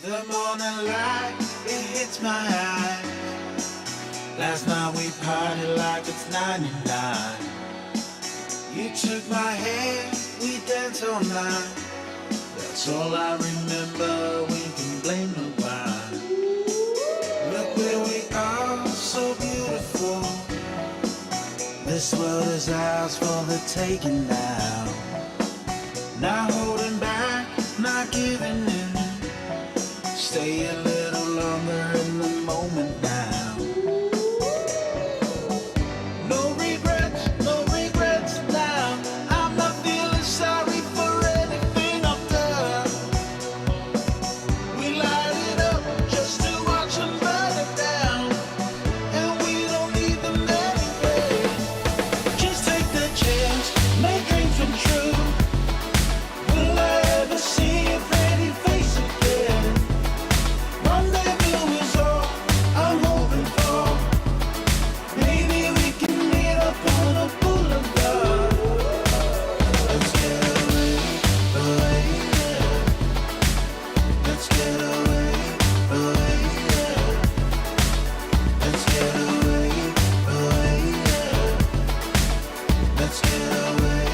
The morning light, it hits my eye. Last night we partied like it's 99. You took my hand, we danced all night. That's all I remember, we can blame nobody. Look where we are, so beautiful. This world is ours for the taking now. Not holding back, not giving in. Stay a little longer in the moment now. No regrets now. I'm not feeling sorry for anything I've done. We light it up just to watch them burn it down. And we don't need them anyway. Just take the chance, make dreams come true. Will I ever see a pretty face again? Rendezvous is all I'm hoping for. Maybe we can meet up on a boulevard. Let's get away, yeah. Let's get away, yeah. Let's get away, yeah. Let's get away,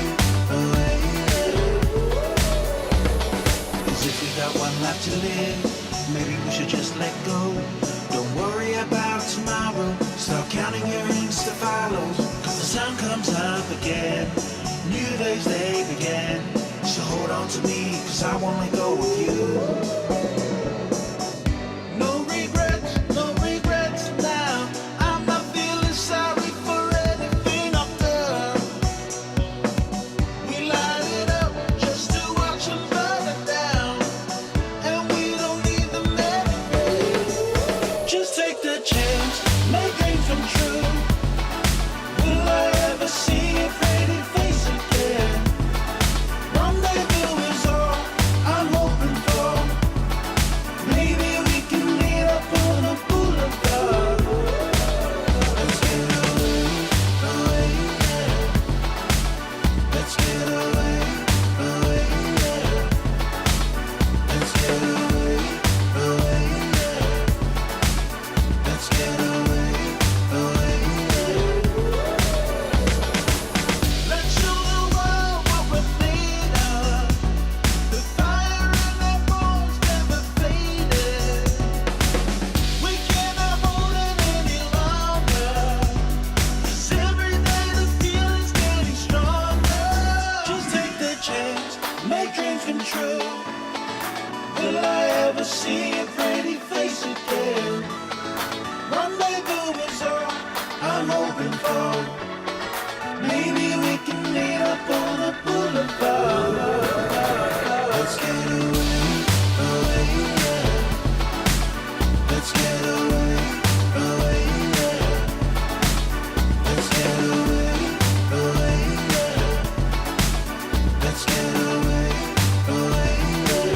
yeah. As if we got one life to live, maybe we should just let go. Don't worry about tomorrow. Start counting your Insta follows. Cause the sun comes up again. New days they begin. So hold on to me, cause I won't let go of you. No regrets now. I'm not feeling sorry for anything I've done. We light it up just to watch them burn it down. And we don't need them anyway. Just take the chance, make dreams come true. Will I ever see a pretty face again? Rendezvous is all I'm hoping for. Maybe we can meet up on a boulevard. Let's get away, yeah. Let's get away, yeah. Let's get away, yeah. Let's get away, yeah. Let's show the world what we're made of. The fire in our bones never faded. We cannot hold it any longer. 'Cause every day the feeling's getting stronger. Just take the chance, make dreams come true. Will I ever see a pretty face again? Rendezvous is all I'm hoping for. Maybe we can meet up on a boulevard. Let's get away, yeah. Let's get away, yeah. Let's get away, yeah. Let's get away, yeah.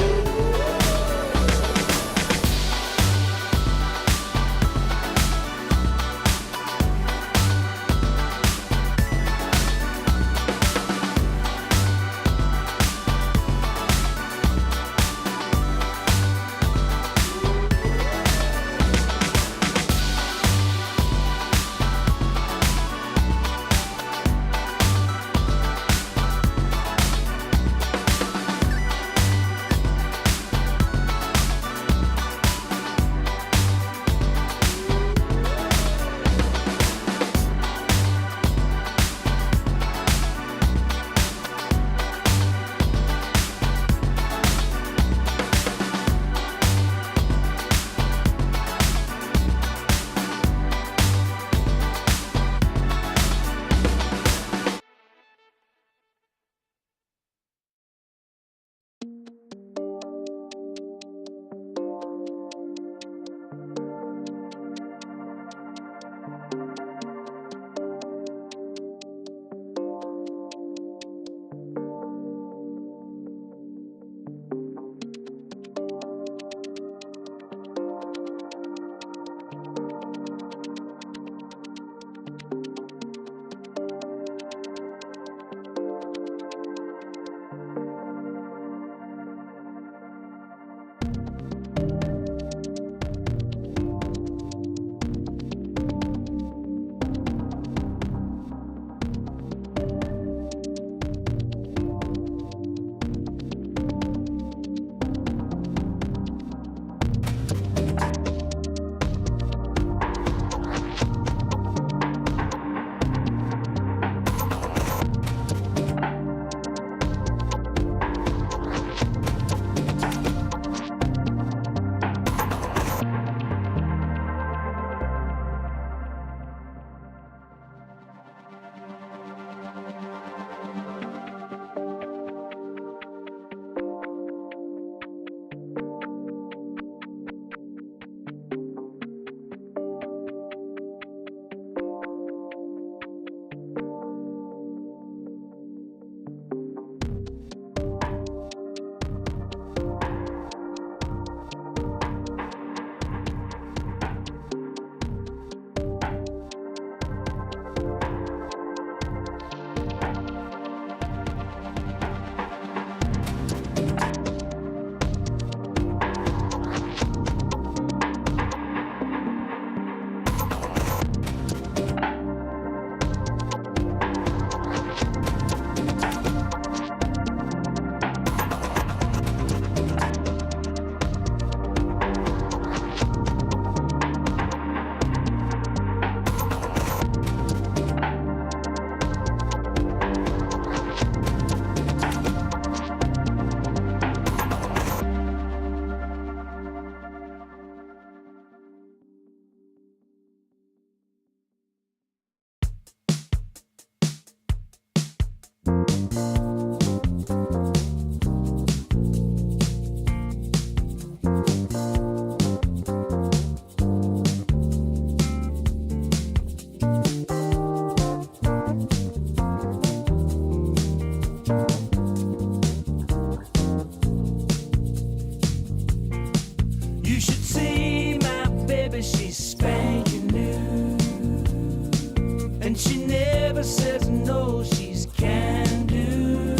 and she never says no, she's can do.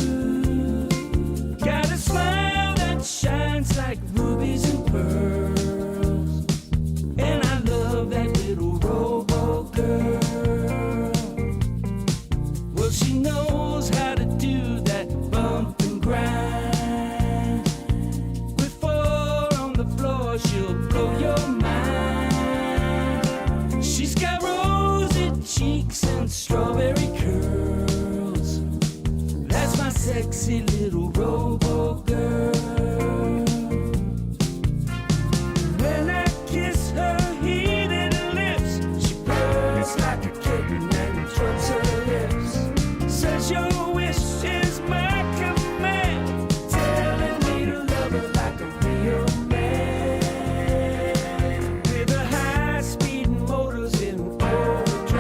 Got a smile that shines like rubies and pearls, and I love that little robo girl. Well, she knows how to do that bump and grind. With four on the floor, she'll blow your mind. She's got rosy cheeks and strawberry curls. That's my sexy little robo girl. When I kiss her heated lips, she purrs like a kitten and droops her lips. Says your wish is my command, telling me to love her like a real man. With the high-speed motors in overdrive,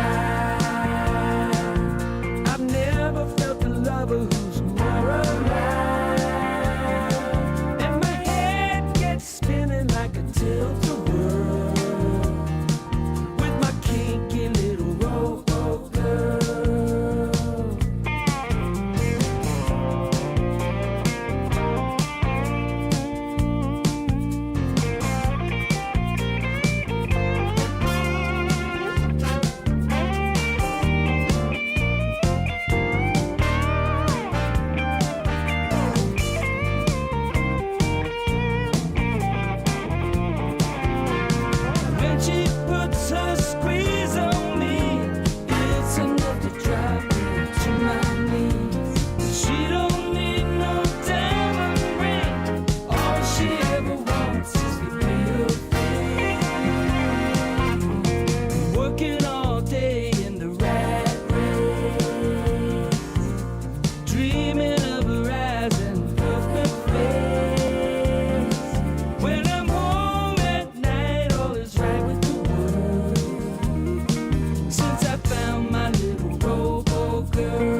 I've never felt a lover who's more alive. And my head gets spinning like a tilt-a-whirl with my kinky little robo girl. When she puts her squeeze on me, it's enough to drive me to my knees. She don't need no diamond ring, all she ever wants is the real thing. Working all day in the rat race, dreaming of her eyes and perfect face. When I'm home at night, all is right with the world. Since I found my little robo girl.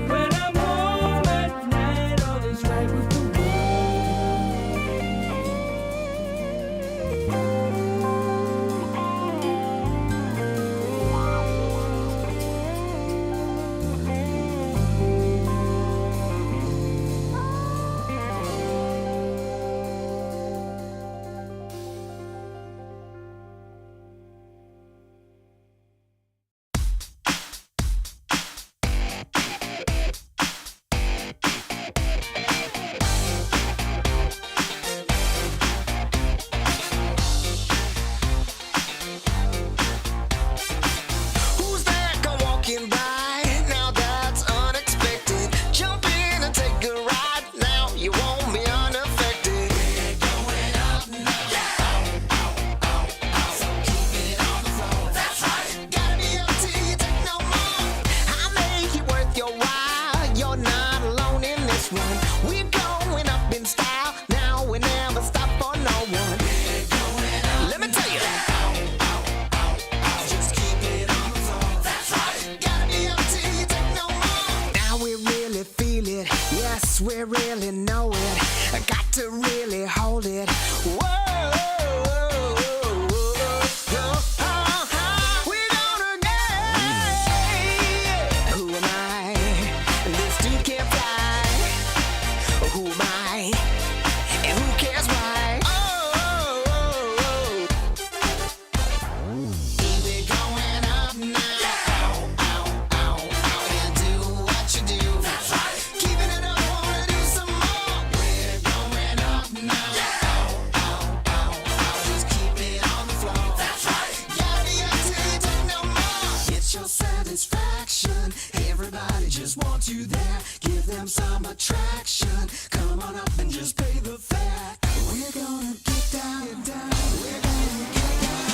When I'm home at night, all is right with the world. Who's that come walking by? Now that's unexpected. Jump in and take a ride. Now you won't be unaffected. We're going up now. So keep it on the floor. That's right. Gotta be up till you take no more. I'll make it worth your while. You're not alone in this one. We're going up in style. Now we never stop for no one. We're going up. Let me tell you. Just keep it on the floor. That's right. Gotta be up till you take no more. Now we really feel it. Yes, we really know it. I got to really hold it. Whoa. We're gonna get. Who am I? This dude can't fly. Who am I? And who cares why? We're going up now. And do what you do. That's right. Keeping it up, wanna do some more. We're going up now. Just keep it on the floor. That's right. Gotta be up till you take no more. It's your satisfaction. Everybody just wants you there. Give them some attraction. Come on up and just pay the fare. We're gonna get down. We're gonna get down.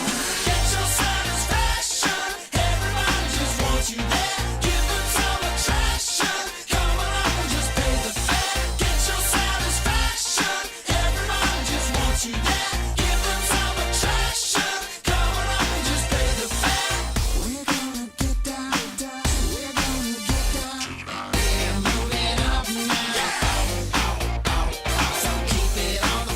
Get your satisfaction. Everybody just wants you there. Give them some attraction. Come on up and just pay the fare. Get your satisfaction. Everybody just wants you there. Give them some attraction. Come on up and just pay the fare. We're gonna get down. We're gonna get down. We're moving up now. So keep it on the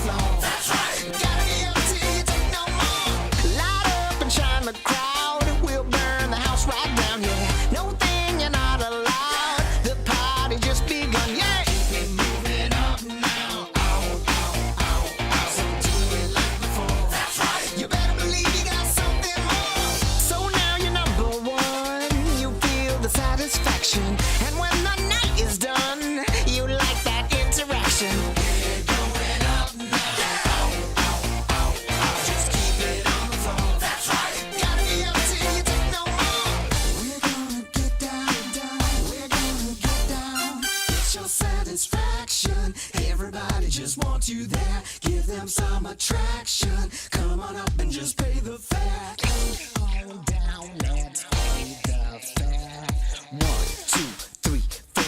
some attraction. Come on up and just pay the fare. Come on down, let's pay the fare. 1, 2, 3, 4.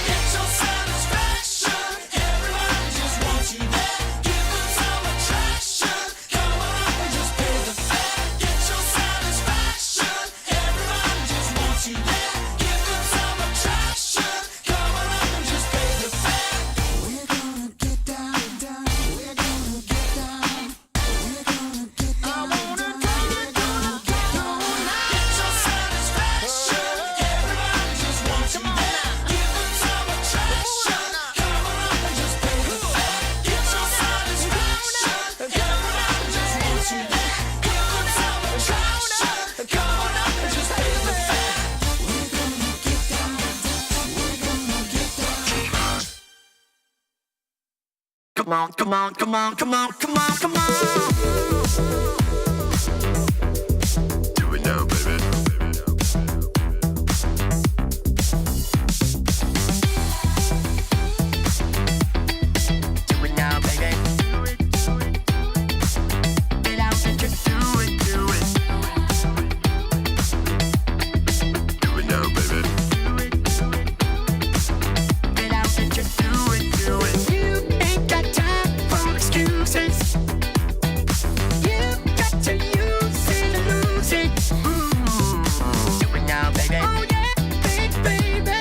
Get your satisfaction. Everybody just wants you there. Give them some attraction. Come on up and just pay the fare. Get your satisfaction. Everybody just wants you there. Give them some attraction. Come on up and just pay the fare. We're gonna get down, down. We're gonna get down. We're gonna get down. I wanna go. We're gonna get down. Get your satisfaction. Everybody just wants you there. Give them some attraction. Come on up and just pay the fare. Get your satisfaction. Everybody just wants you there. Give them some attraction. Come on up and just pay the fare. We're gonna get down. We're gonna get down. Come on, come on, come on, come on, come on, come on. Do it now, baby. Do it now, baby. Get out and just do it, do it. Do it now, baby. Get out and just do it, do it. You ain't got time for excuses. You got to use it and lose it. Do it now, baby. Oh yeah, baby.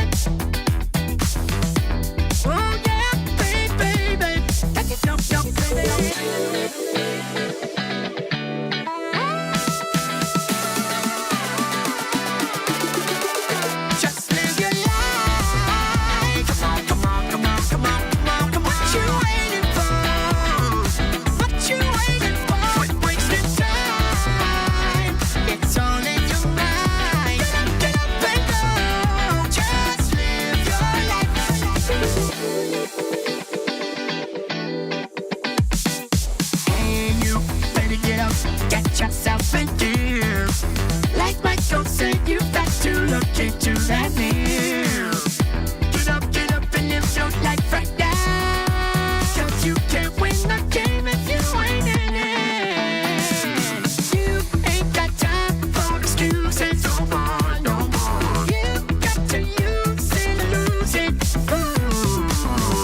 Oh yeah, baby. Take it, jump, baby. Just live your life. Come on, come on, come on, come on, come on, come on. What you waiting for? What you waiting for? Quit wasting time. It's all in your mind. Get up and go. Just live your life. Hey, you better get up, get yourself in gear. Like Michael said, you've got to look into that mirror. Get up and live your life right now. 'Cause you can't win the game if you ain't in it. You ain't got time for excuses. No more, no more. You got to use it and lose it.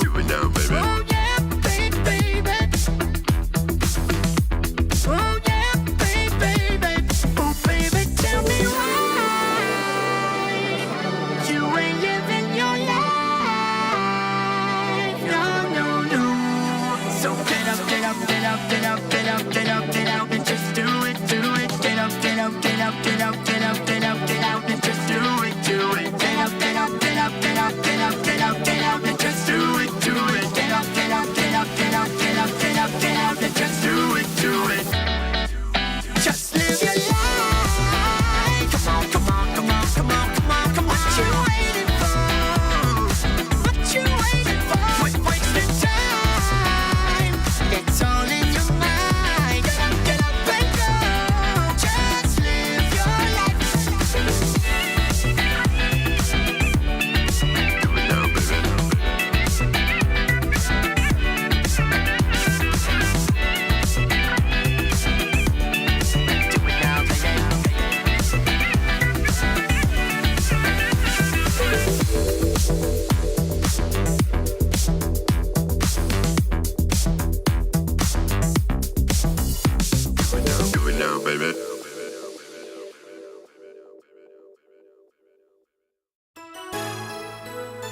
Do it now, baby. Oh yeah, baby. Oh yeah, baby. Oh baby, tell me why you ain't living your life. No, no, no. So get up, get up, get up, get up, get up, get up, get out and just do it, do it. Get up, get up, get up, get up, get up, get up, get out and just do it, do it. Get up, get up, get up, get up, get up, get up, get out and just do it, do it. Get up, get up, get up, get up, get up, get up, get out and just do it, do it. Just live your life. Come on, come on, come on, come on, come on, come on. What you waiting for? What you waiting for? Quit wasting time. It's all in your mind. Get up and go. Just live your life. Do it now, baby. Do it now, baby. Do it now, baby.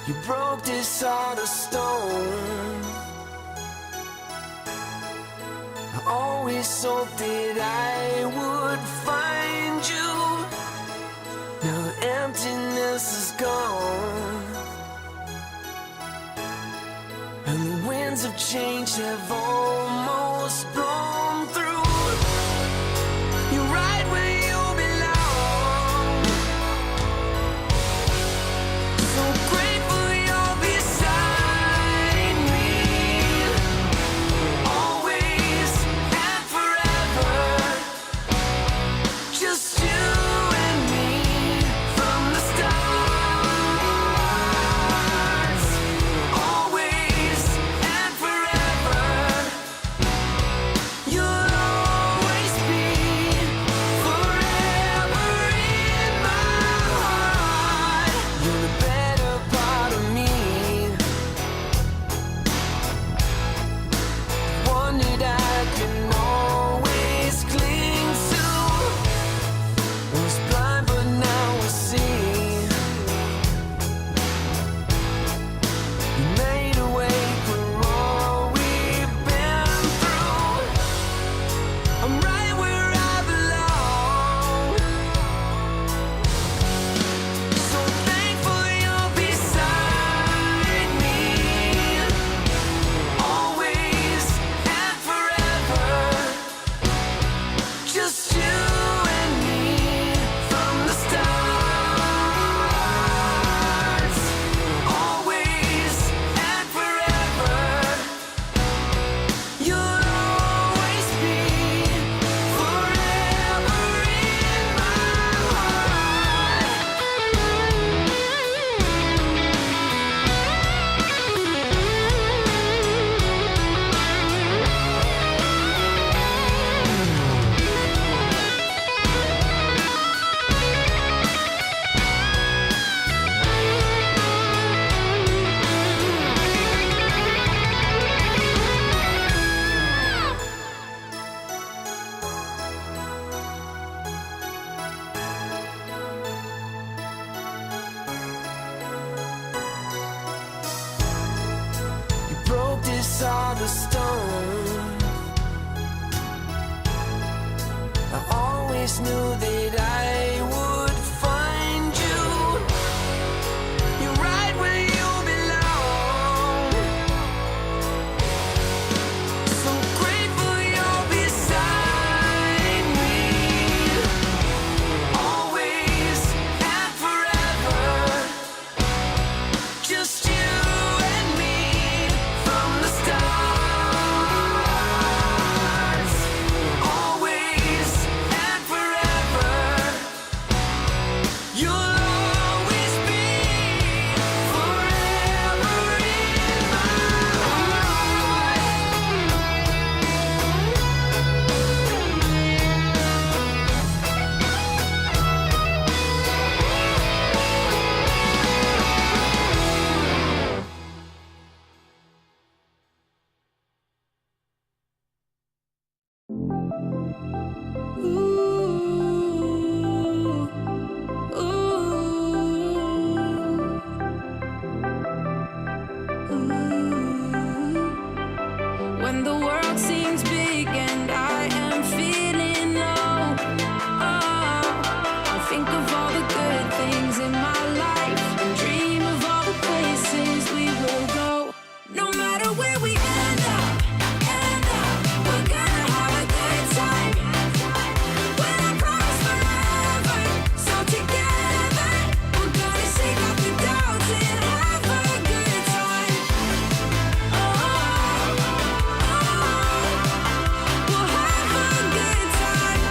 You broke this heart of stone. I always hoped that I would find you. Now the emptiness is gone, and the winds of change have almost blown through. You're right where you belong. So grateful you're beside me, always and forever. Just you and me from the start. Always and forever. the stone. I always knew that I would find you. You're right where you belong. So grateful you're beside me, always and forever. Just you and me from the stars. Always and forever. You'll always be forever in my When the world seems big and I am feeling low, oh, I think of all the good things in my life and dream of all the places we will go. No matter where we end up, we're gonna have a good time. When I promise forever, so together we're gonna shake off the doubts and have a good time. We'll have a good time.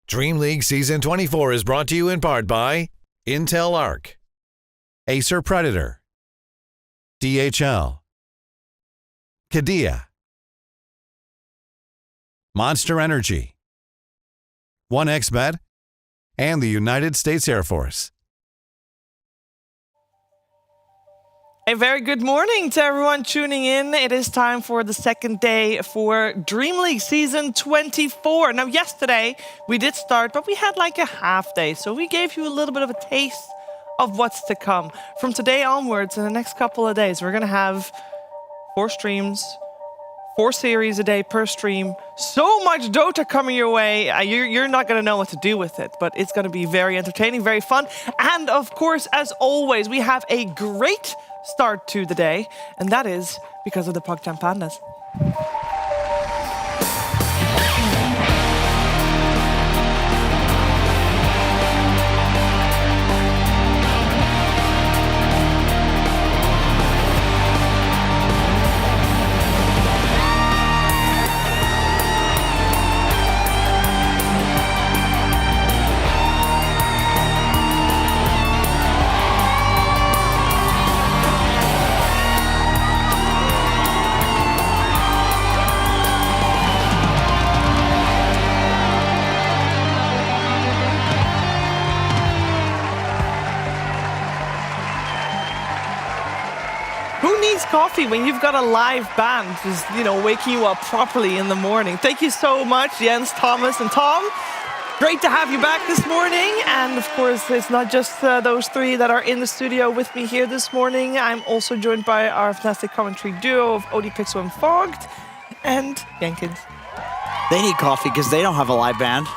DreamLeague Season 24 is brought to you in part by Intel Arc, Acer Predator, DHL, Kadia, Monster Energy, 1xBet, and the United States Air Force. A very good morning to everyone tuning in. It is time for the second day for DreamLeague Season 24. Now, yesterday we did start, but we had like a half day, so we gave you a little bit of a taste of what's to come. From today onwards, in the next couple of days, we're going to have 4 streams, 4 series a day per stream. So much Dota coming your way. You're not going to know what to do with it, but it's going to be very entertaining, very fun. And of course, as always, we have a great start to the day, and that is because of the PogChamp Pandas. Coffee when you've got a live band just, waking you up properly in the morning. Thank you so much, Jens, Thomas, and Tom. Great to have you back this morning. And of course, it's not just those 3 that are in the studio with me here this morning. I'm also joined by our fantastic commentary duo of Odie Pixel and Fogged and Jenkins. They need coffee because they don't have a live band.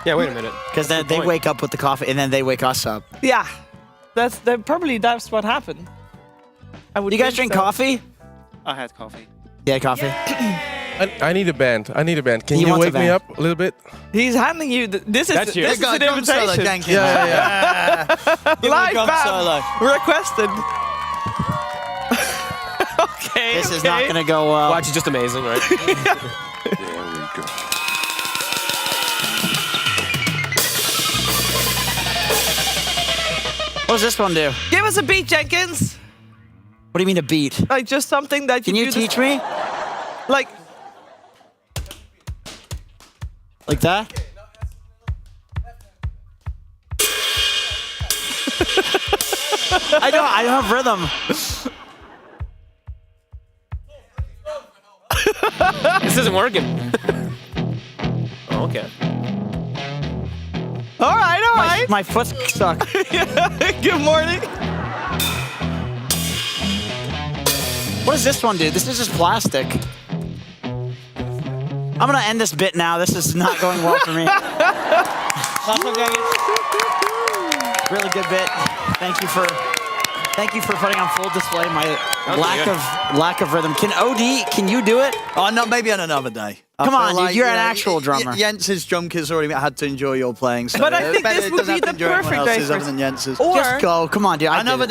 Yeah, wait a minute. Because then they wake up with the coffee and then they wake us up. Yeah, that's what happened. Do you guys drink coffee? I had coffee. Yeah, coffee. I need a band. Can you wake me up a little bit? He's handing you. This is an invitation. Solo, yeah. Live band requested. Okay. This is not going to go well. Watch, it's just amazing, right? There we go. What does this one do? Give us a beat, Jenkins. What do you mean a beat? Like just something that you Can you teach me? Like that? I don't have rhythm. This isn't working. Oh, okay. All right. My foot's stuck. Good morning. What does this one do? This is just plastic. I'm going to end this bit now. This is not going well for me. Really good bit. Thank you for putting on full display my lack of rhythm. Can you do it? Oh, no, maybe on another day. Come on, dude, you're an actual drummer. Jens's drum kit's already had to enjoy your playing. So But I think this would be the perfect day for other than Jens's. Just go. Come on, dude. Another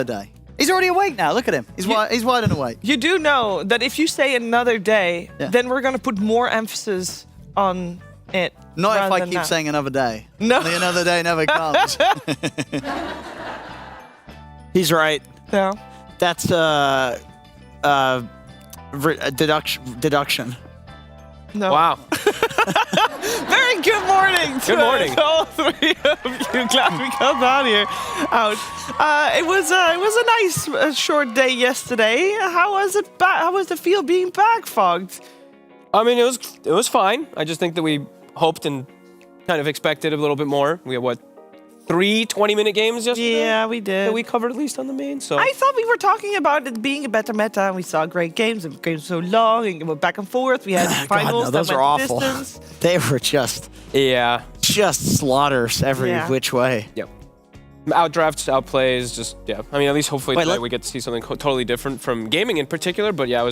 day. He's already awake now. Look at him. He's wide and awake. You do know that if you say another day, then we're going to put more emphasis on it. Not if I keep saying another day. No. Only another day never comes. He's right. No. That's deduction. No. Wow. Very good morning to all 3 of you. Glad we got out. It was a nice short day yesterday. How was it? How was the feel being back, Fogged? I mean, it was fine. I just think that we hoped and kind of expected a little bit more. We had 3 20-minute games yesterday? Yeah, we did. That we covered at least on the main. So I thought we were talking about it being a better meta, and we saw great games, and games so long, and went back and forth. We had finals God, no, those that are went awful. distance. They were just slaughters every which way. Yep. Outdrafts, outplays, just I mean, at least hopefully today we get to see something totally different from gaming in particular. But yeah, it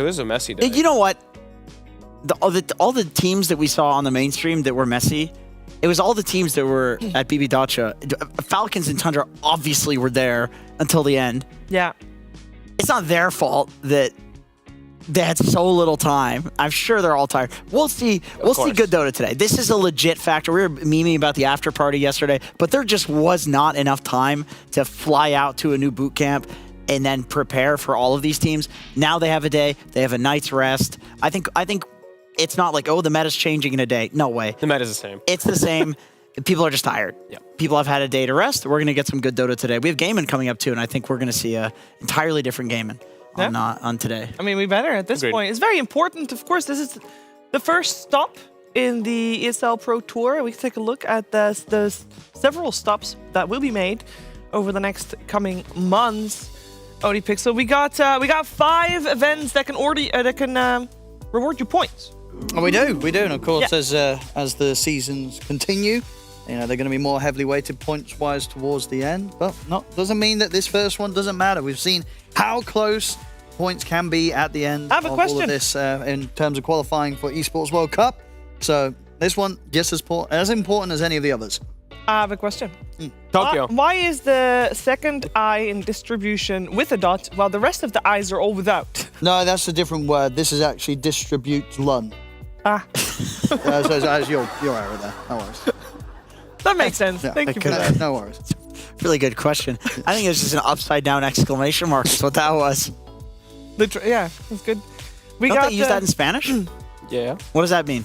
was a messy day. You know what? All the teams that we saw on the mainstream that were messy, it was all the teams that were at BB Dacha. Falcons and Tundra obviously were there until the end. Yeah. It's not their fault that They had so little time. I'm sure they're all tired. We'll see. We'll see good Dota today. This is a legit factor. We were memeing about the after party yesterday, but there just was not enough time to fly out to a new boot camp and then prepare for all of these teams. Now they have a day. They have a night's rest. I think it's not like, oh, the meta's changing in a day. No way. The meta's the same. It's the same. People are just tired. Yeah. People have had a day to rest. We're going to get some good Dota today. We have Gaimin coming up too, and I think we're going to see a entirely different Gaimin on today. I mean, we better at this point. It's very important. Of course, this is the first stop in the ESL Pro Tour. We can take a look at the several stops that will be made over the next coming months. OD Pixel, we got 5 events that can reward you points. Oh, we do, and of course, as the seasons continue, they're going to be more heavily weighted points-wise towards the end. But doesn't mean that this first one doesn't matter. We've seen how close points can be at the end of all of this in terms of qualifying for Esports World Cup. So this one just as important as any of the others. I have a question. Tokyo. Why is the second I in distribution with a dot while the rest of the I's are all without? No, that's a different word. This is actually distribute lun. So you're error there. No worries. That makes sense. Yeah, Thank you for that. No worries. Really good question. I think it's just an upside down exclamation mark. That's what that was. Yeah, that's good. Don't they use that in Spanish? Yeah. What does that mean?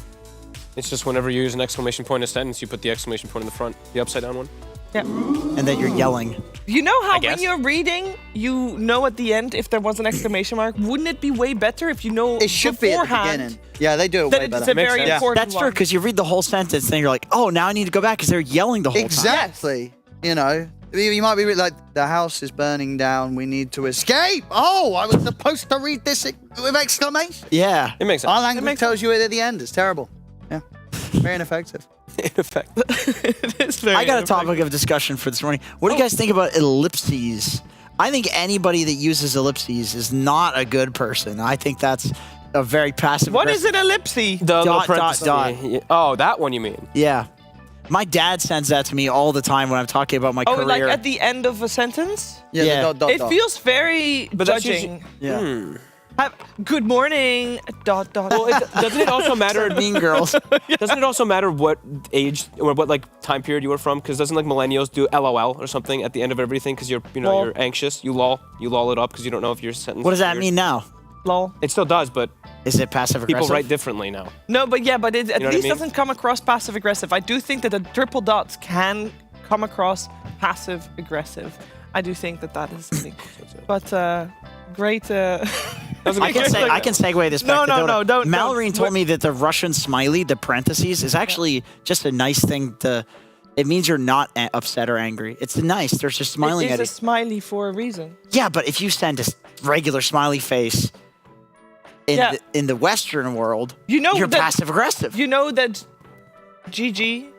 It's just whenever you use an exclamation point in a sentence, you put the exclamation point in the front, the upside down one. Yeah. And then you're yelling. You know how when you're reading, you know at the end if there was an exclamation mark? Wouldn't it be way better if you know it should be at the beginning. Yeah, they do it way better. It's a very important That's true, because you read the whole sentence, and you're like, oh, now I need to go back, because they're yelling the whole time. Exactly. You know, you might be like, the house is burning down, we need to escape. Oh, I was supposed to read this with exclamation. Yeah. It makes sense. Our language tells you it at the end. It's terrible. Yeah. Very ineffective. I got a topic of discussion for this morning. What do you guys think about ellipses? I think anybody that uses ellipses is not a good person. I think that's a very passive. What is an ellipse? Dot. Oh, that one you mean? Yeah. My dad sends that to me all the time when I'm talking about my career. Oh, like at the end of a sentence? Yeah. It feels very judging. Yeah. Good morning. ... Well, doesn't it also matter? Mean Girls. Doesn't it also matter what age or what time period you were from? Because doesn't millennials do LOL or something at the end of everything because you're anxious? You lol it up because you don't know if your sentence. What does that mean now? Lol. It still does, but is it passive aggressive? People write differently now. No, but it at least doesn't come across passive aggressive. I do think that the triple dots can come across passive aggressive. I do think that is something. But great. I can segue this back to Dota. No, don't. Mallory told me that the Russian smiley, the parentheses, is actually just a nice thing to. It means you're not upset or angry. It's nice. There's just smiling at it. It's a smiley for a reason. Yeah, but if you send a regular smiley face in the Western world, you're passive aggressive. You know that GG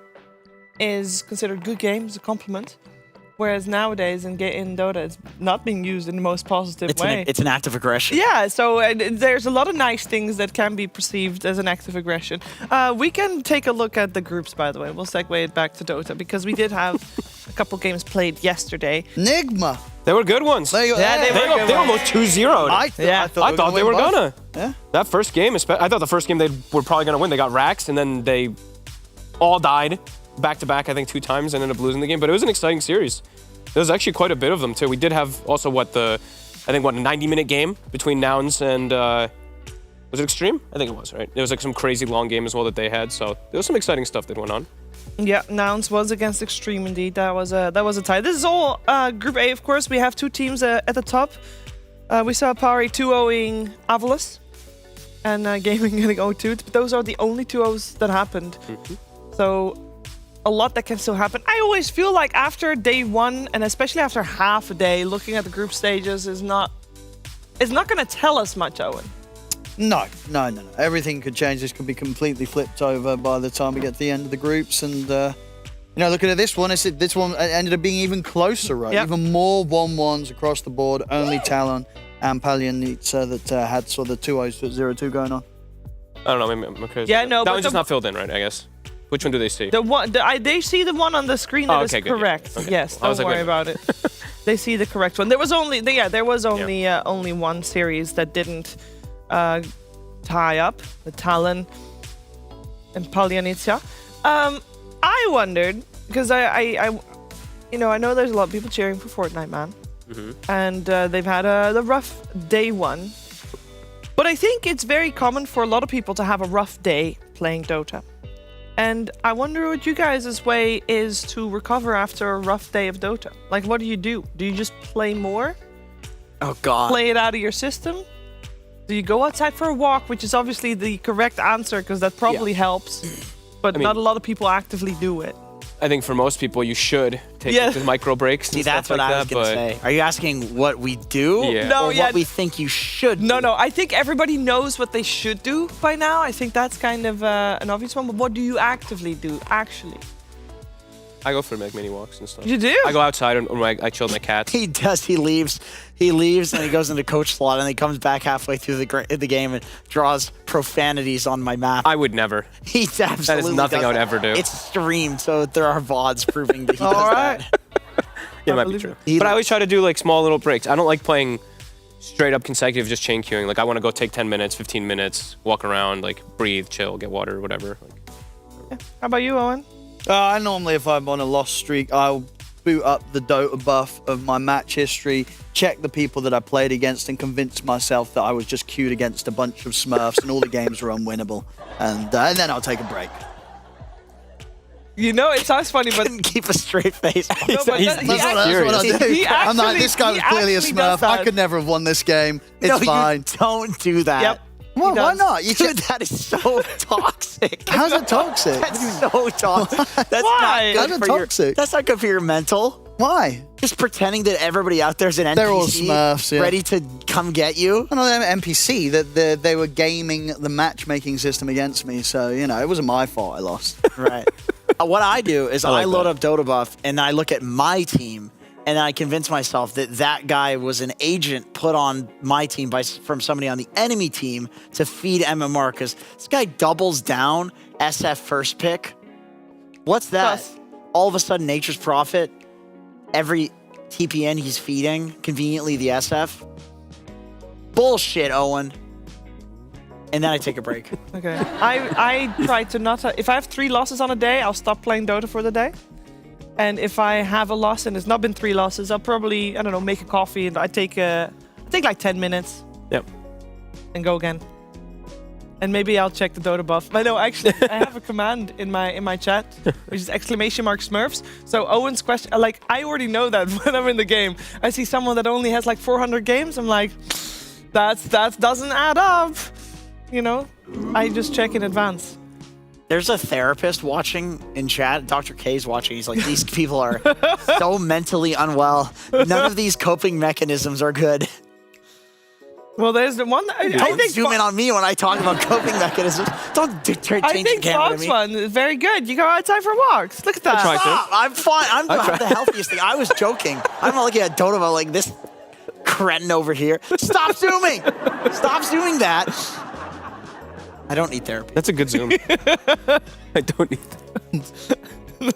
is considered good game as a compliment. Whereas nowadays in Dota, it's not being used in the most positive way. It's an act of aggression. Yeah, so there's a lot of nice things that can be perceived as an act of aggression. We can take a look at the groups, by the way. We'll segue it back to Dota, because we did have a couple games played yesterday. Nigma. They were good ones. They were almost 2-0. I thought they were gonna. Yeah. That first game, I thought the first game they were probably gonna win. They got racks, and then they all died back-to-back, I think 2 times, and ended up losing the game. But it was an exciting series. There was actually quite a bit of them, too. We did have also, a 90-minute game between Nouns and, was it Extreme? I think it was, right? There was some crazy long game as well that they had, so there was some exciting stuff that went on. Yeah, Nouns was against Extreme, indeed. That was a tie. This is all Group A, of course. We have 2 teams at the top. We saw Pari 2-0ing Avalos and Gaimin getting 0-2. But those are the only 2-0s that happened. Mm-hmm. So a lot that can still happen. I always feel like after day 1, and especially after half a day, looking at the group stages is not going to tell us much, Owen. No. Everything could change. This could be completely flipped over by the time we get to the end of the groups. And, looking at this one, this one ended up being even closer, right? Yep. Even more 1-1s across the board. Only Talon and Palyanitsa that had sort of the 2-0s to 0-2 going on. I don't know, maybe I'm crazy. Yeah, no, that but one's just not filled in, right, I guess. Which one do they see? They see the one on the screen that is correct. Yeah. Okay. Yes, don't worry about it. They see the correct one. There was only only one series that didn't tie-up, the Talon and Paljanicja. I wondered, because I know there's a lot of people cheering for Fortnite, man. And they've had the rough day one. But I think it's very common for a lot of people to have a rough day playing Dota. And I wonder what you guys' way is to recover after a rough day of Dota. Like, what do? Do you just play more? Oh, God. Play it out of your system? Do you go outside for a walk, which is obviously the correct answer because that probably helps. But not a lot of people actively do it. I think for most people, you should take the micro breaks. See, and that's stuff what like I was that, going to say. Are you asking what we do? Yeah. No, or what we think you should do? No. I think everybody knows what they should do by now. I think that's kind of an obvious one. But what do you actively do, actually? I go for mini walks and stuff. You do? I go outside and I chill with my cats. He does. He leaves and he goes into coach slot and he comes back halfway through the game and draws profanities on my map. I would never. He absolutely That is nothing does I would that. ever do. It's streamed, so there are VODs proving that he does that. Yeah, it might be true. But I always try to do like small little breaks. I don't like playing straight up consecutive, just chain queuing. Like I want to go take 10 minutes, 15 minutes, walk around, like breathe, chill, get water, whatever. How about you, Owen? I normally, if I'm on a lost streak, I'll boot up the Dota buff of my match history, check the people that I played against, and convince myself that I was just queued against a bunch of Smurfs and all the games were unwinnable. And then I'll take a break. You know, it sounds funny, but Couldn't keep a straight face. That's what I do. I'm like, this guy was clearly a Smurf. I could never have won this game. It's fine. You don't do that. Yep. Why not? Dude, that is so toxic. How's it toxic? That's so toxic. That's Why? not How's good it for toxic? That's not good for your mental. Why? Just pretending that everybody out there's an NPC They're all Smurfs, yeah. ready to come get you. I know they're NPC, that they were gaming the matchmaking system against me, so, you know, it wasn't my fault I lost. Right. What I do is like I load that. up Dota buff and I look at my team and I convince myself that that guy was an agent put on my team from somebody on the enemy team to feed MMR because this guy doubles down SF first pick. What's that? Sus. All of a sudden, Nature's Prophet, every TPN he's feeding, conveniently the SF. Bullshit, Owen. And then I take a break. okay. I try to not. If I have 3 losses on a day, I'll stop playing Dota for the day. And if I have a loss and it's not been 3 losses, I'll probably, I don't know, make a coffee and I take like 10 minutes. Yep. And go again. And maybe I'll check the Dota buff. I know, actually, I have a command in my chat, which is !Smurfs. So Owen's question, like, I already know that when I'm in the game. I see someone that only has like 400 games. I'm like, that doesn't add up. You know, I just check in advance. There's a therapist watching in chat. Dr. K's watching. He's like, these people are so mentally unwell. None of these coping mechanisms are good. Well, there's the one. I Don't think zoom in on me when I talk about coping mechanisms. Don't change I the think camera to Fox me. one is very good. You go outside for walks. Look at that. try to. Stop. I'm fine. I'm not the healthiest thing. I was joking. I'm not looking at Dota about like this cretin over here. Stop zooming. Stop zooming that. I don't need therapy. That's a good zoom. I don't need that.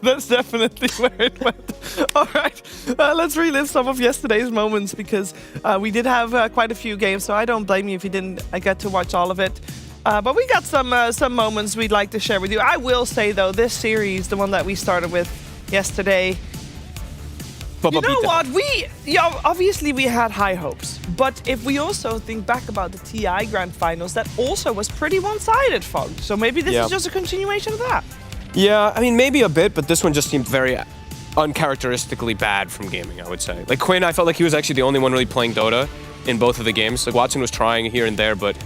That's definitely where it went. All right, let's relive some of yesterday's moments because we did have quite a few games, so I don't blame you if you didn't get to watch all of it. But we got some moments we'd like to share with you. I will say, though, this series, the one that we started with yesterday, you know what? Obviously we had high hopes, but if we also think back about the TI Grand Finals, that also was pretty one-sided, Fog. So maybe this is just a continuation of that. Yeah, I mean, maybe a bit, but this one just seemed very uncharacteristically bad from gaming, I would say. Like, Quinn, I felt like he was actually the only one really playing Dota in both of the games. Like, Watson was trying here and there, but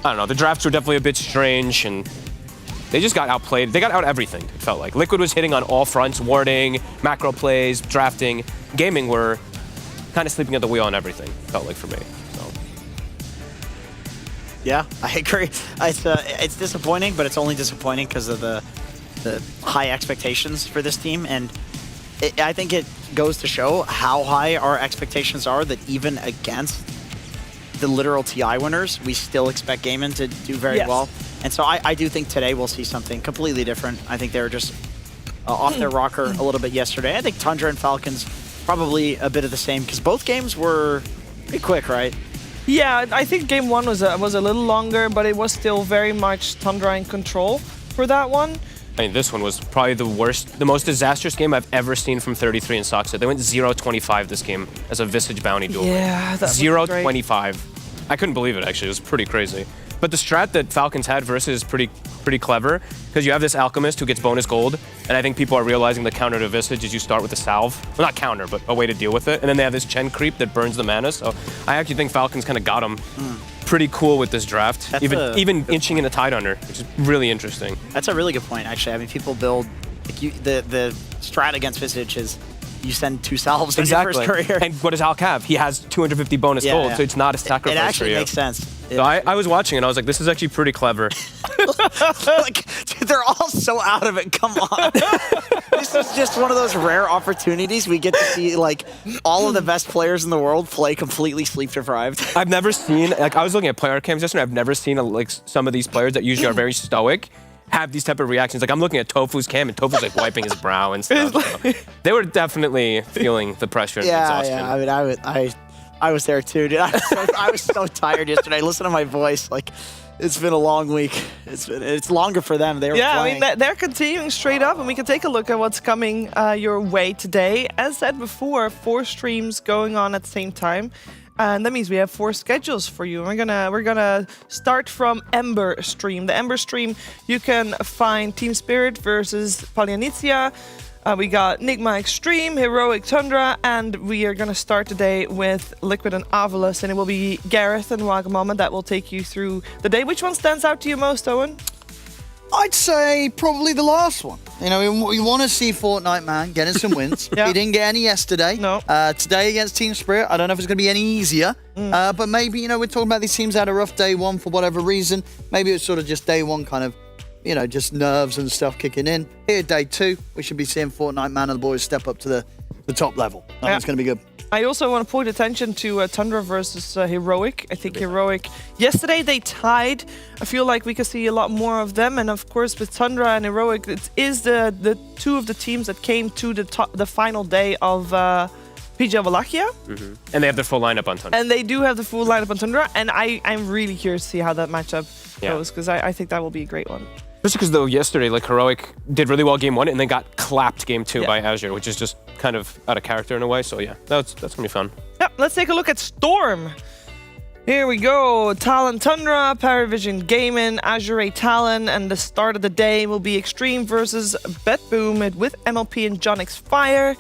I don't know. The drafts were definitely a bit strange, and they just got outplayed. They got out everything, it felt like. Liquid was hitting on all fronts, warding, macro plays, drafting. Gaming were kind of sleeping at the wheel on everything, felt like for me. So. Yeah, I agree. It's disappointing, but it's only disappointing because of the high expectations for this team. And I think it goes to show how high our expectations are that even against the literal TI winners, we still expect Gaimin to do very well. And so I do think today we'll see something completely different. I think they were just off their rocker a little bit yesterday. I think Tundra and Falcons probably a bit of the same because both games were pretty quick, right? Yeah, I think game one was a little longer, but it was still very much Tundra in control for that one. I mean, this one was probably the most disastrous game I've ever seen from 33 in Soxa. They went 0-25 this game as a Visage bounty duel. Yeah, that was 0-25. I couldn't believe it, actually. It was pretty crazy. But the strat that Falcons had versus is pretty clever, because you have this Alchemist who gets bonus gold, and I think people are realizing the counter to Visage is you start with a salve. Well, not counter, but a way to deal with it. And then they have this Chen creep that burns the mana, so I actually think Falcons kind of got them pretty cool with this draft, even inching in a Tidehunter, which is really interesting. That's a really good point, actually. I mean, people build, like the strat against Visage is you send 2 salves in your first career. And what does Alc have? He has 250 bonus gold, so it's not a sacrifice. It actually for you. makes sense. So I was watching and I was like, this is actually pretty clever. Like, dude, they're all so out of it. Come on. This is just one of those rare opportunities we get to see, like, all of the best players in the world play completely sleep deprived. I've never seen, like, I was looking at player cams yesterday. I've never seen, like, some of these players that usually are very stoic have these type of reactions. Like, I'm looking at Tofu's cam and Tofu's like wiping his brow and stuff. So they were definitely feeling the pressure and exhaustion. Yeah. I mean, I was there too, dude. I was so tired yesterday. Listen to my voice. Like, it's been a long week. It's longer for them. They were playing. I mean, they're continuing straight up, and we can take a look at what's coming your way today. As said before, 4 streams going on at the same time. And that means we have 4 schedules for you. We're gonna start from Ember stream. The Ember stream, you can find Team Spirit versus Palianizia. We got Nigma Extreme, Heroic Tundra, and we are gonna start today with Liquid and Avalus, and it will be Gareth and Wagamama that will take you through the day. Which one stands out to you most, Owen? I'd say probably the last one. You know, we want to see Fortnite Man getting some wins. Yeah. He didn't get any yesterday. No. Today against Team Spirit, I don't know if it's going to be any easier. But maybe, you know, we're talking about these teams had a rough day one for whatever reason. Maybe it's sort of just day one kind of, you know, just nerves and stuff kicking in. Here, day 2, we should be seeing Fortnite Man and the boys step up to the top level. I think it's going to be good. I also want to point attention to Tundra versus Heroic. I think Heroic, yesterday they tied. I feel like we could see a lot more of them. And of course, with Tundra and Heroic, it is the 2 of the teams that came to the final day of PGL Wallachia. And they have their full lineup on Tundra. And they do have the full lineup on Tundra. And I'm really curious to see how that matchup goes, because I think that will be a great one. Especially because, though, yesterday, like, Heroic did really well game 1 and then got clapped game 2 by Azure, which is just kind of out of character in a way. So, yeah, that's going to be fun. Yep, let's take a look at Storm. Here we go. Talon Tundra, Paravision Gaimin, Azure Talon, and the start of the day will be Extreme versus BetBoom with MLP and Jonix Fire.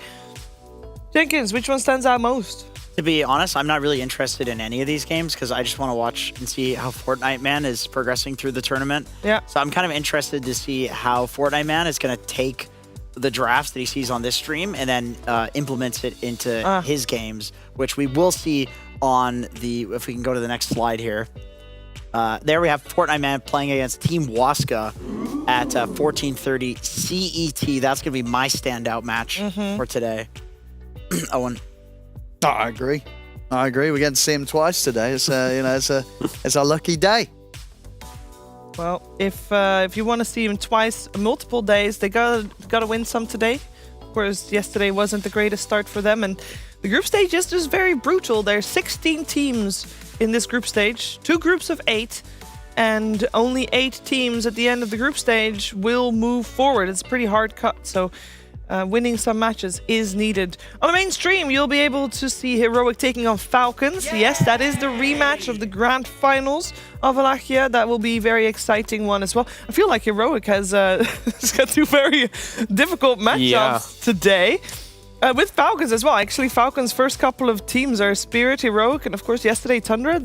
Jenkins, which one stands out most? To be honest, I'm not really interested in any of these games because I just want to watch and see how Fortnite Man is progressing through the tournament. Yeah. So I'm kind of interested to see how Fortnite Man is going to take the drafts that he sees on this stream and then implements it into his games, which we will see on the, if we can go to the next slide here. There we have Fortnite Man playing against Team Waska at 14:30 CET. That's going to be my standout match for today. Owen. I agree. We get to see him twice today. It's you know, it's a lucky day. Well, if you want to see him twice, multiple days, they gotta win some today. Of course, yesterday wasn't the greatest start for them, and the group stage is just very brutal. There's 16 teams in this group stage, 2 groups of 8, and only 8 teams at the end of the group stage will move forward. It's a pretty hard cut, so winning some matches is needed. On the main stream, you'll be able to see Heroic taking on Falcons. Yes, that is the rematch of the grand finals of Wallachia. That will be a very exciting one as well. I feel like Heroic has got 2 very difficult matchups today. With Falcons as well. Actually, Falcons' first couple of teams are Spirit, Heroic, and of course yesterday Tundra.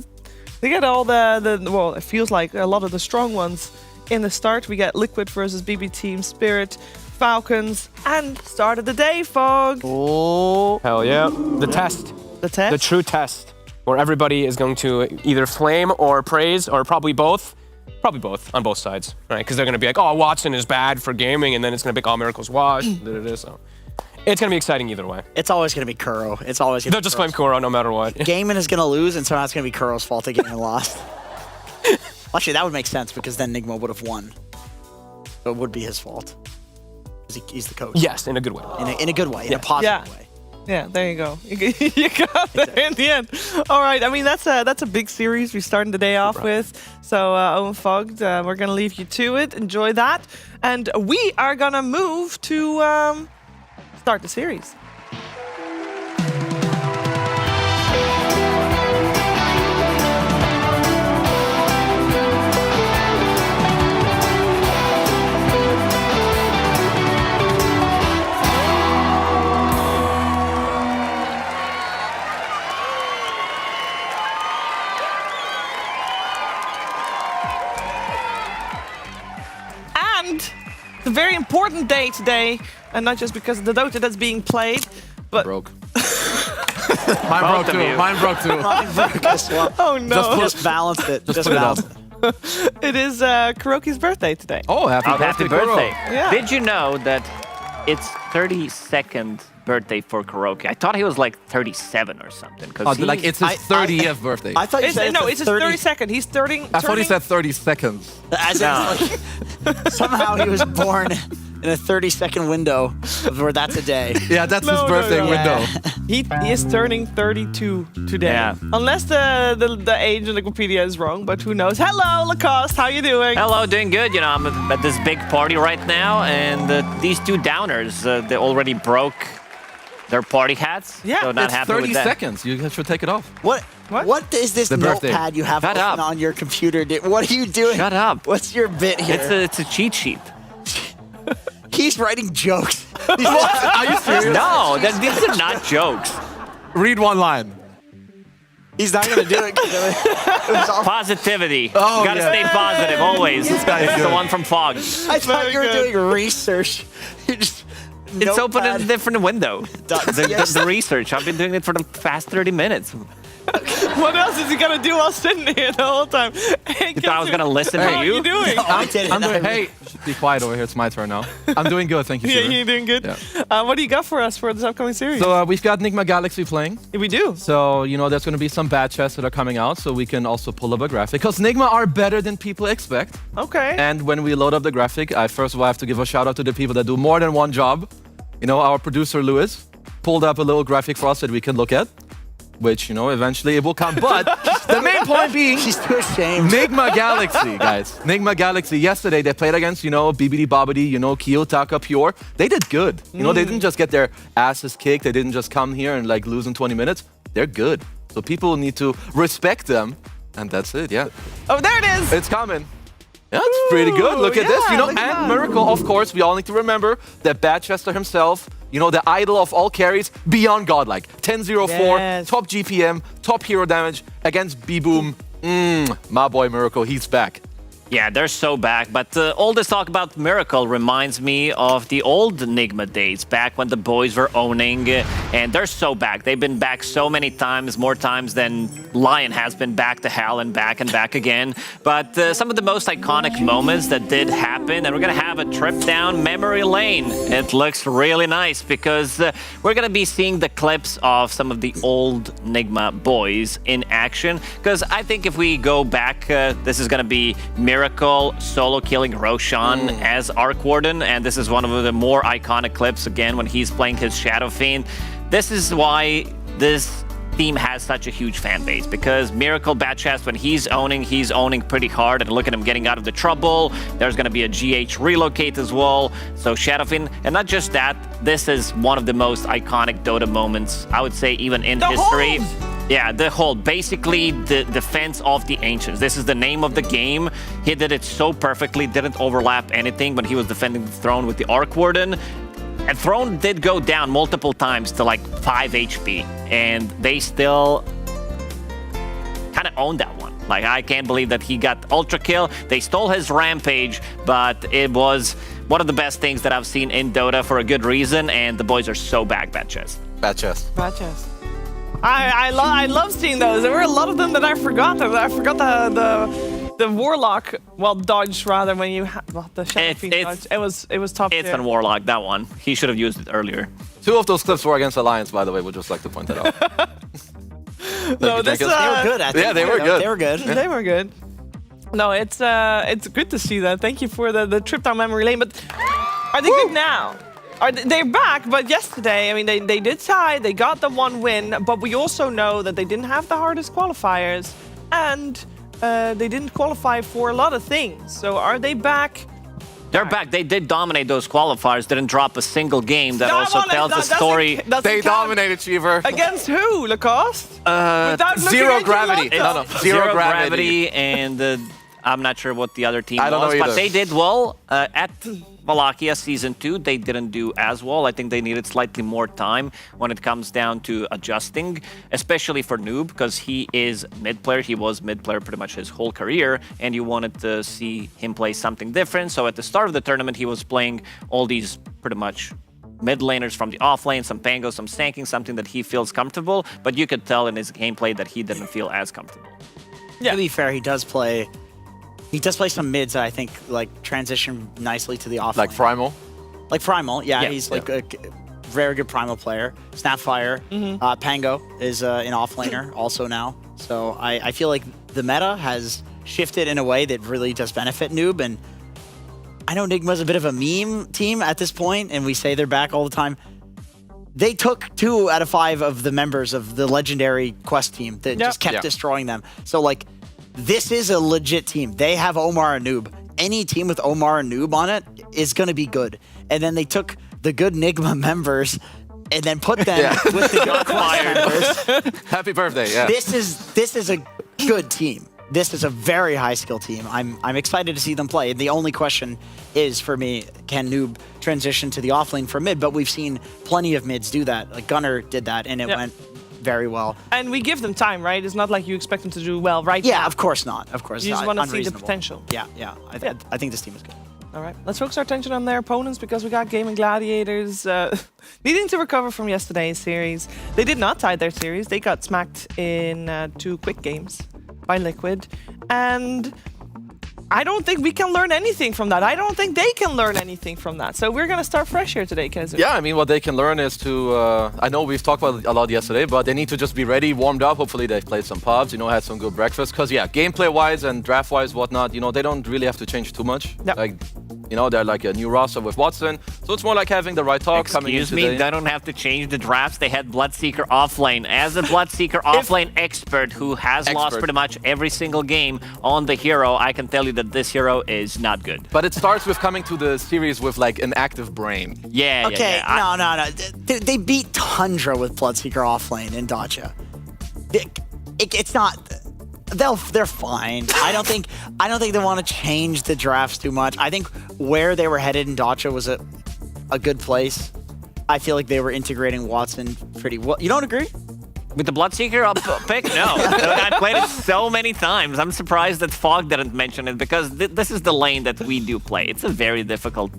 They get all well, it feels like a lot of the strong ones in the start. We get Liquid versus BB Team, Spirit, Falcons, and start of the day, Fog. Oh, hell yeah. The test. The test? The true test, where everybody is going to either flame or praise, or probably both. Probably both, on both sides, right? Because they're going to be like, oh, Watson is bad for gaming, and then it's going to be all miracles wash. So it's going to be exciting either way. It's always going to be Kuro. It's always going to be They'll just flame Kuro no matter what. Gaimin is going to lose, and somehow it's going to be Kuro's fault that Gaimin lost. Actually, that would make sense, because then Nigma would have won. So it would be his fault. He's the coach. Yes, in a good way. In a good way, in a positive way. Yeah, there you go. You got there in the end. All right. I mean, that's a big series we're starting the day off with. So, Owen Fogged, we're going to leave you to it. Enjoy that. And we are going to move to start the series. It's a very important day today, and not just because of the Dota that's being played, but... Broke. Mine broke too. Mine broke too. Mine broke as well. Oh no. Just balanced it. Just put it up. It is Kuroki's birthday today. Oh, happy birthday. Yeah. Did you know that it's 32nd birthday for Kuroki? I thought he was like 37 or something. Oh, like it's his 30th birthday. I thought you said no, it's his 32nd. He's turning. I thought he said 30 seconds. As in, like, somehow he was born in a 30-second window where that's a day. Yeah, that's his birthday window. He is turning 32 today. Yeah. Unless the age on Wikipedia is wrong, but who knows? Hello, Lacoste. How you doing? Hello, doing good. You know, I'm at this big party right now, and these two downers, they already broke their party hats. Yeah, so not It's happy 30 with that. seconds. You should take it off. What is this The birthday. notepad you have Shut open up. on your computer? What are you doing? Shut up. What's your bit here? It's a cheat sheet. He's writing jokes. Are you serious? No, these are not jokes. Read one line. He's not going to do it. It was all, Positivity. Oh, Gotta yeah. stay positive always. guy's It's the good. one from Fog. I thought you were doing research. You're just It's open in a different window. Yes. The research. I've been doing it for the past 30 minutes. What else is he gonna do while sitting here the whole time? Hey, You thought I was gonna listen How to are you? you doing? I didn't. I'm doing, hey, be quiet over here. It's my turn now. I'm doing good. Thank you, Yeah, Sugar. you're doing good. Yeah. What do you got for us for this upcoming series? So we've got Nigma Galaxy playing. We do. So, you know, there's going to be some bad chests that are coming out, so we can also pull up a graphic. Because Nigma are better than people expect. Okay. And when we load up the graphic, I first of all have to give a shout out to the people that do more than one job. You know, our producer, Lewis, pulled up a little graphic for us that we can look at. Which, you know, eventually it will come. But the main point being, She's too ashamed. Nigma Galaxy, guys. Nigma Galaxy. Yesterday, they played against, you know, BBD Bobbity, you know, Kiyotaka Pure. They did good. You know, they didn't just get their asses kicked. They didn't just come here and, like, lose in 20 minutes. They're good. So people need to respect them. And that's it, yeah. Oh, there it is. It's coming. Yeah, it's pretty good. Look at this. You know, look at and that. Miracle, of course, we all need to remember that Badchester himself, you know, the idol of all carries, beyond godlike. 10-0-4, Yes. top GPM, top hero damage against BetBoom. My boy Miracle, he's back. Yeah, they're so back. But all this talk about Miracle reminds me of the old Nigma days, back when the boys were owning, and they're so back. They've been back so many times, more times than Lion has been back to hell and back again. But some of the most iconic moments that did happen, and we're going to have a trip down memory lane. It looks really nice because we're going to be seeing the clips of some of the old Nigma boys in action. Because I think if we go back, this is going to be Miracle solo killing Roshan as Arc Warden, and this is one of the more iconic clips again when he's playing his Shadow Fiend. This is why this team has such a huge fan base, because Miracle Batchest, when he's owning pretty hard, and look at him getting out of the trouble. There's going to be a GH relocate as well. So Shadow Fiend, and not just that, this is one of the most iconic Dota moments, I would say, even in history. Yeah, the whole, basically the defense of the Ancients. This is the name of the game. He did it so perfectly, didn't overlap anything when he was defending the throne with the Arc Warden. And Throne did go down multiple times to like 5 HP, and they still kind of owned that one. Like, I can't believe that he got Ultra Kill. They stole his Rampage, but it was one of the best things that I've seen in Dota for a good reason, and the boys are so back, Badchest. Badchest. Badchest. I love seeing those. There were a lot of them that I forgot. I forgot the Warlock, well, dodge rather, when you had the Shadow Fiend dodge. It was top It's tier. on Warlock, that one. He should have used it earlier. 2 of those clips were against Alliance, by the way. Would just like to point that out. No, this, They were good at it. Yeah, they were good. They were good. They were good. No, it's good to see that. Thank you for the trip down memory lane. But are they good now? They're back, but yesterday, I mean, they did tie, they got the 1 win, but we also know that they didn't have the hardest qualifiers, and they didn't qualify for a lot of things. So are they back? They're back. They did dominate those qualifiers, didn't drop a single game. That also tells the story. They dominated, Cheever. Against who, Lacoste? Zero gravity. No. Zero gravity, and I'm not sure what the other team was, but they did well at Wallachia Season 2. They didn't do as well. I think they needed slightly more time when it comes down to adjusting, especially for Noob, because he is mid-player. He was mid-player pretty much his whole career, and you wanted to see him play something different. So at the start of the tournament, he was playing all these pretty much mid laners from the off lane, some Pango, some Stanking, something that he feels comfortable, but you could tell in his gameplay that he didn't feel as comfortable. To be fair, he does play some mids that I think like transition nicely to the off lane. Like Primal? Like Primal, yeah. He's like a very good Primal player. Snapfire, Pango is an off laner also now. So I feel like the meta has shifted in a way that really does benefit Noob. And I know Nigma's a bit of a meme team at this point, and we say they're back all the time. They took 2 out of 5 of the members of the legendary Quest team that just kept destroying them. So like, this is a legit team. They have Omar and Noob. Any team with Omar and Noob on it is going to be good. And then they took the good Nigma members and then put them with the good Quest members. Happy birthday, yeah. This is a good team. This is a very high skill team. I'm excited to see them play. The only question is for me, can Noob transition to the offlane for mid? But we've seen plenty of mids do that. Like Gunnar did that, and it went very well. And we give them time, right? It's not like you expect them to do well right now. Yeah, of course not. Of course You just not. want to see the potential. Yeah. I think this team is good. All right, let's focus our attention on their opponents because we got Gaimin Gladiators needing to recover from yesterday's series. They did not tie their series. They got smacked in 2 quick games by Liquid. And I don't think we can learn anything from that. I don't think they can learn anything from that. So we're going to start fresh here today, Kezu. Yeah, I mean, what they can learn is to... I know we've talked about it a lot yesterday, but they need to just be ready, warmed up. Hopefully they've played some pubs, had some good breakfast. Because, gameplay-wise and draft-wise, whatnot, they don't really have to change too much. Yep. Like, they're like a new roster with Watson. So it's more like having the right talk coming into Excuse me, they don't have to change the drafts. They had Bloodseeker offlane. As a Bloodseeker offlane expert who has lost pretty much every single game on the hero, I can tell you that this hero is not good. But it starts with coming to the series with like an active brain. Okay, no. They beat Tundra with Bloodseeker offlane in Dota. It's not... They're fine. I don't think they want to change the drafts too much. I think where they were headed in Dota was a good place. I feel like they were integrating Watson pretty well. You don't agree? With the Bloodseeker pick? No. I played it so many times. I'm surprised that Fog didn't mention it because this is the lane that we do play. It's a very difficult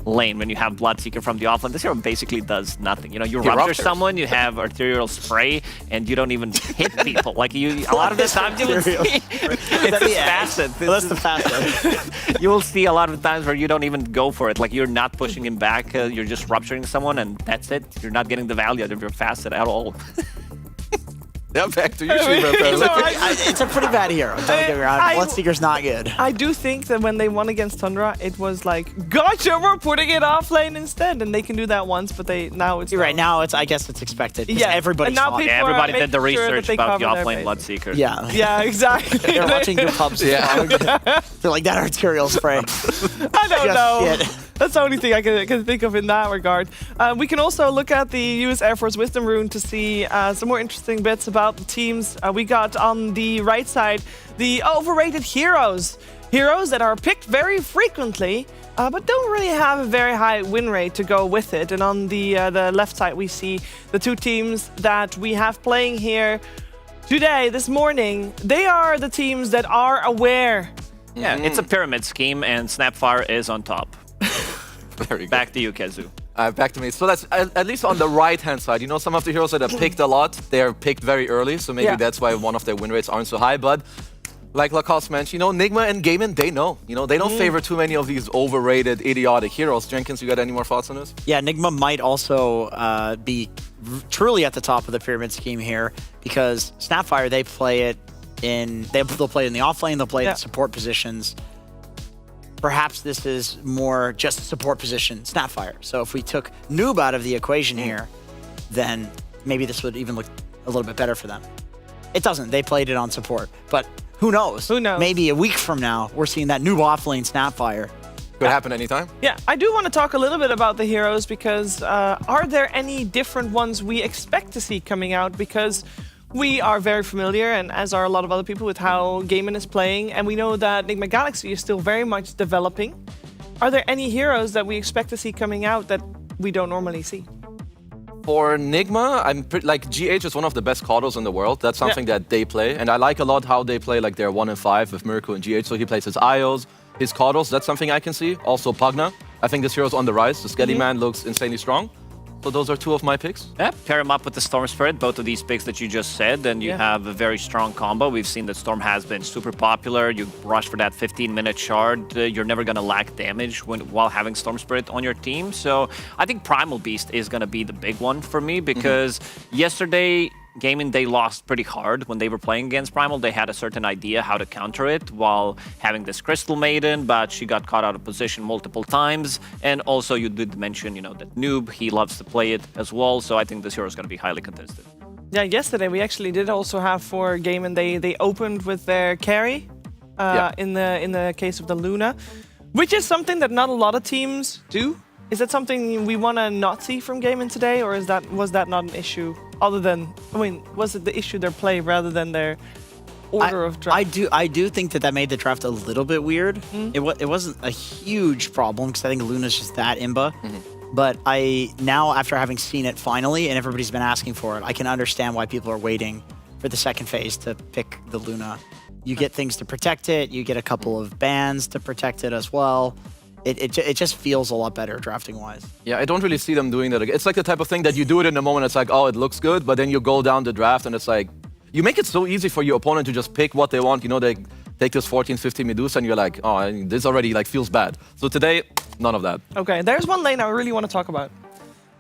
lane when you have Bloodseeker from the offlane. This hero basically does nothing. You rupture someone, you have arterial spray, and you don't even hit people. Like a lot of the times you will see... It's the facet. That's the facet. You will see a lot of the times where you don't even go for it. Like you're not pushing him back. You're just rupturing someone, and that's it. You're not getting the value out of your facet at all. Yeah, back to you, Shiva. It's a pretty bad hero. Don't get me wrong. Bloodseeker's not good. I do think that when they won against Tundra, it was like, gotcha, we're putting it off lane instead. And they can do that once, but now it's... You're right. Now, I guess it's expected. Yeah, everybody everybody did the research about the offlane Bloodseeker. Yeah. Yeah, exactly. They're watching your pubs. Yeah. They're like, that arterial spray. I don't know. Shit. That's the only thing I can think of in that regard. We can also look at the US Air Force Wisdom Rune to see some more interesting bits about the teams. We got on the right side the overrated heroes. Heroes that are picked very frequently, but don't really have a very high win rate to go with it. And on the left side, we see the 2 teams that we have playing here today, this morning. They are the teams that are aware. Yeah, it's a pyramid scheme, and Snapfire is on top. Very good. Back to you, Kezu. Back to me. So that's at least on the right-hand side. Some of the heroes that are picked a lot, they're picked very early, so maybe that's why one of their win rates aren't so high. But like Lacoste mentioned, Nigma and Gaimin, they know. They don't favor too many of these overrated, idiotic heroes. Jenkins, you got any more thoughts on this? Yeah, Nigma might also be truly at the top of the pyramid scheme here because Snapfire, they play it in... They'll play it in the offlane, they'll play it in support positions. perhaps this is more just a support position, Snapfire. So if we took Noob out of the equation here, then maybe this would even look a little bit better for them. It doesn't. They played it on support. But who knows? Who knows? Maybe a week from now, we're seeing that Noob offlane Snapfire. Could happen anytime. Yeah, I do want to talk a little bit about the heroes because are there any different ones we expect to see coming out? Because we are very familiar, and as are a lot of other people, with how Gaimin is playing, and we know that Nigma Galaxy is still very much developing. Are there any heroes that we expect to see coming out that we don't normally see? For Nigma, like GH is one of the best Caudles in the world. That's something that they play, and I like a lot how they play. Like they're 1 and 5 with Mirko and GH, so he plays his IOs, his Caudles. That's something I can see. Also Pugna. I think this hero's on the rise. The Skelly Man looks insanely strong. So those are 2 of my picks. Yeah, pair him up with the Storm Spirit, both of these picks that you just said, and you have a very strong combo. We've seen that Storm has been super popular. You rush for that 15-minute shard. You're never going to lack damage while having Storm Spirit on your team. So I think Primal Beast is going to be the big one for me because yesterday, Gaimin, they lost pretty hard when they were playing against Primal. They had a certain idea how to counter it while having this Crystal Maiden, but she got caught out of position multiple times. And also you did mention, that Noob, he loves to play it as well. So I think this hero is going to be highly contested. Yeah, yesterday we actually did also have for Gaimin, they opened with their carry in the case of the Luna, which is something that not a lot of teams do. Is that something we want to not see from Gaimin today, or was that not an issue? Other than, was it the issue their play rather than their order of draft? I do think that made the draft a little bit weird. It wasn't a huge problem because I think Luna's just that imba. But now after having seen it finally, and everybody's been asking for it, I can understand why people are waiting for the second phase to pick the Luna. You get things to protect it. You get a couple of bans to protect it as well. It just feels a lot better drafting-wise. Yeah, I don't really see them doing that again. It's like the type of thing that you do it in the moment, it's like, oh, it looks good, but then you go down the draft and it's like, you make it so easy for your opponent to just pick what they want. They take this 14, 15 Medusa and you're like, oh, this already feels bad. So today, none of that. Okay, there's one lane I really want to talk about.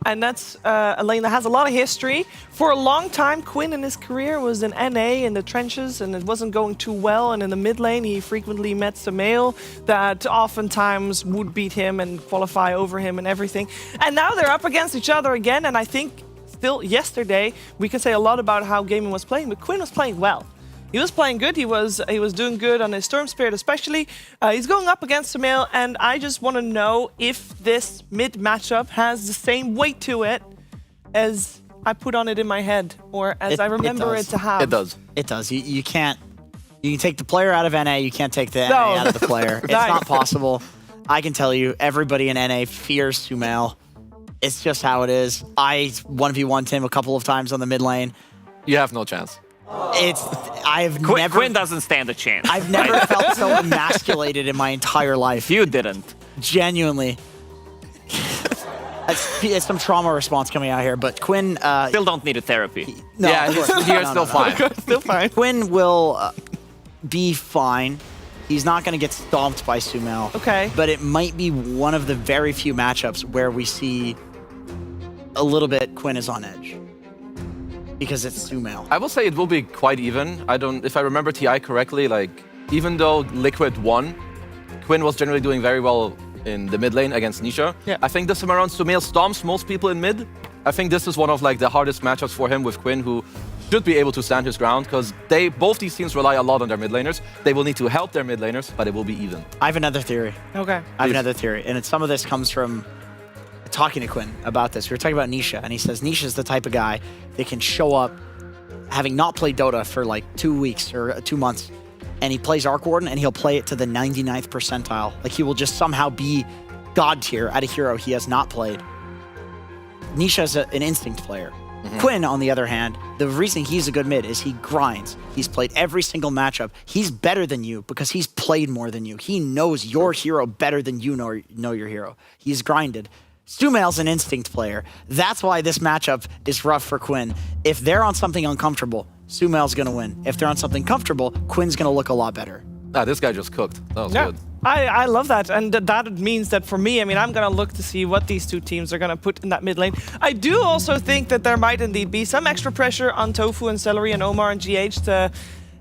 And that's a lane that has a lot of history. For a long time, Quinn in his career was an NA in the trenches, and it wasn't going too well. And in the mid lane, he frequently met Samael that oftentimes would beat him and qualify over him and everything. And now they're up against each other again, and I think still yesterday, we can say a lot about how Gaimin was playing, but Quinn was playing well. He was playing good. He was doing good on his Storm Spirit especially. He's going up against Samael, and I just want to know if this mid matchup has the same weight to it as I put on it in my head, or as I remember it to have. It does. It does. You can take the player out of NA. You can't take the NA out of the player. It's not possible. I can tell you, everybody in NA fears Samael. It's just how it is. I 1v1'd him a couple of times on the mid lane. You have no chance. Quinn doesn't stand a chance. I've never felt so emasculated in my entire life. You didn't. Genuinely. It's some trauma response coming out here, but Quinn... still don't need a therapy. No, yeah, he's still fine. Still fine. Quinn will be fine. He's not going to get stomped by Samael. Okay. But it might be one of the very few matchups where we see a little bit Quinn is on edge. Because it's Samael. I will say it will be quite even. If I remember TI correctly, even though Liquid won, Quinn was generally doing very well in the mid lane against Nisha. Yeah. I think this time around Samael stomps most people in mid. I think this is one of the hardest matchups for him with Quinn, who should be able to stand his ground because both these teams rely a lot on their mid laners. They will need to help their mid laners, but it will be even. I have another theory. Okay. I have another theory, and some of this comes from talking to Quinn about this. We were talking about Nisha, and he says Nisha's the type of guy that can show up having not played Dota for 2 weeks or 2 months, and he plays Arc Warden, and he'll play it to the 99th percentile. He will just somehow be God tier at a hero he has not played. Nisha's an instinct player. Quinn, on the other hand, the reason he's a good mid is he grinds. He's played every single matchup. He's better than you because he's played more than you. He knows your hero better than you know your hero. He's grinded. Samael's an instinct player. That's why this matchup is rough for Quinn. If they're on something uncomfortable, Samael's going to win. If they're on something comfortable, Quinn's going to look a lot better. This guy just cooked. That was good. I love that, and that means that for me, I'm going to look to see what these two teams are going to put in that mid lane. I do also think that there might indeed be some extra pressure on Tofu and Celery and Omar and GH to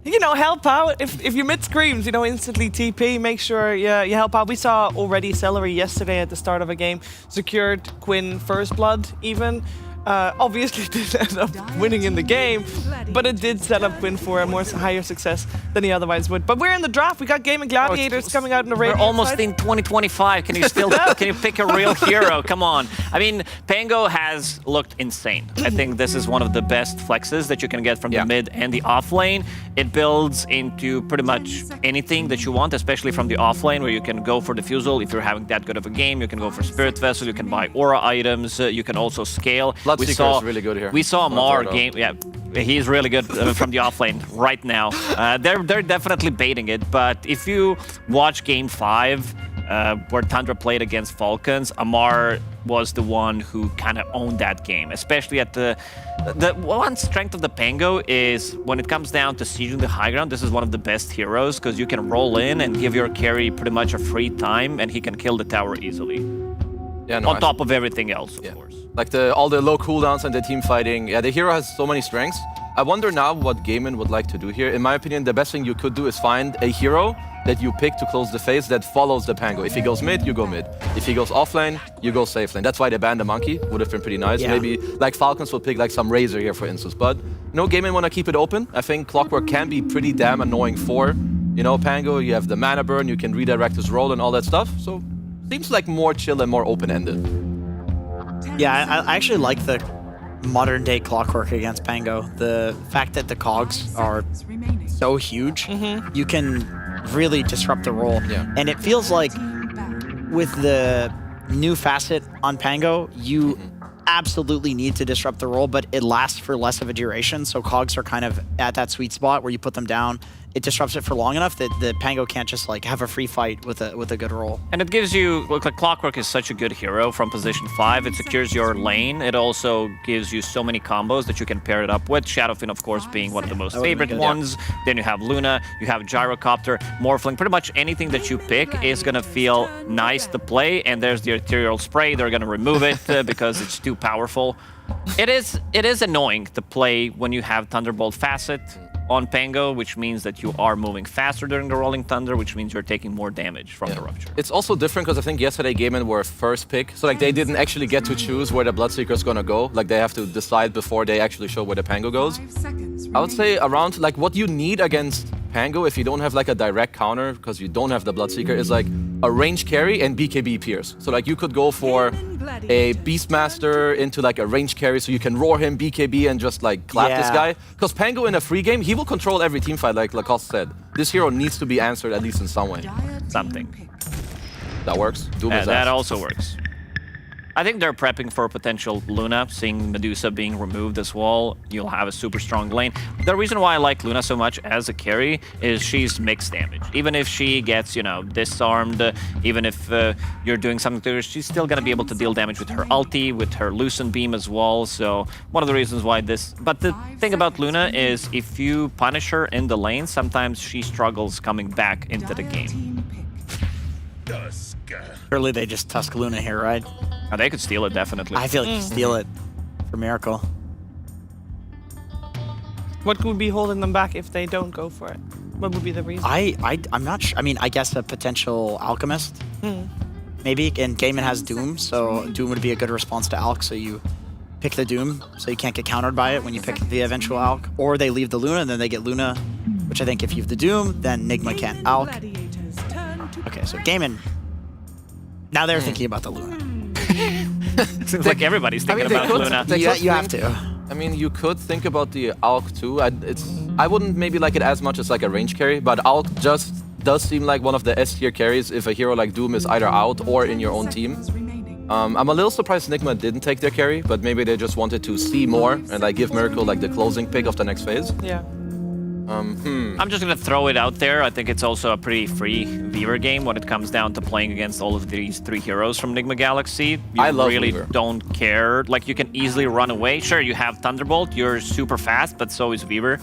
you know, help out. If your mid screams, you know, instantly TP, make sure you help out. We saw already Celery yesterday at the start of a game, secured Quinn first blood even. Obviously didn't end up winning in the game, but it did set up Quinn for a more higher success than he otherwise would. But we're in the draft. We got Gaimin Gladiators coming out in the raid. We're almost in 2025. Can you still can you pick a real hero? Come on. I mean, Pango has looked insane. I think this is one of the best flexes that you can get from the mid and the off lane. It builds into pretty much anything that you want, especially from the off lane, where you can go for Diffusal. If you're having that good of a game, you can go for Spirit Vessel, you can buy aura items, you can also scale. Bloodseeker is really good here. We saw Mar game. Yeah, he's really good from the offlane right now. They're definitely baiting it. But if you watch Game 5, where Tundra played against Falcons, Amar was the one who kind of owned that game. Especially at the one strength of the Pango is when it comes down to sieging the high ground. This is one of the best heroes because you can roll in and give your carry pretty much a free time, and he can kill the tower easily. Yeah, no, on top of everything else, of course. Like all the low cooldowns and the team fighting. Yeah, the hero has so many strengths. I wonder now what Gaimin would like to do here. In my opinion, the best thing you could do is find a hero that you pick to close the phase that follows the Pango. If he goes mid, you go mid. If he goes offlane, you go safe lane. That's why they banned the monkey. Would have been pretty nice. Yeah. Maybe like Falcons will pick like some Razor here, for instance. But no, Gaimin want to keep it open. I think Clockwork can be pretty damn annoying for, you know, Pango. You have the mana burn, you can redirect his roll and all that stuff. So seems like more chill and more open-ended. Yeah, I actually like the modern day Clockwork against Pango. The fact that the cogs are so huge, you can really disrupt the roll. Yeah. And it feels like with the new facet on Pango, you absolutely need to disrupt the roll, but it lasts for less of a duration. So cogs are kind of at that sweet spot where you put them down. It disrupts it for long enough that the Pango can't just like have a free fight with a good roll. And it gives you, look, like Clockwork is such a good hero from position 5. It secures your lane. It also gives you so many combos that you can pair it up with. Shadowfin, of course, being one of the most favorite ones. Then you have Luna, you have Gyrocopter, Morphling. Pretty much anything that you pick is going to feel nice to play. And there's the Ethereal Spray. They're going to remove it because it's too powerful. It is annoying to play when you have Thunderbolt Facet on Pango, which means that you are moving faster during the Rolling Thunder, which means you're taking more damage from the Rupture. It's also different because I think yesterday Gaimin were first pick, so like they didn't actually get to choose where the Bloodseeker is gonna go. Like they have to decide before they actually show where the Pango goes. I would say around like what you need against Pango if you don't have like a direct counter because you don't have the Bloodseeker is like a range carry and BKB Pierce. So like you could go for a Beastmaster into like a range carry so you can roar him BKB and just like clap this guy. Because Pango in a free game, he will control every team fight like Lacoste said. This hero needs to be answered at least in some way. Something. That works. That also works. I think they're prepping for potential Luna, seeing Medusa being removed as well. You'll have a super strong lane. The reason why I like Luna so much as a carry is she's mixed damage. Even if she gets, you know, disarmed, even if you're doing something to her, she's still going to be able to deal damage with her ulti, with her Lucent Beam as well. So one of the reasons why this... But the thing about Luna is if you punish her in the lane, sometimes she struggles coming back into the game. Surely they just Tusk Luna here, right? Oh, they could steal it, definitely. I feel like you steal it for Miracle. What could be holding them back if they don't go for it? What would be the reason? I'm not sure. I mean, I guess a potential Alchemist. Maybe, and Gaimin has Doom, so Doom would be a good response to Alch, so you pick the Doom, so you can't get countered by it when you pick the eventual Alch. Or they leave the Luna, and then they get Luna, which I think if you have the Doom, then Nigma can't Alch. Okay, so Gaimin, now they're thinking about the Luna. Seems like everybody's thinking about Luna. You have to. I mean, you could think about the Alch too. I wouldn't maybe like it as much as like a range carry, but Alch just does seem like one of the S tier carries if a hero like Doom is either out or in your own team. I'm a little surprised Nigma didn't take their carry, but maybe they just wanted to see more and like give Miracle like the closing pick of the next phase. Yeah. I'm just going to throw it out there. I think it's also a pretty free Weaver game when it comes down to playing against all of these 3 heroes from Nigma Galaxy. You I love really Weaver. don't care. Like, you can easily run away. Sure, you have Thunderbolt. You're super fast, but so is Weaver.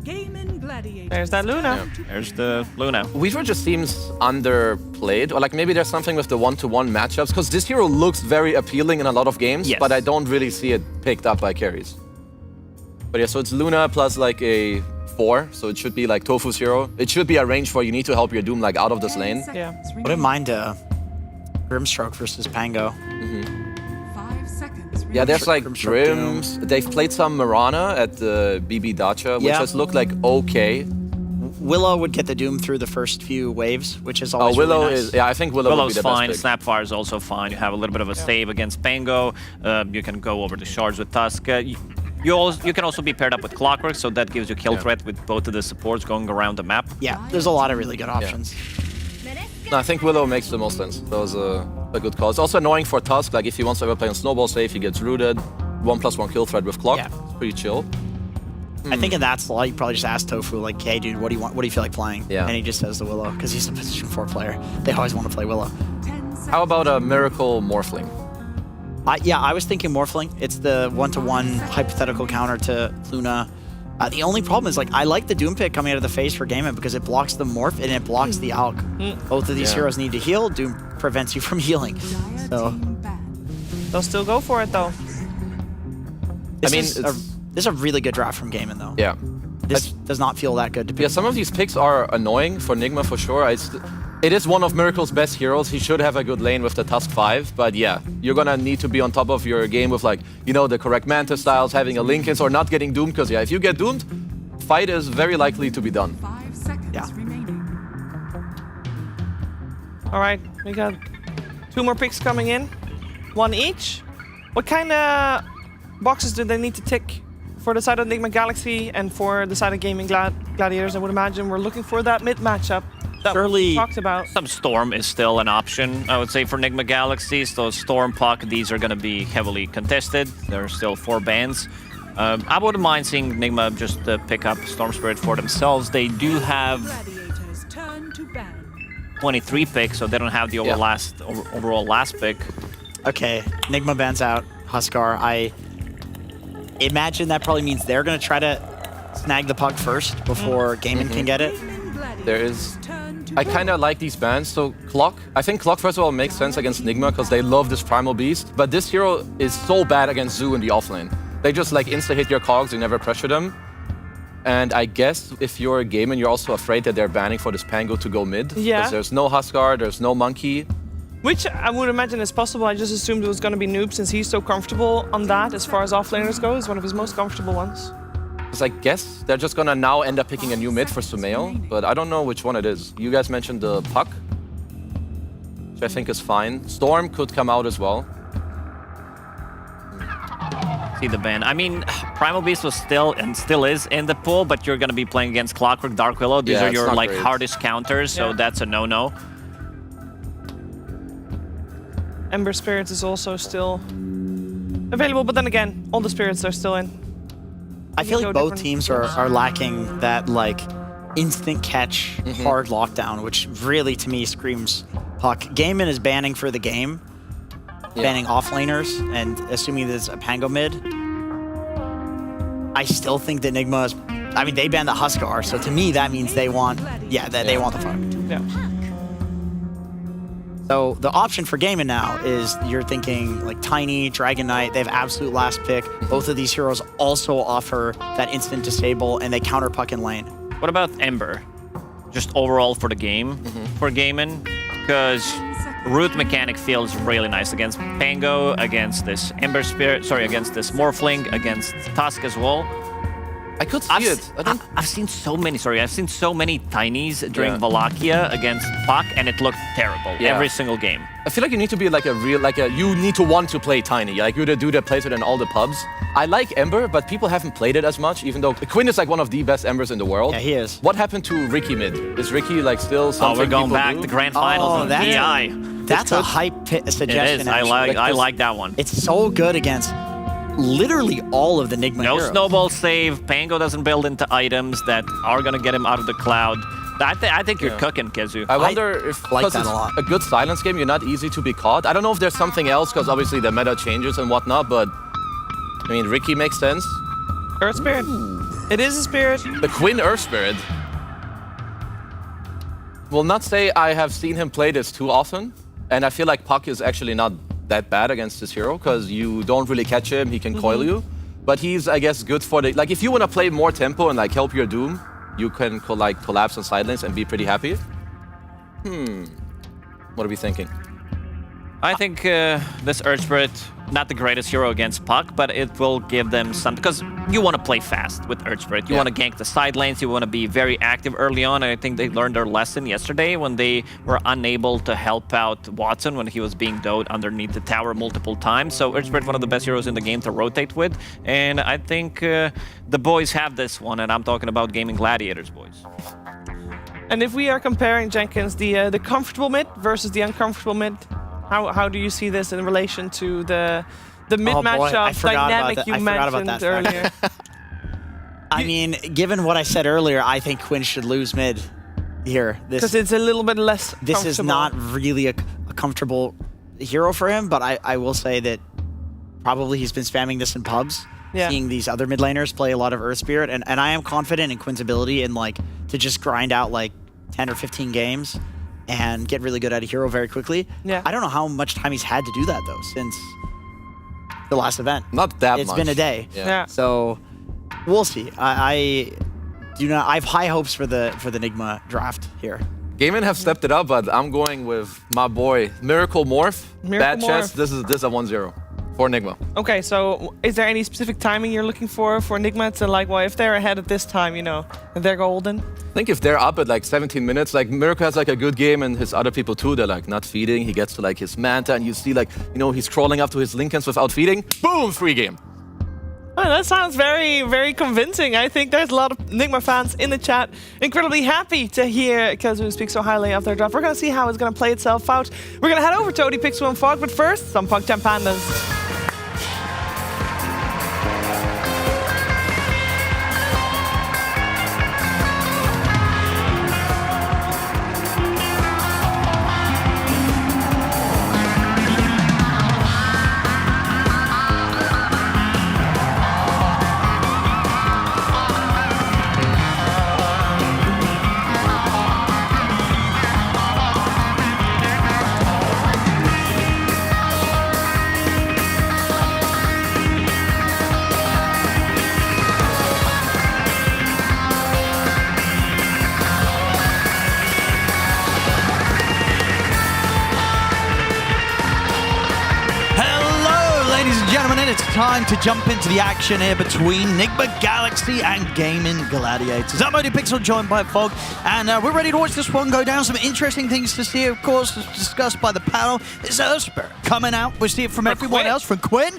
Gaimin Gladiators. There's that Luna. There's the Luna. Weaver just seems underplayed, or like maybe there's something with the one-to-one matchups, because this hero looks very appealing in a lot of games, Yes. but I don't really see it picked up by carries. But yeah, so it's Luna plus like a 4, so it should be like Tofu's hero. It should be a range where you need to help your Doom like out of this lane. Yeah. Wouldn't mind Grimstroke versus Pango. Yeah, there's like Grimstroke Grims. They've played some Mirana at the BB Dacha, which Yeah. has looked like okay. Willow would get the Doom through the first few waves, which is always Willow really nice. is, yeah, I think Willow Willow's would be the fine. best pick. Snapfire is also fine. You have a little bit of a save against Pango. You can go over the shards with Tusk. You can also be paired up with Clockwork, so that gives you kill threat with both of the supports going around the map. Yeah, there's a lot of really good options. No, I think Willow makes the most sense. That was a good call. It's also annoying for Tusk. Like if he wants to ever play on Snowball safe, he gets rooted. 1+1 kill threat with Clock. Yeah. It's pretty chill. I think in that slot, you probably just ask Tofu, like, hey, dude, what do you want? What do you feel like playing? Yeah. And he just says the Willow, because he's a position 4 player. They always want to play Willow. How about a Miracle Morphling? Yeah, I was thinking Morphling. It's the 1-to-1 hypothetical counter to Luna. The only problem is, like, I like the Doom pick coming out of the face for Gaimin because it blocks the Morph and it blocks the Alk. Both of these heroes need to heal. Doom prevents you from healing. So They'll still go for it though. this is a really good draft from Gaimin, though. Yeah. This does not feel that good to pick. Yeah, some of these picks are annoying for Nigma for sure. It is one of Miracle's best heroes. He should have a good lane with the Tusk 5, but yeah, you're gonna need to be on top of your game with like, you know, the correct Manta styles, having a Linkins or not getting doomed, because yeah, if you get doomed, fight is very likely to be done. Yeah. All right, we got 2 more picks coming in, 1 each. What kind of boxes do they need to tick for the side of Nigma Galaxy and for the side of Gaimin Gladiators? I would imagine we're looking for that mid matchup that we talked about. Some Storm is still an option, I would say, for Nigma Galaxy. So Storm, Puck, these are going to be heavily contested. There are still 4 bans. I wouldn't mind seeing Nigma just pick up Storm Spirit for themselves. They do have 23 picks, so they don't have the overall last pick. Okay, Nigma bans out Huskar. I imagine that probably means they're going to try to snag the puck first before Gaimin can get it. There is... I kind of like these bans. So Clock, I think Clock first of all makes sense against Nigma because they love this Primal Beast, but this hero is so bad against Zoo in the offlane. They just like insta-hit your cogs, you never pressure them. And I guess if you're a Gaimin, you're also afraid that they're banning for this Pango to go mid. Yeah. Because there's no Huskar, there's no Monkey. Which I would imagine is possible. I just assumed it was going to be Noob since he's so comfortable on that as far as offlaners go. He's one of his most comfortable ones. Because I guess they're just gonna now end up picking a new mid for Sumail, but I don't know which one it is. You guys mentioned the Puck, which I think is fine. Storm could come out as well. See the ban. I mean, Primal Beast was still and still is in the pool, but you're going to be playing against Clockwork, Dark Willow. These Yeah, are it's your not like great. hardest counters, so that's a no-no. Ember Spirits is also still available, but then again, all the spirits are still in. I feel Go like both different teams routes. are lacking that like instant catch hard lockdown, which really to me screams Puck. Gaimin is banning for the game, banning offlaners, and assuming there's a Pango mid. I still think that Nigma is, I mean, they banned the Huskar, so to me that means they want, they want the Puck. Yeah. So the option for Gaimin now is you're thinking like Tiny, Dragon Knight, they have absolute last pick. Both of these heroes also offer that instant disable and they counter Puck in lane. What about Ember? Just overall for the game for Gaimin? Because root mechanic feels really nice against Pango, against this Ember Spirit, against this Morphling, against Tusk as well. I could see it. I've seen so many, I've seen so many Tinies during Wallachia against Puck, and it looked terrible every single game. I feel like you need to be like you need to want to play Tiny. Like you're the dude that plays it in all the pubs. I like Ember, but people haven't played it as much, even though Quinn is like one of the best Embers in the world. Yeah, he is. What happened to Ricky mid? Is Ricky like still something we're going people back do? to grand finals on PI. That's a hype suggestion. It is. Actually. I like that one. It's so good against literally all of the Nigma No heroes. snowball save. Pango doesn't build into items that are going to get him out of the cloud. I think you're cooking, Kezu. I wonder if like because that it's a lot. a good silence game, you're not easy to be caught. I don't know if there's something else, because obviously the meta changes and whatnot, but I mean, Ricky makes sense. Earth Spirit. It is a spirit. The Quinn Earth Spirit. Will not say I have seen him play this too often, and I feel like Puck is actually not that bad against this hero, because you don't really catch him, he can coil you. but he's, I guess, good for the... Like, if you want to play more tempo and, like, help your Doom, you can, like, collapse on side lanes and be pretty happy. What are we thinking? I think this Earth Spirit, not the greatest hero against Puck, but it will give them some... Because you want to play fast with Earth Spirit. You want to gank the side lanes. You want to be very active early on. And I think they learned their lesson yesterday when they were unable to help out Watson when he was being doed underneath the tower multiple times. So Earth Spirit, one of the best heroes in the game to rotate with. And I think the boys have this one. And I'm talking about Gaimin Gladiators, boys. And if we are comparing, Jenkins, the comfortable mid versus the uncomfortable mid, how do you see this in relation to the mid matchup dynamic you mentioned earlier? I mean, given what I said earlier, I think Quinn should lose mid here. Because it's a little bit less This is not really a comfortable hero for him, but I will say that probably he's been spamming this in pubs, seeing these other mid laners play a lot of Earth Spirit, and I am confident in Quinn's ability in like to just grind out like 10 or 15 games and get really good at a hero very quickly. I don't know how much time he's had to do that though since the last event. Not that much. It's been a day. So we'll see. I have high hopes for the Nigma draft here. Gaimin have stepped it up, but I'm going with my boy Miracle Morph. Bad chest. This is a 1-0 for Nigma. Okay, so is there any specific timing you're looking for Nigma to like, well, if they're ahead at this time, you know, they're golden? I think if they're up at like 17 minutes, like Miracle has like a good game and his other people too, they're like not feeding. He gets to like his Manta and you see like, you know, he's crawling up to his Lincolns without feeding. Boom, free game. Oh, that sounds very, very convincing. I think there's a lot of Nigma fans in the chat incredibly happy to hear Kazu speak so highly of their draft. We're going to see how it's going to play itself out. We're going to head over to OD Pixel and Fog, but first, some PogChamp Pandas. It's time to jump into the action here between Nigma Galaxy and Gaimin Gladiators. I'm OD Pixel, joined by Fog, and we're ready to watch this one go down. Some interesting things to see, of course, discussed by the panel. There's Earth Spirit coming out. We see it from everyone else, from Quinn.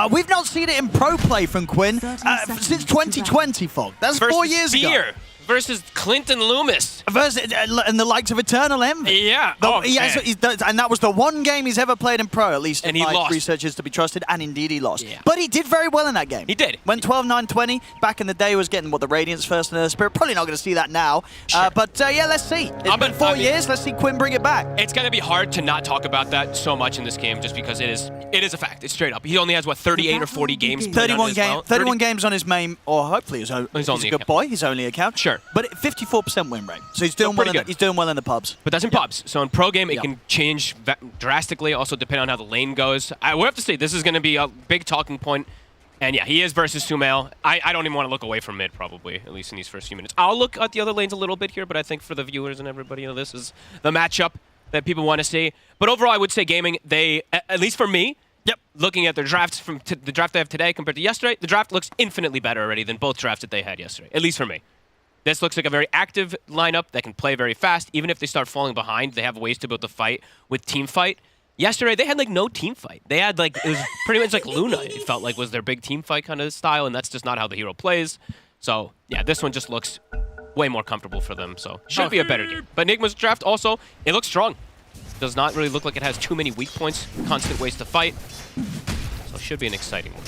We've not seen it in pro play from Quinn since 2020, Fog. That's 4 years ago. Versus Clinton Loomis. And the likes of Eternal Envy. Yeah. And that was the one game he's ever played in pro, at least and if he lost. Research is to be trusted, and indeed he lost. Yeah. But he did very well in that game. He did. Went 12-9-20. Back in the day, was getting, the Radiance first in the Spirit. Probably not going to see that now. Sure. But let's see. It's been 4 years. Let's see Quinn bring it back. It's going to be hard to not talk about that so much in this game, just because it is a fact. It's straight up. He only has, 38 or 40 games played 31 games on his main, or hopefully he's a good boy, his only account. Sure. But 54% win rate. So he's doing well in the pubs. But that's in pubs. So in pro game, it can change drastically, also depending on how the lane goes. I would have to say this is going to be a big talking point. And yeah, he is versus Sumail. I don't even want to look away from mid, probably, at least in these first few minutes. I'll look at the other lanes a little bit here, but I think for the viewers and everybody, this is the matchup that people want to see. But overall, I would say Gaming, they, at least for me, looking at their drafts from the draft they have today compared to yesterday, the draft looks infinitely better already than both drafts that they had yesterday, at least for me. This looks like a very active lineup that can play very fast. Even if they start falling behind, they have ways to be able to fight with team fight. Yesterday, they had no team fight. They had it was pretty much like Luna, it felt like was their big team fight kind of style, and that's just not how the hero plays. So yeah, this one just looks way more comfortable for them, so should be a better game. But Nigma's draft also, it looks strong. Does not really look like it has too many weak points, constant ways to fight. So it should be an exciting one.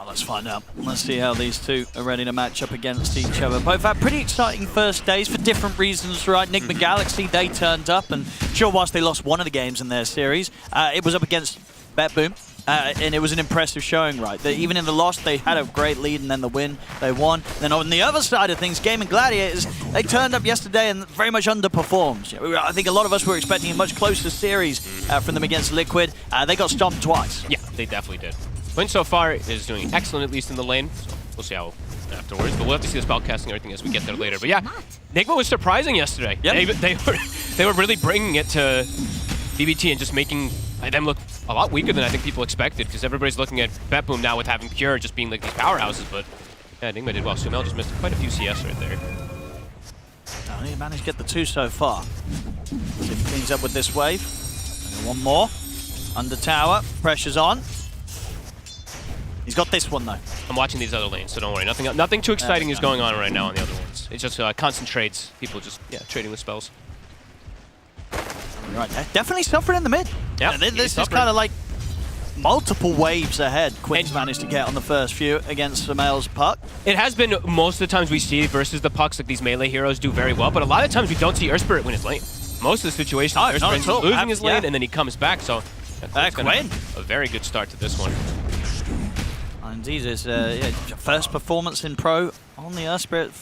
Let's find out. Let's see how these two are ready to match up against each other. Both had pretty exciting first days for different reasons, right? Nigma Galaxy, they turned up, and sure, whilst they lost one of the games in their series, it was up against BetBoom, and it was an impressive showing, right? Even in the loss, they had a great lead, and then the win, they won. Then on the other side of things, Gaimin Gladiators, they turned up yesterday and very much underperformed. I think a lot of us were expecting a much closer series from them against Liquid. They got stomped twice. Yeah, they definitely did. Quinn so far is doing excellent, at least in the lane. So we'll see how afterwards, but we'll have to see the spell casting and everything as we get there later. But yeah, Nigma was surprising yesterday. Yep. They were really bringing it to BBT and just making them look a lot weaker than I think people expected, because everybody's looking at BetBoom now with having Pure just being like these powerhouses, but yeah, Nigma did well. Sumail just missed quite a few CS right there. He managed to get the 2 so far. See if he cleans up with this wave. And one more. Under tower, pressure's on. He's got this one though. I'm watching these other lanes, so don't worry. Nothing too exciting is going on right now on the other ones. It's just concentrates. People just trading with spells. Right there. Definitely suffering in the mid. Yeah, this is kind of like multiple waves ahead. Quinn's managed to get on the first few against Sumail's puck. It has been most of the times we see versus the pucks, like these melee heroes do very well, but a lot of times we don't see Earth Spirit win his lane. Most of the situations, Earth Spirit's losing his lane and then he comes back, so Quinn. A very good start to this one. Indeed, his first performance in pro on the Earth Spirit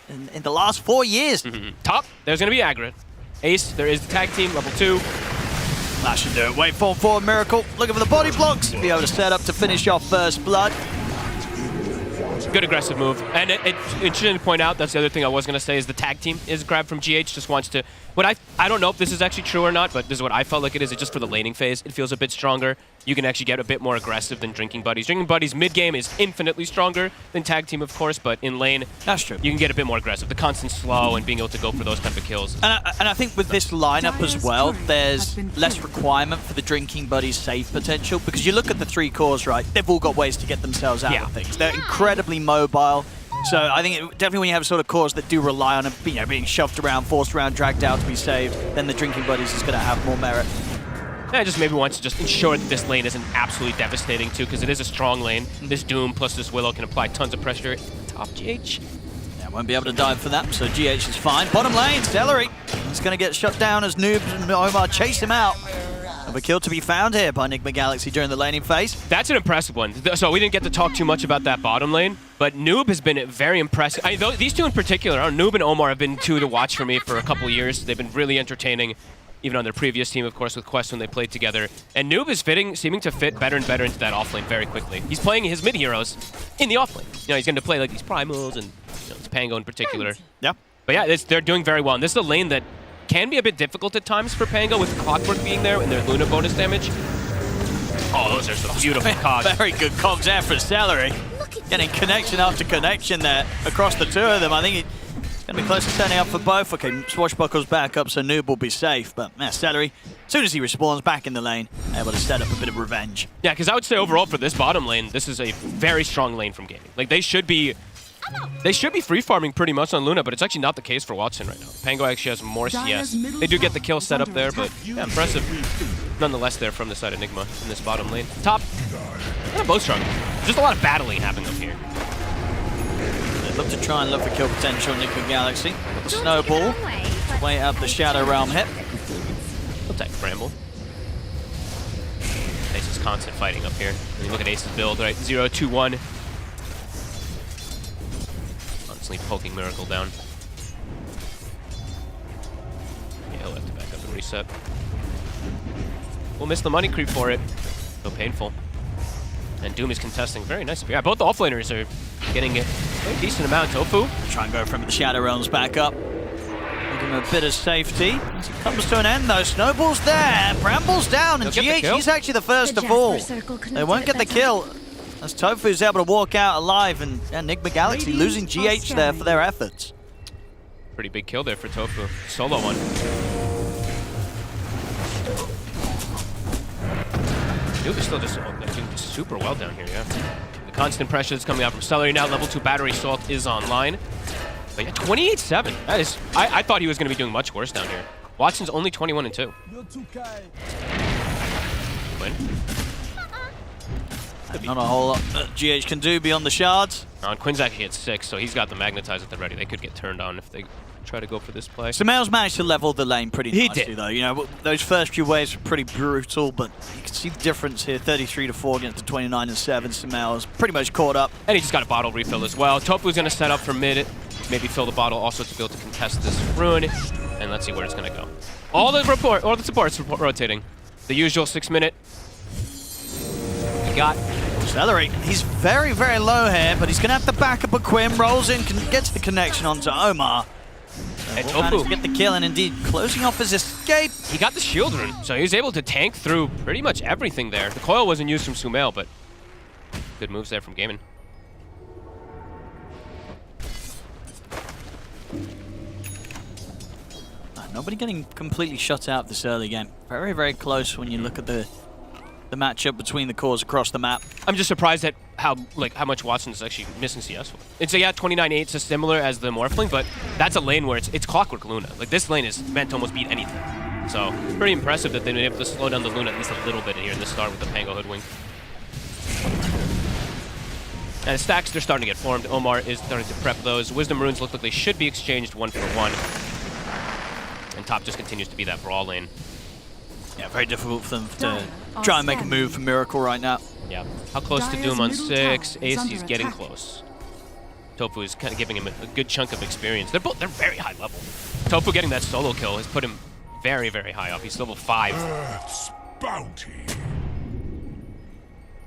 in the last 4 years. Top, there's going to be aggro. Ace, there is the tag team, level 2. That should do it. Wait for Miracle. Looking for the body blocks. Be able to set up to finish off first blood. Good aggressive move. And it's interesting to point out, that's the other thing I was going to say, is the tag team is grabbed from GH, just wants to... I don't know if this is actually true or not, but this is what I felt like it is. It's just for the laning phase. It feels a bit stronger. You can actually get a bit more aggressive than Drinking Buddies. Drinking Buddies mid-game is infinitely stronger than tag team, of course, but in lane, that's true. You can get a bit more aggressive. The constant slow and being able to go for those type of kills. And I think with this lineup as well, there's less requirement for the Drinking Buddies save potential, because you look at the 3 cores, right? They've all got ways to get themselves out of things. They're incredibly mobile. So I think definitely when you have sort of cores that do rely on being shoved around, forced around, dragged out to be saved, then the Drinking Buddies is going to have more merit. I just maybe want to just ensure that this lane isn't absolutely devastating too, because it is a strong lane. This Doom plus this Willow can apply tons of pressure. Top GH. Yeah, won't be able to dive for that, so GH is fine. Bottom lane, Celery. He's going to get shut down as Noobs and Omar chase him out. A kill to be found here by Nigma Galaxy during the laning phase. That's an impressive one. So we didn't get to talk too much about that bottom lane, but Noob has been very impressive. These two in particular, Noob and Omar, have been two to watch for me for a couple years. They've been really entertaining, even on their previous team, of course, with Quest when they played together. And Noob is seeming to fit better and better into that offlane very quickly. He's playing his mid heroes in the offlane. He's going to play like these primals and it's Pango in particular. Yeah. But yeah, they're doing very well. And this is a lane that can be a bit difficult at times for Pango with Clockwork being there and their Luna bonus damage. Oh, those are some beautiful cogs. Very good cogs there for Celery. Getting connection after connection there across the 2 of them. I think it's going to be close to turning up for both. Okay, Swashbuckle's back up, so Noob will be safe. But Celery, as soon as he respawns back in the lane, able to set up a bit of revenge. Yeah, because I would say overall for this bottom lane, this is a very strong lane from Gaming. Like, they should be free farming pretty much on Luna, but it's actually not the case for Watson right now. Pango actually has more CS. They do get the kill set up there, but yeah, impressive nonetheless there from the side of Nigma in this bottom lane. Top, kind of both strong. There's just a lot of battling happening up here. They look to try and look for kill potential in Nigma Galaxy. The snowball, way up the Shadow Realm hit. He'll take Bramble. Ace is constant fighting up here. I mean, look at Ace's build, right? 0-2-1. Poking Miracle down. Yeah, he'll have to back up and reset. We'll miss the money creep for it. So painful. And Doom is contesting. Very nice. Yeah, both the offlaners are getting a very decent amount. Tofu. Try and go from the Shadow Realms back up. Give him a bit of safety. As it comes to an end though, Snowball's there. Bramble's down, and GH, he's actually the first to fall. They won't get the kill. As Tofu's able to walk out alive, and Nigma Galaxy losing GH there for their efforts. Pretty big kill there for Tofu. Solo one. Noob is still just doing super well down here, yeah. The constant pressure that's coming out from Celery now. Level 2 Battery Assault is online. But yeah, 28-7. That is, I thought he was going to be doing much worse down here. Watson's only 21-2. Win. Not a whole lot that GH can do beyond the shards. And Quinn's actually at 6, so he's got the Magnetize at the ready. They could get turned on if they try to go for this play. Sumail's managed to level the lane pretty nicely, though. Those first few waves were pretty brutal, but you can see the difference here. 33-4 against the 29-7. Sumail's pretty much caught up. And he just got a bottle refill as well. Tofu's going to set up for mid, maybe fill the bottle also to be able to contest this rune. And let's see where it's going to go. All the supports rotating. The usual 6-minute. We got Celery, he's very, very low here, but he's going to have to back up a Quinn. Rolls in, gets the connection onto Omar. And Will manage to Tofu, get the kill, and indeed closing off his escape. he got the shield rune, so he was able to tank through pretty much everything there. The coil wasn't used from Sumail, but good moves there from Gaimin. Nobody getting completely shut out this early game. Very, very close when you look at the matchup between the cores across the map. I'm just surprised at how much Watson is actually missing CS for. It's yeah, 29-8 is similar as the Morphling, but that's a lane where it's Clockwork Luna. Like, this lane is meant to almost beat anything. So it's pretty impressive that they've been able to slow down the Luna at least a little bit here in the start with the Pango Hoodwink. And stacks, they're starting to get formed. Omar is starting to prep those. Wisdom Runes look like they should be exchanged 1 for 1. And top just continues to be that brawl lane. Yeah, very difficult for them to try and make a move for Miracle right now. Yeah. How close to Doom on 6? Ace, he's getting close. Tofu is kind of giving him a good chunk of experience. They're very high level. Tofu getting that solo kill has put him very, very high up. He's level 5. Earth's bounty.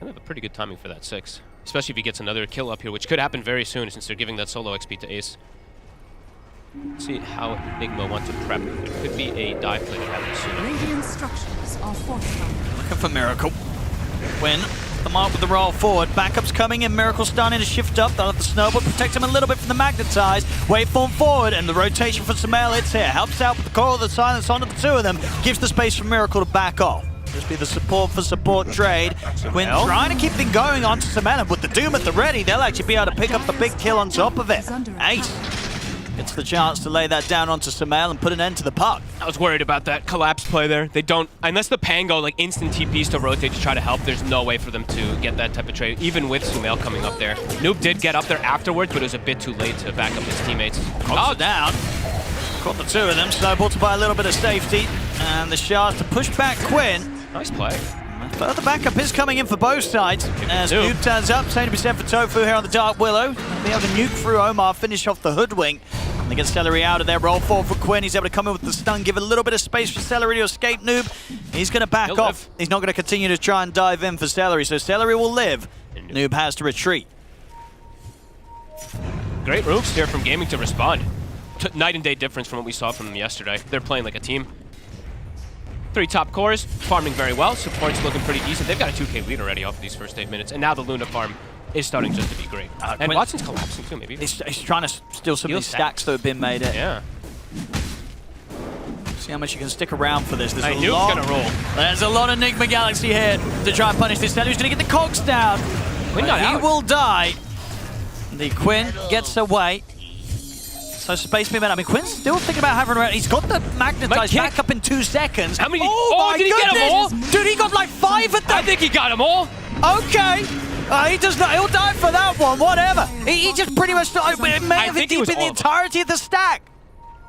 I have a pretty good timing for that 6. Especially if he gets another kill up here, which could happen very soon since they're giving that solo XP to Ace. Let's see how Nigma wants to prep. There could be a dive play that happens soon. Radiant structures are fortified. Looking for Miracle. Win. The mark with the roll forward. Backup's coming in. Miracle starting to shift up. They'll have the snowball. Protect him a little bit from the magnetize. Waveform forward. And the rotation for Sumail. It's here. Helps out with the core of the silence onto the two of them. Gives the space for Miracle to back off. Just be the support for support trade. Quinn trying to keep things going onto Sumail. And with the Doom at the ready, they'll actually be able to pick up the big kill on top of it. Ace gets the chance to lay that down onto Sumail and put an end to the puck. I was worried about that collapse play there. They don't, unless the Pango like instant TPs to rotate to try to help, there's no way for them to get that type of trade, even with Sumail coming up there. Noob did get up there afterwards, but it was a bit too late to back up his teammates. Oh, down. Caught the two of them. Snowball to buy a little bit of safety. And the shard to push back Quinn. Nice play. Further backup is coming in for both sides. As Noob turns up, 70% for Tofu here on the Dark Willow. They have a nuke through Omar, finish off the Hoodwink. They get Celery out of there. Roll forward for Quinn. He's able to come in with the stun, give a little bit of space for Celery to escape Noob. He's going to back off. He's not going to continue to try and dive in for Celery, so Celery will live. Noob has to retreat. Great moves here from Gaming to respond. Night and day difference from what we saw from them yesterday. They're playing like a team. 3 top cores, farming very well. Support's looking pretty decent. They've got a 2K lead already off of these first 8 minutes, and now the Luna farm is starting just to be great. And Quinn, Watson's collapsing too, maybe. He's trying to steal some of these stacks that have been made. Yeah. See how much you can stick around for this. I knew it was going to roll. There's a lot of Nigma Galaxy here to try and punish this. Who's going to get the cogs down? Quinn got out. He will die. The Quinn gets away. So Space Beam, I mean, Quinn's still thinking about having around. He's got the magnetized back up in 2 seconds. How many? Oh, my did he get them all? Dude, he got like 5 at them. I think he got them all. Okay. He does not. He'll die for that one. Whatever. He just pretty much made of it deep in the entirety of the stack.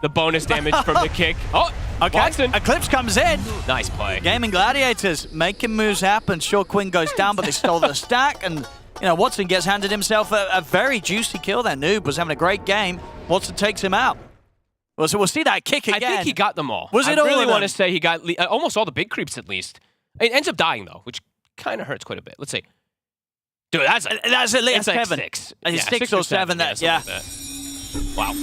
The bonus damage from the kick. Oh, okay. Watson. Eclipse comes in. Nice play. Gaimin Gladiators making moves happen. Sure, Quinn goes down, but they stole the stack, and you know Watson gets handed himself a very juicy kill. That Noob was having a great game. Watson takes him out. Well, so we'll see that kick again. I think he got them all. Was it all I really of them? want to say he got almost all the big creeps at least. It ends up dying though, which kind of hurts quite a bit. Let's see. Dude, that's at least like 7. 6. It's 6 or 7. Yeah. Like that. Wow.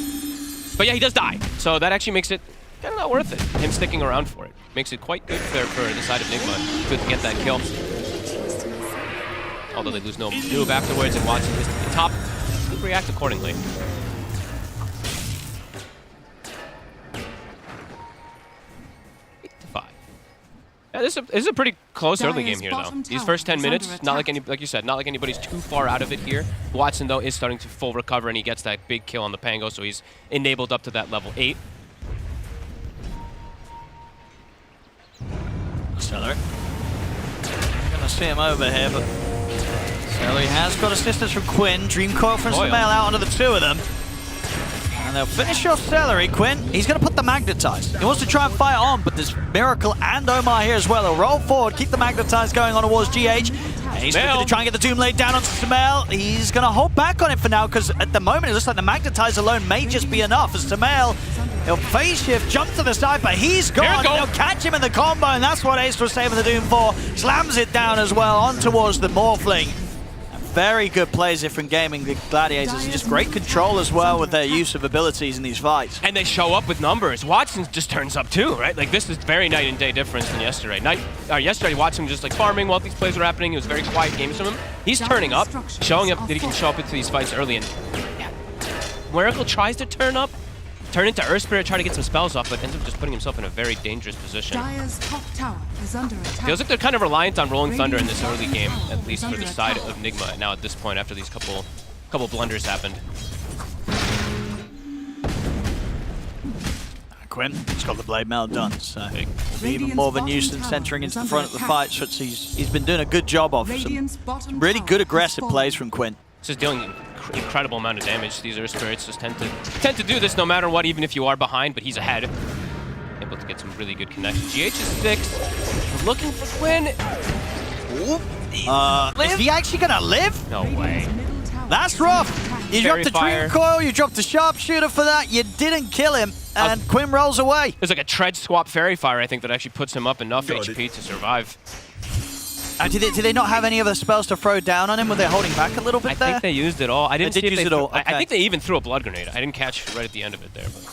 But yeah, he does die. So that actually makes it kind of not worth it. Him sticking around for it makes it quite good for the side of Nigma. Good to get that kill. Although they lose no Noob afterwards, and Watson is to the top. He'll react accordingly. Yeah, this is a pretty close early game here, though. These first 10 minutes, not like like you said, not like anybody's too far out of it here. Watson, though, is starting to full recover, and he gets that big kill on the Pango, so he's enabled up to that level 8. Celery. I'm going to see him over here, but Celery has got assistance from Quinn. Dream Coil from Sumail out onto the two of them. And they'll finish off Celery. Quinn, he's going to put the magnetize. He wants to try and fire on, but there's Miracle and Omar here as well. He'll roll forward, keep the magnetize going on towards GH. And he's going to try and get the Doom laid down onto Sumail. He's going to hold back on it for now, because at the moment it looks like the magnetize alone may just be enough. As Sumail, he'll phase shift, jump to the side, but he's gone. They'll catch him in the combo, and that's what Ace was saving the Doom for. Slams it down as well on towards the Morphling. very good plays here from Gaimin Gladiators, and just great control as well with their use of abilities in these fights. And they show up with numbers. Watson just turns up too, right? Like, this is very night and day difference than yesterday. Yesterday, Watson was just like farming while these plays were happening. It was very quiet games from him. He's turning up, showing up that he can show up into these fights early. And yeah, Miracle tries to turn into Earth Spirit, try to get some spells off, but ends up just putting himself in a very dangerous position. Dire's top tower is under attack. Feels like they're kind of reliant on Rolling Thunder in this early game, at least for the side of Nigma. Now at this point, after these couple blunders happened. Quinn, he's got the Blade Mail done, so even more of a nuisance entering into the front of the fight, which he's been doing a good job of. Some really good aggressive plays from Quinn. Just dealing incredible amount of damage. These Earth Spirits just tend to do this no matter what, even if you are behind, but he's ahead. Able to get some really good connections. GH is 6. Looking for Quinn. Is he actually gonna live? No way. That's rough. You dropped the Dream Coil, you dropped the Sharpshooter for that, you didn't kill him, and Quinn rolls away. There's like a Tread Swap Fairy Fire, I think, that actually puts him up enough HP to survive. Did they not have any other spells to throw down on him? Were they holding back a little bit there? I think they used it all. I didn't see if use it all. Okay. I think they even threw a blood grenade. I didn't catch right at the end of it there. But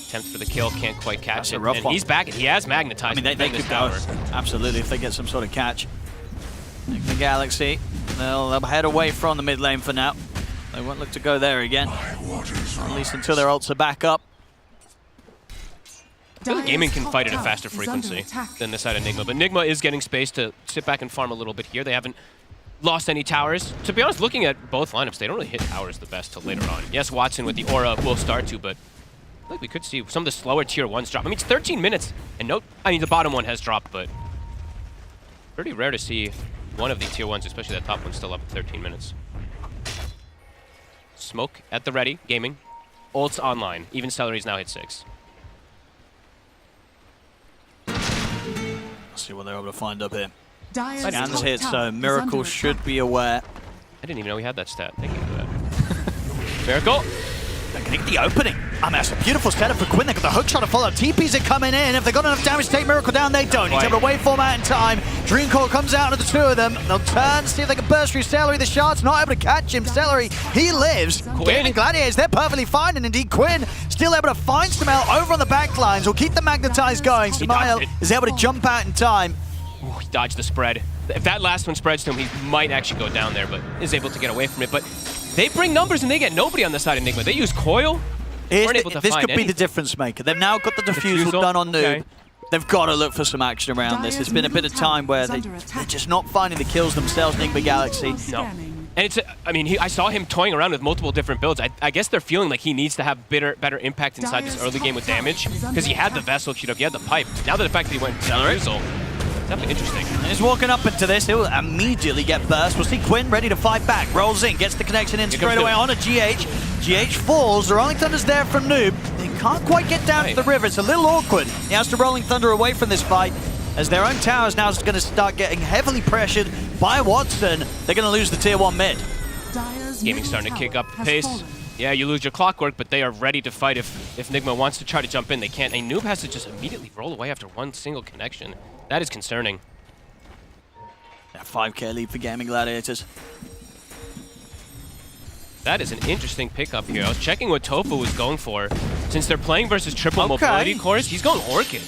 attempt for the kill, can't quite catch it. And he's back. He has magnetized. I mean, they could go. Absolutely, if they get some sort of catch. Nigma Galaxy, they'll head away from the mid lane for now. They won't look to go there again. At least until their ults are back up. I feel like Gaimin can fight at a faster frequency than the side of Nigma, but Nigma is getting space to sit back and farm a little bit here. They haven't lost any towers. To be honest, looking at both lineups, they don't really hit towers the best till later on. Yes, Watson with the aura will start to, but I feel like we could see some of the slower tier 1s drop. I mean, it's 13 minutes, and the bottom one has dropped, but pretty rare to see one of the tier 1s, especially that top one, still up at 13 minutes. Smoke at the ready, Gaimin. Ults online. Even Celery's now hit 6. Let's see what they're able to find up here. Dire's Scans top hit, tower so is Miracle under should attack. be aware. I didn't even know we had that stat. Thank you for that. Miracle. They're getting the opening. I mean, that's a beautiful setup for Quinn. They've got the hook shot to follow. TPs are coming in. If they've got enough damage to take Miracle down, they don't. He's able to waveform out in time. Dream Coil comes out of the two of them. They'll turn, see if they can burst through Celery. The shard's not able to catch him. Celery, he lives. Gaimin Gladiators, they're perfectly fine. And indeed, Quinn still able to find Smael over on the back lines. Will keep the magnetized going. Smael is able to jump out in time. Ooh, he dodged the spread. If that last one spreads to him, he might actually go down there, but is able to get away from it. But they bring numbers and they get nobody on the side of Nigma. They use Coil. This could be the difference maker. They've now got the defusal done on Noob. Okay. They've got to look for some action around this. There's been a bit of time where they're just not finding the kills themselves, Nigma Galaxy. No. And it's, I mean, I saw him toying around with multiple different builds. I guess they're feeling like he needs to have better impact inside this early game with damage, because he had the Vessel queued up, he had the Pipe. Now that the fact that he went Defusal, it's definitely interesting. And he's walking up into this, he'll immediately get burst. We'll see Quinn ready to fight back. Rolls in, gets the connection in straight away on a GH. GH falls, the Rolling Thunder's there from Noob. They can't quite get down to the river, it's a little awkward. He has to Rolling Thunder away from this fight, as their own tower is now going to start getting heavily pressured by Watson. They're going to lose the tier 1 mid. Gaimin starting to kick up the pace. Yeah, you lose your clockwork, but they are ready to fight if Nigma wants to try to jump in. They can't. A Noob has to just immediately roll away after one single connection. That is concerning. That 5k lead for Gaimin Gladiators. That is an interesting pickup here. I was checking what Tofu was going for. Since they're playing versus triple mobility cores, he's going Orchid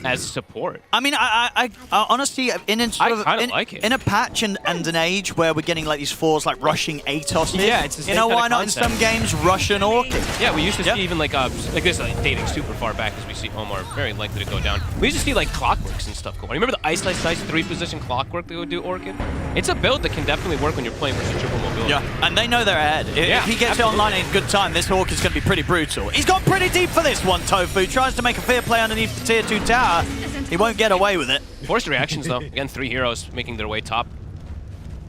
as support. I mean, I honestly, in a patch and an age where we're getting like these 4s like rushing Atos. Yeah, it's the same why kind not of in some games rush an Orchid? Yeah, we used to see even like this dating super far back as we see Omar very likely to go down. We used to see like Clockworks and stuff go on. Remember the Ice 3-position Clockwork that would do Orchid? It's a build that can definitely work when you're playing versus triple mobility. Yeah, and they know they're ahead. If he gets it online in good time, this Orchid's going to be pretty brutal. He's gone pretty deep for this one, Tofu. Tries to make a fair play underneath the tier 2 tower. He won't get away with it. Forced reactions though. Again, 3 heroes making their way top.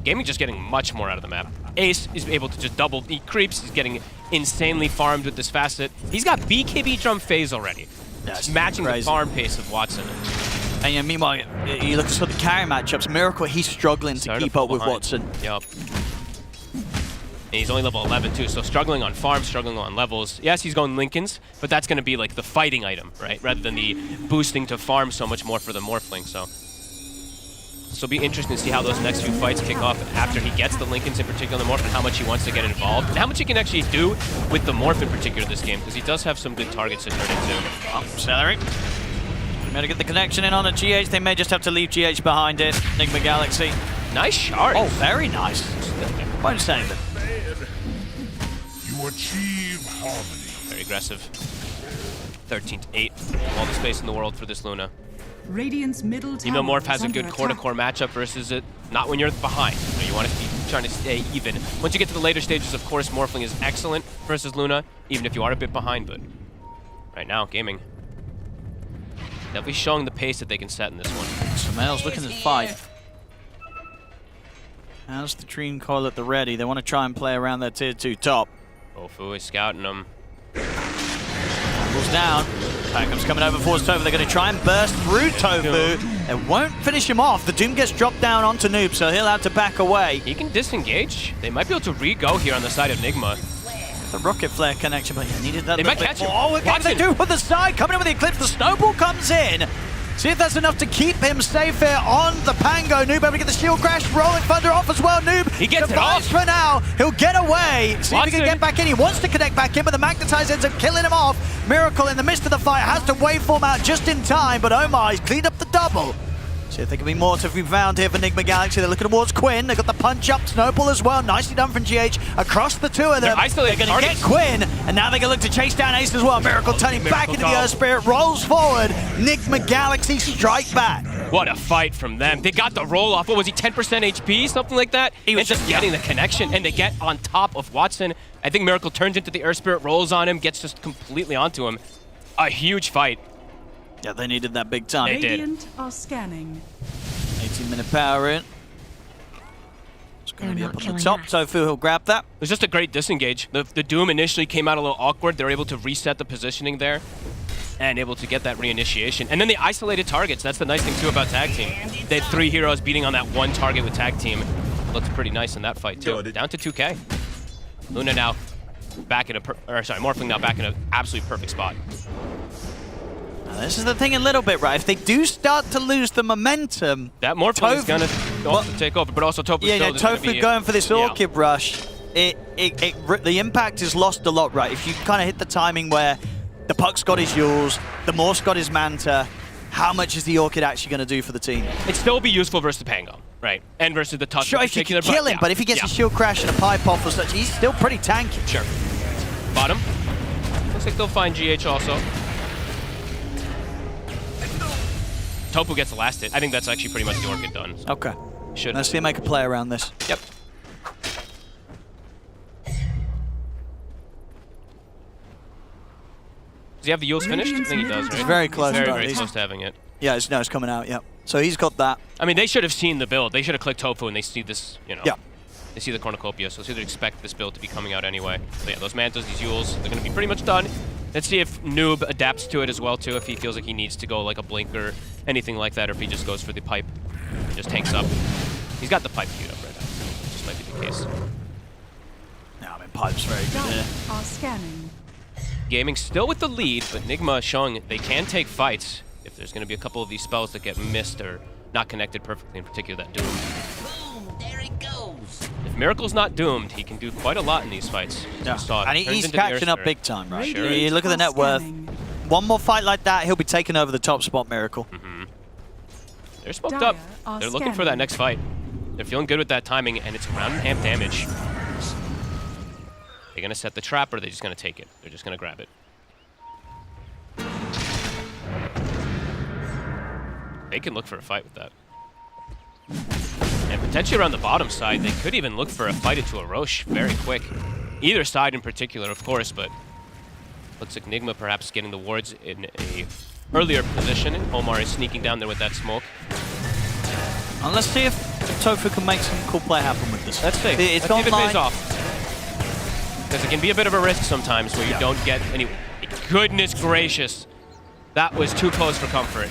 Gaimin just getting much more out of the map. Ace is able to just double eat creeps. He's getting insanely farmed with this facet. He's got BKB drum phase already. Just matching the farm pace of Watson. And yeah, meanwhile, you look at the carry matchups. Miracle, he's struggling to keep up with Watson. Yep. And he's only level 11 too, so struggling on farms, struggling on levels. Yes, he's going Lincolns, but that's going to be like the fighting item, right? Rather than the boosting to farm so much more for the Morphling, so. So it'll be interesting to see how those next few fights kick off after he gets the Lincolns in particular, the Morph, and how much he wants to get involved, and how much he can actually do with the Morph in particular this game, because he does have some good targets to turn into. Celery. Got to get the connection in on a GH. They may just have to leave GH behind it. Nigma Galaxy. Nice shard. Oh, very nice. Won't say anything. You achieve harmony. Very aggressive. 13 to 8. All the space in the world for this Luna. Radiant's middle tower. Emo Morph has a is good under core-to-core matchup versus it. Not when you're behind. You want to be trying to stay even. Once you get to the later stages, of course, Morphling is excellent versus Luna, even if you are a bit behind. But right now, Gaming definitely showing the pace that they can set in this one. Sumail's looking to fight. How's the Dream Coil at the ready? They want to try and play around their tier 2 top. Tofu is scouting them. Pulls down. Phantom's coming over towards Tofu. They're going to try and burst through Tofu. It won't finish him off. The Doom gets dropped down onto Noob, so he'll have to back away. He can disengage. They might be able to re-go here on the side of Nigma. The rocket flare connection, but he needed that. They might catch him. Oh, what can they do with the side? Coming in with the Eclipse. The snowball comes in. See if that's enough to keep him safe here on the Pango. Noob able to get the shield crash. Rolling Thunder off as well. Noob. He gets it off. For now. He'll get away. See if he can Watson. get back in. He wants to connect back in, but the Magnetize ends up killing him off. Miracle in the midst of the fight has to waveform out just in time, but Omar, he's cleaned up the double. See if there can be more to be found here for Nigma Galaxy. They're looking towards Quinn. They've got the punch up, Snowball as well. Nicely done from GH across the two of them. They're isolated going to get Quinn, and now they can look to chase down Ace as well. Miracle turning back into the Earth Spirit, rolls forward. Nigma Galaxy strike back. What a fight from them. They got the roll off. What was he, 10% HP? Something like that? He was just getting the connection, and they get on top of Watson. I think Miracle turns into the Earth Spirit, rolls on him, gets just completely onto him. A huge fight. Yeah, they needed that big time. They did. Radiant are scanning. 18-minute power in. It's going to be up on the top. Tofu, he'll grab that. It was just a great disengage. The Doom initially came out a little awkward. They were able to reset the positioning there and able to get that reinitiation. And then they isolated targets. That's the nice thing, too, about Tag Team. They had 3 heroes beating on that one target with Tag Team. Looked pretty nice in that fight, too. Down to 2K. Luna now back in Morphling now back in an absolutely perfect spot. Now, this is the thing a little bit, right? If they do start to lose the momentum... That Morphling is going to take over, but also Tofu's yeah, Tofu going for this Orchid Rush. The impact is lost a lot, right? If you kind of hit the timing where the Puck's got his Yules, the Morph's got his Manta, how much is the Orchid actually going to do for the team? It'd still be useful versus the Pango, right? And versus the Tusk Sure, in if you particular. can kill him, but if he gets a shield crash and a pipe off or such, he's still pretty tanky. Sure. Bottom. Looks like they'll find GH also. Tofu gets the last hit. I think that's actually pretty much the Orchid done. So Okay. Let's see him make a play around this. Yep. Does he have the Yules finished? I think he does, right? He's very close. He's very close to having it. Yeah, it's coming out, yeah. So he's got that. I mean, they should have seen the build. They should have clicked Tofu and they see this, you know. Yeah. They see the Cornucopia, so they expect this build to be coming out anyway. So yeah, those Mantas, these Yules, they're going to be pretty much done. Let's see if Noob adapts to it as well, too, if he feels like he needs to go like a Blink or anything like that, or if he just goes for the pipe and just tanks up. He's got the pipe queued up right now. That just might be the case. No, I mean, pipe's very good here. Are scanning. Gaming still with the lead, but Nigma showing they can take fights if there's going to be a couple of these spells that get missed or not connected perfectly, in particular that Doom. Boom, there it goes. If Miracle's not doomed, he can do quite a lot in these fights. Yeah. Saw it. And Turns he's into the catching Earth up Spirit. big time, right? Sure. You look at the net worth. One more fight like that, he'll be taking over the top spot, Miracle. They're smoked up. are They're looking for that next fight. They're feeling good with that timing, and it's around amp damage. They're going to set the trap, or are they just going to take it? They're just going to grab it. They can look for a fight with that. And potentially around the bottom side, they could even look for a fight into a Roche very quick. Either side in particular, of course, but looks like Nigma perhaps getting the wards in a earlier position. Omar is sneaking down there with that smoke. And let's see if Tofu can make some cool play happen with this. Let's see. It's Let's see if it online. pays off. Because it can be a bit of a risk sometimes where you don't get any... Goodness gracious. That was too close for comfort.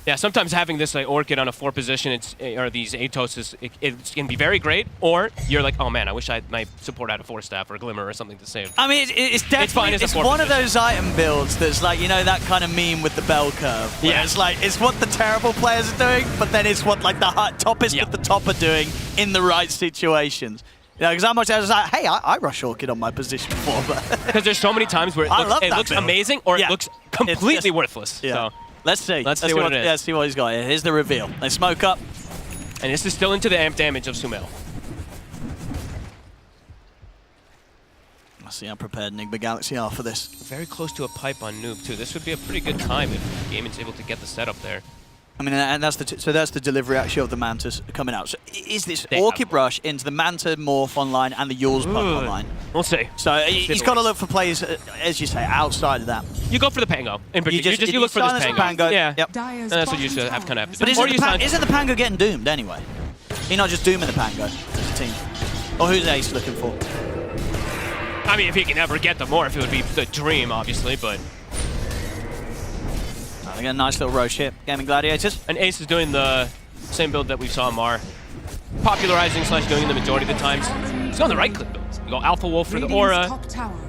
Yeah, sometimes having this like Orchid on a 4 position, or these Atos, it can be very great, or you're like, oh man, I wish my support had a 4-staff or a Glimmer or something to save. I mean, it's definitely it's one of position. those item builds that's like, you know, that kind of meme with the bell curve. Where Yeah. it's like, it's what the terrible players are doing, but then it's what like the toppest at the top are doing in the right situations. You know, because I was like, hey, I rush Orchid on my position before, but Because there's so many times where it looks build. amazing or Yeah. it looks completely just- worthless. Yeah. So. Let's see. Let's see what it is. Yeah, see what he's got here. Here's the reveal. They smoke up. And this is still into the amp damage of Sumail. Let's see how prepared Nigma Galaxy are for this. Very close to a pipe on Noob, too. This would be a pretty good time if Gaimin's able to get the setup there. I mean, and that's that's the delivery actually of the Mantas coming out. So is this Orchid Rush into the Manta Morph online and the Yours Pump online? We'll see. So he's got to look for plays, as you say, outside of that. You go for the Pango. In particular, you look for this silence the Pango. Yeah. Yep. And that's what you should have kind of have to do. But isn't the Pango getting doomed anyway? He's not just dooming the Pango as a team. Or who's Ace looking for? I mean, if he can ever get the Morph, it would be the dream, obviously, but... They got a nice little Roche here. Gaimin Gladiators. And Ace is doing the same build that we saw in Mar. Popularizing / doing the majority of the times. He's on the right-click build. You go Alpha Wolf for the Aura,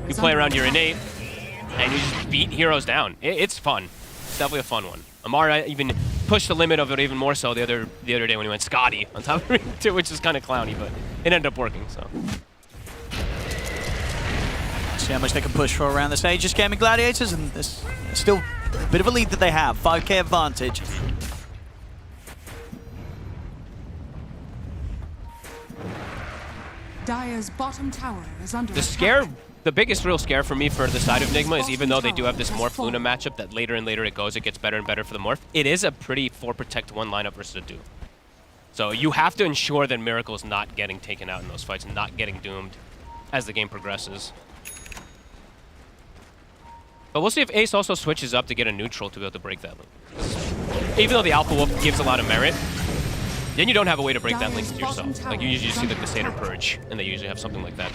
you play around your Innate, and you just beat heroes down. It's fun. It's definitely a fun one. Amara even pushed the limit of it even more so the other day when he went Scotty on top of Ring 2, which is kind of clowny, but it ended up working, so. See how much they can push for around the stage. Just Gaimin Gladiators, and there's still a bit of a lead that they have. 5k advantage. Dire's bottom tower is under The biggest real scare for me for the side of Nigma is even though they do have this Morph Luna matchup that later and later it goes, it gets better and better for the Morph. It is a pretty 4 protect 1 lineup versus a Doom. So you have to ensure that Miracle's not getting taken out in those fights and not getting doomed as the game progresses. But we'll see if Ace also switches up to get a neutral to be able to break that link. Even though the Alpha Wolf gives a lot of merit, then you don't have a way to break that link to yourself. Like you usually see like the Satyr Purge, and they usually have something like that.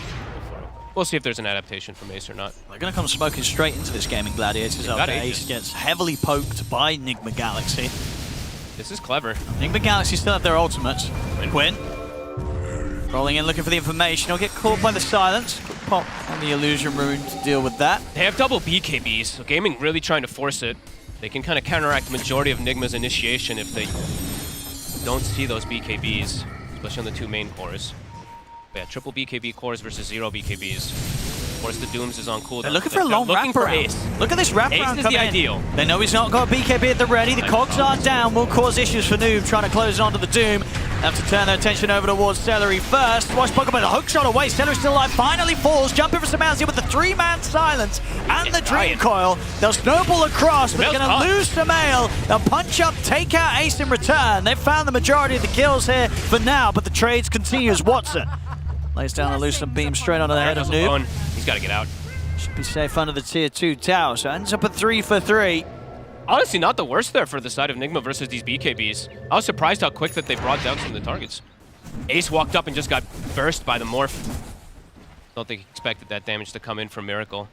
We'll see if there's an adaptation from Ace or not. They're going to come smoking straight into this Gaimin Gladiators after Ace gets heavily poked by Nigma Galaxy. This is clever. Nigma Galaxy still have their ultimates. Quinn. Rolling in, looking for the information. He'll get caught by the silence. Quick pop on the illusion rune to deal with that. They have double BKBs, so Gaming really trying to force it. They can kind of counteract the majority of Nigma's initiation if they don't see those BKBs, especially on the 2 main cores. But yeah, triple BKB cores versus 0 BKBs. Of course, the Dooms is on cooldown. They're looking for a long looking for wraparound. Ace. Look at this wraparound Ace is coming the in. ideal. They know he's not got a BKB at the ready. The cogs are down. Will cause issues for Noob trying to close onto the Doom. Have to turn their attention over towards Celery first. Watch Pokemon, a hook shot away. Celery's still alive. Finally falls. Jumping for Sumail with the 3-man silence and the Dream Coil. They'll snowball across, but they're going to lose Sumail. They'll punch up, take out Ace in return. They've found the majority of the kills here for now, but the trades continue as Watson lays down a loosened beam straight onto the head of Noob. He's got to get out. Should be safe under the tier 2 tower, so ends up at 3 for 3. Honestly, not the worst there for the side of Nigma versus these BKBs. I was surprised how quick that they brought down some of the targets. Ace walked up and just got burst by the Morph. Don't think he expected that damage to come in from Miracle.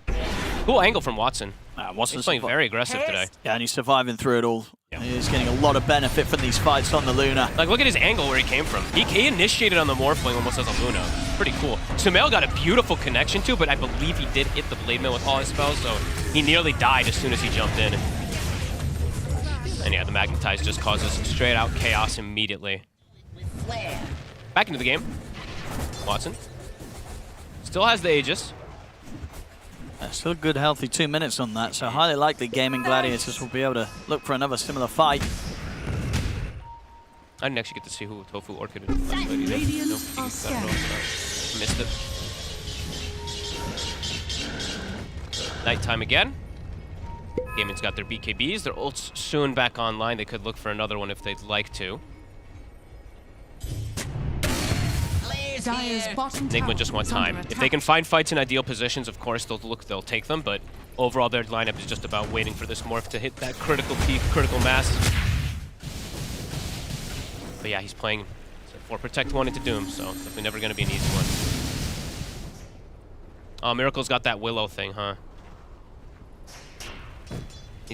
Cool angle from Watson. He's playing very aggressive today. Yeah, and he's surviving through it all. Yeah. He's getting a lot of benefit from these fights on the Luna. Like, look at his angle where he came from. He initiated on the Morphling almost as a Luna. Pretty cool. Sumail got a beautiful connection to, but I believe he did hit the Blade Mail with all his spells, so he nearly died as soon as he jumped in. And yeah, the Magnetize just causes straight out chaos immediately. Back into the game. Watson. Still has the Aegis. Still a good, healthy 2 minutes on that, so highly likely Gaimin Gladiators will be able to look for another similar fight. I didn't actually get to see who Tofu Orchid is. Missed it. Nighttime again. Gaimin's got their BKBs. Their ult's soon back online. They could look for another one if they'd like to. Nigma just want time. If they can find fights in ideal positions, of course, they'll take them, but overall their lineup is just about waiting for this Morph to hit that critical peak, critical mass. But yeah, he's playing 4 Protect 1 into Doom, so definitely never going to be an easy one. Oh, Miracle's got that Willow thing, huh?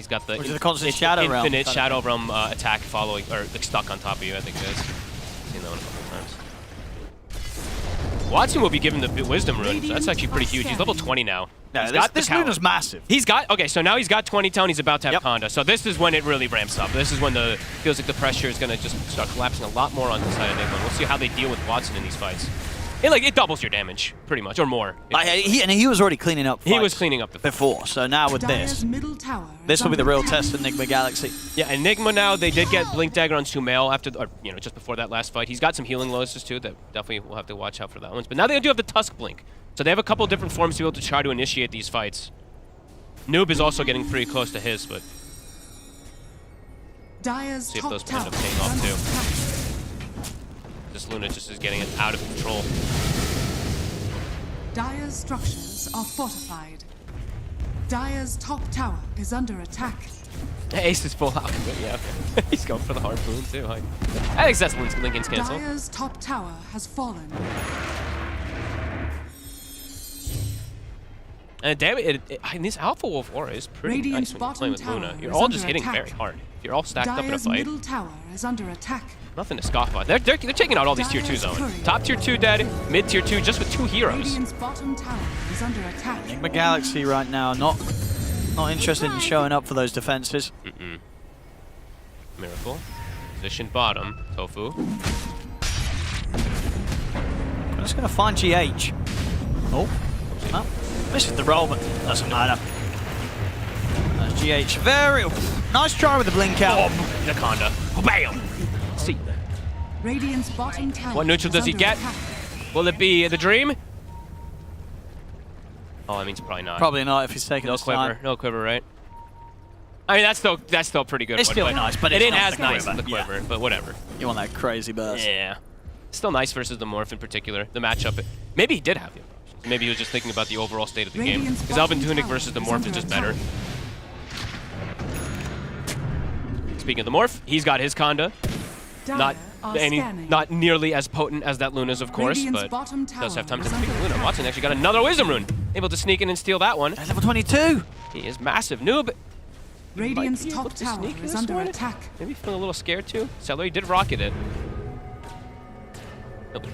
He's got the, the constant Shadow Realm. infinite Shadow Realm attack following, or like stuck on top of you, I think it is. Seen that one a couple times. Watson will be given the Wisdom Rune, so that's actually pretty huge. He's level 20 now. Yeah, this Luna's massive. He's got, okay, so now he's got 20 tone, he's about to have Conda. So this is when it really ramps up. This is when feels like the pressure is going to just start collapsing a lot more on the side of Nigma. We'll see how they deal with Watson in these fights. It doubles your damage, pretty much, or more. He was already cleaning up fights. He was cleaning up the before, so now with this will be the real test of Nigma Galaxy. Yeah, and Nigma now, they did get Blink Dagger on Sumail after, just before that last fight. He's got some healing lotuses too, that definitely we'll have to watch out for that one. But now they do have the Tusk Blink. So they have a couple different forms to be able to try to initiate these fights. Noob is also getting pretty close to his, but see if those end up paying off too. This Luna just is getting it out of control. Dire's structures are fortified. Dire's top tower is under attack. Ace is full out. Yeah, okay. He's going for the harpoon too. I think that's Lincoln's cancel. Dire's top tower has fallen. And damn it, this Alpha Wolf aura is pretty nice when you're playing with Luna. You're all just hitting very hard. If you're all stacked up in a fight, middle tower is under attack. Nothing to scoff about. They're taking out all these tier 2s, Owen. Top tier 2 dead, mid tier 2 just with 2 heroes. Radiant's bottom tower is under attack. Nigma Galaxy right now not interested in showing up for those defenses. Miracle. Position bottom. Tofu. I'm just going to find GH. Oh. No. Misses the roll, but doesn't matter. That's GH. Very nice try with the blink out. Oh, the Conda. Bam! See. Radiant's bottom tower. What neutral does he get? Will it be the Dream? Oh, that means probably not. Probably not if he's taking no quiver. time. No quiver, right? I mean, that's still pretty good. It's still nice, but it it's ain't not as nice as the quiver, but whatever. You want that crazy burst. Yeah. Still nice versus the Morph in particular. The matchup. Maybe he did have the options. Maybe he was just thinking about the overall state of the game. Because Elven Tunic versus the Morph is just better. Speaking of the Morph, he's got his Conda. Not nearly as potent as that Luna's, of course, but does have time to speak of Luna. Watson actually got another Wisdom Rune. Able to sneak in and steal that one. Level 22. He is massive. Noob. Radiant's top tower is under attack. Maybe feeling a little scared too. Celery did rocket it. Nope.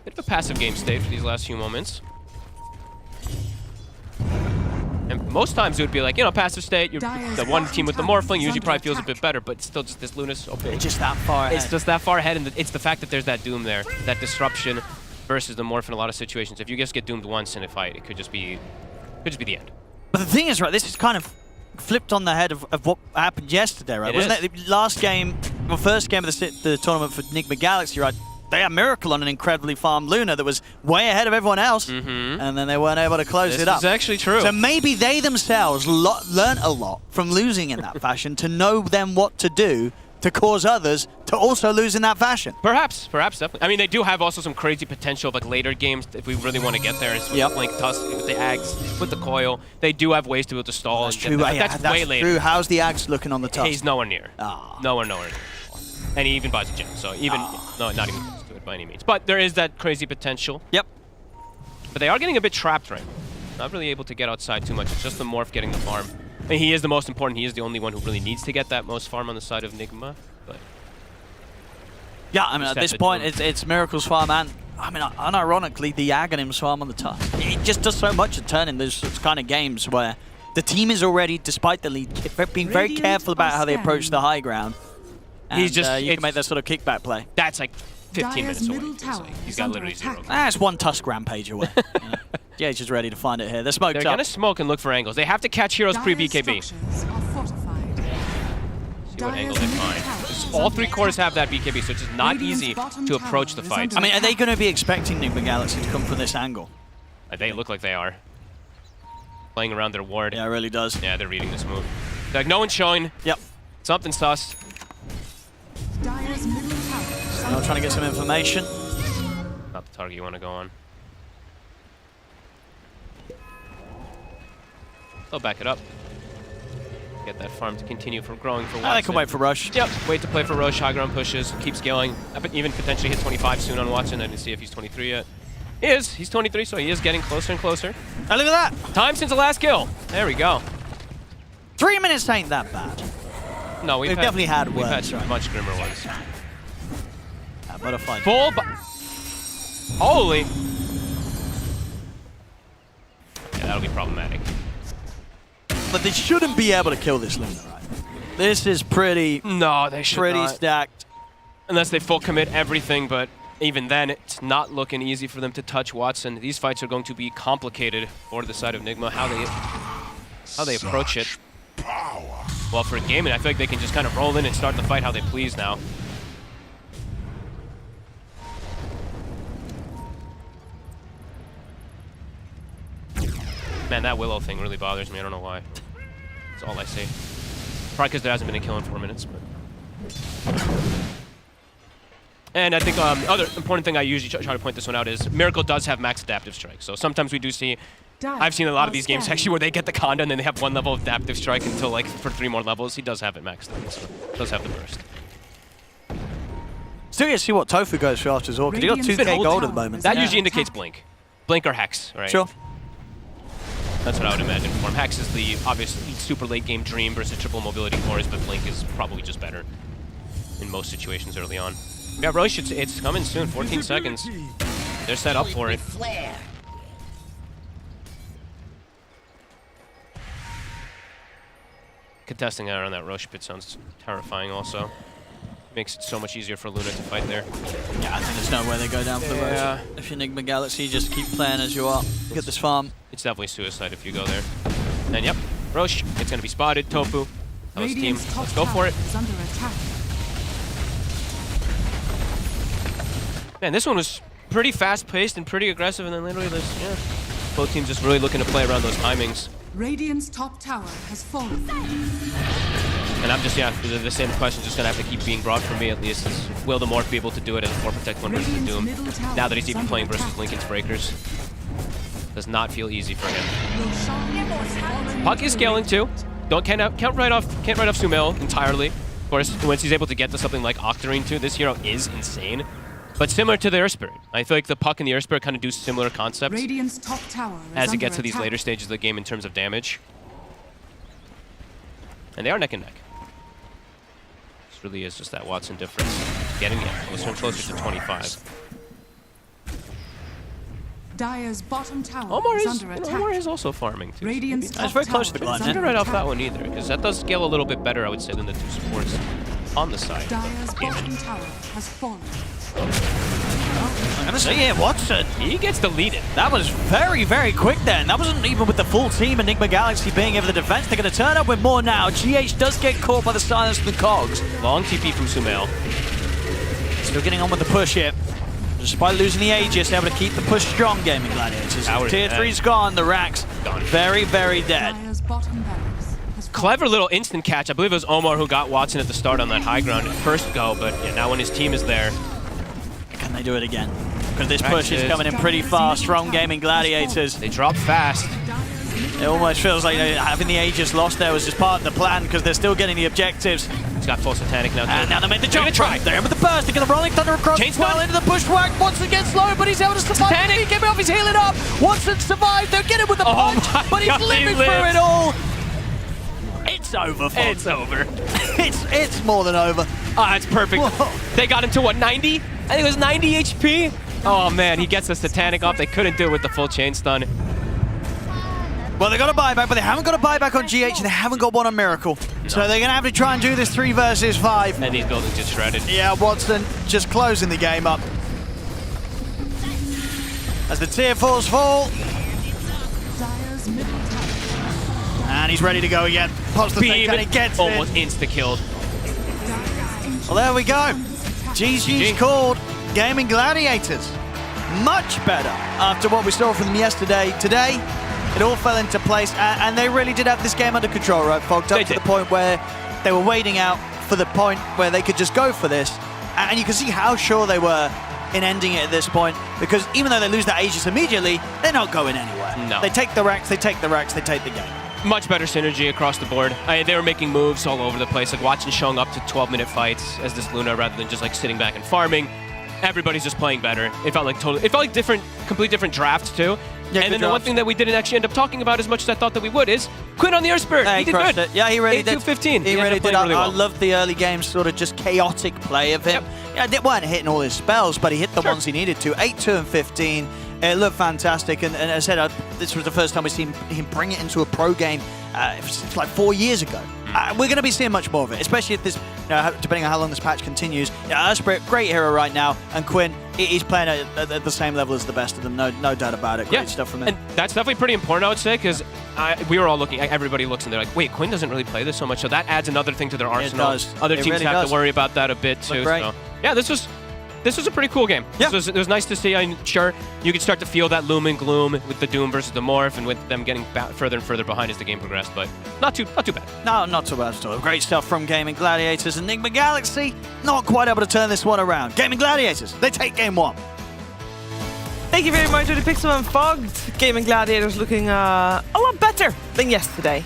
Bit of a passive game state for these last few moments. And most times it would be like, passive state, you're the one team with the Morphling usually probably feels a bit better, but still just this Luna's so big. It's just that far ahead. It's just that far ahead, and it's the fact that there's that Doom there, that disruption versus the Morph in a lot of situations. If you just get doomed once in a fight, it could just be the end. But the thing is, right, this is kind of flipped on the head of what happened yesterday, right? Wasn't it the last game, well, first game of the tournament for Nigma Galaxy, right? They had Miracle on an incredibly farmed Luna that was way ahead of everyone else, and then they weren't able to close it up. This is actually true. So maybe they themselves learned a lot from losing in that fashion to know then what to do to cause others to also lose in that fashion. Perhaps, definitely. I mean, they do have also some crazy potential of like later games if we really want to get there. With the Blink Tusk, with the Ags, with the Coil. They do have ways to be able to stall. That's and true. Get there. That's way later. True. How's the Ags looking on the Tusk? He's nowhere near. Nowhere near. And he even buys a gem, so even no, not even close to it by any means. But there is that crazy potential. Yep. But they are getting a bit trapped right now. Not really able to get outside too much. It's just the Morph getting the farm. I mean, he is the most important. He is the only one who really needs to get that most farm on the side of Nigma. But yeah, I mean, at this point, it's Miracle's farm and, I mean, unironically, the Aghanim's farm on the Tusk. It just does so much to turn in those kind of games where the team is already, despite the lead, being very careful about how they approach the high ground. And he's just you can make that sort of kickback play. That's like 15 minutes away. He's got literally 0. That's one Tusk rampage away. Yeah, he's just ready to find it here. They're smoked They're up. going to smoke and look for angles. They have to catch heroes pre-BKB. See what angle they find. All 3 cores have that BKB, so it's just not easy to approach the fights. I mean, are they going to be expecting Nigma Galaxy to come from this angle? They look like they are. Playing around their ward. Yeah, it really does. Yeah, they're reading this move. Like, no one's showing. Yep. Something sus. I'm trying to get some information. Not the target you want to go on. They'll back it up. Get that farm to continue from growing for Watson. They can wait for Rush. Yep, wait to play for Rush. High ground pushes, keeps going. Even potentially hit 25 soon on Watson. I didn't see if he's 23 yet. He is. He's 23, so he is getting closer and closer. Oh, look at that. Time since the last kill. There we go. 3 minutes ain't that bad. No, we've definitely had We've worse, had right? much grimmer ones. Butterfly. Full. Holy. Yeah, that'll be problematic. But they shouldn't be able to kill this Luna, right? This is pretty. No, they should pretty not. stacked. Unless they full commit everything, but even then, it's not looking easy for them to touch Watson. These fights are going to be complicated for the side of Nigma. How they approach it. Well, for Gaimin, I feel like they can just kind of roll in and start the fight how they please now. Man, that Willow thing really bothers me. I don't know why. That's all I say. Probably because there hasn't been a kill in 4 minutes. But. And I think other important thing I usually try to point this one out is Miracle does have max adaptive strike. So sometimes we do see. I've seen a lot of these games actually where they get the Conda and then they have 1 level of adaptive strike until like for 3 more levels. He does have it maxed out, so does have the burst. Still yet to see what Tofu goes for after Zork. He got 2k gold at the moment. That usually indicates Blink. Blink or Hex, right? Sure. That's what I would imagine for him. Hex is the obviously super late game Dream versus triple mobility cores, but Blink is probably just better in most situations early on. Yeah, Roche, it's coming soon. 14 seconds. They're set up for it. Contesting out on that Roche pit sounds terrifying also. Makes it so much easier for Luna to fight there. Yeah, I think there's no way they go down for the Roche. If you're Nigma Galaxy, just keep playing as you are. Get this farm. It's definitely suicide if you go there. And yep, Roche, it's going to be spotted. Tofu, that was team. Let's go for it. Under attack. Man, this one was pretty fast-paced and pretty aggressive, and then literally this, both teams just really looking to play around those timings. Radiant's top tower has fallen. And I'm just, the same question just going to have to keep being brought for me at least, is will the Morph be able to do it as a 4 Protect 1 versus Doom, now that he's even playing versus Linken's Breakers? Does not feel easy for him. Puck is scaling too. Can't write off Sumail entirely. Of course, once he's able to get to something like Octarine too, this hero is insane. But similar to the Earth Spirit. I feel like the Puck and the Earth Spirit kind of do similar concepts Radiant's top tower as it gets to these later stages of the game in terms of damage. And they are neck and neck. This really is just that Watson difference. Getting closer and closer to 25. Dire's bottom tower Omar is is, under attack. Omar is also farming too. Radiant's That's very close to I didn't write off that one either, because that does scale a little bit better, I would say, than the 2 supports on the side. Dire's bottom tower has fallen. I'm gonna say, yeah, Watson. He gets deleted. That was very, very quick then. That wasn't even with the full team and Nigma Galaxy being over the defense. They're going to turn up with more now. GH does get caught by the silence of the cogs. Long TP from Sumail. Still getting on with the push here. Despite losing the Aegis, able to keep the push strong, Gaimin Gladiators. Tier 3's gone, the Rack's gone. Very, very dead. Dire's bottom barracks has fallen. Clever little instant catch. I believe it was Omar who got Watson at the start on that high ground at first go, but yeah, now when his team is there. Can they do it again? Because this push is coming in pretty fast from Gaimin Gladiators. They drop fast. It almost feels like having the Aegis lost there was just part of the plan because they're still getting the objectives. He's got full Satanic now too. And now they made the jump. They're in with the burst. They're going to Rolling Thunder across Chain well into the bushwhack. Watson gets slow, but he's able to survive. Satanic. He came off, he's healing up. Watson survived. They'll get him with the punch, but he's living through it all. It's over, folks. It's over. it's more than over. Ah, it's perfect. Whoa. They got him to what, 90? I think it was 90 HP. Oh man, he gets the Satanic off. They couldn't do it with the full chain stun. Well, they got a buyback, but they haven't got a buyback on GH, and they haven't got one on Miracle. No. So they're going to have to try and do this 3 versus 5. And these buildings get shredded. Yeah, Watson just closing the game up. As the tier 4s fall. Dire's middle tower. And he's ready to go again. Pops the fake and he gets almost it. insta-killed. Well, there we go. GG's called Gaimin Gladiators. Much better after what we saw from them yesterday. Today, it all fell into place, and they really did have this game under control, right, folks? Up to the point where they were waiting out for the point where they could just go for this. And you can see how sure they were in ending it at this point, because even though they lose that Aegis immediately, they're not going anywhere. No. They take the racks, they take the racks, they take the game. Much better synergy across the board. They were making moves all over the place, like watching showing up to 12-minute fights as this Luna rather than just like sitting back and farming. everybody's just playing better. It felt like complete different drafts too. Yeah, and then the one thing that we didn't actually end up talking about as much as I thought that we would is Quinn on the Earth Spirit. Yeah, he did crushed good. it. Yeah, he really did. 8-2-15. He really did. Really I well. loved the early game, sort of just chaotic play of him. Yeah, they weren't hitting all his spells, but he hit the ones he needed to. 8-2-15. It looked fantastic, and as I said, this was the first time we've seen him bring it into a pro game. It was like 4 years ago. We're going to be seeing much more of it, especially if this, depending on how long this patch continues. Yeah, Spirit, great hero right now, and Quinn, he's playing at the same level as the best of them. No doubt about it. Great stuff from him. And that's definitely pretty important, I would say, because we were all looking. Everybody looks and they're like, "Wait, Quinn doesn't really play this so much." So that adds another thing to their arsenal. It does. Other It teams really have does. to worry about that a bit too. Great. So yeah, this was a pretty cool game. Yeah. It was nice to see. I'm sure you could start to feel that loom and gloom with the Doom versus the Morph, and with them getting further and further behind as the game progressed. But not too bad. No, not too bad at all. Great stuff from Gaimin Gladiators and Nigma Galaxy. Not quite able to turn this one around. Gaimin Gladiators, they take game one. Thank you very much to the Pixel and Fogged. Gaimin Gladiators looking a lot better than yesterday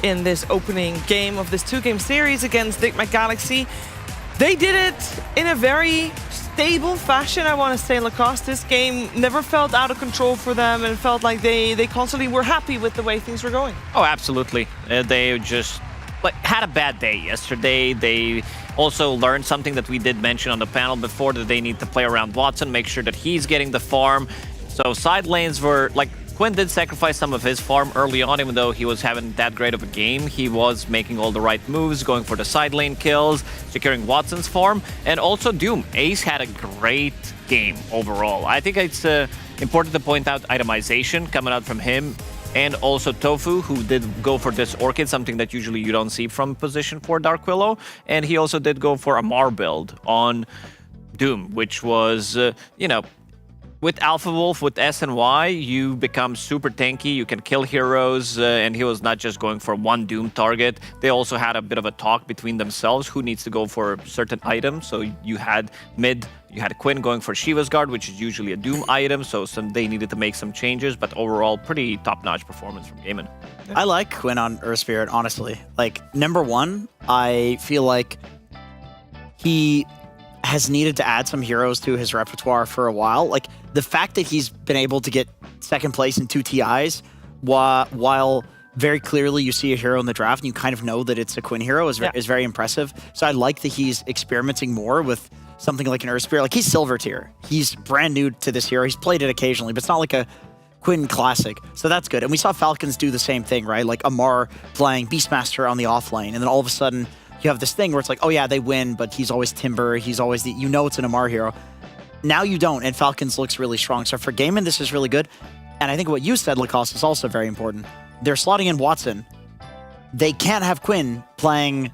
in this opening game of this 2-game series against Nigma Galaxy. They did it in a very stable fashion, I want to say, Lacoste. This game never felt out of control for them, and it felt like they constantly were happy with the way things were going. Oh, absolutely. They just had a bad day yesterday. They also learned something that we did mention on the panel before, that they need to play around Watson, make sure that he's getting the farm. So side lanes were like, Quinn did sacrifice some of his farm early on, even though he was having that great of a game. He was making all the right moves, going for the side lane kills, securing Watson's farm, and also Doom. Ace had a great game overall. I think it's important to point out itemization coming out from him, and also Tofu, who did go for this Orchid, something that usually you don't see from position for Dark Willow, and he also did go for a Mar build on Doom, which was, with Alpha Wolf, with S and Y, you become super tanky, you can kill heroes, and he was not just going for one Doom target. They also had a bit of a talk between themselves, who needs to go for certain items. So you had mid, you had Quinn going for Shiva's Guard, which is usually a Doom item, so they needed to make some changes, but overall, pretty top-notch performance from Gaimin. I like Quinn on Earth Spirit, honestly. Like, number one, I feel like he has needed to add some heroes to his repertoire for a while. Like, the fact that he's been able to get second place in 2 TIs while very clearly you see a hero in the draft and you kind of know that it's a Quinn hero is very impressive. So I like that he's experimenting more with something like an Earth Spirit. Like, he's silver tier. He's brand new to this hero. He's played it occasionally, but it's not like a Quinn classic. So that's good. And we saw Falcons do the same thing, right? Like Amar playing Beastmaster on the off lane, and then all of a sudden you have this thing where it's like, oh yeah, they win, but he's always Timber. He's always it's an Amar hero. Now you don't, and Falcons looks really strong. So for Gaimin, this is really good. And I think what you said, Lacoste, is also very important. They're slotting in Watson. They can't have Quinn playing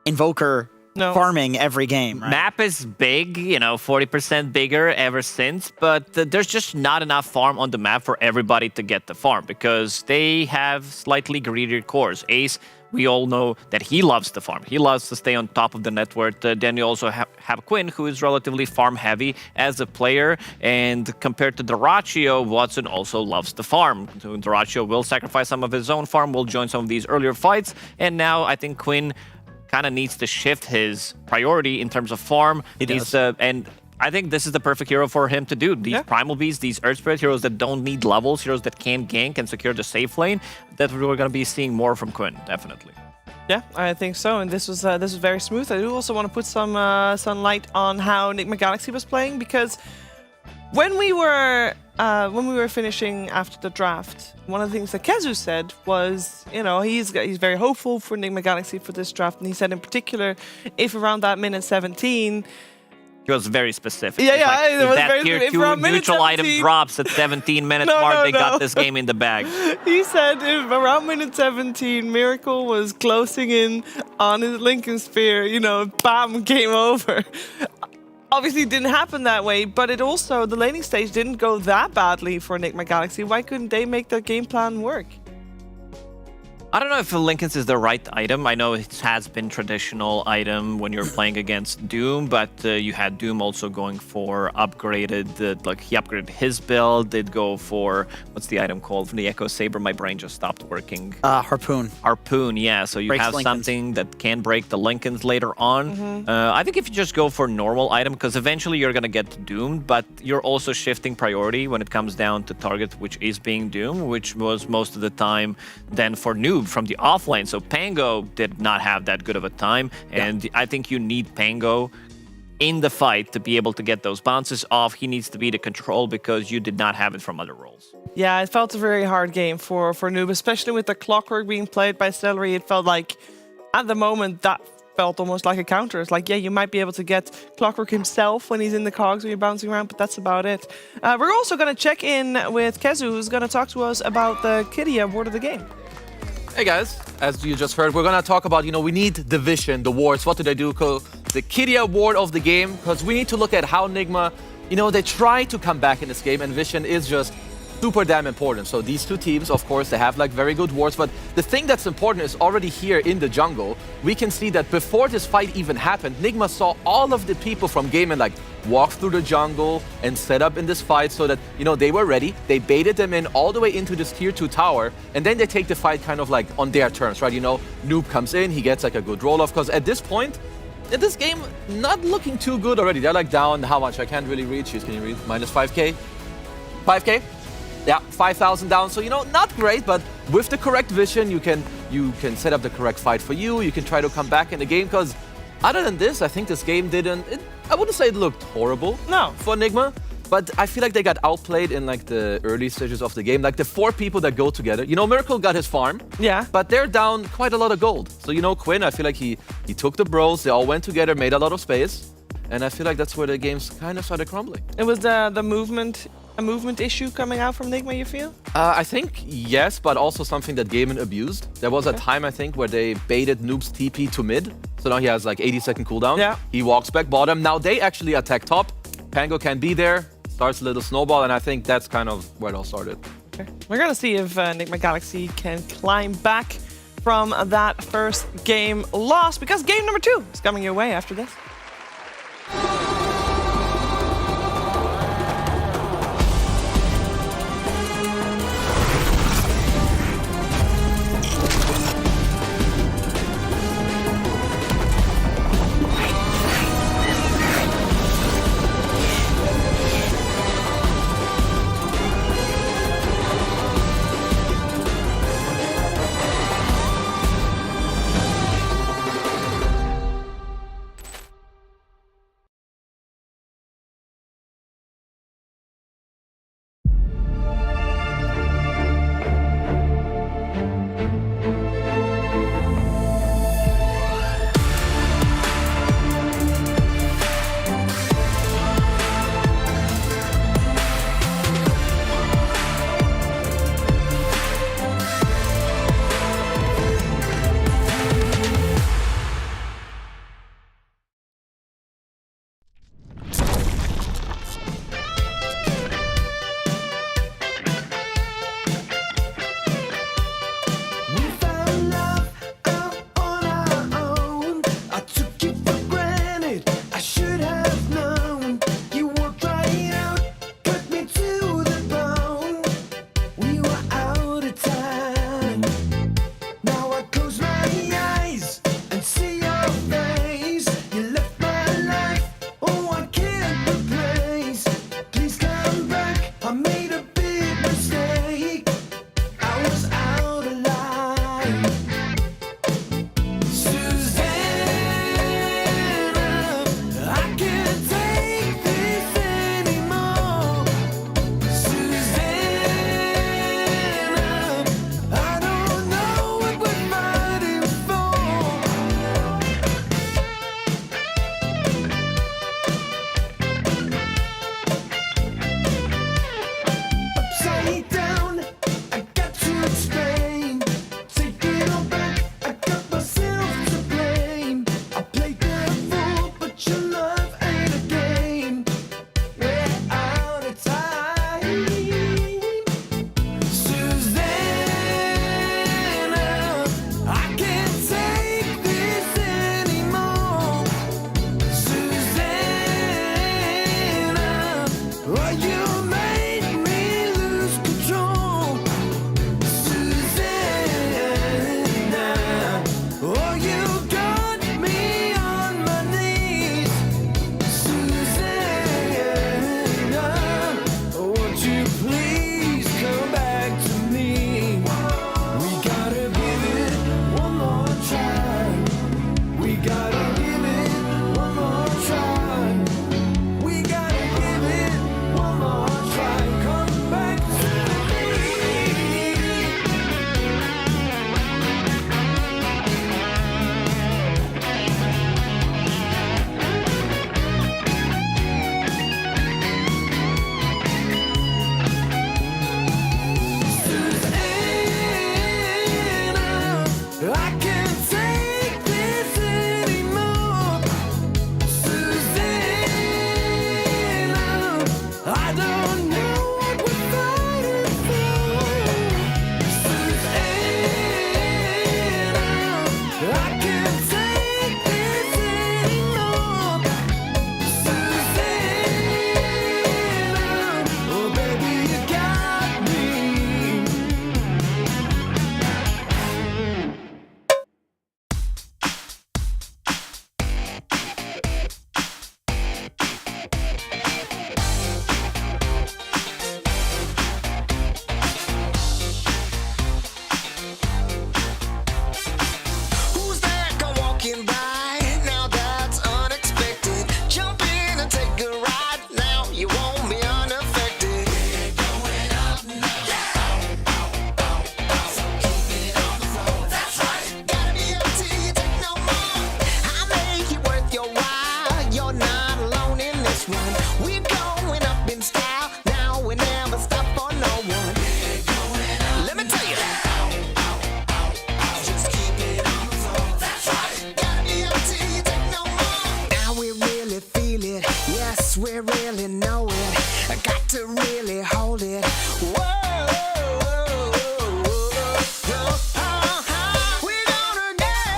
Invoker farming every game, right? Map is big, 40% bigger ever since, but there's just not enough farm on the map for everybody to get the farm, because they have slightly greedier cores. Ace, we all know that he loves the farm. He loves to stay on top of the network. Then you also have Quinn, who is relatively farm heavy as a player. And compared to Dyrachyo, Watson also loves the farm. Dyrachyo will sacrifice some of his own farm, will join some of these earlier fights. And now I think Quinn kind of needs to shift his priority in terms of farm. He does. And I think this is the perfect hero for him to do. These Primal Beasts, these Earth Spirit heroes that don't need levels, heroes that can gank and secure the safe lane, that we're going to be seeing more from Quinn, definitely. Yeah, I think so, and this was very smooth. I do also want to put some light on how Nigma Galaxy was playing, because when we were finishing after the draft, one of the things that Kezu said was, he's very hopeful for Nigma Galaxy for this draft, and he said in particular, if around that minute 17. He was very specific. Yeah, it was that very tier specific. 2 neutral item drops at 17 minutes mark, they got this game in the bag. He said if around minute 17, Miracle was closing in on his Lincoln Spear, bam, game over. Obviously, it didn't happen that way, but it also, the laning stage didn't go that badly for Nigma Galaxy. Why couldn't they make their game plan work? I don't know if Lincoln's is the right item. I know it has been traditional item when you're playing against Doom, but you had Doom also going for upgraded, like he upgraded his build, did go for, what's the item called from the Echo Saber? My brain just stopped working. Harpoon. Harpoon, yeah. So you Breaks have Lincolns. something that can break the Lincolns later on. I think if you just go for normal item, because eventually you're going to get doomed, but you're also shifting priority when it comes down to target, which is being doomed, which was most of the time then for noob from the offlane. So Pango did not have that good of a time, and I think you need Pango in the fight to be able to get those bounces off. He needs to be the control because you did not have it from other roles. Yeah, it felt a very hard game for Noob, especially with the Clockwork being played by Celery. It felt like, at the moment, that felt almost like a counter. It's like, yeah, you might be able to get Clockwork himself when he's in the cogs when you're bouncing around, but that's about it. We're also going to check in with Kezu, who's going to talk to us about the Kitty award of the game. Hey guys, as you just heard, we're gonna talk about, we need division, the wards. What do they do? The Kitty award of the game, because we need to look at how Nigma, they try to come back in this game, and Vision is just super damn important. So these two teams, of course, they have like very good wards, but the thing that's important is already here in the jungle, we can see that before this fight even happened, Nigma saw all of the people from Gaimin like walk through the jungle and set up in this fight so that, they were ready. They baited them in all the way into this tier 2 tower, and then they take the fight kind of like on their terms, right? Noob comes in, he gets like a good roll-off, because at this point, in this game, not looking too good already. They're like down, how much? I can't really read. Can you read? Minus 5k? 5k? Yeah, 5,000 down. So, not great, but with the correct vision, you can set up the correct fight for you. You can try to come back in the game, because other than this, I think this game I wouldn't say it looked horrible. No. For Nigma, but I feel like they got outplayed in like the early stages of the game. Like the 4 people that go together. Miracle got his farm. Yeah. But they're down quite a lot of gold. So, Quinn, I feel like he took the bros. They all went together, made a lot of space. And I feel like that's where the games kind of started crumbling. It was the movement... A movement issue coming out from Nigma, you feel? I think yes, but also something that Gaimin abused. There was a time, I think, where they baited Noob's TP to mid. So now he has like 80-second cooldown. Yeah. He walks back bottom. Now they actually attack top. Pango can be there. Starts a little snowball, and I think that's kind of where it all started. Okay. We're going to see if Nigma Galaxy can climb back from that first game loss, because game number 2 is coming your way after this. really hold it. Whoa. We're gonna die.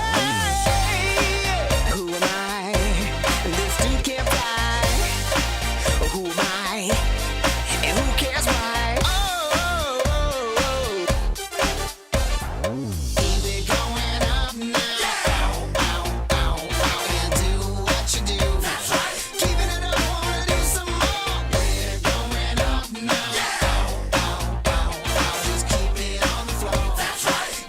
Who am I? This dude can't fly. Who am I? And who cares why? Easy going up now. And do what you do. Keeping it up, wanna do some more. We're going up now. Just keep it on the floor.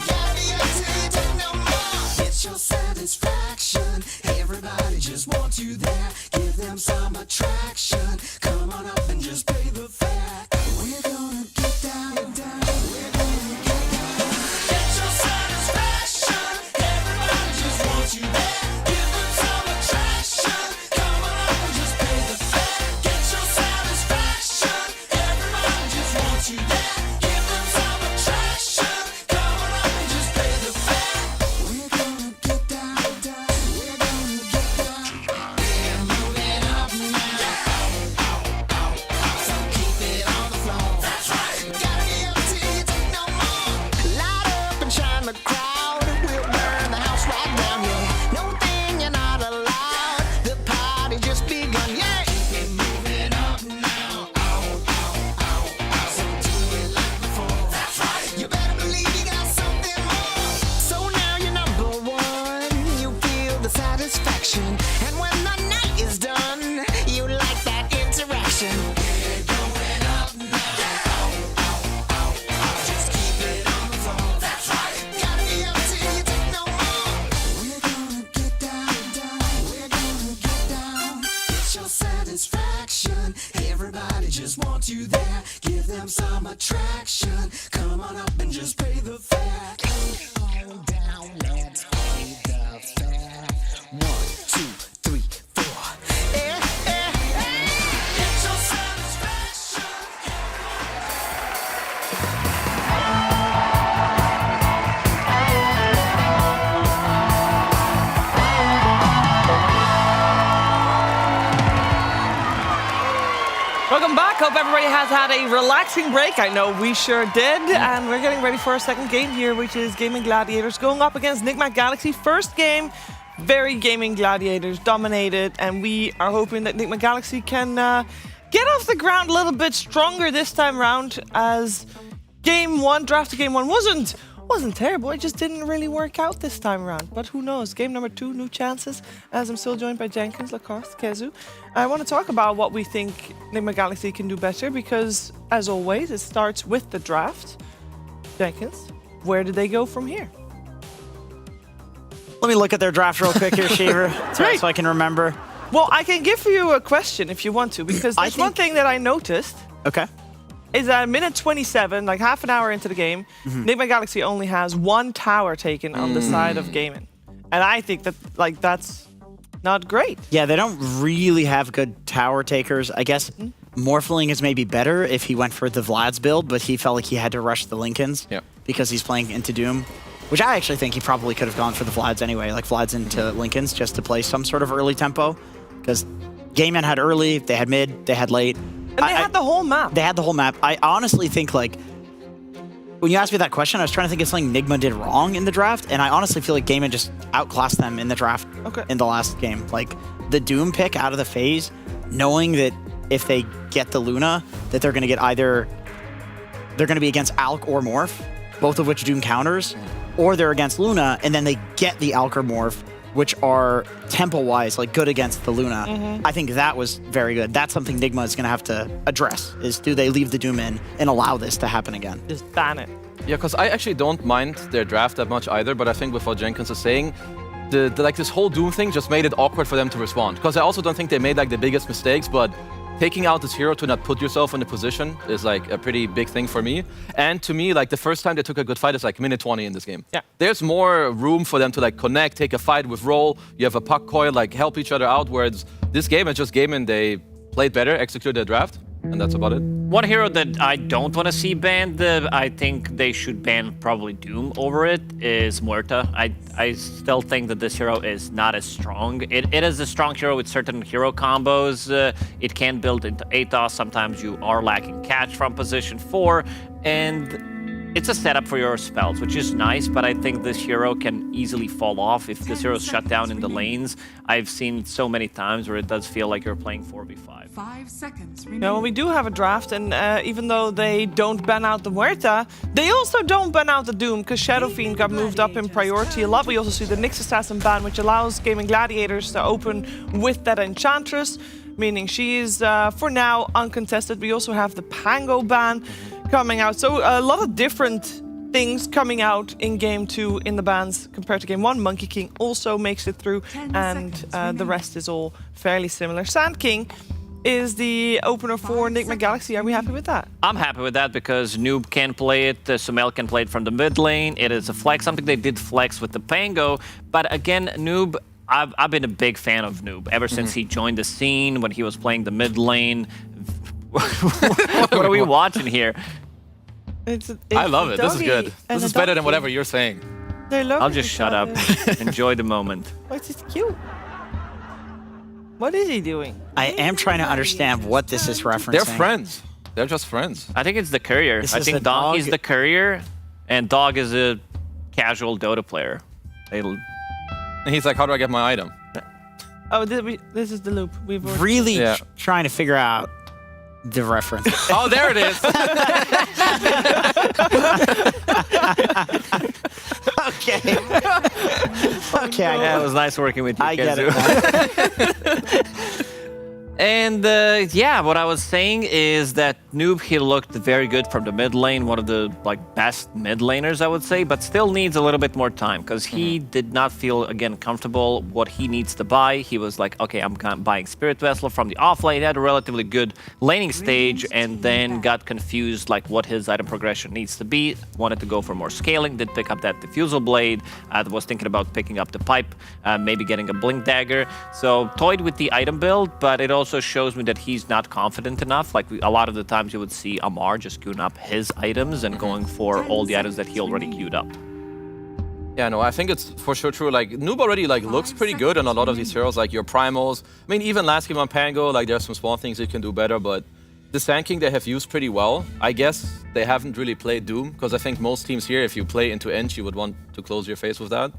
Gotta be up till you take no more. It's your satisfaction. Everybody just wants you there. Give them some attraction. Come on up and just pay the fare. We're gonna get down. We're gonna get down. Get your satisfaction. Everybody just wants you there. Give them some attraction. Come on up and just pay the fare. Get your satisfaction. Everybody just wants you there. Give them some attraction. Come on up and just pay the fare. We're gonna get down. We're gonna get down. We're moving up now. So keep it on the floor. That's right. Gotta be up till you take no more. Light up and shine the crowd. We'll burn the house right down, yeah. No thing you're not allowed. The party just begun, yeah. Keep it moving up now. So do it like before. That's right. You better believe you got something more. So now you're number one. You feel the satisfaction. And when the night is done, you like that interaction. We're going up now. Just keep it on the floor. That's right. Gotta be up till you take no more. We're gonna get down. We're gonna get down. It's your satisfaction. Everybody just wants you there. Give them some attraction. Come on up and just pay the fare. Come on down, let's pay the fare. 1, 2, 3, 4. It's your satisfaction. Welcome back. Hope everybody has had a relaxing break. I know we sure did. And we're getting ready for our second game here, which is Gaimin Gladiators going up against Nigma Galaxy. First game, very Gaimin Gladiators dominated. And we are hoping that Nigma Galaxy can get off the ground a little bit stronger this time around, as game one, draft to game one, wasn't terrible. It just didn't really work out this time around. But who knows? Game number 2, new chances. As I'm still joined by Jenkins, Lacoste, Kezu. I want to talk about what we think Nigma Galaxy can do better, because, as always, it starts with the draft. Jenkins, where did they go from here? Let me look at their draft real quick here, Shaver, so I can remember. Well, I can give you a question if you want to, because there's one thing that I noticed. Okay. Is at minute 27, like half an hour into the game, Nigma Galaxy only has 1 tower taken on the side of Gaimin. And I think that, like, that's not great. Yeah, they don't really have good tower takers. I guess Morphling is maybe better if he went for the Vlad's build, but he felt like he had to rush the Lincolns because he's playing into Doom. Which I actually think he probably could have gone for the Vlads anyway, like Vlads into Lincolns, just to play some sort of early tempo. Because Gaimin had early, they had mid, they had late. And they had the whole map. They had the whole map. I honestly think, like, when you asked me that question, I was trying to think of something Nigma did wrong in the draft, and I honestly feel like Gaimin just outclassed them in the draft in the last game. Like, the Doom pick out of the phase, knowing that if they get the Luna, that they're going to get either... They're going to be against Alk or Morph, both of which Doom counters, or they're against Luna, and then they get the Alk or Morph, which are tempo-wise, like, good against the Luna. I think that was very good. That's something Nigma is going to have to address, is do they leave the Doom in and allow this to happen again? Just ban it. Yeah, because I actually don't mind their draft that much either, but I think with what Jenkins is saying, like this whole Doom thing just made it awkward for them to respond. Because I also don't think they made like the biggest mistakes, but taking out this hero to not put yourself in the position is like a pretty big thing for me. And to me, like the first time they took a good fight is like minute 20 in this game. Yeah. There's more room for them to like connect, take a fight with roll. You have a puck coil, like help each other out. Whereas this game is just Gaimin, they played better, executed their draft. and that's about it. One hero that I don't want to see banned, I think they should ban probably Doom over it, is Muerta. I still think that this hero is not as strong. It is a strong hero with certain hero combos. It can build into Athos. Sometimes you are lacking catch from position 4. And it's a setup for your spells, which is nice, but I think this hero can easily fall off if this hero is shut down in the lanes. I've seen so many times where it does feel like you're playing 4v5. 5 seconds Yeah, remaining. well, we do have a draft, and even though they don't ban out the Muerta, they also don't ban out the Doom, because Shadow Fiend got moved up in priority a lot. We also see the Nyx Assassin ban, which allows Gaimin Gladiators to open with that Enchantress, meaning she is, for now, uncontested. We also have the Pango ban coming out. So a lot of different things coming out in Game 2 in the bans compared to Game 1. Monkey King also makes it through, and the rest is all fairly similar. Sand King is the opener for Nigma Galaxy. Are we happy with that? I'm happy with that because Noob can play it, Sumail can play it from the mid lane. It is a flex, something they did flex with the Pango. But again, Noob, I've been a big fan of Noob ever since he joined the scene, when he was playing the mid lane. What are we watching here? I love it. This is good. This is better than whatever you're saying. I'll just shut up. Enjoy the moment. What's this cute? What is he doing? I am trying to understand what this is referencing. They're friends. They're just friends. I think it's the courier. I think Donkey's the courier, and Dog is a casual Dota player. And he's like, how do I get my item? Oh, this is the loop. We've already Really trying to figure out the reference. Oh, there it is. Okay. Okay. Yeah, it was nice working with you, I get Kezu. And yeah, what I was saying is that Noob, he looked very good from the mid lane, one of the best mid laners, I would say, but still needs a little bit more time because he did not feel, again, comfortable what he needs to buy. He was like, okay, I'm buying Spirit Vessel from the offlane. He had a relatively good laning stage and then got confused what his item progression needs to be. Wanted to go for more scaling, did pick up that Diffusal Blade, was thinking about picking up the Pipe, maybe getting a Blink Dagger. So toyed with the item build, but it also shows me that he's not confident enough. A lot of the times you would see Amar just queuing up his items and going for all the items that he already queued up. Yeah, no, I think it's for sure true. Noob already looks pretty good on a lot of these heroes, your primals. I mean, even last game on Pango, there's some small things you can do better, but the Sand King they have used pretty well. I guess they haven't really played Doom, because I think most teams here, if you play into Ench, you would want to close your face with that.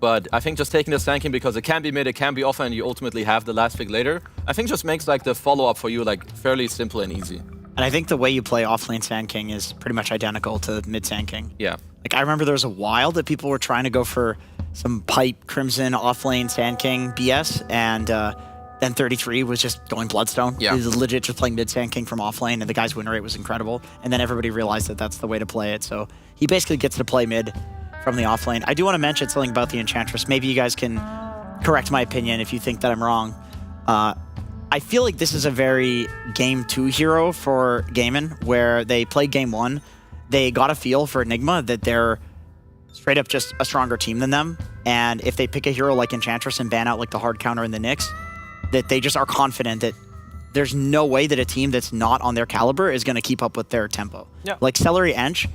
But I think just taking the Sand King, because it can be mid, it can be off, and you ultimately have the last pick later, I think just makes the follow-up for you fairly simple and easy. And I think the way you play offlane Sand King is pretty much identical to mid Sand King. Yeah. I remember there was a while that people were trying to go for some Pipe, Crimson, offlane Sand King BS, and then 33 was just going Bloodstone. Yeah. He was legit just playing mid Sand King from offlane, and the guy's win rate was incredible. And then everybody realized that that's the way to play it. So he basically gets to play mid from the offlane. I do want to mention something about the Enchantress. Maybe you guys can correct my opinion if you think that I'm wrong. I feel like this is a very Game 2 hero for Gaimin, where they played Game 1. They got a feel for Nigma that they're straight up just a stronger team than them. And if they pick a hero like Enchantress and ban out the hard counter in the Nyx, that they just are confident that there's no way that a team that's not on their caliber is going to keep up with their tempo. Yeah. Celery Ench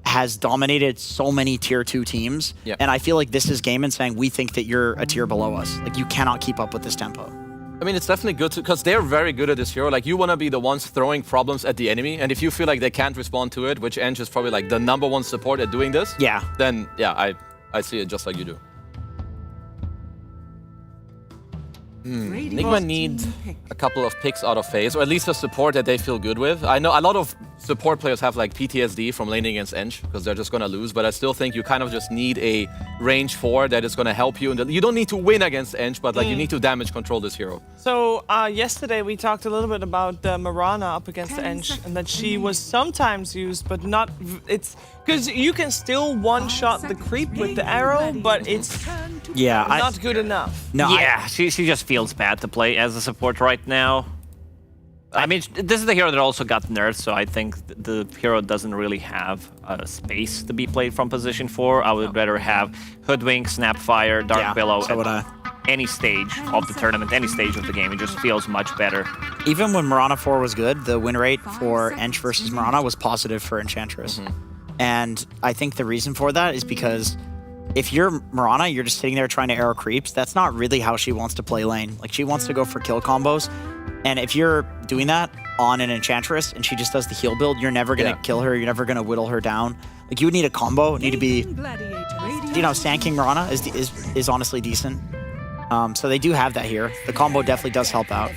has dominated so many tier 2 teams. Yeah. And I feel like this is Gaimin saying, we think that you're a tier below us. You cannot keep up with this tempo. I mean, it's definitely good because they're very good at this hero. You want to be the ones throwing problems at the enemy, and if you feel like they can't respond to it, which Ench is probably the #1 support at doing this, then yeah, I see it just like you do. Nigma needs a couple of picks out of phase, or at least a support that they feel good with. I know a lot of support players have PTSD from laning against Ench because they're just going to lose, but I still think you kind of just need a range 4 that is going to help you. You don't need to win against Ench, but you need to damage control this hero. So yesterday we talked a little bit about Mirana up against Ench, and that she was sometimes used, but not. It's because you can still one-shot the creep with the arrow, but it's not good enough. No, yeah, she just feels bad to play as a support right now. I mean, this is the hero that also got nerfed, so I think the hero doesn't really have space to be played from position 4. I would rather have Hoodwink, Snapfire, Dark Billow. So would I. any stage of the tournament, any stage of the game. It just feels much better. Even when Mirana 4 was good, the win rate for Ench versus Mirana was positive for Enchantress. And I think the reason for that is because if you're Mirana, you're just sitting there trying to arrow creeps. That's not really how she wants to play lane. Like, she wants to go for kill combos. And if you're doing that on an Enchantress and she just does the heal build, you're never going to kill her. You're never going to whittle her down. Like, you would need a combo. It need to be, you know, Sand King Mirana is honestly decent. So they do have that here. The combo definitely does help out.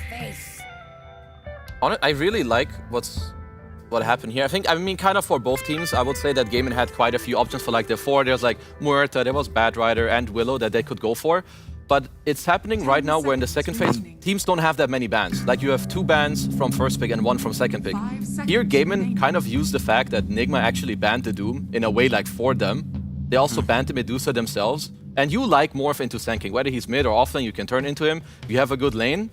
I really like what happened here. I mean, kind of for both teams, I would say that Gaimin had quite a few options for like the 4. There's like Muerta, there was Bad Rider and Willow that they could go for. But it's happening right now where in the second phase, teams don't have that many bans. Like, you have 2 bans from first pick and 1 from second pick. Here, Gaimin kind of used the fact that Nigma actually banned the Doom in a way like for them. They also banned the Medusa themselves. And you like morph into Sand King. Whether he's mid or offlane, you can turn into him. You have a good lane.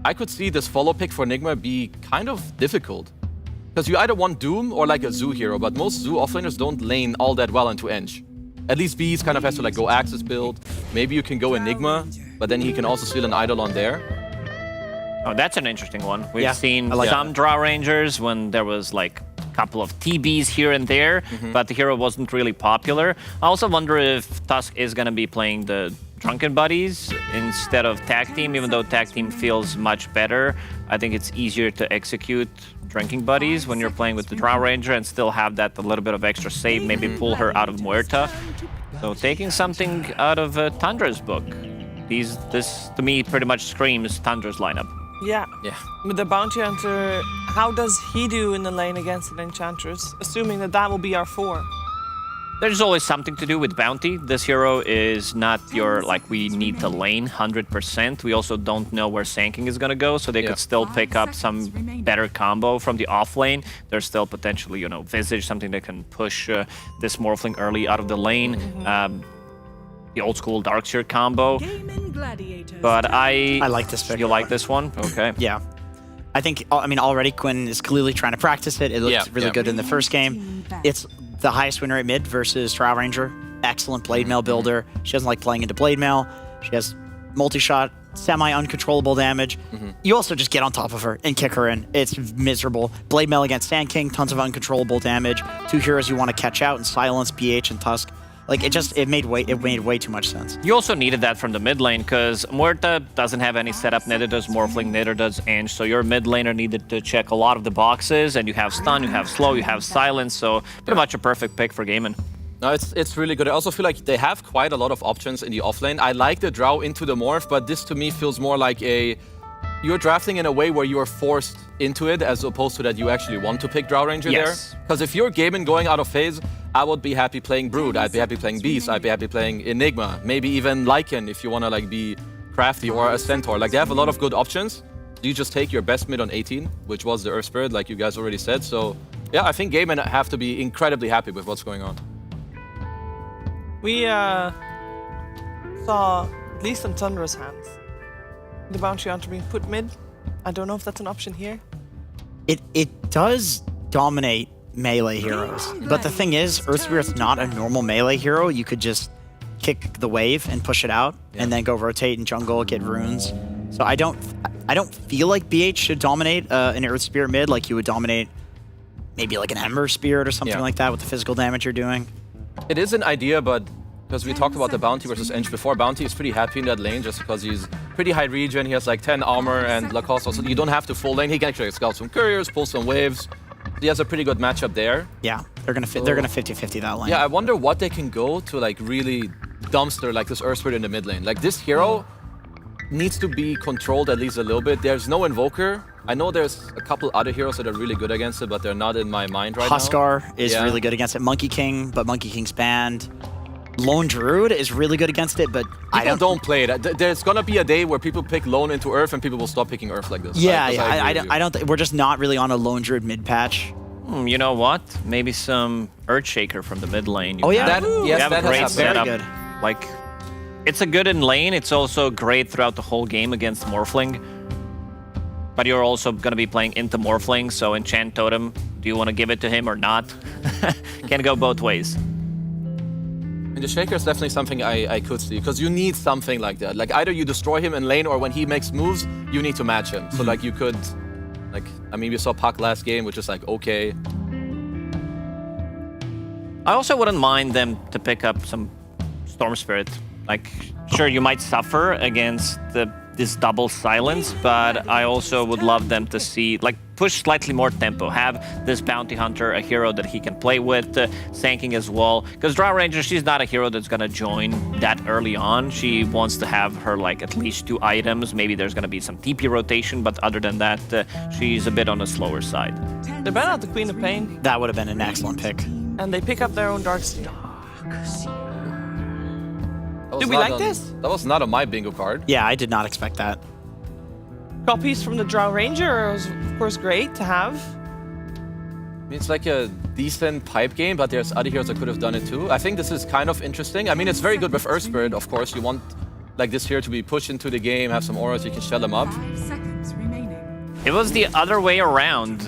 I could see this follow pick for Nigma be kind of difficult. Because you either want Doom or like a Zoo hero, but most Zoo offlaners don't lane all that well into Ench. At least Beast kind of has to like go Axis build. Maybe you can go Enigma, but then he can also steal an Eidolon there. Oh, that's an interesting one. We've seen some Draw Rangers when there was like a couple of TBs here and there, but the hero wasn't really popular. I also wonder if Tusk is going to be playing the Drunken Buddies instead of Tag Team, even though Tag Team feels much better. I think it's easier to execute Drinking Buddies when you're playing with the Drow Ranger and still have that a little bit of extra save, maybe pull her out of Muerta. So taking something out of Tundra's book. This to me pretty much screams Tundra's lineup. Yeah. With the Bounty Hunter, how does he do in the lane against an Enchantress? Assuming that will be our 4. There's always something to do with Bounty. This hero is not your, like, we need to lane 100%. We also don't know where Sand King is going to go, so they could still pick up some better combo from the off lane. There's still potentially, you know, Visage, something that can push this Morphling early out of the lane. The old school Darkseer combo. Gaimin Gladiators. But I like this pick. You like this one? Okay. Yeah. I think, I mean, already Quinn is clearly trying to practice it. It looked really good in the first game. It's the highest win rate mid versus Drow Ranger. Excellent Blade Mail builder. She doesn't like playing into Blade Mail. She has multi-shot, semi-uncontrollable damage. You also just get on top of her and kick her in. It's miserable. Blade Mail against Sand King, tons of uncontrollable damage. 2 heroes you want to catch out and silence BH and Tusk. Like, it made way too much sense. You also needed that from the mid lane because Muerta doesn't have any setup, neither does Morphling, neither does Ench. So your mid laner needed to check a lot of the boxes, and you have stun, you have slow, you have silence. So pretty much a perfect pick for Gaimin. No, it's really good. I also feel like they have quite a lot of options in the offlane. I like the Drow into the morph, but this to me feels more like you're drafting in a way where you are forced into it as opposed to that you actually want to pick Drow Ranger there. Because if you're Gaimin going out of phase, I would be happy playing Brood, I'd be happy playing Beast, I'd be happy playing Enigma, maybe even Lycan if you want to like be crafty, or a Centaur. Like, they have a lot of good options. You just take your best mid on 18, which was the Earth Spirit, like you guys already said. So yeah, I think Gaimin have to be incredibly happy with what's going on. We saw, at least in Tundra's hands, the Bounty Hunter being put mid. I don't know if that's an option here. It does dominate melee heroes. But the thing is, Earth Spirit's not a normal melee hero. You could just kick the wave and push it out, and then go rotate in jungle, get runes. So I don't feel like BH should dominate an Earth Spirit mid like you would dominate maybe like an Ember Spirit or something like that with the physical damage you're doing. It is an idea, but because we talked about the Bounty versus Ench before, Bounty is pretty happy in that lane just because he's pretty high regen. He has like 10 armor, and Lacoste also, you don't have to full lane. He can actually scout some couriers, pull some waves. He has a pretty good matchup there. Yeah, they're gonna 50-50 that lane. Yeah, I wonder what they can go to like really dumpster like this Earth Spirit in the mid lane. Like, this hero needs to be controlled at least a little bit. There's no Invoker. I know there's a couple other heroes that are really good against it, but they're not in my mind right now. Huskar is really good against it. Monkey King, but Monkey King's banned. Lone Druid is really good against it, but people don't play it. There's gonna be a day where people pick Lone into Earth and people will stop picking Earth like this. Yeah, I don't think we're just not really on a Lone Druid mid patch. You know what? Maybe some Earthshaker from the mid lane. You have a great setup. Very good. Like, it's a good in lane. It's also great throughout the whole game against Morphling. But you're also going to be playing into Morphling, so Enchant Totem, do you want to give it to him or not? Can go both ways. And the Shaker is definitely something I could see, because you need something like that. Like either you destroy him in lane, or when he makes moves, you need to match him. So like you could, like, I mean, we saw Puck last game, which is like, okay. I also wouldn't mind them to pick up some Storm Spirit. Like, sure, you might suffer against this double silence, but I also would love them to see, like, push slightly more tempo. Have this Bounty Hunter a hero that he can play with, Sanking as well. Because Drow Ranger, she's not a hero that's gonna join that early on. She wants to have her, like, at least 2 items. Maybe there's gonna be some TP rotation, but other than that, she's a bit on the slower side. They ban out the Queen of Pain. That would have been an excellent pick. And they pick up their own Darkseer. Do we like this? That was not on my bingo card. Yeah, I did not expect that. Copies from the Drow Ranger is, of course, great to have. It's like a decent pipe game, but there's other heroes that could have done it too. I think this is kind of interesting. I mean, it's very good with Earth Spirit, of course. You want like this hero to be pushed into the game, have some auras, you can shell them up. 5 seconds remaining. It was the other way around.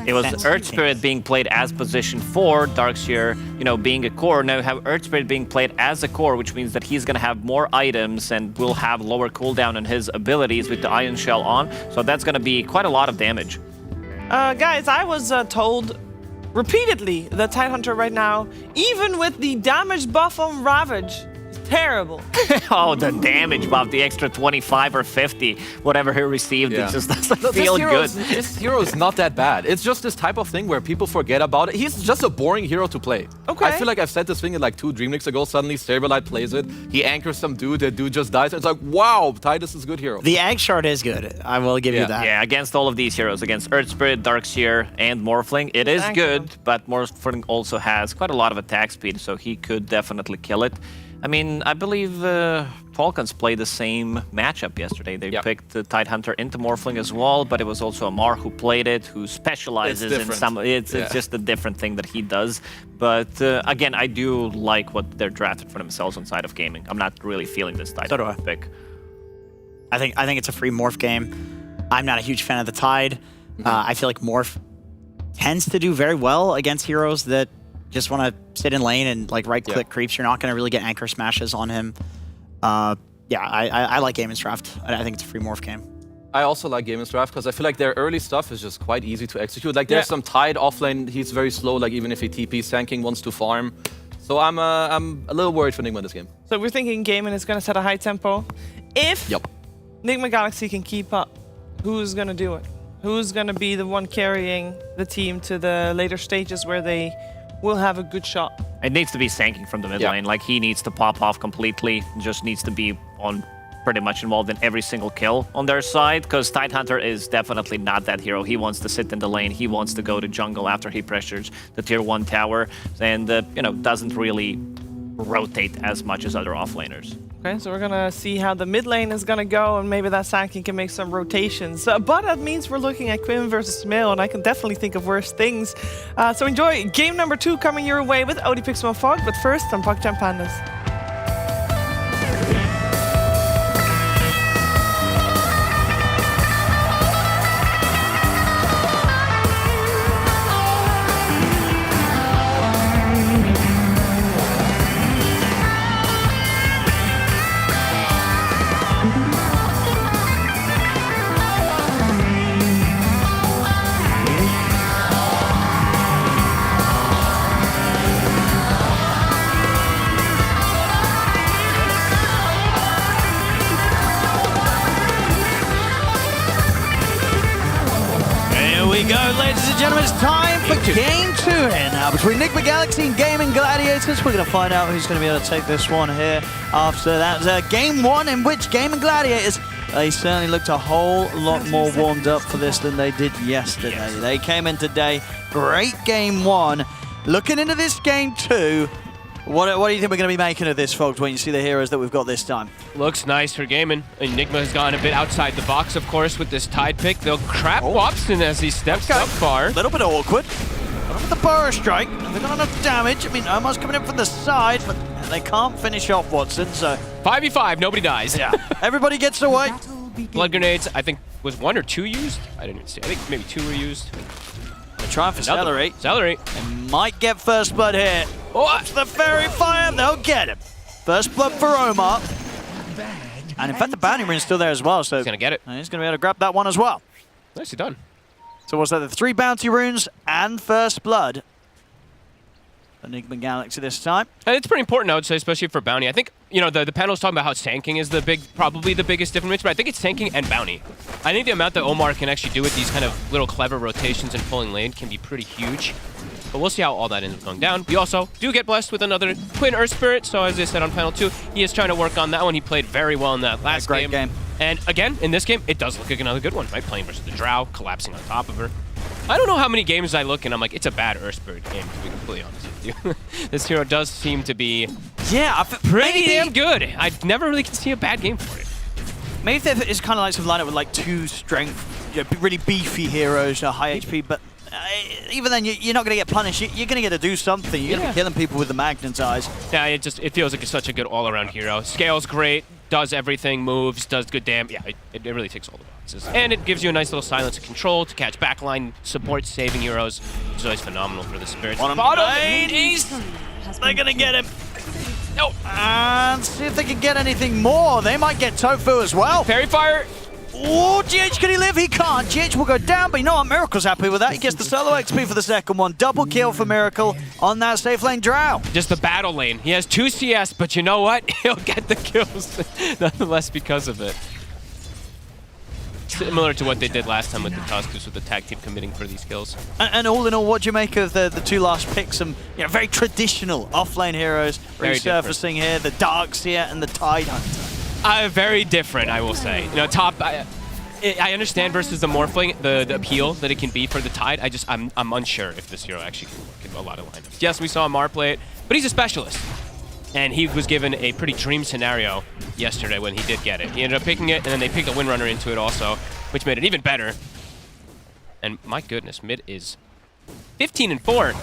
It was Earth Spirit being played as position 4, Darkseer, you know, being a core. Now you have Earth Spirit being played as a core, which means that he's going to have more items and will have lower cooldown on his abilities with the Ion Shell on. So that's going to be quite a lot of damage. Guys, I was told repeatedly that Tidehunter right now, even with the damage buff on Ravage, is terrible. Oh, the damage buff, the extra 25 or 50, whatever he received, it just doesn't feel good. This hero is not that bad. It's just this type of thing where people forget about it. He's just a boring hero to play. Okay. I feel like I've said this thing in like 2 Dream Leagues ago. Suddenly, Saberlight plays it. He anchors some dude. That dude just dies. It's like, wow, Tidus is a good hero. The Egg Shard is good. I will give you that. Yeah, against all of these heroes, against Earth Spirit, Darkseer, and Morphling, it is good, but Morphling also has quite a lot of attack speed, so he could definitely kill it. I mean, I believe Falcons played the same matchup yesterday. They picked the Tidehunter into Morphling as well, but it was also Amar who played it, who specializes in some... It's just a different thing that he does. But again, I do like what they're drafted for themselves on side of gaming. I'm not really feeling this Tide pick. I think it's a free Morph game. I'm not a huge fan of the Tide. I feel like Morph tends to do very well against heroes that just want to sit in lane and like right-click creeps. You're not going to really get anchor smashes on him. Yeah, I like Gaimin's draft. I think it's a free Morph game. I also like Gaimin's draft because I feel like their early stuff is just quite easy to execute. Like there's some Tide offlane. He's very slow. Like even if he TPs, Sanking wants to farm. So I'm a little worried for Nigma this game. So we're thinking Gaimin is going to set a high tempo. If Nigma Galaxy can keep up, who's going to do it? Who's going to be the one carrying the team to the later stages where they will have a good shot? It needs to be Sanking from the mid lane. Like, he needs to pop off completely. Just needs to be on pretty much involved in every single kill on their side, because Tidehunter is definitely not that hero. He wants to sit in the lane. He wants to go to jungle after he pressures the tier 1 tower and, you know, doesn't really rotate as much as other offlaners. Okay, so we're gonna see how the mid lane is gonna go, and maybe that Sanking can make some rotations. But that means we're looking at Quinn versus Mill, and I can definitely think of worse things. So enjoy game number 2 coming your way with OD Pixel and Fog. But first, on PogChamp Pandas. Ladies and gentlemen, it's time for game 2 here now between Nigma Galaxy and Gaimin Gladiators. We're going to find out who's going to be able to take this one here after that. Game 1 in which Gaimin Gladiators, they certainly looked a whole lot more warmed up for this than they did yesterday. Yes. They came in today, great game 1. Looking into this game 2, what do you think we're going to be making of this, folks, when you see the heroes that we've got this time? Looks nice for Gaimin. Enigma has gone a bit outside the box, of course, with this Tide pick. They'll trap Watson as he steps up far. A little bit awkward. But with the Burrow Strike, and they've got enough damage. I mean, Omar's coming in from the side, but they can't finish off Watson, so... 5v5, nobody dies. Yeah, everybody gets away. Blood grenades, I think, was 1 or 2 used? I didn't even see. I think maybe 2 were used. They're trying for Celery. Celery. They might get first blood here. Watch the fairy fire, they'll get him. First blood for Omar. And in fact, the bounty rune's still there as well, so He's going to get it. he's going to be able to grab that one as well. Nicely done. So what's that, the 3 bounty runes and first blood. Nigma Galaxy this time. And it's pretty important, I would say, especially for bounty. I think, you know, the panel is talking about how tanking is probably the biggest difference, but I think it's tanking and bounty. I think the amount that Omar can actually do with these kind of little clever rotations and pulling lane can be pretty huge. But we'll see how all that ends up going down. We also do get blessed with another Twin Earth Spirit, so as I said on panel 2, he is trying to work on that one. He played very well in that last great game. And again, in this game, it does look like another good one, right? Playing versus the Drow, collapsing on top of her. I don't know how many games I look and I'm like, it's a bad Earth Spirit game, to be completely honest with you. This hero does seem to be pretty damn good. I never really can see a bad game for it. Maybe if there is kind of like some lineup with like 2 strength, really beefy heroes, high HP, but even then, you're not going to get punished. You're going to get to do something. You're going to be killing people with the magnetized. Yeah, it feels like it's such a good all-around hero. Scale's great, does everything, moves, does good damage. Yeah, it really ticks all the boxes. And it gives you a nice little silence of control to catch backline, support saving heroes, which is always phenomenal for the Spirits. Bottom lane. They're going to get him. No. And see if they can get anything more. They might get Tofu as well. Fairy Fire. Oh, GH, can he live? He can't. GH will go down, but you know what? Miracle's happy with that. He gets the solo XP for the second one. Double kill for Miracle on that safe lane Drow. Just the battle lane. He has 2 CS, but you know what? He'll get the kills nonetheless because of it. Similar to what they did last time with the Tuskus, with the tag team committing for these kills. And all in all, what do you make of the 2 last picks? Some very traditional offlane heroes resurfacing here. The Darkseer and the Tide Hunter. Very different, I will say. You know, I understand versus the Morphling, the appeal that it can be for the Tide. I'm unsure if this hero actually can work in a lot of lineups. Yes, we saw Mar play it, but he's a specialist. And he was given a pretty dream scenario yesterday when he did get it. He ended up picking it, and then they picked a Windrunner into it also, which made it even better. And my goodness, mid is 15-4.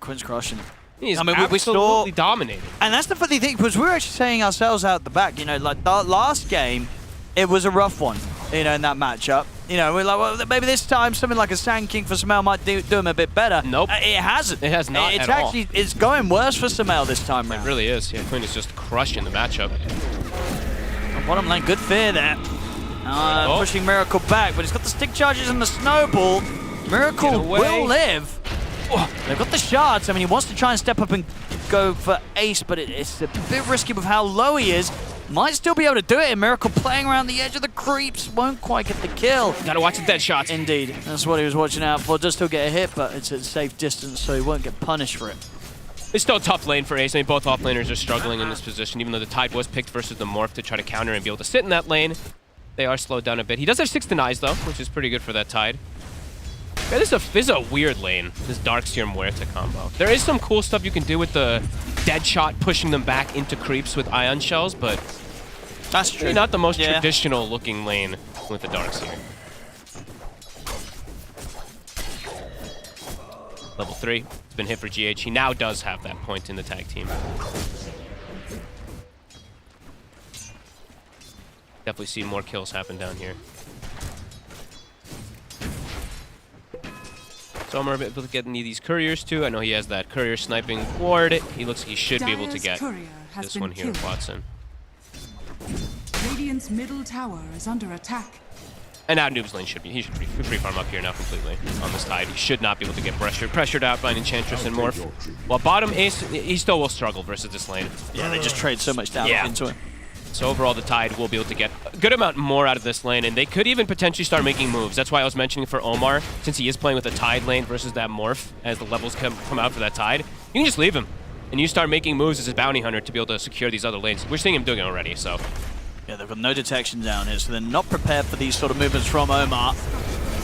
Quinn's crushing. He's absolutely dominating. And that's the funny thing, because we were actually saying ourselves out the back, you know, like the last game, it was a rough one, you know, in that matchup. You know, we're like, well, maybe this time something like a Sand King for Sumail might do him a bit better. Nope. It hasn't. It has not it's at all. It's going worse for Sumail this time round. It really is. Yeah, Quinn is just crushing the matchup. Bottom lane, good fear there. Pushing Miracle back, but he's got the stick charges and the snowball. Miracle will live. They've got the shards. I mean, he wants to try and step up and go for ace, but it's a bit risky with how low he is. Might still be able to do it. And Miracle playing around the edge of the creeps. Won't quite get the kill. Gotta watch the dead shots. Indeed. That's what he was watching out for. Does still get a hit, but it's at a safe distance, so he won't get punished for it. It's still a tough lane for Ace. I mean, both offlaners are struggling in this position, even though the Tide was picked versus the Morph to try to counter and be able to sit in that lane. They are slowed down a bit. He does have 6 denies, though, which is pretty good for that Tide. Yeah, this is a weird lane, this Darkseer Muerta combo. There is some cool stuff you can do with the dead shot, pushing them back into creeps with ion shells, but that's true. Not the most traditional looking lane with the Darkseer. Level 3, it's been hit for GH. He now does have that point in the tag team. Definitely see more kills happen down here. So I'm able to get any of these couriers too. I know he has that courier sniping ward. He looks like he should be able to get this one here, Watson. Radiant's middle tower is under attack. And now Noob's lane he should free farm up here now completely on this Tide. He should not be able to get pressured out by an Enchantress and Morph. While bottom Ace, he still will struggle versus this lane. Yeah, they just trade so much damage into it. So overall, the Tide will be able to get a good amount more out of this lane, and they could even potentially start making moves. That's why I was mentioning for Omar, since he is playing with a Tide lane versus that Morph, as the levels come out for that Tide, you can just leave him, and you start making moves as a bounty hunter to be able to secure these other lanes. We're seeing him doing it already, so. Yeah, they've got no detection down here, so they're not prepared for these sort of movements from Omar.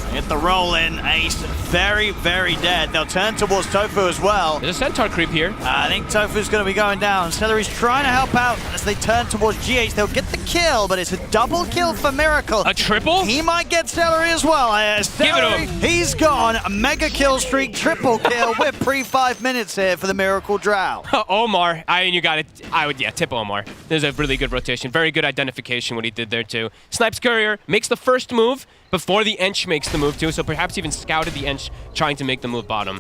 Hit the roll in, Ace, very, very dead. They'll turn towards Tofu as well. There's a Centaur creep here. I think Tofu's going to be going down. Celery's trying to help out as they turn towards GH. They'll get the kill, but it's a double kill for Miracle. A triple? He might get Celery as well. Give it to him. He's gone. A mega kill streak, triple kill. We're pre-5 minutes here for the Miracle Drow. Omar, you got it. I would, tip Omar. There's a really good rotation. Very good identification what he did there too. Snipes Courier, makes the first move before the Ench makes the move too, so perhaps even scouted the Ench trying to make the move bottom.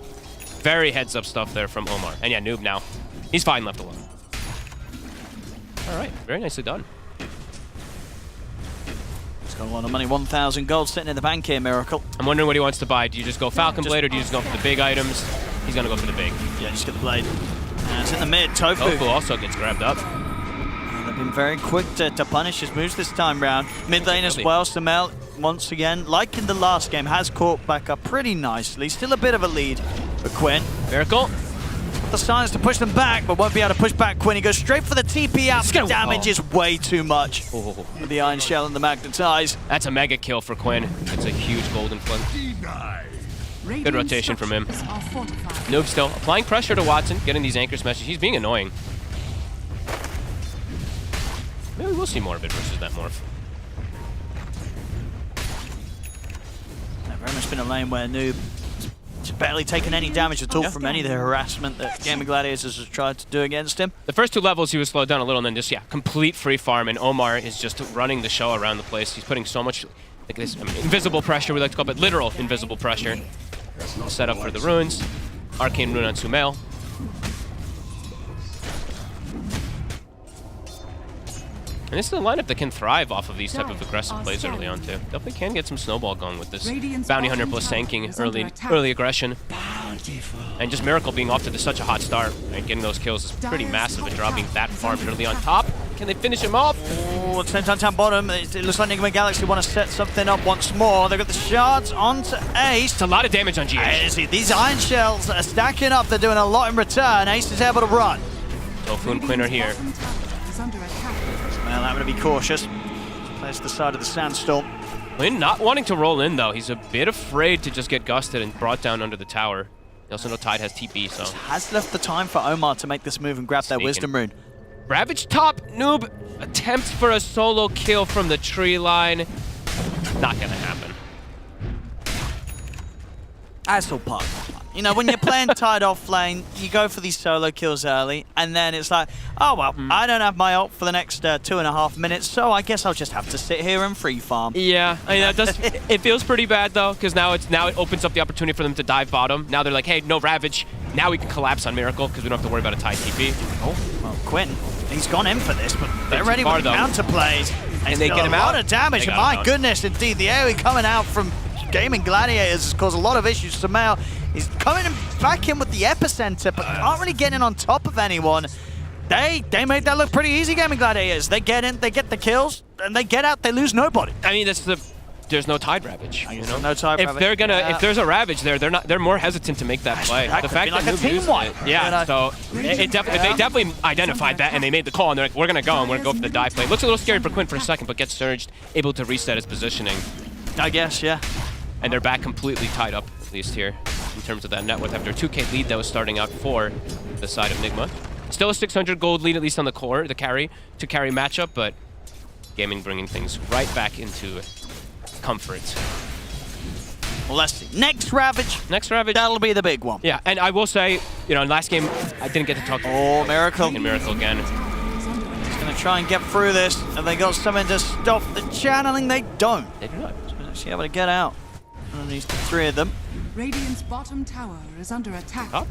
Very heads-up stuff there from Omar. And yeah, Noob now. He's fine left alone. All right, very nicely done. He's got a lot of money, 1,000 gold sitting in the bank here, Miracle. I'm wondering what he wants to buy. Do you just go Falcon Blade or do you just go for the big items? He's gonna go for the big. Yeah, just get the blade. And it's in the mid, Tofu. Tofu also gets grabbed up. And they've been very quick to punish his moves this time round. Mid lane as well, Samel, once again, like in the last game, has caught back up pretty nicely. Still a bit of a lead for Quinn. Miracle. The signs to push them back, but won't be able to push back Quinn. He goes straight for the TP out. The damage is way too much. Oh. The Iron Shell and the Magnetize. That's a mega kill for Quinn. It's a huge golden flint. Good rotation from him. Noob still applying pressure to Watson, getting these anchor smashes. He's being annoying. Maybe we'll see more of it versus that morph. Very much been a lane where Noob has barely taken any damage at all from any of the harassment that Gaimin Gladiators has tried to do against him. The first 2 levels he was slowed down a little, and then just, yeah, complete free farm, and Omar is just running the show around the place. He's putting so much, like this, invisible pressure, we like to call it, but literal invisible pressure. Set up for the runes. Arcane rune on Sumail. And this is a lineup that can thrive off of these type of aggressive plays early on too. Definitely can get some snowball going with this Bounty Hunter plus tanking early aggression. And just Miracle being off to such a hot start and getting those kills is pretty massive, and dropping that farm early on top. Can they finish him off? Oh, it's down bottom. It looks like Nigma Galaxy want to set something up once more. They've got the shards onto Ace. It's a lot of damage on GH. These Iron Shells are stacking up. They're doing a lot in return. Ace is able to run. Tofu and Quinn are here. Well, I'm going to be cautious. Plays the side of the Sandstorm. Quinn not wanting to roll in, though. He's a bit afraid to just get gusted and brought down under the tower. You also know Tide has TP, so... Has left the time for Omar to make this move and grab that Wisdom Rune. Ravage top, Noob attempts for a solo kill from the tree line. Not gonna happen. That's all part of the plan. You know, when you're playing Tide off lane, you go for these solo kills early, and then it's like, oh well, I don't have my ult for the next 2.5 minutes, so I guess I'll just have to sit here and free farm. Yeah, I mean, that does. It feels pretty bad though, because now it opens up the opportunity for them to dive bottom. Now they're like, hey, no Ravage. Now we can collapse on Miracle because we don't have to worry about a Tide TP. Oh, well, Quinn, he's gone in for this, but they're ready with counter plays. And they get him out. A lot of damage, and my goodness, indeed, the AoE coming out from Gaimin Gladiators has caused a lot of issues to Mail. He's coming back in with the epicenter, but can't really get in on top of anyone. They made that look pretty easy, Gaimin Gladiators. They get in, they get the kills, and they get out, they lose nobody. I mean, there's no Tide Ravage. You know? No Tide Ravage. If there's a Ravage there, they're more hesitant to make that play. That the fact like that a team wipe. Yeah, so they definitely identified that, and they made the call, and they're like, we're gonna go, and we're gonna go for the dive play. Looks a little scary for Quinn for a second, but gets surged, able to reset his positioning. I guess, yeah. And they're back completely tied up, at least here, in terms of that net worth after a 2K lead that was starting out for the side of Nigma. Still a 600 gold lead, at least on the core, the carry matchup, but Gaimin bringing things right back into comfort. Well, let's see. Next Ravage. That'll be the big one. Yeah, and I will say, you know, last game, I didn't get to talk to Miracle. And Miracle again. He's going to try and get through this, and they got something to stop the channeling. They don't. They do not. Actually able to get out underneath the 3 of them. Radiant's bottom tower is under attack. Oh.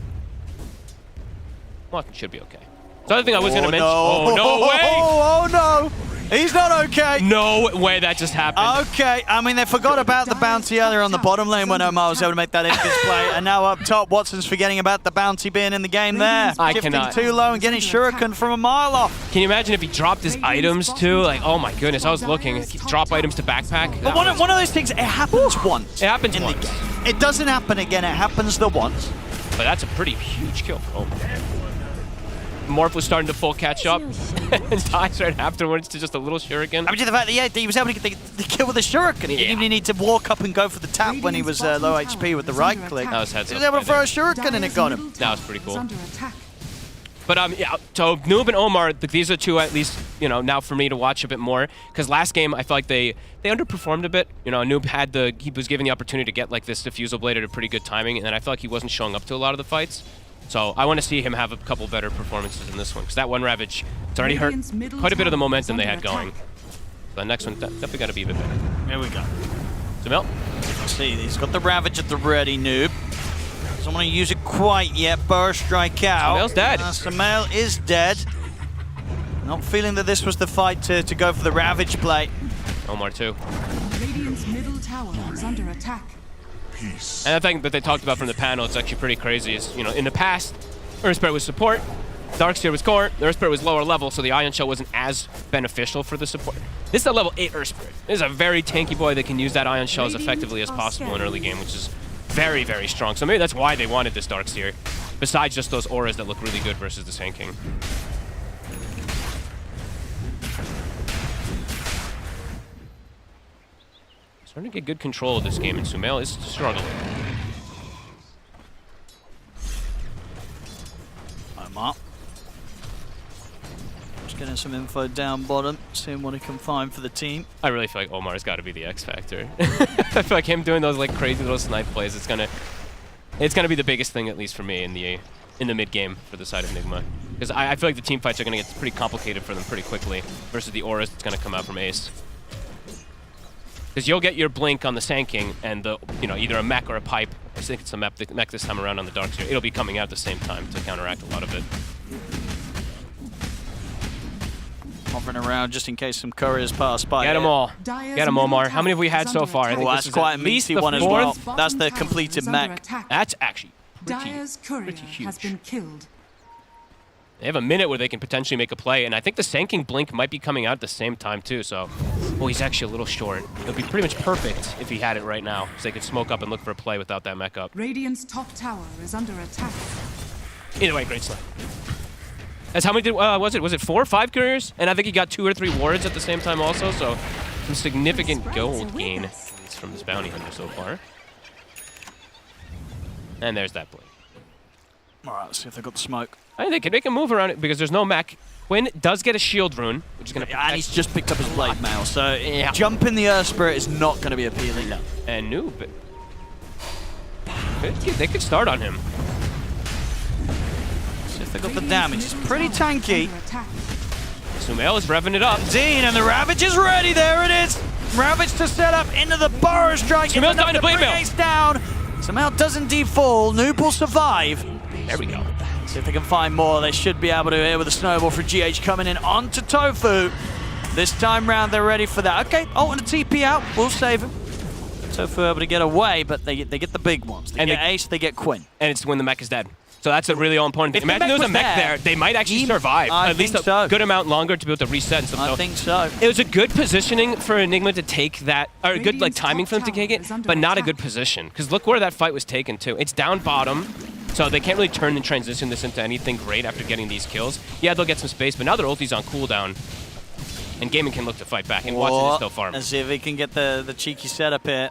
Well, it should be okay. The other thing I was going to mention... No. Oh, no way! Oh, no! He's not okay! No way that just happened. Okay, I mean, they forgot about the bounty earlier on the bottom lane when Omar was able to make that infamous play, and now up top, Watson's forgetting about the bounty being in the game there. I Shifting cannot. too low and getting Shuriken from a mile off. Can you imagine if he dropped his items too? Like, oh my goodness, I was looking. Drop items to backpack. But one of those things, it happens once. It happens in once. the game. It doesn't happen again, it happens the once. But that's a pretty huge kill. Oh, man. Morph was starting to full catch up and dies right afterwards to just a little shuriken. I mean, the fact that he was able to get the kill with the shuriken. He didn't even need to walk up and go for the tap when he was low HP with the right click. That was heads he up was able to throw a right shuriken and it got him. That was pretty cool. But yeah, so Noob and Omar, these are two at least, you know, now for me to watch a bit more. Because last game, I felt like they underperformed a bit. You know, Noob he was given the opportunity to get like this diffusal blade at a pretty good timing, and then I felt like he wasn't showing up to a lot of the fights. So I want to see him have a couple better performances in this one, because that one Ravage, it's already hurt quite a bit of the momentum they had going. So the next one definitely got to be a bit better. Here we go. Samil. Let's see, he's got the Ravage at the ready, Noob. Doesn't want to use it quite yet. Burst strike out. Sumail's dead. Sumail is dead. Not feeling that this was the fight to go for the Ravage play. Omar too. Radiant's middle tower is under attack. And I think that they talked about from the panel, it's actually pretty crazy. Is, you know, in the past, Earthspirit was support, Darkseer was core, the Earthspirit was lower level, so the Ion Shell wasn't as beneficial for the support. This is a level 8 Earthspirit. This is a very tanky boy that can use that Ion Shell as effectively as possible in early game, which is very, very strong. So maybe that's why they wanted this Darkseer, besides just those auras that look really good versus the Sand King. Starting to get good control of this game, and Sumail is struggling. Omar. Just getting some info down bottom, seeing what he can find for the team. I really feel like Omar's got to be the X factor. I feel like him doing those like crazy little snipe plays, it's gonna be the biggest thing, at least for me, in the mid game for the side of Nigma, because I feel like the team fights are gonna get pretty complicated for them pretty quickly versus the auras that's gonna come out from Ace. Because you'll get your blink on the Sand King and the, you know, either a mech or a pipe. I think it's a mech this time around on the Darkseer. It'll be coming out at the same time to counteract a lot of it. Hovering around just in case some couriers pass by. Get them all. Get them, Omar. How many have we had so far? I think that's quite a meaty one as well. That's the completed mech. That's actually Dyer's courier huge. has been killed. They have a minute where they can potentially make a play, and I think the Sand King blink might be coming out at the same time too, so... Oh, he's actually a little short. It would be pretty much perfect if he had it right now, so they could smoke up and look for a play without that mech up. Radiant's top tower is under attack. Either way, great snipe. As how many did, was it 4 or 5 couriers? And I think he got 2 or 3 wards at the same time also, so some significant gold gain from this bounty hunter so far. And there's that blink. Alright, let's see if they got the smoke. I think they can make a move around it because there's no mech. Quinn does get a shield rune, which is going to and he's just picked up his blade mail, so jumping the Earth Spirit is not going to be appealing. No. And Noob, they could start on him. See if they got the damage. It's pretty tanky. Sumail is revving it up. Dean, and the Ravage is ready. There it is. Ravage to set up into the Burrow Strike. Sumail's dying to blade mail. Ace down. Sumail does indeed fall. Noob will survive. There we go. See if they can find more. They should be able to here with a snowball for GH coming in onto Tofu. This time round, they're ready for that. Okay, and a TP out. We'll save him. Tofu able to get away, but they get the big ones. They get Ace, they get Quinn. And it's when the mech is dead. So that's a really all important thing. Imagine there was a mech there, they might actually survive at least a good amount longer to be able to reset and stuff. I think so. It was a good positioning for Enigma to take that, or a good like timing for them to take it, but not a good position. Because look where that fight was taken to. It's down bottom. So they can't really turn and transition this into anything great after getting these kills. Yeah, they'll get some space, but now their ulti's on cooldown. And Gaimin can look to fight back, and Watson is still farming. Let's see if he can get the cheeky setup here.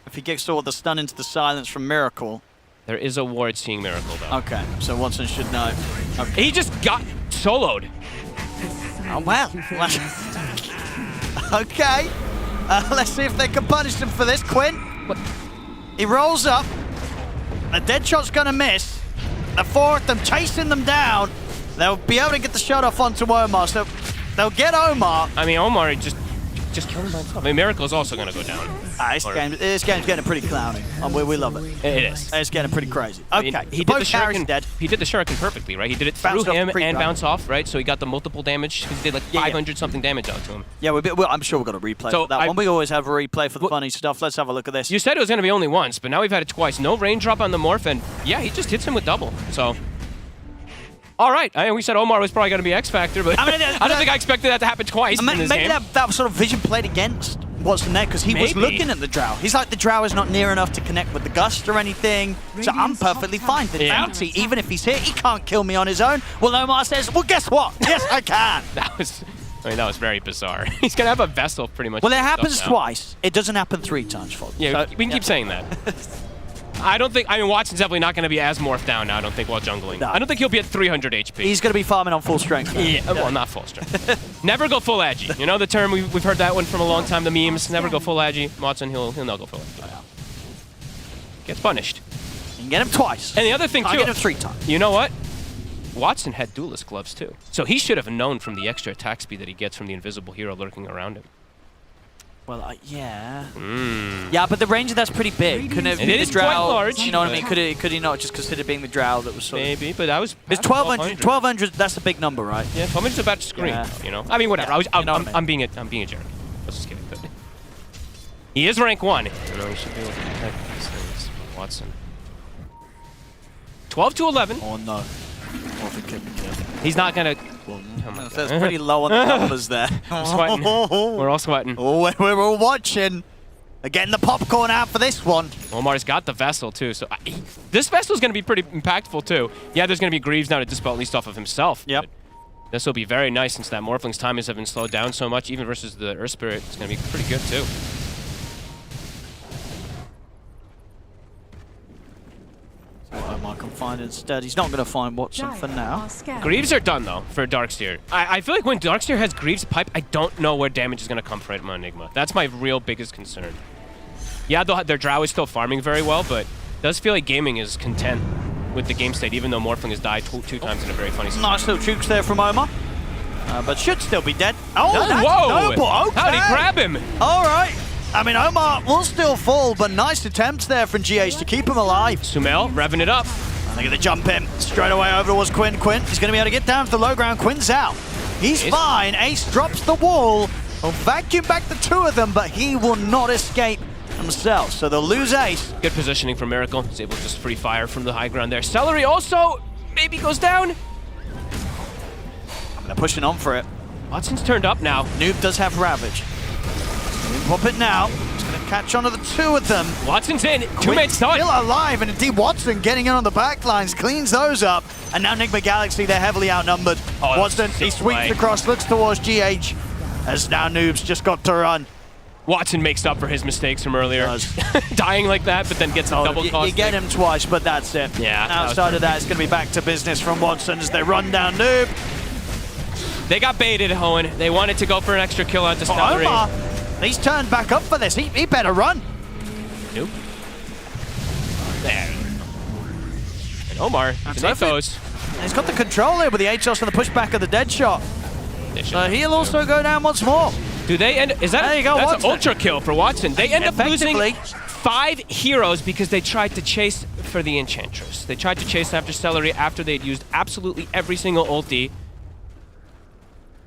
If he gets all the stun into the silence from Miracle. There is a ward seeing Miracle, though. Okay, so Watson should know. Okay. He just got soloed. Oh, well. Okay. Let's see if they can punish him for this. Quinn. What? He rolls up. The dead shot's gonna miss. The 4 of them chasing them down. They'll be able to get the shot off onto Omar, so they'll get Omar. I mean, Omar just killed him by himself. I mean, Miracle's also gonna go down. This game's getting pretty clowny. We love it. It is. It's getting pretty crazy. Okay, I mean, he did the shuriken. He did the shuriken perfectly, right? He did it through him and bounce off, right? So he got the multiple damage. He did like 500 something damage out to him. Yeah, I'm sure we've got a replay for that one. We always have a replay for the funny stuff. Let's have a look at this. You said it was gonna be only once, but now we've had it twice. No raindrop on the morph, and yeah, he just hits him with double. So. All right, I mean, we said Omar was probably going to be X Factor, but I don't think I expected that to happen twice in this game. Maybe that sort of vision played against Watson there, because he was looking at the Drow. He's like, the Drow is not near enough to connect with the Gust or anything, so I'm perfectly fine. The bounty, even if he's here, he can't kill me on his own. Well, Omar says, well, guess what? Yes, I can. That was very bizarre. He's going to have a vessel pretty much. Well, it happens twice. It doesn't happen 3 times, folks. Yeah, we can keep saying that. I mean, Watson's definitely not going to be as morphed down now, I don't think, while jungling. No. I don't think he'll be at 300 HP. He's going to be farming on full strength. Yeah, well, not full strength. Never go full agi. You know the term, we've heard that one from a long time, the memes. Never go full agi. Watson, he'll not go full agi. Gets punished. You can get him twice. And the other thing, too. I'll get him 3 times. You know what? Watson had duelist gloves, too. So he should have known from the extra attack speed that he gets from the invisible hero lurking around him. Well, yeah. Yeah, but the range of that's pretty big. Couldn't it, It be is the drow? quite large, You know what I but- mean? Could he not just consider being the drow that was sort of... Maybe, but that was It's past 1200. 1200, that's a big number, right? Yeah, 1200's about to scream, Yeah. you know? I mean, whatever. Yeah, you know what I mean. I'm being a jerk. I was just kidding. But he is rank 1. You know, he should be able to protect these things. Watson. 12 to 11. Oh, no. He's not going to... That's pretty low on the numbers there. I'm sweating. We're all sweating. Oh, we're all watching. They're getting the popcorn out for this one. Omar's got the Vessel, too. So this Vessel's going to be pretty impactful, too. Yeah, there's going to be Greaves now to dispel at least off of himself. Yep. This will be very nice since that Morphling's time has been slowed down so much, even versus the Earth Spirit. It's going to be pretty good, too. Omar can find instead. He's not going to find Watson for now. Greaves are done, though, for Darkseer. I feel like when Darkseer has Greaves pipe, I don't know where damage is going to come from Enigma. That's my real biggest concern. Yeah, their Drow is still farming very well, but it does feel like Gaming is content with the game state, even though Morphling has died two times in a very funny situation. Nice little jukes there from Omar. But should still be dead. Oh, that's whoa! noble. Okay. How'd he grab him? All right. I mean, Omar will still fall, but nice attempts there from GH to keep him alive. Sumel revving it up. And they're going to jump him straight away over towards Quinn. Quinn is going to be able to get down to the low ground. Quinn's out. He's fine. Ace drops the wall. Will vacuum back the two of them, but he will not escape himself. So they'll lose Ace. Good positioning from Miracle. He's able to just free fire from the high ground there. Celery also maybe goes down. They're pushing on for it. Watson's turned up now. Noob does have Ravage. Pop it now. He's going to catch on to the two of them. Watson's in. Two-man stun. Still alive, and indeed Watson getting in on the back lines, cleans those up. And now Nigma Galaxy, they're heavily outnumbered. Oh, Watson, he sweeps across, looks towards GH. As now Noob's just got to run. Watson makes up for his mistakes from earlier. Dying like that, but then gets a double cost. You get him twice, but that's it. Yeah. Outside of that, it's going to be back to business from Watson as they run down Noob. They got baited, Hoenn. They wanted to go for an extra kill onto Celery. Omar, he's turned back up for this. He better run. Nope. There. And Omar, the those. He's got the control here with the HLs for the pushback of the dead shot. So he'll also go down once more. Do they end? Is that? There you go, That's Watson. an ultra kill for Watson. They end up losing 5 heroes because they tried to chase for the Enchantress. They tried to chase after Celery after they'd used absolutely every single ulti.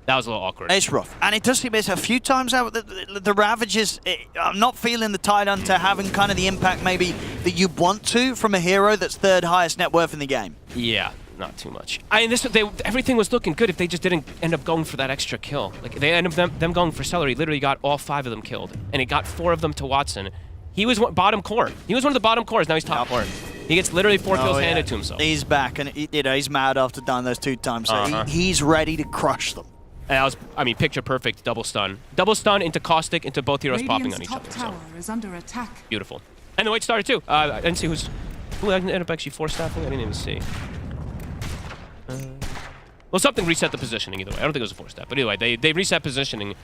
That was a little awkward. It's rough. And it does seem it's a few times out. The Ravages, I'm not feeling the tide onto having kind of the impact maybe that you want to from a hero that's third highest net worth in the game. Yeah, not too much. I mean, everything was looking good if they just didn't end up going for that extra kill. Like, they ended up them going for Celery, literally got all 5 of them killed. And it got 4 of them to Watson. He was bottom core. He was one of the bottom cores, now he's top core. He gets literally 4 kills handed to himself. He's back, and he's mad after dying those 2 times. So he's ready to crush them. And that was, I mean, picture perfect double stun. Double stun into Caustic, into both heroes popping on each other. Top tower is under attack. Beautiful. And the wait started too. I didn't see who ended up actually 4-staffing. I didn't even see. Well, something reset the positioning either way. I don't think it was a 4-staff, but either way, they reset positioning.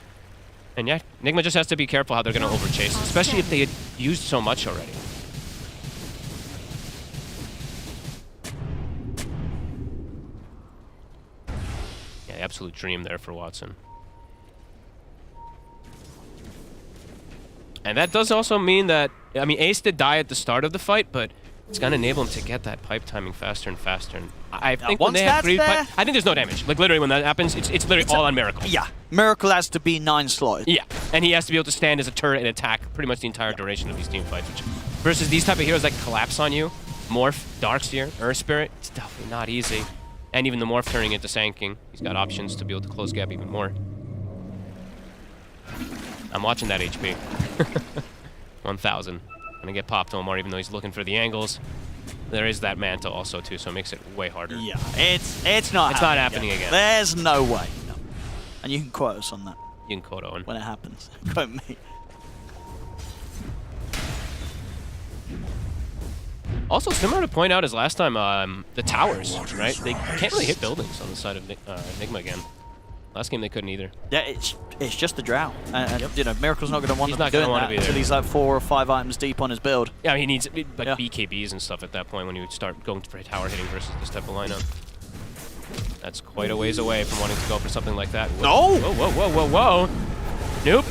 And yeah, Nigma just has to be careful how they're going to overchase, especially if they had used so much already. Yeah, absolute dream there for Watson. And that does also mean that, I mean, Ace did die at the start of the fight, but it's going to enable him to get that pipe timing faster and faster. And I think when they have Greaves pipe, I think there's no damage. Like, literally, when that happens, it's literally all on Miracle. Yeah. Miracle has to be 9 slotted. Yeah. And he has to be able to stand as a turret and attack pretty much the entire duration of these team fights. Which, versus these type of heroes that collapse on you, Morph, Darkseer, Earth Spirit, it's definitely not easy. And even the Morph turning into Sanking, he's got options to be able to close gap even more. I'm watching that HP. 1,000. Gonna get popped Omar, even though he's looking for the angles. There is that Manta also too, so it makes it way harder. Yeah, it's not happening again. There's no way. No. And you can quote us on that. You can quote Owen. When it happens. Quote me. Also, similar to point out as last time, the towers, right? They can't really hit buildings on the side of Nigma again. Last game they couldn't either. Yeah, it's just the drow. You know, Miracle's not going to want to be doing that be until he's like 4 or 5 items deep on his build. Yeah, he needs like BKBs and stuff at that point when you would start going for tower hitting versus this type of lineup. That's quite a ways away from wanting to go for something like that. No! Whoa, whoa, whoa, whoa, whoa. Nope.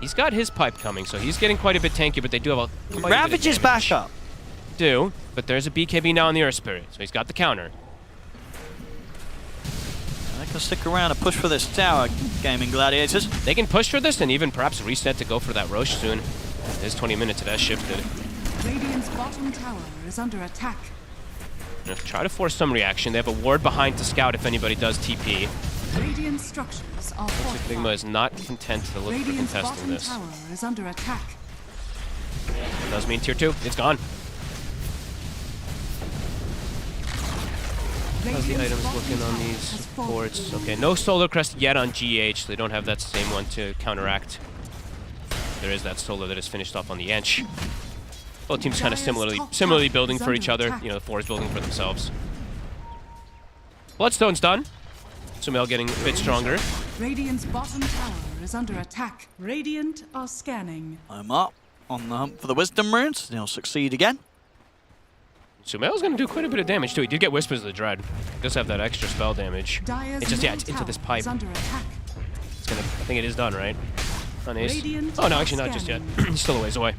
He's got his pipe coming, so he's getting quite a bit tanky, but they do have a Ravage is back up. Do, but there's a BKB now on the Earth Spirit, so he's got the counter. They can stick around and push for this tower, Gaimin Gladiators. They can push for this and even perhaps reset to go for that Rosh soon. There's 20 minutes, it has shifted. Radiant's bottom tower is under attack. Gonna try to force some reaction. They have a ward behind to scout if anybody does TP. Radiant structures are fortified. Nigma is not content to look for Radiant's contesting bottom this. tower is under attack. It does mean tier 2. It's gone. How's the items looking on these boards? Okay, no Solar Crest yet on GH. They don't have that same one to counteract. There is that Solar that is finished off on the Ench. Both teams kind of similarly building for each other. You know, the 4 is building for themselves. Bloodstone's done. Sumail getting a bit stronger. Radiant's bottom tower is under attack. Radiant are scanning. I'm up on the hunt for the Wisdom Runes. He'll succeed again. Sumail's going to do quite a bit of damage too. He did get Whispers of the Dread. He does have that extra spell damage. It's just, it's into this pipe. Under attack. It's gonna, I think it is done, right? On Ace. Radiant Oh no, actually not just yet. He's still a ways away.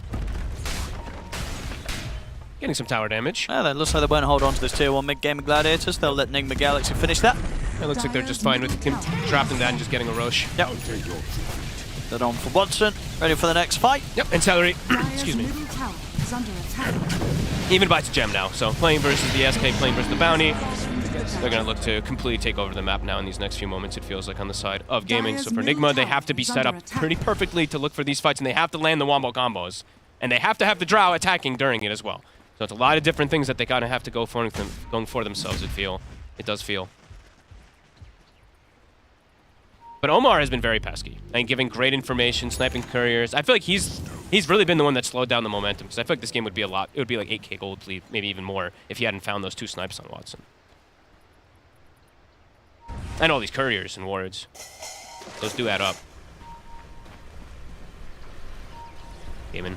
Getting some tower damage. Yeah, that looks like they won't hold on to this tier 1 mid-game Gladiators. They'll let Nigma Galaxy finish that. It looks like they're just fine with him trapping that and just getting a Rosh. Yep. They're on for Watson. Ready for the next fight. Yep, and Celery. Excuse me. Middle tower is under attack. Even buys a gem now. So playing versus the SK, playing versus the Bounty. They're going to look to completely take over the map now in these next few moments, it feels like, on the side of gaming. So for Nigma, they have to be set up pretty perfectly to look for these fights, and they have to land the wombo combos. And they have to have the Drow attacking during it as well. So it's a lot of different things that they kind of have to go for going for themselves, it does feel. But Omar has been very pesky and giving great information, sniping couriers. I feel like he's really been the one that slowed down the momentum, because I feel like this game would be a lot. It would be like 8k gold lead, maybe even more, if he hadn't found those 2 snipes on Watson. And all these couriers and wards. Those do add up. Gaimin.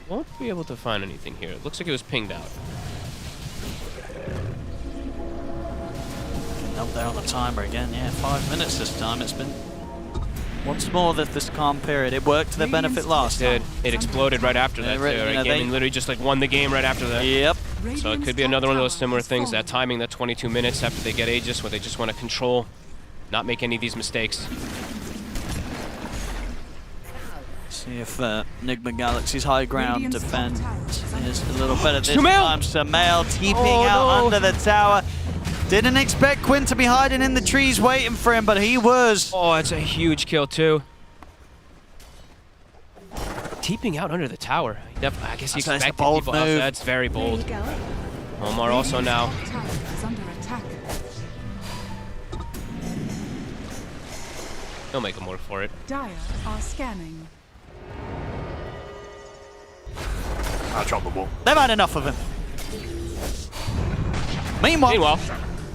Won't be able to find anything here. It looks like it was pinged out. Up there on the timer again. Yeah, 5 minutes this time. It's been once more this calm period. It worked to their benefit last time. It exploded right after that. Gaimin literally just like won the game right after that. Yep. So it could be another one of those similar things. That timing, that 22 minutes after they get Aegis, where they just want to control, not make any of these mistakes. See if Nigma Galaxy's high ground defense is a little better this time. Sumail TPing out under the tower. Didn't expect Quinn to be hiding in the trees waiting for him, but he was. Oh, it's a huge kill too. TPing out under the tower. I guess you expect people out there. That's very bold. Omar also now. He'll make him work for it. Dire are scanning. I'll drop the ball. They've had enough of him. Meanwhile,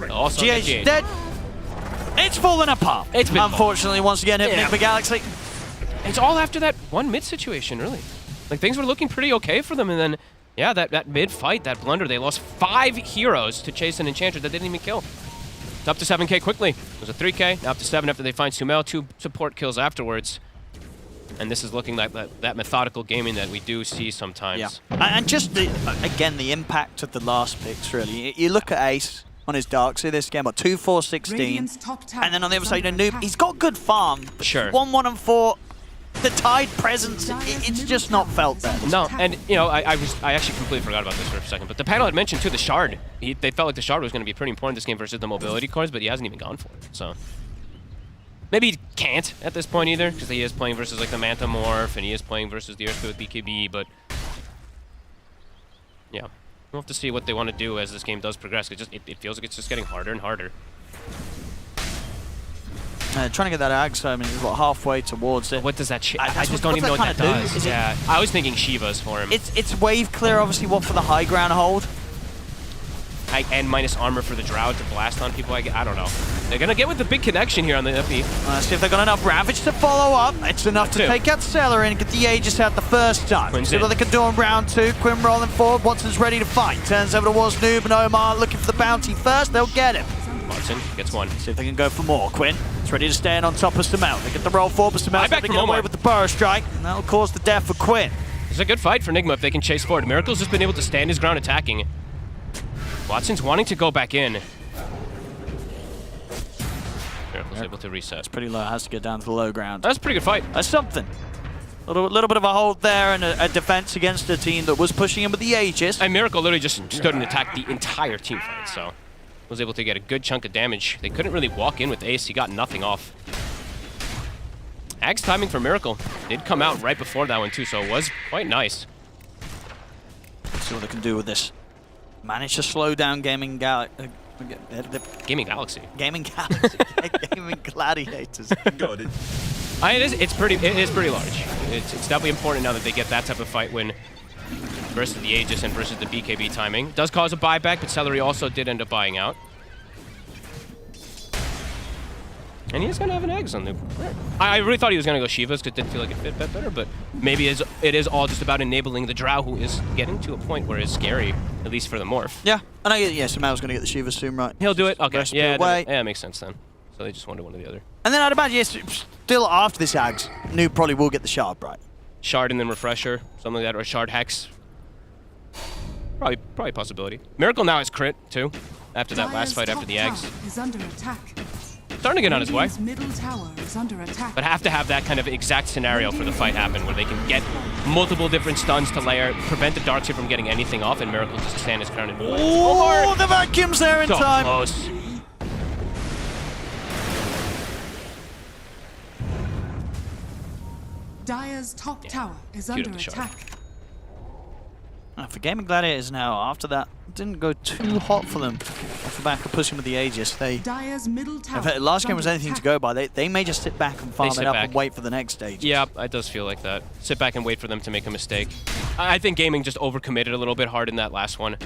also GH dead. It's fallen apart. It's been unfortunately once again hit Nigma Galaxy. It's all after that one mid situation, really. Like things were looking pretty okay for them, and then yeah, that mid fight, that blunder, they lost 5 heroes to chase an enchanter that didn't even kill. It's up to 7k quickly. It was a 3k, now up to 7 after they find Sumail, 2 support kills afterwards. And this is looking like that methodical gaming that we do see sometimes. Yeah. And just, again, the impact of the last picks, really. You look at Ace on his Darkseid this game, 2-4-16. And then on the other side, Noob, he's got good farm. But sure. 1-1-4, the Tide presence, it's just not felt there. No, and, you know, I actually completely forgot about this for a second, but the panel had mentioned, too, the Shard. They felt like the Shard was going to be pretty important this game versus the mobility cards, but he hasn't even gone for it, so... Maybe he can't at this point either, because he is playing versus like the Manta Morph, and he is playing versus the Earthquake with BKB, but... Yeah. We'll have to see what they want to do as this game does progress. It feels like it's just getting harder and harder. Trying to get that Ag, so I mean, he's about halfway towards it. What does that... I just don't even know what that does. Yeah, I was thinking Shiva's for him. It's wave clear, obviously, one for the high ground hold. And minus armor for the Drow to blast on people. I don't know. They're going to get with the big connection here on the FE. Let's see if they've got enough Ravage to follow up. It's enough to take out Cellar and get the Aegis out the first time. See what they can do on round 2. Quinn rolling forward. Watson's ready to fight. Turns over towards Noob and Omar looking for the bounty first. They'll get him. Watson gets one. See if they can go for more. Quinn is ready to stand on top of Stamel. They get the roll forward, but Stamel's going to get away with the burrow strike, and that'll cause the death for Quinn. It's a good fight for Nigma if they can chase forward. Miracle's just been able to stand his ground attacking. Watson's wanting to go back in. Miracle's able to reset. It's pretty low. Has to get down to the low ground. That's a pretty good fight. That's something. A little bit of a hold there and a defense against a team that was pushing him with the Aegis. And Miracle literally just stood and attacked the entire team fight, so was able to get a good chunk of damage. They couldn't really walk in with Ace. He got nothing off. Ag's timing for Miracle did come out right before that one too, so it was quite nice. Let's see what they can do with this. Managed to slow down Gaimin Galaxy. Gaimin Galaxy. Gaimin Galaxy. Gaimin Gladiators. Got it. It is pretty large. It's definitely important now that they get that type of fight win versus the Aegis and versus the BKB timing. Does cause a buyback, but Celery also did end up buying out. And he's gonna have an Eggs on the. I really thought he was gonna go Shivas because it didn't feel like it fit better, but maybe it is all just about enabling the Drow, who is getting to a point where it's scary, at least for the morph. Yeah, and Samel's gonna get the Shivas soon, right? He'll do it. Okay, yeah, away. yeah, makes sense then. So they just wanted one or the other. And then I'd imagine, yes, still after this Ags, Noob probably will get the Shard, right? Shard and then Refresher, something like that, or Shard Hex. Probably a possibility. Miracle now has crit too, after that last fight after the Eggs. Is under attack. Starting to get on his way. Radiant's middle tower is under attack. But have to have that kind of exact scenario for the fight happen, where they can get multiple different stuns to layer, prevent the Darkseid from getting anything off, and Miracle just stand his ground and Oh, the vacuum's there in so time. Close. Dire's top tower is under attack. For Gaimin Gladiators now, after that, didn't go too hot for them off the back of pushing with the Aegis. Dire's middle tower. If the last game was anything to go by, they may just sit back and farm it up and wait for the next stage. Yeah, it does feel like that. Sit back and wait for them to make a mistake. I think Gaming just overcommitted a little bit hard in that last one,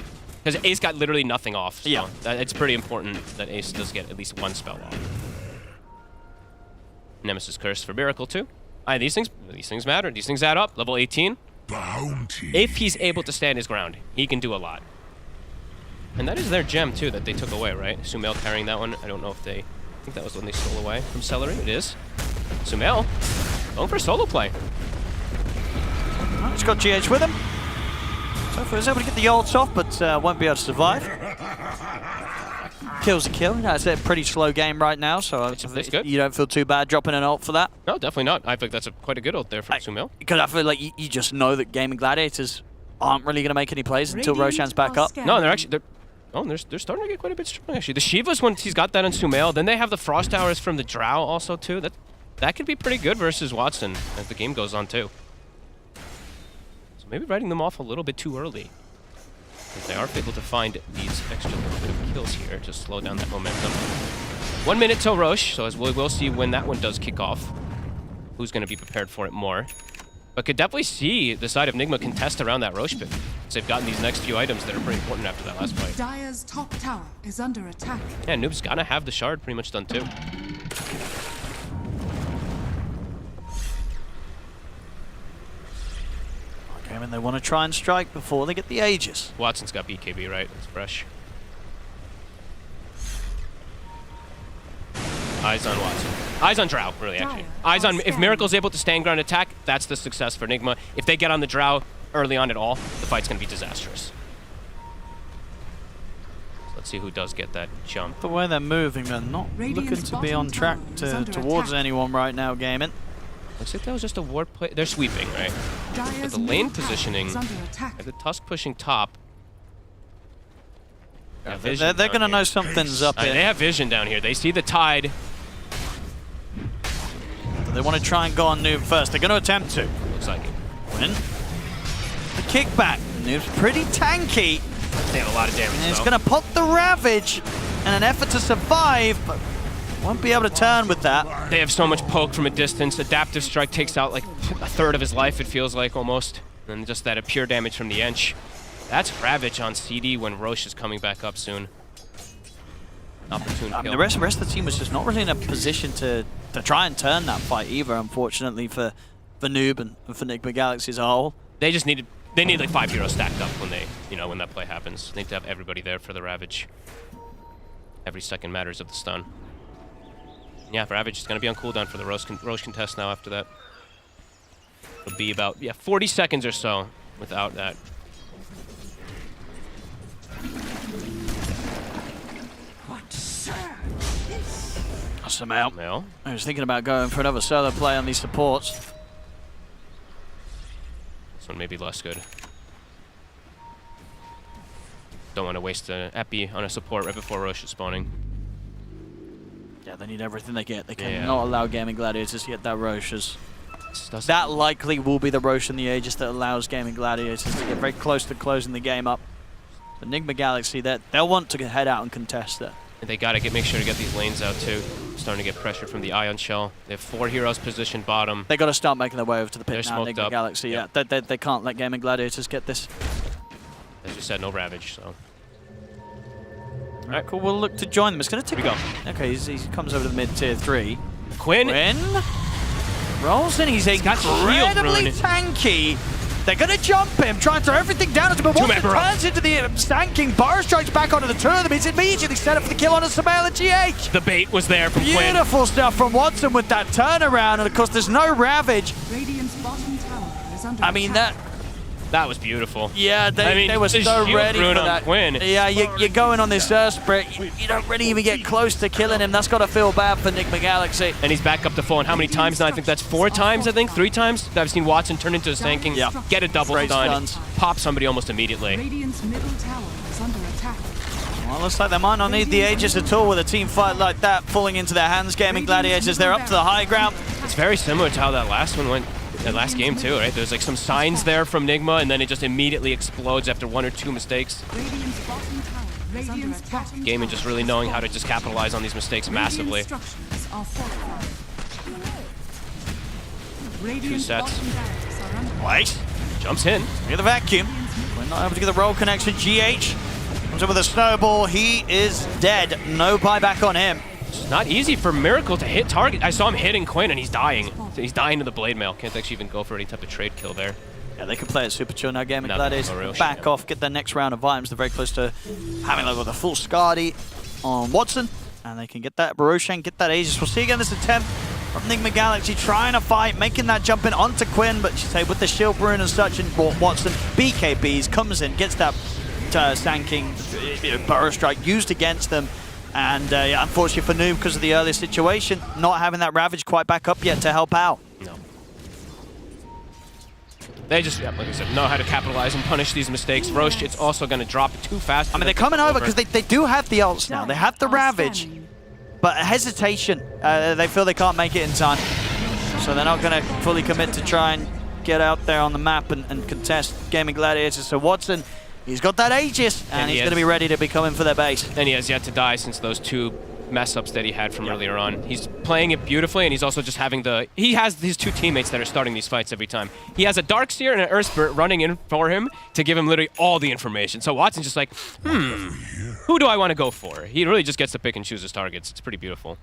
because Ace got literally nothing off. So yeah, it's pretty important that Ace does get at least one spell off. Nemesis Curse for Miracle too. These things matter. These things add up. Level 18. Bounty. If he's able to stand his ground, he can do a lot. And that is their gem too that they took away, right? Sumail carrying that one. I don't know if I think that was when they stole away from Celery. It is. Sumail going for a solo play. He's got GH with him. So far he's able to get the ults off, but won't be able to survive. Kills a kill. It's a pretty slow game right now, so you don't feel too bad dropping an ult for that. No, definitely not. I think that's quite a good ult there from Sumail. Because I feel like you just know that Gaimin Gladiators aren't really going to make any plays until Roshan's back up. No, they're starting to get quite a bit strong actually. The Shivas, when he's got that on Sumail, then they have the Frost Towers from the Drow also too. That could be pretty good versus Watson as the game goes on too. So maybe writing them off a little bit too early. If they are able to find these extra little bit of kills here to slow down that momentum. 1 minute till Roche, so as we'll see when that one does kick off, who's going to be prepared for it more. But could definitely see the side of Nigma contest around that Roche pit. So they've gotten these next few items that are pretty important after that last fight. Dire's top tower is under attack. Yeah, Noob's got to have the shard pretty much done too. And they want to try and strike before they get the Aegis. Watson's got BKB, right? It's fresh. Eyes on Watson. Eyes on Drow, really, actually. Eyes on... If Miracle's able to stand ground attack, that's the success for Nigma. If they get on the Drow early on at all, the fight's going to be disastrous. So let's see who does get that jump. The way they're moving, they're not looking to be on track towards anyone right now, Gaimin. Looks like that was just a ward play. They're sweeping, right? But the lane positioning, the Tusk pushing top. They're going to know something's up here. They have vision down here. They see the tide. They want to try and go on Noob first. They're going to attempt to. Looks like it. Win. The kickback. Noob's pretty tanky. They have a lot of damage, and it's going to pop the Ravage and an effort to survive, but won't be able to turn with that. They have so much poke from a distance. Adaptive Strike takes out like a third of his life, it feels like, almost. And just that pure damage from the Ench. That's Ravage on CD when Roche is coming back up soon. Opportune kill. The rest of the team was just not really in a position to try and turn that fight either, unfortunately, for Noob and for Nigma Galaxy as a whole. They just need like 5 heroes stacked up when when that play happens. They need to have everybody there for the Ravage. Every second matters of the stun. Yeah, Ravage is going to be on cooldown for the Roche contest now after that. It'll be about, 40 seconds or so without that. Samel. I was thinking about going for another solo play on these supports. This one may be less good. Don't want to waste an epi on a support right before Roche is spawning. Yeah, they need everything they get. They cannot allow Gaimin Gladiators to get that Roche's. That likely will be the Roche and the Aegis that allows Gaimin Gladiators to get very close to closing the game up. The Nigma Galaxy, they'll want to head out and contest that. And they gotta make sure to get these lanes out too. Starting to get pressure from the Ion Shell. They have 4 heroes positioned bottom. They gotta start making their way over to the pit now, smoked Nigma up. Galaxy. Yep. Yeah, they can't let Gaimin Gladiators get this. As you said, no Ravage, so. Alright, cool. We'll look to join them. It's gonna take. Here we go. Okay, he comes over to the mid tier 3. Quinn rolls in. He's incredibly tanky. They're going to jump him, try and throw everything down at him, but once it turns into the stanking bar strikes back onto the two of them, he's immediately set up for the kill on a Samel and GH. The bait was there from Quinn. Beautiful stuff from Watson with that turnaround, and of course there's no Ravage. Radiant's bottom tower is under I mean, that was beautiful. Yeah, they were so ready for that. Quinn. Yeah, you're going on this sprint. You don't really even get close to killing him. That's got to feel bad for Nigma Galaxy. And he's back up to full. And how many times now? I think that's 4 times, 3 times that I've seen Watson turn into a stanking. Yeah. Get a double stun, pop somebody almost immediately. Radiant's middle tower is under attack. Well, looks like they might not need the Aegis at all with a team fight like that falling into their hands. Gaimin Gladiators, they're up to the high ground. It's very similar to how that last one went. That last game too, right? There's like some signs there from Nigma, and then it just immediately explodes after 1 or 2 mistakes. Radiant's bottom tower is under attack. Gaimin just really knowing how to just capitalize on these mistakes massively. Structures are fortified. 2 sets. Wait. Jumps in. Near the vacuum. We're not able to get the roll connection. GH comes up with a snowball. He is dead. No buyback on him. It's not easy for Miracle to hit target. I saw him hitting Quinn, and he's dying. So he's dying to the blade mail. Can't actually even go for any type of trade kill there. Yeah, they can play it super chill now. Gaimin No, Gladiators back off, get their next round of items. They're very close to having like the full Skadi on Watson, and they can get that Roshan, get that Aegis. We'll see again this attempt from Nigma Galaxy trying to fight, making that jump in onto Quinn, but she's with the shield rune and such, and Watson BKBs comes in, gets that stanking burrow strike used against them. And yeah, unfortunately for Noob, because of the earlier situation, not having that Ravage quite back up yet to help out. No. They just, like I said, know how to capitalize and punish these mistakes. Roche, it's also going to drop it too fast. I mean, they're coming over because they do have the ults now. They have the Ravage, but hesitation. They feel they can't make it in time. So they're not going to fully commit to try and get out there on the map and contest Gaimin Gladiators. So Watson, he's got that Aegis, and he's going to be ready to be coming for their base. And he has yet to die since those 2 mess-ups that he had from earlier on. He's playing it beautifully, and he's also just having he has his 2 teammates that are starting these fights every time. He has a Darkseer and an Earthspirit running in for him to give him literally all the information. So Watson's just like, who do I want to go for? He really just gets to pick and choose his targets. It's pretty beautiful.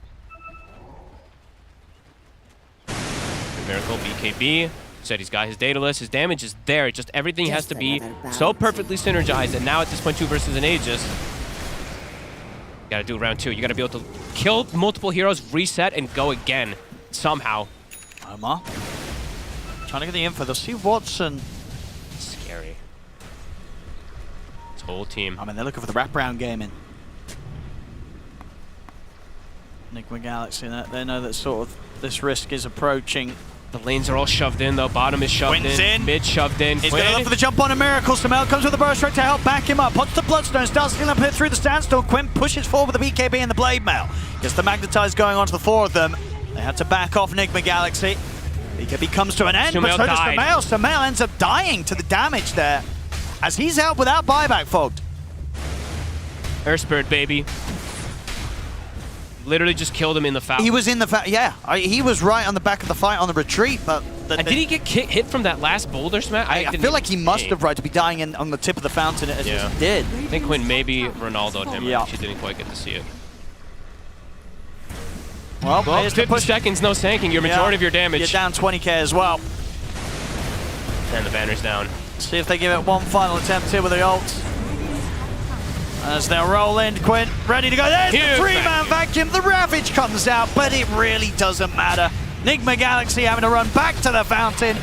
Miracle, BKB. Said he's got his data list, his damage is there, it's just everything has to be so perfectly synergized, and now at this point 2 versus an Aegis, you gotta do round 2. You gotta be able to kill multiple heroes, reset, and go again, somehow. Omar, trying to get the info, they'll see Watson. Scary. This whole team. I mean, they're looking for the wraparound gaming. Nigma Galaxy, they know that sort of this risk is approaching. The lanes are all shoved in, though. Bottom is shoved in. Mid shoved in. He's going to look for the jump on a Miracle. Samel comes with the burst strike to help back him up. Puts the Bloodstone, starts to hit through the Standstill. Quinn pushes forward with the BKB and the Blade Mail. Gets the Magnetize going on to the 4 of them. They had to back off Nigma Galaxy. BKB comes to an end, but so does Samel. Samel ends up dying to the damage there, as he's out without buyback, Fogged. Earthspirit, baby. Literally just killed him in the foul. He was in the yeah. He was right on the back of the fight on the retreat, but... Did he get hit from that last boulder smash? I feel like he must have to be dying on the tip of the fountain as he did. I think Quinn maybe Ronaldo'd him. Yeah. She didn't quite get to see it. Well, 50 seconds, no sanking. Your majority of your damage. You're down 20k as well. And the banner's down. See if they give it one final attempt here with the ult. As they'll roll in, Quinn, ready to go. There's Huge the three-man vacuum. The Ravage comes out, but it really doesn't matter. Nigma Galaxy having to run back to the fountain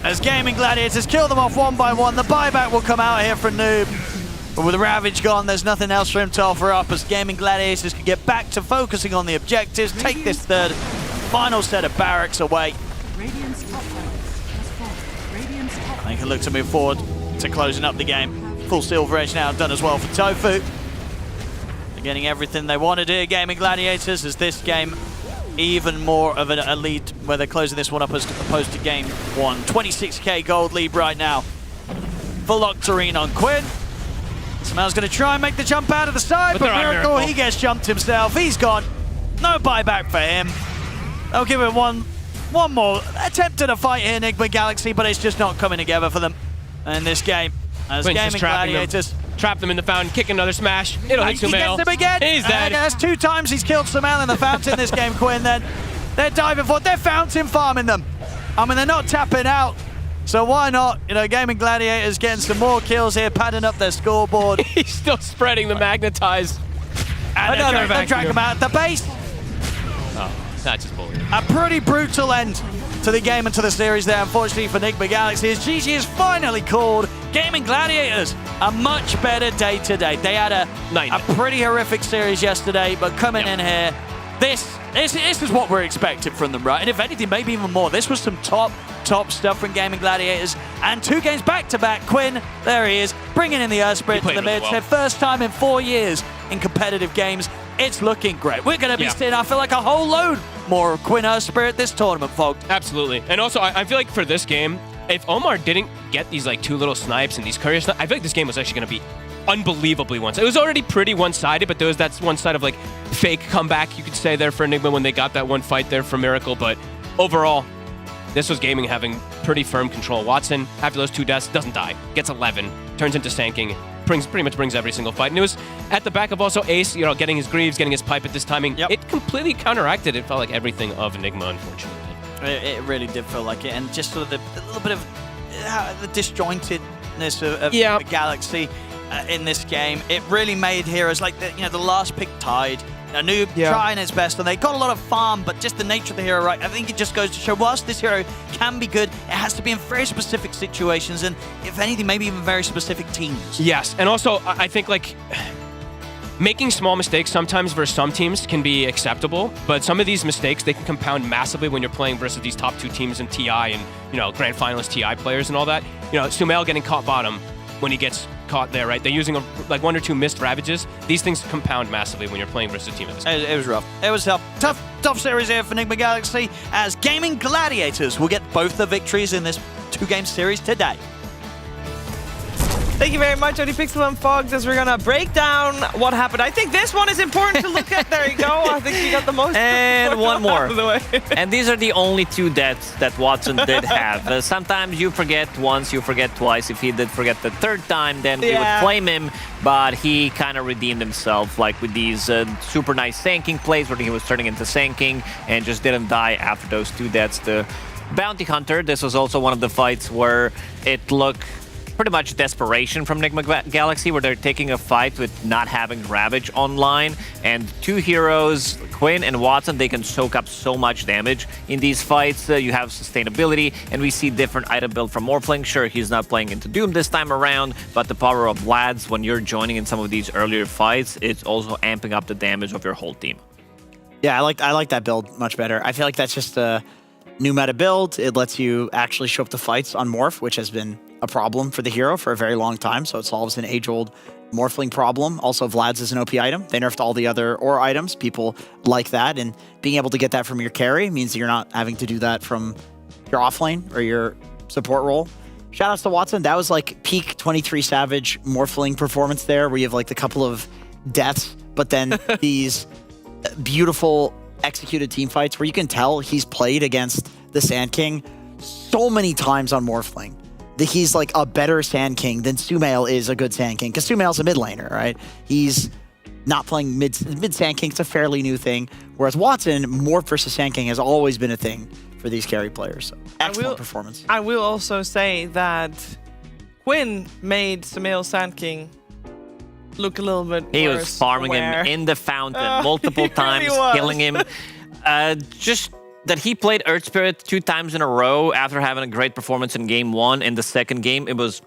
as Gaimin Gladiators kill them off one by one. The buyback will come out here for Noob. But with the Ravage gone, there's nothing else for him to offer up as Gaimin Gladiators can get back to focusing on the objectives, take this third final set of barracks away. Radiant's top tower has fallen. Radiant's top They can look to move forward to closing up the game. Full Silver Edge now done as well for Tofu. They're getting everything they wanted here, Gaimin Gladiators, as this game even more of a lead where they're closing this one up as opposed to game one. 26k gold lead right now. Full Octarine on Quinn. Smel's going to try and make the jump out of the side, but Miracle, he gets jumped himself. He's gone. No buyback for him. They'll give it one more attempt at a fight here, Nigma Galaxy, but it's just not coming together for them in this game. As Gaimin Gladiators trap them in the fountain, kick another smash. It'll hit Sumail. He gets him again. He's dead. That's 2 times he's killed Sumail in the fountain this game, Quinn. Then they're diving for it. They're fountain farming them. I mean, they're not tapping out. So why not? You know, Gaimin Gladiators getting some more kills here, padding up their scoreboard. He's still spreading the magnetize. And they drag him out at the base. Oh, that's just bullying. A pretty brutal end to the game and to the series there, unfortunately for Nigma Galaxy, as GG has finally called Gaimin Gladiators a much better day today. They had a pretty horrific series yesterday, but coming in here, this is what we're expecting from them, right? And if anything, maybe even more. This was some top stuff from Gaimin Gladiators, and 2 games back-to-back. Quinn, there he is, bringing in the Earth Spirit to the mid. Their first time in 4 years in competitive games. It's looking great. We're going to be seeing, I feel like, a whole load more of Quinn Earth Spirit this tournament, Fog. Absolutely. And also, I feel like for this game, if Omar didn't get these like 2 little snipes and these courier snipes, I feel like this game was actually going to be unbelievably one-sided. It was already pretty one-sided, but there was that one side of like fake comeback, you could say, there for Enigma when they got that one fight there for Miracle. But overall, this was Gaming having pretty firm control. Watson, after those 2 deaths, doesn't die. Gets 11, turns into Sanking, pretty much brings every single fight. And it was at the back of also Ace, you know, getting his Greaves, getting his pipe at this timing. It completely counteracted, it felt like, everything of Enigma, unfortunately. It really did feel like it, and just sort of a little bit of the disjointedness of the Galaxy in this game. It really made heroes like the last pick Tide. Noob trying his best, and they got a lot of farm, but just the nature of the hero, right? I think it just goes to show, whilst this hero can be good, it has to be in very specific situations, and if anything, maybe even very specific teams. Yes, and also, I think, like, making small mistakes sometimes versus some teams can be acceptable, but some of these mistakes, they can compound massively when you're playing versus these top 2 teams in TI and, you know, grand finalist TI players and all that. You know, Sumail getting caught bottom when he gets caught there, right? They're using like 1 or 2 missed Ravages. These things compound massively when you're playing versus a team of this. It was rough. It was tough series here for Nigma Galaxy, as Gaimin Gladiators will get both the victories in this 2-game series today. Thank you very much, ODPixel and Fogs, as we're going to break down what happened. I think this one is important to look at. There you go. I think you got the most. And one more. Out of the way. And these are the only 2 deaths that Watson did have. Sometimes you forget once, you forget twice. If he did forget the 3rd time, then we would blame him. But he kind of redeemed himself, like with these super nice Sanking plays where he was turning into Sanking and just didn't die after those 2 deaths. The Bounty Hunter, this was also one of the fights where it looked pretty much desperation from Nigma Galaxy, where they're taking a fight with not having Ravage online, and 2 heroes, Quinn and Watson, they can soak up so much damage in these fights. You have sustainability, and we see different item build from Morphling. Sure, he's not playing into Doom this time around, but the power of Vlads when you're joining in some of these earlier fights, it's also amping up the damage of your whole team. Yeah, I like that build much better. I feel like that's just a new meta build. It lets you actually show up to fights on Morph, which has been a problem for the hero for a very long time, so it solves an age-old Morphling problem. Also, Vlad's is an OP item. They nerfed all the other Aura items. People like that, and being able to get that from your carry means that you're not having to do that from your offlane or your support role. Shoutouts to Watson. That was like peak 23 Savage Morphling performance there, where you have like the couple of deaths, but then these beautiful executed team fights where you can tell he's played against the Sand King so many times on Morphling. That he's like a better Sand King than Sumail is a good Sand King, because Sumail's a mid laner, right? He's not playing mid Sand King. It's a fairly new thing. Whereas Watson, Morph versus Sand King has always been a thing for these carry players. So excellent performance. I will also say that Quinn made Sumail Sand King look a little bit He worse was farming aware. him in the fountain multiple he times, really was. killing him. Just that he played Earth Spirit 2 times in a row after having a great performance in game 1. In the second game, it was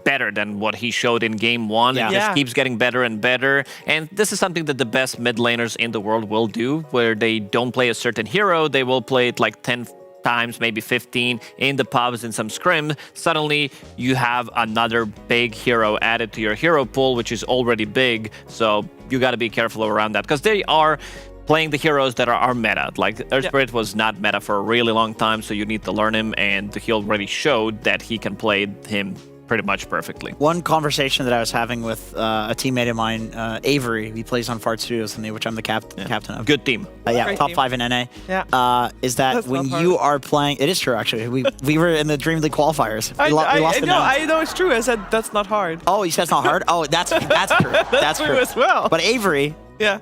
better than what he showed in game 1. Yeah. It just Yeah. keeps getting better and better. And this is something that the best mid laners in the world will do, where they don't play a certain hero. They will play it like 10 times, maybe 15 in the pubs in some scrim. Suddenly, you have another big hero added to your hero pool, which is already big. So you got to be careful around that because they are playing the heroes that are meta. Like Earth Spirit was not meta for a really long time, so you need to learn him, and he already showed that he can play him pretty much perfectly. One conversation that I was having with a teammate of mine, Avery, he plays on Fart Studios with me, which I'm the captain of. Good team. Yeah, Great top team. 5 in NA. Yeah. Is that That's when not you are playing, it is true actually, we were in the DreamLeague qualifiers. I We lost to them. I know it's true. I said that's not hard. Oh, you said it's not hard? Oh, that's true. That's true true. as well. But Avery, Yeah.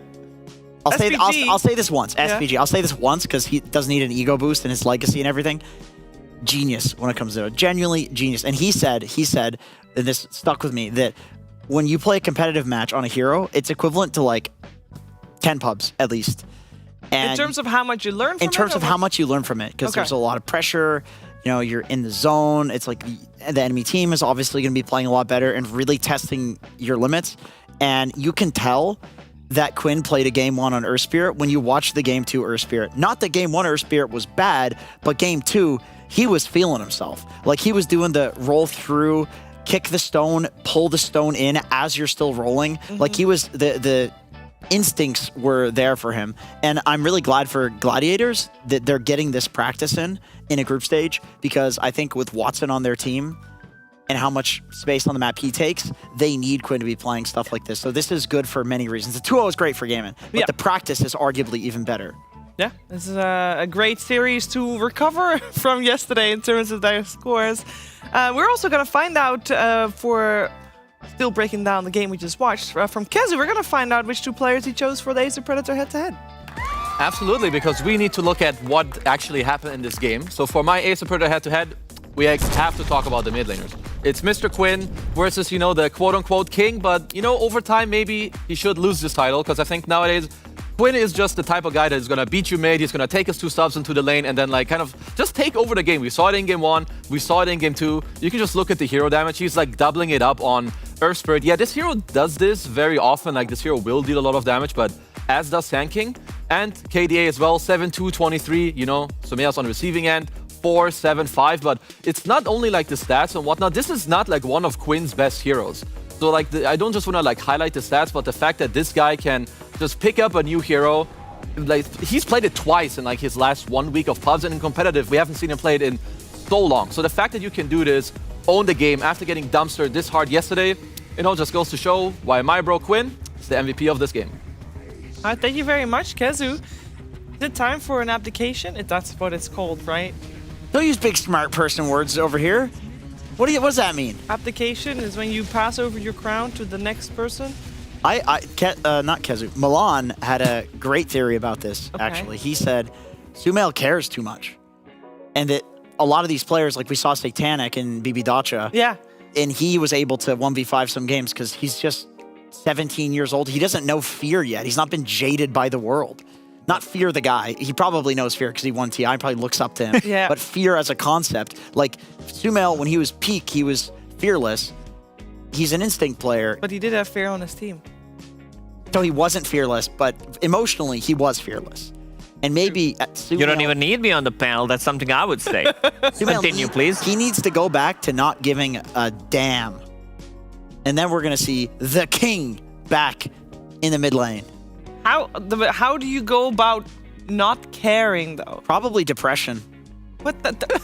I'll say SPG. I'll say this once. Yeah. SPG. I'll say this once because he doesn't need an ego boost in his legacy and everything. Genius when it comes to it. Genuinely genius. And he said, and this stuck with me, that when you play a competitive match on a hero, it's equivalent to like 10 pubs at least. And In terms of how much you learn from in terms it? of how much you learn from it, because Okay. there's a lot of pressure. You know, you're in the zone. It's like the enemy team is obviously going to be playing a lot better and really testing your limits. And you can tell that Quinn played a game 1 on Earth Spirit when you watch the game 2 Earth Spirit. Not that game 1 Earth Spirit was bad, but game 2, he was feeling himself. Like he was doing the roll through, kick the stone, pull the stone in as you're still rolling. Like he was, the instincts were there for him. And I'm really glad for Gladiators that they're getting this practice in a group stage, because I think with Watson on their team and how much space on the map he takes, they need Quinn to be playing stuff like this. So this is good for many reasons. The 2-0 is great for Gaimin, but Yeah. the practice is arguably even better. Yeah, this is a great series to recover from yesterday in terms of their scores. We're also going to find out for still breaking down the game we just watched from Kezu. We're going to find out which 2 players he chose for the Acer Predator head-to-head. Absolutely, because we need to look at what actually happened in this game. So for my Acer Predator head-to-head, we have to talk about the mid laners. It's Mr. Quinn versus, you know, the quote-unquote king, but, you know, over time, maybe he should lose this title, because I think nowadays, Quinn is just the type of guy that is going to beat you mid, he's going to take his 2 subs into the lane, and then, like, kind of just take over the game. We saw it in game 1, we saw it in game 2. You can just look at the hero damage. He's, like, doubling it up on Earth Spirit. Yeah, this hero does this very often. Like, this hero will deal a lot of damage, but as does Sand King. And KDA as well, 7-2, 23, you know, Sumea's on the receiving end. 4, 7, 5, but it's not only like the stats and whatnot. This is not like one of Quinn's best heroes. So like, I don't just want to like highlight the stats, but the fact that this guy can just pick up a new hero, like he's played it twice in like his last 1 week of pubs, and in competitive, we haven't seen him play it in so long. So the fact that you can do this, own the game after getting dumpstered this hard yesterday, you know, just goes to show why my bro Quinn is the MVP of this game. All right, thank you very much, Kezu. Is it time for an abdication? That's what it's called, right? Don't use big smart person words over here. What does that mean? Abdication is when you pass over your crown to the next person. Not Kezu. Milan had a great theory about this, actually. He said, Sumail cares too much. And that a lot of these players, like we saw Satanic and BB Dacha, Yeah. and he was able to 1v5 some games because he's just 17 years old. He doesn't know fear yet. He's not been jaded by the world. Not fear the guy. He probably knows fear because he won TI, probably looks up to him. Yeah. But fear as a concept. Like, Sumail, when he was peak, he was fearless. He's an instinct player. But he did have fear on his team. So he wasn't fearless, but emotionally, he was fearless. And maybe Sumail, You don't even need me on the panel. That's something I would say. Sumail Continue, please. He needs to go back to not giving a damn. And then we're going to see the king back in the mid lane. How do you go about not caring, though? Probably depression. What the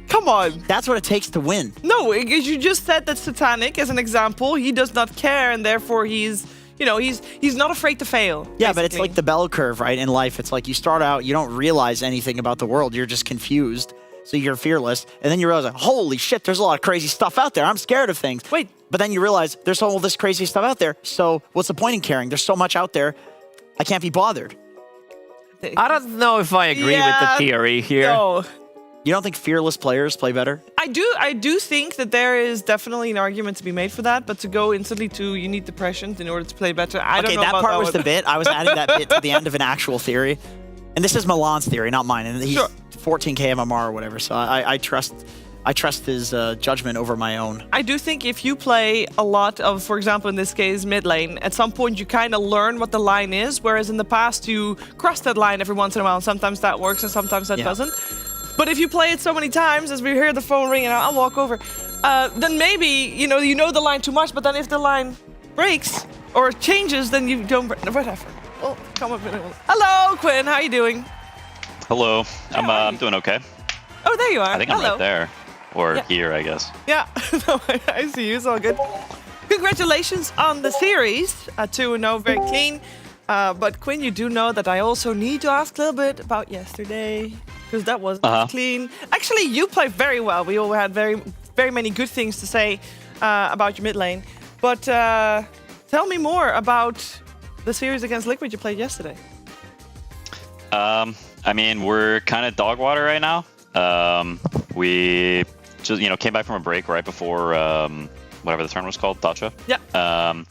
Come on. That's what it takes to win. No, because you just said that Satanic, as an example, he does not care, and therefore he's not afraid to fail. Yeah, but it's basically. like the bell curve, right? In life, it's like you start out, you don't realize anything about the world. You're just confused. So you're fearless. And then you realize, holy shit, there's a lot of crazy stuff out there. I'm scared of things. Wait. But then you realize there's all this crazy stuff out there. So what's the point in caring? There's so much out there. I can't be bothered. I don't know if I agree with the theory here. No. You don't think fearless players play better? I do think that there is definitely an argument to be made for that, but to go instantly to you need depression in order to play better, I don't know that about part that was one. the bit. I was adding that bit to the end of an actual theory. And this is Milan's theory, not mine. And he's 14k MMR or whatever, so I trust his judgment over my own. I do think if you play a lot of, for example, in this case, mid lane, at some point you kind of learn what the line is, whereas in the past you cross that line every once in a while, and sometimes that works and sometimes that doesn't. But if you play it so many times, as we hear the phone ring and I'll walk over, then maybe, you know the line too much, but then if the line breaks or changes, then you don't, whatever. Oh, come up. Hello, Quinn, how you doing? Hello, I'm doing okay. Oh, there you are. I think I'm right there. Or here, I guess. Yeah, no, I see you. It's all good. Congratulations on the series. 2-0, very clean. But Quinn, you do know that I also need to ask a little bit about yesterday, because that wasn't clean. Actually, you played very well. We all had very, very many good things to say about your mid lane. But tell me more about the series against Liquid you played yesterday. I mean, we're kind of dog water right now. We just, came back from a break right before whatever the tournament was called, Dacha. Yeah.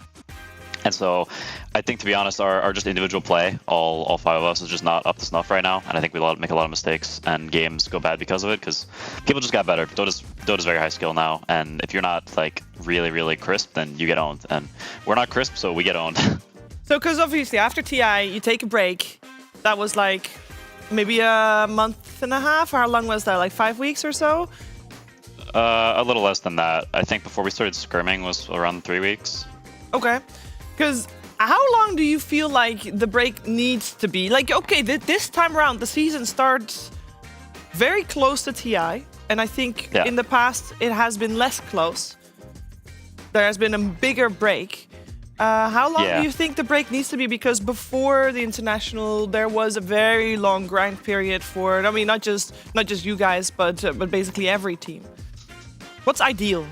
And so I think, to be honest, our just individual play, all five of us, is just not up to snuff right now. And I think we make a lot of mistakes and games go bad because of it, because people just got better. Dota's very high skill now. And if you're not like really, really crisp, then you get owned. And we're not crisp, so we get owned. So, because obviously after TI, you take a break. That was like maybe a month and a half. How long was that? Like 5 weeks or so? A little less than that. I think before we started scrimming was around 3 weeks. Okay. Because how long do you feel like the break needs to be? Like, okay, this time around, the season starts very close to TI. And I think in the past, it has been less close. There has been a bigger break. How long do you think the break needs to be? Because before the international, there was a very long grind period for, I mean, not just you guys, but basically every team. What's ideal?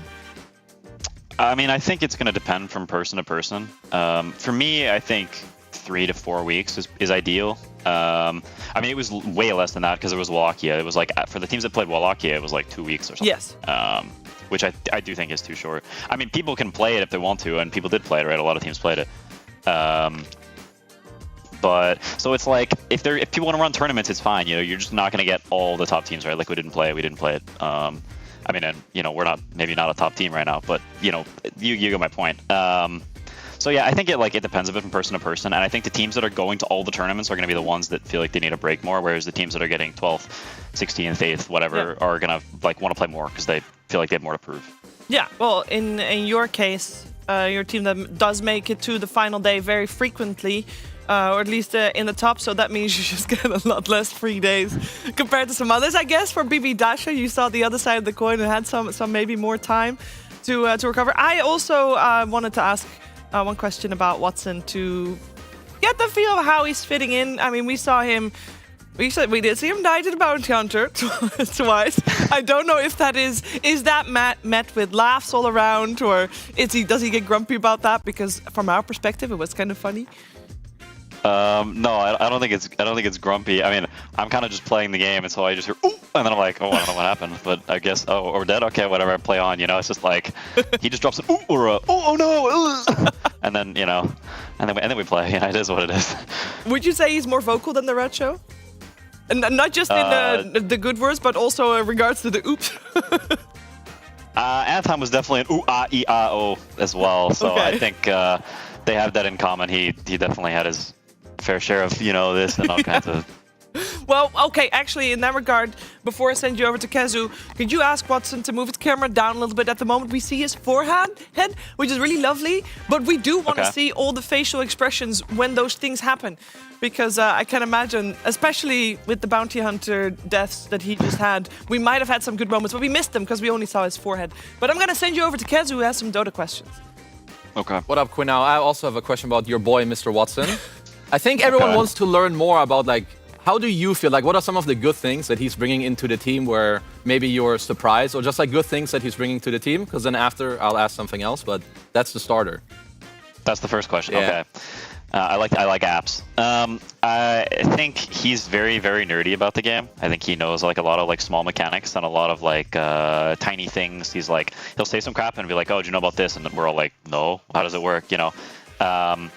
I mean, I think it's going to depend from person to person. For me, I think 3 to 4 weeks is ideal. I mean, it was way less than that because it was Wallachia. It was like, for the teams that played Wallachia, it was like 2 weeks or something. Yes. Which I do think is too short. I mean, people can play it if they want to, and people did play it, right? A lot of teams played it. But so it's like if people want to run tournaments, it's fine. You're just not going to get all the top teams, right? Like we didn't play it. I mean, and we're maybe not a top team right now, but you get my point. So yeah, I think it depends a bit from person to person, and I think the teams that are going to all the tournaments are going to be the ones that feel like they need a break more, whereas the teams that are getting 12th, 16th, 8th, whatever, are going to want to play more because they feel like they have more to prove. Yeah, well, in your case, your team that does make it to the final day very frequently, or at least in the top, so that means you just get a lot less free days compared to some others, I guess. For BB Dasha, you saw the other side of the coin and had some maybe more time to recover. I also wanted to ask one question about Watson to get the feel of how he's fitting in. I mean, we did see him die to the bounty hunter twice. I don't know if that is that met with laughs all around, or does he get grumpy about that? Because from our perspective, it was kind of funny. No, I don't think it's grumpy. I mean, I'm kind of just playing the game, and so I just hear ooh, and then I'm like, oh, I don't know what happened, but I guess we're dead. Okay, whatever. I play on. It's just like he just drops an ooh or a oh no, and then and then we play. It is what it is. Would you say he's more vocal than the Red Show? And not just in the good words, but also in regards to the oops. Anton was definitely an ooh ah e ah oh as well. So I think they have that in common. He definitely had his fair share of this and all kinds of. Well, okay, actually, in that regard, before I send you over to Kezu, could you ask Watson to move his camera down a little bit? At the moment, we see his forehead, which is really lovely, but we do want to see all the facial expressions when those things happen. Because I can imagine, especially with the bounty hunter deaths that he just had, we might have had some good moments, but we missed them because we only saw his forehead. But I'm going to send you over to Kezu, who has some Dota questions. Okay. What up, Quinn? Now, I also have a question about your boy, Mr. Watson. I think everyone wants to learn more about, how do you feel? What are some of the good things that he's bringing into the team where maybe you're surprised, or just good things that he's bringing to the team? Because then after, I'll ask something else, but that's the starter. That's the first question. Yeah. I like apps. I think he's very, very nerdy about the game. I think he knows like a lot of like small mechanics and a lot of like tiny things. He's like, he'll say some crap and be like, oh, do you know about this? And we're all like, no, how does it work? You know? And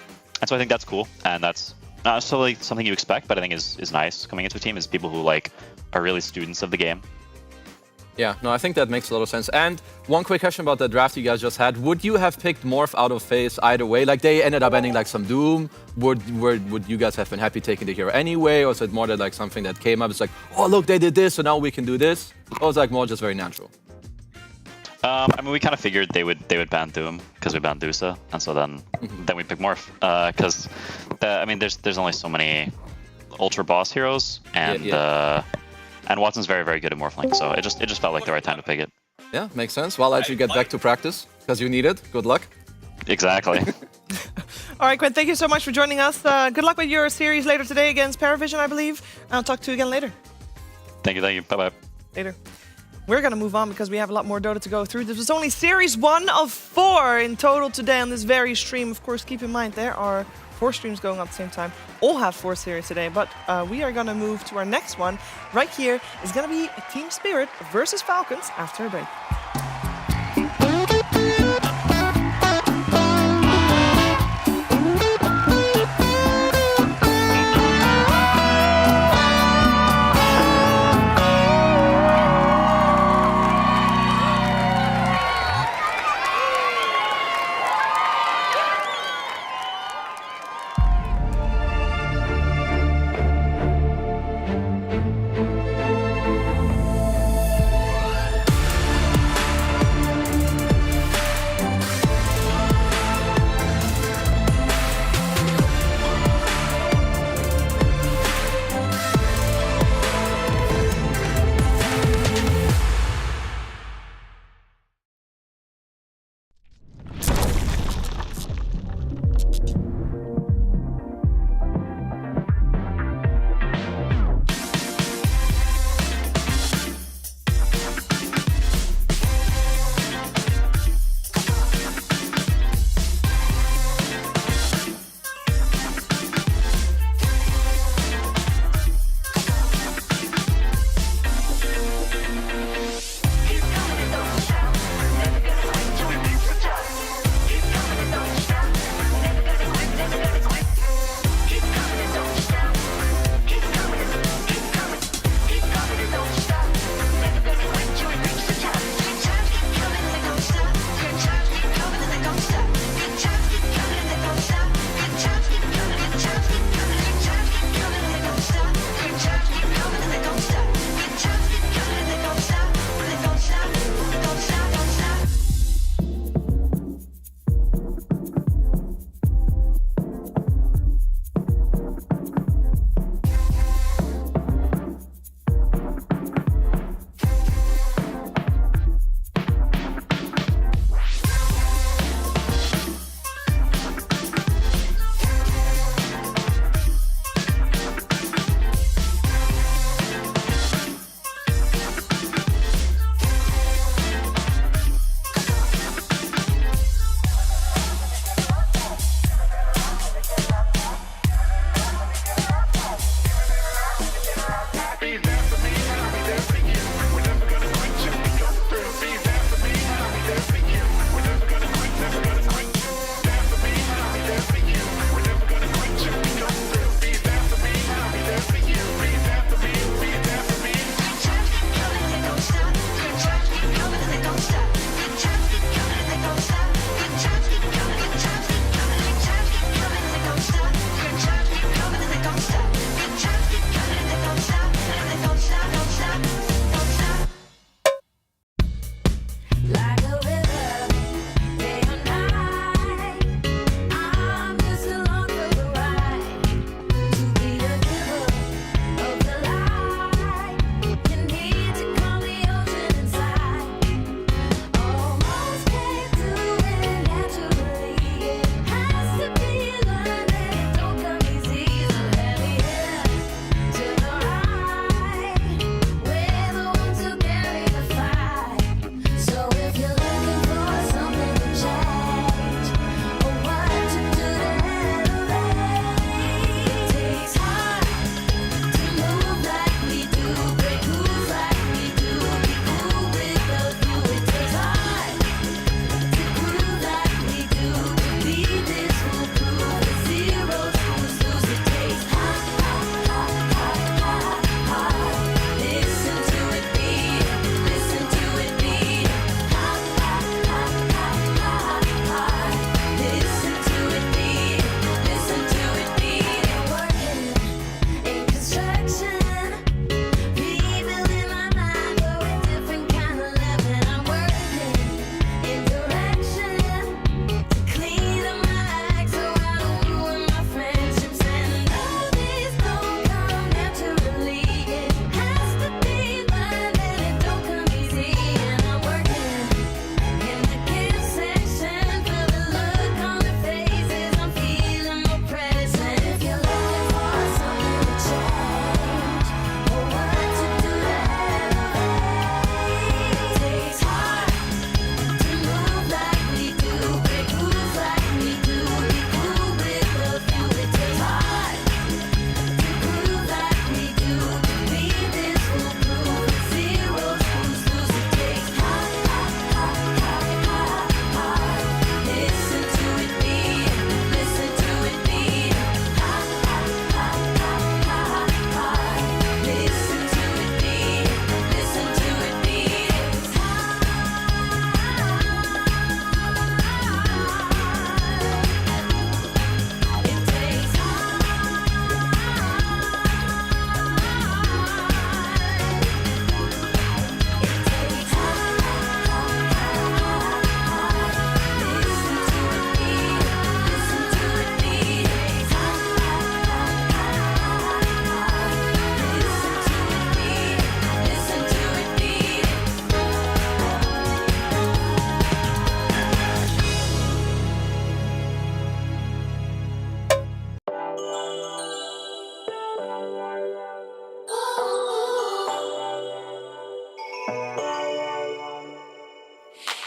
so I think that's cool. And that's not necessarily something you expect, but I think is nice coming into a team is people who like are really students of the game. Yeah, no, I think that makes a lot of sense. And one quick question about the draft you guys just had. Would you have picked Morph out of FaZe either way? Like, they ended up ending like some Doom. Would you guys have been happy taking the hero anyway? Or is it more that like something that came up? It's like, oh, look, they did this, so now we can do this? Or was it like more just very natural? I mean, we kind of figured they would ban Doom because we banned Dusa, and so then we picked Morph because I mean, there's only so many ultra boss heroes, and and Watson's very, very good at Morphling, so it just felt like the right time to pick it. Yeah, makes sense. Well, I'll let you get back to practice because you need it. Good luck. Exactly. All right, Quinn, thank you so much for joining us. Good luck with your series later today against Paravision, I believe. I'll talk to you again later. Thank you. Bye-bye. Later. We're going to move on because we have a lot more Dota to go through. This was only Series 1 of 4 in total today on this very stream. Of course, keep in mind, there are 4 streams going on at the same time. All have 4 series today, but we are going to move to our next one. Right here is going to be Team Spirit versus Falcons after a break.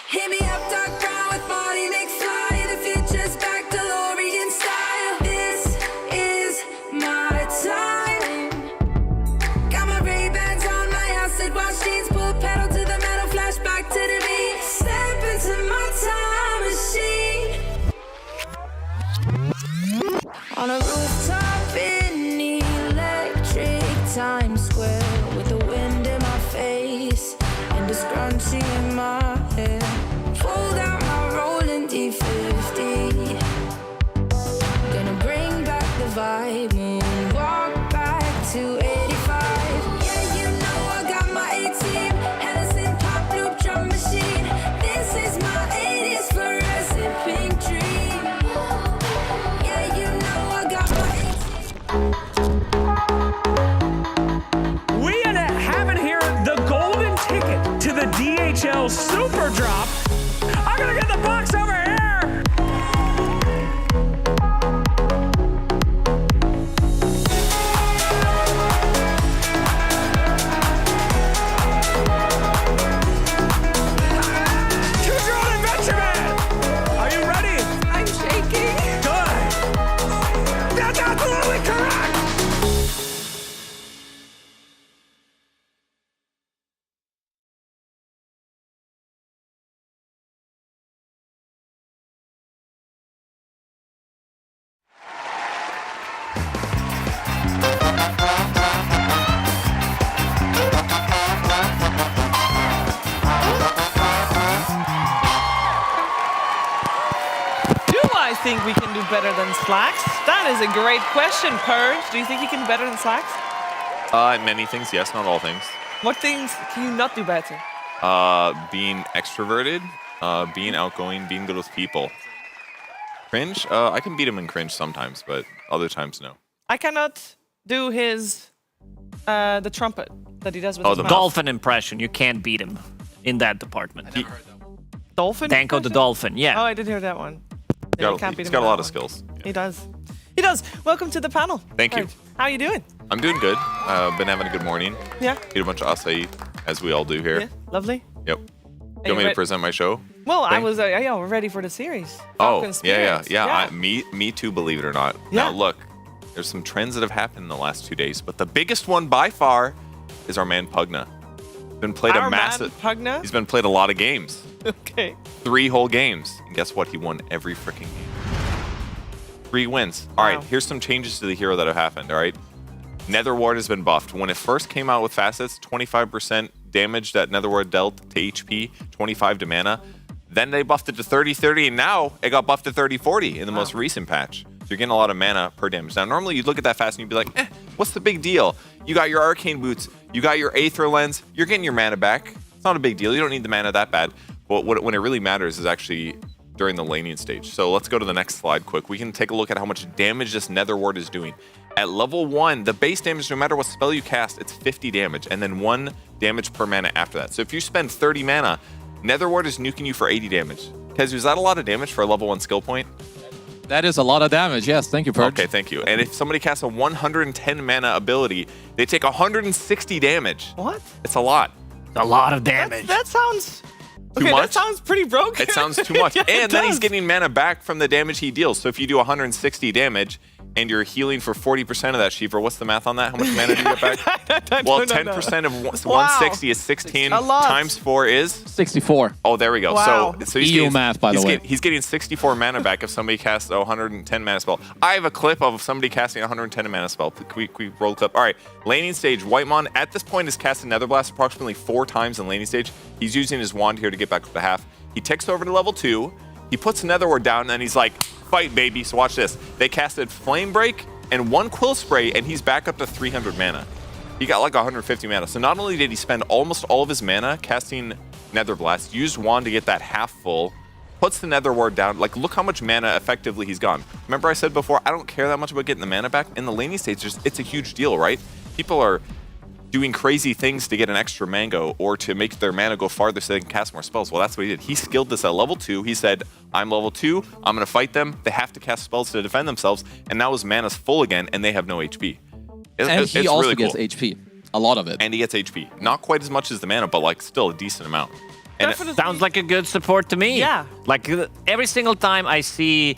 Hit me up, dark brown with body McFly. The future's back, DeLorean style. This is my time. Got my Ray-Bans on, my acid wash jeans. Pull pedal to the metal, flash back to the beat. Step into my time machine. On a rooftop in electric Times Square, with the wind in my face and a scrunchie in my hair. Fold out my rolling D50. Gonna bring back the vibe, moonwalk back to 85. Yeah, you know I got my A-team, Hennessy pop loop drum machine. This is my 80s fluorescent pink dream. Yeah, you know I got my A-team. We have it here, the golden ticket to the DHL Super Drop. I'm gonna get the box over here. Choose your own adventure, man. Are you ready? I'm shaking. Good. That's absolutely correct. Do I think we can do better than Slacks? That is a great question, Purge. Do you think you can do better than Slacks? Many things, yes, not all things. What things can you not do better? Being extroverted, being outgoing, being good with people. Cringe, I can beat him in cringe sometimes, but other times no. I cannot do his the trumpet that he does with his the mouth. dolphin impression. You can't beat him in that department. Dolphin? Danko the dolphin, yeah. Oh, I did hear that one. Yeah, you can't beat He's him got in a that lot of one. skills. He does. He does. Welcome to the panel. Thank you. Purge. How are you doing? I'm doing good. Been having a good morning. Yeah. Eat a bunch of acai, as we all do here. Yeah. Lovely. Yep. Are You want you me to ready? present my show? Well, I thing? was. Yeah, we're ready for the series. Oh, Falcon yeah. Spirits. Me too, believe it or not. Yeah. Now, look, there's some trends that have happened in the last 2 days, but the biggest one by far is our man Pugna. Been played Our a man massive. Pugna? He's been played a lot of games. Okay. 3 whole games. And guess what? He won every freaking game. 3 wins. All right, here's some changes to the hero that have happened, all right? Netherward has been buffed. When it first came out with facets, 25% damage that Netherward dealt to HP, 25 to mana. Then they buffed it to 30-30, and now it got buffed to 30-40 in the most recent patch. So you're getting a lot of mana per damage. Now, normally you'd look at that fast and you'd be like, what's the big deal? You got your Arcane Boots, you got your Aether Lens, you're getting your mana back. It's not a big deal. You don't need the mana that bad. But when it really matters is actually during the laning stage. So let's go to the next slide quick. We can take a look at how much damage this Netherward is doing. At level 1, the base damage, no matter what spell you cast, it's 50 damage, and then 1 damage per mana after that. So if you spend 30 mana, Netherward is nuking you for 80 damage. Kezu, is that a lot of damage for a level 1 skill point? That is a lot of damage, yes. Thank you, Purge. Okay, thank you. And if somebody casts a 110 mana ability, they take 160 damage. What? It's a lot. A lot of damage. That sounds... Too Okay, much? that sounds pretty broken. It sounds too much. Yeah, it And then he's does. getting mana back from the damage he deals. So if you do 160 damage and you're healing for 40% of that, Shiva, what's the math on that? How much mana do you get back? Well, 10% of 160 is 16 A lot. times 4 is? 64. Oh, there we go. Wow. So he's EU getting, math, by the way. He's getting 64 mana back if somebody casts a 110 mana spell. I have a clip of somebody casting a 110 mana spell. Can we roll the clip? All right. Laning stage, Whitemon at this point is casting Nether Blast approximately 4 times in laning stage. He's using his wand here to get back up to half. He ticks over to level 2. He puts Netherward down, and then he's like, fight, baby. So watch this. They casted Flame Break and 1 Quill Spray, and he's back up to 300 mana. He got like 150 mana. So not only did he spend almost all of his mana casting Nether Blast, used wand to get that half full, puts the Netherward down. Like, look how much mana effectively he's gone. Remember I said before, I don't care that much about getting the mana back. In the laning stage, it's a huge deal, right? People are doing crazy things to get an extra mango or to make their mana go farther so they can cast more spells. Well, that's what he did. He skilled this at level 2. He said, I'm level 2. I'm going to fight them. They have to cast spells to defend themselves. And now his mana's full again, and they have no HP. And he also really gets cool. HP. A lot of it. And he gets HP. Not quite as much as the mana, but like still a decent amount. And Sounds like a good support to me. Yeah. Like every single time I see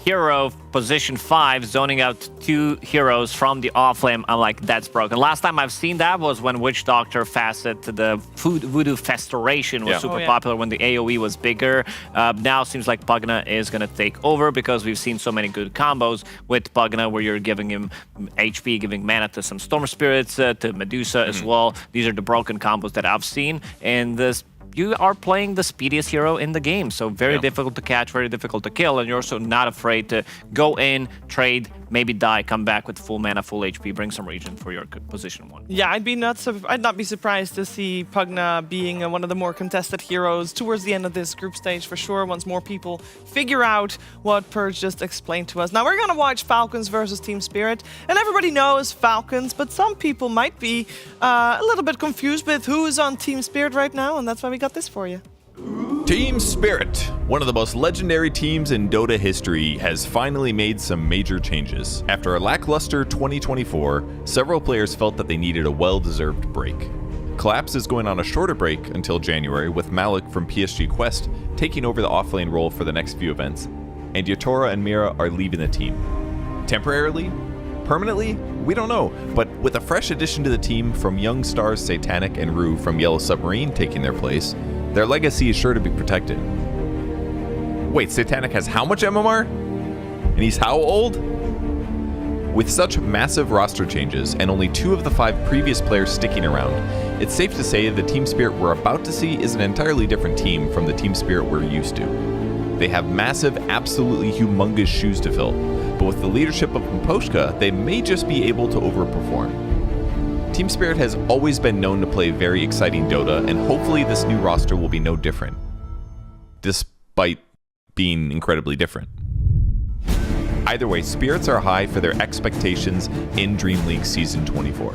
hero position 5 zoning out 2 heroes from the offlane, I'm like, that's broken. Last time I've seen that was when Witch Doctor Facet, the Voodoo Festoration was super popular when the AoE was bigger. Now seems like Pugna is going to take over because we've seen so many good combos with Pugna where you're giving him HP, giving mana to some Storm Spirits, to Medusa as well. These are the broken combos that I've seen. And this you are playing the speediest hero in the game, so very difficult to catch, very difficult to kill, and you're also not afraid to go in, trade, maybe die, come back with full mana, full HP, bring some regen for your position 1. Yeah, I'd not be surprised to see Pugna being one of the more contested heroes towards the end of this group stage for sure, once more people figure out what Purge just explained to us. Now we're gonna watch Falcons versus Team Spirit, and everybody knows Falcons, but some people might be a little bit confused with who's on Team Spirit right now, and that's why we got this for you. Team Spirit, one of the most legendary teams in Dota history, has finally made some major changes. After a lackluster 2024, several players felt that they needed a well-deserved break. Collapse is going on a shorter break until January, with Malik from PSG Quest taking over the offlane role for the next few events, and Yatora and Mira are leaving the team. Temporarily? Permanently? We don't know, but with a fresh addition to the team from young stars Satanic and Rue from Yellow Submarine taking their place, their legacy is sure to be protected. Wait, Satanic has how much MMR? And he's how old? With such massive roster changes and only 2 of the 5 previous players sticking around, it's safe to say the Team Spirit we're about to see is an entirely different team from the Team Spirit we're used to. They have massive, absolutely humongous shoes to fill, but with the leadership of Mposhka, they may just be able to overperform. Team Spirit has always been known to play very exciting Dota, and hopefully this new roster will be no different, despite being incredibly different. Either way, spirits are high for their expectations in DreamLeague Season 24.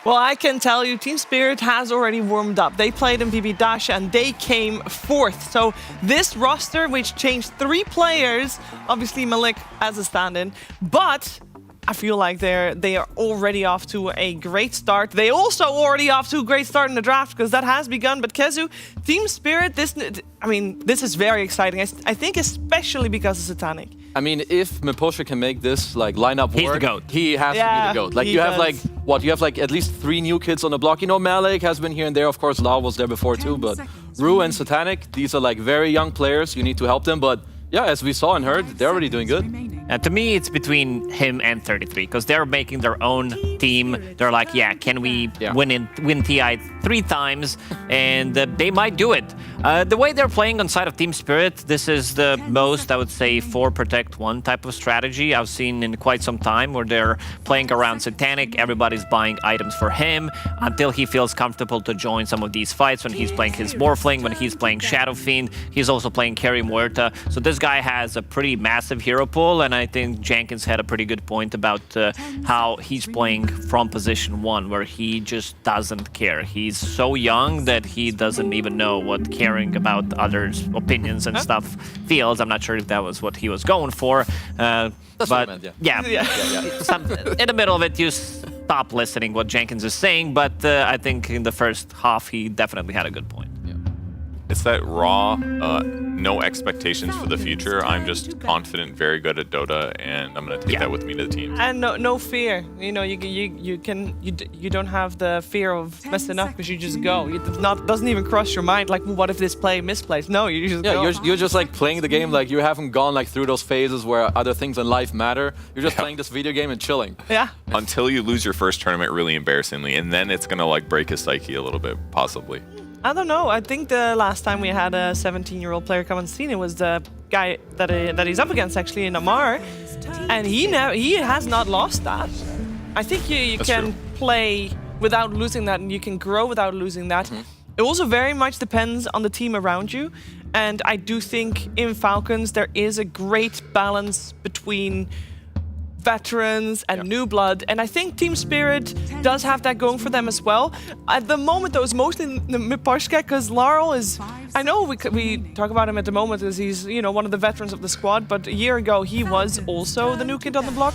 Well, I can tell you, Team Spirit has already warmed up. They played in BB Dash and they came 4th. So this roster, which changed 3 players, obviously Malik as a stand-in, but I feel like they are already off to a great start. They also already off to a great start in the draft because that has begun. But Kezu, Team Spirit, this is very exciting. I think especially because of Satanic. I mean, if Mposhka can make this like lineup work, he's the GOAT. He has to be the GOAT. Like you have you have at least 3 new kids on the block. You know, Malik has been here and there. Of course, Lau was there before too. But Rue and Satanic, these are like very young players. You need to help them. But yeah, as we saw and heard, they're already doing good. To me, it's between him and 33 because they're making their own team. They're like, yeah, can we win TI 3 times? And they might do it. The way they're playing on side of Team Spirit, this is the most, I would say, 4 protect 1 type of strategy I've seen in quite some time where they're playing around Satanic. Everybody's buying items for him until he feels comfortable to join some of these fights when he's playing his Morphling, when he's playing Shadow Fiend. He's also playing Carry Muerta. So this guy has a pretty massive hero pool, and I think Jenkins had a pretty good point about how he's playing from position 1, where he just doesn't care. He's so young that he doesn't even know what caring about others' opinions and stuff feels. I'm not sure if that was what he was going for. That's but what I meant, yeah. In the middle of it, you stop listening what Jenkins is saying, but I think in the first half, he definitely had a good point. It's that raw, no expectations for the future. I'm just confident, very good at Dota, and I'm gonna take that with me to the team. And no fear. You know, you don't have the fear of messing up because you just go. It doesn't even cross your mind like, what if this play misplays? No, you just go. You're just like playing the game like you haven't gone like through those phases where other things in life matter. You're just playing this video game and chilling. Yeah. Until you lose your first tournament really embarrassingly, and then it's gonna like break his psyche a little bit, possibly. I don't know. I think the last time we had a 17-year-old player come on scene, it was the guy that he's up against actually in Amar, and he has not lost that. I think you can play without losing that, and you can grow without losing that. It also very much depends on the team around you, and I do think in Falcons there is a great balance between veterans and new blood, and I think Team Spirit does have that going for them as well. At the moment, though, it's mostly Mposhka because Laurel is. I know we talk about him at the moment as he's one of the veterans of the squad, but a year ago he was also the new kid on the block.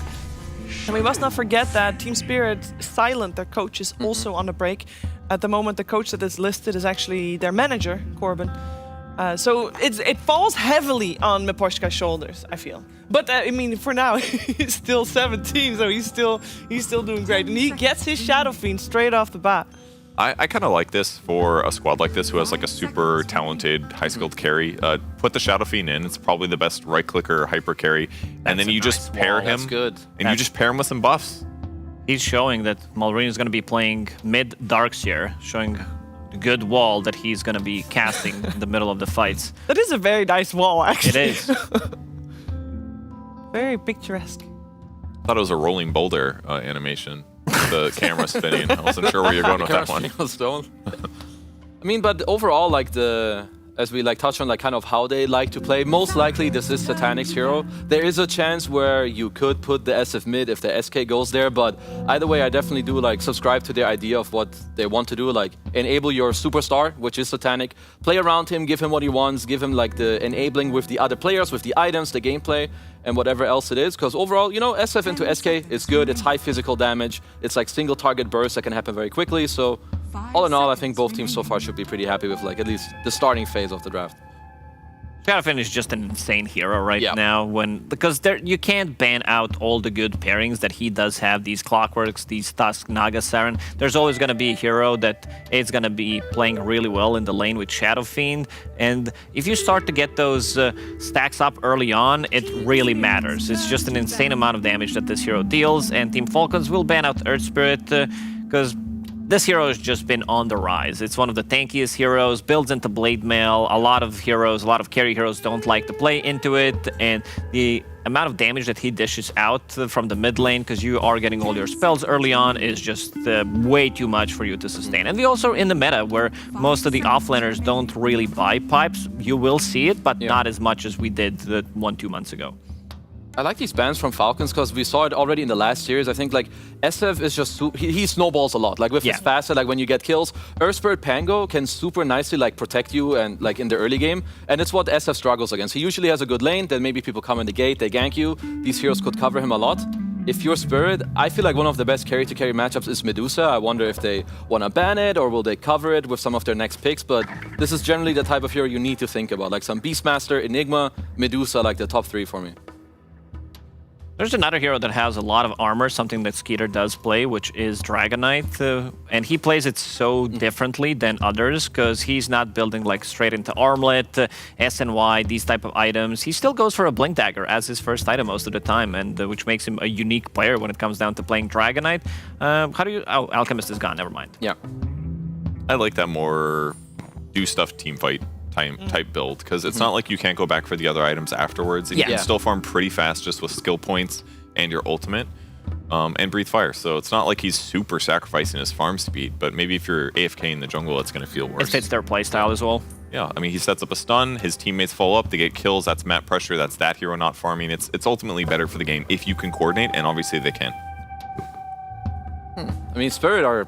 And we must not forget that Team Spirit, Silent, their coach, is also on the break. At the moment, the coach that is listed is actually their manager, Corbin. So it falls heavily on Miposhka's shoulders, I feel. But I mean, for now, he's still 17, so he's still doing great. And he gets his Shadow Fiend straight off the bat. I kind of like this for a squad like this who has like a super talented, high-skilled carry. Put the Shadow Fiend in. It's probably the best right-clicker hyper carry. And then you just pair him. That's good. And you just pair him with some buffs. He's showing that Malrine is going to be playing mid Darkseer, showing a good wall that he's going to be casting in the middle of the fights. That is a very nice wall, actually. It is. Very picturesque. I thought it was a rolling boulder animation. The camera spinning. I wasn't sure where you're going with that one. I mean, but overall, like as we like touched on, like kind of how they like to play. Most likely, this is Satanic's hero. There is a chance where you could put the SF mid if the SK goes there, but either way, I definitely do like subscribe to their idea of what they want to do. Like enable your superstar, which is Satanic, play around him, give him what he wants, give him like the enabling with the other players, with the items, the gameplay, and whatever else it is. Because overall, you know, SF into SK is good. It's high physical damage. It's like single target bursts that can happen very quickly. So all in all, I think both teams so far should be pretty happy with like at least the starting phase of the draft. Shadowfin is just an insane hero right now because you can't ban out all the good pairings that he does have, these Clockworks, these Tusk, Naga, Saren. There's always going to be a hero that is going to be playing really well in the lane with Shadow Fiend, and if you start to get those stacks up early on, it really matters. It's just an insane amount of damage that this hero deals, and Team Falcons will ban out Earth Spirit because this hero has just been on the rise. It's one of the tankiest heroes, builds into Blade Mail. A lot of carry heroes don't like to play into it, and the amount of damage that he dishes out from the mid lane, because you are getting all your spells early on, is just way too much for you to sustain. And we also in the meta, where most of the offlaners don't really buy pipes, you will see it, but not as much as we did 1-2 months ago. I like these bans from Falcons because we saw it already in the last series. I think like SF is just he snowballs a lot. Like with his faster, like when you get kills, Earth Spirit Pango can super nicely like protect you and like in the early game, and it's what SF struggles against. He usually has a good lane, then maybe people come in the gate, they gank you. These heroes could cover him a lot. If you're Spirit, I feel like one of the best carry-to-carry matchups is Medusa. I wonder if they want to ban it or will they cover it with some of their next picks, but this is generally the type of hero you need to think about. Like some Beastmaster, Enigma, Medusa, like the top 3 for me. There's another hero that has a lot of armor, something that Skeeter does play, which is Dragonite. And he plays it so differently than others because he's not building like straight into Armlet, SNY, these type of items. He still goes for a Blink Dagger as his first item most of the time, and which makes him a unique player when it comes down to playing Dragonite. How do you... Oh, Alchemist is gone, never mind. Yeah. I like that more do stuff team fight type build, because it's not like you can't go back for the other items afterwards, and you can still farm pretty fast just with skill points and your ultimate and breathe fire. So it's not like he's super sacrificing his farm speed, but maybe if you're AFK in the jungle, it's going to feel worse. It fits their playstyle as well. Yeah, I mean, he sets up a stun, his teammates follow up, they get kills, that's map pressure, that's that hero not farming. It's ultimately better for the game if you can coordinate, and obviously they can. I mean, Spirit are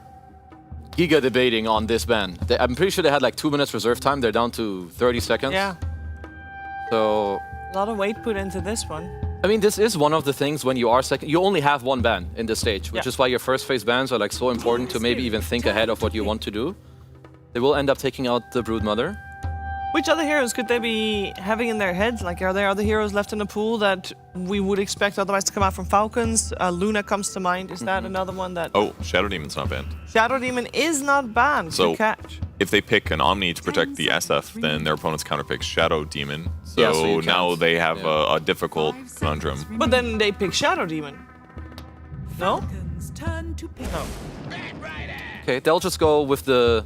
giga debating on this ban. I'm pretty sure they had like 2 minutes reserve time. They're down to 30 seconds. Yeah. So A lot of weight put into this one. I mean, this is one of the things when you are second. You only have one ban in this stage, which is why your first phase bans are like so important to maybe even think ahead of what you want to do. They will end up taking out the Broodmother. Which other heroes could they be having in their heads? Like, are there other heroes left in the pool that we would expect otherwise to come out from Falcons? Luna comes to mind. Is that another one that... Oh, Shadow Demon's not banned. Shadow Demon is not banned. So Good catch. if they pick an Omni to protect the SF, then their opponent's counterpicks Shadow Demon. So, now they have a difficult conundrum. But then they pick Shadow Demon. No? No. Okay, they'll just go with the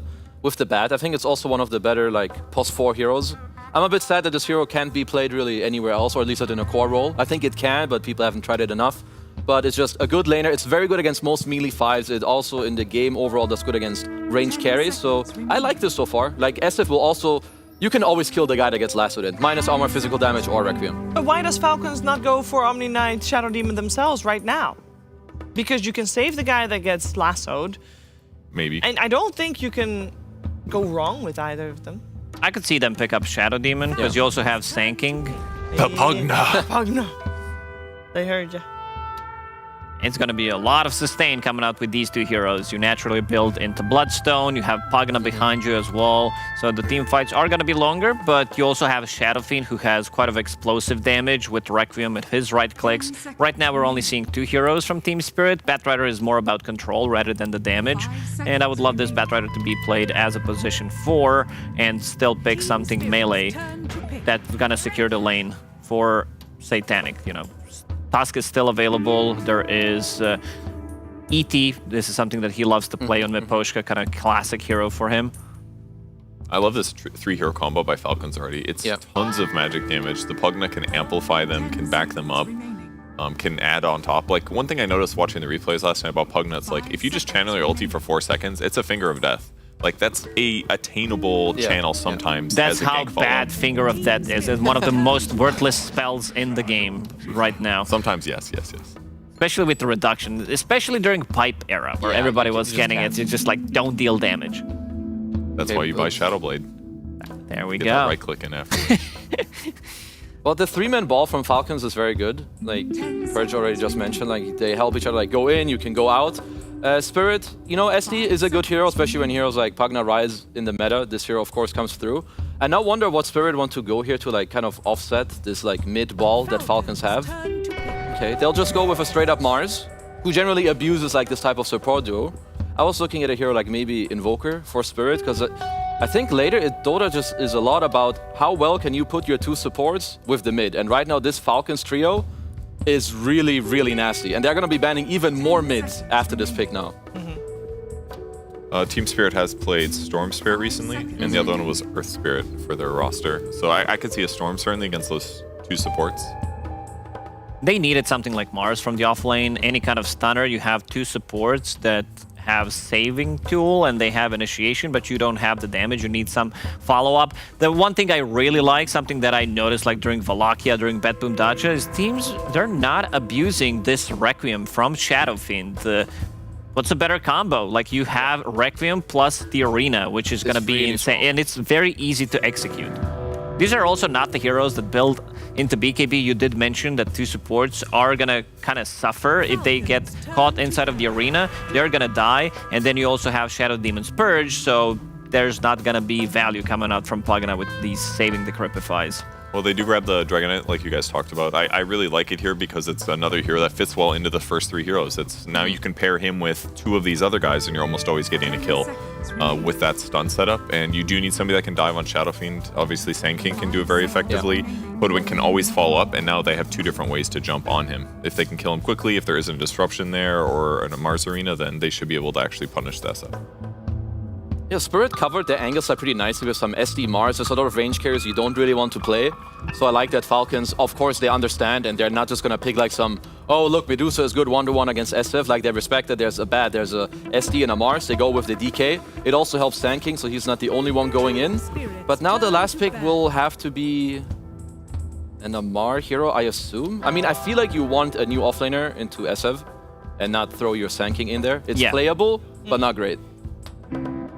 bat. I think it's also one of the better like +4 heroes. I'm a bit sad that this hero can't be played really anywhere else, or at least not in a core role. I think it can, but people haven't tried it enough. But it's just a good laner. It's very good against most melee 5s. It also in the game overall does good against range carries. So I like this so far. Like SF will also... You can always kill the guy that gets lassoed in. Minus armor, physical damage, or Requiem. But why does Falcons not go for Omni Knight Shadow Demon themselves right now? Because you can save the guy that gets lassoed. Maybe. And I don't think you can go wrong with either of them. I could see them pick up Shadow Demon, because you also have Sanking. The Pugna. Pugna. They heard you. It's going to be a lot of sustain coming out with these two heroes. You naturally build into Bloodstone. You have Pugna behind you as well. So the team fights are going to be longer, but you also have Shadow Fiend who has quite of explosive damage with Requiem with his right clicks. Right now we're only seeing 2 heroes from Team Spirit. Batrider is more about control rather than the damage. And I would love this Batrider to be played as a position 4 and still pick something melee that's going to secure the lane for Satanic, you know. Tusk is still available. There is E.T. This is something that he loves to play on Miposhka, kind of classic hero for him. I love this 3-hero combo by Falcons already. It's tons of magic damage. The Pugna can amplify them, can back them up, can add on top. Like, one thing I noticed watching the replays last night about Pugna, it's like, if you just channel your ulti for 4 seconds, it's a finger of death. Like, that's a attainable channel sometimes. That's as a how gank bad follow-up. Finger of Death is. It's one of the most worthless spells in the game right now. Sometimes, yes. Especially with the reduction, especially during Pipe era, where everybody was getting it. It's just like, don't deal damage. That's why you buy Shadowblade. There we Get go. that right click in after. Well, the 3-man ball from Falcons is very good. Like Purge already just mentioned, like they help each other. Like go in, you can go out. Spirit, you know, SD is a good hero, especially when heroes like Pugna rise in the meta. This hero, of course, comes through. I now wonder what Spirit want to go here to like kind of offset this like mid ball that Falcons have. Okay, they'll just go with a straight up Mars, who generally abuses like this type of support duo. I was looking at a hero like maybe Invoker for Spirit, because I think later Dota just is a lot about how well can you put your 2 supports with the mid. And right now this Falcons trio is really, really nasty. And they're going to be banning even more mids after this pick now. Team Spirit has played Storm Spirit recently, and the other one was Earth Spirit for their roster. So I could see a Storm certainly against those 2 supports. They needed something like Mars from the offlane, any kind of stunner. You have 2 supports that have saving tool and they have initiation, but you don't have the damage. You need some follow-up. The one thing I really like, something that I noticed like during Wallachia, during BetBoom Dacha, is teams, they're not abusing this Requiem from Shadow Fiend. What's a better combo? Like you have Requiem plus the Arena, which is going to be insane, and it's very easy to execute. These are also not the heroes that build into BKB. You did mention that 2 supports are going to kind of suffer if they get caught inside of the arena. They're going to die. And then you also have Shadow Demon's Purge, so there's not going to be value coming out from Pugna with these saving the Crepifies. Well, they do grab the Dragonite, like you guys talked about. I really like it here because it's another hero that fits well into the first 3 heroes. It's now you can pair him with 2 of these other guys, and you're almost always getting a kill with that stun setup. And you do need somebody that can dive on Shadow Fiend. Obviously, Sand King can do it very effectively. Hoodwink can always follow up, and now they have 2 different ways to jump on him. If they can kill him quickly, if there isn't a disruption there or in a Mars arena, then they should be able to actually punish that stuff. Yeah, Spirit covered the angles pretty nicely with some SD Mars. There's a lot of range carries you don't really want to play. So I like that Falcons, of course, they understand and they're not just going to pick like some, oh, look, Medusa is good 1-to-1 against SF. Like they respect that there's a SD and a Mars. They go with the DK. It also helps Sand King, so he's not the only one going in. But now the last pick will have to be an Amar hero, I assume. I mean, I feel like you want a new offlaner into SF and not throw your Sand King in there. It's playable, but not great.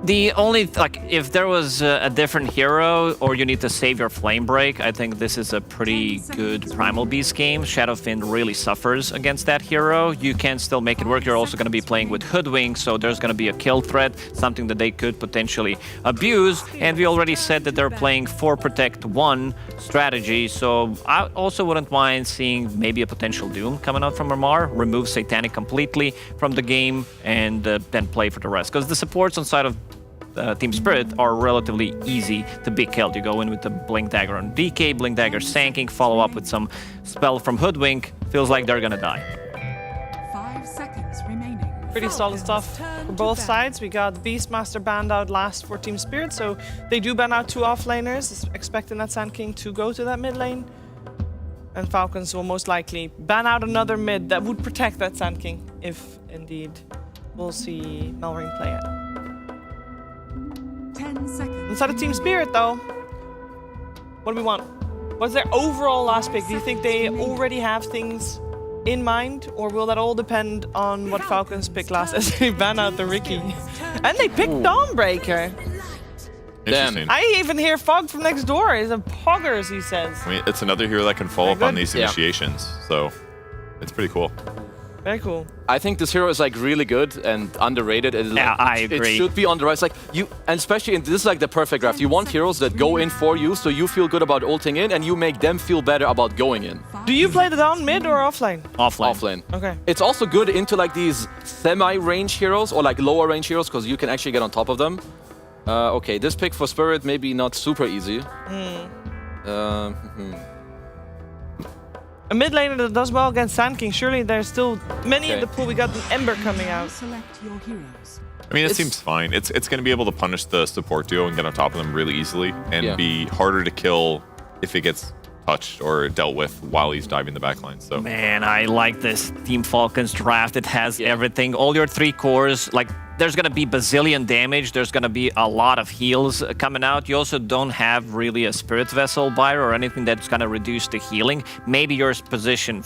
The only, like, if there was a different hero or you need to save your Flame Break, I think this is a pretty good Primal Beast game. Shadow Fiend really suffers against that hero. You can still make it work. You're also going to be playing with Hoodwink, so there's going to be a kill threat, something that they could potentially abuse. And we already said that they're playing 4 Protect 1 strategy, so I also wouldn't mind seeing maybe a potential Doom coming out from Amar, remove Satanic completely from the game, and then play for the rest. Because the supports on side of Team Spirit are relatively easy to be killed. You go in with the Blink Dagger on DK, Blink Dagger Sand King, follow up with some spell from Hoodwink. Feels like they're gonna die. 5 seconds remaining. Pretty solid stuff for both sides. We got Beastmaster banned out last for Team Spirit, so they do ban out 2 offlaners, expecting that Sand King to go to that mid lane. And Falcons will most likely ban out another mid that would protect that Sand King, if indeed we'll see Melring play it. 10 seconds. Inside of Team Spirit, though, what do we want? What's their overall last pick? Do you think they already have things in mind, or will that all depend on what Falcons pick last as they ban out the Ricky? And they picked Dawnbreaker. Interesting. I even hear Fog from next door. He's a poggers, he says. I mean, it's another hero that can follow up on these initiations, so it's pretty cool. Very cool. I think this hero is like really good and underrated. And, Yeah, like, I agree. It should be on the rise. Like you, and especially in this is like the perfect draft. You want heroes that go in for you, so you feel good about ulting in, and you make them feel better about going in. Do you play the Dawn mid or offlane? Offlane. Offlane. Okay. It's also good into like these semi-range heroes or like lower range heroes because you can actually get on top of them. Okay, this pick for Spirit maybe not super easy. A mid laner that does well against Sand King. Surely there's still many in Okay. the pool. We got an Ember coming out. Select your heroes. I mean, it seems fine. It's going to be able to punish the support duo and get on top of them really easily, and be harder to kill if it gets touched or dealt with while he's diving the backline. So Man, I like this Team Falcons draft. It has everything. All your 3 cores, like there's going to be bazillion damage. There's going to be a lot of heals coming out. You also don't have really a Spirit Vessel buyer or anything that's going to reduce the healing. Maybe your position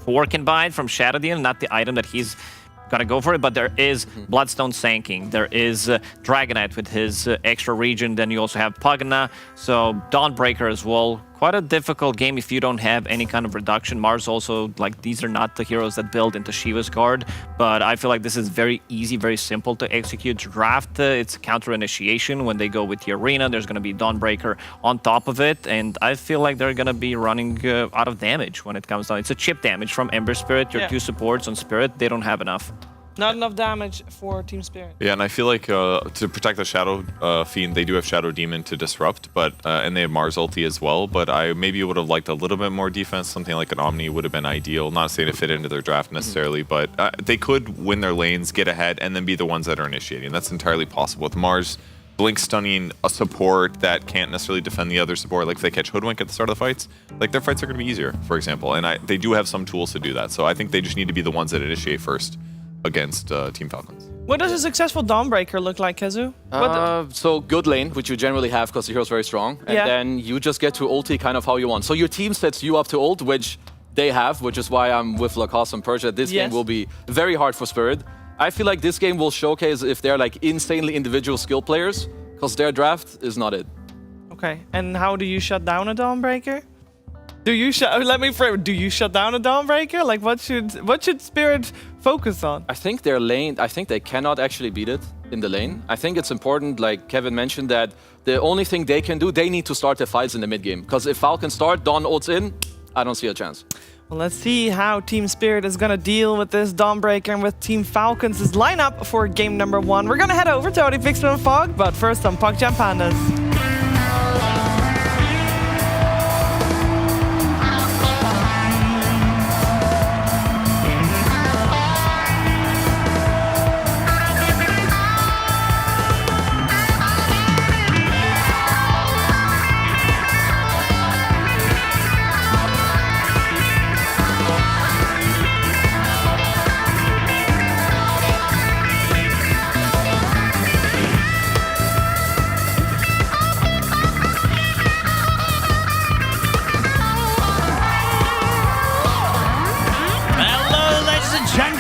4 can buy it from Shadow Demon, not the item that he's gonna go for it, but there is Bloodstone Sanking, there is Dragonite with his extra region, then you also have Pugna, so Dawnbreaker as well. Quite a difficult game if you don't have any kind of reduction. Mars also, like, these are not the heroes that build into Shiva's guard, but I feel like this is very easy, very simple to execute. Draft, it's counter initiation. When they go with the arena, there's gonna be Dawnbreaker on top of it, and I feel like they're gonna be running out of damage when it comes down. It's a chip damage from Ember Spirit, your 2 supports on Spirit, they don't have enough. Not enough damage for Team Spirit. yeah, and I feel like to protect the Shadow Fiend, they do have Shadow Demon to disrupt, but and they have Mars ulti as well. But I maybe would have liked a little bit more defense. Something like an Omni would have been ideal. Not saying to fit into their draft necessarily, but they could win their lanes, get ahead, and then be the ones that are initiating. That's entirely possible with Mars. Blink stunning a support that can't necessarily defend the other support. Like if they catch Hoodwink at the start of the fights, like their fights are going to be easier, for example. And they do have some tools to do that. So I think they just need to be the ones that initiate first against Team Falcons. What does a successful Dawnbreaker look like, Kazu? So good lane, which you generally have because the hero's very strong. And then you just get to ulti kind of how you want. So your team sets you up to ult, which they have, which is why I'm with Lacoste and Persia. This game will be very hard for Spirit. I feel like this game will showcase if they're like insanely individual skill players, because their draft is not it. Okay, and how do you shut down a Dawnbreaker? Let me frame it. Do you shut down a Dawnbreaker? Like what should Spirit focus on? I think their lane, I think they cannot actually beat it in the lane. I think it's important, like Kevin mentioned, that the only thing they can do, they need to start their fights in the mid game. Because if Falcons start, Dawn ults in, I don't see a chance. Well, let's see how Team Spirit is gonna deal with this Dawnbreaker and with Team Falcons' lineup for game number 1. We're gonna head over to OD Fixed and Fog, but first on PogChamp Pandas.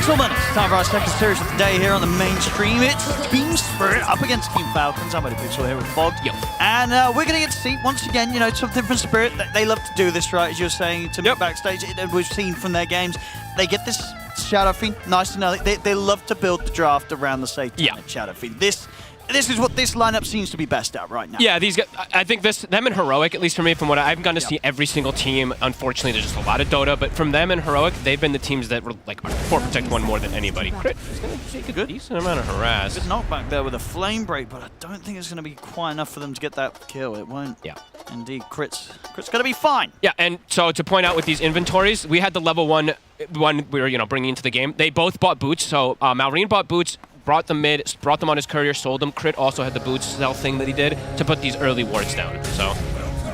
Gentlemen, it's time for our second series of the day here on the main stream. It's Team Spirit up against Team Falcons. I'm OD Pixel here with Fog. And we're going to get to see, once again, you know, some different Spirit. They love to do this, right? As you were saying to me backstage, we've seen from their games, they get this Shadow Fiend, nice to know. They love to build the draft around the Satan Shadow Fiend. This is what this lineup seems to be best at right now. Yeah, these guys, I think them and Heroic, at least for me, from what I've gotten to see every single team, unfortunately there's just a lot of Dota, but from them and Heroic, they've been the teams that were like for Protect 1 more than anybody. Crit is going to take a decent amount of harass. Good knockback there with a Flame Break, but I don't think it's going to be quite enough for them to get that kill. It won't. Yeah. Indeed, Crit's going to be fine. Yeah, and so to point out with these inventories, we had the level one we were bringing into the game. They both bought boots, so Malrine bought boots, brought them mid, brought them on his courier, sold them. Crit also had the boots sell thing that he did to put these early wards down. So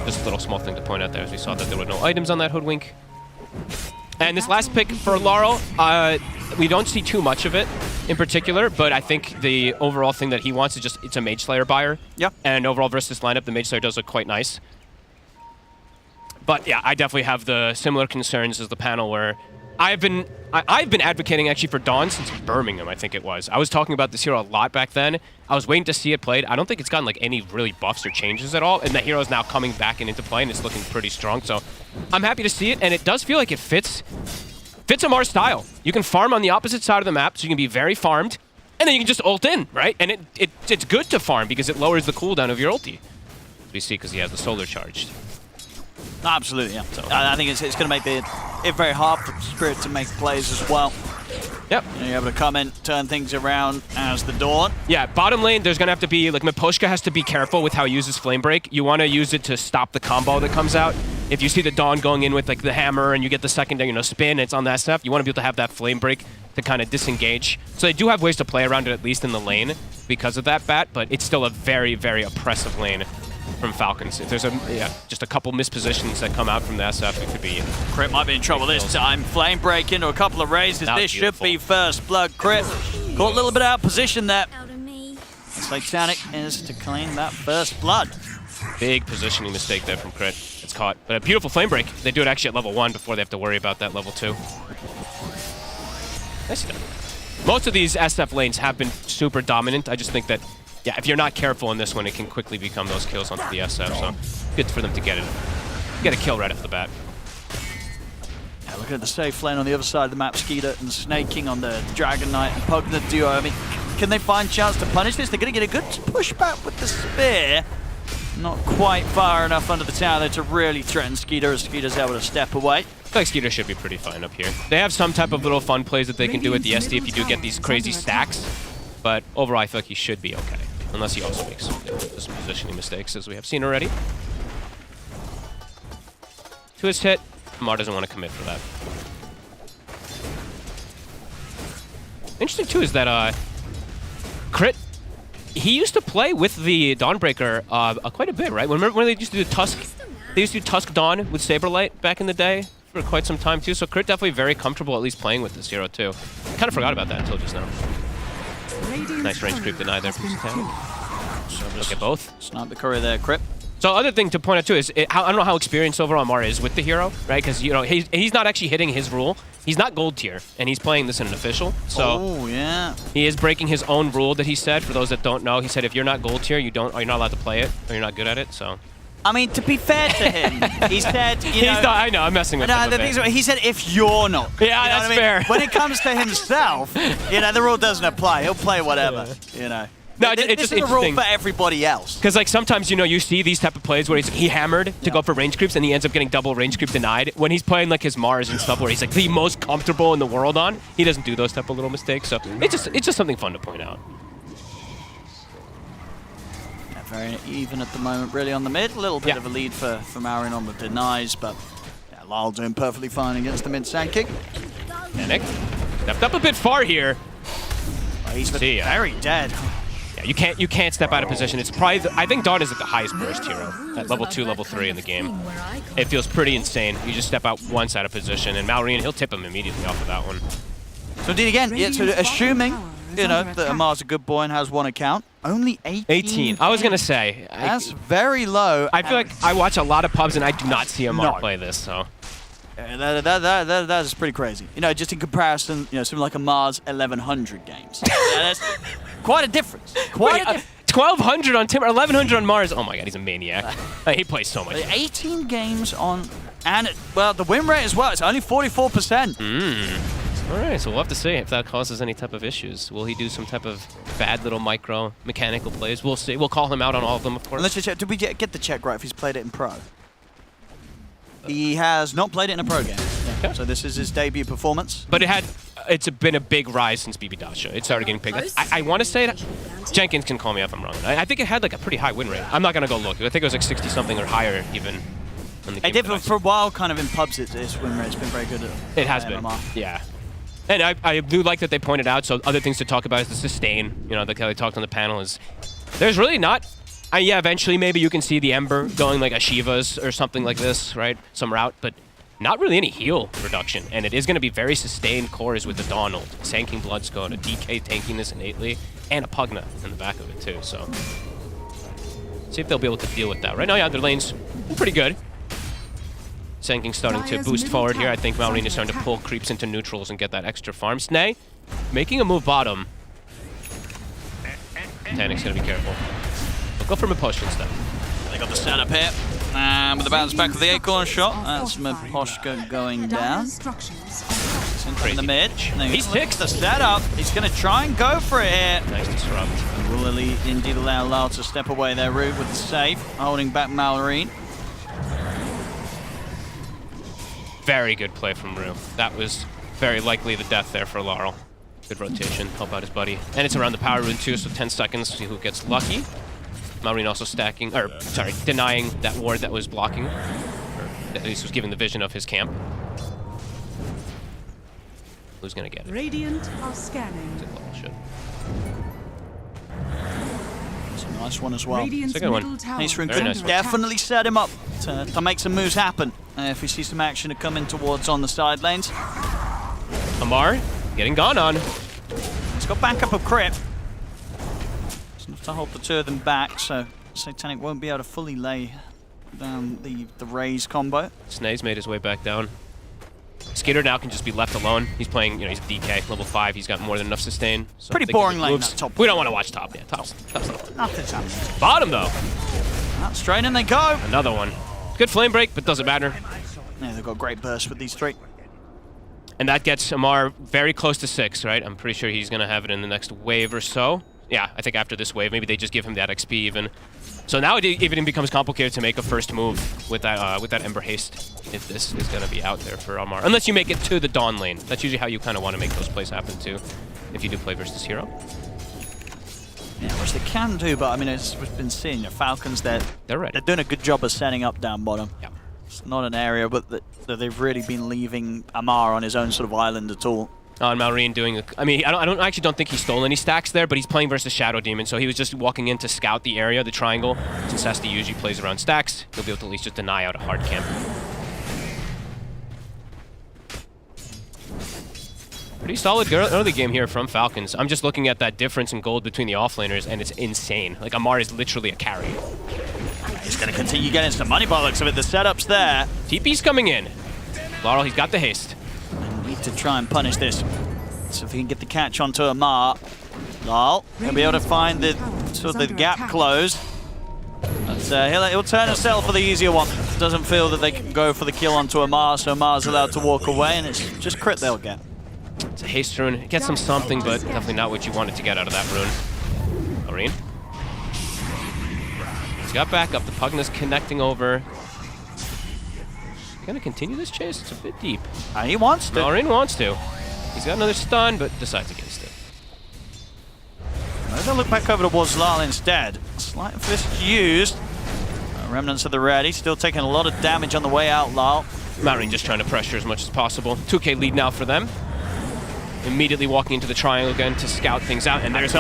just a little small thing to point out there, as we saw that there were no items on that Hoodwink. And this last pick for Laurel, we don't see too much of it in particular, but I think the overall thing that he wants is just, it's a Mage Slayer buyer. Yeah. And overall versus this lineup, the Mage Slayer does look quite nice. But yeah, I definitely have the similar concerns as the panel where I've been advocating actually for Dawn since Birmingham, I think it was. I was talking about this hero a lot back then. I was waiting to see it played. I don't think it's gotten like any really buffs or changes at all, and the hero is now coming back and into play, and it's looking pretty strong. So I'm happy to see it, and it does feel like it fits fits a Mars style. You can farm on the opposite side of the map, so you can be very farmed, and then you can just ult in, right? And it's good to farm because it lowers the cooldown of your ulti. As we see, because he has the solar charged. Absolutely, yeah. So I think it's going to make it very hard for Spirit to make plays as well. Yep. You're able to come in, turn things around as the Dawn. Yeah, bottom lane, there's going to have to be, like, Miposhka has to be careful with how he uses Flame Break. You want to use it to stop the combo that comes out. If you see the Dawn going in with, like, the hammer and you get the secondary, spin, it's on that stuff, you want to be able to have that Flame Break to kind of disengage. So they do have ways to play around it, at least in the lane, because of that bat, but it's still a very, very oppressive lane from Falcons. If there's just a couple mispositions that come out from the SF, it could be... Crit might be in trouble this time. Flame break into a couple of raises. This should be first blood. Crit caught a little bit out of position there. Satanic is to claim that first blood. Big positioning mistake there from Crit. It's caught. But a beautiful flame break. They do it actually at level 1 before they have to worry about that level 2. Nice. Most of these SF lanes have been super dominant. I just think that yeah, if you're not careful in this one, it can quickly become those kills onto the SF, so good for them to get a kill right off the bat. Yeah, looking at the safe lane on the other side of the map, Skeeter and Snaking on the Dragon Knight and Pugna duo. I mean, can they find chance to punish this? They're going to get a good pushback with the spear. Not quite far enough under the tower there to really threaten Skeeter, as Skeeter's able to step away. I feel like Skeeter should be pretty fine up here. They have some type of little fun plays that they can do at the SD if you do get these crazy stacks, but overall I feel like he should be okay. Unless he also makes some positioning mistakes, as we have seen already. To his hit, Mar doesn't want to commit for that. Interesting, too, is that Crit, he used to play with the Dawnbreaker quite a bit, right? Remember when they used to do Tusk? They used to do Tusk Dawn with Saberlight back in the day for quite some time, too. So Crit definitely very comfortable at least playing with this hero, too. I kind of forgot about that until just now. Nice range creep denied there from Satanic. Look at both. Snipe the courier there, Crit. So other thing to point out too is I don't know how experienced overall Mar is with the hero, right? Because he's not actually hitting his rule. He's not gold tier, and he's playing this in an official. So he is breaking his own rule that he said. For those that don't know, he said if you're not gold tier, you're not allowed to play it, or you're not good at it. So. I mean, to be fair to him, he said, I know, I'm messing with him. He said, if you're not. Yeah, that's fair. When it comes to himself, the rule doesn't apply. He'll play whatever, No, it's just a rule interesting for everybody else. Because like sometimes you see these type of plays where he hammered to go for range creeps and he ends up getting double range creep denied. When he's playing like his Mars and stuff where he's like the most comfortable in the world on, he doesn't do those type of little mistakes. So it's just something fun to point out. Very even at the moment, really on the mid. A little bit of a lead for Marin on the denies, but Lyle doing perfectly fine against the mid sand kick. Panic. Stepped up a bit far here. Oh, he's very dead. Yeah, you can't step out of position. It's probably I think Dawn is at the highest burst hero at level 2, level 3 in the game. It feels pretty insane. You just step out one side of position, and Malrine, he'll tip him immediately off of that one. So indeed again, so assuming that Amar's a good boy and has one account, only 18. 18. I was gonna say that's very low. I feel like I watch a lot of pubs and I do not see Amar play this. So that is pretty crazy. Just in comparison, something like Amar's 1100 games. That's quite a difference. 1200 on Timber, 1100 on Mars. Oh my god, he's a maniac. He plays so much. 18 games on, and the win rate as well. It's only 44%. All right, so we'll have to see if that causes any type of issues. Will he do some type of bad little micro mechanical plays? We'll see. We'll call him out on all of them, of course. Let's just check. Did we get the check right if he's played it in pro? He has not played it in a pro game. Yeah. So this is his debut performance. But it's been a big rise since BB Dasha. It started getting picked. I want to say that Jenkins can call me if I'm wrong. I think it had like a pretty high win rate. I'm not gonna go look. I think it was like 60 something or higher even. It did for a while, kind of in pubs. Its win rate's been very good. It has been. Yeah. And I do like that they pointed out, so other things to talk about is the sustain. Like how they talked on the panel is, there's really not, eventually maybe you can see the Ember going like a Shiva's or something like this, right? Some route, but not really any heal reduction. And it is going to be very sustained cores with the Dawn ult. Sanking Blood's going, a DK tanking this innately, and a Pugna in the back of it too, so. See if they'll be able to deal with that. Right now, their lane's pretty good. Sanking's starting to boost forward here. I think Malrine is starting to pull creeps into neutrals and get that extra farm. Snay making a move bottom. Tanic's gonna be careful. We'll go for Miposhka instead. They got the setup here. With the bounce back with the Acorn shot. That's Miposhka going down. In the mid. He's ticked. The setup. He's going to try and go for it here. Nice disrupt. Will indeed allow Lyle to step away there, Root with the save, holding back Mallory. Very good play from Rue. That was very likely the death there for Laurel. Good rotation, help out his buddy. And it's around the power rune too, so 10 seconds, see who gets lucky. Mallory also stacking, or sorry, denying that ward that was blocking, or at least was giving the vision of his camp. Who's gonna get it? Radiant are scanning. Should. It's a nice one as well. Radiant's Second one. middle tower Ace Rune is could under definitely set him up to make some moves happen. If we see some action to come in towards on the side lanes. Amar getting gone on. He's got backup of Crypt. It's enough to hold the two of them back, so Satanic won't be able to fully lay down the Raze combo. Snae's made his way back down. Skitter now can just be left alone. He's playing, he's a DK, level 5. He's got more than enough sustain. So Pretty boring lane, that top. We don't want to watch top. Yeah, top's not. Nothing's happening. Bottom, though. Straight in they go. Another one. Good flame break, but doesn't matter. Yeah, they've got great burst with these three. And that gets Amar very close to 6, right? I'm pretty sure he's going to have it in the next wave or so. Yeah, I think after this wave, maybe they just give him that XP even. So now it even becomes complicated to make a first move with that Ember Haste if this is going to be out there for Amar. Unless you make it to the Dawn lane. That's usually how you kind of want to make those plays happen too, if you do play versus hero. Yeah, which they can do, but I mean, as we've been seeing, the Falcons, they're ready. They're doing a good job of setting up down bottom. Yeah. It's not an area, but that they've really been leaving Amar on his own sort of island at all. And Malrine doing, I mean, I actually don't think he stole any stacks there, but he's playing versus Shadow Demon, so he was just walking in to scout the area, the triangle. Since Sesti usually plays around stacks, he'll be able to at least just deny out a hard camp. Pretty solid early game here from Falcons. I'm just looking at that difference in gold between the offlaners, and it's insane. Like, Amar is literally a carry. He's going to continue getting some money by the looks of it. The setup's there. TP's coming in. Laurel, he's got the haste. Need to try and punish this. So if he can get the catch onto Amar, Lyle, he'll be able to find the sort of the gap closed. But he'll turn himself for the easier one. Doesn't feel that they can go for the kill onto Amar, so Amar's allowed to walk away, and it's just crit they'll get. It's a haste rune. It gets him something, but definitely not what you wanted to get out of that rune. Marine. He's got backup. The Pugna's connecting over. Gonna continue this chase? It's a bit deep. He wants to. Marine wants to. He's got another stun, but decides against it. They're gonna look back over towards Lyle instead. Slight fist used. Remnants of the ready. Still taking a lot of damage on the way out, Lyle. Marine just trying to pressure as much as possible. 2K lead now for them. Immediately walking into the triangle again to scout things out, and there's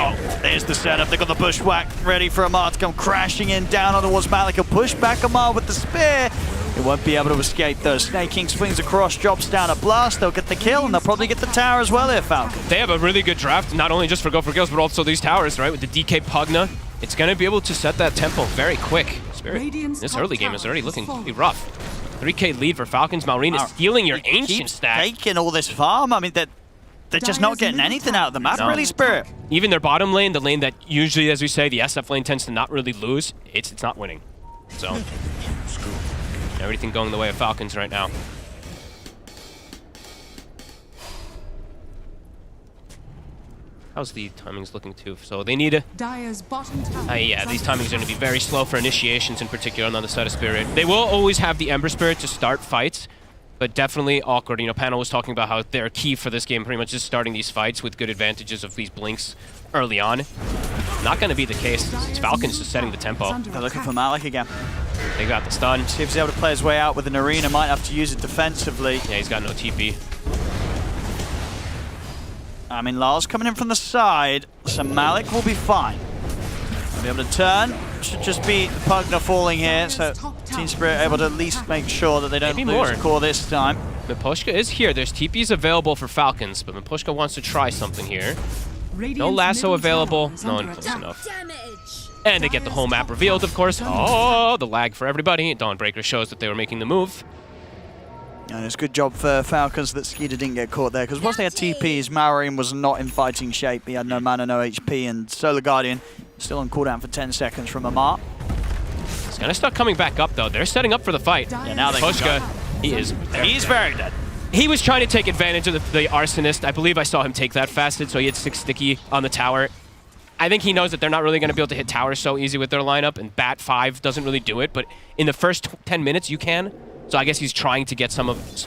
the setup. They've got the bushwhack ready for Amar to come crashing in down on towards Malik. He'll push back Amar with the spear. He won't be able to escape though. Snake King swings across, drops down a blast. They'll get the kill, and they'll probably get the tower as well here, Falcon. They have a really good draft, not only just for go for kills, but also these towers, right? With the DK Pugna, it's going to be able to set that tempo very quick. Spirit, this early game is already looking pretty rough. 3K lead for Falcons. Malrine is stealing your ancient stack. Taking all this farm. I mean, they're just not getting anything out of the map, really, Spirit. Even their bottom lane, the lane that usually, as we say, the SF lane tends to not really lose, it's not winning. So, everything going the way of Falcons right now. How's the timings looking too? So they need a... Dire's bottom tower. Yeah, these timings are going to be very slow for initiations in particular on the other side of Spirit. They will always have the Ember Spirit to start fights, but definitely awkward. You know, Panel was talking about how they're key for this game, pretty much just starting these fights with good advantages of these blinks early on. Not going to be the case. It's Falcons just setting the tempo. They're looking for Malik again. They got the stun. See if he's able to play his way out with an arena. Might have to use it defensively. Yeah, he's got no TP. I mean, Lyle's coming in from the side, so Malik will be fine. He'll be able to turn. Should just be the Pugna falling here, so Team Spirit able to at least make sure that they don't lose the core this time. Miposhka is here. There's TPs available for Falcons, but Miposhka wants to try something here. No lasso available. No one close enough. And they get the whole map revealed, of course. Oh, the lag for everybody. Dawnbreaker shows that they were making the move. And it's a good job for Falcons that Skeeter didn't get caught there, because once they had TPs, Malrine was not in fighting shape. He had no mana, no HP, and Solar Guardian still on cooldown for 10 seconds from Amar. He's going to start coming back up, though. They're setting up for the fight. Yeah, now they Miposhka, he is very dead. He was trying to take advantage of the Arsonist. I believe I saw him take that fasted, so he had 6 sticky on the tower. I think he knows that they're not really going to be able to hit towers so easy with their lineup, and Bat 5 doesn't really do it, but in the first 10 minutes you can. So I guess he's trying to get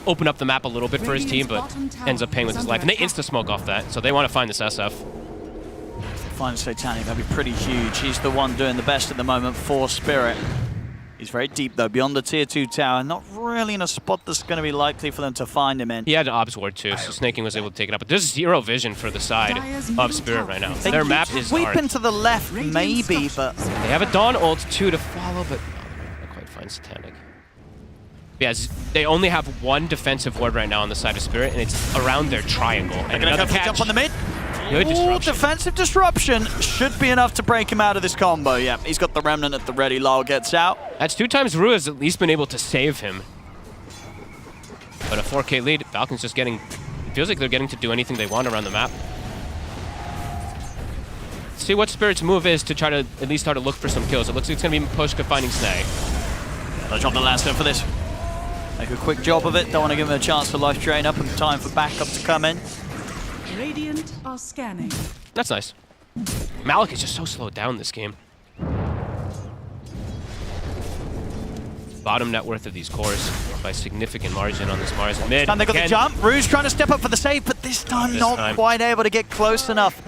open up the map a little bit for his team, but ends up paying with his life. And they insta-smoke off that, so they want to find this SF. If they find Satanic, that'd be pretty huge. He's the one doing the best at the moment for Spirit. He's very deep, though, beyond the tier 2 tower. Not really in a spot that's going to be likely for them to find him in. He had an Obs Ward, too, so Snaking was able to take it up. But there's 0 vision for the side of Spirit right now. Their map is sweeping dark. to the left, maybe, but... They have a Dawn ult, too, to follow, but not quite find Satanic. Yes, they only have 1 defensive ward right now on the side of Spirit, and it's around their triangle. And another catch. Jump on the mid. Good disruption. Defensive disruption should be enough to break him out of this combo. Yeah, he's got the Remnant at the ready. Lyle gets out. That's 2 times Ru has at least been able to save him. But a 4K lead. Falcons just getting... It feels like they're getting to do anything they want around the map. See what Spirit's move is to try to at least start to look for some kills. It looks like it's going to be Pushka finding Snag. They'll drop the last one for this. Make a quick job of it. Don't want to give him a chance to life drain up and time for backup to come in. Radiant are scanning. That's nice. Malik is just so slowed down this game. Bottom net worth of these cores by significant margin on this Mars and mid. And they got the jump. Rue's trying to step up for the save, but this time not quite able to get close enough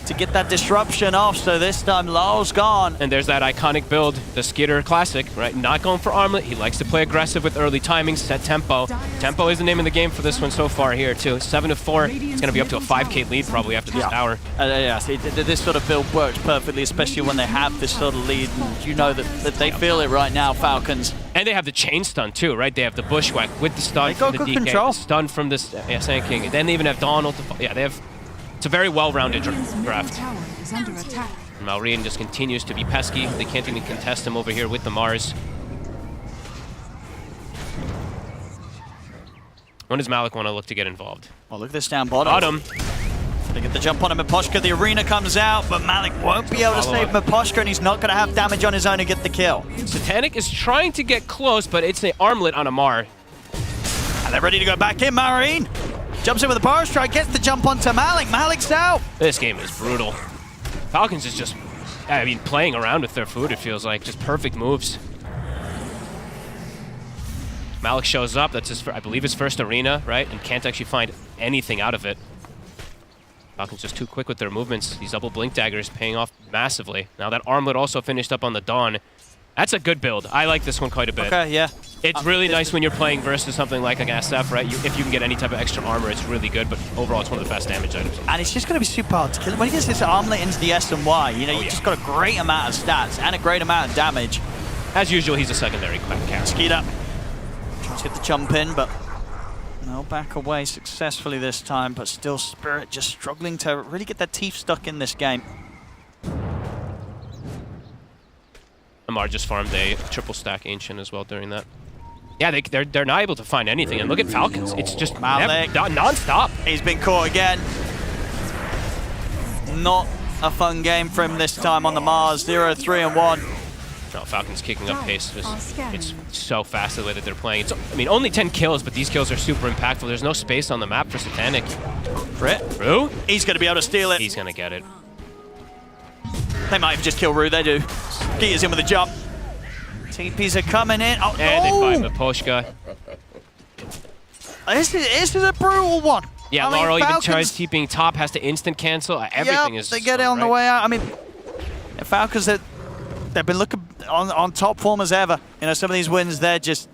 to get that disruption off. So this time Lyle's gone. And there's that iconic build, the Skitter classic, right? Not going for armlet. He likes to play aggressive with early timing, set tempo. Tempo is the name of the game for this one so far here too. 7-4. It's going to be up to a 5K lead probably after this hour. Yeah, see, this sort of build works perfectly, especially when they have this sort of lead. And you know that they feel it right now, Falcons. And they have the chain stun too, right? They have the bushwhack with the stun from the DK, control. stun from this Sand King. And then they even have Dawn ult. Yeah, they have. It's a very well-rounded draft. Malrine just continues to be pesky. They can't even contest him over here with the Mars. When does Malik want to look to get involved? Well, look at this down bottom. They get the jump on him, Miposhka. The arena comes out, but Malik won't be able to save Miposhka, and he's not going to have damage on his own to get the kill. Satanic is trying to get close, but it's an armlet on Amar. And they're ready to go back in, Marine. Jumps in with a power strike, gets the jump onto Malik. Malik's out. This game is brutal. Falcons is just, I mean, playing around with their food, it feels like. Just perfect moves. Malik shows up. That's his, I believe, his first arena, right? And can't actually find anything out of it. Falcons just too quick with their movements. These double blink daggers paying off massively. Now that armlet also finished up on the Dawn. That's a good build. I like this one quite a bit. Okay, yeah. It's really nice when you're playing versus something like an SF, right? If you can get any type of extra armor, it's really good, but overall it's one of the best damage items. And it's just going to be super hard to kill. When he gets this armlet into the S and Y, you know, you just got a great amount of stats and a great amount of damage. As usual, he's a secondary carry. Skied up. Tries to get the jump in, but no, back away successfully this time, but still Spirit just struggling to really get their teeth stuck in this game. Amar just farmed a triple stack Ancient as well during that. Yeah, they're not able to find anything. And look at Falcons. It's just non-stop. He's been caught again. Not a fun game for him this time on the Mars. 0-3-1. No, Falcons kicking up pace. It's so fast the way that they're playing. It's, I mean, only 10 kills, but these kills are super impactful. There's no space on the map for Satanic. Ru? He's going to be able to steal it. He's going to get it. They might have just killed Ru. They do. Ski is in with a jump. TPs are coming in. Oh, and they find Miposhka. This is a brutal one. Yeah, Laurel even tries TPing top, has to instant cancel. Everything is they get it on the way out. I mean, the Falcons, they've been looking on top form as ever. You know, some of these wins, they just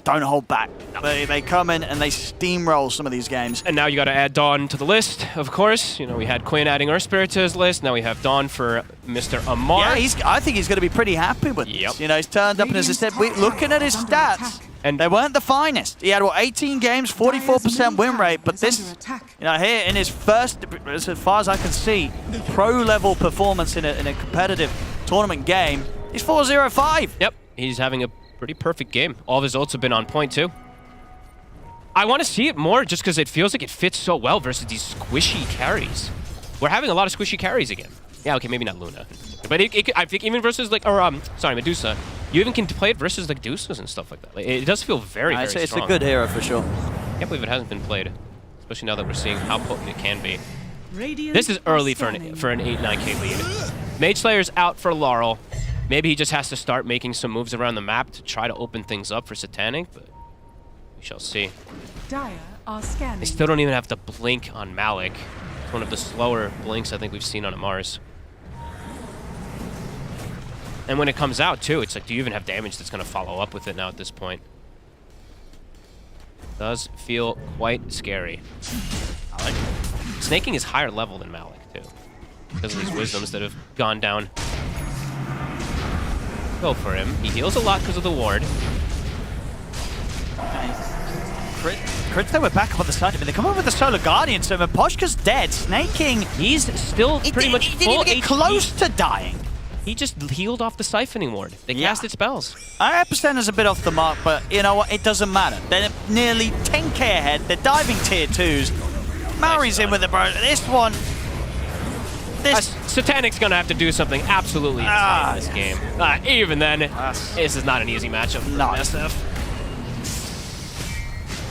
don't hold back. They come in and they steamroll some of these games. And now you got to add Dawn to the list, of course. You know, we had Quinn adding Earth Spirit to his list. Now we have Dawn for Mr. Amar. Yeah, I think he's going to be pretty happy with this. You know, he's turned up, and as I said, looking at his stats, and they weren't the finest. He had, 18 games, 44% win rate, but this, you know, here in his first, as far as I can see, pro-level performance in a competitive tournament game, he's 4-0-5. Yep, he's having a pretty perfect game. All of his ults have been on point, too. I want to see it more just because it feels like it fits so well versus these squishy carries. We're having a lot of squishy carries again. Yeah, okay, maybe not Luna. But I think even versus, like, sorry, Medusa, you even can play it versus, like, Deuces and stuff like that. Like, it does feel very, very strong. It's a good hero for sure. Can't believe it hasn't been played, especially now that we're seeing how potent it can be. Radiant This is are early for scanning. an 8-9K lead. Mage Slayer's out for Laurel. Maybe he just has to start making some moves around the map to try to open things up for Satanic, but we shall see. Dire are scanning. They still don't even have the blink on Malik. It's one of the slower blinks I think we've seen on a Mars. And when it comes out too, it's like, do you even have damage that's going to follow up with it now at this point? Does feel quite scary. Malik. Snaking is higher level than Malik too, because of these wisdoms that have gone down. Go for him. He heals a lot because of the ward. Crits, they were back up on the side. I mean, they come over with the Solar Guardian, so Poshka's dead. Snaking. He's still pretty much He didn't full even get HP. close to dying. He just healed off the siphoning ward. They casted spells. I percent is a bit off the mark, but you know what? It doesn't matter. They're nearly 10k ahead. They're diving tier 2s. Maori's in with the bro. This one. Satanic's gonna have to do something absolutely insane in this game. Even then, this is not an easy matchup for SF.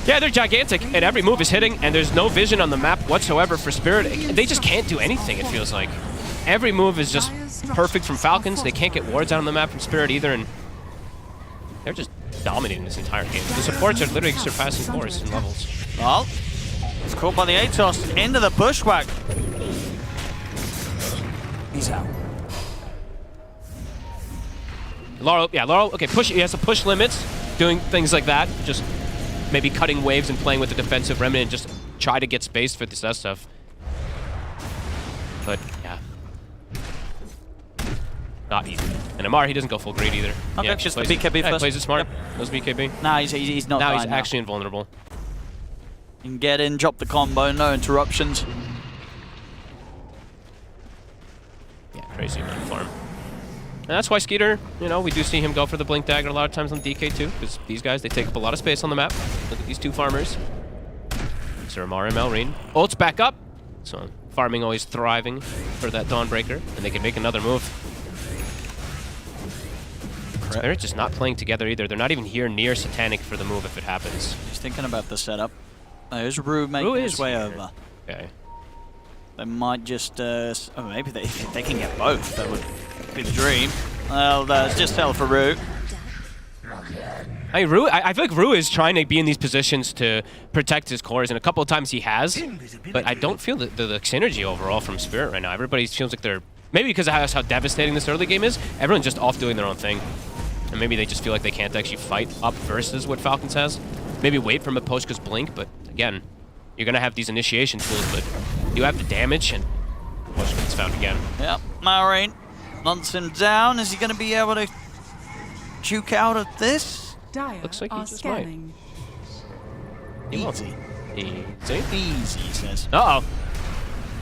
Yeah, they're gigantic, and every move is hitting, and there's no vision on the map whatsoever for Spirit. They just can't do anything, it feels like. Every move is just perfect from Falcons. They can't get wards out on the map from Spirit either, and they're just dominating this entire game. The supports are literally surpassing cores in levels. Well, it's caught by the Atos into the bushwhack. He's out. Laurel, okay, push. He has to push limits, doing things like that. Just maybe cutting waves and playing with the defensive remnant and just try to get space for this stuff. But, yeah. Not easy. And Amar, he doesn't go full greed either. Okay, Yeah, just the plays BKB it, first. plays it smart. Yep. Knows BKB. Nah, he's not Now dying he's actually invulnerable. You can get in, drop the combo, no interruptions. Yeah, crazy amount of farm. And that's why Skeeter, you know, we do see him go for the Blink Dagger a lot of times on DK too, because these guys, they take up a lot of space on the map. Look at these two farmers. Sir Amar and Melreen. Ult's back up, so farming always thriving for that Dawnbreaker, and they can make another move. Spirit just not playing together either. They're not even here near Satanic for the move if it happens. He's thinking about the setup. There's Rue making his way over. Okay. They might just, maybe if they can get both, that would be the dream. Well, just tell for Rue. I mean, Rue, I feel like Rue is trying to be in these positions to protect his cores, and a couple of times he has, but I don't feel the synergy overall from Spirit right now. Everybody feels like they're, maybe because of how devastating this early game is, everyone's just off doing their own thing. And maybe they just feel like they can't actually fight up versus what Falcons has. Maybe wait from a Poshka's Blink, but again, you're going to have these initiation tools, but you have the damage, and Poshka gets found again. Yep, Maureen hunts him down. Is he going to be able to juke out of this? Dire Looks like he are just scanning. Easy. Easy, he says. Uh-oh.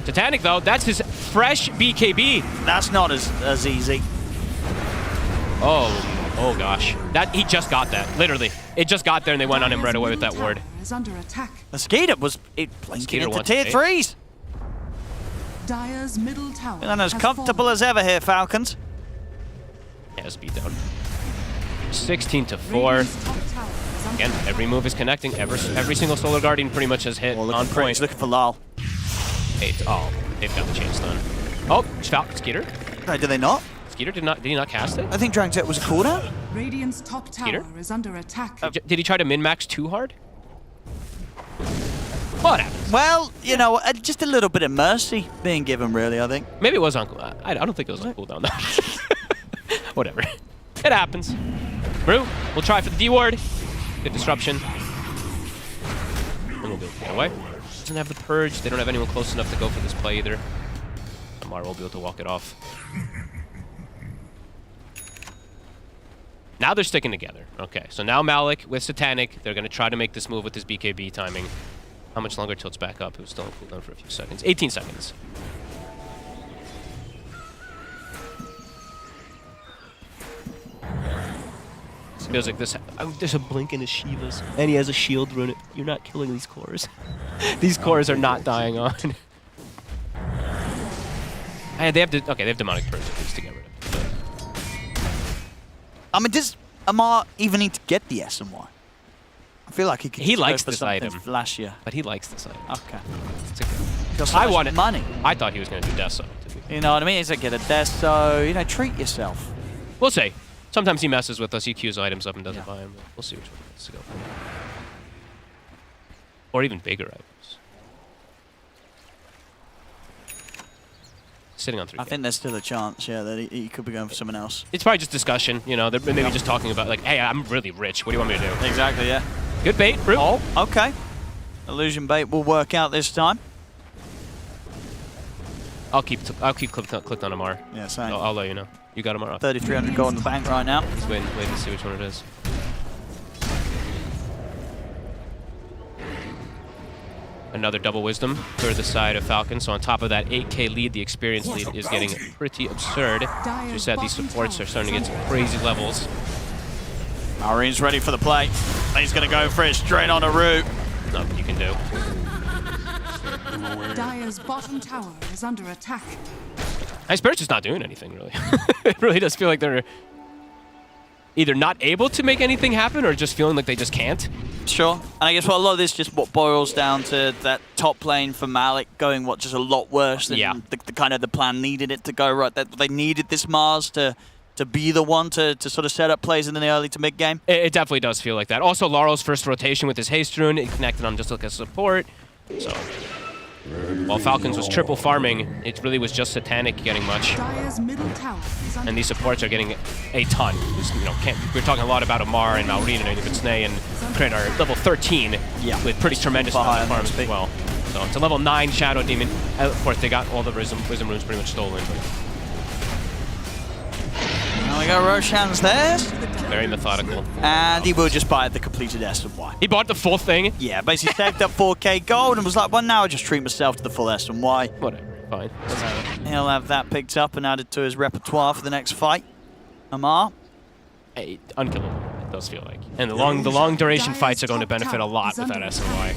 Satanic, though, that's his fresh BKB. That's not as easy. Oh gosh. He just got that, literally. It just got there and they went on him right away with that ward. Is under attack. The Skeeter was blinking into wants tier to 3s. Dire's middle tower. And as has comfortable as ever here, Falcons. Yeah, it's beat down. 16-4. Again, every move is connecting. Every single Solar Guardian pretty much has hit on point. Looking for Lal. They've got the chance done. Oh, Skeeter. No, did they not? Skeeter did he not cast it? I think Dragon Jet was a cooldown. Radiant's top tower Skeeter? is under attack. Did he try to min-max too hard? What happened? Well, you know, just a little bit of mercy being given, really, I think. Maybe it was on cooldown. I don't think it was on cooldown, though. Whatever. It happens. Rue, we'll try for the D-ward. Good disruption. And we'll be able to get away. Doesn't have the purge. They don't have anyone close enough to go for this play either. Amar will be able to walk it off. Now they're sticking together. Okay, so now Malik with Satanic, they're going to try to make this move with this BKB timing. How much longer till it's back up? It was still on cooldown for a few seconds. 18 seconds. It feels like this. There's a blink in his Shivas, and he has a shield rune. You're not killing these cores. These cores are not dying on. And they have demonic purge at least to get rid of it. I mean, does Amar even need to get the SMY? I feel like he could. He just go likes for this something item. flashier. But he likes this item. Okay. It's a good. Got so I much wanted money. I thought he was going to do Deso. You know what I mean? He's like, get a Deso. You know, treat yourself. We'll see. Sometimes he messes with us. He queues items up and doesn't buy them. We'll see which one he wants to go for. Or even bigger items. Sitting on 3K. I think there's still a chance, yeah, that he could be going for someone else. It's probably just discussion, you know. They're maybe just talking about, like, hey, I'm really rich. What do you want me to do? Exactly, yeah. Good bait, Brute. Oh, okay. Illusion bait will work out this time. I'll keep clicked on Amar. Yeah, same. I'll let you know. You got Amar. 3,300 gold in the bank right now. Just wait to see which one it is. Another double wisdom for the side of Falcon. So on top of that 8K lead, the experience lead is getting pretty absurd. As you said, these supports are starting to get some crazy levels. Marine's ready for the play. He's going to go for it straight on a route. Nothing you can do. Dire's bottom tower is under attack. Spirit's just not doing anything, really. It really does feel like they're either not able to make anything happen or just feeling like they just can't. Sure. And I guess a lot of this just what boils down to that top lane for Malik going just a lot worse than the kind of the plan needed it to go right. That they needed this Mars to be the one to sort of set up plays in the early to mid game. It definitely does feel like that. Also, Laurel's first rotation with his haste rune, it connected on just like a support. So while Falcons was triple farming, it really was just Satanic getting much. Dire's middle tower is under And these supports are getting a ton. You know, we're talking a lot about Amar and Malrine and Snay and Crit are level 13 with pretty tremendous amount of farms as well. So it's a level 9 Shadow Demon. Of course, they got all the Wisdom runes pretty much stolen. But Now we go, Roshan's there. very methodical. And he will just buy the completed S&Y. He bought the full thing? Yeah, basically saved up 4K gold and was like, well, now I'll just treat myself to the full S&Y. Whatever, fine. He'll have that picked up and added to his repertoire for the next fight. Amar. Hey, unkillable, it does feel like. And the long duration fights are going to benefit a lot with that SOI. I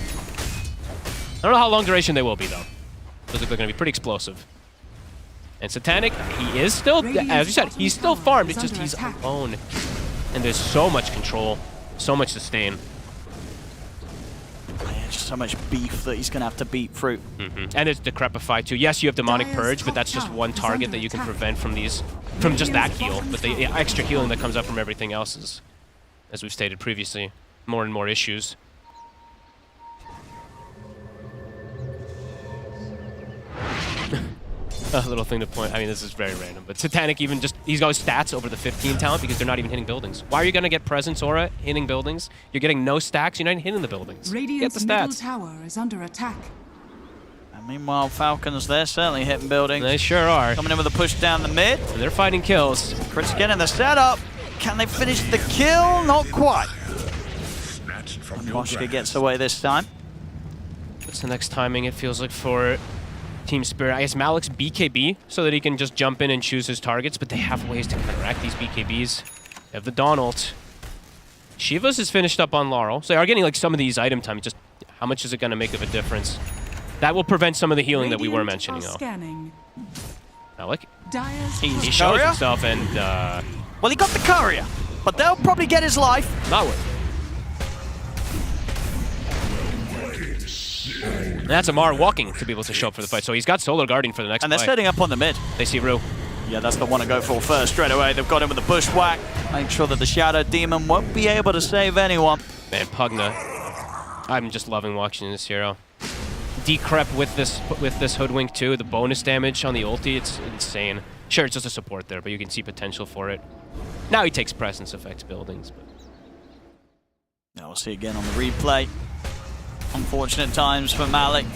don't know how long duration they will be, though. Those look like they're going to be pretty explosive. And Satanic, he is still, as you said, he's still farmed. It's just he's alone. And there's so much control, so much sustain. Yeah, just so much beef that he's going to have to beat through. And it's Decrepify, too. Yes, you have Demonic Purge, but that's just one target that you can prevent from just that heal. But the extra healing that comes up from everything else is, as we've stated previously, more and more issues. A little thing to point, I mean, this is very random, but Satanic even he's got his stats over the 15 talent because they're not even hitting buildings. Why are you going to get Presence Aura hitting buildings? You're getting no stacks, you're not even hitting the buildings. Get the middle stats. tower is under attack. And meanwhile, Falcons, they're certainly hitting buildings. They sure are. Coming in with a push down the mid. And they're fighting kills. Chris getting the setup. Can they finish the kill? Not quite. Moshka gets away this time. What's the next timing, it feels like, for Team Spirit? I guess Malik's BKB so that he can just jump in and choose his targets, but they have ways to counteract these BKBs. They have the Dawn ult. Shiva's is finished up on Laurel, so they are getting like some of these item time. Just how much is it going to make of a difference? That will prevent some of the healing that we were mentioning, though. Scanning. Malik, Dire's he shows himself, and well, he got the courier, but they'll probably get his life. Not worth it. And that's Amar walking to be able to show up for the fight. So he's got Solar Guardian for the next And they're fight. setting up on the mid. They see Rue. Yeah, that's the one to go for first straight away. They've got him with the bushwhack. Make sure that the Shadow Demon won't be able to save anyone. Man, Pugna. I'm just loving watching this hero. Decrep with this Hoodwink too. The bonus damage on the ulti, it's insane. Sure, it's just a support there, but you can see potential for it. Now he takes presence effects buildings. But now we'll see again on the replay. Unfortunate times for Malik.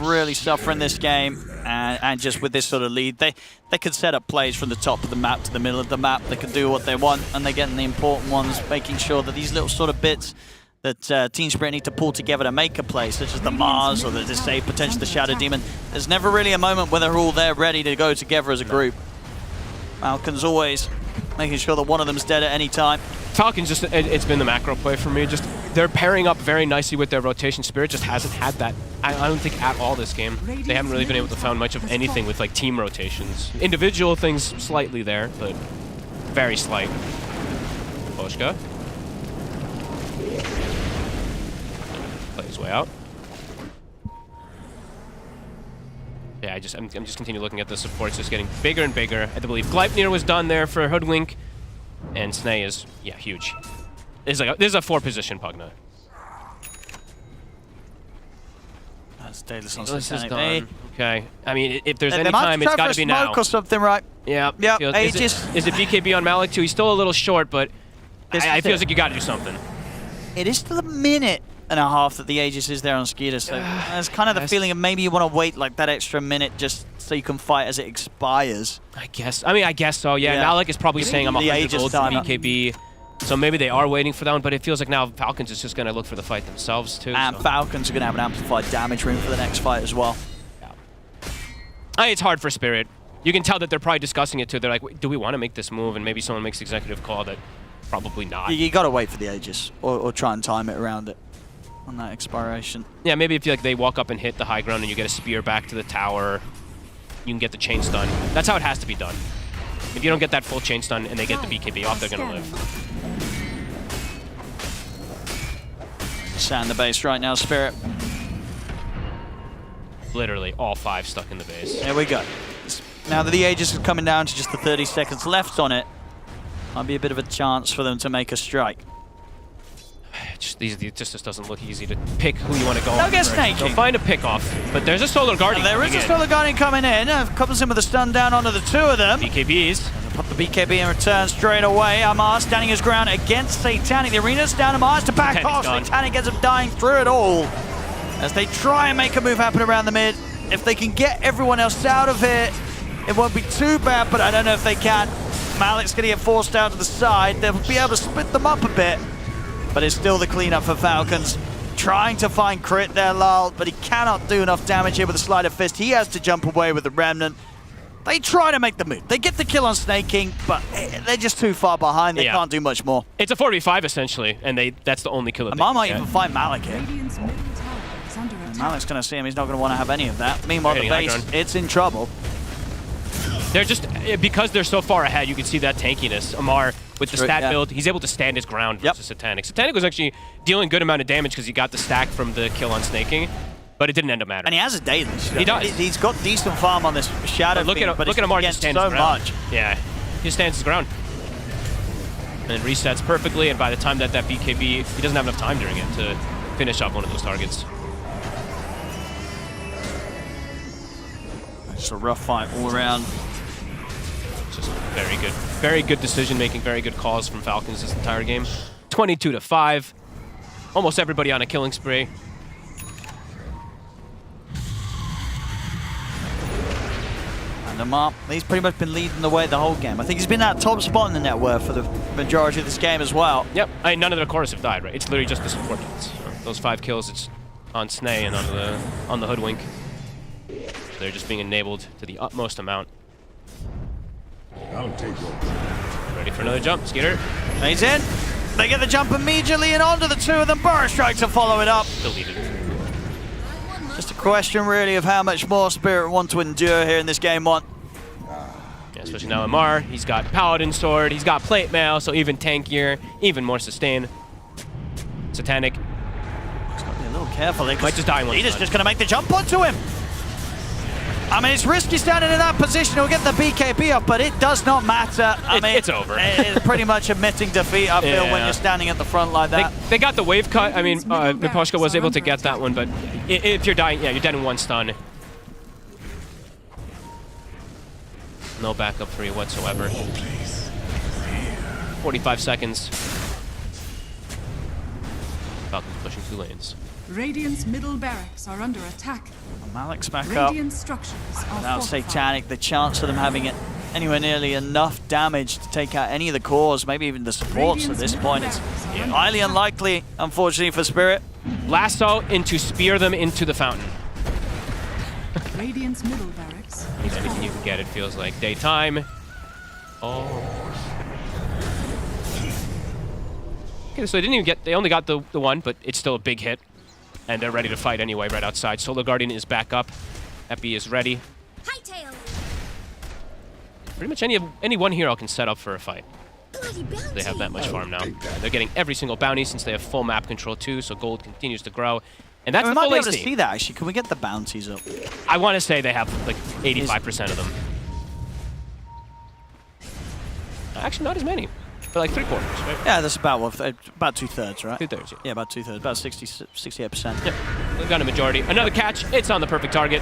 Really suffering this game. And just with this sort of lead, they could set up plays from the top of the map to the middle of the map. They can do what they want, and they're getting the important ones, making sure that these little sort of bits that Team Spirit need to pull together to make a play, such as the Mars or the save potential, the Shadow Demon. There's never really a moment where they're all there ready to go together as a group. Falcons always making sure that one of them's dead at any time. Falcons just, it's been the macro play for me. Just they're pairing up very nicely with their rotation. Spirit just hasn't had that, I don't think, at all this game. They haven't really been able to find much of anything with like team rotations. Individual things slightly there, but very slight. Boshka. play his way out. Yeah, I'm just continue looking at the supports, just getting bigger and bigger. I believe Gleipnir was done there for Hoodwink, and Snay is huge. This is a 4-position Pugna. That's Daedalus on This is Satanic. done. Okay. I mean, if there's They any might time, try it's got for to be smoke now. or something, right? Yeah. Yep, Aegis. Is it BKB on Malik too? He's still a little short, but I feels like you got to do something. It is still a minute and a half that the Aegis is there on Skeeter, so there's kind of the feeling of maybe you want to wait like that extra minute just so you can fight as it expires. I guess so. Yeah. Malik is probably saying I'm 100 gold for BKB. So maybe they are waiting for that one, but it feels like now Falcons is just going to look for the fight themselves too. And Falcons are going to have an amplified damage room for the next fight as well. It's hard for Spirit. You can tell that they're probably discussing it too. They're like, do we want to make this move? And maybe someone makes the executive call that probably not. You got to wait for the Aegis or try and time it around it on that expiration. Yeah, maybe if they walk up and hit the high ground and you get a spear back to the tower, you can get the chain stun. That's how it has to be done. If you don't get that full chain stun and they get the BKB off, they're going to live. Sand the base right now, Spirit. Literally all 5 stuck in the base. There we go. Now that the Aegis is coming down to just the 30 seconds left on it, might be a bit of a chance for them to make a strike. It just doesn't look easy to pick who you want to go They'll on get first. snaking. They'll find a pick off, but there's a Solar Guardian. There is a Solar Guardian coming in. Couples him with a stun down onto the 2 of them. BKBs. Put the BKB in return straight away. Amar standing his ground against Satanic. The arena's down. Amar's to back off. Satanic ends up dying through it all as they try and make a move happen around the mid. If they can get everyone else out of here, it won't be too bad, but I don't know if they can. Malik's going to get forced out to the side. They'll be able to split them up a bit, but it's still the cleanup for Falcons. Trying to find crit there, Lal, but he cannot do enough damage here with a sleight of fist. He has to jump away with the Remnant. They try to make the move. They get the kill on Snake King, but they're just too far behind. They can't do much more. It's a 4v5 essentially, and that's the only kill that Amar they might can even get. find Malik here. Malik's going to see him. He's not going to want to have any of that. Meanwhile, the base, it's in trouble. They're just, because they're so far ahead, you can see that tankiness. Amar, with the stat build, he's able to stand his ground versus Satanic. Satanic was actually dealing good amount of damage because he got the stack from the kill on Snake King, but it didn't end up mattering. And he has a Daedalus. He does. He's got decent farm on this Shadow Look Fiend, at Amar just stand his so ground. much. Yeah, he just stands his ground. And resets perfectly, and by the time that BKB, he doesn't have enough time during it to finish off one of those targets. It's a rough fight all around. Just very good decision making, very good calls from Falcons this entire game. 22-5. Almost everybody on a killing spree. And Amar, he's pretty much been leading the way the whole game. I think he's been that top spot in the net worth for the majority of this game as well. Yep, none of the chorus have died, right? It's literally just the support kills. Those 5 kills, it's on Snay and on the Hoodwink. They're just being enabled to the utmost amount. I'll take your Ready for another jump, Skeeter. He's in. They get the jump immediately and onto the 2 of them. Burst Strike to follow it up. Deleted. Just a question really of how much more Spirit want to endure here in this game 1. Yeah, especially now Amar, he's got Paladin Sword, he's got Plate Mail, so even tankier, even more sustain. Satanic. He's got to be a little careful. They might just die one Leader's just going to make the jump onto him. I mean, it's risky standing in that position. He'll get the BKB up, but it does not matter. I mean, it's over. It's pretty much admitting defeat, I feel, when you're standing at the front like that. They got the wave cut. I mean, Miposhka was able to get that one, but if you're dying, yeah, you're dead in 1 stun. No backup for you whatsoever. 45 seconds. Falcons pushing 2 lanes. Radiant's middle barracks are under attack. Malik's back up. Radiant structures are Without fortified. Satanic, the chance of them having it anywhere nearly enough damage to take out any of the cores, maybe even the supports at this point. It's highly unlikely, unfortunately, for Spirit. Lasso into spear them into the fountain. Radiant's middle barracks. Anything you can get, it feels like. Daytime. Oh. Okay, so they didn't even get, they only got the 1, but it's still a big hit. And they're ready to fight anyway right outside. Solar Guardian is back up. Epi is ready. Pretty much any one hero can set up for a fight. They have that much farm now. They're getting every single bounty since they have full map control too, so gold continues to grow. And that's we the might full be ace able to team. see that, actually. Can we get the bounties up? I want to say they have like 85% of them. Actually, not as many. But like 3/4, right? Yeah, that's about what, about 2/3, right? 2/3, yeah. Yeah, about 2/3, about 68%. Yep, we've got a majority. Another catch. It's on the perfect target.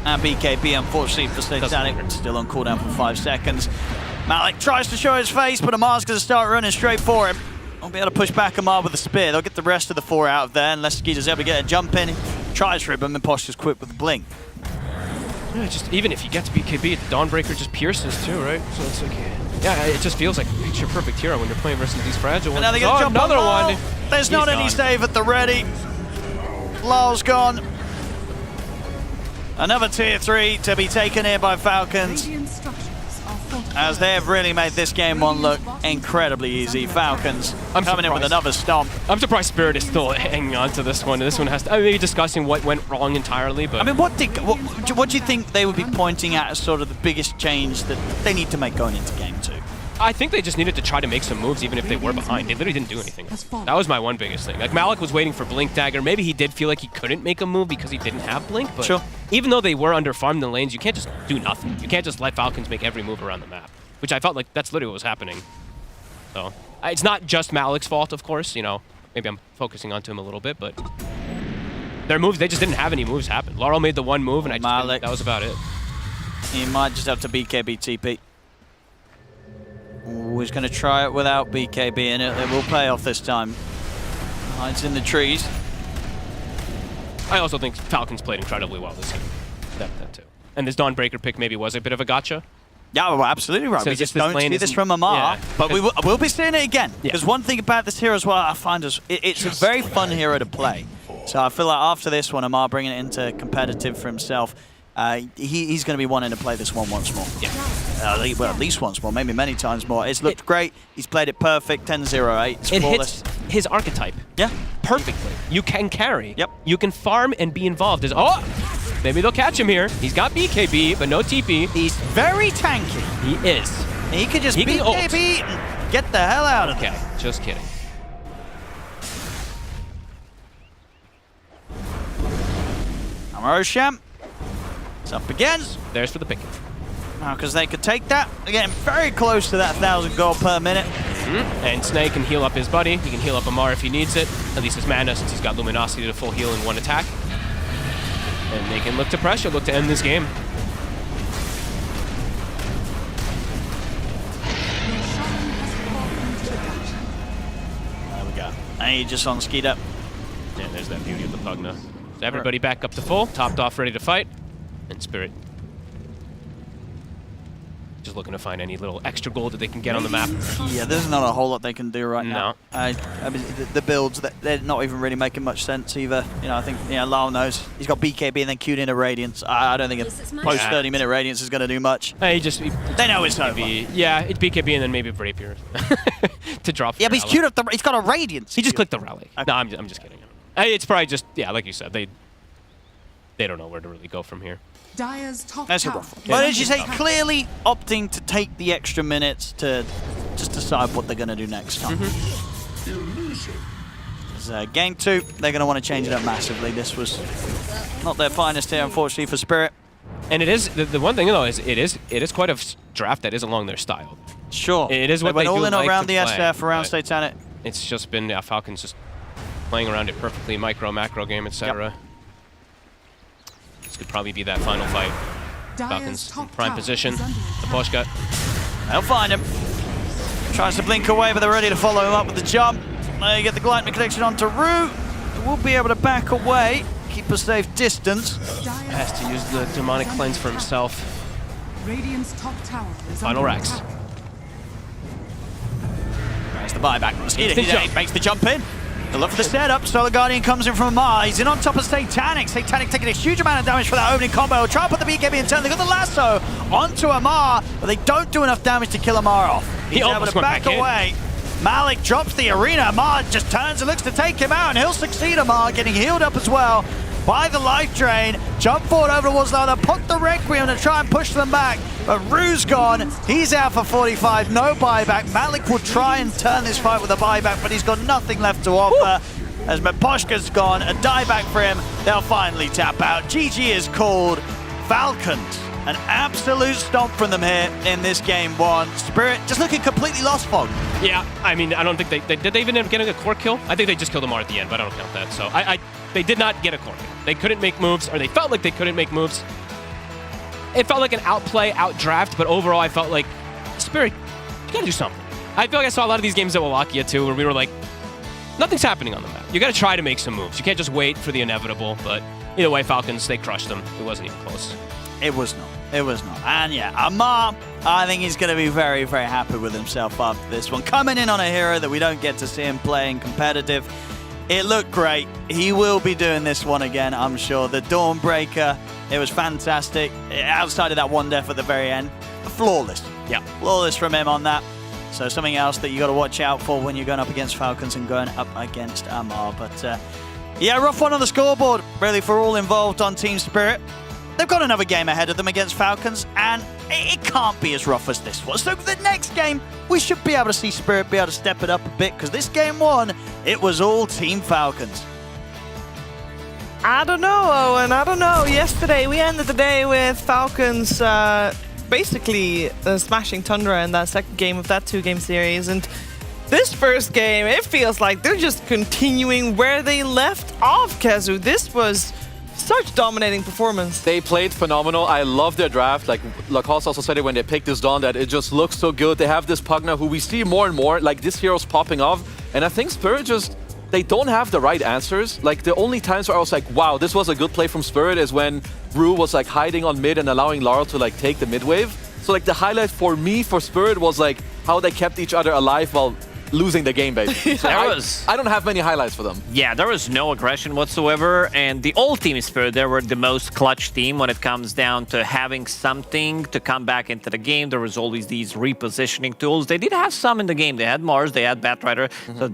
And BKB, unfortunately for Satanic, still on cooldown for 5 seconds. Malik tries to show his face, but Amar's going to start running straight for him. Won't be able to push back Amar with the spear. They'll get the rest of the 4 out of there, unless Skeeter's able to get a jump in. Tries for it, but Mimposh is quick with the blink. Yeah, just even if you get to BKB, the Dawnbreaker just pierces too, right? So it's like, yeah, it just feels like picture perfect hero when you're playing versus these fragile ones. And now they get jump another on one. Lyle. There's not any save at the ready. Lyle's gone. Another tier 3 to be taken here by Falcons, as they have really made this game one look incredibly easy. Falcons coming in with another stomp. I'm surprised Spirit is still hanging on to this one. This one has to, I mean, maybe discussing what went wrong entirely, but... I mean, what do you think they would be pointing at as sort of the biggest change that they need to make going into game 2? I think they just needed to try to make some moves even if they were behind. They literally didn't do anything. That was my one biggest thing. Like, Malik was waiting for Blink Dagger. Maybe he did feel like he couldn't make a move because he didn't have Blink, but even though they were underfarmed in the lanes, you can't just do nothing. You can't just let Falcons make every move around the map, which I felt like that's literally what was happening. So, it's not just Malik's fault, of course, you know. Maybe I'm focusing onto him a little bit, but their moves, they just didn't have any moves happen. Laurel made the one move, and that was about it. He might just have to BKB TP. Ooh, he's going to try it without BKB, and it will pay off this time. Hides in the trees. I also think Falcons played incredibly well this game. That too. And this Dawnbreaker pick maybe was a bit of a gotcha. Yeah, well, absolutely right. So we just don't see this from Amar, yeah. but we'll be seeing it again. Because one thing about this hero as well, I find is it's a very fun hero to play. So I feel like after this one, Amar bringing it into competitive for himself, he's going to be wanting to play this one once more. Yeah. Well, at least once more, maybe many times more. It's looked great. He's played it perfect, 10-0-8. It's flawless. Hits his archetype. Yeah. Perfectly. You can carry. Yep. You can farm and be involved. Maybe they'll catch him here. He's got BKB, but no TP. He's very tanky. He is. He could just BKB and get the hell out of there. Okay, just kidding. Roshan. It's up again. There's for the pick. Now, because they could take that. They're getting very close to that 1,000 gold per minute. And Snake can heal up his buddy. He can heal up Amar if he needs it. At least his mana, since he's got Luminosity to full heal in one attack. And they can look to pressure, look to end this game. There we go. And he just on skied up. Yeah, there's that beauty of the Pugna. So everybody back up to full, topped off, ready to fight. And Spirit just looking to find any little extra gold that they can get on the map. Yeah, there's not a whole lot they can do right now. No. I mean, the builds, they're not even really making much sense either. You know, I think, Lyle knows. He's got BKB and then queued in a Radiance. I don't think a post 30-minute Radiance is going to do much. They know it's over. Yeah, it's BKB and then maybe Rapier to drop. Yeah, but he's queued up he's got a Radiance. He just clicked the rally. Okay. No, I'm just kidding. It's probably just, like you said, they don't know where to really go from here. Dire's top That's a tower. rough one. But as you say, clearly opting to take the extra minutes to just decide what they're going to do next time. Game 2, they're going to want to change it up massively. This was not their finest here, unfortunately, for Spirit. And it is, the one thing though, is it is quite a draft that is along their style. Sure. It is what they went all do in like around to the play, SF, around but Satanic. It's just been Falcons just playing around it perfectly, micro, macro game, etc. Yep. This could probably be that final fight. Falcons in prime position. The push cut. They'll find him. Tries to blink away, but they're ready to follow him up with the jump. They get the Gaimin connection onto Rue. We'll be able to back away, keep a safe distance. Has to use the demonic cleanse for himself. Radiant's top tower is Final under racks. attack. There's the buyback. He makes the jump in. They look for the setup. Solar Guardian comes in from Amar. He's in on top of Satanic. Satanic taking a huge amount of damage for that opening combo. He'll try to put the BKB in turn. They got the lasso onto Amar, but they don't do enough damage to kill Amar off. He's able to back away. Malik drops the arena. Amar just turns and looks to take him out, and he'll succeed. Amar getting healed up as well by the life drain. Jump forward over towards Lana. Put the Requiem to try and push them back. But Rue's gone. He's out for 45. No buyback. Malik will try and turn this fight with a buyback, but he's got nothing left to offer. as Miposhka's gone. A dieback for him. They'll finally tap out. GG is called. Falcons, an absolute stomp from them here in this game one. Spirit just looking completely lost, Fog. Yeah, I mean, I don't think did they even end up getting a core kill? I think they just killed Amar at the end, but I don't count that. So they did not get a core kill. They couldn't make moves, or they felt like they couldn't make moves. It felt like an outplay, outdraft, but overall I felt like, Spirit, you gotta do something. I feel like I saw a lot of these games at Wallachia too, where we were like, nothing's happening on the map. You gotta try to make some moves. You can't just wait for the inevitable, but either way, Falcons, they crushed them. It wasn't even close. It was not. It was not. And yeah, Amar, I think he's going to be very, very happy with himself after this one. Coming in on a hero that we don't get to see him playing competitive. It looked great. He will be doing this one again, I'm sure. The Dawnbreaker, it was fantastic. Outside of that one death at the very end, flawless. Yeah. Flawless from him on that. So something else that you got to watch out for when you're going up against Falcons and going up against Amar. But yeah, rough one on the scoreboard, really, for all involved on Team Spirit. They've got another game ahead of them against Falcons, and it can't be as rough as this one. So the next game, we should be able to see Spirit be able to step it up a bit, because this game one, it was all Team Falcons. I don't know, Owen. I don't know. Yesterday, we ended the day with Falcons basically smashing Tundra in that second game of that two-game series. And this first game, it feels like they're just continuing where they left off, Kezu. This was such dominating performance. They played phenomenal. I love their draft. Like Lacoste also said it when they picked this Dawn, that it just looks so good. They have this Pugna who we see more and more, like this hero's popping off. And I think Spirit just, they don't have the right answers. Like the only times where I was like, wow, this was a good play from Spirit is when Rue was like hiding on mid and allowing Laurel to like take the mid wave. So like the highlight for me for Spirit was like how they kept each other alive while losing the game, basically. So I don't have many highlights for them. Yeah, there was no aggression whatsoever, and the old Team Spirit, they were the most clutch team when it comes down to having something to come back into the game. There was always these repositioning tools. They did have some in the game. They had Mars, they had Batrider, so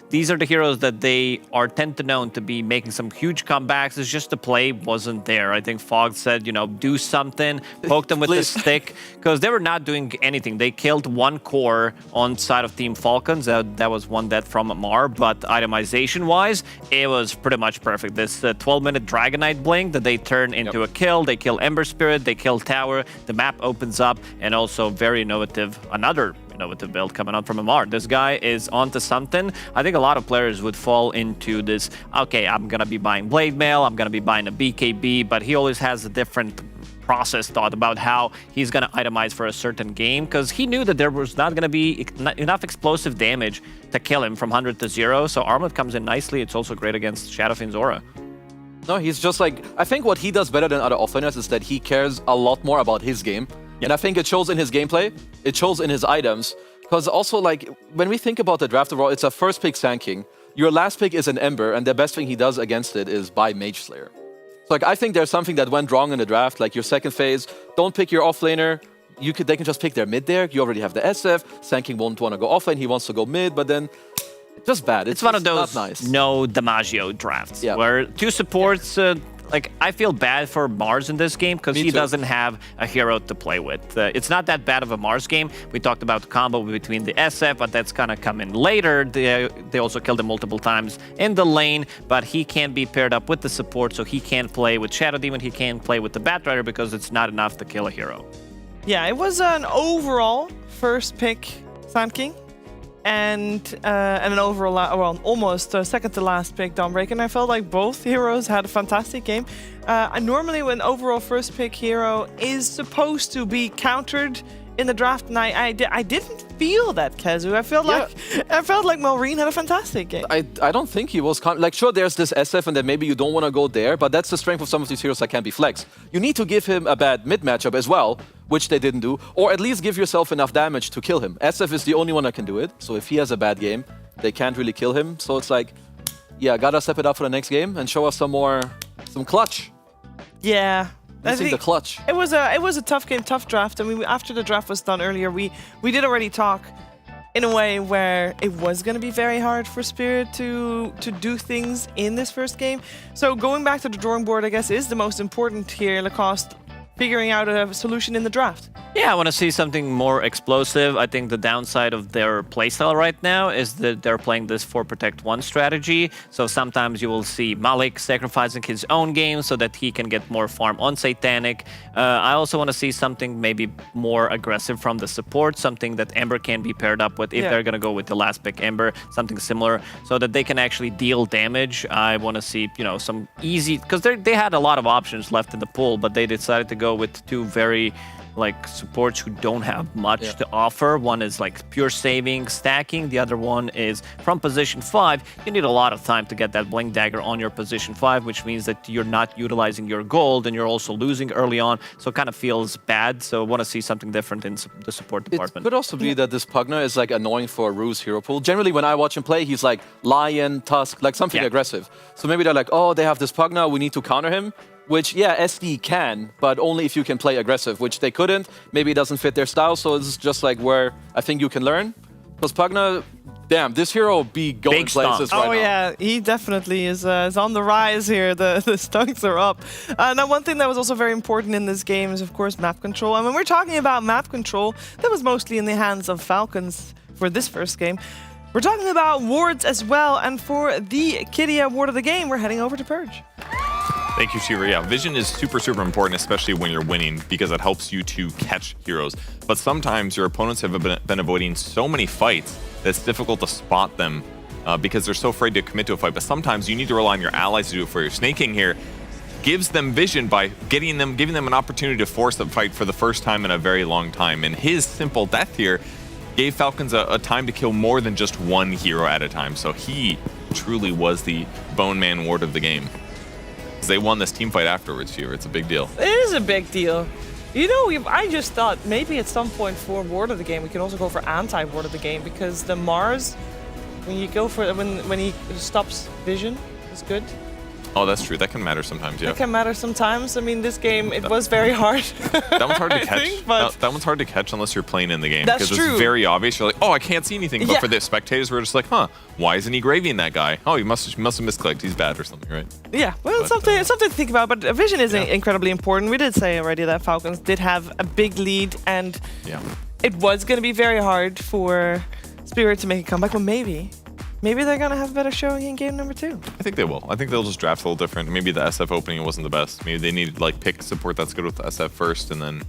these are the heroes that they are tend to known to be making some huge comebacks. It's just the play wasn't there. I think Fogg said, you know, do something, poke them with the stick, because they were not doing anything. They killed one core on side of Team Falcons. That was one death from Amar, but itemization-wise, it was pretty much perfect. This 12-minute Dragonite blink that they turn into a kill. They kill Ember Spirit, they kill Tower, the map opens up, and also very innovative, another innovative build coming out from Amar. This guy is onto something. I think a lot of players would fall into this, okay, I'm going to be buying Blade Mail, I'm going to be buying a BKB, but he always has a different process thought about how he's going to itemize for a certain game, because he knew that there was not going to be enough explosive damage to kill him from 100 to 0. So Armlet comes in nicely. It's also great against Shadowfiend's Aura. No, he's just like, I think what he does better than other offlaners is that he cares a lot more about his game. And I think it shows in his gameplay, it shows in his items, because also like when we think about the draft overall, it's a first pick Sand King. Your last pick is an Ember, and the best thing he does against it is buy Mage Slayer. So like I think there's something that went wrong in the draft, like your second phase, don't pick your offlaner. They can just pick their mid there. You already have the SF. Sand King won't want to go offlane, he wants to go mid, but then it's just bad. It's one of those nice. No Damaggio drafts where two supports, like I feel bad for Mars in this game because he doesn't have a hero to play with. It's not that bad of a Mars game. We talked about the combo between the SF, but that's gonna come in later. They also killed him multiple times in the lane, but he can't be paired up with the support, so he can't play with Shadow Demon, he can't play with the Batrider because it's not enough to kill a hero. Yeah, it was an overall first pick Sand King. And an overall, well, almost second to last pick Dawnbreaker, and I felt like both heroes had a fantastic game. Normally, when overall first pick hero is supposed to be countered in the draft, and I didn't feel that, Kezu. I felt like Malrine had a fantastic game. I don't think he was like, sure, there's this SF, and then maybe you don't want to go there, but that's the strength of some of these heroes that can be flexed. You need to give him a bad mid matchup as well, which they didn't do, or at least give yourself enough damage to kill him. SF is the only one that can do it, so if he has a bad game, they can't really kill him. So it's like, yeah, gotta step it up for the next game and show us some clutch. Yeah. I think the clutch. It was a tough game, tough draft. I mean, after the draft was done earlier, we did already talk in a way where it was going to be very hard for Spirit to do things in this first game. So going back to the drawing board, I guess, is the most important here. Lacoste, figuring out a solution in the draft. Yeah, I want to see something more explosive. I think the downside of their playstyle right now is that they're playing this 4 protect 1 strategy. So sometimes you will see Malik sacrificing his own game so that he can get more farm on Satanic. I also want to see something maybe more aggressive from the support, something that Ember can be paired up with if they're going to go with the last pick Ember, something similar, so that they can actually deal damage. I want to see, you know, some easy, because they had a lot of options left in the pool, but they decided to go with 2 very like supports who don't have much to offer. One is like pure saving, stacking. The other one is from position 5. You need a lot of time to get that Blink Dagger on your position 5, which means that you're not utilizing your gold and you're also losing early on. So it kind of feels bad. So I want to see something different in the support department. It could also be that this Pugna is like annoying for Rue's hero pool. Generally, when I watch him play, he's like Lion, Tusk, like something aggressive. So maybe they're like, oh, they have this Pugna, we need to counter him. Which, yeah, SD can, but only if you can play aggressive, which they couldn't. Maybe it doesn't fit their style, so it's just like where I think you can learn. Because Pugna, damn, this hero be going places right now. Oh yeah, he definitely is on the rise here. The stunks are up. Now, one thing that was also very important in this game is, of course, map control. And when we're talking about map control, that was mostly in the hands of Falcons for this first game. We're talking about wards as well, and for the Kitty award of the game, we're heading over to Purge. Thank you, Shiva. Yeah, vision is super, super important, especially when you're winning, because it helps you to catch heroes. But sometimes your opponents have been avoiding so many fights that it's difficult to spot them because they're so afraid to commit to a fight. But sometimes you need to rely on your allies to do it for you. Snake King here gives them vision by giving them an opportunity to force a fight for the first time in a very long time. And his simple death here gave Falcons a time to kill more than just one hero at a time. So he truly was the Bone Man ward of the game. They won this team fight afterwards here. It's a big deal. It is a big deal. You know, I just thought maybe at some point for ward of the game, we can also go for anti-ward of the game, because the Mars, when you go for when he stops vision, is good. Oh, that's true. That can matter sometimes, yeah. That can matter sometimes. I mean, this game, it was very hard. That one's hard to catch. Think, but that one's hard to catch unless you're playing in the game. That's because true. It's very obvious. You're like, oh, I can't see anything. But for the spectators, we're just like, huh, why isn't he graving that guy? Oh, he must have misclicked. He's bad or something, right? Yeah, well, something to think about. But vision is incredibly important. We did say already that Falcons did have a big lead, and it was going to be very hard for Spirit to make a comeback. But maybe they're going to have a better showing in game number 2. I think they will. I think they'll just draft a little different. Maybe the SF opening wasn't the best. Maybe they needed like pick support that's good with the SF first, and then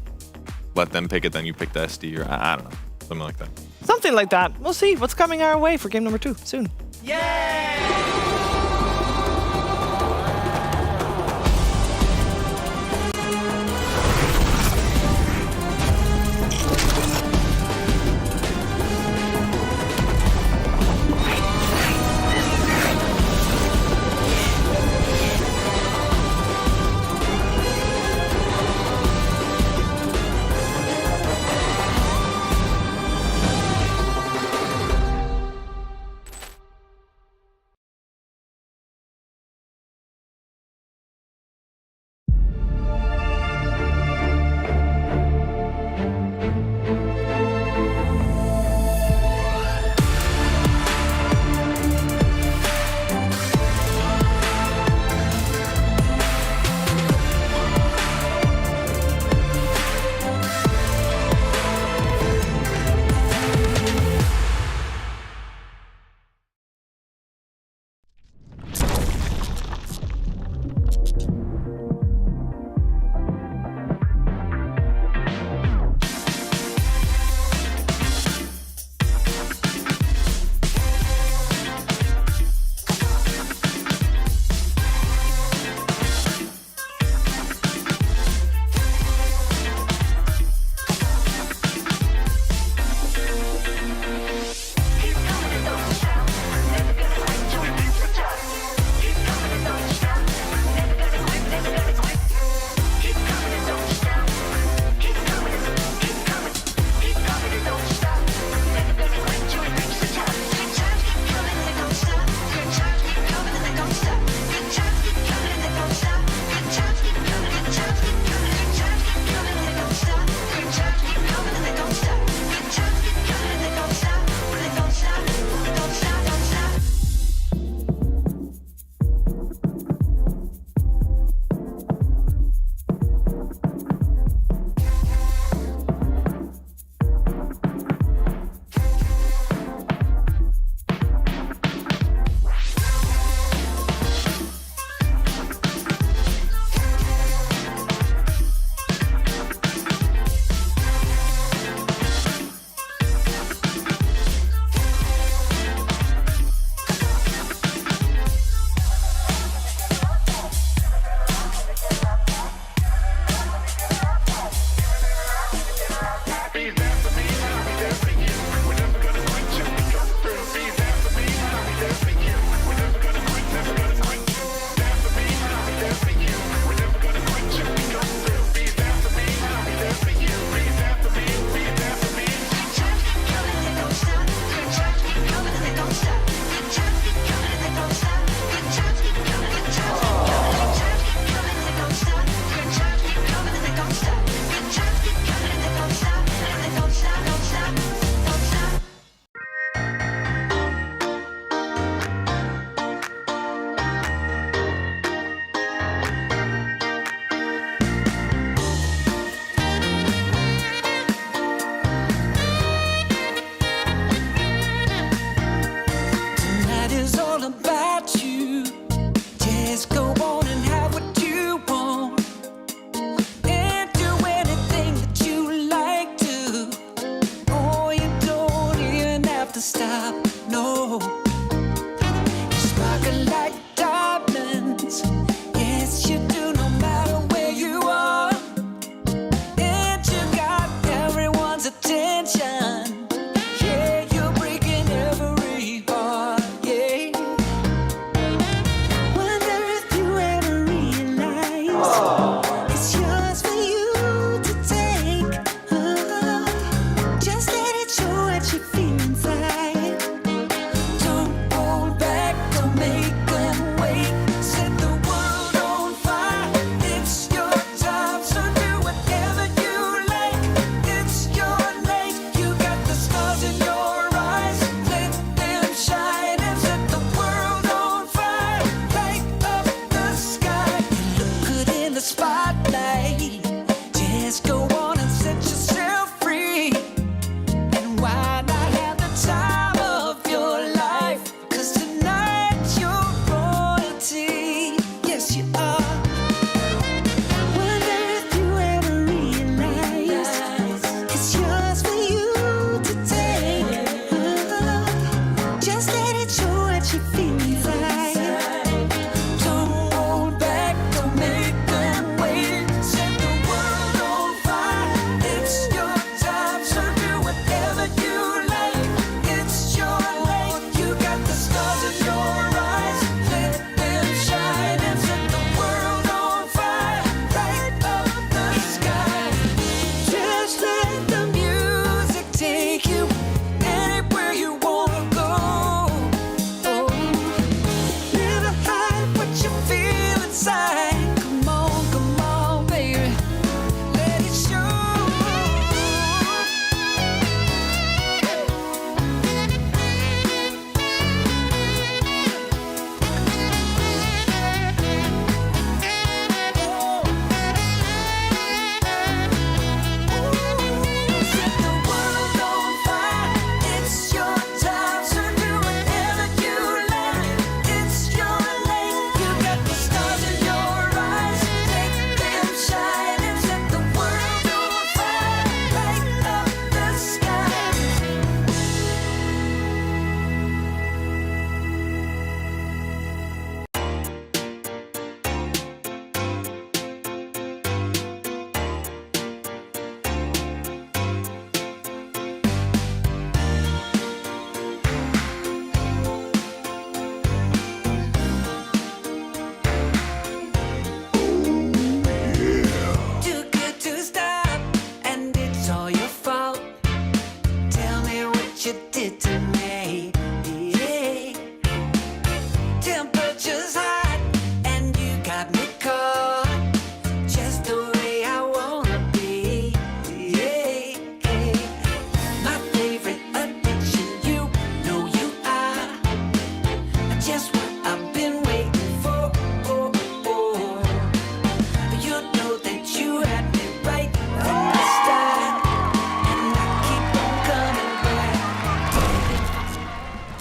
let them pick it, then you pick the SD, or I don't know. Something like that. Something like that. We'll see what's coming our way for game number 2 soon. Yay!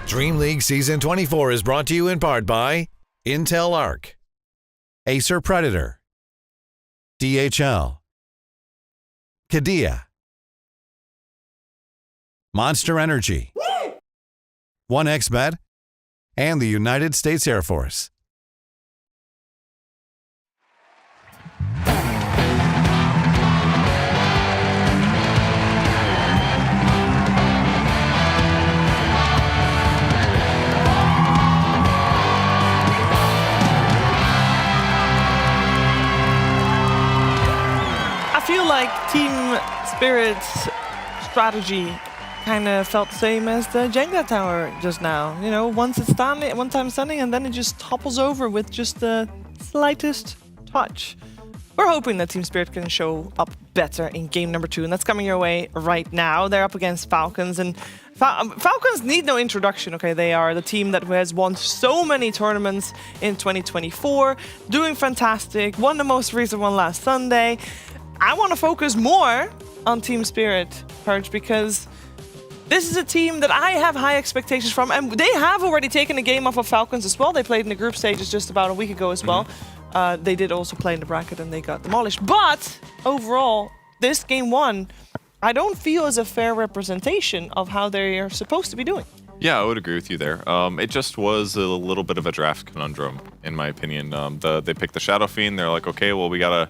DreamLeague Season 24 is brought to you in part by Intel Arc, Acer Predator, DHL, Qiddiya, Monster Energy, 1xBet, and the United States Air Force. I feel like Team Spirit's strategy kind of felt the same as the Jenga tower just now. You know, once it's standing, one time standing, and then it just topples over with just the slightest touch. We're hoping that Team Spirit can show up better in game number 2, and that's coming your way right now. They're up against Falcons, and Falcons need no introduction, okay? They are the team that has won so many tournaments in 2024, doing fantastic, won the most recent one last Sunday. I want to focus more on Team Spirit, Purge, because this is a team that I have high expectations from, and they have already taken a game off of Falcons as well. They played in the group stages just about a week ago as well. They did also play in the bracket and they got demolished. But overall, this game 1, I don't feel is a fair representation of how they are supposed to be doing. Yeah, I would agree with you there. It just was a little bit of a draft conundrum, in my opinion. They picked the Shadow Fiend. They're like, okay, well, we gotta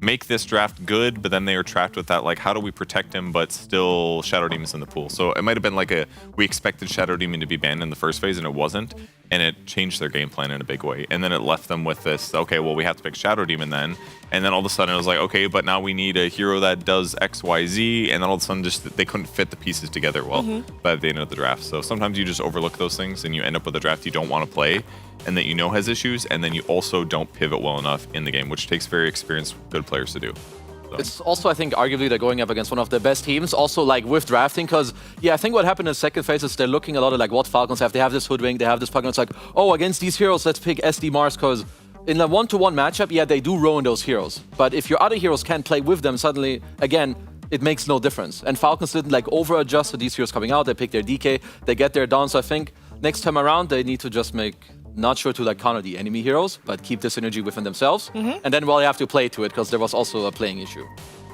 make this draft good, but then they were trapped with that, like, how do we protect him, but still Shadow Demon's in the pool? So it might have been like we expected Shadow Demon to be banned in the first phase, and it wasn't, and it changed their game plan in a big way. And then it left them with this, okay, well, we have to pick Shadow Demon then, and then all of a sudden it was like, okay, but now we need a hero that does X, Y, Z, and then all of a sudden just they couldn't fit the pieces together well by the end of the draft. So sometimes you just overlook those things, and you end up with a draft you don't want to play, and that you know has issues, and then you also don't pivot well enough in the game, which takes very experienced, good players to do. So. It's also, I think, arguably they're going up against one of the best teams, also like with drafting, because, yeah, I think what happened in the second phase is they're looking a lot at like what Falcons have. They have this Hoodwink, they have this Puck, it's like, oh, against these heroes, let's pick SD Mars, because in a one-to-one matchup, yeah, they do ruin those heroes. But if your other heroes can't play with them, suddenly, again, it makes no difference. And Falcons didn't like over-adjust to these heroes coming out. They pick their DK, they get their down. So I think next time around, they need to just make not sure to like counter the enemy heroes, but keep the synergy within themselves. And then, well, you have to play to it, because there was also a playing issue.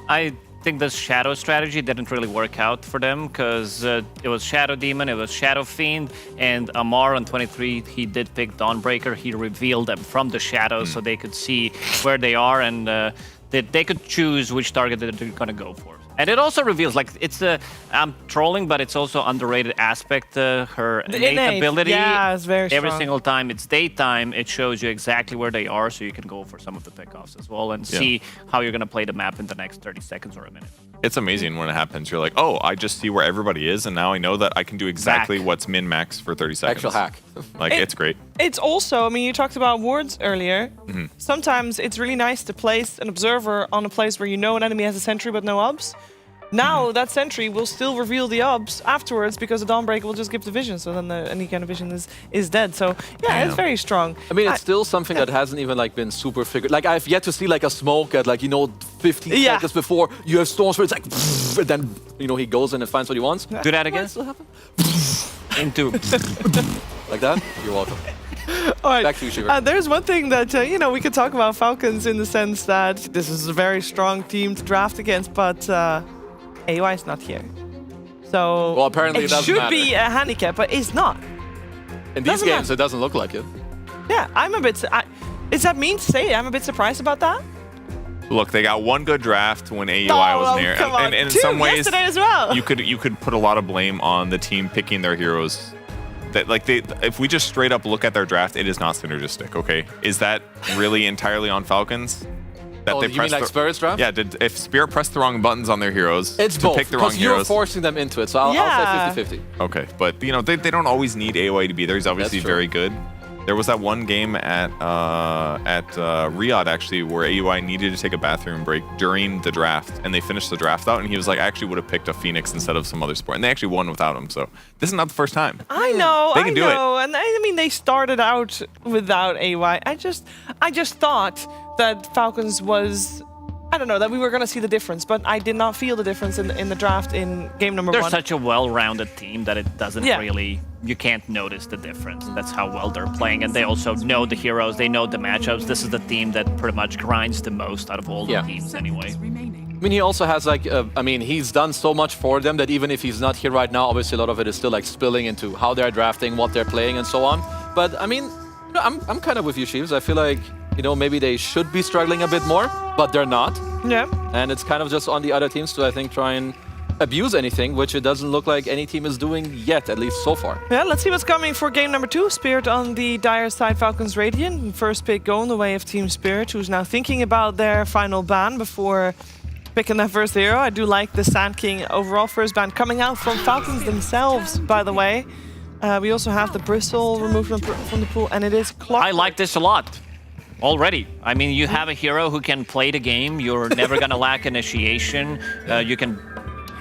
I think the Shadow strategy didn't really work out for them, because it was Shadow Demon, it was Shadow Fiend, and Amar on 23, he did pick Dawnbreaker. He revealed them from the shadows so they could see where they are, and they could choose which target that they're going to go for. And it also reveals, like, it's I'm trolling, but it's also underrated aspect, her innate ability. Yeah, it's very strong. Every single time it's daytime, it shows you exactly where they are, so you can go for some of the pickoffs as well and see how you're going to play the map in the next 30 seconds or a minute. It's amazing when it happens. You're like, oh, I just see where everybody is, and now I know that I can do exactly what's min-max for 30 seconds. Actual hack. Like, it's great. It's also, I mean, you talked about wards earlier. Sometimes it's really nice to place an observer on a place where you know an enemy has a sentry but no obs. Now that sentry will still reveal the obs afterwards, because the Dawnbreaker will just give the vision, so then any kind of vision is dead. So yeah, it's very strong. I mean, it's still something that hasn't even like been super figured. Like, I've yet to see like a smoke at like, 15 seconds before you have Storm Spirit. It's like, and then he goes in and finds what he wants. Do that again. Into like that. You're welcome. All right. Back to you, Sugar. There's one thing that we could talk about Falcons in the sense that this is a very strong team to draft against, but AUI is not here. So well, apparently it doesn't should matter. be a handicap, but it's not. In these games, it doesn't look like it. Yeah, I'm a bit. Is that mean to say? I'm a bit surprised about that. Look, they got one good draft when AUI wasn't here, and in some ways, yesterday as well. you could put a lot of blame on the team picking their heroes. That if we just straight up look at their draft, it is not synergistic. Okay, is that really entirely on Falcons? That they you mean like Spirit's draft? Yeah, if Spirit pressed the wrong buttons on their heroes it's to both, pick the wrong because you're heroes? forcing them into it, so I'll say 50-50. Okay, but they don't always need AOA to be there. He's obviously very good. There was that one game at Riyadh, actually, where AUI needed to take a bathroom break during the draft, and they finished the draft out, and he was like, I actually would have picked a Phoenix instead of some other sport. And they actually won without him, so this is not the first time. I know, They can do it. And I mean, they started out without AUI. I just thought that Falcons was... I don't know, that we were going to see the difference, but I did not feel the difference in the draft in game number 1. They're such a well-rounded team that it doesn't really you can't notice the difference. That's how well they're playing, and they also know the heroes, they know the matchups. This is the team that pretty much grinds the most out of all the teams anyway. I mean, he also has like, I mean, he's done so much for them that even if he's not here right now, obviously a lot of it is still like spilling into how they're drafting, what they're playing, and so on. But I mean, you know, I'm kind of with you, Sheaves. I feel like, you know, maybe they should be struggling a bit more, but they're not. Yeah. And it's kind of just on the other teams to, I think, try and abuse anything, which it doesn't look like any team is doing yet, at least so far. Yeah, let's see what's coming for game number 2. Spirit on the Dire side, Falcons Radiant. First pick going the way of Team Spirit, who's now thinking about their final ban before picking their first hero. I do like the Sand King overall first ban coming out from Falcons themselves, by the way. We also have the Bristle removed from the pool, and it is Clock. I like this a lot. Already. I mean, you have a hero who can play the game. You're never going to lack initiation. You can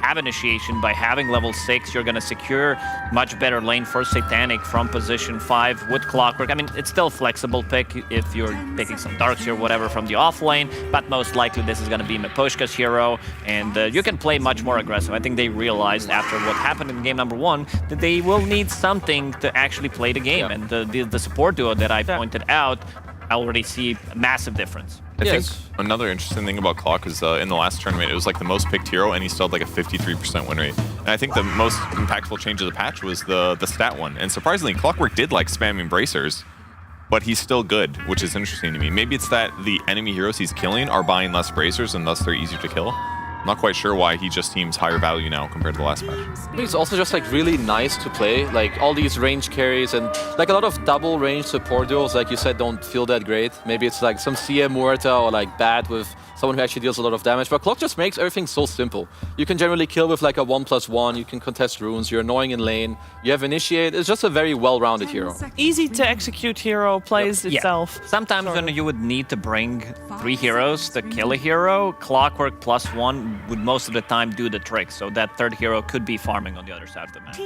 have initiation by having level 6. You're going to secure much better lane for Satanic from position 5 with Clockwork. I mean, it's still a flexible pick if you're picking some Darks or whatever from the off lane, but most likely this is going to be Mipushka's hero, and you can play much more aggressive. I think they realized after what happened in game number 1 that they will need something to actually play the game, and the support duo that I pointed out, I already see a massive difference. I think another interesting thing about Clock is in the last tournament, it was like the most picked hero, and he still had like a 53% win rate. And I think the most impactful change of the patch was the stat one. And surprisingly, Clockwork did like spamming bracers, but he's still good, which is interesting to me. Maybe it's that the enemy heroes he's killing are buying less bracers, and thus they're easier to kill. I'm not quite sure why he just seems higher value now compared to the last patch. I mean, it's also just like really nice to play. Like all these range carries and like a lot of double range support duels, like you said, don't feel that great. Maybe it's like some CM Muerta or like bad with someone who actually deals a lot of damage. But Clock just makes everything so simple. You can generally kill with like a 1+1. You can contest runes. You're annoying in lane. You have initiate. It's just a very well-rounded hero. Easy to execute hero plays itself. Sometimes when you would need to bring 3 heroes to kill a hero, Clockwork +1 would most of the time do the trick. So that third hero could be farming on the other side of the map.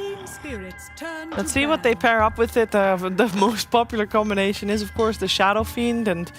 Let's see what they pair up with it. The most popular combination is, of course, the Shadow Fiend, and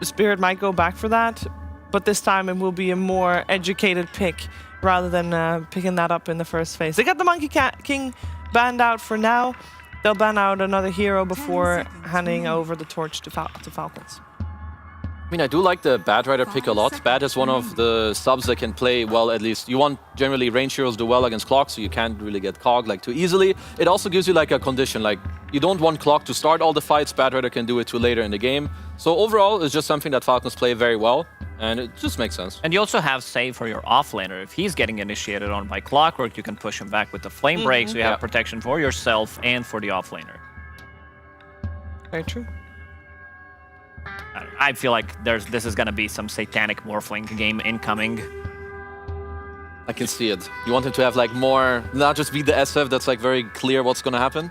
Spirit might go back for that, but this time it will be a more educated pick rather than picking that up in the first phase. They got the Monkey King banned out for now. They'll ban out another hero before handing over the torch to Falcons. I mean, I do like the Bad Rider pick a lot. Bad is one of the subs that can play well, at least. You want generally range heroes do well against Clock, so you can't really get Cog like too easily. It also gives you like a condition, like you don't want Clock to start all the fights, Bad Rider can do it too later in the game. So overall, it's just something that Falcons play very well, and it just makes sense. And you also have save for your offlaner. If he's getting initiated on by Clockwork, you can push him back with the Flame Break, so you have protection for yourself and for the offlaner. Very true. I feel like this is going to be some Satanic Morphling game incoming. I can see it. You want him to have like more, not just be the SF that's like very clear what's going to happen,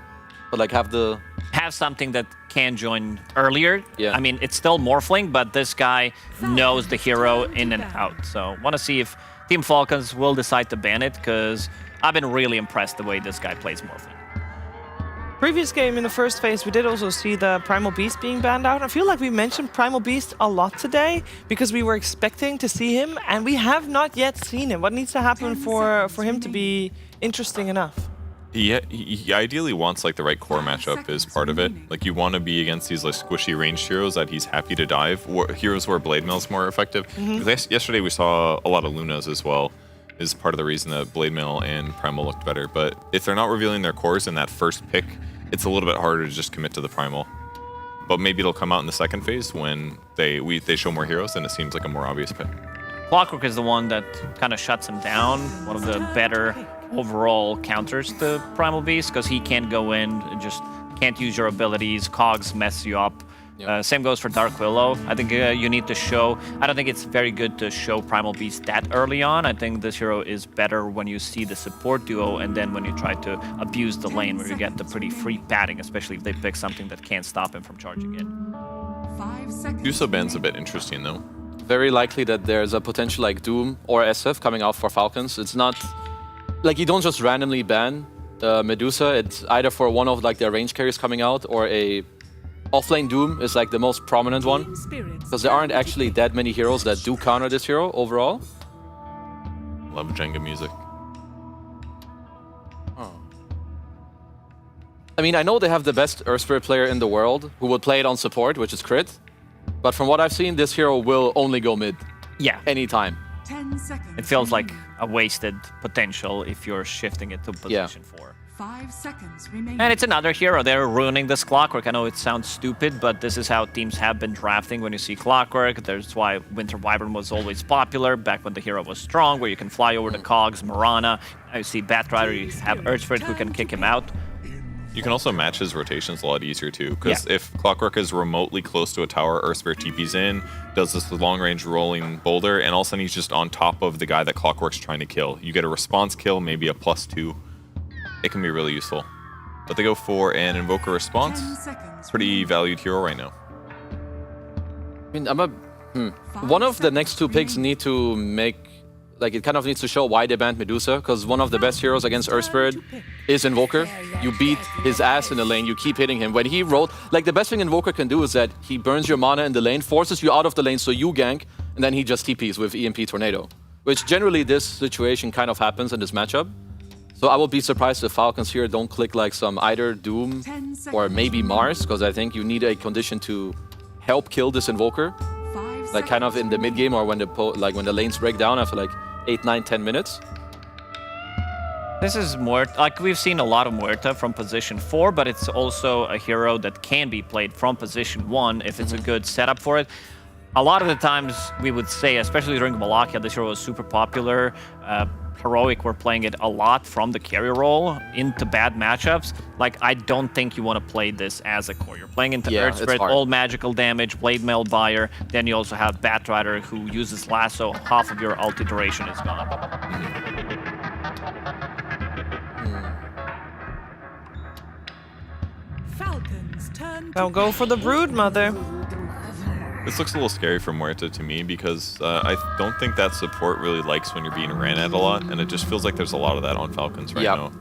but like have something that can join earlier. Yeah. I mean, it's still Morphling, but this guy knows the hero in and out. So want to see if Team Falcons will decide to ban it, because I've been really impressed the way this guy plays Morphling. Previous game in the first phase, we did also see the Primal Beast being banned out. I feel like we mentioned Primal Beast a lot today because we were expecting to see him, and we have not yet seen him. What needs to happen for him to be interesting enough? He ideally wants like the right core matchup is part of it. Like you want to be against these like squishy ranged heroes that he's happy to dive. Heroes where Blade Mail is more effective. Yesterday we saw a lot of Lunas as well. Is part of the reason that Blade Mail and Primal looked better. But if they're not revealing their cores in that first pick, it's a little bit harder to just commit to the Primal. But maybe it'll come out in the second phase when they show more heroes and it seems like a more obvious pick. Clockwork is the one that kind of shuts him down, one of the better overall counters to Primal Beast, because he can't go in, just can't use your abilities, cogs mess you up. Same goes for Dark Willow. I think you need to show... I don't think it's very good to show Primal Beast that early on. I think this hero is better when you see the support duo and then when you try to abuse the lane where you get the pretty free padding, especially if they pick something that can't stop him from charging in. Yusa ban's a bit interesting though. Very likely that there's a potential like Doom or SF coming out for Falcons. It's not... Like you don't just randomly ban Medusa. It's either for one of like their range carries coming out or a... Offlane Doom is like the most prominent one, because there aren't actually that many heroes that do counter this hero overall. Love Jenga music. I mean, I know they have the best Earth Spirit player in the world who would play it on support, which is Crit. But from what I've seen, this hero will only go mid. Yeah. Anytime. 10 seconds. It feels like a wasted potential if you're shifting it to position 4. 5 seconds remaining. And it's another hero. They're ruining this Clockwork. I know it sounds stupid, but this is how teams have been drafting when you see Clockwork. That's why Winter Wyvern was always popular back when the hero was strong, where you can fly over the cogs, Mirana. Now you see Batrider, you have Earthspirit who can kick him out. You can also match his rotations a lot easier too, because if Clockwork is remotely close to a tower, Earthspirit TP's in, does this long-range rolling boulder, and all of a sudden he's just on top of the guy that Clockwork's trying to kill. You get a response kill, maybe a +2. It can be really useful. But they go for an Invoker response. Pretty valued hero right now. I mean, one of the next 2 picks need to make... Like, it kind of needs to show why they banned Medusa, because one of the best heroes against Earth Spirit is Invoker. You beat his ass in the lane, you keep hitting him. When he rolled... Like, the best thing Invoker can do is that he burns your mana in the lane, forces you out of the lane so you gank, and then he just TPs with EMP Tornado. Which generally this situation kind of happens in this matchup. So I will be surprised if Falcons here don't click like some either Doom or maybe Mars, because I think you need a condition to help kill this Invoker. Like kind of in the mid game or when the lanes break down after like 8, 9, 10 minutes. This is Muerta. Like, we've seen a lot of Muerta from position 4, but it's also a hero that can be played from position 1 if it's a good setup for it. A lot of the times we would say, especially during Malakia, this hero was super popular. Heroic were playing it a lot from the carry role into bad matchups. Like, I don't think you want to play this as a core. You're playing into Earth Spirit, all magical damage, Blade Mail Buyer. Then you also have Batrider who uses Lasso. Half of your ulti duration is gone. Falcons turn. Now go for the Brood Mother. This looks a little scary for Muerta to me because I don't think that support really likes when you're being ran at a lot, and it just feels like there's a lot of that on Falcons right now.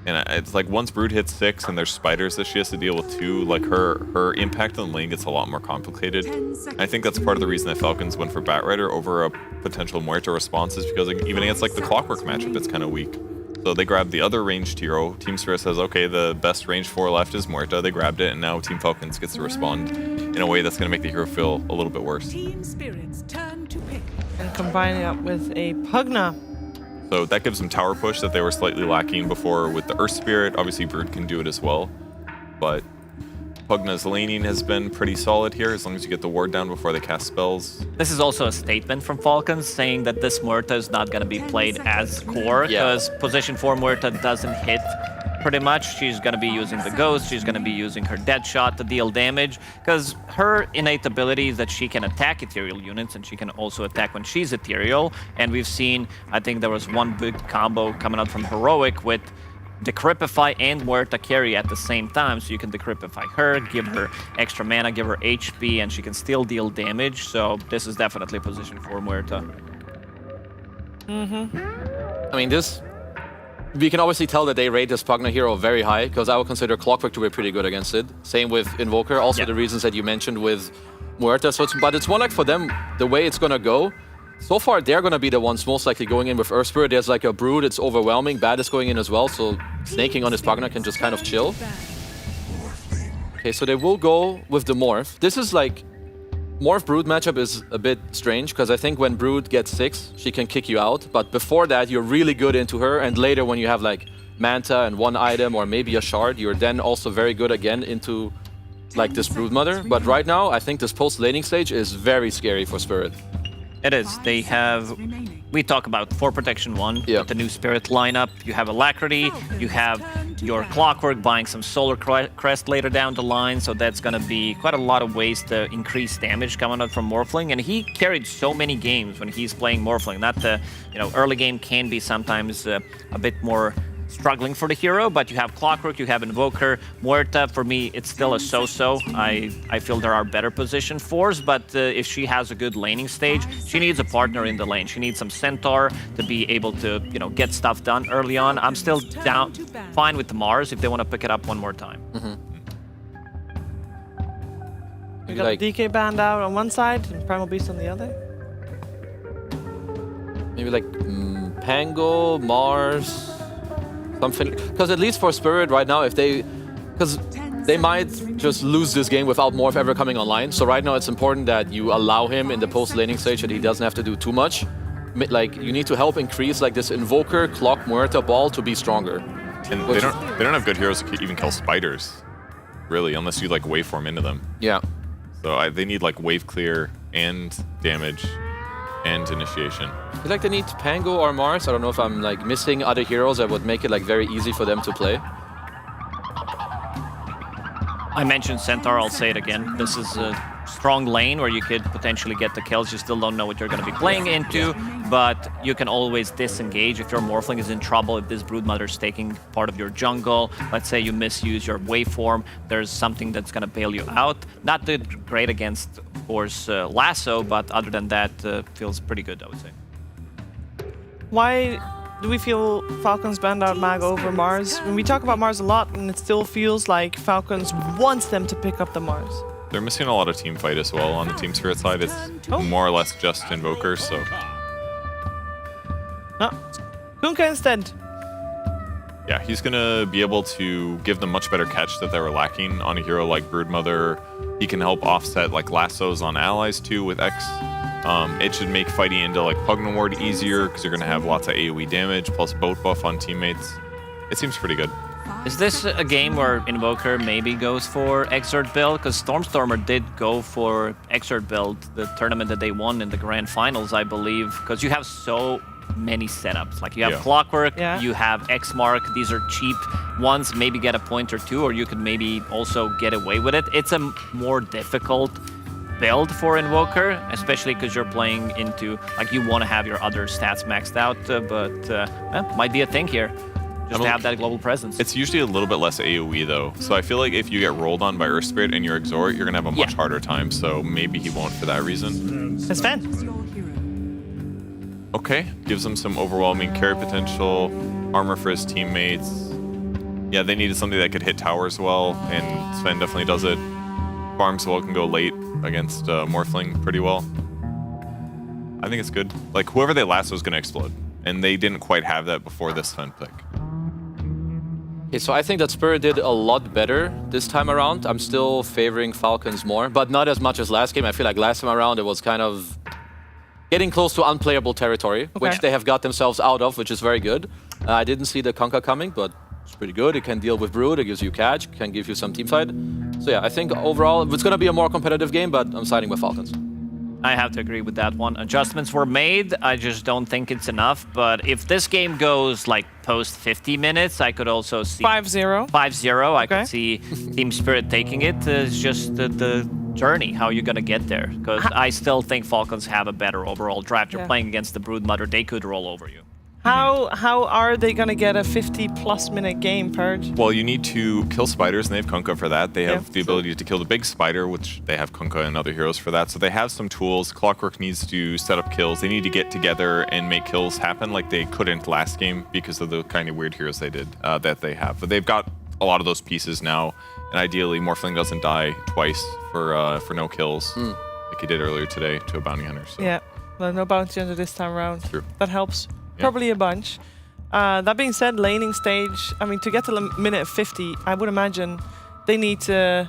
And it's like once Brood hits 6 and there's spiders that she has to deal with too, like her impact on the lane gets a lot more complicated. I think that's part of the reason that Falcons went for Batrider over a potential Muerta response is because even against like the Clockwork matchup, it's kind of weak. So they grabbed the other ranged hero. Team Spirit says, okay, the best range 4 left is Muerta. They grabbed it, and now Team Falcons gets to respond in a way that's going to make the hero feel a little bit worse. Team Spirit's turn to pick. And combining it with a Pugna. So that gives them tower push that they were slightly lacking before with the Earth Spirit. Obviously, Brood can do it as well. But Pugna's laning has been pretty solid here, as long as you get the ward down before they cast spells. This is also a statement from Falcons saying that this Muerta is not going to be played as core, because position 4 Muerta doesn't hit pretty much. She's going to be using the Ghost, she's going to be using her Dead Shot to deal damage, because her innate ability is that she can attack ethereal units, and she can also attack when she's ethereal. And we've seen, I think there was one big combo coming out from Heroic with Decrypify and Muerta carry at the same time, so you can Decrypify her, give her extra mana, give her HP, and she can still deal damage. So this is definitely a position for Muerta. I mean, we can obviously tell that they rate this Pugna hero very high, because I would consider Clockwork to be pretty good against it. Same with Invoker, also the reasons that you mentioned with Muerta. So but it's more like for them, the way it's gonna go, so far they're gonna be the ones most likely going in with Earth Spirit. There's like a Brood, it's overwhelming. Bad is going in as well, so snaking on his Pugna can just kind of chill. Okay, so they will go with the Morph. This is like, Morph Brood matchup is a bit strange, because I think when Brood gets 6, she can kick you out. But before that, you're really good into her, and later when you have like Manta and one item or maybe a shard, you're then also very good again into like this Brood Mother. But right now, I think this post-laning stage is very scary for Spirit. It is. They have... We talk about 4 Protection 1 with the new Spirit lineup. You have Alacrity, you have your Clockwork buying some Solar Crest later down the line, so that's going to be quite a lot of ways to increase damage coming out from Morphling. And he carried so many games when he's playing Morphling. Not the, early game can be sometimes a bit more struggling for the hero, but you have Clockwork, you have Invoker. Muerta, for me, it's still a so-so. I feel there are better position 4s, but if she has a good laning stage, she needs a partner in the lane. She needs some Centaur to be able to, get stuff done early on. I'm still fine with the Mars if they want to pick it up one more time. We got the DK band out on one side and Primal Beast on the other. Maybe like Pango, Mars, something. Because at least for Spirit right now, because they might just lose this game without Morph ever coming online. So right now it's important that you allow him in the post-laning stage that he doesn't have to do too much. Like, you need to help increase like this Invoker, Clock, Muerta ball to be stronger. And they don't have good heroes that can even kill spiders, really, unless you like waveform into them. Yeah. So they need like wave clear and damage and initiation. I feel like they need Pango or Mars. I don't know if I'm like missing other heroes that would make it like very easy for them to play. I mentioned Centaur, I'll say it again. This is a strong lane where you could potentially get the kills. You still don't know what you're going to be playing into, but you can always disengage if your Morphling is in trouble, if this Broodmother is taking part of your jungle. Let's say you misuse your waveform, there's something that's going to bail you out. Not that great against, of course, Lasso, but other than that, feels pretty good, I would say. Why do we feel Falcons banned out Mag over Mars? When we talk about Mars a lot, and it still feels like Falcons wants them to pick up the Mars. They're missing a lot of team fight as well on the Team Spirit side. It's more or less just Invoker, so... Kunkka instead. Yeah, he's going to be able to give them much better catch that they were lacking on a hero like Broodmother. He can help offset like lassos on allies too with X. It should make fighting into like Pugna Ward easier because you're going to have lots of AoE damage plus boat buff on teammates. It seems pretty good. Is this a game where Invoker maybe goes for Exert build? Because Stormstormer did go for Exert build, the tournament that they won in the grand finals, I believe. Because you have so many setups. Like you have Clockwork, you have X-Mark. These are cheap ones, maybe get a point or two, or you could maybe also get away with it. It's a more difficult build for Invoker, especially because you're playing into, like you want to have your other stats maxed out, but might be a thing here. Just to have that global presence. It's usually a little bit less AoE though, so I feel like if you get rolled on by Earth Spirit and your Exort, you're gonna have a much harder time. So maybe he won't for that reason. That's fine. Okay, gives him some overwhelming carry potential, armor for his teammates. Yeah, they needed something that could hit towers well, and Sven definitely does it. Farms well can go late against Morphling pretty well. I think it's good. Like whoever they lasso is gonna explode, and they didn't quite have that before this Sven pick. Okay, so I think that Spirit did a lot better this time around. I'm still favoring Falcons more, but not as much as last game. I feel like last time around it was kind of getting close to unplayable territory, which they have got themselves out of, which is very good. I didn't see the Kunkka coming, but it's pretty good. It can deal with Brood, it gives you catch, can give you some team fight. So yeah, I think overall it's going to be a more competitive game, but I'm siding with Falcons. I have to agree with that one. Adjustments were made. I just don't think it's enough. But if this game goes like post 50 minutes, I could also see 5-0. 5-0. I could see Team Spirit taking it. It's just the journey, how you're gonna get there. Because I still think Falcons have a better overall draft. You're playing against the Broodmother. They could roll over you. How are they gonna get a 50+ minute game, Purge? Well, you need to kill spiders, and they have Kunkka for that. They have the ability to kill the big spider, which they have Kunkka and other heroes for that. So they have some tools. Clockwork needs to set up kills. They need to get together and make kills happen like they couldn't last game because of the kind of weird heroes they did that they have. But they've got a lot of those pieces now, and ideally Morphling doesn't die twice for no kills like he did earlier today to a bounty hunter. So. Yeah, well, no bounty hunter this time around. True. That helps. Probably a bunch. That being said, laning stage, I mean, to get to the minute 50, I would imagine they need to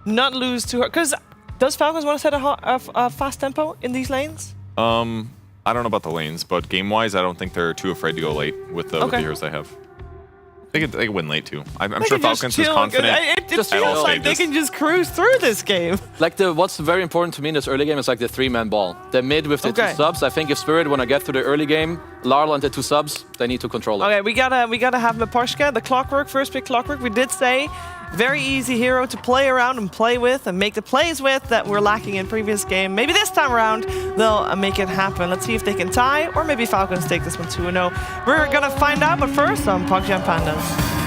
not lose too hard. Because does Falcons want to set a fast tempo in these lanes? I don't know about the lanes, but game-wise, I don't think they're too afraid to go late with the heroes they have. They could win late too. I'm sure Falcons is confident. It feels like they can just cruise through this game. Like what's very important to me in this early game is like the 3-man ball. The mid with the 2 subs. I think if Spirit want to get through the early game, Larl and the 2 subs, they need to control it. Okay, we gotta have Maposhka, the Clockwork, first pick Clockwork. We did say very easy hero to play around and play with and make the plays with that were lacking in previous game. Maybe this time around they'll make it happen. Let's see if they can tie, or maybe Falcons take this one 2-0. We're gonna find out, but first on PUBG and Pandas.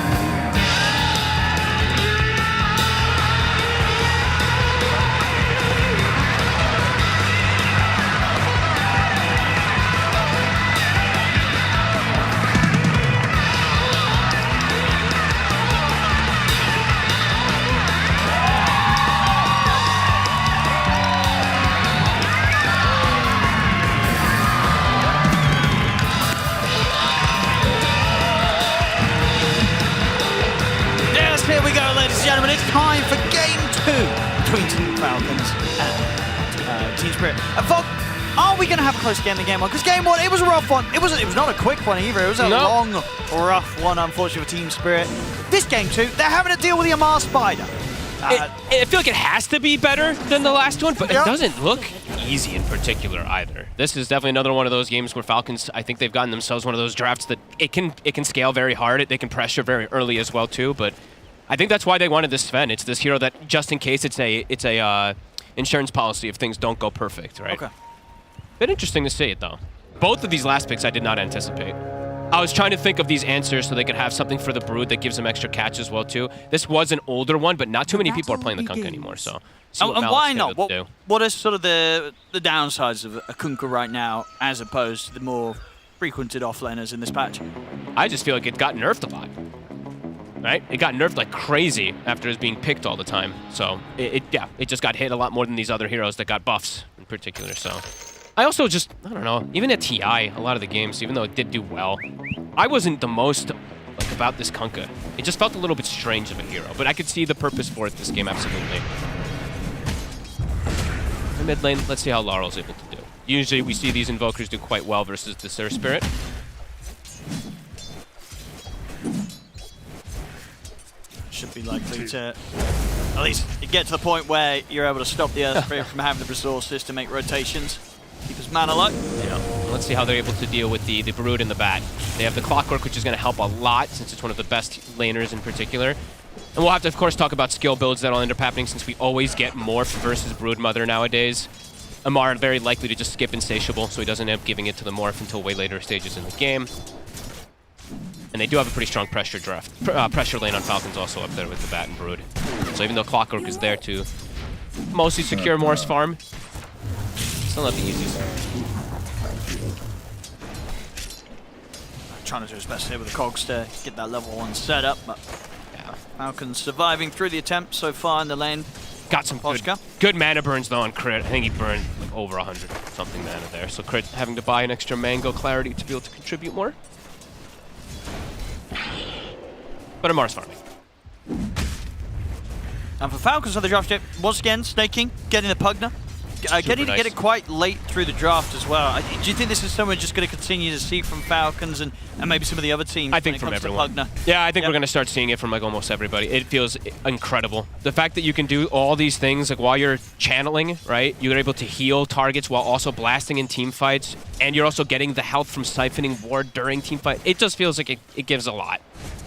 here we go, ladies and gentlemen. It's time for Game 2 between Team Falcons and Team Spirit. Are we going to have a close game in Game 1? Because Game 1, it was a rough one. It was not a quick one either. It was a long, rough one, unfortunately, for Team Spirit. This Game 2, they're having to deal with the Amar Spider. I feel like it has to be better than the last one, but it doesn't look easy in particular either. This is definitely another one of those games where Falcons, I think they've gotten themselves one of those drafts that it can scale very hard. They can pressure very early as well too, but I think that's why they wanted this Sven. It's this hero that just in case it's a insurance policy if things don't go perfect, right? Okay. Bit interesting to see it though. Both of these last picks I did not anticipate. I was trying to think of these answers so they could have something for the Brood that gives them extra catch as well too. This was an older one, but not too many people are playing the Kunkka anymore, so. And why not? What are sort of the downsides of a Kunkka right now as opposed to the more frequented offlaners in this patch? I just feel like it got nerfed a lot. Right? It got nerfed like crazy after it was being picked all the time. So it just got hit a lot more than these other heroes that got buffs in particular, so. I also just, I don't know, even at TI, a lot of the games, even though it did do well, I wasn't the most like about this Kunkka. It just felt a little bit strange of a hero, but I could see the purpose for it this game, absolutely. In mid lane, let's see how Laurel's able to do. Usually we see these Invokers do quite well versus the Sir Spirit. Should be likely to at least get to the point where you're able to stop the Earth Spirit from having the resources to make rotations. Keep his mana low. Yeah. Let's see how they're able to deal with the Brood and the Bat. They have the Clockwork, which is going to help a lot since it's one of the best laners in particular. And we'll have to, of course, talk about skill builds that'll end up happening since we always get Morph versus Brood Mother nowadays. Amar very likely to just skip Insatiable, so he doesn't end up giving it to the Morph until way later stages in the game. And they do have a pretty strong pressure lane on Falcons also up there with the Bat and Brood. So even though Clockwork is there to mostly secure Morph's farm, still not the easiest. Trying to do his best here with the cogs to get that level 1 set up, but yeah, Falcons surviving through the attempt so far in the lane. Got some good mana burns though on Crit. I think he burned like over 100 something mana there. So Crit having to buy an extra Mango Clarity to be able to contribute more. But Amar's farming. And for Falcons on the draft, once again, snaking, getting the Pugna. Getting to get it quite late through the draft as well. Do you think this is something we're just going to continue to see from Falcons and maybe some of the other teams? I think from everyone. Yeah, I think we're going to start seeing it from like almost everybody. It feels incredible. The fact that you can do all these things like while you're channeling, right? You're able to heal targets while also blasting in team fights, and you're also getting the health from siphoning ward during team fight. It just feels like it gives a lot.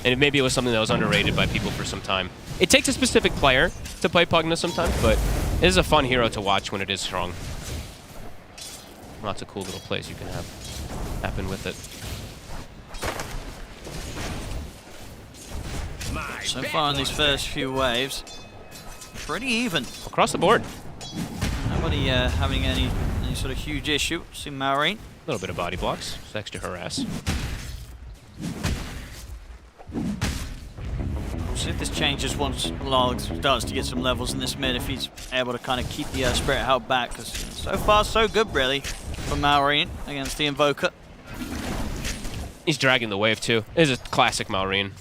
And maybe it was something that was underrated by people for some time. It takes a specific player to play Pugna sometimes, but it is a fun hero to watch when it is strong. Lots of cool little plays you can have happen with it. So far in these first few waves, pretty even. Across the board. Nobody having any sort of huge issue. See Maureen. A little bit of body blocks, just extra harass. See if this changes once Log starts to get some levels in this mid, if he's able to kind of keep the Spirit held back, because so far so good really from Maureen against the Invoker. He's dragging the wave too. It is a classic Maureen.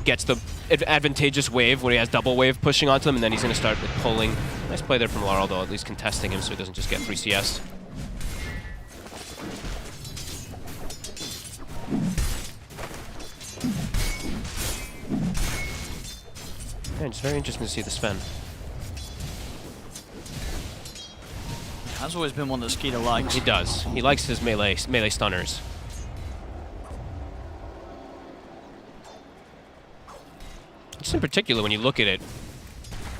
Gets the advantageous wave where he has double wave pushing onto him, and then he's going to start pulling. Nice play there from Laurel though, at least contesting him so he doesn't just get free CS. Yeah, it's very interesting to see the Sven. Has always been one that Skeeter likes. He does. He likes his melee stunners. Just in particular, when you look at it,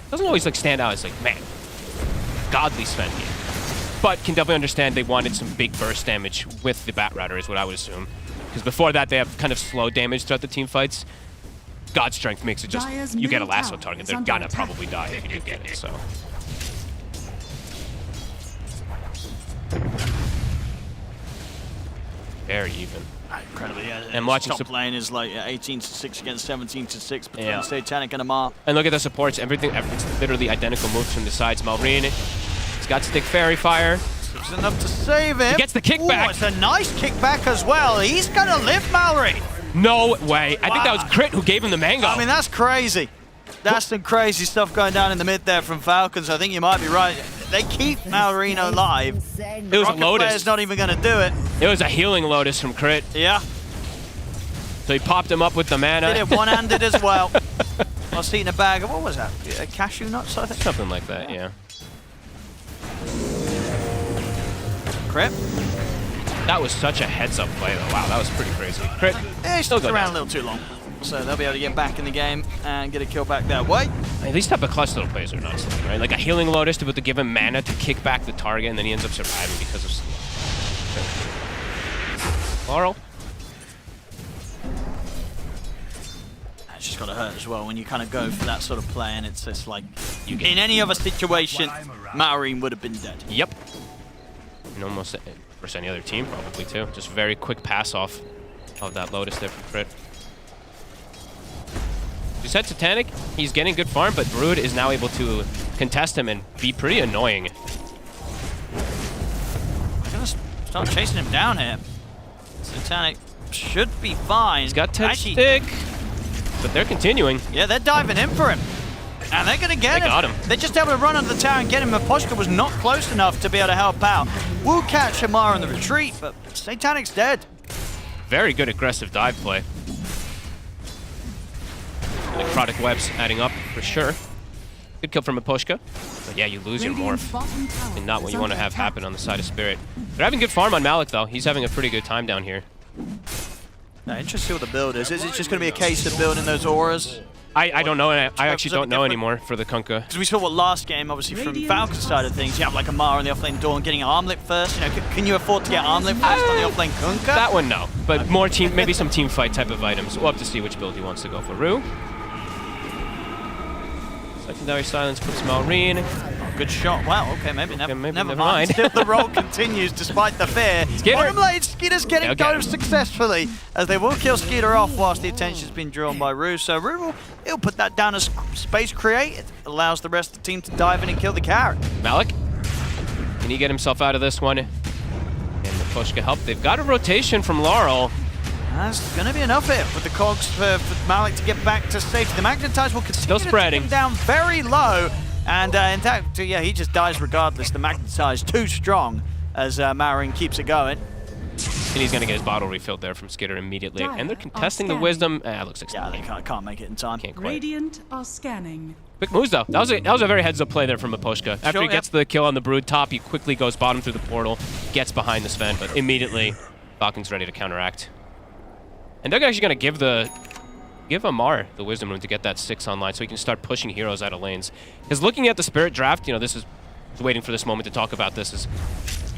doesn't always like stand out as like, man, godly Sven game. But can definitely understand they wanted some big burst damage with the Bat Rider is what I would assume. Because before that, they have kind of slow damage throughout the team fights. God Strength makes it just, you get a lasso target, they're gonna probably die if you do get it, so. Very even. Incredibly, yeah. And watching top lane is like 18-6 against 17-6 between yeah. Satanic and Amar. And look at the supports, everything, it's literally identical moves from the sides. Maureen, he's got Stick Fairy Fire. It's enough to save him. He gets the kickback. Ooh, it's a nice kickback as well. He's gonna live, Mallory. No way. I think that was Crit who gave him the mango. I mean, that's crazy. That's some crazy stuff going down in the mid there from Falcons. I think you might be right. They keep Malorino alive. It was Rocket a Lotus. Player's not even going to do it. It was a healing Lotus from Crit. Yeah. So he popped him up with the mana. Did it one-handed as well. Whilst eating a bag of, what was that? Cashew nuts, I think? Something like that, yeah. Crit. That was such a heads-up play, though. Wow, that was pretty crazy. Crit. Yeah, he Still stuck go around down. a little too long. So they'll be able to get back in the game and get a kill back that way. These type of clutch little plays are nuts, right? Like a healing Lotus to give him mana to kick back the target, and then he ends up surviving because of... Laurel. It's just got to hurt as well when you kind of go for that sort of play, and it's just like... in any other situation, Maureen would have been dead. Yep. And almost versus any other team, probably, too. Just very quick pass-off of that Lotus there for Crit. You said Titanic, he's getting good farm, but Brood is now able to contest him and be pretty annoying. I'm going to start chasing him down here. Titanic should be fine. He's got 10 stick, but they're continuing. Yeah, they're diving in for him. And they're going to get him. They got him. They're just able to run under the tower and get him. Maposhka was not close enough to be able to help out. Will catch Hamar in the retreat, but Satanic's dead. Very good aggressive dive play. Necrotic webs adding up for sure. Good kill from Maposhka. But yeah, you lose your morph. And not what you want to have happen on the side of Spirit. They're having good farm on Malik, though. He's having a pretty good time down here. Now, interesting what the build is. Is it just going to be a case of building those auras? I don't know. I actually don't know anymore for the Kunkka. Because we saw what last game, obviously, from Falcon's side of things. You have like Amara on the offlane Dawn getting armlet first. You know, can you afford to get armlet first on the offlane Kunkka? That one, no. But more team, maybe some team fight type of items. We'll have to see which build he wants to go for. Rue. Secondary silence puts Malreen. Oh, good shot. Wow, okay, maybe never never mind. Still, the roll continues despite the fear. Bottom lane, Skeeter's getting go successfully, as they will kill Skeeter off whilst the attention's been drawn by Rue. So Rue, he'll put that down as space created. Allows the rest of the team to dive in and kill the carrot. Malik, can he get himself out of this one? And the push can help. They've got a rotation from Laurel. That's going to be enough here with the cogs for Malik to get back to safety. The Magnetize will continue to take him down very low. And in fact, yeah, he just dies regardless. The Magnetize too strong as Marin keeps it going. And he's going to get his bottle refilled there from Skitter immediately. And they're contesting the Wisdom. Looks like yeah, they can't make it in time. Can't quite. Radiant are scanning. Quick moves, though. That was a very heads-up play there from Maposhka. After he gets the kill on the Brood top, he quickly goes bottom through the portal, gets behind the Sven, but immediately Falcon's ready to counteract. And they're actually going to give Amar the Wisdom Rune to get that 6 online so he can start pushing heroes out of lanes. Because looking at the Spirit draft, you know, this is waiting for this moment to talk about this, is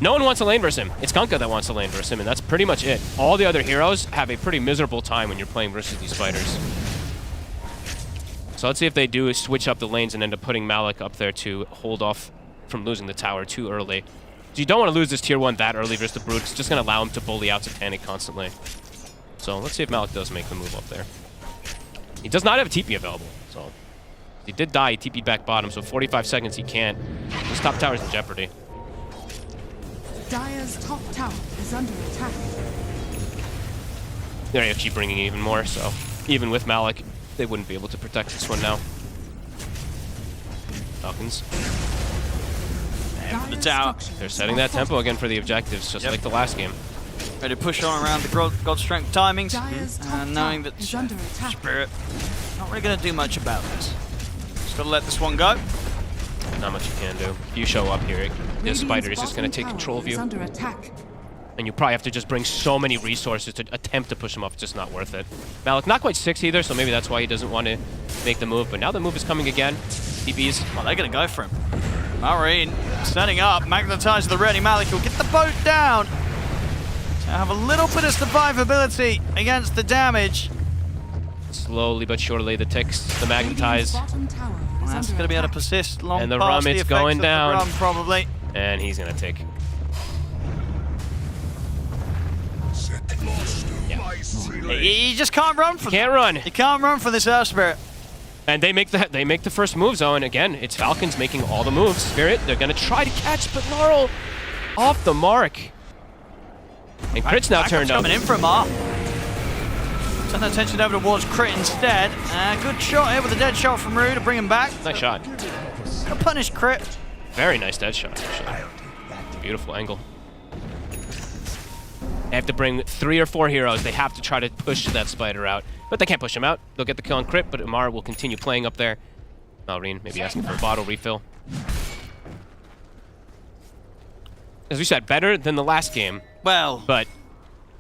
no one wants a lane versus him. It's Kunkka that wants a lane versus him, and that's pretty much it. All the other heroes have a pretty miserable time when you're playing versus these fighters. So let's see if they do switch up the lanes and end up putting Malik up there to hold off from losing the tower too early. So you don't want to lose this tier 1 that early versus the Brood. It's just going to allow him to bully out Titanic constantly. So let's see if Malik does make the move up there. He does not have a TP available, so he did die. He TP'd back bottom, so 45 seconds he can't. This top tower's in jeopardy. Dire's top tower is under attack. They're actually bringing even more, so even with Malik, they wouldn't be able to protect this one now. Falcons. And the tower. They're setting that tempo again for the objectives, just like the last game. Ready to push on around the God Strength timings, and knowing that Spirit not really going to do much about this. Just got to let this one go. Not much you can do. If you show up here, this spider is just going to take control of you. Under attack. And you probably have to just bring so many resources to attempt to push him off. It's just not worth it. Malik, not quite 6 either, so maybe that's why he doesn't want to make the move. But now the move is coming again. TBs. Well, they're going to go for him. Marine setting up. Magnetize the ready. Malik will get the boat down. Have a little bit of survivability against the damage. Slowly but surely, the ticks, the magnetize. Well, that's going to be able to persist long and the past rum, it's effects going of down. The rum, probably. And he's going to take. Yeah. You just can't run from Can't run. You can't run from this Earth Spirit. And they make the first move, though, and again, it's Falcons making all the moves. Spirit, they're going to try to catch, but Laurel off the mark. And Crit's now turned up. Coming in from Mar. Turn that attention over towards Crit instead. Good shot here with a dead shot from Rue to bring him back. Nice shot. A punish Crit. Very nice dead shot, actually. Beautiful angle. They have to bring 3 or 4 heroes. They have to try to push that spider out. But they can't push him out. They'll get the kill on Crit, but Amar will continue playing up there. Malrine maybe asking for a bottle refill. As we said, better than the last game. Well, but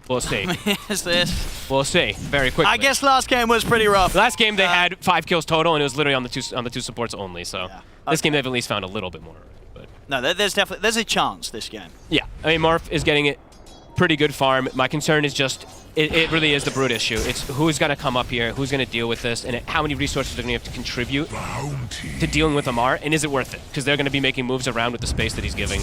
we'll see. Is this? We'll see very quickly. I guess last game was pretty rough. Last game they had 5 kills total, and it was literally on the two supports only. So this game they've at least found a little bit more. But no, there's a chance this game. Yeah, I mean Marth is getting it pretty good farm. My concern is just it really is the Brood issue. It's who's going to come up here, who's going to deal with this, and how many resources they're going to have to contribute to dealing with Amar, and is it worth it? Because they're going to be making moves around with the space that he's giving.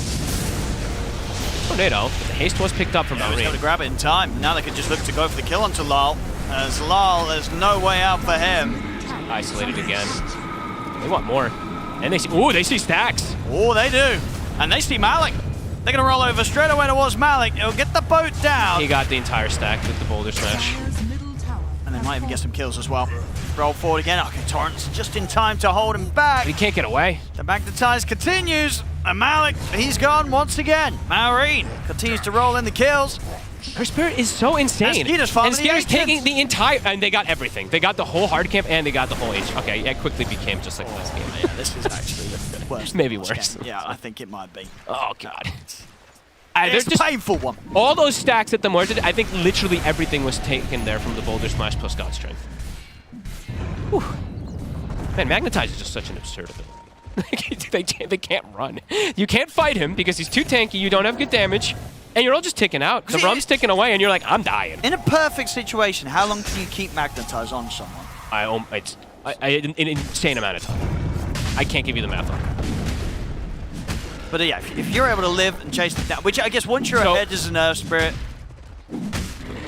Tornado, but the haste was picked up from He was Malrine. able to grab it in time. Now they can just look to go for the kill onto Lal. As Lal, there's no way out for him. Isolated again. They want more. And they see, ooh, they see stacks. Oh, they do. And they see Malik. They're going to roll over straight away towards Malik. He'll get the boat down. He got the entire stack with the boulder smash. And they might even get some kills as well. Roll forward again. Okay, Torrance just in time to hold him back. But he can't get away. The magnetize continues. And Malik, he's gone once again. Malrine continues to roll in the kills. Her spirit is so insane. And Skeeter's taking the entire, and they got everything. They got the whole hard camp and they got the whole H. Okay, it quickly became just like last game. Yeah, this is actually the worst. Maybe worse. Yeah, I think it might be. Oh god. It's a painful one. All those stacks at the Mortar, I think literally everything was taken there from the Boulder Smash plus God Strength. Whew. Man, Magnetize is just such an absurd ability. they can't run. You can't fight him because he's too tanky, you don't have good damage, and you're all just ticking out. The rum's ticking away and you're like, I'm dying. In a perfect situation, how long can you keep Magnetize on someone? An insane amount of time. I can't give you the math on it. But yeah, if you're able to live and chase them down, which I guess once you're ahead as a Nerve Spirit,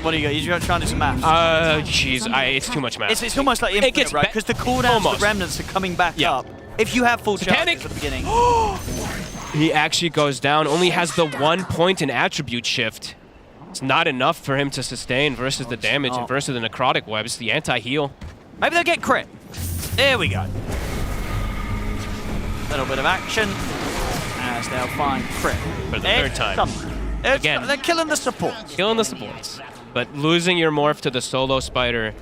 what do you got? You're trying to do some math. Jeez, it's too much math. It's almost like infinite, right? Because the cooldowns, the remnants are coming back up. If you have full charges at the beginning. He actually goes down, only has the 1 point in attribute shift. It's not enough for him to sustain versus the damage and versus the necrotic webs, the anti-heal. Maybe they'll get crit. There we go. Little bit of action. As they'll find crit. For the third time. Again. They're killing the supports. Killing the supports. But losing your morph to the solo spider.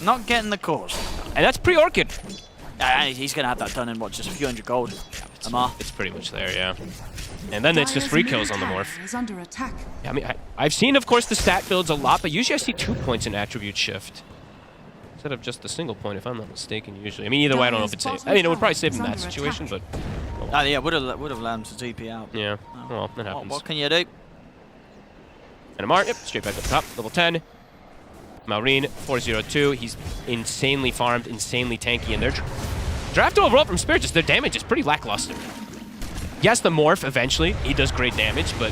Not getting the cause. And that's pre-Orchid. He's going to have that done in, what, just a few hundred gold? It's pretty much there, yeah. And then it's just free kills on the morph. Is under attack. Yeah, I mean, I've seen, of course, the stat builds a lot, but usually I see 2 points in attribute shift. Instead of just the single point, if I'm not mistaken, usually. I mean, either way, I don't know if it's safe. I mean, it would probably save in that situation, but... yeah, would have allowed him to TP out. Yeah, well, that happens. What can you do? And Amar, yep, straight back up top, level 10. Malrine, 402. He's insanely farmed, insanely tanky, and their draft overall from Spirit, just their damage is pretty lackluster. Yes, the morph eventually, he does great damage, but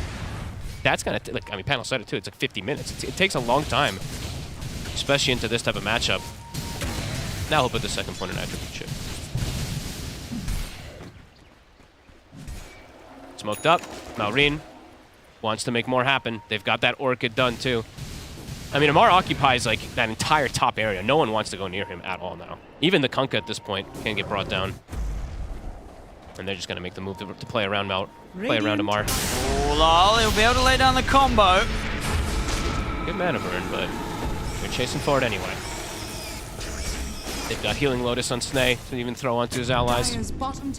that's gonna, like, I mean, Panel said it too, it's like 50 minutes. It takes a long time, especially into this type of matchup. Now he'll put the second point in attribute shift. Smoked up, Malrine wants to make more happen. They've got that Orchid done too. I mean, Amar occupies like that entire top area. No one wants to go near him at all now. Even the Kunkka at this point can get brought down. And they're just gonna make the move to play around Amar. Oh, lol, he'll be able to lay down the combo. Good mana burn, but they're chasing forward anyway. They've got Healing Lotus on Snay to even throw onto his allies.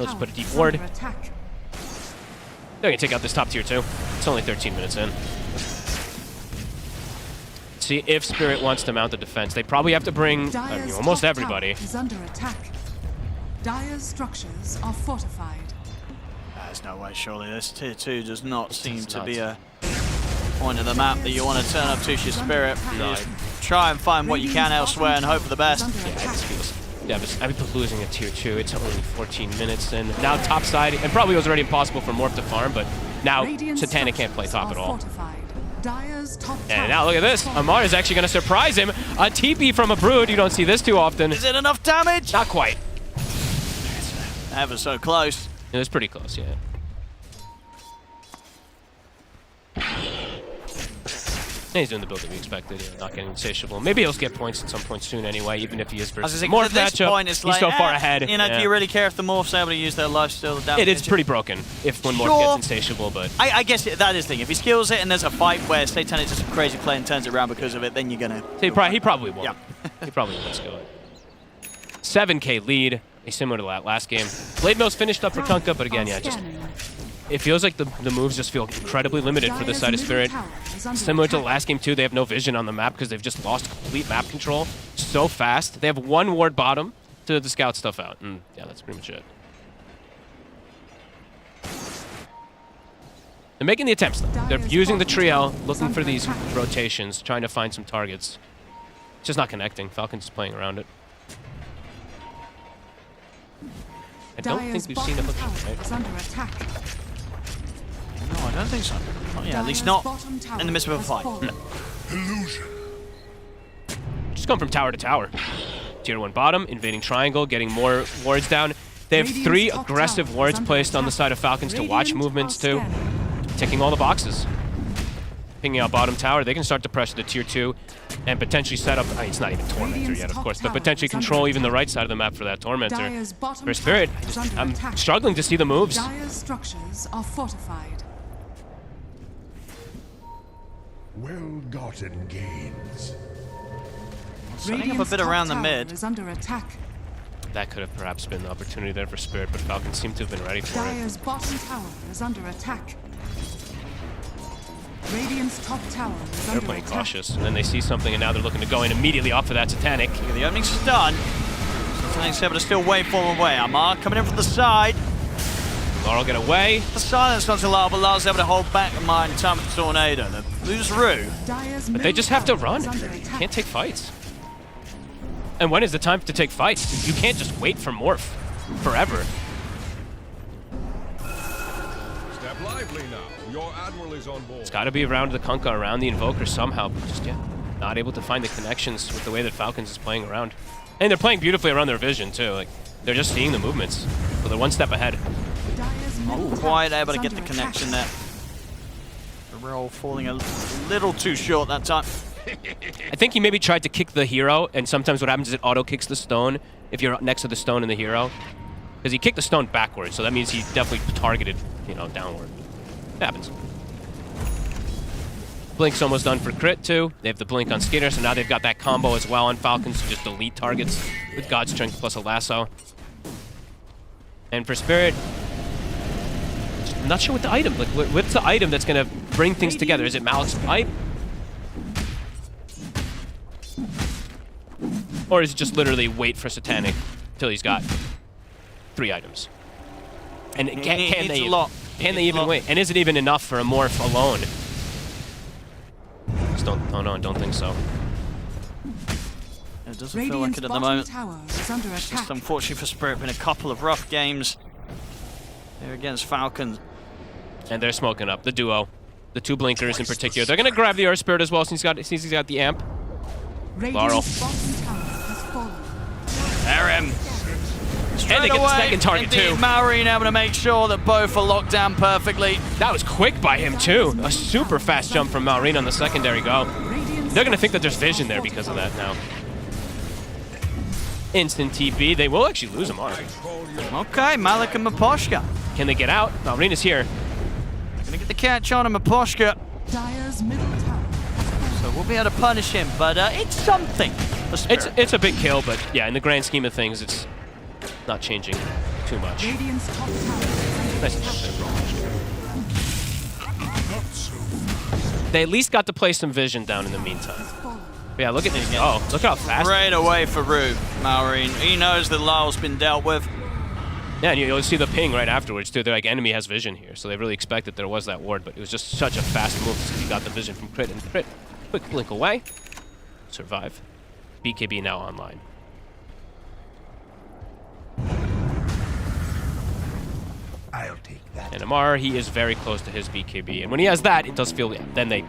Let's put a deep ward. They're gonna take out this top tier too. It's only 13 minutes in. See if Spirit wants to mount the defense. They probably have to bring almost everybody. Is under attack. Dire's structures are fortified. There's no way, surely. This tier 2 does not seem to be a point of the map that you want to turn up to your Spirit. No. Try and find what you can elsewhere and hope for the best. Yeah, it just feels... Yeah, I mean, losing a tier 2, it's only 14 minutes in. Now top side, and probably was already impossible for Morph to farm, but now Satanic can't play top at all. And now look at this. Amar is actually going to surprise him. A TP from a Brood. You don't see this too often. Is it enough damage? Not quite. Ever so close. It was pretty close, yeah. And he's doing the build that we expected, not getting insatiable. Maybe he'll get points at some point soon anyway, even if he is versus a morph at this matchup. point, it's He's like, so far ahead. You know, do you really care if the morph's able to use their lifesteal damage? It is pretty broken if one morph Sure. gets insatiable, but I guess that is the thing. If he skills it and there's a fight where Satanic does a crazy play and turns it around because of it, then you're gonna. he probably won't. Yeah. He probably won't. Let's go. 7K lead, similar to that last game. Blade Mill's finished up for Kunkka, but again, yeah, just it feels like the moves just feel incredibly limited for this side of Spirit. Similar to the last game too, they have no vision on the map because they've just lost complete map control so fast. They have one ward bottom to the scout stuff out, and yeah, that's pretty much it. They're making the attempts though. They're using the trio, looking for these rotations, trying to find some targets. It's just not connecting. Falcon's just playing around it. I don't think we've seen a hook shot, right? No, I don't think so. Not yet, at least not in the midst of a fight. No. Just going from tower to tower. Tier 1 bottom, invading triangle, getting more wards down. They have 3 aggressive wards placed on the side of Falcons to watch movements too. Ticking all the boxes. Pinging out bottom tower, they can start to pressure the tier 2 and potentially set up, it's not even Tormentor yet, of course, but potentially control even the right side of the map for that Tormentor. For Spirit, I'm struggling to see the moves. Dire's structures are fortified. Well-gotten gains. Setting up a bit around the mid. Is under attack. That could have perhaps been the opportunity there for Spirit, but Falcons seem to have been ready for Dire's it. bottom tower is under attack. Radiant's top tower is They're under playing attack. cautious, and then they see something, and now they're looking to go in immediately off of that Satanic. The opening's done. Satanic's able to still wave forward away. Amar coming in from the side. Laurel get away. The silence onto Lar, but Lar's able to hold back Amar in time with the Tornado. They lose Rue. But they just have to run. Can't take fights. And when is the time to take fights? You can't just wait for Morph forever. Step lively now. Your admiral is on board. It's got to be around the Kunkka, around the Invoker somehow. But just, yeah, not able to find the connections with the way that Falcons is playing around. And they're playing beautifully around their vision, too. Like, they're just seeing the movements. So they're one step ahead. Not quite able to get the connection there. The roll falling a little too short that time. I think he maybe tried to kick the hero, and sometimes what happens is it auto-kicks the stone if you're next to the stone and the hero. Because he kicked the stone backwards, so that means he definitely targeted, downward. It happens. Blink's almost done for crit, too. They have the Blink on Skater, so now they've got that combo as well on Falcons to just delete targets with God Strength plus a lasso. And for Spirit, I'm not sure what the item, like, what's the item that's going to bring things together? Is it Malik's Pipe? Or is it just literally wait for Satanic till he's got 3 items? And can they even wait? And is it even enough for a Morph alone? Don't think so. It doesn't feel like it at the moment. Tower is under It's attack. just unfortunate for Spirit, been a couple of rough games here against Falcons. And they're smoking up the duo, the 2 blinkers in particular. They're gonna grab the Earth Spirit as well since he's got the amp. Laurel. Radiant's bottom tower has fallen. Arim. And they get the second target too. Maureen able to make sure that both are locked down perfectly. That was quick by him too. A super fast jump from Maureen on the secondary go. They're gonna think that there's vision there because of that now. Instant TP. They will actually lose him on. Okay, Malik and Maposhka. Can they get out? Maureen is here. Gonna get the catch on him, Maposhka. Dire's middle tower. So we'll be able to punish him, but it's something. It's a big kill, but yeah, in the grand scheme of things, it's not changing too much. Radiant's top tower. Nice jump there. They at least got to play some vision down in the meantime. But yeah, look at this. Oh, look how fast. Right away for Rue, Maureen. He knows that Lyle's been dealt with. Yeah, and you'll see the ping right afterwards too. They're like, enemy has vision here, so they really expected there was that ward, but it was just such a fast move since he got the vision from crit, and crit. Quick blink away. Survive. BKB now online. I'll take that. And Amar, he is very close to his BKB, and when he has that, it does feel, then they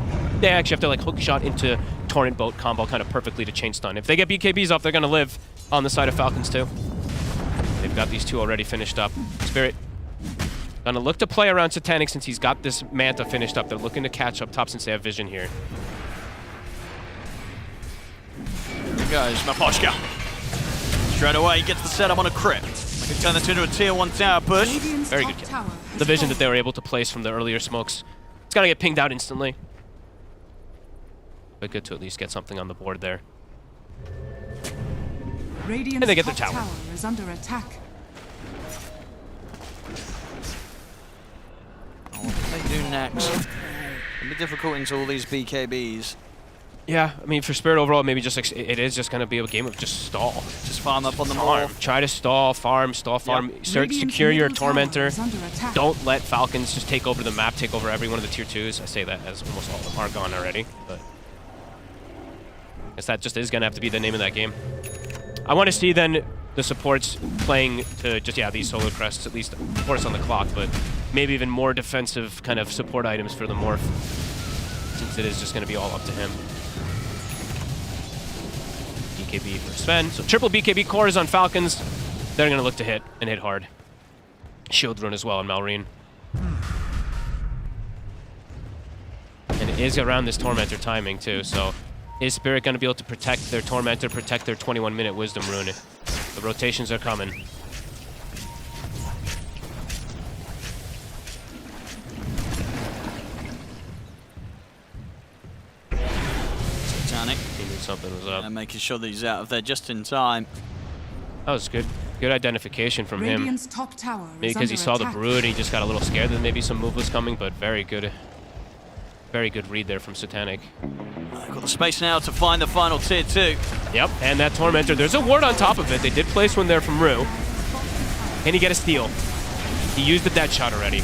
actually have to like hook shot into Torrent Boat combo kind of perfectly to chain stun. If they get BKBs off, they're gonna live on the side of Falcons too. They've got these 2 already finished up. Spirit gonna look to play around Satanic since he's got this Manta finished up. They're looking to catch up top since they have vision here. goes Miposhka. Straight away, gets the setup on a crit. We can turn this into a tier 1 tower push. Very good kill. The vision that they were able to place from the earlier smokes. It's got to get pinged out instantly. But good to at least get something on the board there. Radiant's And they get their top tower. is under attack. What do they do next? It'll be difficult into all these BKBs. Yeah, I mean, for Spirit overall, maybe just it is just going to be a game of just stall. Just farm up on the farm. morph. Try to stall, farm. Secure your Tormentor. Don't let Falcons just take over the map, take over every one of the tier 2s. I say that as almost all of them are gone already, but I guess that just is going to have to be the name of that game. I want to see then the supports playing to just, these solo crests, at least, of course, on the clock, but maybe even more defensive kind of support items for the morph, since it is just going to be all up to him. BKB for Sven. So triple BKB cores on Falcons. They're going to look to hit, and hit hard. Shield rune as well on Malrine. And it is around this Tormentor timing, too, so is Spirit going to be able to protect their Tormentor, protect their 21-minute Wisdom rune? The rotations are coming. Titanic. He knew something was up. And making sure that he's out of there just in time. That was good. Good identification from him. Radiant's top tower Maybe is because he under saw the attack. Brood and he just got a little scared that maybe some move was coming, but very good read there from Satanic. Got the space now to find the final tier 2. Yep, and that Tormentor, there's a ward on top of it. They did place one there from Rue. Can he get a steal? He used the dead shot already.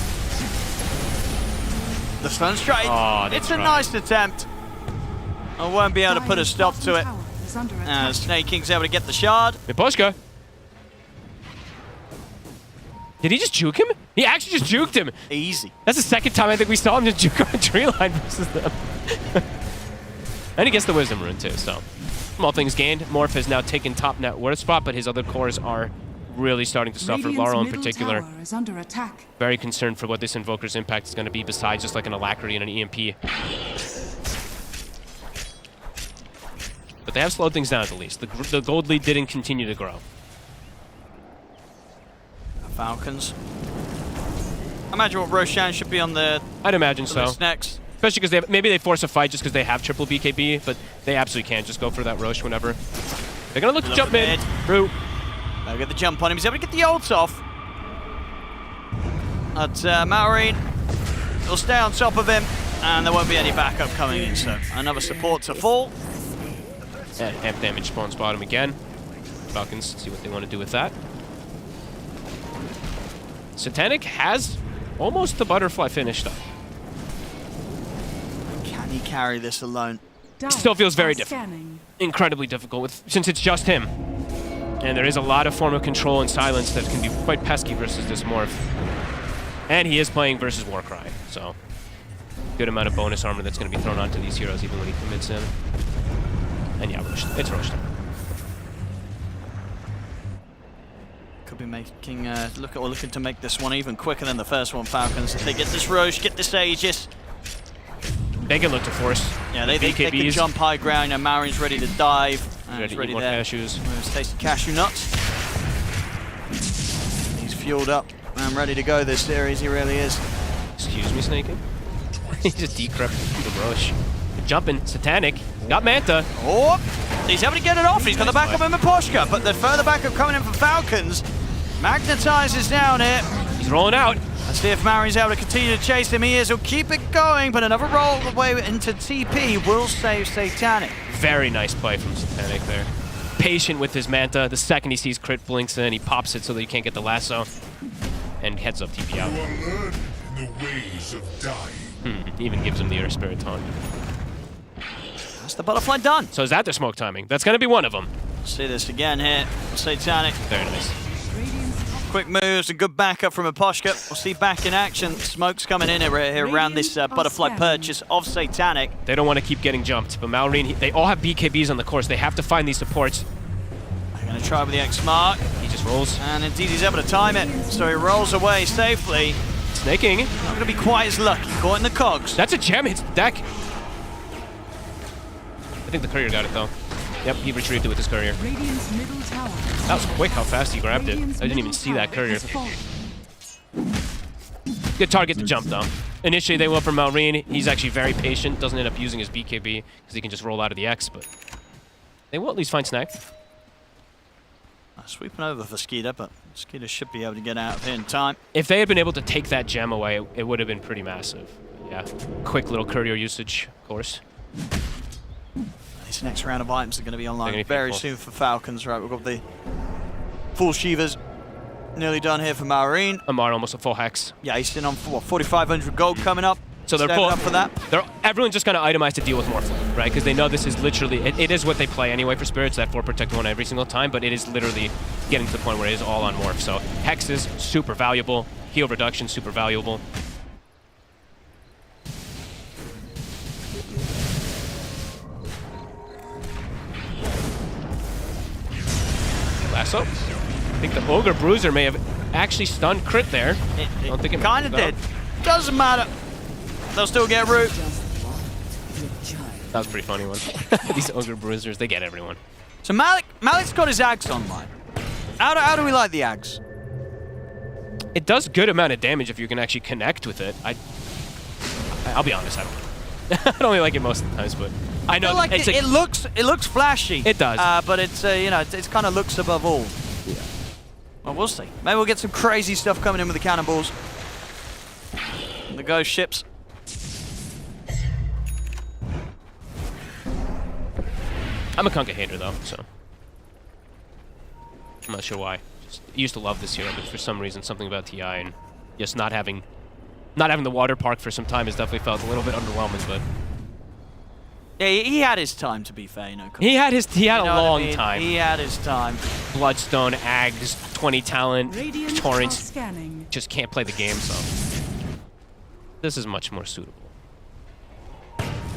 The stun strike. Oh, they it's a tried. nice attempt. I won't be able to put a stop to it. Is under attack. Snake King's able to get the shard. Miposhka. Did he just juke him? He actually just juked him. Easy. That's the second time I think we saw him just juke on a tree line versus them. And he gets the Wisdom rune too, so. Small things gained. Morph has now taken top net worth spot, but his other cores are really starting to suffer. Radiant's Laurel in middle particular. tower is under attack. Very concerned for what this Invoker's impact is going to be besides just like an Alacrity and an EMP. But they have slowed things down at the least. The gold lead didn't continue to grow. Falcons. I imagine what Roshan should be on the. I'd imagine so. Next. Especially because maybe they force a fight just because they have triple BKB, but they absolutely can just go for that Rosh whenever. They're going to look to jump mid. True. They'll get the jump on him. He's able to get the ults off. But Malrine will stay on top of him, and there won't be any backup coming in, so another support to fall. And amp damage spawns bottom again. Falcons see what they want to do with that. Satanic has almost the butterfly finished up. Can he carry this alone? Still feels very difficult. Incredibly difficult since it's just him. And there is a lot of form of control and silence that can be quite pesky versus this morph. And he is playing versus Warcry, so good amount of bonus armor that's going to be thrown onto these heroes even when he commits in. And yeah, it's Roshan. Could be making looking to make this one even quicker than the first one. Falcons. If they get this Roche, get this Aegis. They can look to force. Yeah, they can jump high ground. And Marine's ready to dive. Ready He's ready to eat more there. cashews. Moves tasty cashew nuts. He's fueled up and ready to go this series. He really is. Excuse me, Snaking. He just decrypted the Roche. Jumping, Satanic. Got Manta. Oh, he's able to get it off. He's got the backup in Miposhka, but the further backup coming in from Falcons. Magnetizes down here. He's rolling out. Let's see if Marine's able to continue to chase him. He is. He'll keep it going, but another roll away into TP will save Satanic. Very nice play from Satanic there. Patient with his Manta. The second he sees crit blinks in, he pops it so that you can't get the lasso. And heads up TP out. The ways of dying. Even gives him the Air Spirit taunt. That's the butterfly done. So is that their smoke timing? That's going to be one of them. See this again here. Satanic. Very nice. Quick moves and good backup from Miposhka. We'll see back in action. Smoke's coming in here around this butterfly purchase of Satanic. They don't want to keep getting jumped, but Malrine, they all have BKBs on the course. They have to find these supports. They're going to try with the X mark. He just rolls. And indeed he's able to time it. So he rolls away safely. Snaking. Not going to be quite as lucky. Caught in the cogs. That's a gem. Hits the deck. I think the courier got it, though. Yep, he retrieved it with his courier. Radiant's middle tower. That was quick how fast he grabbed it. I didn't even see that courier. Good target to jump, though. Initially, they went for Malrine. He's actually very patient. Doesn't end up using his BKB because he can just roll out of the X, but they will at least find Snack. Sweeping over for Skeeter, but Skeeter should be able to get out of here in time. If they had been able to take that gem away, it would have been pretty massive. Yeah, quick little courier usage, of course. This next round of items are going to be online They're very gonna be soon for Falcons, right? We've got the full Shivas nearly done here for Marine. Amar almost a full hex. Yeah, he's sitting on, what, 4,500 gold coming up. So they're Stepping full, up for that. Everyone's just going to itemize to deal with Morphling, right? Because they know this is literally, it is what they play anyway for Spirits, that 4 Protect 1 every single time, but it is literally getting to the point where it is all on Morph. So Hexes, super valuable. Heal reduction, super valuable. Lasso. I think the Ogre Bruiser may have actually stunned Crit there. It don't think it kind of did. Doesn't matter. They'll still get root. That was a pretty funny one. These Ogre Bruisers, they get everyone. So Malik's got his Ags online. How do we like the Ags? It does good amount of damage if you can actually connect with it. I'll be honest, I don't. I don't really like it most of the times, but I know feel like it looks flashy. It does, but it's you know it's kind of looks above all. Yeah. Well, we'll see. Maybe we'll get some crazy stuff coming in with the cannonballs. And the ghost ships. I'm a Kunkka hater though, so I'm not sure why. Just used to love this hero, but for some reason, something about TI and just not having the water park for some time has definitely felt a little bit underwhelming. But yeah, he had his time, to be fair. You know, he had a long time. He had his time. Bloodstone, Ags, 20 talent, Radiant Torrents. are scanning. Just can't play the game, so this is much more suitable.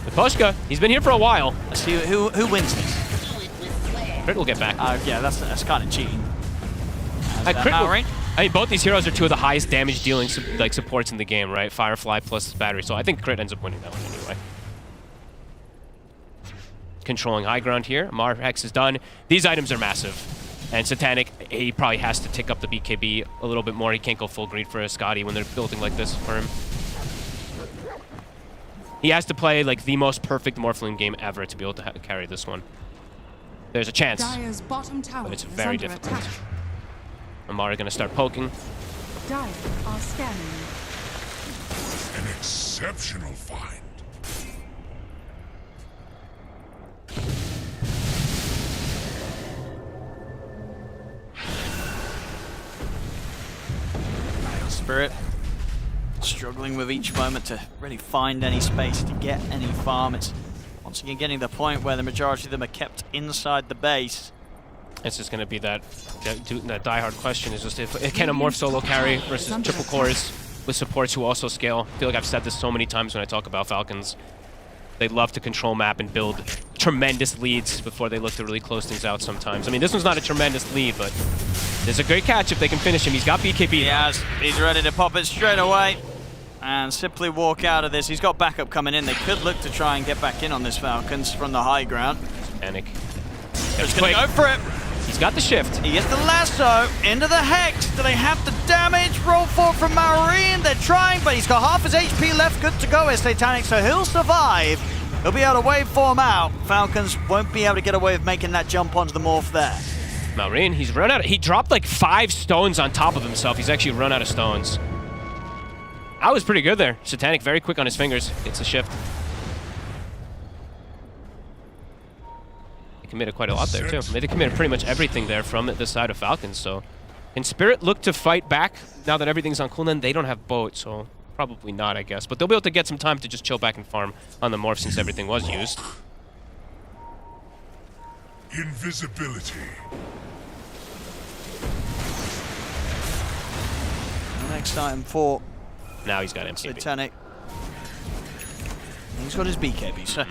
Koshka, he's been here for a while. Let's see who wins this. Crit will get back. Yeah, that's kind of cheating. I mean, both these heroes are two of the highest damage dealing supports in the game, right? Firefly plus Battery, so I think Crit ends up winning that one anyway. Controlling high ground here. Mar Hex is done. These items are massive. And Satanic, he probably has to tick up the BKB a little bit more. He can't go full greed for a Scotty when they're building like this for him. He has to play like the most perfect Morphling game ever to be able to carry this one. There's a chance, Dire's bottom tower but it's is very under difficult. attack. Amara gonna start poking. Dire are scanning. An exceptional find. Spirit struggling with each moment to really find any space to get any farm. It's once again getting to the point where the majority of them are kept inside the base. It's just going to be that diehard question is just if can a morph solo carry versus triple cores with supports who also scale. I feel like I've said this so many times when I talk about Falcons. They love to control map and build tremendous leads before they look to really close things out sometimes. I mean, this one's not a tremendous lead, but there's a great catch if they can finish him. He's got BKB. Yes, he's ready to pop it straight away and simply walk out of this. He's got backup coming in. They could look to try and get back in on this Falcons from the high ground. Panic. He's going to go for it. He's got the shift. He gets the lasso into the Hex. Do they have the damage? Roll forward from Marine. They're trying, but he's got half his HP left. Good to go as Satanic, so he'll survive. He'll be able to waveform out. Falcons won't be able to get away with making that jump onto the morph there. Marine, he's run out. He dropped like 5 stones on top of himself. He's actually run out of stones. I was pretty good there. Satanic very quick on his fingers. It's a shift. They committed quite a lot there too. They committed pretty much everything there from the side of Falcons. So can Spirit look to fight back now that everything's on cooldown? They don't have boat, so probably not, I guess. But they'll be able to get some time to just chill back and farm on the morph since everything was used. Invisibility. Next item for now he's got MCB. Satanic. He's got his BKB, so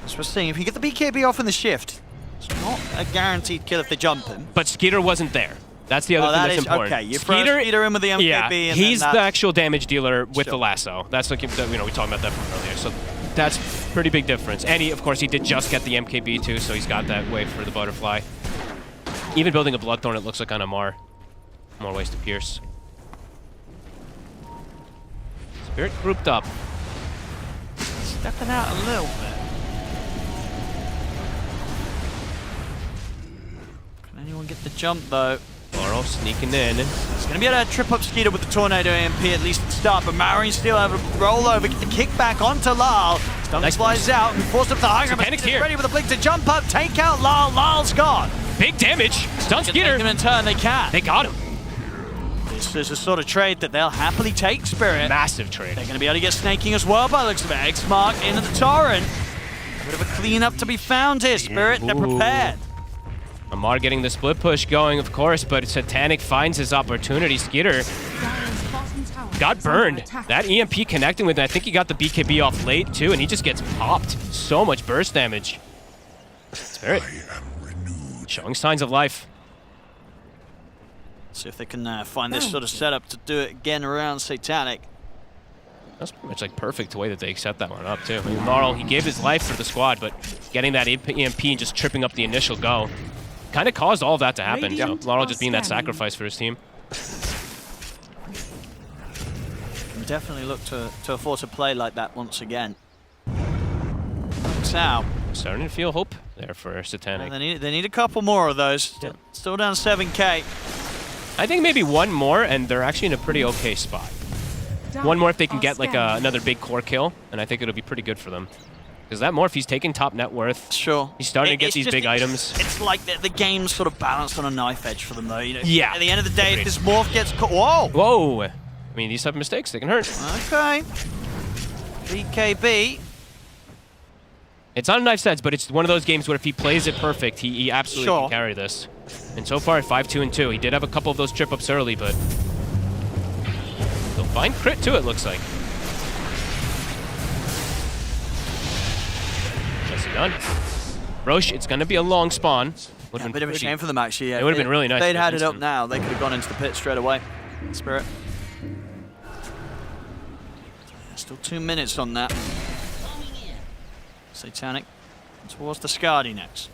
that's what we're seeing. If you get the BKB off in the shift, it's not a guaranteed kill if they jump him. But Skeeter wasn't there. That's the other thing that's important. Okay, you throw Skeeter in with the MKB, yeah, and he's then the actual damage dealer with the lasso. That's like, we talked about that from earlier. So That's pretty big difference. And of course, he did just get the MKB too, so he's got that way for the butterfly. Even building a Bloodthorn, it looks like on Amar. More ways to pierce. Spirit grouped up. Stepping out a little bit. Can anyone get the jump though? Laurel sneaking in. He's going to be able to trip up Skeeter with the Tornado AMP at least at the start, but Marine still have a roll over, get the kick back onto Lal. Stun flies out and forced up the high ground. Panic here. Ready with a blink to jump up, take out Lal. Lal's gone. Big damage. Stun Skeeter. In turn, they can. They got him. This is a sort of trade that they'll happily take, Spirit. Massive trade. They're going to be able to get snaking as well by the looks of it. X-Mark into the Torrent. A bit of a cleanup to be found here, Spirit. They're prepared. Amar getting the split push going, of course, but Satanic finds his opportunity. Skeeter got burned. That EMP connecting with it. I think he got the BKB off late, too, and he just gets popped. So much burst damage. Spirit showing signs of life. See if they can find this sort of setup to do it again around Satanic. That's pretty much like perfect way that they set that one up, too. I mean, Laurel, he gave his life for the squad, but getting that EMP and just tripping up the initial go kind of caused all of that to happen. So Laurel just being that sacrifice for his team. Definitely look to afford to play like that once again. Now, starting to feel hope there for Satanic. They need a couple more of those. Still down 7K. I think maybe one more, and they're actually in a pretty okay spot. One more if they can get like another big core kill, and I think it'll be pretty good for them. Because that Morph, he's taking top net worth. Sure. He's starting to get these big items. It's like the game's sort of balanced on a knife edge for them, though. You know, yeah. At the end of the day, if this Morph gets caught... Whoa! Whoa! I mean, these type of mistakes, they can hurt. Okay. BKB. It's not a knife edge, but it's one of those games where if he plays it perfect, he absolutely can carry this. And so far, 5-2-2. He did have a couple of those trip-ups early, but they'll find crit too, it looks like. Done. Roche, it's going to be a long spawn. Yeah, a bit of a shame for them, actually. Yeah. It would have been really nice. If they'd had it up now, they could have gone into the pit straight away. Spirit. Still 2 minutes on that. Satanic towards the Skadi next.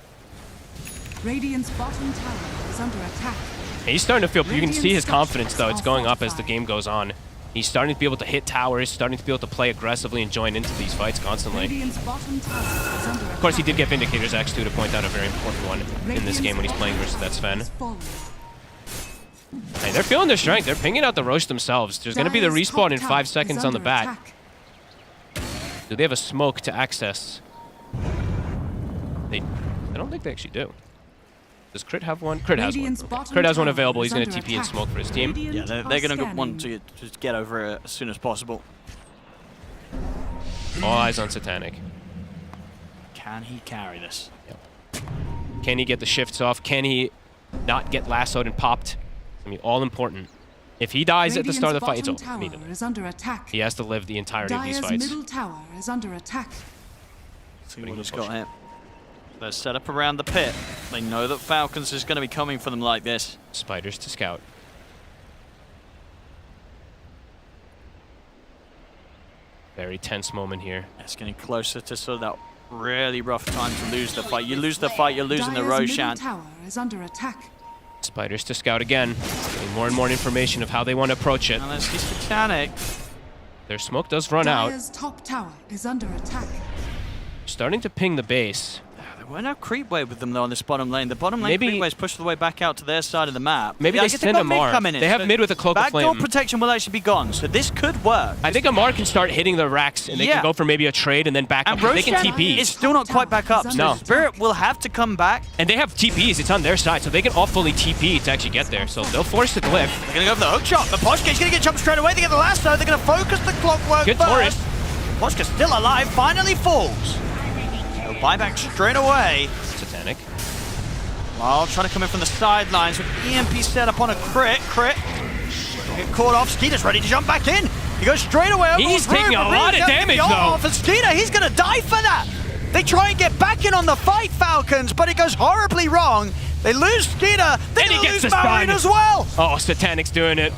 Radiant's bottom tower is under attack. He's starting to feel, you can see his confidence though, it's going up as the game goes on. He's starting to be able to hit towers, starting to be able to play aggressively and join into these fights constantly. Of course, he did get Vindicator's X too, to point out a very important one in this game when he's playing versus that Sven. Hey, they're feeling their strength. They're pinging out the Roche themselves. There's going to be the respawn in 5 seconds on the bat. Do they have a smoke to access? I don't think they actually do. Does Crit have one? Crit has one. Okay. Crit has one available. He's going to TP and smoke for his team. Yeah, they're going to want to just get over it as soon as possible. All eyes on Satanic. Can he carry this? Yep. Can he get the shifts off? Can he not get lassoed and popped? I mean, all important. If he dies at the start of the fight, it's over. He has to live the entirety of these fights. Middle tower is under attack. See what he's got here. They're set up around the pit. They know that Falcons is going to be coming for them like this. Spiders to scout. Very tense moment here. It's getting closer to sort of that really rough time to lose the fight. You lose the fight, you're losing the Roshan. Tower is under attack. Spiders to scout again. Getting more and more information of how they want to approach it. Now let's see Satanic. Their smoke does run out. Dire's top tower is under attack. Starting to ping the base. There weren't no creep wave with them though on this bottom lane. The bottom lane creep waves pushed the way back out to their side of the map. Maybe they send Amar. They have mid with a cloak of flame. Backdoor protection will actually be gone, so this could work. I think Amar can start hitting the racks and they can go for maybe a trade and then back up. They can TP. It's still not quite back up. So no. Spirit will have to come back. And they have TPs. It's on their side, so they can all fully TP to actually get there. So they'll force the glyph. They're going to go for the hook shot. But Poshka's going to get jumped straight away. They get the lasso. They're going to focus the clockwork Good first. Poshka's still alive. Finally falls. They'll buy back straight away. Satanic. Well, trying to come in from the sidelines with EMP set up on a crit. Get caught off. Skeeter's ready to jump back in. He goes straight away. He's taking a lot of damage, though. And Skeeter, he's going to die for that. They try and get back in on the fight, Falcons, but it goes horribly wrong. They lose Skeeter. They lose Marine as well. Oh, Satanic's doing it.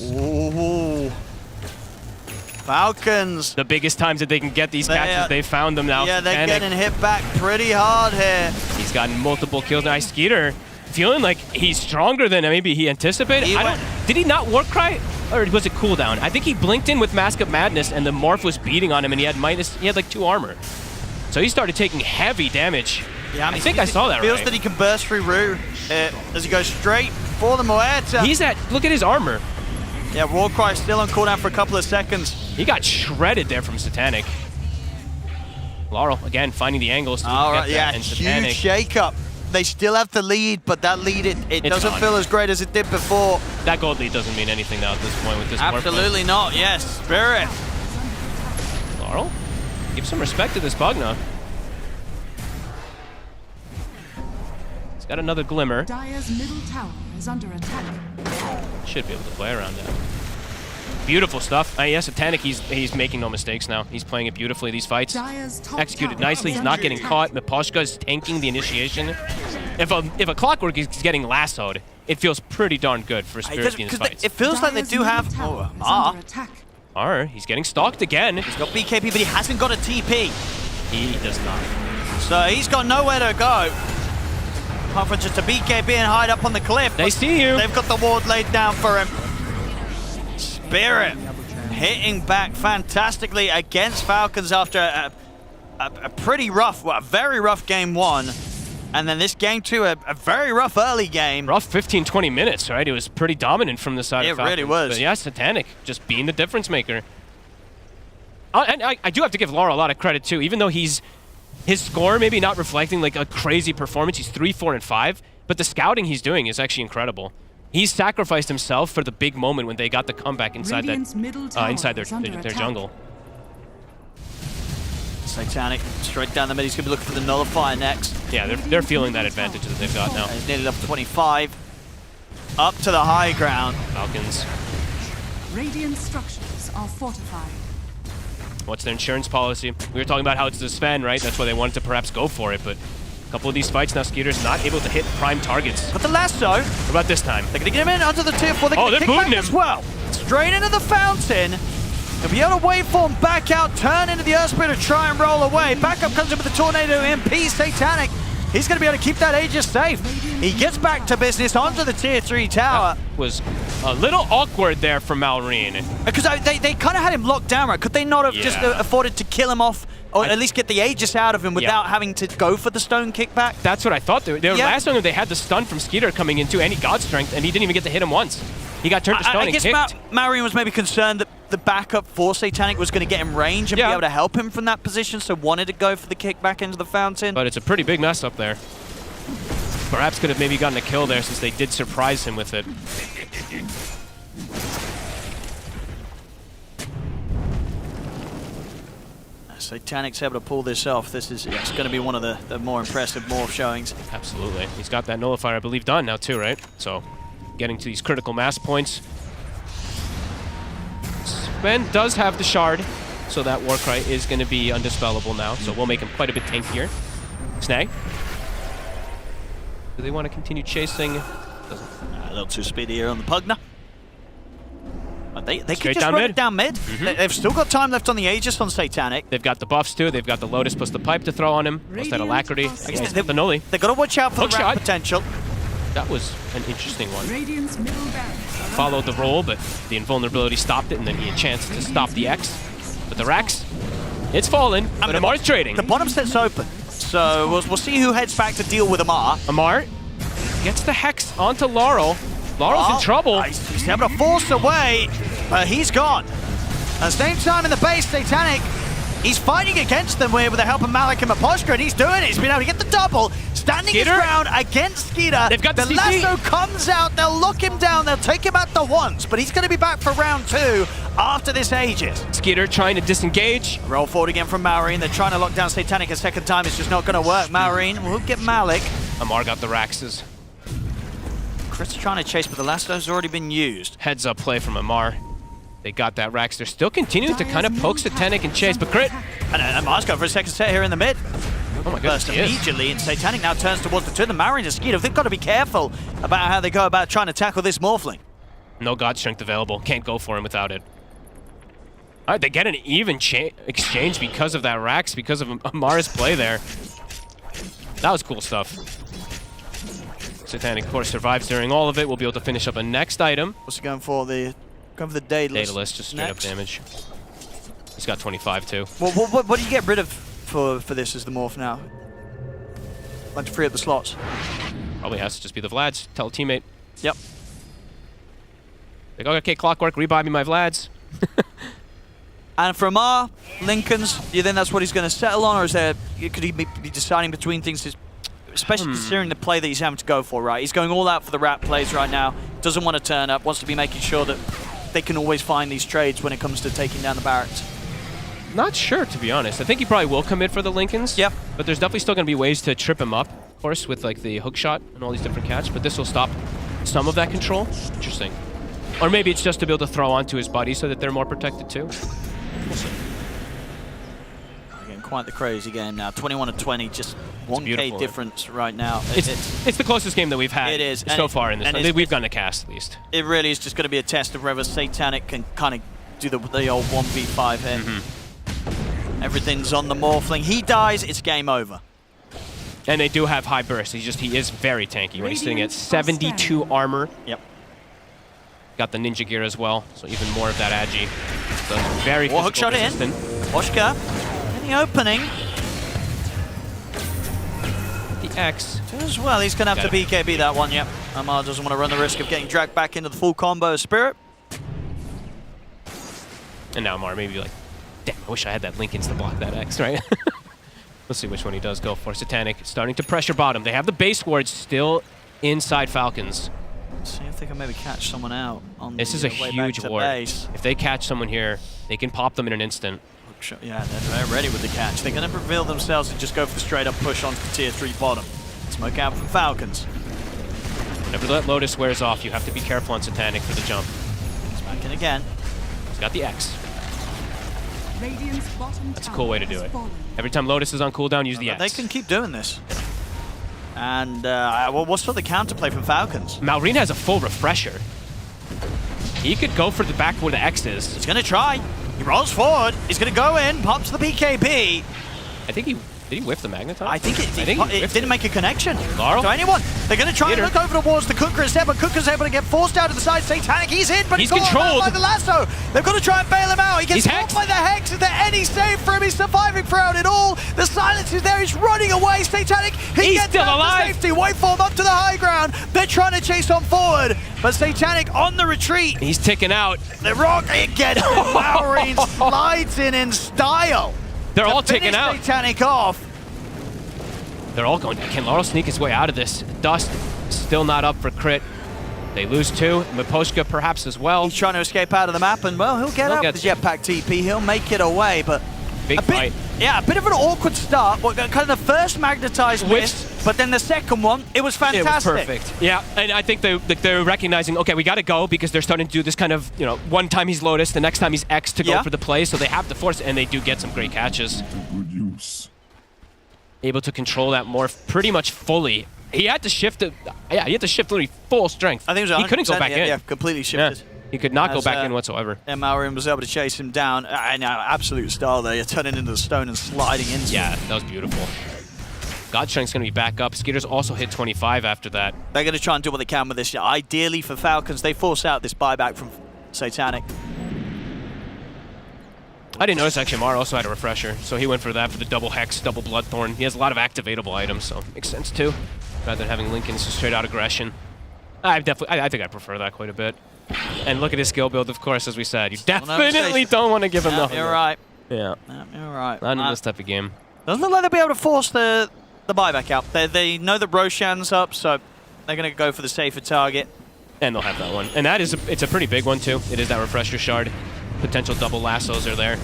Ooh. Falcons. The biggest times that they can get these catches, they found them now. Yeah, they're Satanic. getting hit back pretty hard here. He's gotten multiple kills. Nice Skeeter. Feeling like he's stronger than maybe he anticipated. Did he not Warcry? Or was it cooldown? I think he blinked in with Mask of Madness and the Morph was beating on him and he had like 2 armor. So he started taking heavy damage. Yeah, I think I saw that feels right. that he can burst through Rue as he goes straight for the Muerta. Look at his armor. Yeah, Warcry still on cooldown for a couple of seconds. He got shredded there from Satanic. Laurel, again, finding the angles to All get right, that. yeah, And huge Satanic, shake-up. They still have the lead, but that lead, it doesn't gone. feel as great as it did before. that gold lead doesn't mean anything now at this point with this Absolutely not, yes. Spirit. Laurel, give some respect to this Pugna. He's got another glimmer. Dire's middle tower is under attack. Should be able to play around that. Beautiful stuff. Yes, Satanic, he's making no mistakes now. He's playing it beautifully, these fights. Executed nicely, he's not getting caught. Miposhka is tanking the initiation. If a Clockwork is getting lassoed, it feels pretty darn good for Spirit in these fights. It feels like they do have... Mar, he's getting stalked again. He's got BKB, but he hasn't got a TP. He does not. So he's got nowhere to go. Apart from just a BKB and hide up on the cliff. They see you. They've got the ward laid down for him. Spirit hitting back fantastically against Falcons after a pretty rough, a very rough game 1. And then this game 2, a very rough early game. Rough 15-20 minutes, right? It was pretty dominant from the side of Falcons. It really was. But yeah, Satanic just being the difference maker. And I do have to give Laura a lot of credit too, even though his score maybe not reflecting like a crazy performance. He's 3, 4, and 5, but the scouting he's doing is actually incredible. He's sacrificed himself for the big moment when they got the comeback inside inside their jungle. Satanic straight down the mid. He's going to be looking for the nullifier next. Yeah, they're feeling that advantage that they've got now. He's nearly level 25. Up to the high ground. Falcons. Radiant structures are fortified. What's their insurance policy? We were talking about how it's the Sven, right? That's why they wanted to perhaps go for it, but a couple of these fights now, Skeeter's not able to hit prime targets. But the lasso. What about this time? They're going to get him in under the tier 4. They're going to kick back booting him as well. Straight into the fountain. He'll be able to waveform back out, turn into the Earth Spirit to try and roll away. Backup comes in with the Tornado MP. Satanic. He's going to be able to keep that Aegis safe. He gets back to business onto the tier 3 tower. That was a little awkward there from Malrine. Because they kind of had him locked down, right? Could they not have just afforded to kill him off, or at least get the Aegis out of him without having to go for the stone kickback? That's what I thought. They were last time they had the stun from Skeeter coming into any God Strength, and he didn't even get to hit him once. He got turned to stone and kicked. I guess Marion was maybe concerned that the backup for Satanic was going to get him range and be able to help him from that position, so wanted to go for the kickback into the fountain. But it's a pretty big mess up there. Perhaps could have maybe gotten a kill there since they did surprise him with it. Satanic's able to pull this off. This is going to be one of the more impressive morph showings. Absolutely. He's got that nullifier, I believe, done now too, right? So getting to these critical mass points. Sven does have the shard, so that Warcry is going to be undispellable now, so we'll make him quite a bit tankier. Snag. Do they want to continue chasing? A little too speedy here on the Pugna. They can just run it down mid. They've still got time left on the Aegis on Satanic. They've got the buffs too. They've got the Lotus plus the Pipe to throw on him. Plus that Alacrity. The Nulli. They've got to watch out for the ramp potential. That was an interesting one. Radiant's middle barracks. Followed the roll, but the invulnerability stopped it, and then he had a chance to stop the X. But the Rax, it's fallen, but Amar's trading. The bottom set's open, so we'll see who heads back to deal with Amar. Amar gets the Hex onto Laurel. Laurel's in trouble. He's able to force away, but he's gone. At the same time in the base, Satanic, he's fighting against them with the help of Malik and Mapostra, and he's doing it. He's been able to get the double. Standing his ground against Skeeter. They've got the lasso comes out. They'll lock him down. They'll take him out the once, but he's going to be back for round 2 after this Aegis. Skeeter trying to disengage. Roll forward again from Maureen. They're trying to lock down Satanic a second time. It's just not going to work. Maureen will get Malik. Amar got the Raxes. Chris trying to chase, but the lasso's already been used. Heads up play from Amar. They got that Rax. They're still continuing to kind of poke Satanic and chase, but crit. And Amar's going for a second set here in the mid. Oh my goodness, Burst immediately, and Satanic now turns towards the two. The Maureen and Skeeter, they've got to be careful about how they go about trying to tackle this Morphling. No God Strength available. Can't go for him without it. All right, they get an even exchange because of that Rax, because of Amara's play there. That was cool stuff. Satanic, of course, survives during all of it. We'll be able to finish up a next item. What's he going for? The Daedalus. Just straight up damage. He's got 25 too. Well, what do you get rid of for this as the morph now? Like to free up the slots. Probably has to just be the Vlads. Tell a teammate. Yep. Like, okay, Clockwork, rebuy me my Vlads. And for Amar, Lincoln's, do you think that's what he's going to settle on, or is there, could he be deciding between things, especially considering the play that he's having to go for, right? He's going all out for the rat plays right now, doesn't want to turn up, wants to be making sure that they can always find these trades when it comes to taking down the barracks. Not sure, to be honest. I think he probably will commit for the Lincolns. Yep. But there's definitely still going to be ways to trip him up, of course, with like the hook shot and all these different catch, but this will stop some of that control. Interesting. Or maybe it's just to be able to throw onto his buddy so that they're more protected too. We'll see. Again, quite the crazy game now. 21-20, just 1K difference right now. It's the closest game that we've had so far in this one. We've gone to cast, at least. It really is just going to be a test of whether Satanic can kind of do the old 1v5 hit. Everything's on the Morphling. He dies, it's game over. And they do have high burst. He is very tanky when he's sitting at 72 armor. Yep. Got the ninja gear as well, so even more of that agi. So very hook shot resistant. in. Washka in the opening. The X. As well, he's going to have to BKB that one, yep. Amar doesn't want to run the risk of getting dragged back into the full combo of Spirit. And now Amar maybe like, damn, I wish I had that Lincolns to block that X, right? Let's see which one he does go for. Satanic starting to pressure bottom. They have the base wards still inside Falcons. See if they can maybe catch someone out. On this is a huge ward. If they catch someone here, they can pop them in an instant. Yeah, they're ready with the catch. They're going to reveal themselves and just go for the straight up push onto the tier 3 bottom. Smoke out from Falcons. Whenever that Lotus wears off, you have to be careful on Satanic for the jump. He's back in again. He's got the X. Radiant's bottom That's a cool way to do it. Every time Lotus is on cooldown, use the X. They can keep doing this. And well, what's for the counterplay from Falcons? Malrine has a full refresher. He could go for the back where the X is. He's going to try. He rolls forward. He's going to go in, pops the BKB. I think did he whiff the Magneton? I think it didn't make a connection Laurel? to anyone. They're going to try and look over towards the Kunkka instead, but Kunkka's able to get forced out to the side. Satanic, he's in, but he's controlled by the lasso. They've got to try and bail him out. He gets caught by the Hex. Is there any save for him? He's surviving throughout it all. The silence is there. He's running away. Satanic, he's gets still alive. Safety. Waveform up to the high ground. They're trying to chase on forward, but Satanic on the retreat. He's ticking out. The rock again. Malrine slides in style. They're all ticking out. Satanic off. They're all going. Can Laurel sneak his way out of this? Dust still not up for crit. They lose 2. Miposhka perhaps as well. He's trying to escape out of the map, and well, he'll get out with the jetpack TP. He'll make it away, but big fight. Yeah, a bit of an awkward start. Kind of the first magnetized miss, but then the second one, it was fantastic. It was perfect. Yeah, and I think they're recognizing, okay, we got to go because they're starting to do this kind of, one time he's Lotus, the next time he's X to go for the play, so they have the force, and they do get some great catches. Good use. Able to control that morph pretty much fully. He had to shift it. Yeah, he had to shift literally full strength. I think it was 100%. He couldn't go back in. Yeah, completely shifted. Yeah, he could not go back in whatsoever. And Malrine was able to chase him down. Absolute style there. You're turning into the stone and sliding into Yeah, that was beautiful. Godstrength's going to be back up. Skeeter's also hit 25 after that. They're going to try and do what they can with this. Ideally for Falcons, they force out this buyback from Satanic. I didn't notice actually Amar also had a refresher, so he went for that for the double Hex, double Bloodthorn. He has a lot of activatable items, so makes sense too. Rather than having Lincoln's just straight out aggression. I think I prefer that quite a bit. And look at his skill build, of course, as we said. You definitely don't want to give him nothing. You're right. Yeah. You're right. Not in this type of game. Doesn't look like they'll be able to force the buyback out. They know that Roshan's up, so they're going to go for the safer target. And they'll have that one. And it's a pretty big one too. It is that refresher shard. Potential double lassos are there.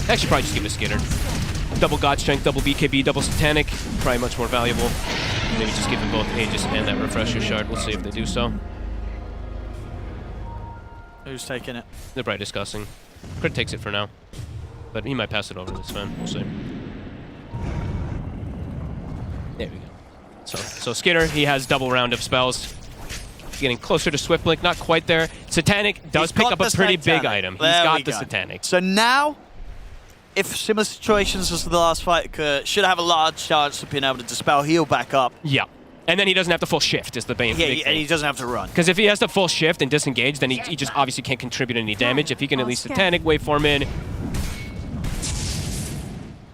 Actually, probably just give it a Skitter. Double God Strength, double BKB, double Satanic. Probably much more valuable. Maybe just give them both Aegis and that refresher shard. We'll see if they do so. Who's taking it? They're probably discussing. Crit takes it for now. But he might pass it over to this fan. We'll see. There we go. So Skitter, he has double round of spells. getting closer to Swift Blink, not quite there. Satanic does pick up a pretty big item. He's got the Satanic. So now, if similar situations as the last fight occur, should have a large chance of being able to dispel, heal back up. Yeah. And then he doesn't have to full shift is the big thing. And he doesn't have to run. Because if he has to full shift and disengage, then he just obviously can't contribute any damage. If he can at least Satanic waveform in,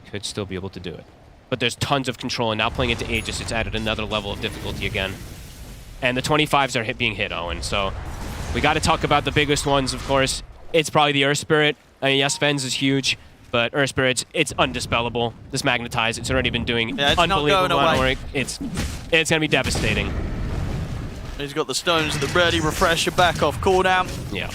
could still be able to do it. But there's tons of control, and now playing into Aegis, it's added another level of difficulty again. And the 25s are being hit, Owen. So we got to talk about the biggest ones, of course. It's probably the Earth Spirit. I mean, yes, Fens is huge, but Earth Spirit, it's undispellable. This Magnetize, it's already been doing unbelievable work. It's going to be devastating. He's got the stones at the ready, refresher back off cooldown. Yeah.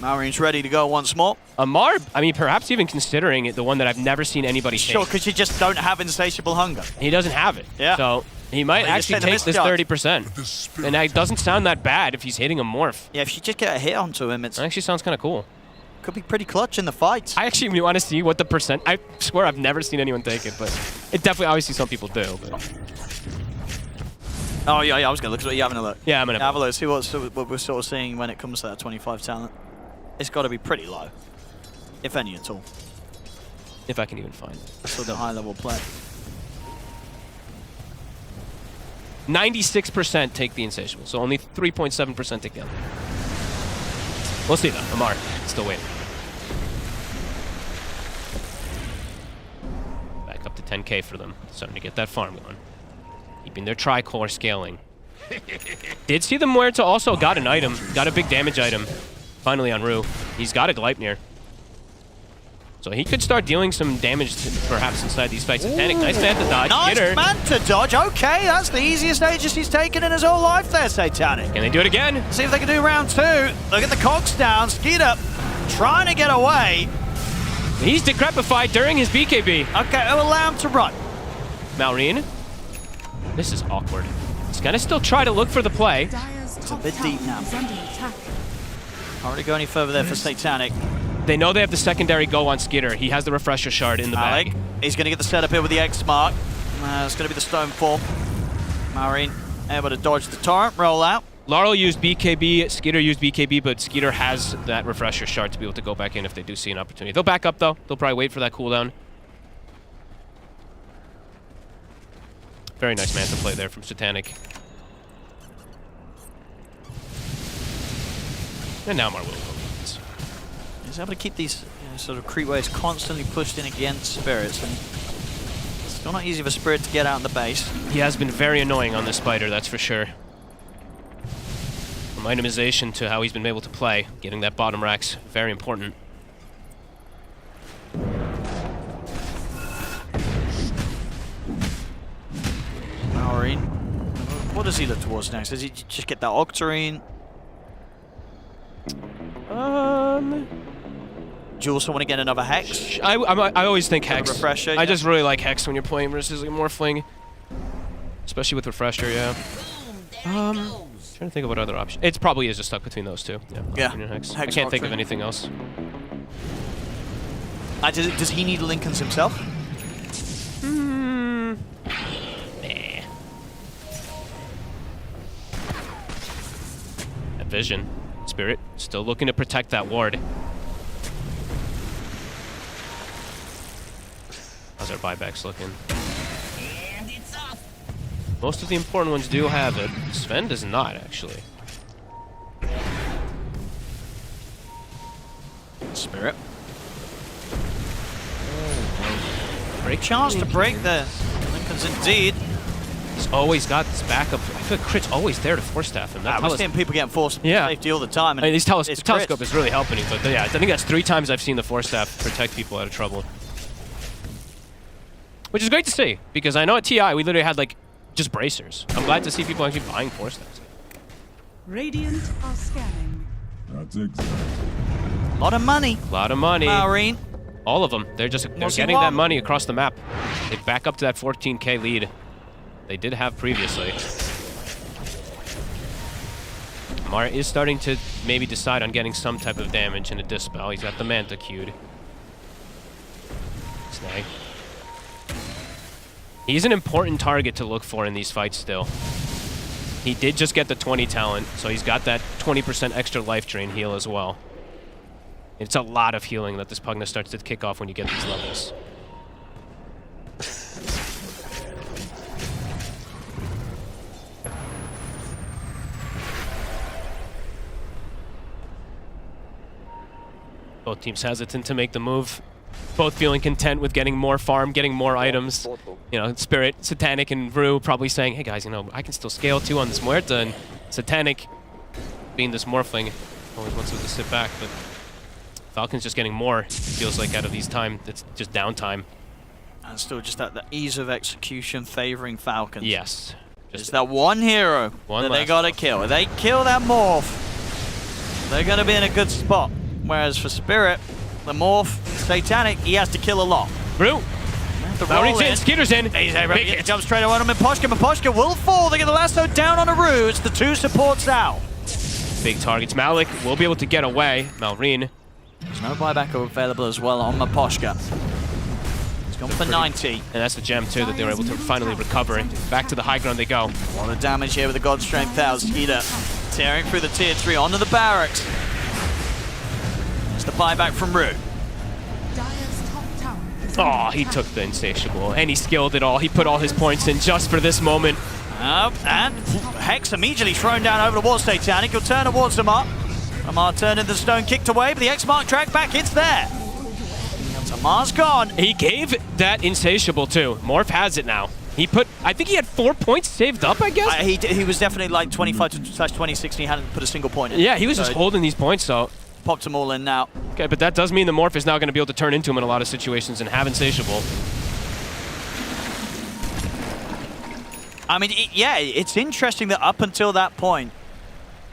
Maureen's ready to go once more. Amar, I mean, perhaps even considering it, the one that I've never seen anybody take. Sure, because you just don't have insatiable hunger. He doesn't have it. Yeah. So he might actually take this 30%. And that doesn't sound that bad if he's hitting a morph. Yeah, if you just get a hit onto him, it actually sounds kind of cool. Could be pretty clutch in the fights. I actually want to see what the percent... I swear I've never seen anyone take it, but it definitely, obviously, some people do. But. Oh, yeah, I was going to look at it. You having a look? Yeah, I'm going to have a look. See what we're sort of seeing when it comes to that 25 talent. It's got to be pretty low, if any at all. If I can even find it. For the high-level play. 96% take the Insatiable, so only 3.7% take the other. We'll see, though. Amar, still waiting. Back up to 10K for them. Starting to get that farm going. Keeping their tri-core scaling. Did see the Muerta also got an item. Got a big damage item. Finally on Rue. He's got a Gleipnir. So he could start dealing some damage perhaps inside these fights. Satanic, nice man to dodge. Nice man to dodge. Okay, that's the easiest Aegis he's taken in his whole life there, Satanic. Can they do it again? See if they can do round 2. Look at the cogs down. Skeeter trying to get away. He's decrepified during his BKB. Okay, I'll allow him to run. Maureen. This is awkward. He's gonna still try to look for the play. It's a bit deep now. Can't really go any further there for Satanic. They know they have the secondary go on Skitter. He has the refresher shard in the bag. He's going to get the setup here with the X mark. It's going to be the stone form. Maureen able to dodge the torrent, roll out. Laurel used BKB, Skeeter used BKB, but Skeeter has that refresher shard to be able to go back in if they do see an opportunity. They'll back up though. They'll probably wait for that cooldown. Very nice man to play there from Satanic. And now Mar will go. He's able to keep these sort of creep waves constantly pushed in against Spirits. And it's still not easy for Spirit to get out in the base. He has been very annoying on this spider, that's for sure. From itemization to how he's been able to play, getting that bottom rack's very important. Maureen. What does he look towards next? Does he just get that Octarine? Do you also want to get another Hex? I always think Hex. Refresher, I just really like Hex when you're playing versus like Morphling. Especially with Refresher, yeah. Trying to think of what other option. It probably is just stuck between those two. Yeah. And Hex. I can't think of anything else. Does he need Lincolns himself? Nah. That vision. Spirit still looking to protect that ward. How's our buybacks looking? And it's off. Most of the important ones do have it. Sven does not, actually. Spirit. Great chance to break there. Lincoln's indeed. He's always got this backup. I feel like Crit's always there to force staff him. We're seeing people getting forced safety all the time. And I mean, these telescope is really helping him. But yeah, I think that's 3 times I've seen the force staff protect people out of trouble. Which is great to see, because I know at TI we literally had like just bracers. I'm glad to see people actually buying force staffs. Radiant are scanning. That's exactly. A lot of money. A lot of money. Maureen. All of them. They're getting that money across the map. They back up to that 14K lead they did have previously. Mara is starting to maybe decide on getting some type of damage in a dispel. He's got the Manta queued. Snag. He's an important target to look for in these fights still. He did just get the 20 talent, so he's got that 20% extra life drain heal as well. It's a lot of healing that this Pugna starts to kick off when you get these levels. Both teams hesitant to make the move. Both feeling content with getting more farm, getting more items. You know, Spirit, Satanic, and Rue probably saying, hey guys, you know, I can still scale too on this Muerta, and Satanic, being this Morphling, always wants him to sit back, but Falcon's just getting more, feels like, out of these time. It's just downtime. And still just that the ease of execution favoring Falcons. Yes. Just that one hero that they gotta kill. If they kill that Morph, they're gonna be in a good spot. Whereas for Spirit, the Morph, Satanic, he has to kill a lot. Rue. Mauri's in, Skeeter's in. He jumps straight on him. Miposhka will fall. They get the lasso down on a Rue. It's the two supports out. Big targets. Malik will be able to get away. Malrine. There's no buyback available as well on Miposhka. He's gone for 90. And that's the gem too that they were able to finally recover. Back to the high ground they go. A lot of damage here with the God Strength out. Skeeter tearing through the tier 3 onto the barracks. It's the buyback from Rue. Oh, he took the Insatiable, and he skilled it all. He put all his points in just for this moment. And Hex immediately thrown down over towards Satanic. He'll turn towards Amar. Amar turned into the stone, kicked away, but the X-Mark track back, it's there. Amar's gone. He gave that Insatiable too. Morph has it now. He put, I think he had 4 points saved up, I guess? He was definitely like 25/26, he hadn't put a single point in. Yeah, he was just holding these points, so. Popped them all in now. Okay, but that does mean the Morph is now going to be able to turn into him in a lot of situations and have Insatiable. I mean, it's interesting that up until that point,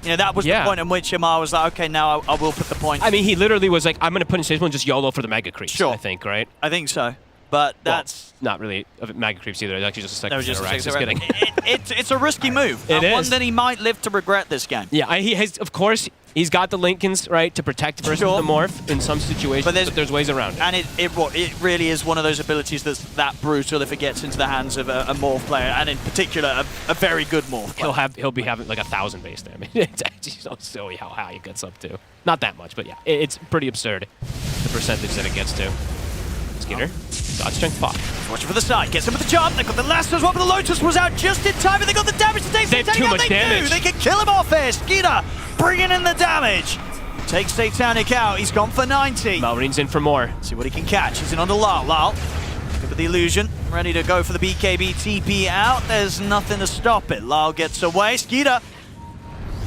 you know, that was the point in which Amar was like, okay, now I will put the point. I mean, he literally was like, I'm going to put Insatiable and just YOLO for the Mega Creeps, I think, right? I think so. But that's... Well, not really Mega Creeps either. It's actually just a second just Rax. Just kidding. It's a risky move. It is. One that he might live to regret this game. Yeah, he has, of course, he's got the Lincolns, right, to protect versus the Morph in some situations, but there's ways around it. And it really is one of those abilities that's that brutal if it gets into the hands of a Morph player, and in particular, a very good Morph player. He'll be having like 1,000 base damage. It's actually so silly how high it gets up to. Not that much, but yeah, it's pretty absurd, the percentage that it gets to. Skeeter, God Strength pop. Watching for the side, gets him with the jump. They got the last as well, but the Lotus was out just in time, and they got the damage to take. They have too much damage. They can kill him off here. Skeeter bringing in the damage. Takes Satanic out. He's gone for 90. Malrine's in for more. See what he can catch. He's in on the Lal. Lal, good with the illusion. Ready to go for the BKB TP out. There's nothing to stop it. Lal gets away. Skeeter.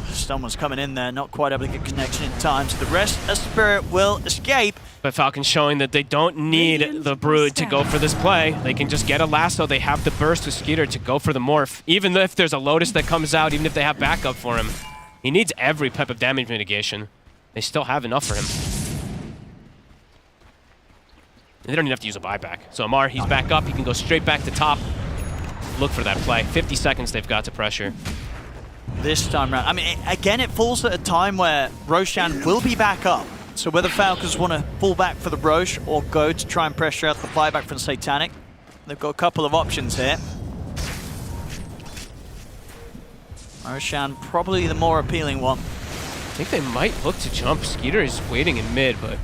Someone's coming in there, not quite able to get connection in time, so the rest of Spirit will escape. But Falcon's showing that they don't need the Brood to go for this play. They can just get a lasso. They have the burst with Skeeter to go for the Morph. Even if there's a Lotus that comes out, even if they have backup for him, he needs every type of damage mitigation. They still have enough for him. They don't even have to use a buyback. So Amar, he's back up. He can go straight back to top. Look for that play. 50 seconds they've got to pressure. This time round, I mean, again, it falls at a time where Roshan will be back up. So whether Falcons want to fall back for the Roche or go to try and pressure out the buyback from Satanic, they've got a couple of options here. Roshan probably the more appealing one. I think they might look to jump. Skeeter is waiting in mid, but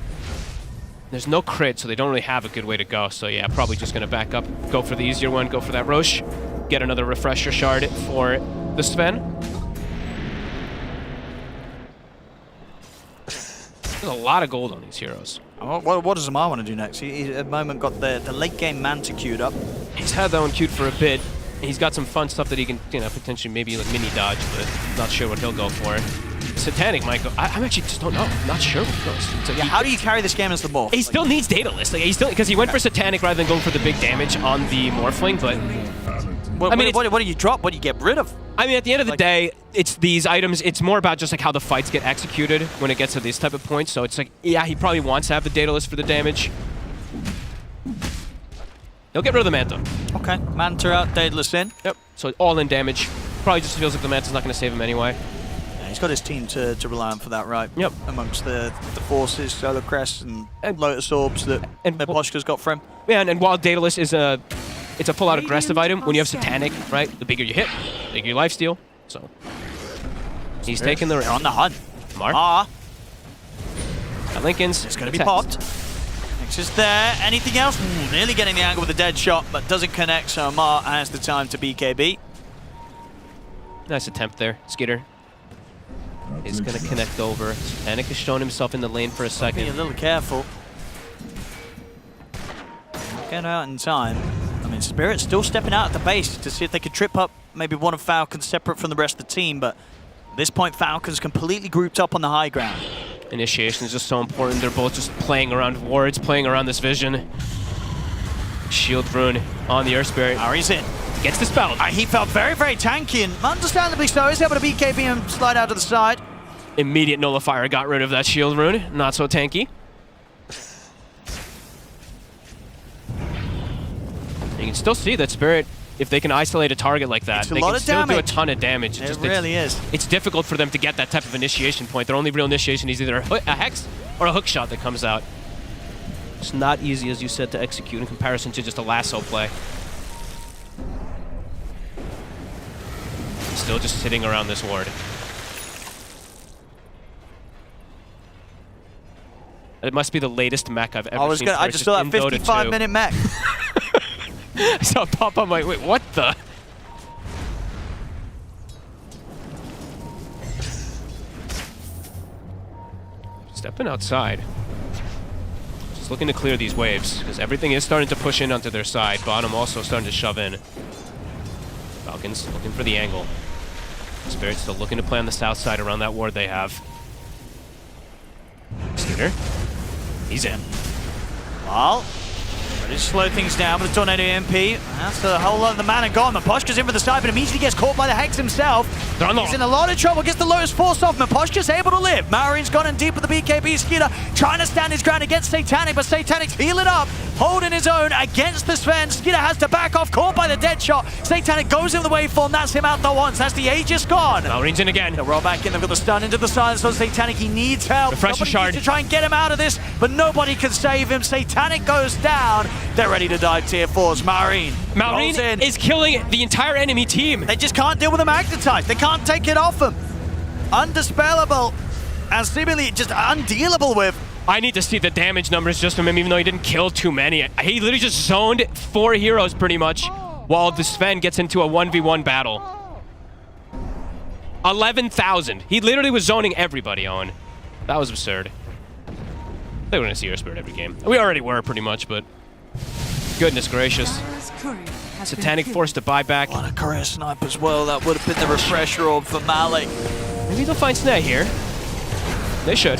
there's no crit, so they don't really have a good way to go. So yeah, probably just going to back up, go for the easier one, go for that Roche, get another refresher shard for the Sven. There's a lot of gold on these heroes. What does Amar want to do next? He at the moment got the late game Manta queued up. He's had that one queued for a bit. He's got some fun stuff that he can, potentially maybe like mini dodge, but not sure what he'll go for. Satanic might go. I'm actually just don't know. I'm not sure what he goes. So yeah, how do you carry this game as the Morph? He still needs Daedalus. Like, he still, because he went for Satanic rather than going for the big damage on the Morphling, but I mean, what do you drop? What do you get rid of? I mean, at the end of the day, it's these items. It's more about just like how the fights get executed when it gets to these type of points. So it's like, yeah, he probably wants to have the Daedalus for the damage. He'll get rid of the Manta. Okay, Manta out, Daedalus in. Yep. So all in damage. Probably just feels like the Manta's not going to save him anyway. Yeah, he's got his team to rely on for that, right? Yep. Amongst the forces, Solar Crest and Lotus Orbs that Miposhka's got for him. Yeah, and while Daedalus is it's a full-out aggressive item, when you have Satanic, right, the bigger you hit, the bigger your lifesteal. So he's taking the... They're on the hunt. Mar. Lincoln's It's going to be popped. Nexus there. Anything else? Nearly getting the angle with the dead shot, but doesn't connect, so Mar has the time to BKB. Nice attempt there, Skitter. He's going to connect over. Anik has shown himself in the lane for a second. Be a little careful. Get out in time. I mean, Spirit's still stepping out at the base to see if they could trip up maybe one of Falcons separate from the rest of the team, but at this point, Falcons completely grouped up on the high ground. Initiation is just so important. They're both just playing around wards, playing around this vision. Shield rune on the Earth Spirit. Ari's in. Gets the spell. He felt very, very tanky, and understandably so. He's able to BKB and slide out to the side. Immediate nullifier got rid of that shield rune. Not so tanky. You can still see that Spirit, if they can isolate a target like that, they can still do a ton of damage. It really is. It's difficult for them to get that type of initiation point. Their only real initiation is either a hex or a hook shot that comes out. It's not easy, as you said, to execute in comparison to just a lasso play. Still just sitting around this ward. It must be the latest mech I've ever seen. I just saw that 55-minute mech. I saw it pop up, I'm like, wait, what the? Stepping outside. Just looking to clear these waves, because everything is starting to push in onto their side. Bottom also starting to shove in. Falcons looking for the angle. Spirit's still looking to play on the south side around that ward they have. Skeeter. He's in. Well, ready to slow things down with a Tornado MP. That's a whole lot of the mana gone. Maposhka's in for the side, but immediately gets caught by the Hex himself. He's in a lot of trouble, gets the Lotus forced off. Maposhka's able to live. Marin's gone in deep with the BKB. Skeeter trying to stand his ground against Satanic, but Satanic's healing up, holding his own against the Sven. Skeeter has to back off, caught by the dead shot. Satanic goes in the waveform, that's him out the once. That's the Aegis gone. Marin's in again. They'll roll back in, they've got the stun into the silence on Satanic. He needs help. Refresher shard. To try and get him out of this, but nobody can save him. Satanic goes down. They're ready to dive tier 4s. Marine is killing the entire enemy team. They just can't deal with the Magnetite. They can't take it off him. Undispellable and seemingly just undealable with. I need to see the damage numbers just from him, even though he didn't kill too many. He literally just zoned 4 heroes pretty much, while the Sven gets into a 1v1 battle. 11,000. He literally was zoning everybody, Owen. That was absurd. They were going to see our Spirit every game. We already were, pretty much, but goodness gracious. Satanic forced to buy back. What a career snipe as well. That would have been the refresher orb for Malik. Maybe they'll find Snare here. They should.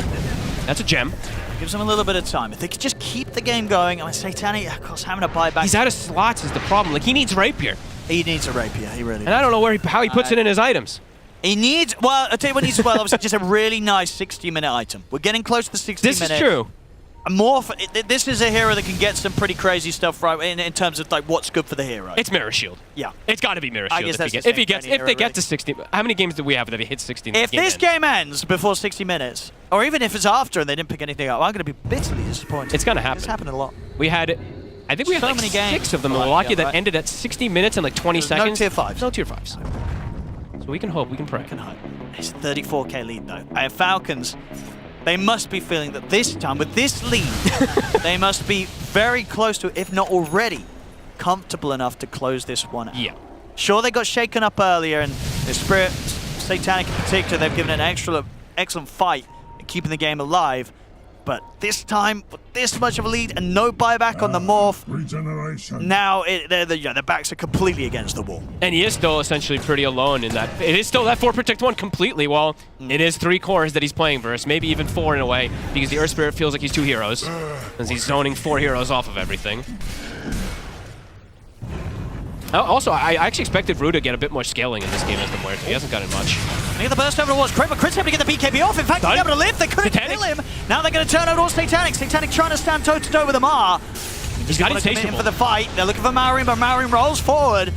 That's a gem. Gives them a little bit of time. If they could just keep the game going, I mean, Satanic, of course, having a buyback. He's out of slots is the problem. Like, he needs Rapier. He needs a Rapier, he really does. And I don't know how he puts it in his items. He needs, well, I'll tell you what he needs as well, obviously just a really nice 60-minute item. We're getting close to the 60 minutes. This is true. This is a hero that can get some pretty crazy stuff right in terms of like what's good for the hero. It's Mirror Shield. Yeah. It's got to be Mirror I Shield guess if they get to 60. How many games do we have that he hit 60? If this game ends before 60 minutes, or even if it's after and they didn't pick anything up, I'm going to be bitterly disappointed. It's going to happen. It's happened a lot. We had, I think we had so like many games. 6 of them in Milwaukee that ended at 60 minutes and like 20 seconds. No tier 5s. No tier 5s. So we can hope, we can pray. We can hope. It's a 34k lead though. Falcons, they must be feeling that this time, with this lead, they must be very close to, if not already, comfortable enough to close this one out. Yeah. Sure, they got shaken up earlier, and the Spirit, Satanic in particular, they've given an excellent fight in keeping the game alive. But this time, with this much of a lead and no buyback on the Morph, now their backs are completely against the wall. And he is still essentially pretty alone in that. It is still that 4 Protect 1 completely, while it is 3 cores that he's playing versus, maybe even 4 in a way, because the Earth Spirit feels like he's 2 heroes, since he's zoning 4 heroes off of everything. Also, I actually expected Rue to get a bit more scaling in this game as compared to. He hasn't gotten much. Look at the burst over towards Crit, but Crit's able to get the BKB off. In fact, he's able to live. They couldn't kill him. Now they're going to turn over towards Satanic. Satanic trying to stand toe-to-toe with Amar. He's got his in for the fight. They're looking for Marin, but Marin rolls forward.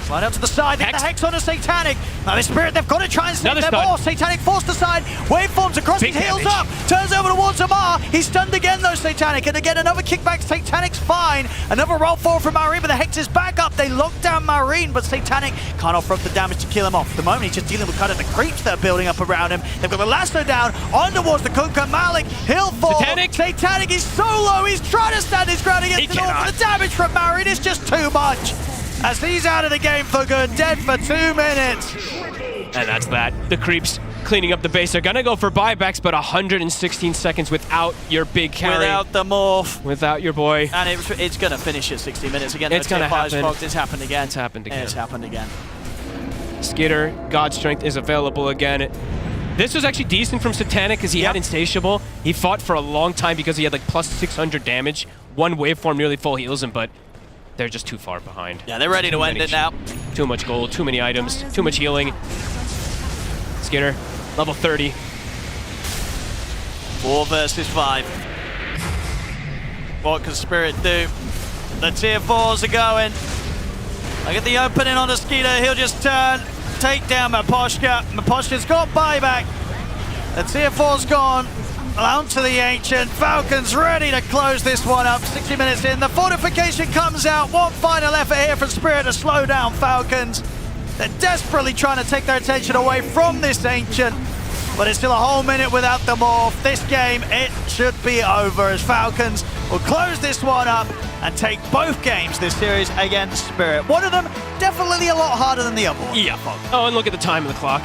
Slide out to the side, the Hex on a Satanic. Now the Spirit, they've got to try and save Another their stun. boss. Satanic forced aside, waveforms across Big his heels damage. up, turns over towards Amar. He's stunned again though, Satanic, and again another kickback. Satanic's fine. Another roll forward from Marine, but the Hex is back up. They lock down Marine, but Satanic can't offer up the damage to kill him off. At the moment, he's just dealing with kind of the creeps that are building up around him. They've got the lasso down, on towards the Kunkka. Malik, he'll fall. Satanic is so low, he's trying to stand his ground against it all, but the damage from Marine is just too much. As he's out of the game for good, dead for 2 minutes. And that's that. The creeps cleaning up the base. They're gonna go for buybacks, but 116 seconds without your big carry. Without the morph. Without your boy. And it's gonna finish at 60 minutes again. It's gonna happen. It's happened again. It's happened again. It's happened again. Skitter, God Strength is available again. This was actually decent from Satanic because he had Insatiable. He fought for a long time because he had like plus 600 damage. One waveform nearly full heals him, but they're just too far behind. Yeah, they're ready to end it now. Too much gold, too many items, too much healing. Skitter, level 30. 4 versus 5. What can Spirit do? The tier 4s are going. Look at the opening on the Skeeter. He'll just turn, take down Maposhka. Maposhka's got buyback. The tier 4's gone. Out to the Ancient. Falcons ready to close this one up. 60 minutes in. The fortification comes out. One final effort here from Spirit to slow down Falcons. They're desperately trying to take their attention away from this Ancient. But it's still a whole minute without the morph. This game, it should be over as Falcons will close this one up and take both games this series against Spirit. One of them definitely a lot harder than the other one. Yeah. Oh, and look at the time of the clock.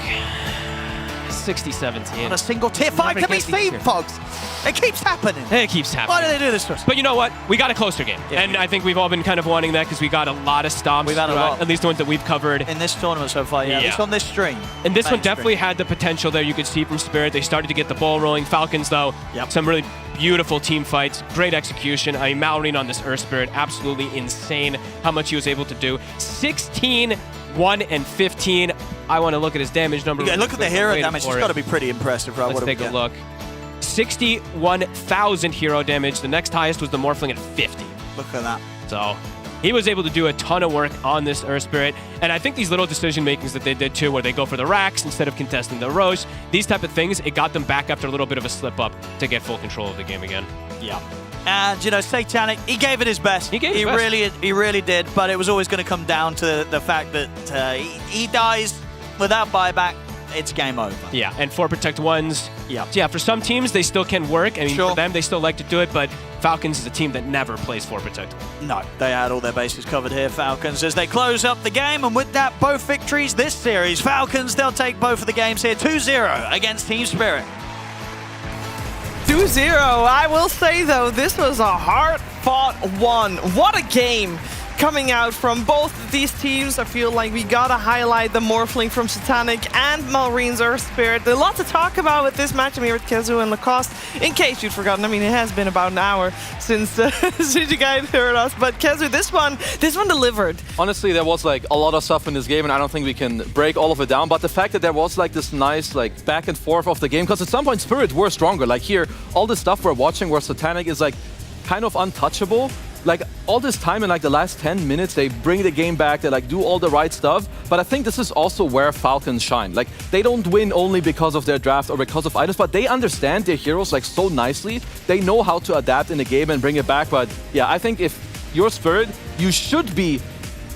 60-17. Not a single tier 5 can be seen, folks. It keeps happening. It keeps happening. Why do they do this to us? But you know what? We got a closer game. Yeah, and I think we've all been kind of wanting that because we got a lot of stomps. We've had a lot. At least the ones that we've covered. In this tournament so far, at least on this stream. And this one definitely had the potential there you could see from Spirit. They started to get the ball rolling. Falcons, though, some really beautiful team fights. Great execution. I mean, Malrine on this Earth Spirit, absolutely insane how much he was able to do. 16, 1, and 15. I want to look at his damage number. Yeah, look at the hero damage. It's got to be pretty impressive, right? Let's take a look. 61,000 hero damage. The next highest was the Morphling at 50. Look at that. So he was able to do a ton of work on this Earth Spirit. And I think these little decision makings that they did too, where they go for the racks instead of contesting the Roche, these type of things, it got them back after a little bit of a slip up to get full control of the game again. Yeah. And, you know, Satanic, he gave it his best. He gave his best. He really did. But it was always going to come down to the fact that he dies without buyback. It's game over. Yeah, and 4 Protect 1s. Yeah. So yeah, for some teams, they still can work. I mean, for them, they still like to do it, but Falcons is a team that never plays 4 Protect. No, they had all their bases covered here, Falcons, as they close up the game. And with that, both victories this series. Falcons, they'll take both of the games here 2-0 against Team Spirit. 2-0. I will say, though, this was a hard-fought one. What a game coming out from both of these teams. I feel like we gotta highlight the Morphling from Satanic and Malrine's Earth Spirit. There's a lot to talk about with this match. I'm here with Kezu and Lacoste. In case you'd forgotten, I mean, it has been about an hour since you guys heard us. But Kezu, this one delivered. Honestly, there was like a lot of stuff in this game, and I don't think we can break all of it down. But the fact that there was like this nice like back and forth of the game, because at some point Spirit were stronger. Like here, all this stuff we're watching where Satanic is like kind of untouchable. Like all this time in like the last 10 minutes, they bring the game back, they like do all the right stuff. But I think this is also where Falcons shine. Like they don't win only because of their draft or because of items, but they understand their heroes like so nicely. They know how to adapt in the game and bring it back. But yeah, I think if you're Spirit, you should be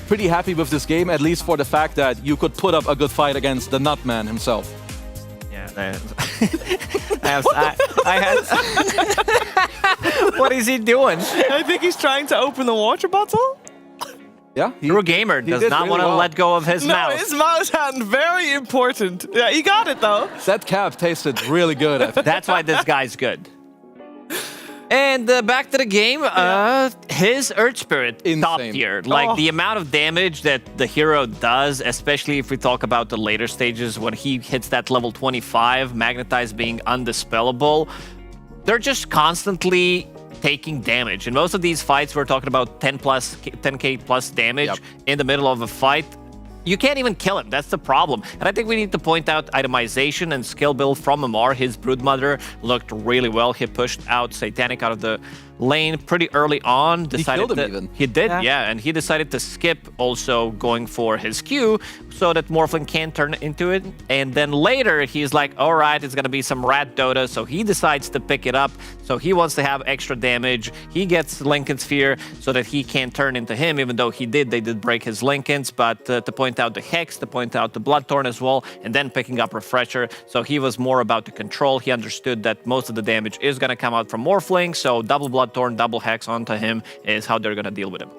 pretty happy with this game, at least for the fact that you could put up a good fight against the Nutman himself. What is he doing? I think he's trying to open the water bottle. Yeah, True gamer does not want to let go of his mouse. No, his mouse hand, very important. Yeah, he got it though. That cap tasted really good. I think. That's why this guy's good. And back to the game, his Earth Spirit, top tier. Like the amount of damage that the hero does, especially if we talk about the later stages when he hits that level 25, Magnetize being undispellable, they're just constantly taking damage. In most of these fights, we're talking about 10k plus damage in the middle of a fight. You can't even kill him. That's the problem. And I think we need to point out itemization and skill build from Amar. His Broodmother looked really well. He pushed out Satanic out of the lane pretty early on. He Decided killed him that even. He did, yeah, and he decided to skip also going for his Q so that Morphling can't turn into it. And then later he's like, all right, it's gonna be some rat Dota, so he decides to pick it up. So he wants to have extra damage. He gets Lincoln Sphere so that he can't turn into him, even though they did break his Lincolns, but to point out the Hex, to point out the Bloodthorn as well, and then picking up Refresher. So he was more about the control. He understood that most of the damage is gonna come out from Morphling, so double Bloodthorn, double Hex onto him is how they're gonna deal with him.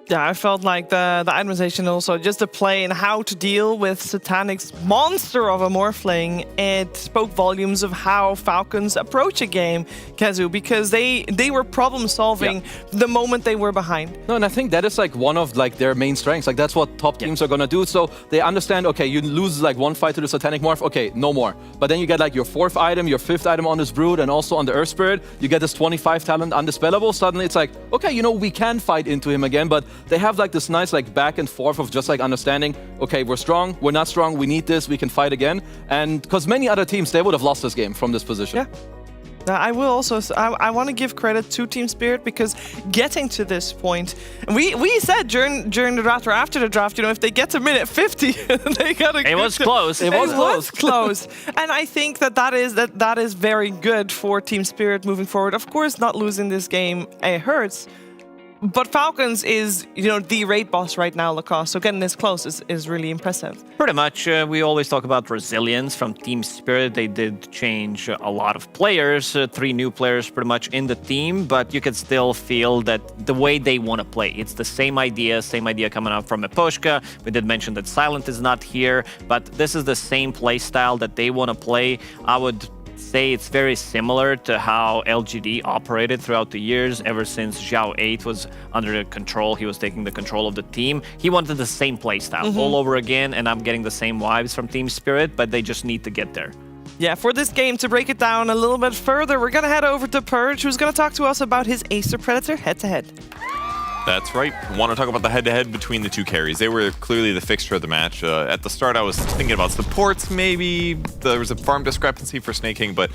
Yeah, I felt like the administration also, just the play and how to deal with Satanic's monster of a Morphling, it spoke volumes of how Falcons approach a game, Kazu, because they were problem solving the moment they were behind. No, and I think that is like one of like their main strengths. Like that's what top teams are gonna do. So they understand, okay, you lose like one fight to the Satanic Morph, okay, no more. But then you get like your 4th item, your 5th item on this Brood, and also on the Earth Spirit. You get this 25 talent undispellable. Suddenly it's like, okay, you know, we can fight into him again, but they have like this nice like back and forth of just like understanding, okay, we're strong, we're not strong, we need this, we can fight again. And because many other teams, they would have lost this game from this position. Yeah. I will also, I want to give credit to Team Spirit because getting to this point, we said during the draft or after the draft, you know, if they get to minute 50, they gotta. It was close. It was close. And I think that is very good for Team Spirit moving forward. Of course, not losing this game, it hurts. But Falcons is, you know, the raid boss right now, Lacoste. So getting this close is really impressive. Pretty much. We always talk about resilience from Team Spirit. They did change a lot of players, 3 new players pretty much in the team, but you can still feel that the way they want to play. It's the same idea coming out from Eposhka. We did mention that Silent is not here, but this is the same play style that they want to play. I would say it's very similar to how LGD operated throughout the years, ever since Zhao 8 was under the control. He was taking the control of the team. He wanted the same playstyle all over again, and I'm getting the same vibes from Team Spirit, but they just need to get there. Yeah, for this game, to break it down a little bit further, we're going to head over to Purge, who's going to talk to us about his Acer Predator head-to-head. That's right. Want to talk about the head-to-head between the 2 carries. They were clearly the fixture of the match. At the start, I was thinking about supports, maybe. There was a farm discrepancy for Snake King, but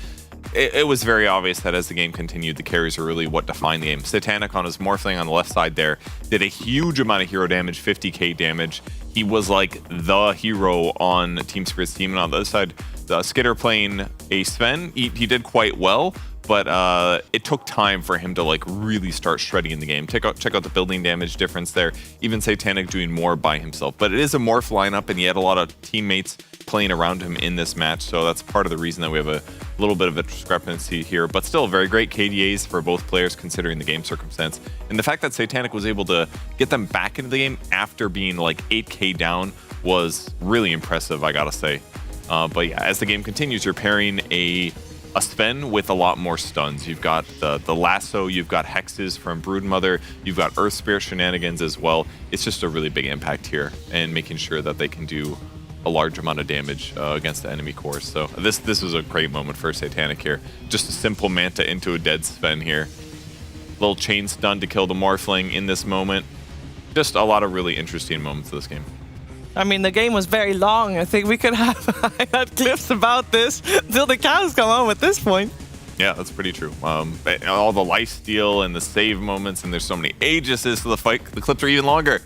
it was very obvious that as the game continued, the carries are really what defined the game. Satanic on his Morphling on the left side there did a huge amount of hero damage, 50k damage. He was like the hero on Team Spirit's team. And on the other side, the Skitter playing a Sven, he did quite well. But it took time for him to like really start shredding in the game. Check out the building damage difference there. Even Satanic doing more by himself. But it is a morph lineup, and he had a lot of teammates playing around him in this match. So that's part of the reason that we have a little bit of a discrepancy here. But still, very great KDAs for both players considering the game circumstance. And the fact that Satanic was able to get them back into the game after being like 8k down was really impressive, I gotta say. But yeah, as the game continues, you're pairing a Sven with a lot more stuns. You've got the lasso, you've got hexes from Broodmother, you've got Earth Spirit shenanigans as well. It's just a really big impact here and making sure that they can do a large amount of damage against the enemy core. So this was a great moment for Satanic here. Just a simple Manta into a dead Sven here. Little chain stun to kill the Morphling in this moment. Just a lot of really interesting moments of this game. I mean, the game was very long. I think we could have had clips about this till the cows come home at this point. Yeah, that's pretty true. All the lifesteal and the save moments, and there's so many Aegises to the fight. The clips are even longer.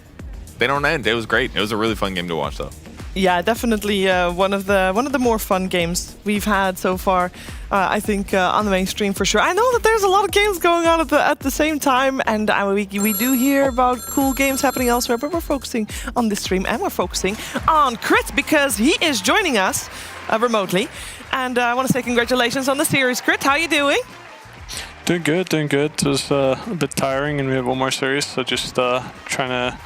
They don't end. It was great. It was a really fun game to watch, though. Yeah, definitely one of the more fun games we've had so far. I think on the mainstream for sure. I know that there's a lot of games going on at the same time, and we do hear about cool games happening elsewhere. But we're focusing on this stream, and we're focusing on Crit because he is joining us remotely. And I want to say congratulations on the series, Crit. How you doing? Doing good. It was a bit tiring, and we have one more series, so just trying to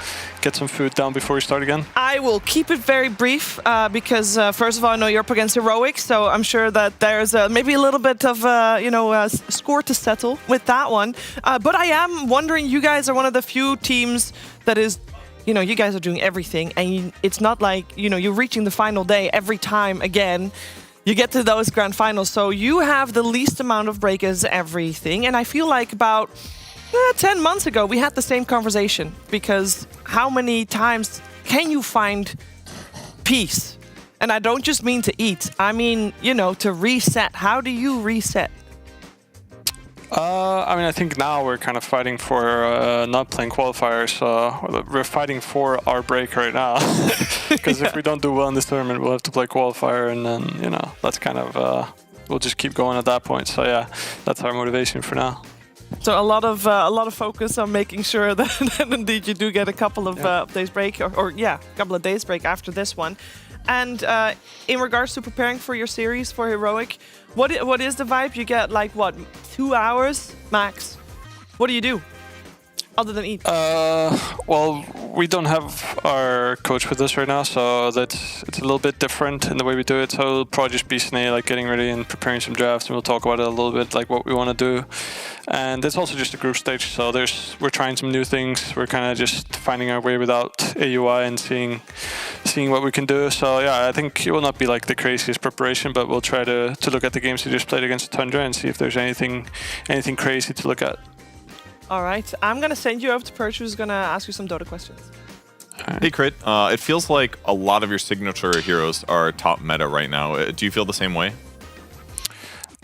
get some food down before we start again. I will keep it very brief because, first of all, I know you're up against Heroic, so I'm sure that there's maybe a little bit of score to settle with that one. But I am wondering, you guys are one of the few teams that is, you know, you guys are doing everything, and it's not like, you know, you're reaching the final day every time again. You get to those grand finals, so you have the least amount of breakers, everything. And I feel like about 10 months ago, we had the same conversation. Because how many times can you find peace? And I don't just mean to eat. I mean, you know, to reset. How do you reset? I mean, I think now we're kind of fighting for not playing qualifiers. We're fighting for our break right now. Because if we don't do well in this tournament, we'll have to play qualifier, and then, you know, that's kind of, we'll just keep going at that point. So yeah, that's our motivation for now. So a lot of focus on making sure that indeed you do get a couple of days break, or a couple of days break after this one. And in regards to preparing for your series for Heroic, what is the vibe? You get like what, 2 hours max? What do you do other than eat? Well, we don't have our coach with us right now, so it's a little bit different in the way we do it. So it'll probably just be Sneh like getting ready and preparing some drafts, and we'll talk about it a little bit, like what we want to do. And it's also just a group stage, so we're trying some new things. We're kind of just finding our way without AUI and seeing what we can do. So yeah, I think it will not be like the craziest preparation, but we'll try to look at the games we just played against Tundra and see if there's anything crazy to look at. All right, I'm going to send you over to Perch, who's going to ask you some Dota questions. Hey, Crit. It feels like a lot of your signature heroes are top meta right now. Do you feel the same way?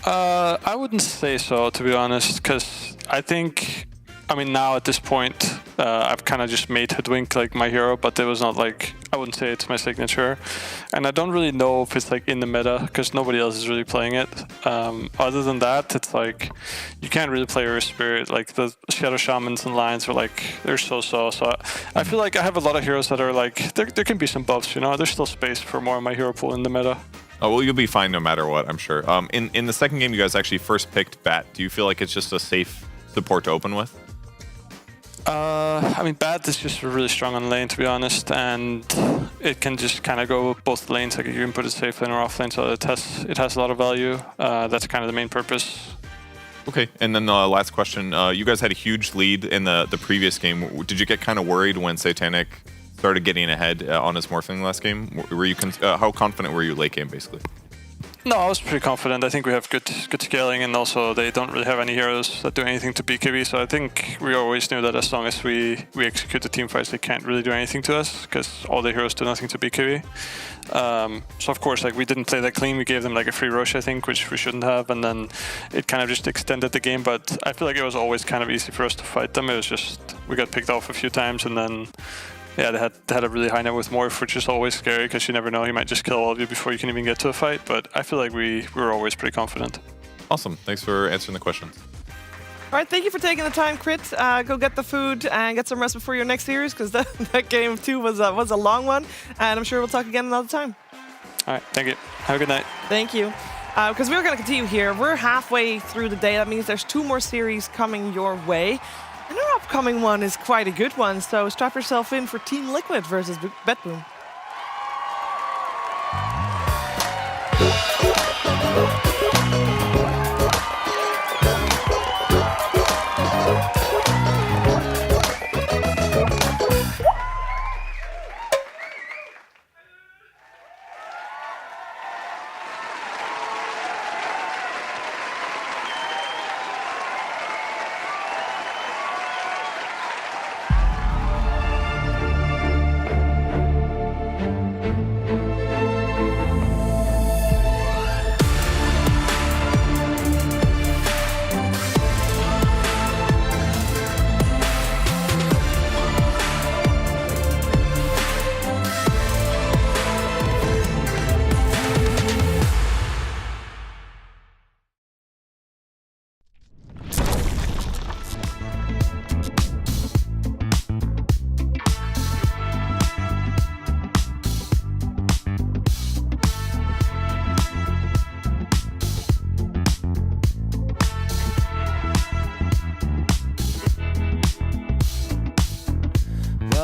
I wouldn't say so, to be honest, because I think, I mean, now at this point, I've kind of just made Hoodwink like my hero, but it was not like, I wouldn't say it's my signature. And I don't really know if it's like in the meta, because nobody else is really playing it. Other than that, it's like, you can't really play Earth Spirit. Like the Shadow Shamans and Lions are like, they're so-so. So I feel like I have a lot of heroes that are like, there can be some buffs, you know? There's still space for more of my hero pool in the meta. Oh, well, you'll be fine no matter what, I'm sure. In the second game, you guys actually first picked Bat. Do you feel like it's just a safe support to open with? I mean, Bat is just really strong on lane, to be honest, and it can just kind of go both lanes. Like you can put it safe lane or off lane, so it has a lot of value. That's kind of the main purpose. Okay, and then the last question. You guys had a huge lead in the previous game. Did you get kind of worried when Satanic started getting ahead on his Morphling last game? Were you how confident were you late game, basically? No, I was pretty confident. I think we have good scaling, and also they don't really have any heroes that do anything to BKB. So I think we always knew that as long as we execute the team fights, they can't really do anything to us because all the heroes do nothing to BKB. So of course, like we didn't play that clean. We gave them like a free rush, I think, which we shouldn't have, and then it kind of just extended the game. But I feel like it was always kind of easy for us to fight them. It was just we got picked off a few times, and then. Yeah, they had a really high net with Morph, which is always scary because you never know, he might just kill all of you before you can even get to a fight, but I feel like we were always pretty confident. Awesome. Thanks for answering the questions. All right, thank you for taking the time, Crit. Go get the food and get some rest before your next series, because that game 2 was a long one, and I'm sure we'll talk again another time. All right, thank you. Have a good night. Thank you. Because we're going to continue here. We're halfway through the day. That means there's 2 more series coming your way. And our upcoming one is quite a good one, so strap yourself in for Team Liquid versus BetBoom.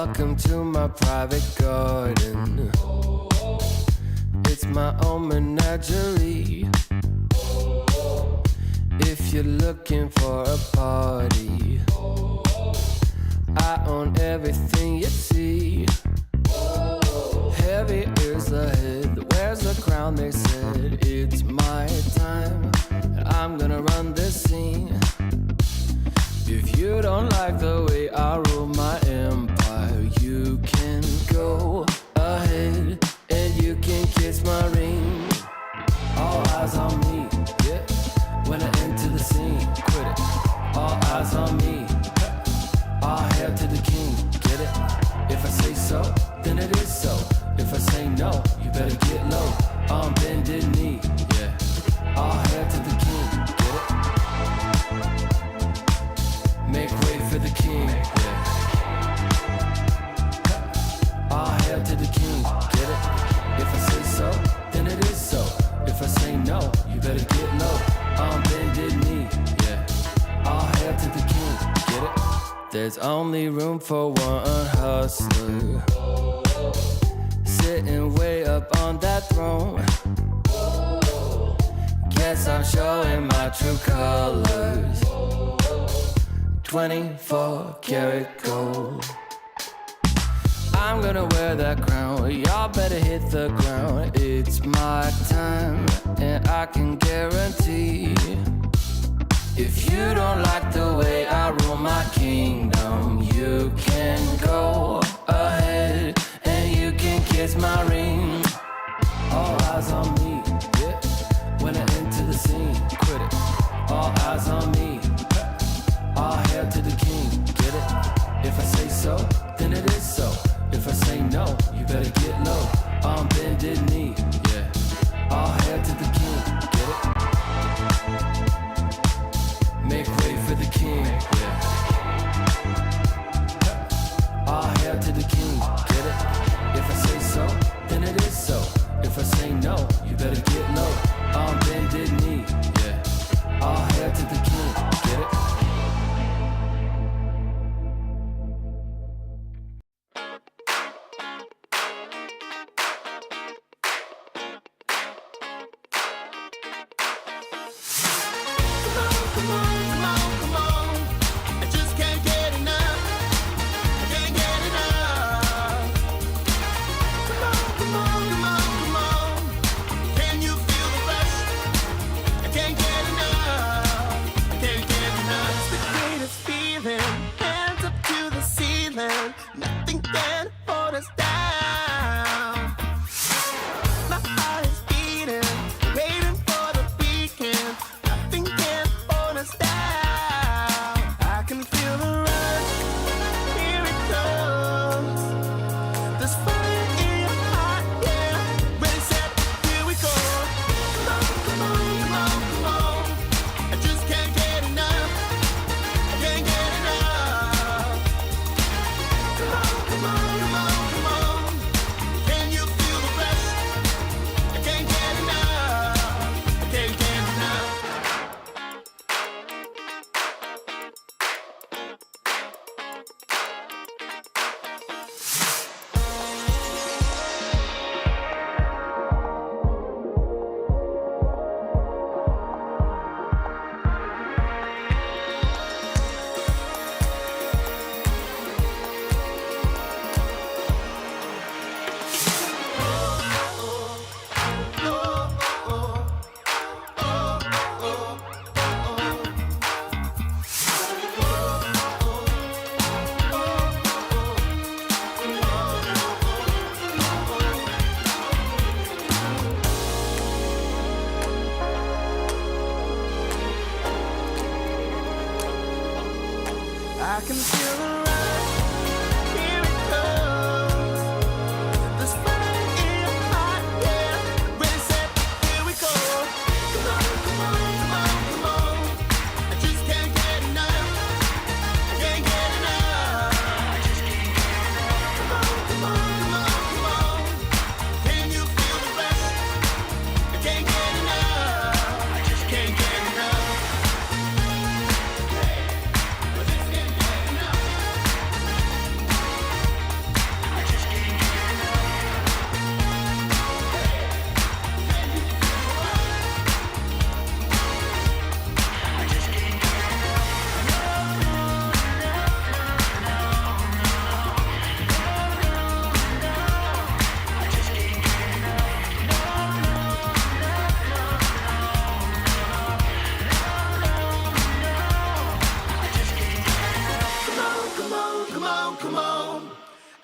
Welcome to my private garden. It's my own menagerie. If you're looking for a party, I own everything you see. Heavy is the head, where's the crown? They said it's my time, and I'm gonna run this scene. If you don't like the way I rule my empire, you can go ahead and you can kiss my ring. All eyes on me, yeah, when I enter the scene, quit it. on bended knee, yeah. All hail to the king, get it? Make way for the king, yeah. All hail to the king, get it? If I say so, then it is so. If I say no, you better get low. On bended knee, yeah. All hail to the king, get it? There's only room for one hustler, sitting way up on that throne. Guess I'm showing my true colors. 24 karat gold. I'm gonna wear that crown. Y'all better hit the ground. It's my time, and I can guarantee, if you don't like the way I rule my kingdom, you can go ahead and you can kiss my ring. All eyes on me, yeah. When I enter the scene, quit it. All eyes on me. All hail to the king, get it? If I say so, then it is so. If I say no, you better get low. On bended knee, yeah. All hail to the king, get it? Make way for the king, yeah. All hail to the king, get it? If I say so, then it is so. If I say no, you better get low. On bended knee, yeah. All hail to the king, get it?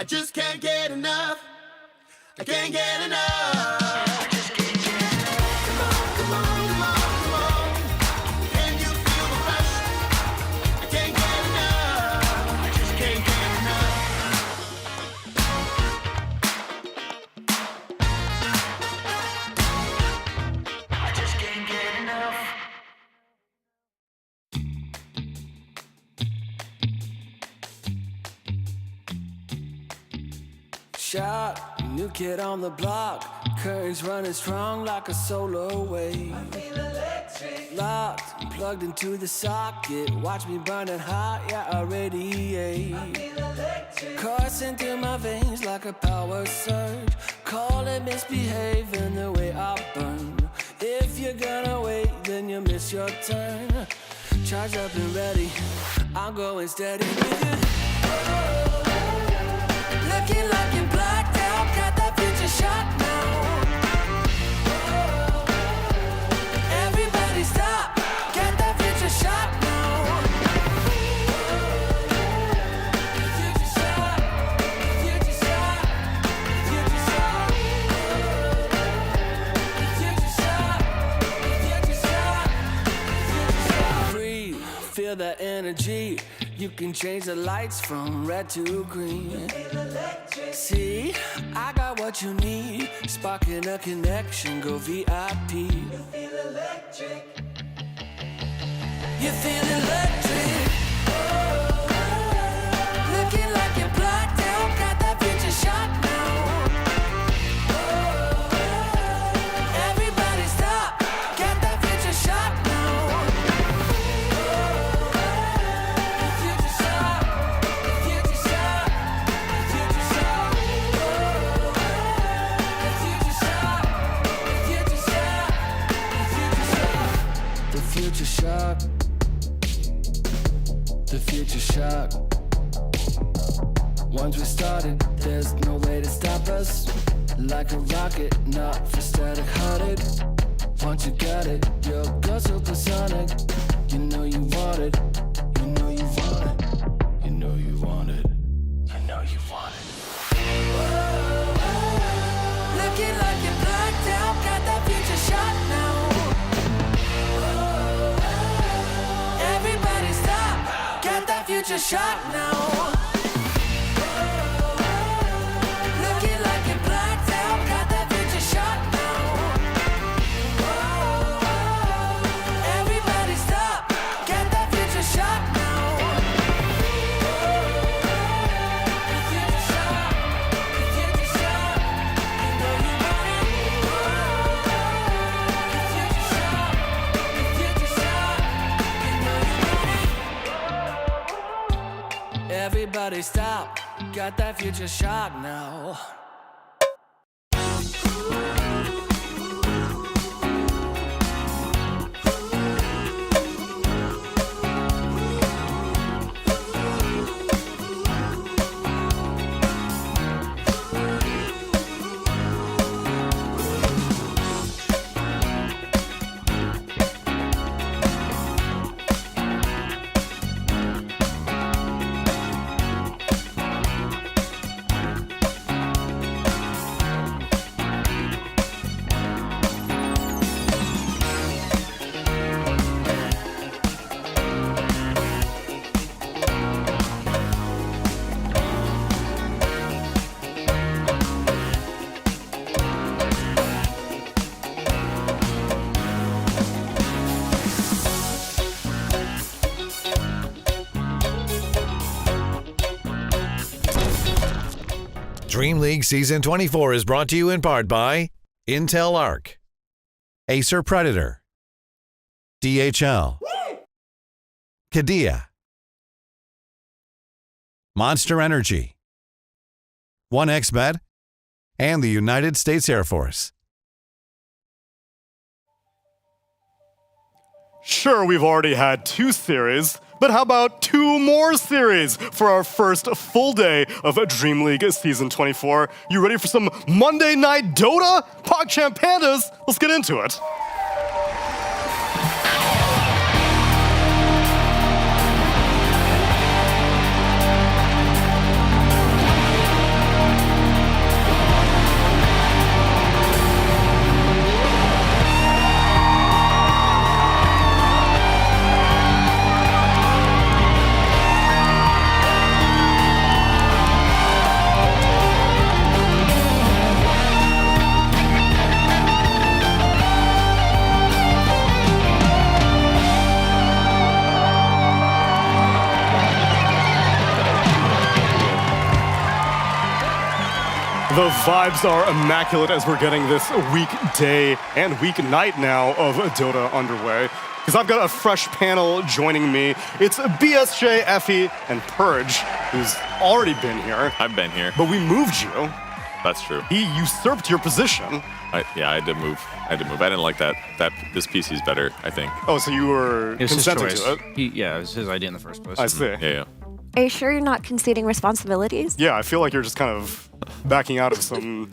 just can't get enough. I can't get enough. I just can't get enough. Come on, come on, come on, come on. Can you feel the rush? I can't get enough. I just can't get enough. shot, new kid on the block. Currents running strong like a solar wave. I feel electric. Locked, plugged into the socket. Watch me burning hot, yeah, I radiate. I feel electric. Coursing through my veins like a power surge. Call it misbehaving the way I burn. If you're gonna wait, then you miss your turn. Charged up and ready, I'm going steady with you. Looking like you're blacked out, got that future shot now. Everybody stop, get that future shot now. Future shot, future shot, future shot. Future shot, future shot, future shot. Breathe, feel that energy. You can change the lights from red to green. See, I got what you need. Sparking a connection, go VIP. You feel electric. You feel electric. Looking like you're blacked out, got that future shot now. Everybody stop, get that future shot now. Future shock, the future shock. Once we started, there's no way to stop us. Like a rocket, not for static hearted. Once you got it, you'll go supersonic. You know you want it, you know you want it, you know you want it, you know you want it. Looking like you're blacked out, got that future shot now. Everybody stop, get that future shot now. Looking like you're blacked out, got that future shot now. Everybody stop, get that future shot now. Future shot, future shot, you know you want it. Future shot, future shot, you know you want it. Everybody stop, got that future shot now. DreamLeague Season 24 is brought to you in part by Intel Arc, Acer Predator, DHL, Qiddiya, Monster Energy, 1xBet, and the United States Air Force. Sure, we've already had 2 series, but how about 2 more series for our first full day of DreamLeague Season 24? You ready for some Monday Night Dota? PogChamp Pandas, let's get into it. The vibes are immaculate as we're getting this weekday and weeknight now of Dota underway. Because I've got a fresh panel joining me. It's BSJ, Effie, and Purge, who's already been here. I've been here. But we moved you. That's true. He usurped your position. Yeah, I did move. I didn't like that. This PC is better, I think. Oh, so you were It was his consenting choice. to it? Yeah, it was his idea in the first place. I see. Yeah. Are you sure you're not conceding responsibilities? Yeah, I feel like you're just kind of backing out of some...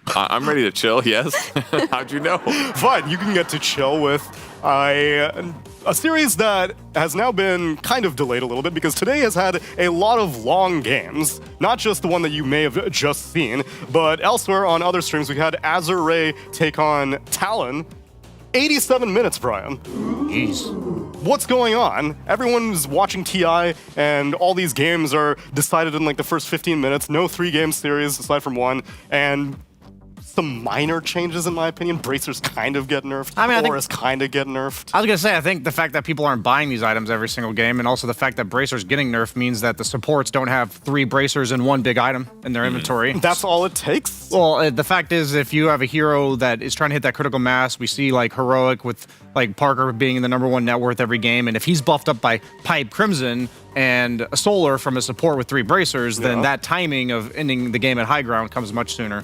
I'm ready to chill, yes. How'd you know? Fine, you can get to chill with a series that has now been kind of delayed a little bit because today has had a lot of long games. Not just the one that you may have just seen, but elsewhere on other streams we had Azure Ray take on Talon. 87 minutes, Brian. Jeez. What's going on? Everyone's watching TI, and all these games are decided in like the first 15 minutes. No 3-game series aside from one, and some minor changes in my opinion. Bracers kind of get nerfed. I mean, I think- Auras kind of get nerfed. I was going to say, I think the fact that people aren't buying these items every single game, and also the fact that bracers getting nerfed means that the supports don't have 3 bracers and 1 big item in their inventory. That's all it takes? Well, the fact is, if you have a hero that is trying to hit that critical mass, we see like Heroic with like Parker being the #1 net worth every game, and if he's buffed up by Pipe Crimson and a Solar from a support with 3 bracers, then that timing of ending the game at high ground comes much sooner.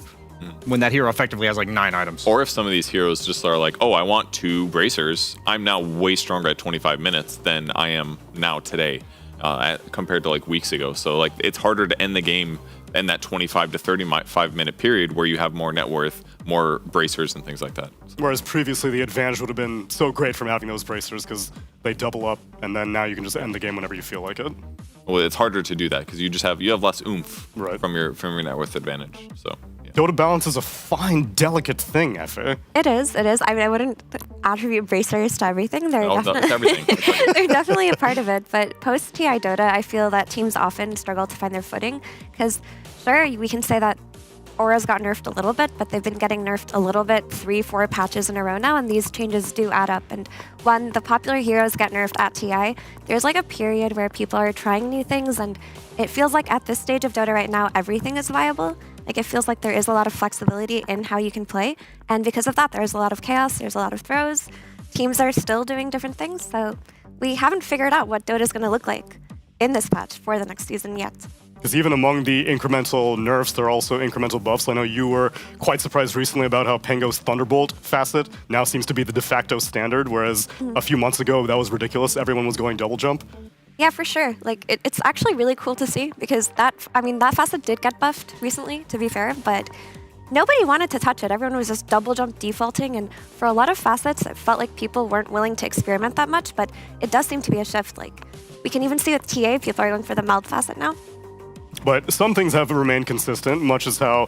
When that hero effectively has like 9 items. Or if some of these heroes just are like, oh, I want 2 bracers, I'm now way stronger at 25 minutes than I am now today compared to like weeks ago. So like it's harder to end the game in that 25 to 35 minute period where you have more net worth, more bracers and things like that. Whereas previously the advantage would have been so great from having those bracers because they double up, and then now you can just end the game whenever you feel like it. Well, it's harder to do that because you have less oomph from your net worth advantage. So. Dota balance is a fine, delicate thing, Effie. It is. I mean, I wouldn't attribute bracers to everything. They're No, definitely it's everything. they're definitely a part of it. But post TI Dota, I feel that teams often struggle to find their footing because, sure, we can say that Aura's got nerfed a little bit, but they've been getting nerfed a little bit 3-4 patches in a row now, and these changes do add up. And when the popular heroes get nerfed at TI, there's like a period where people are trying new things, and it feels like at this stage of Dota right now, everything is viable. Like it feels like there is a lot of flexibility in how you can play, and because of that, there's a lot of chaos, there's a lot of throws. Teams are still doing different things, so we haven't figured out what Dota's going to look like in this patch for the next season yet. Because even among the incremental nerfs, there are also incremental buffs. I know you were quite surprised recently about how Pengo's Thunderbolt facet now seems to be the de facto standard, whereas a few months ago that was ridiculous. Everyone was going double jump. Yeah, for sure. Like it's actually really cool to see because that facet did get buffed recently, to be fair, but nobody wanted to touch it. Everyone was just double jump defaulting, and for a lot of facets, it felt like people weren't willing to experiment that much, but it does seem to be a shift. Like we can even see with TA, people are going for the meld facet now. But some things have remained consistent, much as how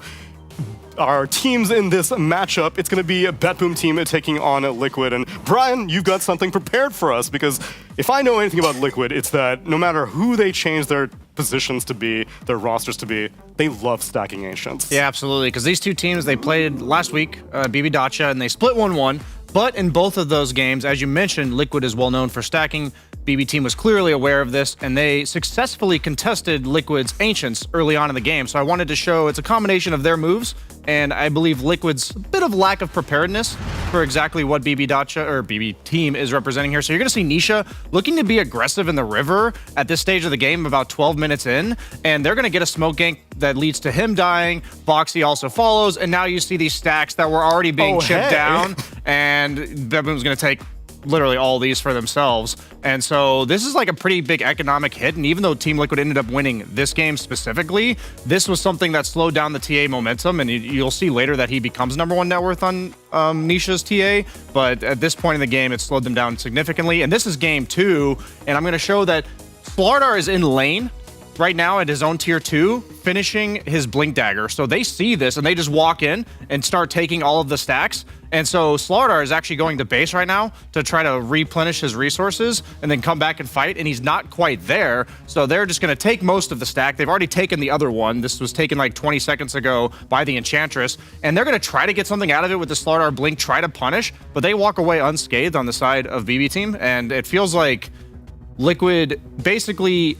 our teams in this matchup, it's going to be a BetBoom team taking on Liquid. And Brian, you've got something prepared for us, because if I know anything about Liquid, it's that no matter who they change their positions to be, their rosters to be, they love stacking Ancients. Yeah, absolutely, because these two teams, they played last week, BB Dacha, and they split 1-1. But in both of those games, as you mentioned, Liquid is well known for stacking. BB team was clearly aware of this, and they successfully contested Liquid's Ancients early on in the game. So I wanted to show it's a combination of their moves, and I believe Liquid's bit of lack of preparedness for exactly what BB Dacha or BB team is representing here. So you're going to see Nisha looking to be aggressive in the river at this stage of the game, about 12 minutes in, and they're going to get a smoke gank that leads to him dying. Boxy also follows, and now you see these stacks that were already being chipped down, and BetBoom's going to take literally all these for themselves. And so this is like a pretty big economic hit, and even though Team Liquid ended up winning this game specifically, this was something that slowed down the TA momentum, and you'll see later that he becomes #1 net worth on Nisha's TA, but at this point in the game, it slowed them down significantly. And this is game 2, and I'm going to show that Slardar is in lane right now at his own tier 2, finishing his Blink Dagger. So they see this, and they just walk in and start taking all of the stacks. And so Slardar is actually going to base right now to try to replenish his resources and then come back and fight, and he's not quite there. So they're just going to take most of the stack. They've already taken the other one. This was taken like 20 seconds ago by the Enchantress, and they're going to try to get something out of it with the Slardar Blink, try to punish, but they walk away unscathed on the side of BB team, and it feels like Liquid basically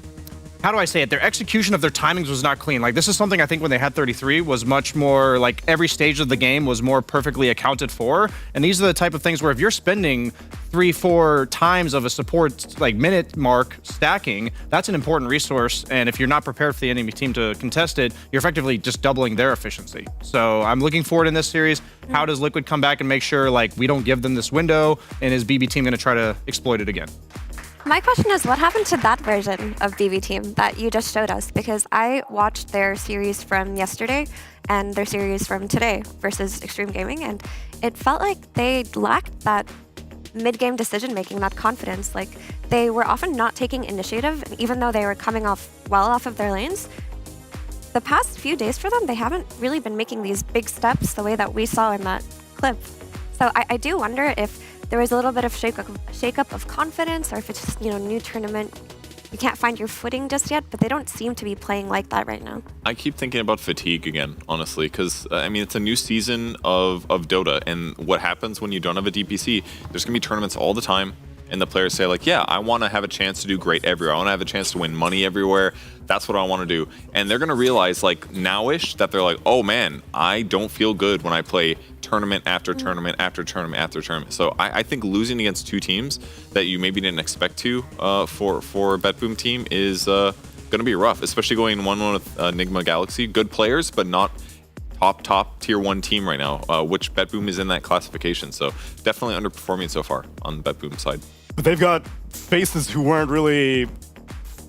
how do I say it? Their execution of their timings was not clean. Like, this is something I think when they had 33 was much more like every stage of the game was more perfectly accounted for. And these are the type of things where if you're spending 3-4 times of a support like minute mark stacking, that's an important resource. And if you're not prepared for the enemy team to contest it, you're effectively just doubling their efficiency. So I'm looking forward in this series. How does Liquid come back and make sure like we don't give them this window? And is BB team going to try to exploit it again? My question is, what happened to that version of BB Team that you just showed us? Because I watched their series from yesterday and their series from today versus Extreme Gaming, and it felt like they lacked that mid-game decision-making, that confidence. Like, they were often not taking initiative, and even though they were coming off well off of their lanes, the past few days for them, they haven't really been making these big steps the way that we saw in that clip. So I do wonder if there was a little bit of shake-up of confidence, or if it's just, new tournament, you can't find your footing just yet, but they don't seem to be playing like that right now. I keep thinking about fatigue again, honestly, because, it's a new season of Dota, and what happens when you don't have a DPC, there's going to be tournaments all the time, and the players say, like, yeah, I want to have a chance to do great everywhere. I want to have a chance to win money everywhere. That's what I want to do. And they're going to realize, like, now-ish, that they're like, oh, man, I don't feel good when I play tournament after tournament after tournament after tournament. So I think losing against two teams that you maybe didn't expect to for a BetBoom team is going to be rough, especially going 1-1 with Nigma Galaxy. Good players, but not top tier 1 team right now, which BetBoom is in that classification. So definitely underperforming so far on the BetBoom side. But they've got faces who weren't really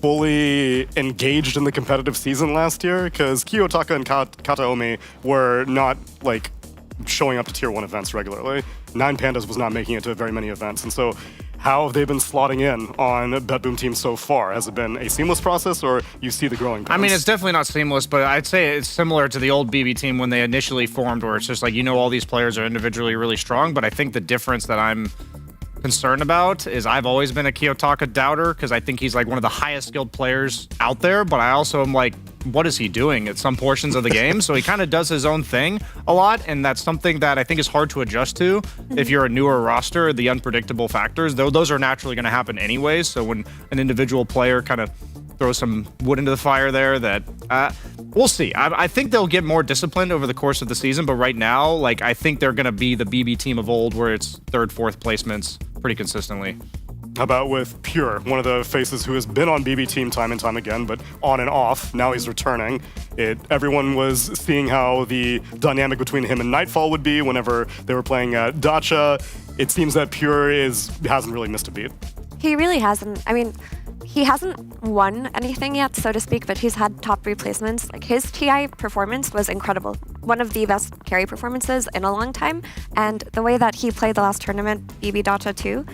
fully engaged in the competitive season last year, because Kiyotaka and Kataomi were not like showing up to tier 1 events regularly. Nine Pandas was not making it to very many events, and so how have they been slotting in on BetBoom teams so far? Has it been a seamless process, or you see the growing pains? I mean, it's definitely not seamless, but I'd say it's similar to the old BB team when they initially formed, where it's just like, all these players are individually really strong, but I think the difference that I'm concerned about is I've always been a Kiyotaka doubter, because I think he's like one of the highest skilled players out there, but I also am like, what is he doing at some portions of the game? So he kind of does his own thing a lot, and that's something that I think is hard to adjust to if you're a newer roster. The unpredictable factors, though, those are naturally going to happen anyways. So when an individual player kind of throws some wood into the fire there, that we'll see. I think they'll get more disciplined over the course of the season, but right now, like, I think they're going to be the BB team of old, where it's 3rd, 4th placements pretty consistently. How about with Pure, one of the faces who has been on BB team time and time again, but on and off. Now he's returning. Everyone was seeing how the dynamic between him and Nightfall would be whenever they were playing at Dacha. It seems that Pure hasn't really missed a beat. He really hasn't. I mean, he hasn't won anything yet, so to speak, but he's had top replacements. Like, his TI performance was incredible. One of the best carry performances in a long time. And the way that he played the last tournament, BB Dacha 2,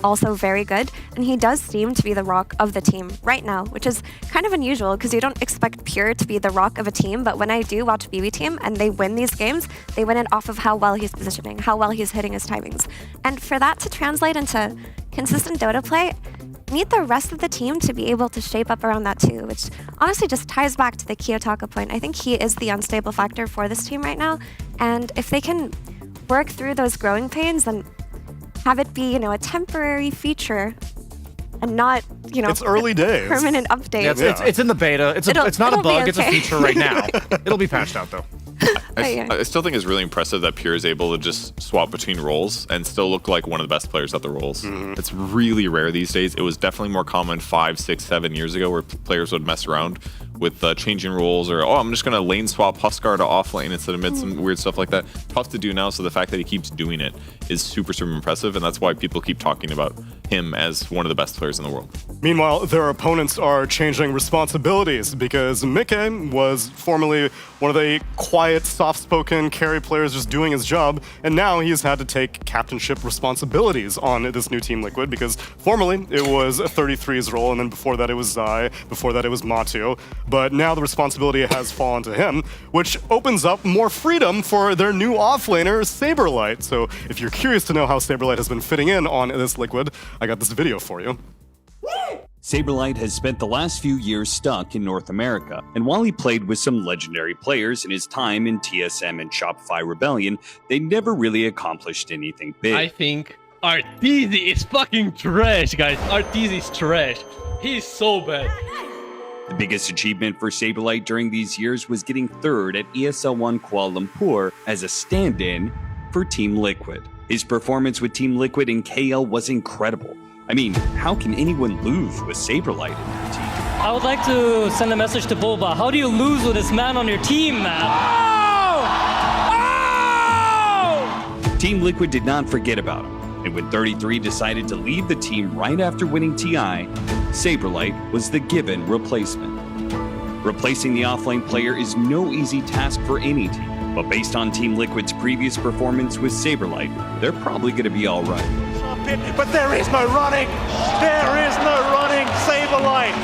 also very good. And he does seem to be the rock of the team right now, which is kind of unusual because you don't expect Pure to be the rock of a team. But when I do watch BB team and they win these games, they win it off of how well he's positioning, how well he's hitting his timings. And for that to translate into consistent Dota play, need the rest of the team to be able to shape up around that too, which honestly just ties back to the Kiyotaka point. I think he is the unstable factor for this team right now, and if they can work through those growing pains and have it be, a temporary feature and not, it's early days. Permanent update. Yeah, it's in the beta. It's not a bug. Okay. It's a feature right now. It'll be patched out though. I still think it's really impressive that Pure is able to just swap between roles and still look like one of the best players at the roles. It's really rare these days. It was definitely more common 5, 6, 7 years ago where players would mess around with changing roles, or I'm just going to lane swap Huskar to off lane instead of mid, some weird stuff like that. Tough to do now, so the fact that he keeps doing it is super, super impressive, and that's why people keep talking about him as one of the best players in the world. Meanwhile, their opponents are changing responsibilities, because Mikke was formerly one of the quiet, soft-spoken carry players just doing his job, and now he's had to take captainship responsibilities on this new Team Liquid, because formerly it was 33's role, and then before that it was Zai, before that it was Matu. But now the responsibility has fallen to him, which opens up more freedom for their new offlaner, Saberlight. So if you're curious to know how Saberlight has been fitting in on this Liquid, I got this video for you. Saberlight has spent the last few years stuck in North America, and while he played with some legendary players in his time in TSM and Shopify Rebellion, they never really accomplished anything big. I think Arteezy is fucking trash, guys. Arteezy is trash. He's so bad. The biggest achievement for Saberlight during these years was getting third at ESL One Kuala Lumpur as a stand-in for Team Liquid. His performance with Team Liquid in KL was incredible. I mean, how can anyone lose with Saberlight in their team? I would like to send a message to Boba. How do you lose with this man on your team, man? Team Liquid did not forget about him, and when 33 decided to leave the team right after winning TI, Saberlight was the given replacement. Replacing the offlane player is no easy task for any team, but based on Team Liquid's previous performance with Saberlight, they're probably going to be all right. But there is no running! There is no running! Saberlight!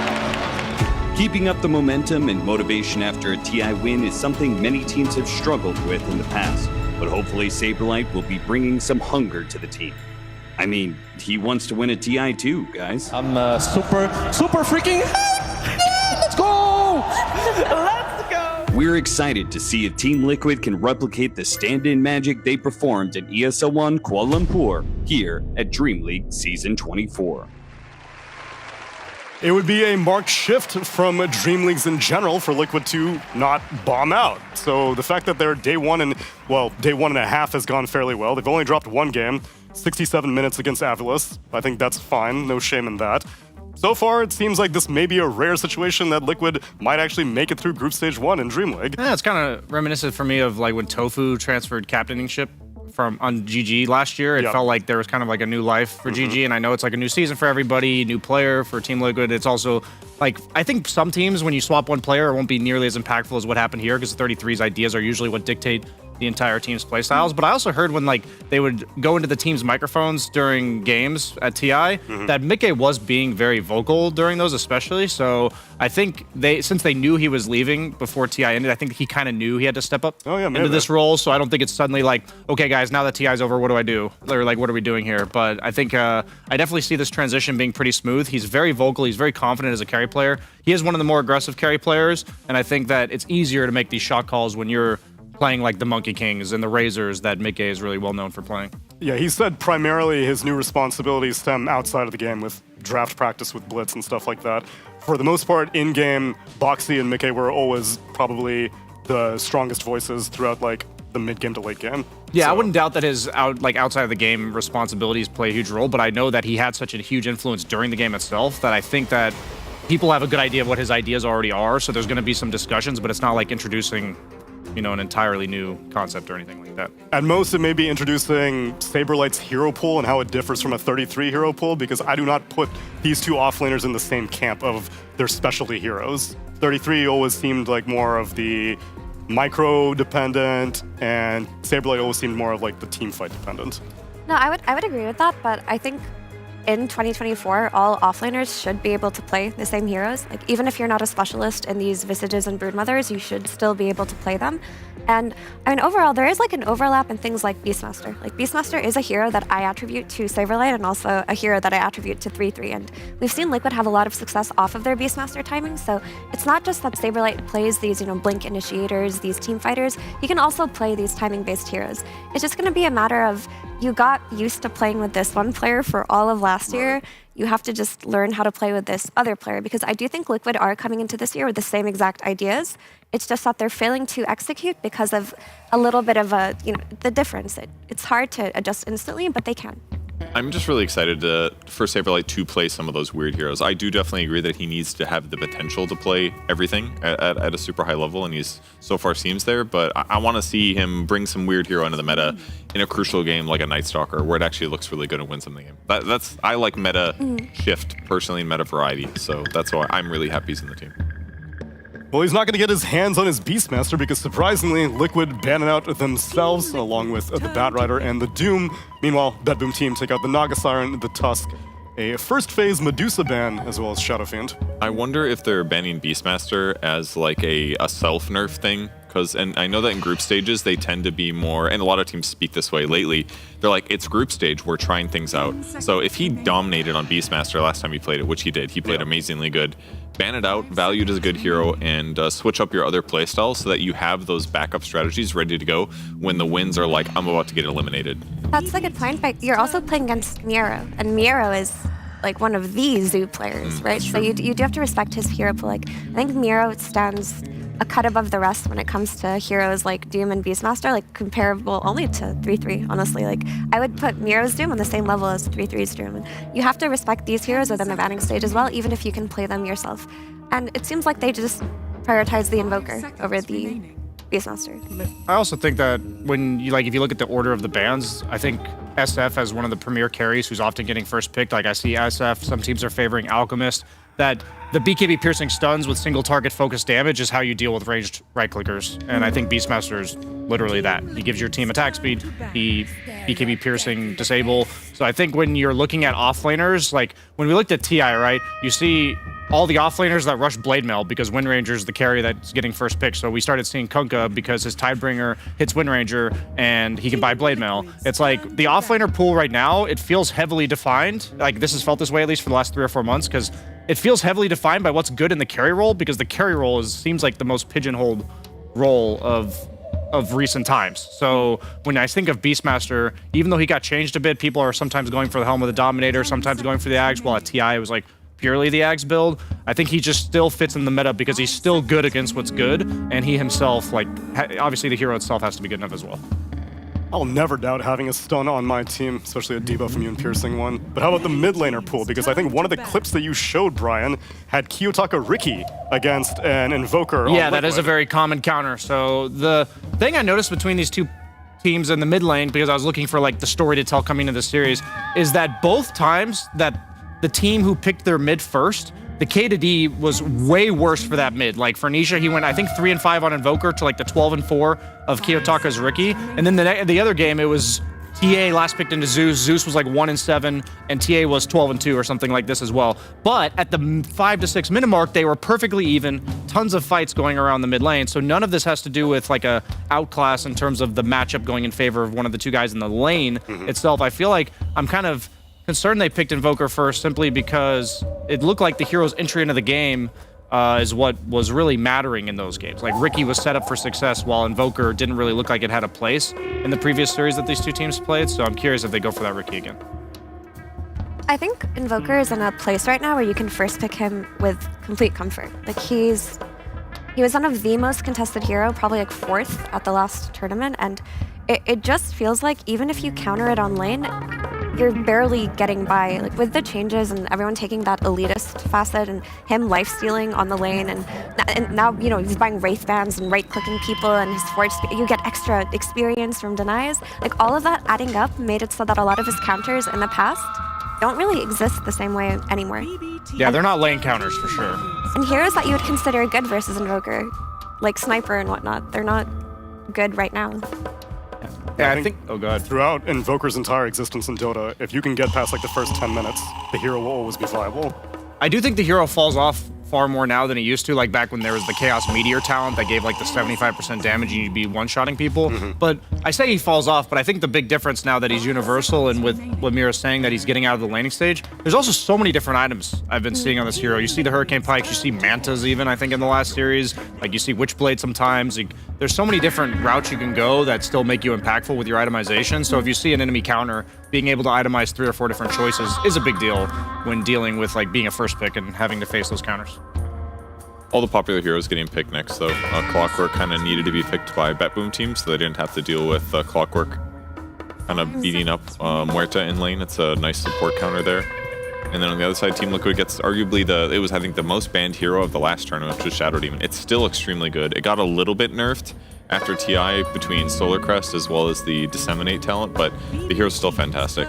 Keeping up the momentum and motivation after a TI win is something many teams have struggled with in the past, but hopefully Saberlight will be bringing some hunger to the team. I mean, he wants to win a TI too, guys. I'm super freaking let's go! Let's go! We're excited to see if Team Liquid can replicate the stand-in magic they performed in ESL One Kuala Lumpur here at DreamLeague Season 24. It would be a marked shift from Dream Leagues in general for Liquid to not bomb out. So the fact that their day one and a half has gone fairly well. They've only dropped one game, 67 minutes against Avilis. I think that's fine, no shame in that. So far, it seems like this may be a rare situation that Liquid might actually make it through Group Stage 1 in Dream League. Yeah, it's kind of reminiscent for me of like when Tofu transferred captainship on GG last year. It felt like there was kind of like a new life for GG, and I know it's like a new season for everybody, new player for Team Liquid. It's also like, I think some teams, when you swap one player, it won't be nearly as impactful as what happened here, because 33's ideas are usually what dictate the entire team's playstyles. But I also heard when like they would go into the team's microphones during games at TI that Mickey was being very vocal during those, especially. So I think since they knew he was leaving before TI ended, I think he kind of knew he had to step up into this role. So I don't think it's suddenly like, okay guys, now that TI's over, what do I do? Or like, what are we doing here? But I think I definitely see this transition being pretty smooth. He's very vocal. He's very confident as a carry player. He is one of the more aggressive carry players. And I think that it's easier to make these shot calls when you're playing like the Monkey Kings and the Razors that Mickey is really well known for playing. Yeah, he said primarily his new responsibilities stem outside of the game with draft practice with Blitz and stuff like that. For the most part, in-game, Boxy and Mickey were always probably the strongest voices throughout like the mid-game to late game. Yeah, I wouldn't doubt that his outside of the game responsibilities play a huge role, but I know that he had such a huge influence during the game itself that I think that people have a good idea of what his ideas already are, so there's going to be some discussions, but it's not like introducing an entirely new concept or anything like that. At most, it may be introducing Saberlight's hero pool and how it differs from a 33 hero pool, because I do not put these two offlaners in the same camp of their specialty heroes. 33 always seemed like more of the micro-dependent, and Saberlight always seemed more of like the team fight dependent. No, I would agree with that, but I think in 2024, all offlaners should be able to play the same heroes. Like, even if you're not a specialist in these Visages and Broodmothers, you should still be able to play them. And I mean, overall, there is like an overlap in things like Beastmaster. Like, Beastmaster is a hero that I attribute to Saberlight and also a hero that I attribute to 3-3. And we've seen Liquid have a lot of success off of their Beastmaster timing. So it's not just that Saberlight plays these, Blink Initiators, these team fighters. He can also play these timing-based heroes. It's just going to be a matter of you got used to playing with this one player for all of last year. You have to just learn how to play with this other player, because I do think Liquid are coming into this year with the same exact ideas. It's just that they're failing to execute because of a little bit of the difference. It's hard to adjust instantly, but they can. I'm just really excited for Saberlight to play some of those weird heroes. I do definitely agree that he needs to have the potential to play everything at a super high level, and he's so far seems there, but I want to see him bring some weird hero into the meta in a crucial game like a Night Stalker, where it actually looks really good and wins some of the game. I like meta shift personally and meta variety, so that's why I'm really happy he's in the team. Well, he's not going to get his hands on his Beastmaster because, surprisingly, Liquid ban it out themselves, along with the Batrider and the Doom. Meanwhile, BetBoom team take out the Naga Siren, the Tusk, a first-phase Medusa ban, as well as Shadow Fiend. I wonder if they're banning Beastmaster as like a self-nerf thing, and I know that in group stages they tend to be more, and a lot of teams speak this way lately, they're like, it's group stage, we're trying things out. So if he dominated on Beastmaster last time he played it, which he did, he played amazingly good, ban it out, valued as a good hero, and switch up your other playstyles so that you have those backup strategies ready to go when the wins are like, I'm about to get eliminated. That's a good point, but you're also playing against Miero, and Miero is like one of the Zoo players, right? So you do have to respect his hero pool. Like I think Miro stands a cut above the rest when it comes to heroes like Doom and Beastmaster, like comparable only to 3-3, honestly. Like I would put Miro's Doom on the same level as 3-3's Doom. And you have to respect these heroes within the banning stage as well, even if you can play them yourself. And it seems like they just prioritize the Invoker over the Beastmaster. I also think that when you if you look at the order of the bans, I think SF as one of the premier carries who's often getting first picked. Like I see SF, some teams are favoring Alchemist. That the BKB piercing stuns with single target focused damage is how you deal with ranged right clickers. And I think Beastmaster is literally that. He gives your team attack speed, he BKB piercing disable. So I think when you're looking at offlaners, like when we looked at TI, right, you see all the offlaners that rush Blade Mail because Wind Ranger is the carry that's getting first pick. So we started seeing Kunkka because his Tidebringer hits Wind Ranger and he can buy Blade Mail. It's like the offlaner pool right now, it feels heavily defined. Like this has felt this way at least for the last 3 or 4 months because it feels heavily defined by what's good in the carry role because the carry role seems like the most pigeonholed role of recent times. So when I think of Beastmaster, even though he got changed a bit, people are sometimes going for the Helm of the Dominator, sometimes going for the Ags, while at TI it was like purely the Ags build. I think he just still fits in the meta because he's still good against what's good, and he himself, like, obviously the hero itself has to be good enough as well. I'll never doubt having a stun on my team, especially a debuff immune piercing one. But how about the mid laner pool? Because I think one of the clips that you showed, Brian, had Kiyotaka Riki against an Invoker. Yeah, that is a very common counter. So the thing I noticed between these two teams in the mid lane, because I was looking for like the story to tell coming into the series, is that both times that the team who picked their mid first, the K to D was way worse for that mid. Like for Nisha, he went, I think, 3-5 on Invoker to like the 12-4 of Kiyotaka's Riki. And then the other game, it was TA last picked into Zeus. Zeus was like 1-7, and TA was 12-2 or something like this as well. But at the 5 to 6 minute mark, they were perfectly even. Tons of fights going around the mid lane. So none of this has to do with like a outclass in terms of the matchup going in favor of one of the two guys in the lane itself. I feel like I'm kind of concerned they picked Invoker first simply because it looked like the hero's entry into the game is what was really mattering in those games. Like Riki was set up for success while Invoker didn't really look like it had a place in the previous series that these two teams played. So I'm curious if they go for that Riki again. I think Invoker is in a place right now where you can first pick him with complete comfort. Like he was one of the most contested hero, probably like 4th at the last tournament, and it just feels like even if you counter it on lane, you're barely getting by. Like with the changes and everyone taking that elitist facet and him lifestealing on the lane, and now he's buying wraith bands and right-clicking people, and his forward you get extra experience from denies. Like all of that adding up made it so that a lot of his counters in the past don't really exist the same way anymore. Yeah, they're not lane counters for sure. And heroes that you would consider good versus Invoker, like Sniper and whatnot, they're not good right now. Yeah, I think throughout Invoker's entire existence in Dota, if you can get past like the first 10 minutes, the hero will always be viable. I do think the hero falls off far more now than it used to, like back when there was the Chaos Meteor talent that gave like the 75% damage and you'd be one-shotting people. But I say he falls off, but I think the big difference now that he's universal and with what Mira's saying that he's getting out of the laning stage, there's also so many different items I've been seeing on this hero. You see the Hurricane Pikes, you see Mantas even, I think, in the last series. Like you see Witchblade sometimes. Like, there's so many different routes you can go that still make you impactful with your itemization. So if you see an enemy counter, being able to itemize 3 or 4 different choices is a big deal when dealing with like being a first pick and having to face those counters. All the popular heroes getting picked next, though. Clockwork kind of needed to be picked by BetBoom teams, so they didn't have to deal with Clockwork kind of beating up Muerta in lane. It's a nice support counter there. And then on the other side, Team Liquid gets arguably I think the most banned hero of the last tournament, which was Shadow Demon. It's still extremely good. It got a little bit nerfed after TI between Solar Crest as well as the Disseminate talent, but the hero's still fantastic.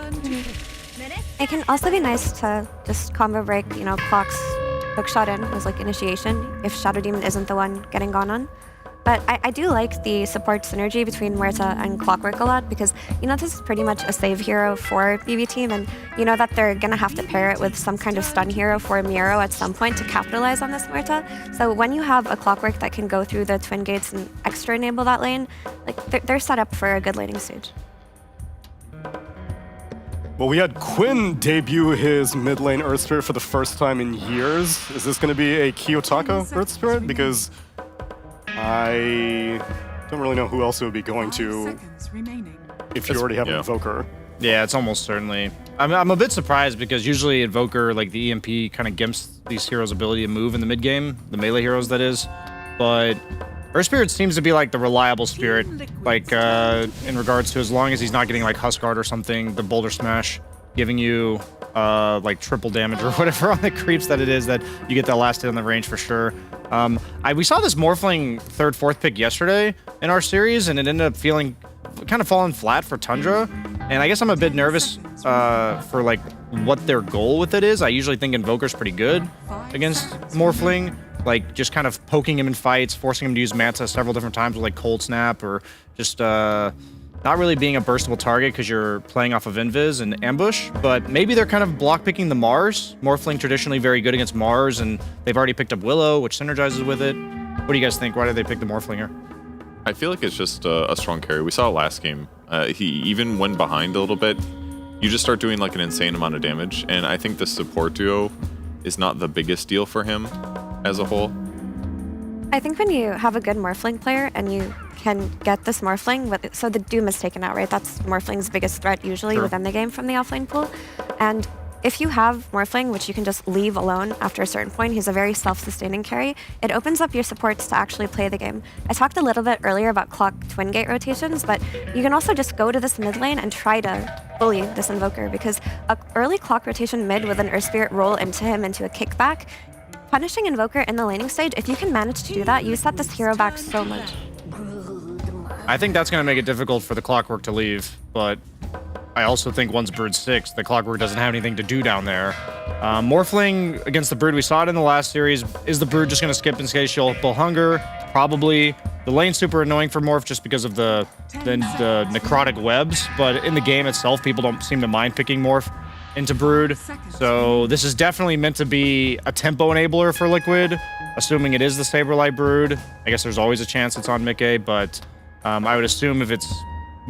It can also be nice to just combo break, Clock's hookshot in as like initiation if Shadow Demon isn't the one getting gone on. But I do like the support synergy between Muerta and Clockwork a lot because, this is pretty much a save hero for BB team, and you know that they're going to have to pair it with some kind of stun hero for Miro at some point to capitalize on this Muerta. So when you have a Clockwork that can go through the Twin Gates and extra enable that lane, like they're set up for a good laning stage. Well, we had Quinn debut his mid lane Earth Spirit for the first time in years. Is this going to be a Kiyotaka Earth Spirit? Because I don't really know who else it would be going to if you already have an Invoker. Yeah, it's almost certainly. I'm a bit surprised because usually Invoker, like the EMP, kind of gimps these heroes' ability to move in the mid game, the melee heroes that is. But Earth Spirit seems to be like the reliable spirit, like in regards to as long as he's not getting like Huskard or something, the Boulder Smash giving you like triple damage or whatever on the creeps that it is that you get that last hit on the range for sure. We saw this Morphling 3rd, 4th pick yesterday in our series, and it ended up feeling kind of falling flat for Tundra. And I guess I'm a bit nervous for like what their goal with it is. I usually think Invoker's pretty good against Morphling, like just kind of poking him in fights, forcing him to use Manta several different times with like Cold Snap, or just not really being a burstable target because you're playing off of Invis and Ambush. But maybe they're kind of block picking the Mars. Morphling traditionally very good against Mars, and they've already picked up Willow, which synergizes with it. What do you guys think? Why did they pick the Morphling here? I feel like it's just a strong carry. We saw it last game. He even went behind a little bit. You just start doing like an insane amount of damage, and I think the support duo is not the biggest deal for him as a whole. I think when you have a good Morphling player and you can get this Morphling, so the Doom is taken out, right? That's Morphling's biggest threat usually within the game from the offlane pool. And if you have Morphling, which you can just leave alone after a certain point, he's a very self-sustaining carry, it opens up your supports to actually play the game. I talked a little bit earlier about clock twin gate rotations, but you can also just go to this mid lane and try to bully this Invoker, because an early clock rotation mid with an Earth Spirit roll into him into a kickback, punishing Invoker in the laning stage, if you can manage to do that, you set this hero back so much. I think that's going to make it difficult for the Clockwork to leave, but I also think once Brood's 6, the Clockwork doesn't have anything to do down there. Morphling against the Brood, we saw it in the last series. Is the Brood just going to skip Insatiable Hunger? Probably. The lane's super annoying for Morph just because of the necrotic webs, but in the game itself, people don't seem to mind picking Morph into Brood. So this is definitely meant to be a tempo enabler for Liquid, assuming it is the Saberlight Brood. I guess there's always a chance it's on Mickey, but I would assume if it's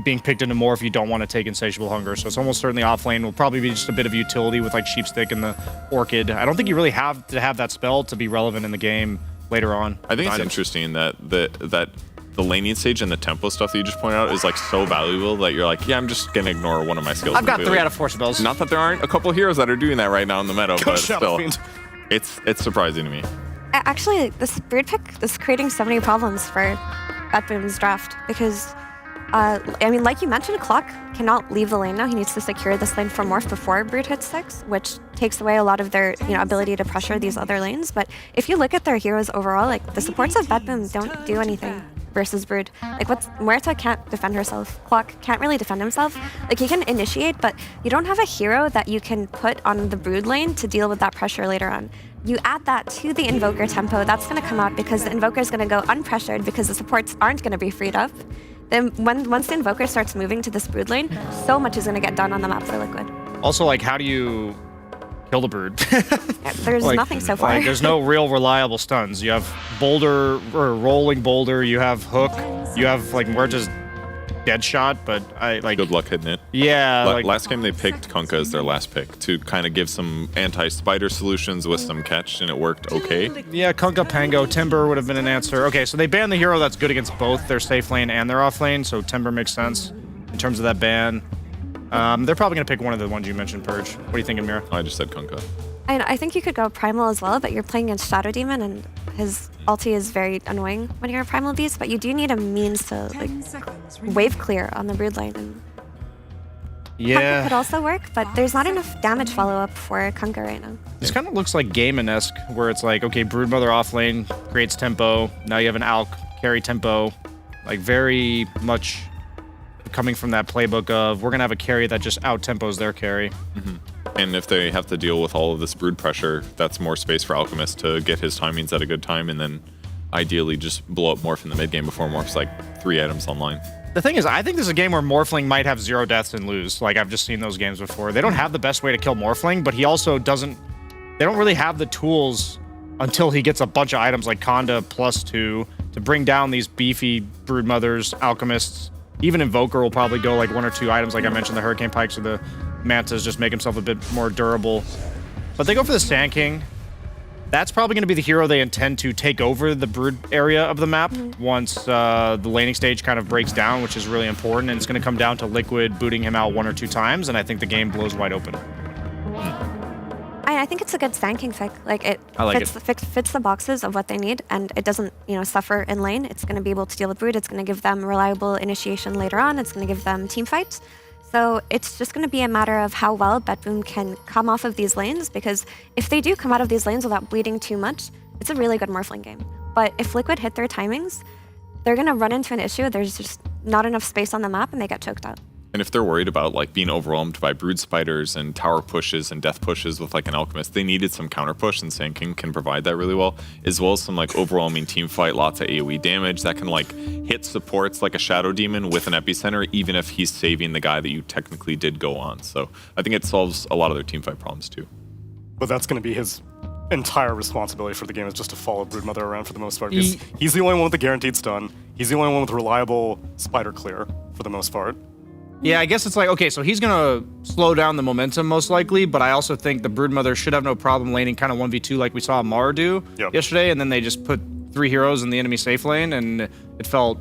being picked into Morph, you don't want to take Insatiable Hunger. So it's almost certainly off lane. Will probably be just a bit of utility with like Sheepstick and the Orchid. I don't think you really have to have that spell to be relevant in the game later on. I think it's interesting that the laning stage and the tempo stuff that you just pointed out is like so valuable that you're like, yeah, I'm just gonna ignore one of my skills. I've got 3 out of 4 spells. Not that there aren't a couple heroes that are doing that right now in the meta, but still, it's surprising to me. Actually, this Brood pick is creating so many problems for BetBoom's draft, because I mean, like you mentioned, Clock cannot leave the lane now. He needs to secure this lane for Morph before Brood hits 6, which takes away a lot of their ability to pressure these other lanes. But if you look at their heroes overall, like the supports of BetBoom don't do anything versus Brood. Like Muerta can't defend herself. Clock can't really defend himself. Like he can initiate, but you don't have a hero that you can put on the Brood lane to deal with that pressure later on. You add that to the Invoker tempo, that's going to come out because the Invoker is going to go unpressured because the supports aren't going to be freed up. Then once the Invoker starts moving to this Brood lane, so much is going to get done on the map for Liquid. Also, like, how do you kill the Brood? There's nothing so far. There's no real reliable stuns. You have Boulder, or Rolling Boulder, you have Hook, you have, like, Muerta's dead shot, but good luck hitting it. Yeah. Last game they picked Kunkka as their last pick to kind of give some anti-spider solutions with some catch, and it worked okay. Yeah, Kunkka, Pango, Timber would have been an answer. Okay, so they banned the hero that's good against both their safe lane and their off lane, so Timber makes sense in terms of that ban. They're probably going to pick one of the ones you mentioned, Purge. What are you thinking, Mira? I just said Kunkka. I think you could go Primal as well, but you're playing against Shadow Demon, and his ulti is very annoying when you're a Primal Beast, but you do need a means to like wave clear on the Brood lane. And yeah. Kunkka could also work, but there's not enough damage follow-up for Kunkka right now. This kind of looks like Gaimin-esque, where it's like, okay, Broodmother off lane, creates tempo, now you have an Alk, carry tempo, like very much coming from that playbook of we're going to have a carry that just out-tempos their carry. Mm-hmm. And if they have to deal with all of this Brood pressure, that's more space for Alchemist to get his timings at a good time, and then ideally just blow up Morph in the mid game before Morph's like 3 items online. The thing is, I think this is a game where Morphling might have 0 deaths and lose. Like, I've just seen those games before. They don't have the best way to kill Morphling, but he also doesn't... They don't really have the tools until he gets a bunch of items like Conda +2 to bring down these beefy Broodmothers, Alchemists. Even Invoker will probably go like 1 or 2 items, like I mentioned, the Hurricane Pikes or the Mantas, just make himself a bit more durable. But they go for the Sand King. That's probably going to be the hero they intend to take over the Brood area of the map once the laning stage kind of breaks down, which is really important. And it's going to come down to Liquid booting him out 1 or 2 times, and I think the game blows wide open. I think it's a good stanking pick. Like it fits the boxes of what they need, and it doesn't suffer in lane. It's going to be able to deal with Brood. It's going to give them reliable initiation later on. It's going to give them team fights. So it's just going to be a matter of how well BetBoom can come off of these lanes, because if they do come out of these lanes without bleeding too much, it's a really good Morphling game. But if Liquid hit their timings, they're going to run into an issue. There's just not enough space on the map, and they get choked out. And if they're worried about like being overwhelmed by brood spiders and tower pushes and death pushes with like an alchemist, they needed some counter push, and Sand King can provide that really well, as well as some like overwhelming team fight, lots of AoE damage that can like hit supports like a Shadow Demon with an epicenter, even if he's saving the guy that you technically did go on. So I think it solves a lot of their team fight problems too. But that's going to be his entire responsibility for the game, is just to follow Broodmother around for the most part. He's the only one with the guaranteed stun. He's the only one with reliable spider clear for the most part. Yeah, I guess it's like, okay, so he's going to slow down the momentum most likely, but I also think the Broodmother should have no problem laning kind of 1v2 like we saw Mar do yesterday, and then they just put 3 heroes in the enemy safe lane, and it felt,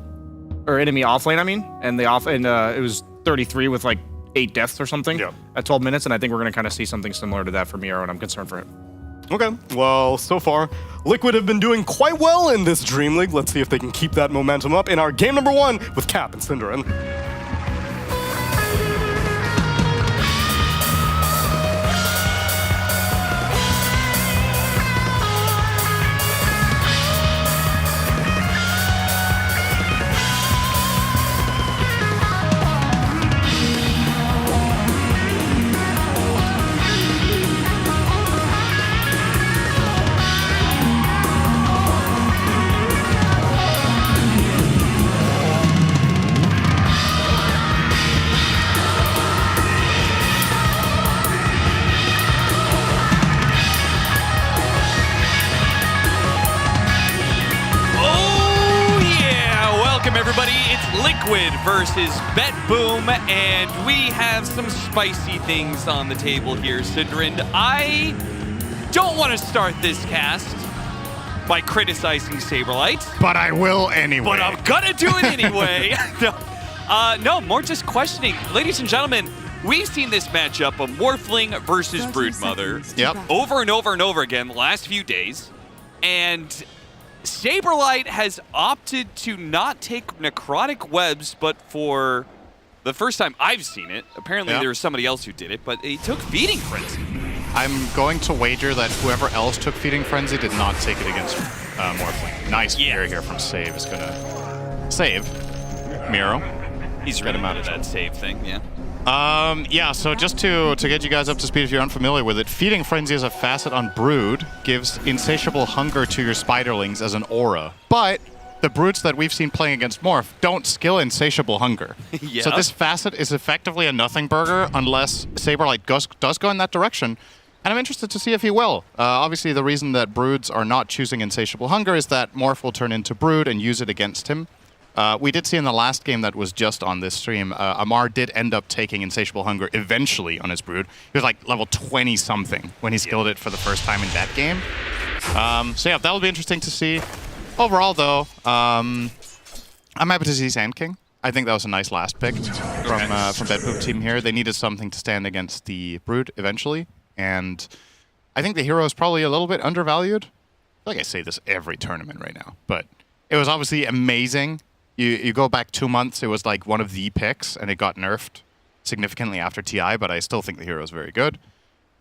or enemy off lane, I mean, and it was 33 with like 8 deaths or something at 12 minutes, and I think we're going to kind of see something similar to that from Miro, and I'm concerned for him. Okay, well, so far, Liquid have been doing quite well in this Dream League. Let's see if they can keep that momentum up in our game number 1 with Cap and Synderen. Liquid versus BetBoom, and we have some spicy things on the table here, Synderen. I don't want to start this cast by criticizing Saberlight. But I will anyway. But I'm gonna do it anyway. No, more just questioning. Ladies and gentlemen, we've seen this matchup of Morphling versus Broodmother over and over and over again the last few days, and Saberlight has opted to not take necrotic webs, but for the first time I've seen it, apparently there was somebody else who did it, but he took Feeding Frenzy. I'm going to wager that whoever else took Feeding Frenzy did not take it against Morphling. Nice clear here from Save. Is going to save Miro. He's really out of that save thing, So just to get you guys up to speed if you're unfamiliar with it, Feeding Frenzy as a facet on Brood gives insatiable hunger to your spiderlings as an aura. But the Broods that we've seen playing against Morph don't skill insatiable hunger. So this facet is effectively a nothing burger unless Saberlight does go in that direction. And I'm interested to see if he will. Obviously, the reason that Broods are not choosing insatiable hunger is that Morph will turn into Brood and use it against him. We did see in the last game that was just on this stream, Amar did end up taking Insatiable Hunger eventually on his Brood. He was like level 20-something when he skilled it for the first time in that game. So yeah, that'll be interesting to see. Overall, though, I'm happy to see Sand King. I think that was a nice last pick from BetBoom team here. They needed something to stand against the Brood eventually, and I think the hero is probably a little bit undervalued. I feel like I say this every tournament right now, but it was obviously amazing. You go back 2 months, it was like one of the picks, and it got nerfed significantly after TI, but I still think the hero is very good.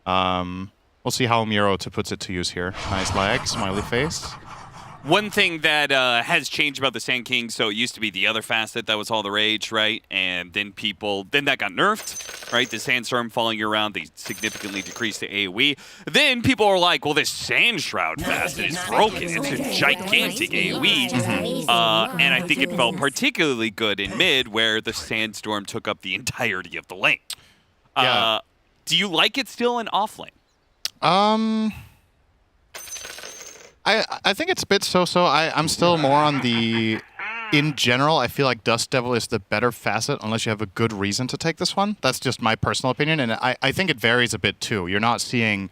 We'll see how Miro puts it to use here. Nice lag, smiley face. One thing that has changed about the Sand King, so it used to be the other facet that was all the rage, right? And then that got nerfed, right? The Sandstorm following you around, they significantly decreased the AoE. Then people are like, well, this Sand Shroud facet is broken. It's a gigantic AoE. And I think it felt particularly good in mid, where the Sandstorm took up the entirety of the lane. Do you like it still in off lane? I think it's a bit so-so. I'm still more on the... In general, I feel like Dust Devil is the better facet unless you have a good reason to take this one. That's just my personal opinion, and I think it varies a bit too. You're not seeing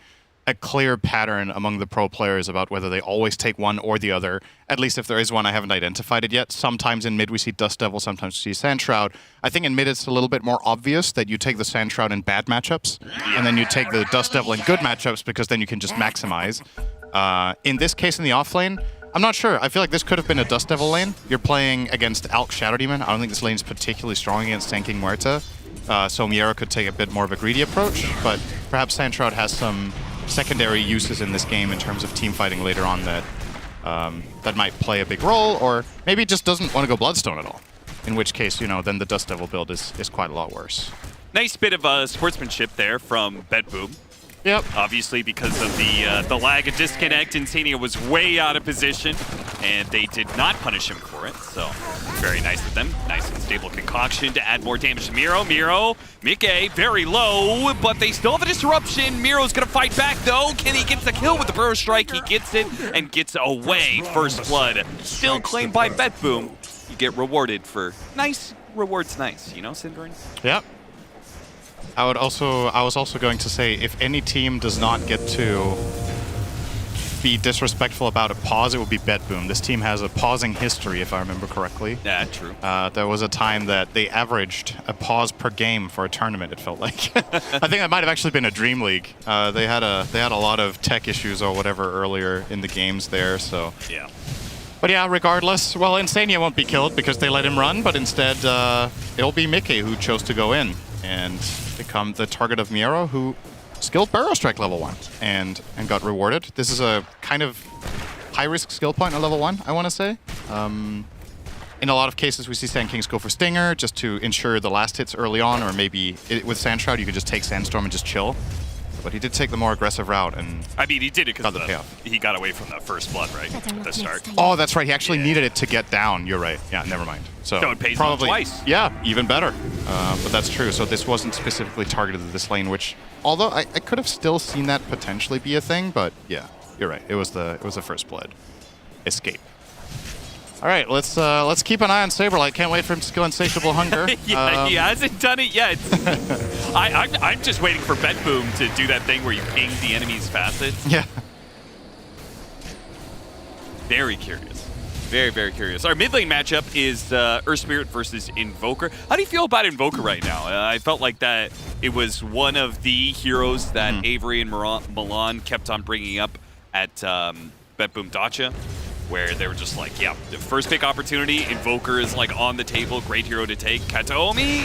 a clear pattern among the pro players about whether they always take one or the other. At least if there is one, I haven't identified it yet. Sometimes in mid we see Dust Devil, sometimes we see Sand Shroud. I think in mid it's a little bit more obvious that you take the Sand Shroud in bad matchups, and then you take the Dust Devil in good matchups because then you can just maximize. In this case, in the off lane, I'm not sure. I feel like this could have been a Dust Devil lane. You're playing against Alk Shadow Demon. I don't think this lane is particularly strong against Tanking Muerta. So Miera could take a bit more of a greedy approach, but perhaps Sand Shroud has some secondary uses in this game in terms of team fighting later on that that might play a big role, or maybe just doesn't want to go Bloodstone at all. In which case, you know, then the Dust Devil build is quite a lot worse. Nice bit of sportsmanship there from BetBoom. Yep. Obviously, because of the lag and disconnect, Insania was way out of position, and they did not punish him for it. So, very nice of them. Nice and stable concoction to add more damage to Miro. Mickey, very low, but they still have a disruption. Miro's gonna fight back, though. Can he get the kill with the Burrow Strike? He gets it and gets away. First blood, still claimed by BetBoom. You get rewarded for nice rewards, nice. You know, Syndrin? Yep. I was also going to say, if any team does not get to be disrespectful about a pause, it would be BetBoom. This team has a pausing history, if I remember correctly. Yeah, true. There was a time that they averaged a pause per game for a tournament, it felt like. I think that might have actually been a DreamLeague. They had a lot of tech issues or whatever earlier in the games there, so. Yeah. But yeah, regardless, well, Insania won't be killed because they let him run, but instead it'll be Mickey who chose to go in and become the target of Miero, who skilled Burrow Strike level 1 and got rewarded. This is a kind of high-risk skill point at level 1, I want to say. In a lot of cases, we see Sand Kings go for Stinger just to ensure the last hits early on, or maybe with Sand Shroud, you could just take Sandstorm and just chill. But he did take the more aggressive route, and I mean, he did it because he got away from that first blood, right, at the start. Oh, that's right. He actually needed it to get down. You're right. Yeah, never mind. So it pays probably twice. Yeah, even better. But that's true. So this wasn't specifically targeted at this lane, which, although I could have still seen that potentially be a thing, but yeah, you're right. It was the first blood escape. All right, let's keep an eye on Saberlight. Can't wait for him to go Insatiable Hunger. Yeah, he hasn't done it yet. I'm just waiting for BetBoom to do that thing where you ping the enemy's facets. Yeah. Very curious. Very, very curious. Our mid lane matchup is Earth Spirit versus Invoker. How do you feel about Invoker right now? I felt like that it was one of the heroes that Avery and Milan kept on bringing up at BetBoom Dacha, where they were just like, yeah, the first pick opportunity, Invoker is like on the table, great hero to take. Kataomi,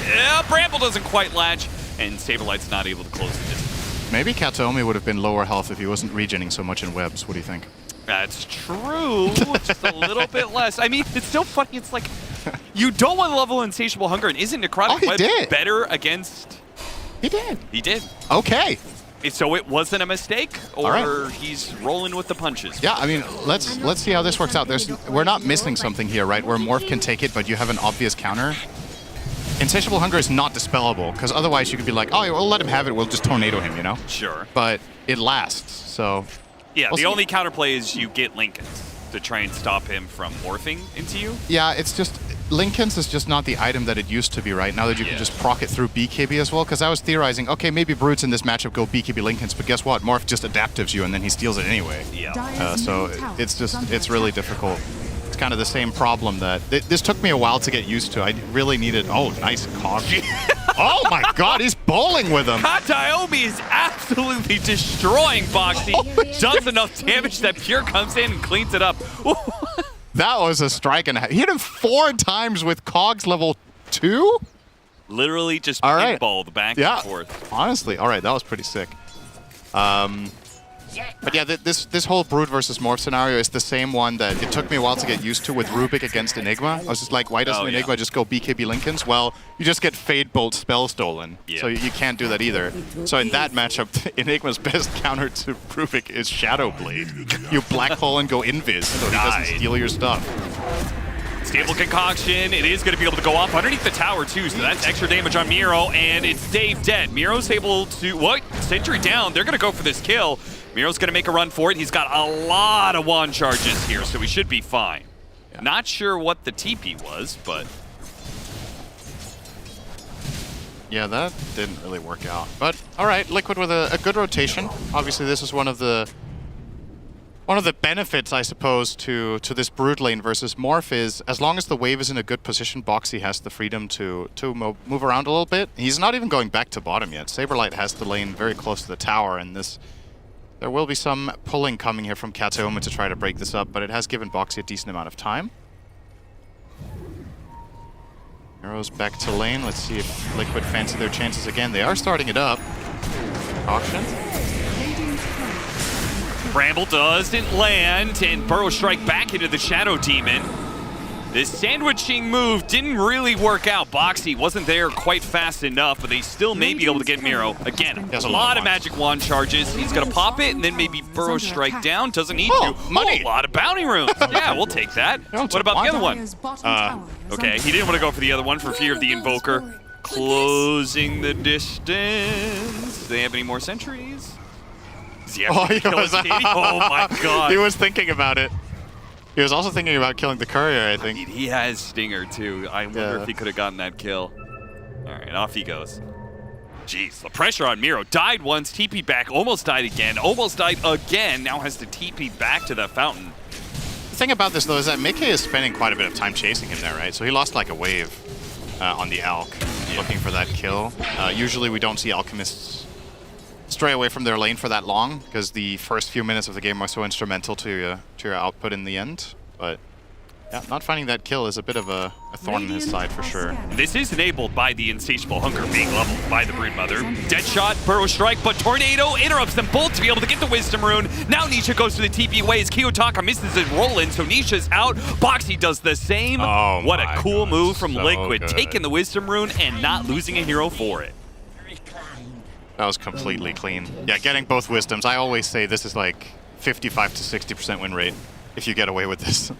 yeah, Bramble doesn't quite latch, and Saberlight's not able to close the distance. Maybe Kataomi would have been lower health if he wasn't regening so much in webs. What do you think? That's true, just a little bit less. I mean, it's so funny, it's like, you don't want to level Insatiable Hunger, and isn't Necrotic Web better against... He did. He did. Okay. So it wasn't a mistake, or he's rolling with the punches? Yeah, I mean, let's see how this works out. We're not missing something here, right? Where Morph can take it, but you have an obvious counter. Insatiable Hunger is not dispellable, because otherwise you could be like, oh, we'll let him have it, we'll just tornado him, you know? Sure. But it lasts, so... Yeah, the only counterplay is you get Lincolns to try and stop him from morphing into you. Yeah, it's just... Lincoln's is just not the item that it used to be, right? Now that you can just proc it through BKB as well, because I was theorizing, okay, maybe Brutes in this matchup go BKB Lincolns, but guess what? Morph just adaptives you, and then he steals it anyway. Yeah. So it's really difficult. It's kind of the same problem that... This took me a while to get used to. I really needed... Oh, nice cog. Oh my god, he's bowling with him. Kataomi is absolutely destroying Boxy. Does enough damage that Pure comes in and cleans it up. That was a strike and a half. He hit him 4 times with Cogs level 2? Literally just pinballed back and forth. Honestly, all right, that was pretty sick. But yeah, this whole Brood versus Morph scenario is the same one that it took me a while to get used to with Rubik against Enigma. I was just like, why doesn't Enigma just go BKB Lincolns? Well, you just get Fade Bolt spell stolen, so you can't do that either. So in that matchup, Enigma's best counter to Rubik is Shadow Blade. You black hole and go Invis, so he doesn't steal your stuff. Stable Concoction, it is going to be able to go off underneath the tower too, so that's extra damage on Miro, and it's Dave dead. Miro's able to, Sentry down, they're going to go for this kill. Miro's going to make a run for it. He's got a lot of wand charges here, so he should be fine. Yeah. Not sure what the TP was, but... Yeah, that didn't really work out. But all right, Liquid with a good rotation. Obviously, this is one of the benefits, I suppose, to this Brood lane versus Morph is as long as the wave is in a good position, Boxy has the freedom to move around a little bit. He's not even going back to bottom yet. Saberlight has the lane very close to the tower, and there will be some pulling coming here from Kataoma to try to break this up, but it has given Boxy a decent amount of time. Arrows back to lane. Let's see if Liquid fancy their chances again. They are starting it up. Auction. Bramble doesn't land, and Burrow Strike back into the Shadow Demon. This sandwiching move didn't really work out. Boxy wasn't there quite fast enough, but they still may be able to get Miro. Again, a lot of magic wand charges. He's going to pop it, and then maybe Burrow Strike down. Doesn't need to. Money. A lot of bounty runes. Yeah, we'll take that. What about the other one? Okay, he didn't want to go for the other one for fear of the Invoker. Closing the distance. Do they have any more sentries? Oh my god. He was thinking about it. He was also thinking about killing the courier, I think. He has Stinger, too. I wonder if he could have gotten that kill. All right, off he goes. Jeez, the pressure on Miro. Died once, TP'd back, almost died again, almost died again. Now has to TP back to the fountain. The thing about this, though, is that Mickey is spending quite a bit of time chasing him there, right? So he lost like a wave on the Alk, looking for that kill. Usually we don't see Alchemists stray away from their lane for that long, because the first few minutes of the game are so instrumental to your output in the end. But yeah, not finding that kill is a bit of a thorn in his side for sure. This is enabled by the Insatiable Hunger being leveled by the Broodmother. Deadshot, Burrow Strike, but Tornado interrupts them both to be able to get the Wisdom Rune. Now Nisha goes to the TP ways. Kiyotaka misses his roll in, so Nisha's out. Boxy does the same. Oh, what a cool move from so Liquid, good. taking the Wisdom Rune and not losing a hero for it. That was completely clean. Yeah, getting both Wisdoms. I always say this is like 55 to 60% win rate if you get away with this.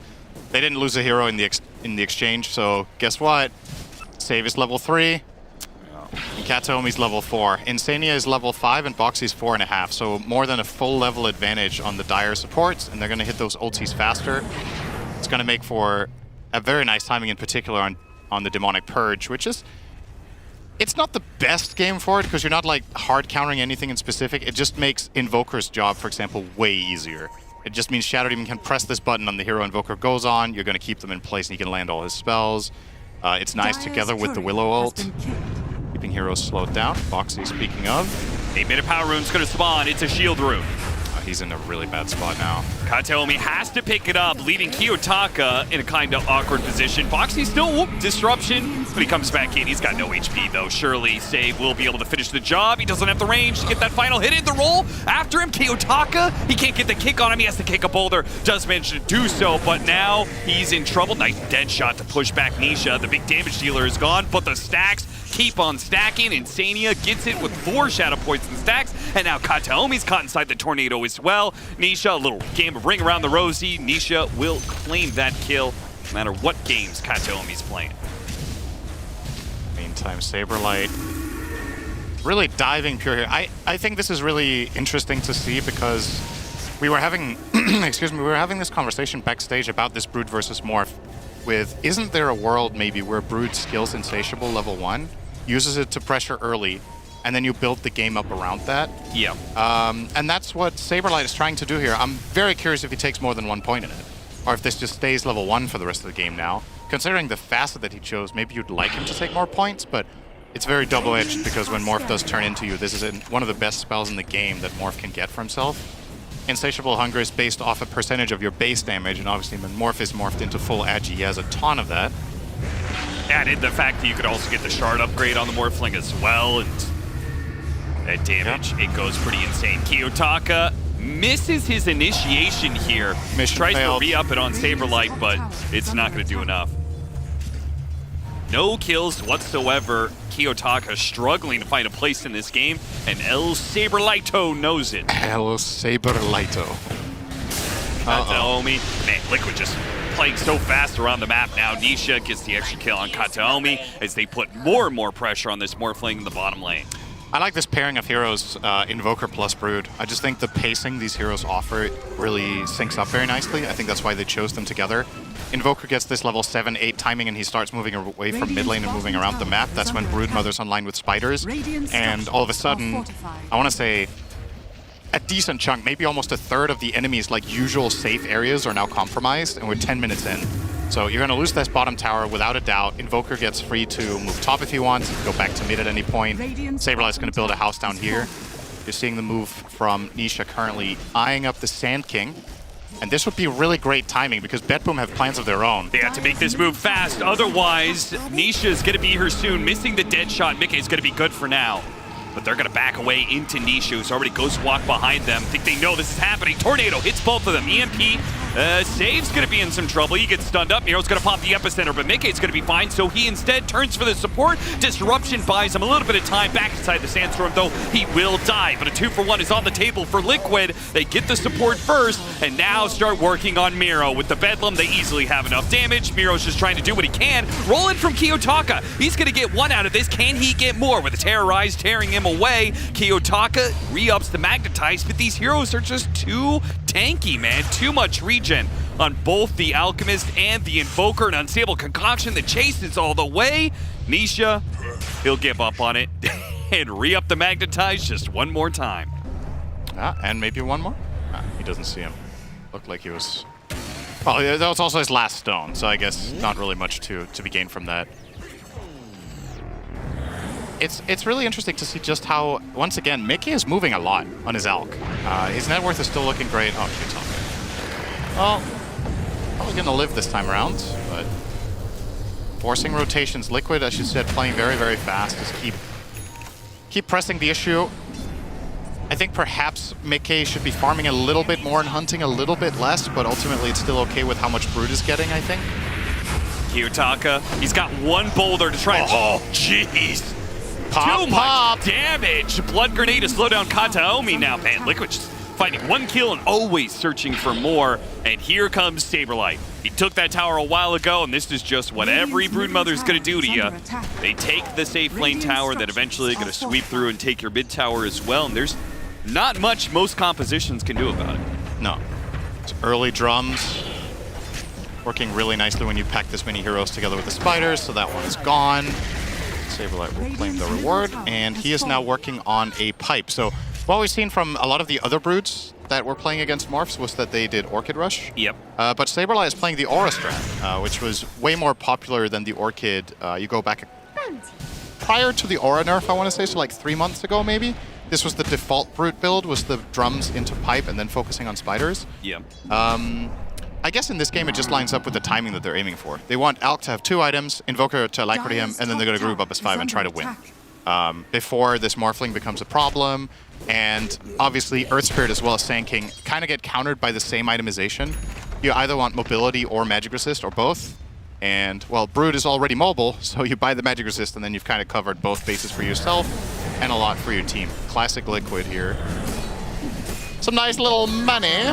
They didn't lose a hero in the exchange, so guess what? Save is level 3. And Kataomi's level 4. Insania is level 5 and Boxy's 4.5, so more than a full level advantage on the dire supports, and they're going to hit those ultis faster. It's going to make for a very nice timing, in particular on the Demonic Purge, which is... It's not the best game for it, because you're not like hard countering anything in specific. It just makes Invoker's job, for example, way easier. It just means Shadow Demon can press this button on the hero Invoker goes on, you're going to keep them in place and he can land all his spells. It's nice together with the Willow ult, keeping heroes slowed down. Boxy, speaking of. 8-minute power rune's going to spawn. It's a shield rune. He's in a really bad spot now. Kataomi has to pick it up, leaving Kiyotaka in a kind of awkward position. Boxy still, disruption, but he comes back in. He's got no HP, though. Surely Save will be able to finish the job. He doesn't have the range to get that final hit in the roll. After him, Kiyotaka, he can't get the kick on him. He has to kick a boulder. Does manage to do so, but now he's in trouble. Nice dead shot to push back Nisha. The big damage dealer is gone, but the stacks keep on stacking. Insania gets it with 4 Shadow Poison stacks, and now Kataomi's caught inside the Tornado as well. Nisha, a little game of Ring Around the Rosie. Nisha will claim that kill no matter what games Kataomi's playing. Meantime, Saberlight really diving pure here. I think this is really interesting to see, because we were having excuse me, we were having this conversation backstage about this Brood versus Morph with, isn't there a world maybe where Brood skills Insatiable level 1, uses it to pressure early, and then you build the game up around that? Yeah. And that's what Saberlight is trying to do here. I'm very curious if he takes more than 1 point in it, or if this just stays level 1 for the rest of the game now. Considering the facet that he chose, maybe you'd like him to take more points, but it's very double-edged, because when Morph does turn into you, this is one of the best spells in the game that Morph can get for himself. Insatiable Hunger is based off a percentage of your base damage, and obviously when Morph is morphed into full Agi, he has a ton of that. Added the fact that you could also get the shard upgrade on the Morphling as well, and that damage, it goes pretty insane. Kiyotaka misses his initiation here. Tries to re-up it on Saberlight, but it's not going to do enough. No kills whatsoever. Kiyotaka struggling to find a place in this game, and El Saberlighto knows it. El Saberlighto. Kataomi. Man, Liquid just playing so fast around the map now. Nisha gets the extra kill on Kataomi as they put more and more pressure on this Morphling in the bottom lane. I like this pairing of heroes, Invoker plus Brood. I just think the pacing these heroes offer really syncs up very nicely. I think that's why they chose them together. Invoker gets this level 7, 8 timing and he starts moving away from mid lane and moving around the map. That's when Broodmother's online with spiders. And all of a sudden, I want to say, a decent chunk, maybe almost a third of the enemy's like usual safe areas are now compromised, and we're 10 minutes in. So you're going to lose this bottom tower without a doubt. Invoker gets free to move top if he wants, go back to mid at any point. Saberlight's going to build a house down here. You're seeing the move from Nisha currently eyeing up the Sand King. And this would be really great timing because BetBoom have plans of their own. They have to make this move fast, otherwise Nisha is going to be here soon. Missing the dead shot, Mickey is going to be good for now. But they're going to back away into Nisha, who's already Ghost Walk behind them. Think they know this is happening. Tornado hits both of them. EMP, Save's going to be in some trouble. He gets stunned up. Miro's going to pop the epicenter, but Mickey's going to be fine, so he instead turns for the support. Disruption buys him a little bit of time back inside the Sandstorm, though he will die. But a 2-for-1 is on the table for Liquid. They get the support first, and now start working on Miro. With the Bedlam, they easily have enough damage. Miro's just trying to do what he can. Roll in from Kiyotaka. He's going to get one out of this. Can he get more? With a Terrorize tearing him away, Kiyotaka re-ups the Magnetize, but these heroes are just too tanky, man. Too much regen on both the Alchemist and the Invoker. An unstable concoction that chases all the way. Nisha, he'll give up on it and re-up the Magnetize just one more time. And maybe one more? He doesn't see him. Looked like he was... Well, that was also his last stone, so I guess not really much to be gained from that. It's really interesting to see just how, once again, Mickey is moving a lot on his Alk. His net worth is still looking great. Oh, Kiyotaka. Well, probably going to live this time around, but forcing rotations. Liquid, as you said, playing very, very fast. Just keep pressing the issue. I think perhaps Mickey should be farming a little bit more and hunting a little bit less, but ultimately it's still okay with how much Brood is getting, I think. Kiyotaka, he's got one boulder to try and... Oh, jeez. Too much damage. Blood Grenade to slow down Kataomi now. Man, Liquid just finding one kill and always searching for more. And here comes Saberlight. He took that tower a while ago, and this is just what every Broodmother is going to do to you. They take the safe lane tower that eventually going to sweep through and take your mid tower as well. And there's not much most compositions can do about it. No. It's early drums. Working really nicely when you pack this many heroes together with the spiders, so that one is gone. Saberlight will claim the reward, and he is now working on a pipe. So what we've seen from a lot of the other Broods that were playing against Morphs was that they did Orchid Rush. Yep. But Saberlight is playing the Aura strat, which was way more popular than the Orchid. You go back prior to the Aura nerf, I want to say, so like 3 months ago maybe. This was the default Brute build, was the drums into pipe and then focusing on spiders. Yeah. I guess in this game, it just lines up with the timing that they're aiming for. They want Alk to have 2 items, Invoker to Alacrity him, and then they're going to group up as 5 and try to win. Before this Morphling becomes a problem, and obviously Earth Spirit as well as Sand King kind of get countered by the same itemization. You either want mobility or magic resist, or both. And, well, Brood is already mobile, so you buy the magic resist, and then you've kind of covered both bases for yourself and a lot for your team. Classic Liquid here. Some nice little money.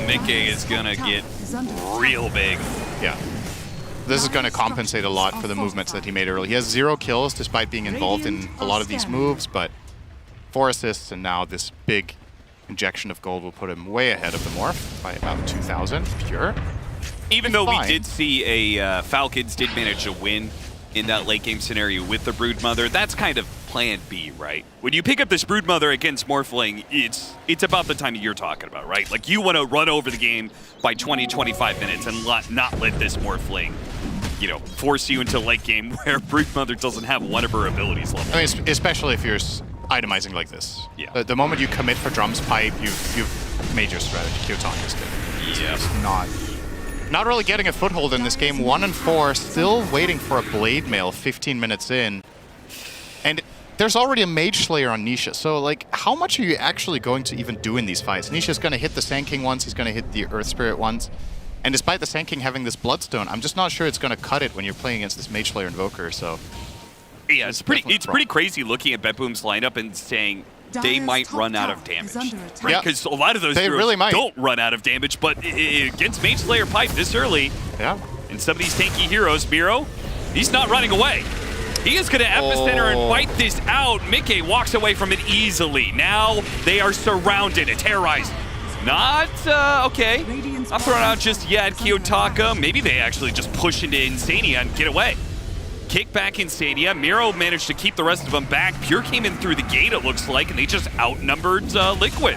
Mickey is gonna get real big. Yeah. This is gonna compensate a lot for the movements that he made early. He has 0 kills despite being involved in a lot of these moves, but 4 assists and now this big injection of gold will put him way ahead of the Morph by about 2,000 pure. Even though we did see a Falcons did manage to win in that late game scenario with the Broodmother, that's kind of plan B, right? When you pick up this Broodmother against Morphling, it's about the time you're talking about, right? Like, you want to run over the game by 20, 25 minutes and not let this Morphling, you know, force you into late game where Broodmother doesn't have one of her abilities level. I mean, especially if you're itemizing like this. Yeah. The moment you commit for drums pipe, you've made your strategy. Kiyotaka's did. Yeah. It's not really getting a foothold in this game. 1 and 4, still waiting for a Blade Mail 15 minutes in. And there's already a Mage Slayer on Nisha, so like, how much are you actually going to even do in these fights? Nisha's going to hit the Sand King once, he's going to hit the Earth Spirit once. And despite the Sand King having this Bloodstone, I'm just not sure it's going to cut it when you're playing against this Mage Slayer Invoker, so... Yeah, it's pretty crazy looking at BetBoom's lineup and saying they might run out of damage. Right? Because a lot of those heroes really don't run out of damage, but against Mage Slayer Pipe this early, yeah, and some of these tanky heroes, Miro, he's not running away. He is going to epicenter and fight this out. Mickey walks away from it easily. Now they are surrounded and terrorized. Not, okay. Not thrown out just yet. Kiyotaka, maybe they actually just push into Insania and get away. Kick back Insania. Miro managed to keep the rest of them back. Pure came in through the gate, it looks like, and they just outnumbered Liquid.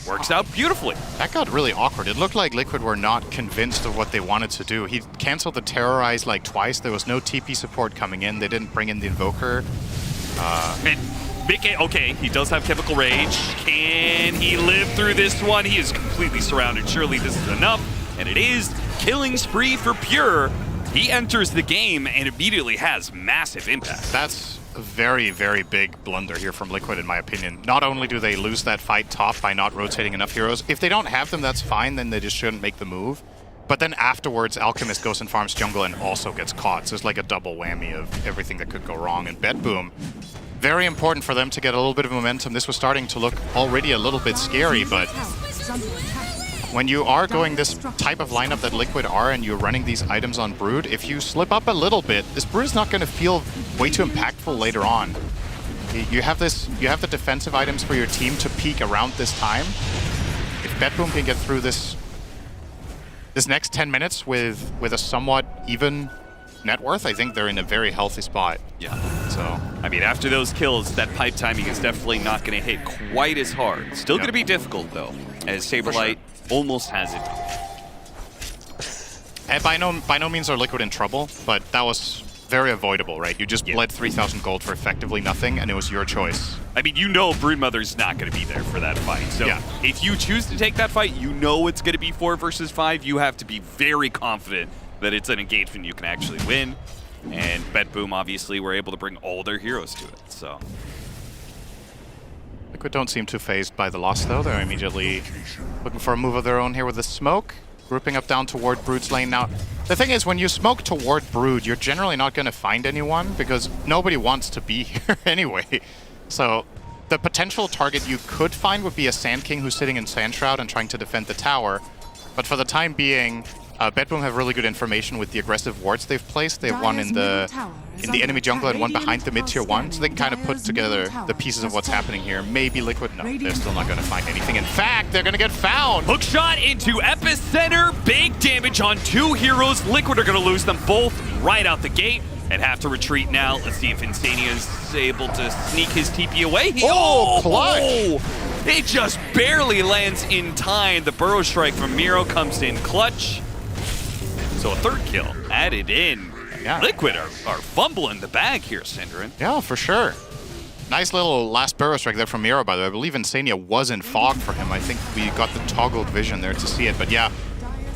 Works out beautifully. That got really awkward. It looked like Liquid were not convinced of what they wanted to do. He canceled the Terrorize like twice. There was no TP support coming in. They didn't bring in the Invoker. And Mickey, okay, he does have Chemical Rage. Can he live through this one? He is completely surrounded. Surely this is enough. And it is. Killing spree for Pure. He enters the game and immediately has massive impact. That's a very, very big blunder here from Liquid, in my opinion. Not only do they lose that fight top by not rotating enough heroes, if they don't have them, that's fine, then they just shouldn't make the move. But then afterwards, Alchemist goes and farms jungle and also gets caught. So it's like a double whammy of everything that could go wrong. And BetBoom, very important for them to get a little bit of momentum. This was starting to look already a little bit scary, but when you are going this type of lineup that Liquid are and you're running these items on Brood, if you slip up a little bit, this Brood is not going to feel way too impactful later on. You have the defensive items for your team to peak around this time. If BetBoom can get through this next 10 minutes with a somewhat even net worth, I think they're in a very healthy spot. Yeah. So, I mean, after those kills, that pipe timing is definitely not going to hit quite as hard. Still going to be difficult, though, as Saberlight almost has it. And by no means are Liquid in trouble, but that was very avoidable, right? You just bled 3,000 gold for effectively nothing, and it was your choice. I mean, you know Broodmother's not going to be there for that fight. So if you choose to take that fight, you know it's going to be 4 versus 5. You have to be very confident that it's an engagement you can actually win. And BetBoom, obviously, were able to bring all their heroes to it. So Liquid don't seem too fazed by the loss, though. They're immediately looking for a move of their own here with the smoke. Grouping up down toward Brood's lane. Now, the thing is, when you smoke toward Brood, you're generally not going to find anyone because nobody wants to be here anyway. So the potential target you could find would be a Sand King who's sitting in Sand Shroud and trying to defend the tower. But for the time being, BetBoom have really good information with the aggressive wards they've placed. They have one in the enemy jungle and one behind the mid-tier 1, so they can kind of put together the pieces of what's happening here. Maybe Liquid, no, they're still not going to find anything. In fact, they're going to get found! Hook shot into Epicenter, big damage on 2 heroes. Liquid are going to lose them both right out the gate and have to retreat now. Let's see if Insania is able to sneak his TP away. Clutch! It just barely lands in time. The Burrow Strike from Miro comes in clutch. So a 3rd kill added in. Yeah. Liquid are fumbling the bag here, Synderen. Yeah, for sure. Nice little last Burrow Strike there from Miro, by the way. I believe Insania was in fog for him. I think we got the toggled vision there to see it. But yeah,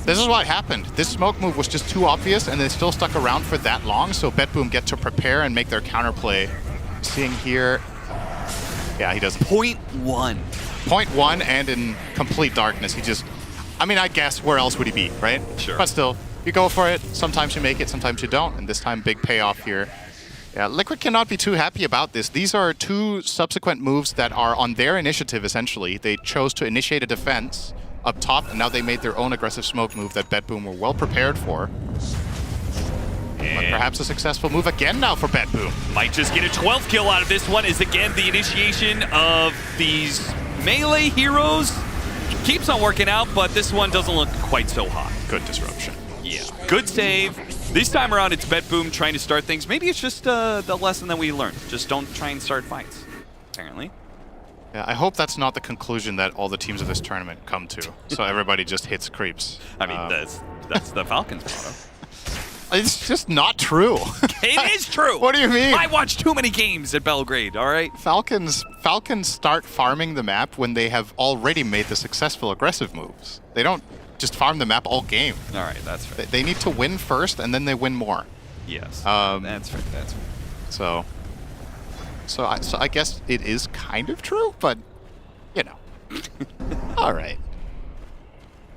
this is what happened. This smoke move was just too obvious, and they still stuck around for that long, so BetBoom get to prepare and make their counterplay. Seeing here, yeah, he doesn't. 0.1. 0.1 and in complete darkness. He just, I mean, I guess where else would he be, right? Sure. But still, you go for it. Sometimes you make it, sometimes you don't. And this time, big payoff here. Yeah, Liquid cannot be too happy about this. These are 2 subsequent moves that are on their initiative, essentially. They chose to initiate a defense up top, and now they made their own aggressive smoke move that BetBoom were well prepared for. But perhaps a successful move again now for BetBoom. Might just get a 12th kill out of this one, is again the initiation of these melee heroes. It keeps on working out, but this one doesn't look quite so hot. Good disruption. Yeah, good save. This time around, it's BetBoom trying to start things. Maybe it's just the lesson that we learned. Just don't try and start fights, apparently. Yeah, I hope that's not the conclusion that all the teams of this tournament come to. So everybody just hits creeps. I mean, that's the Falcons' motto. It's just not true. It is true. What do you mean? I watch too many games at Belgrade, all right? Falcons start farming the map when they have already made the successful aggressive moves. They don't just farm the map all game. All right, that's fair. They need to win first, and then they win more. Yes, that's fair. That's fair. So I guess it is kind of true, but, you know. All right.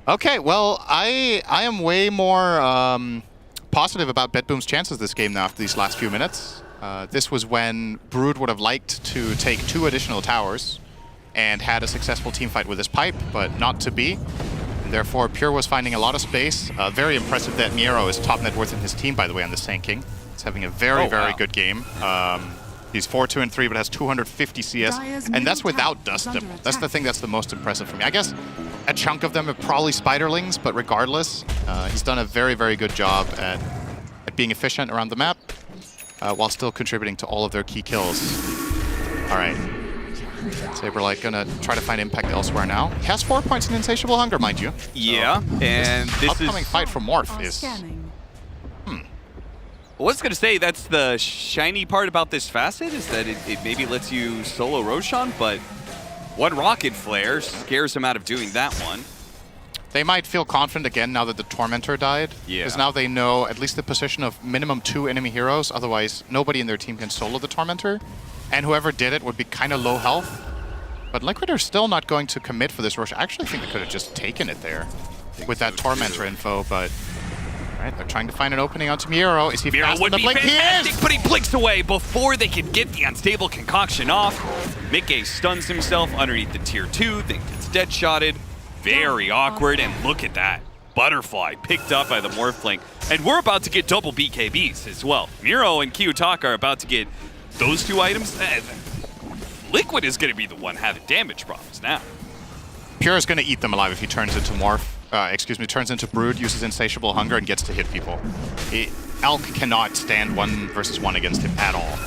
Okay, well, I am way more positive about BetBoom's chances this game now after these last few minutes. This was when Brood would have liked to take 2 additional towers and had a successful team fight with his pipe, but not to be. therefore Pure was finding a lot of space. Very impressive that Miero is top net worth in his team, by the way, on the Sand King. He's having a very good game. He's 4-2-3, but has 250 CS, and that's without Dust Devil. That's the thing that's the most impressive for me. I guess a chunk of them are probably Spiderlings, but regardless, he's done a very good job at being efficient around the map, while still contributing to all of their key kills. All right. Saberlight gonna try to find impact elsewhere now. He has 4 points in Insatiable Hunger, mind you. Yeah, so and this upcoming fight for Morph is... I was going to say that's the shiny part about this facet, is that it maybe lets you solo Roshan, but one Rocket Flare scares him out of doing that one. They might feel confident again now that the Tormentor died. Yeah. Because now they know at least the position of minimum 2 enemy heroes, otherwise nobody in their team can solo the Tormentor. And whoever did it would be kind of low health. But Liquid are still not going to commit for this Roshan. I actually think they could have just taken it there with that Tormentor info, but... Alright, they're trying to find an opening onto Miero. Is he fast on the blink? He is! But he blinks away before they can get the unstable concoction off. Mickey stuns himself underneath the tier 2, then gets dead-shotted. Very awkward, and look at that. Butterfly picked up by the Morphling. And we're about to get double BKBs as well. Miero and Kiyotaka are about to get those 2 items. Liquid is going to be the one having damage problems now. Pure is going to eat them alive if he turns into Morph. Turns into Brood, uses Insatiable Hunger, and gets to hit people. Alk cannot stand 1 versus 1 against him at all.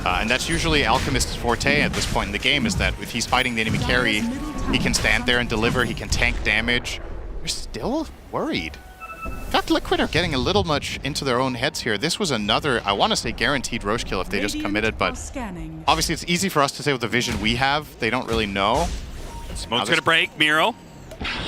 No. And that's usually Alchemist's forte at this point in the game, is that if he's fighting the enemy carry, he can stand there and deliver, he can tank damage. We're still worried. In fact, Liquid are getting a little much into their own heads here. This was another, I want to say, guaranteed Roche kill if they just committed, but obviously it's easy for us to say with the vision we have. They don't really know. Smoke's going to break, Miero.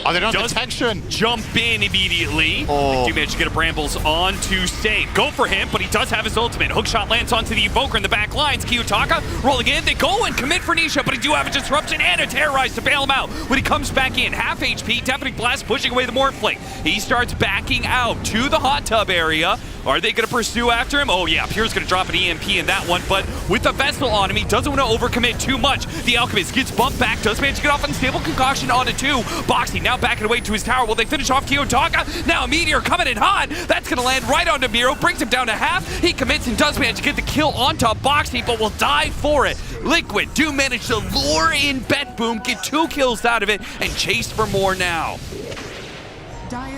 Oh, they don't have detection. Jump in immediately. They do manage to get a Brambles onto Save. Go for him, but he does have his ultimate. Hookshot lands onto the Evoker in the back lines. Kiyotaka rolling in. They go and commit for Nisha, but he do have a Disruption and a Terrorize to bail him out. When he comes back in, half HP, Deafening Blast pushing away the Morphling. He starts backing out to the hot tub area. Are they going to pursue after him? Oh yeah, Pure's going to drop an EMP in that one, but with the Vessel on him, he doesn't want to overcommit too much. The Alchemist gets bumped back, does manage to get off Unstable Concoction onto 2. Boxy now backing away to his tower. Will they finish off Kiyotaka? Now a Meteor coming in hot. That's going to land right onto Miero, brings him down to half. He commits and does manage to get the kill onto Boxy, but will die for it. Liquid do manage to lure in BetBoom, get 2 kills out of it, and chase for more now.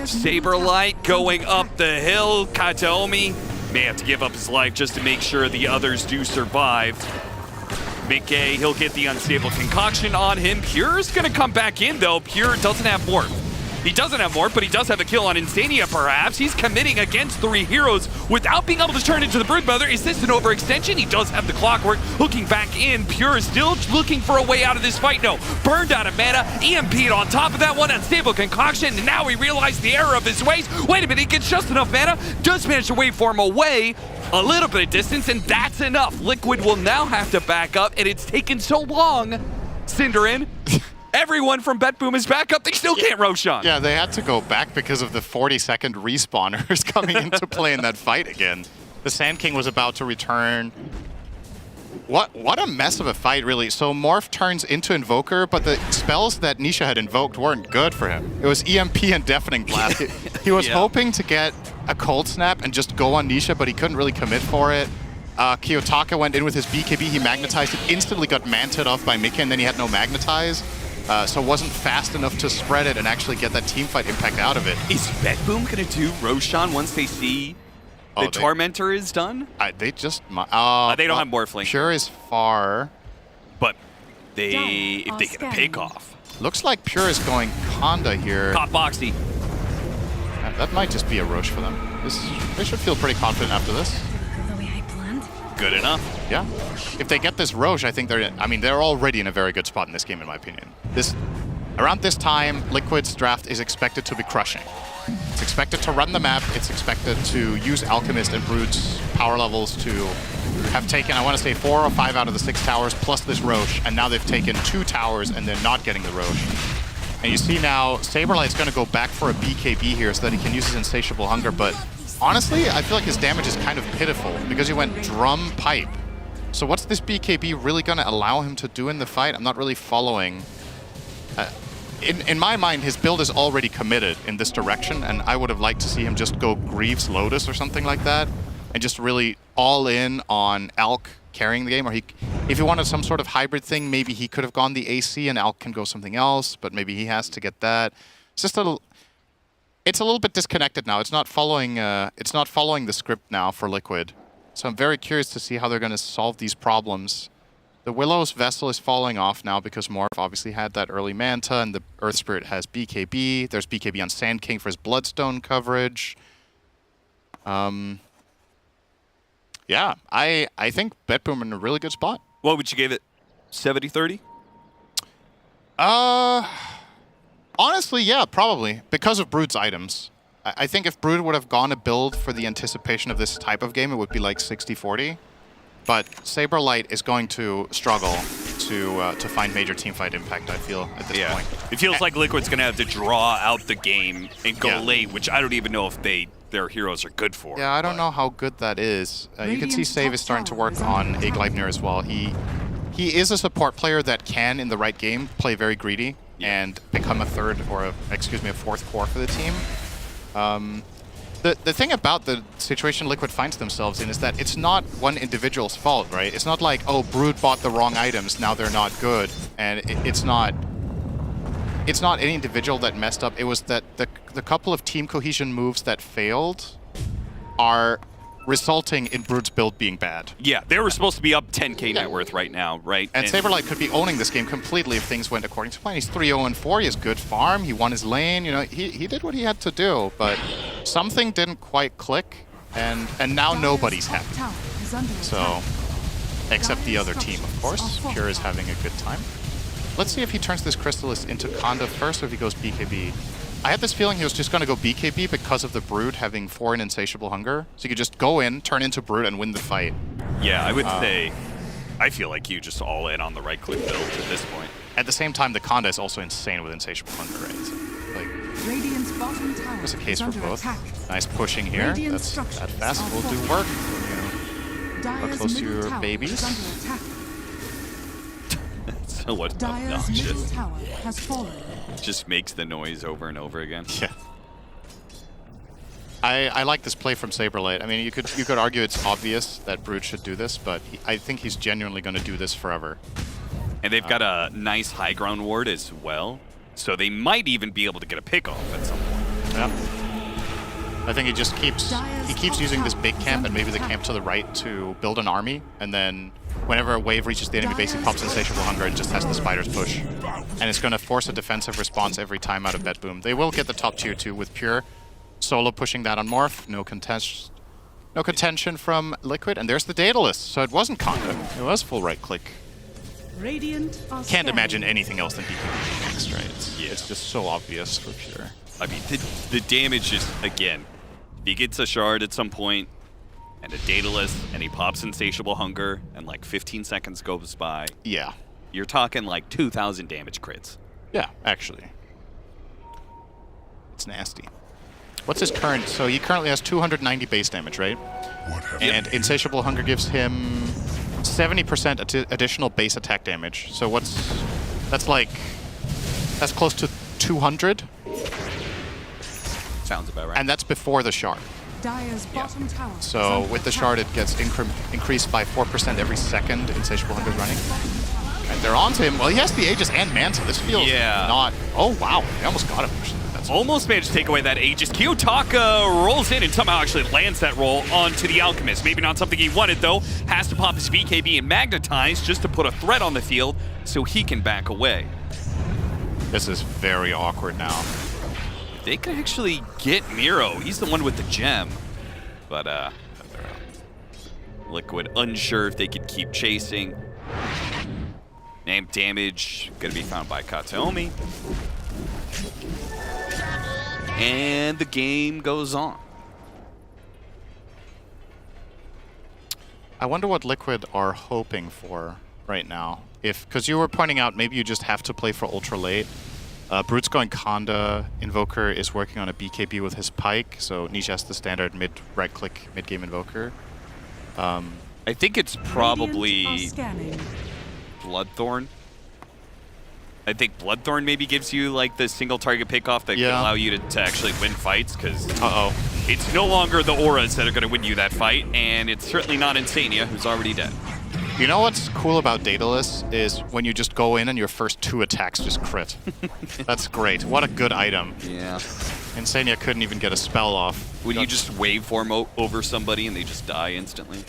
Saberlight going up the hill. Kataomi may have to give up his life just to make sure the others do survive. Mickey, he'll get the Unstable Concoction on him. Pure's gonna come back in though. Pure doesn't have Morph. He doesn't have Morph, but he does have a kill on Insania perhaps. He's committing against 3 heroes without being able to turn into the Broodmother. Is this an overextension? He does have the Clockwork. Hooking back in. Pure is still looking for a way out of this fight. No, burned out of mana. EMP'd on top of that one. Unstable Concoction. And now he realized the error of his ways. Wait a minute, he gets just enough mana. Does manage to waveform away a little bit of distance, and that's enough. Liquid will now have to back up, and it's taken so long. Cinderin. Everyone from BetBoom is back up. They still can't Roshan. Yeah, they had to go back because of the 40-second respawners coming into play in that fight again. The Sand King was about to return. What a mess of a fight, really. So Morph turns into Invoker, but the spells that Nisha had invoked weren't good for him. It was EMP and Deafening Blast. He was hoping to get a Cold Snap and just go on Nisha, but he couldn't really commit for it. Kiyotaka went in with his BKB. He magnetized it, instantly got manted off by Mika, and then he had no magnetize. So wasn't fast enough to spread it and actually get that teamfight impact out of it. Is BetBoom going to do Roshan once they see the Tormentor is done? They just... they don't have Morphling. Pure is far. But if they get a pick off. Looks like Pure is going Conda here. Caught Boxy. That might just be a Roche for them. They should feel pretty confident after this. Good enough. Yeah. If they get this Roche, I think they're already in a very good spot in this game, in my opinion. Around this time, Liquid's draft is expected to be crushing. It's expected to run the map. It's expected to use Alchemist and Brood's power levels to have taken, I want to say, 4 or 5 out of the 6 towers, plus this Roche, and now they've taken 2 towers and they're not getting the Roche. And you see now, Saberlight's going to go back for a BKB here so that he can use his Insatiable Hunger, but honestly, I feel like his damage is kind of pitiful because he went Drum Pipe. So what's this BKB really going to allow him to do in the fight? I'm not really following. in my mind, his build is already committed in this direction, and I would have liked to see him just go Greaves Lotus or something like that, and just really all in on Alk carrying the game. Or if he wanted some sort of hybrid thing, maybe he could have gone the AC and Alk can go something else, but maybe he has to get that. It's just it's a little bit disconnected now. It's not following the script now for Liquid. So I'm very curious to see how they're going to solve these problems. The Willow's Vessel is falling off now because Morph obviously had that early Manta, and the Earth Spirit has BKB. There's BKB on Sand King for his Bloodstone coverage. Yeah, I think BetBoom in a really good spot. What would you give it? 70-30? Honestly, yeah, probably. Because of Brood's items. I think if Brood would have gone a build for the anticipation of this type of game, it would be like 60-40. But Saberlight is going to struggle to find major teamfight impact, I feel, at this point. It feels like Liquid's going to have to draw out the game and go late, which I don't even know if their heroes are good for. Yeah, I don't know how good that is. You can see Save is starting to work on Agleipnir as well. He is a support player that can, in the right game, play very greedy and become a fourth core for the team. The thing about the situation Liquid finds themselves in is that it's not one individual's fault, right? It's not like, oh, Brood bought the wrong items, now they're not good, and it's not any individual that messed up. It was that the couple of team cohesion moves that failed are resulting in Brood's build being bad. Yeah, they were supposed to be up 10k net worth right now, right? And Saberlight could be owning this game completely if things went according to plan. He's 3-0-4, he has good farm, he won his lane, you know, he did what he had to do, but something didn't quite click, and now nobody's happy. So, except the other team, of course. Pure is having a good time. Let's see if he turns this Crystallis into Conda first or if he goes BKB. I had this feeling he was just going to go BKB because of the Brood having 4 in Insatiable Hunger. So you could just go in, turn into Brood, and win the fight. Yeah, I would say, I feel like you just all in on the right-click build at this point. At the same time, the Conda is also insane with Insatiable Hunger, right? So, like, there's a case for both. Nice pushing here. That fast will do work when you are close to your babies. So what? Dire's tower has fallen. Just makes the noise over and over again. Yeah. I like this play from Saberlight. I mean, you could argue it's obvious that Brood should do this, but I think he's genuinely going to do this forever. And they've got a nice high ground ward as well, so they might even be able to get a pick off at some point. Yeah. I think he just keeps using this big camp and maybe the camp to the right to build an army, and then whenever a wave reaches the enemy base, he pops Insatiable Hunger and just has the spiders push. And it's going to force a defensive response every time out of BetBoom. They will get the top tier 2 with Pure. Solo pushing that on Morph. No contention from Liquid. And there's the Daedalus. So it wasn't Conda. It was full right click. Can't imagine anything else than BKB next, right? It's just so obvious for Pure. I mean, the damage is, again, he gets a shard at some point, and a Daedalus, and he pops Insatiable Hunger, and like 15 seconds goes by. Yeah. You're talking like 2,000 damage crits. Yeah, actually. It's nasty. What's his current? So he currently has 290 base damage, right? And Insatiable Hunger gives him 70% additional base attack damage. So that's close to 200. Sounds about right. And that's before the shard. So with the shard, it gets increased by 4% every second Insatiable Hunger's running. And they're onto him. Well, he has the Aegis and Manta. This feels not... Oh, wow. They almost got him. That's almost managed to take away that Aegis. Kiyotaka rolls in and somehow actually lands that roll onto the Alchemist. Maybe not something he wanted, though. Has to pop his BKB and Magnetize just to put a threat on the field so he can back away. This is very awkward now. They could actually get Miro. He's the one with the gem. But, Liquid unsure if they could keep chasing. Name damage gonna be found by Kataomi. And the game goes on. I wonder what Liquid are hoping for right now. Because you were pointing out maybe you just have to play for ultra late. Brood's going Conda. Invoker is working on a BKB with his Pike, so Nisha has the standard right-click mid-game Invoker. I think it's probably Bloodthorn. I think Bloodthorn maybe gives you like the single target pickoff that can allow you to actually win fights, because it's no longer the auras that are going to win you that fight, and it's certainly not Insania, who's already dead. You know what's cool about Daedalus is when you just go in and your first 2 attacks just crit. That's great. What a good item. Yeah. Insania couldn't even get a spell off. When you just waveform over somebody and they just die instantly.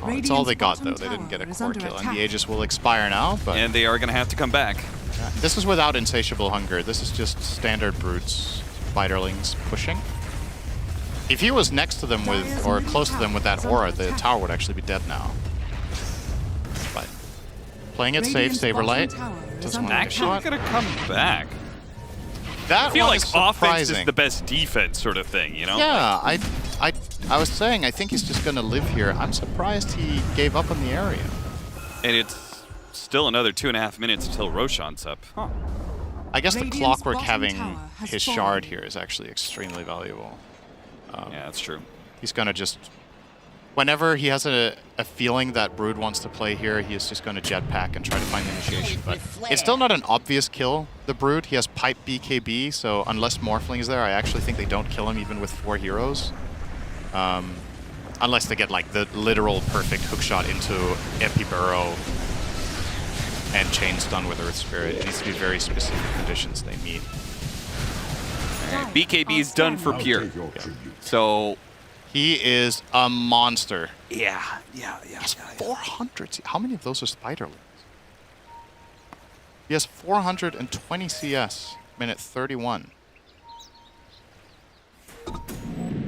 That's all they got, though. They didn't get a core kill. And the Aegis will expire now, but... And they are going to have to come back. This is without Insatiable Hunger. This is just standard brutes, spiderlings pushing. If he was next to them with, or close to them with that aura, the tower would actually be dead now. But playing it safe, Saberlight doesn't want to get shot. Going to come back. That I feel one like is offense surprising. is the best defense sort of thing, you know? Yeah, I was saying, I think he's just going to live here. I'm surprised he gave up on the area. And it's still another 2.5 minutes until Roshan's up. Huh. I guess the Clockwork having his shard here is actually extremely valuable. Yeah, that's true. He's going to just... Whenever he has a feeling that Brood wants to play here, he is just going to jetpack and try to find the initiation. But it's still not an obvious kill, the Brood. He has Pipe BKB, so unless Morphling is there, I actually think they don't kill him even with 4 heroes. Unless they get like the literal perfect hookshot into Epi Burrow and chain stun with Earth Spirit. It needs to be very specific conditions they meet. BKB is done for Pure. So... He is a monster. Yeah. He has 400. How many of those are spiderlings? He has 420 CS, minute 31.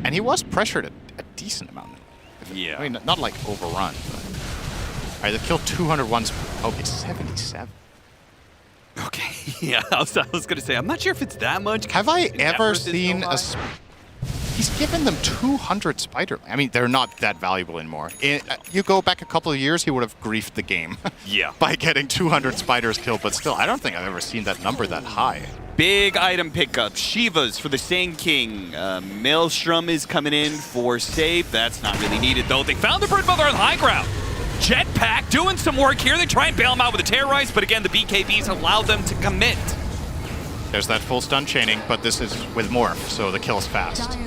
And he was pressured a decent amount. Yeah. I mean, not like overrun, but... All right, they killed 201. Oh, it's 77. Okay. Yeah, I was going to say, I'm not sure if it's that much. Have I ever seen a... He's given them 200 spider. I mean, they're not that valuable anymore. You go back a couple of years, he would have griefed the game. Yeah. By getting 200 spiders killed, but still, I don't think I've ever seen that number that high. Big item pickup. Shivas for the Sand King. Maelstrom is coming in for save. That's not really needed, though. They found the Broodmother on the high ground. Jetpack doing some work here. They try and bail him out with a Terrorize, but again, the BKBs allow them to commit. There's that full stun chaining, but this is with Morph, so the kill is fast.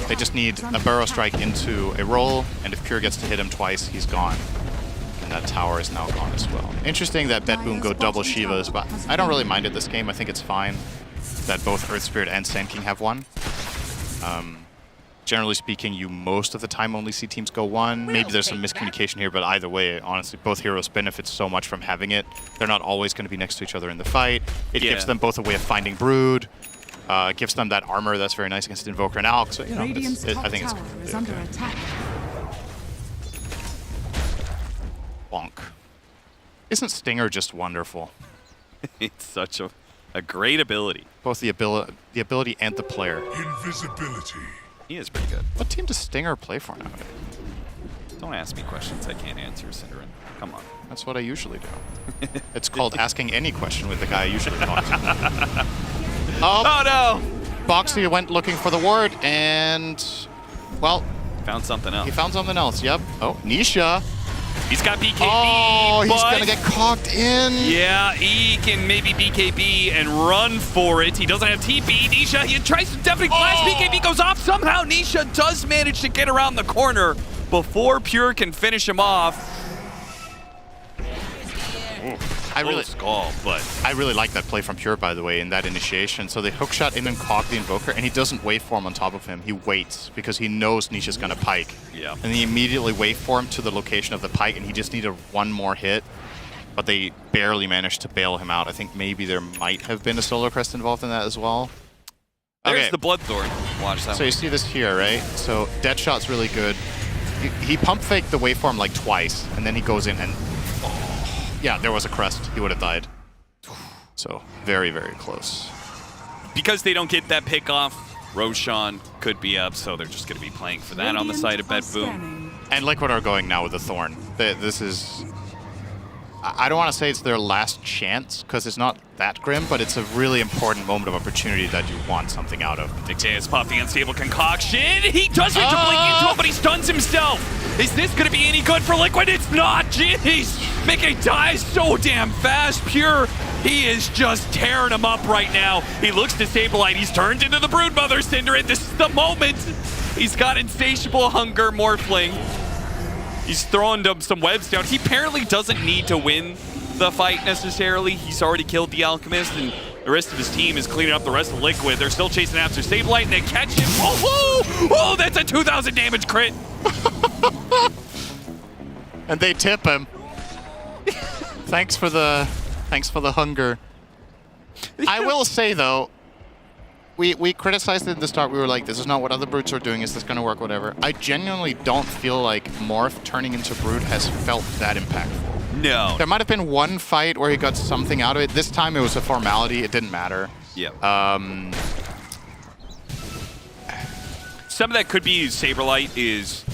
They just need a Burrow Strike into a roll, and if Pure gets to hit him twice, he's gone. And that tower is now gone as well. Interesting that BetBoom go double Shivas, but I don't really mind it this game. I think it's fine that both Earth Spirit and Sand King have one. Generally speaking, you most of the time only see teams go one. Maybe there's some miscommunication here, but either way, honestly, both heroes benefit so much from having it. They're not always going to be next to each other in the fight. It gives them both a way of finding Brood. Gives them that armor that's very nice against Invoker and Alk. So, you know, I think it's completely okay. Bonk. Isn't Stinger just wonderful? It's such a great ability. Both the ability and the player. Invisibility. He is pretty good. What team does Stinger play for nowadays? Don't ask me questions I can't answer, Cinderin. Come on. That's what I usually do. It's called asking any question with the guy I usually talk to. Oh no! Boxy went looking for the ward and, well... Found something else. He found something else, yep. Oh, Nisha. He's got BKB, Oh, he's gonna get cocked in. Yeah, he can maybe BKB and run for it. He doesn't have TP. Nisha, he tries to definitely flash. BKB goes off. Somehow Nisha does manage to get around the corner before Pure can finish him off. I really like that play from Pure, by the way, in that initiation. So they hookshot in and cock the Invoker, and he doesn't waveform on top of him. He waits because he knows Nisha's gonna pike. Yeah. And he immediately waveformed to the location of the pike, and he just needed one more hit. But they barely managed to bail him out. I think maybe there might have been a Solar Crest involved in that as well. There's the Bloodthorn. Watch that. So you see this here, right? So Deadshot's really good. He pump faked the waveform like twice, and then he goes in and... Yeah, there was a crest. He would have died. So, very, very close. Because they don't get that pick off, Roshan could be up, so they're just going to be playing for that on the side of BetBoom. And Liquid are going now with the Thorn. This is... I don't want to say it's their last chance, because it's not that grim, but it's a really important moment of opportunity that you want something out of. Dixie's pop the unstable concoction. He does it to blink into it, but he stuns himself. Is this going to be any good for Liquid? It's not. Jeez. Mickey dies so damn fast. Pure, he is just tearing him up right now. He looks to Saberlight. He's turned into the Broodmother, Cinderin. This is the moment. He's got insatiable hunger, Morphling. He's throwing some webs down. He apparently doesn't need to win the fight necessarily. He's already killed the Alchemist, and the rest of his team is cleaning up the rest of Liquid. They're still chasing after Saberlight, and they catch him. Oh, that's a 2,000 damage crit. And they tip him. Thanks for the hunger. I will say though, we criticized it at the start. We were like, this is not what other brutes are doing. Is this going to work? Whatever. I genuinely don't feel like Morph turning into Brute has felt that impactful. No. There might have been one fight where he got something out of it. This time it was a formality. It didn't matter. Yeah. Some of that could be Saberlight is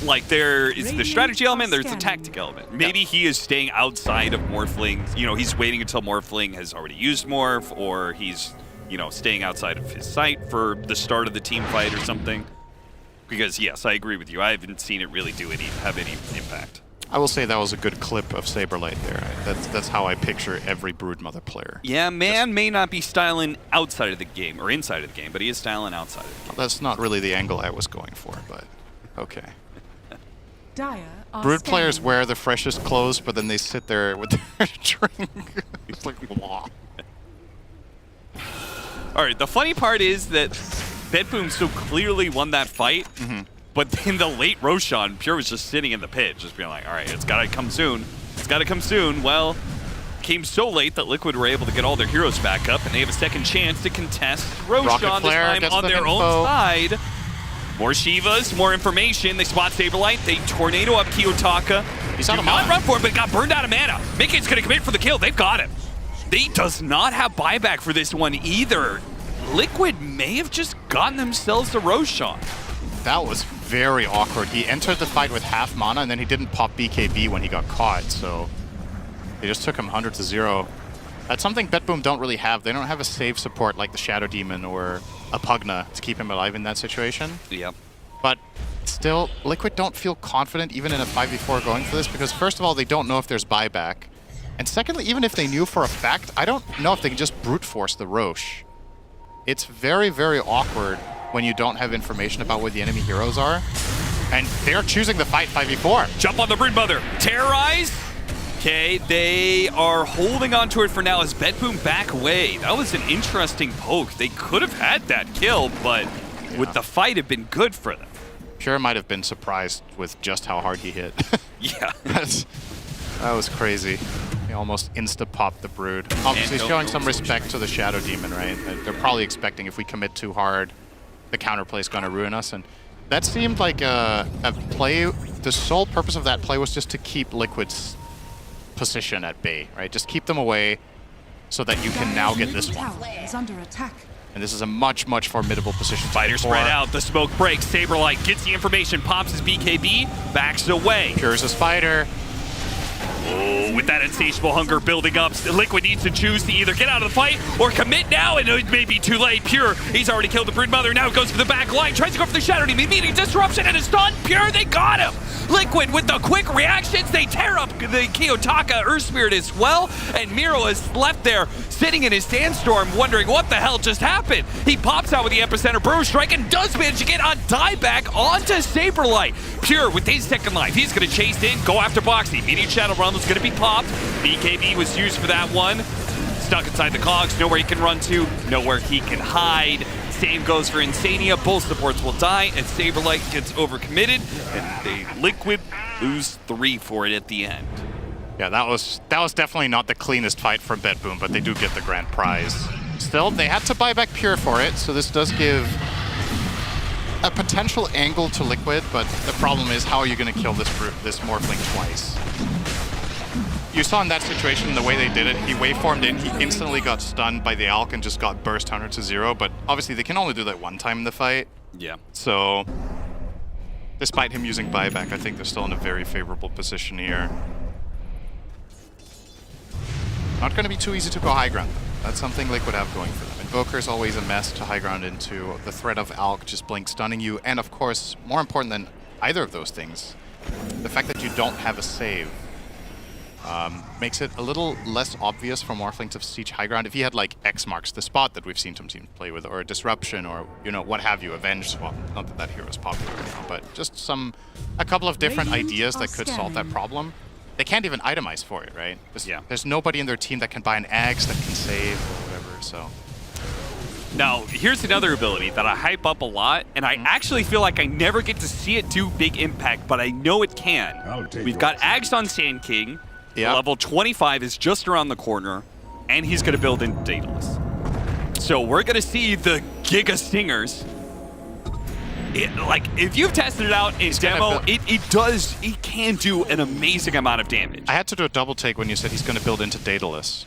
like there is the strategy element, there's the tactic element. Maybe he is staying outside of Morphling. You know, he's waiting until Morphling has already used Morph, or he's, you know, staying outside of his sight for the start of the team fight or something. Because yes, I agree with you. I haven't seen it really have any impact. I will say that was a good clip of Saberlight there. That's how I picture every Broodmother player. Yeah, man may not be styling outside of the game or inside of the game, but he is styling outside of the game. That's not really the angle I was going for, but okay. Dire Brood players wear the freshest clothes, but then they sit there with their drink. It's like, blah. All right, the funny part is that BetBoom so clearly won that fight, but in the late Roshan, Pure was just sitting in the pit, just being like, all right, it's got to come soon. It's got to come soon. Well, came so late that Liquid were able to get all their heroes back up, and they have a second chance to contest Roshan, this time on their own side. More Shivas, more information. They spot Saberlight. They tornado up Kiyotaka. He's not run for it, but got burned out of mana. Mickey's going to commit for the kill. They've got him. They does not have buyback for this one either. Liquid may have just gotten themselves to Roshan. That was very awkward. He entered the fight with half mana, and then he didn't pop BKB when he got caught, so they just took him 100 to 0. That's something BetBoom don't really have. They don't have a save support like the Shadow Demon or a Pugna to keep him alive in that situation. Yep. But still, Liquid don't feel confident even in a 5v4 going for this, because first of all, they don't know if there's buyback. And secondly, even if they knew for a fact, I don't know if they can just brute force the Roche. It's very, very awkward when you don't have information about where the enemy heroes are. And they're choosing the fight 5v4. Jump on the Broodmother. Terrorize. Okay, they are holding on to it for now as BetBoom back away. That was an interesting poke. They could have had that kill, but would the fight have been good for them? Pure might have been surprised with just how hard he hit. Yeah. That was crazy. He almost insta-popped the Brood. Obviously showing some respect to the Shadow Demon, right? They're probably expecting if we commit too hard, the counterplay is going to ruin us. And that seemed like a play. The sole purpose of that play was just to keep Liquid's position at bay, right? Just keep them away so that you can now get this one. Is under attack. And this is a much, much formidable position. Fighter spread out, the smoke breaks, Saberlight gets the information, pops his BKB, backs away. Pure's a spider. Oh, with that insatiable hunger building up, Liquid needs to choose to either get out of the fight or commit now, and it may be too late. Pure, he's already killed the Broodmother, now goes to the back line, tries to go for the Shadow Demon, immediate disruption and a stun. Pure, they got him! Liquid with the quick reactions, they tear up the Kiyotaka Earth Spirit as well, and Miro is left there sitting in his sandstorm wondering what the hell just happened. He pops out with the Epicenter Burrow Strike and does manage to get on dieback onto Saberlight. Pure with his second life, he's going to chase in, go after Boxy. Immediate Shadow Run is going to be popped. BKB was used for that one. Stuck inside the cogs, nowhere he can run to, nowhere he can hide. Same goes for Insania. Both supports will die, and Saberlight gets overcommitted, and they Liquid lose 3 for it at the end. Yeah, that was definitely not the cleanest fight from BetBoom, but they do get the grand prize. Still, they had to buy back Pure for it, so this does give a potential angle to Liquid, but the problem is how are you going to kill this Morphling twice? You saw in that situation the way they did it, he waveformed in, he instantly got stunned by the Alk and just got burst 100 to 0, but obviously they can only do that one time in the fight. Yeah. So, despite him using buyback, I think they're still in a very favorable position here. Not going to be too easy to go high ground. That's something Liquid have going for them. Invoker is always a mess to high ground into. The threat of Alk just blink stunning you. And of course, more important than either of those things, the fact that you don't have a save makes it a little less obvious for Morphling to siege high ground. If he had like X marks the spot that we've seen some teams play with, or a Disruption, or what have you, Avenge swap. Not that that hero is popular right now, but just a couple of different ideas that could solve that problem. They can't even itemize for it, right? There's nobody in their team that can buy an Axe that can save or whatever, so. Now, here's another ability that I hype up a lot, and I actually feel like I never get to see it do big impact, but I know it can. We've got Axe on Sand King. Level 25 is just around the corner, and he's going to build into Daedalus. So we're going to see the Giga Stingers. If you've tested it out in demo, it can do an amazing amount of damage. I had to do a double take when you said he's going to build into Daedalus.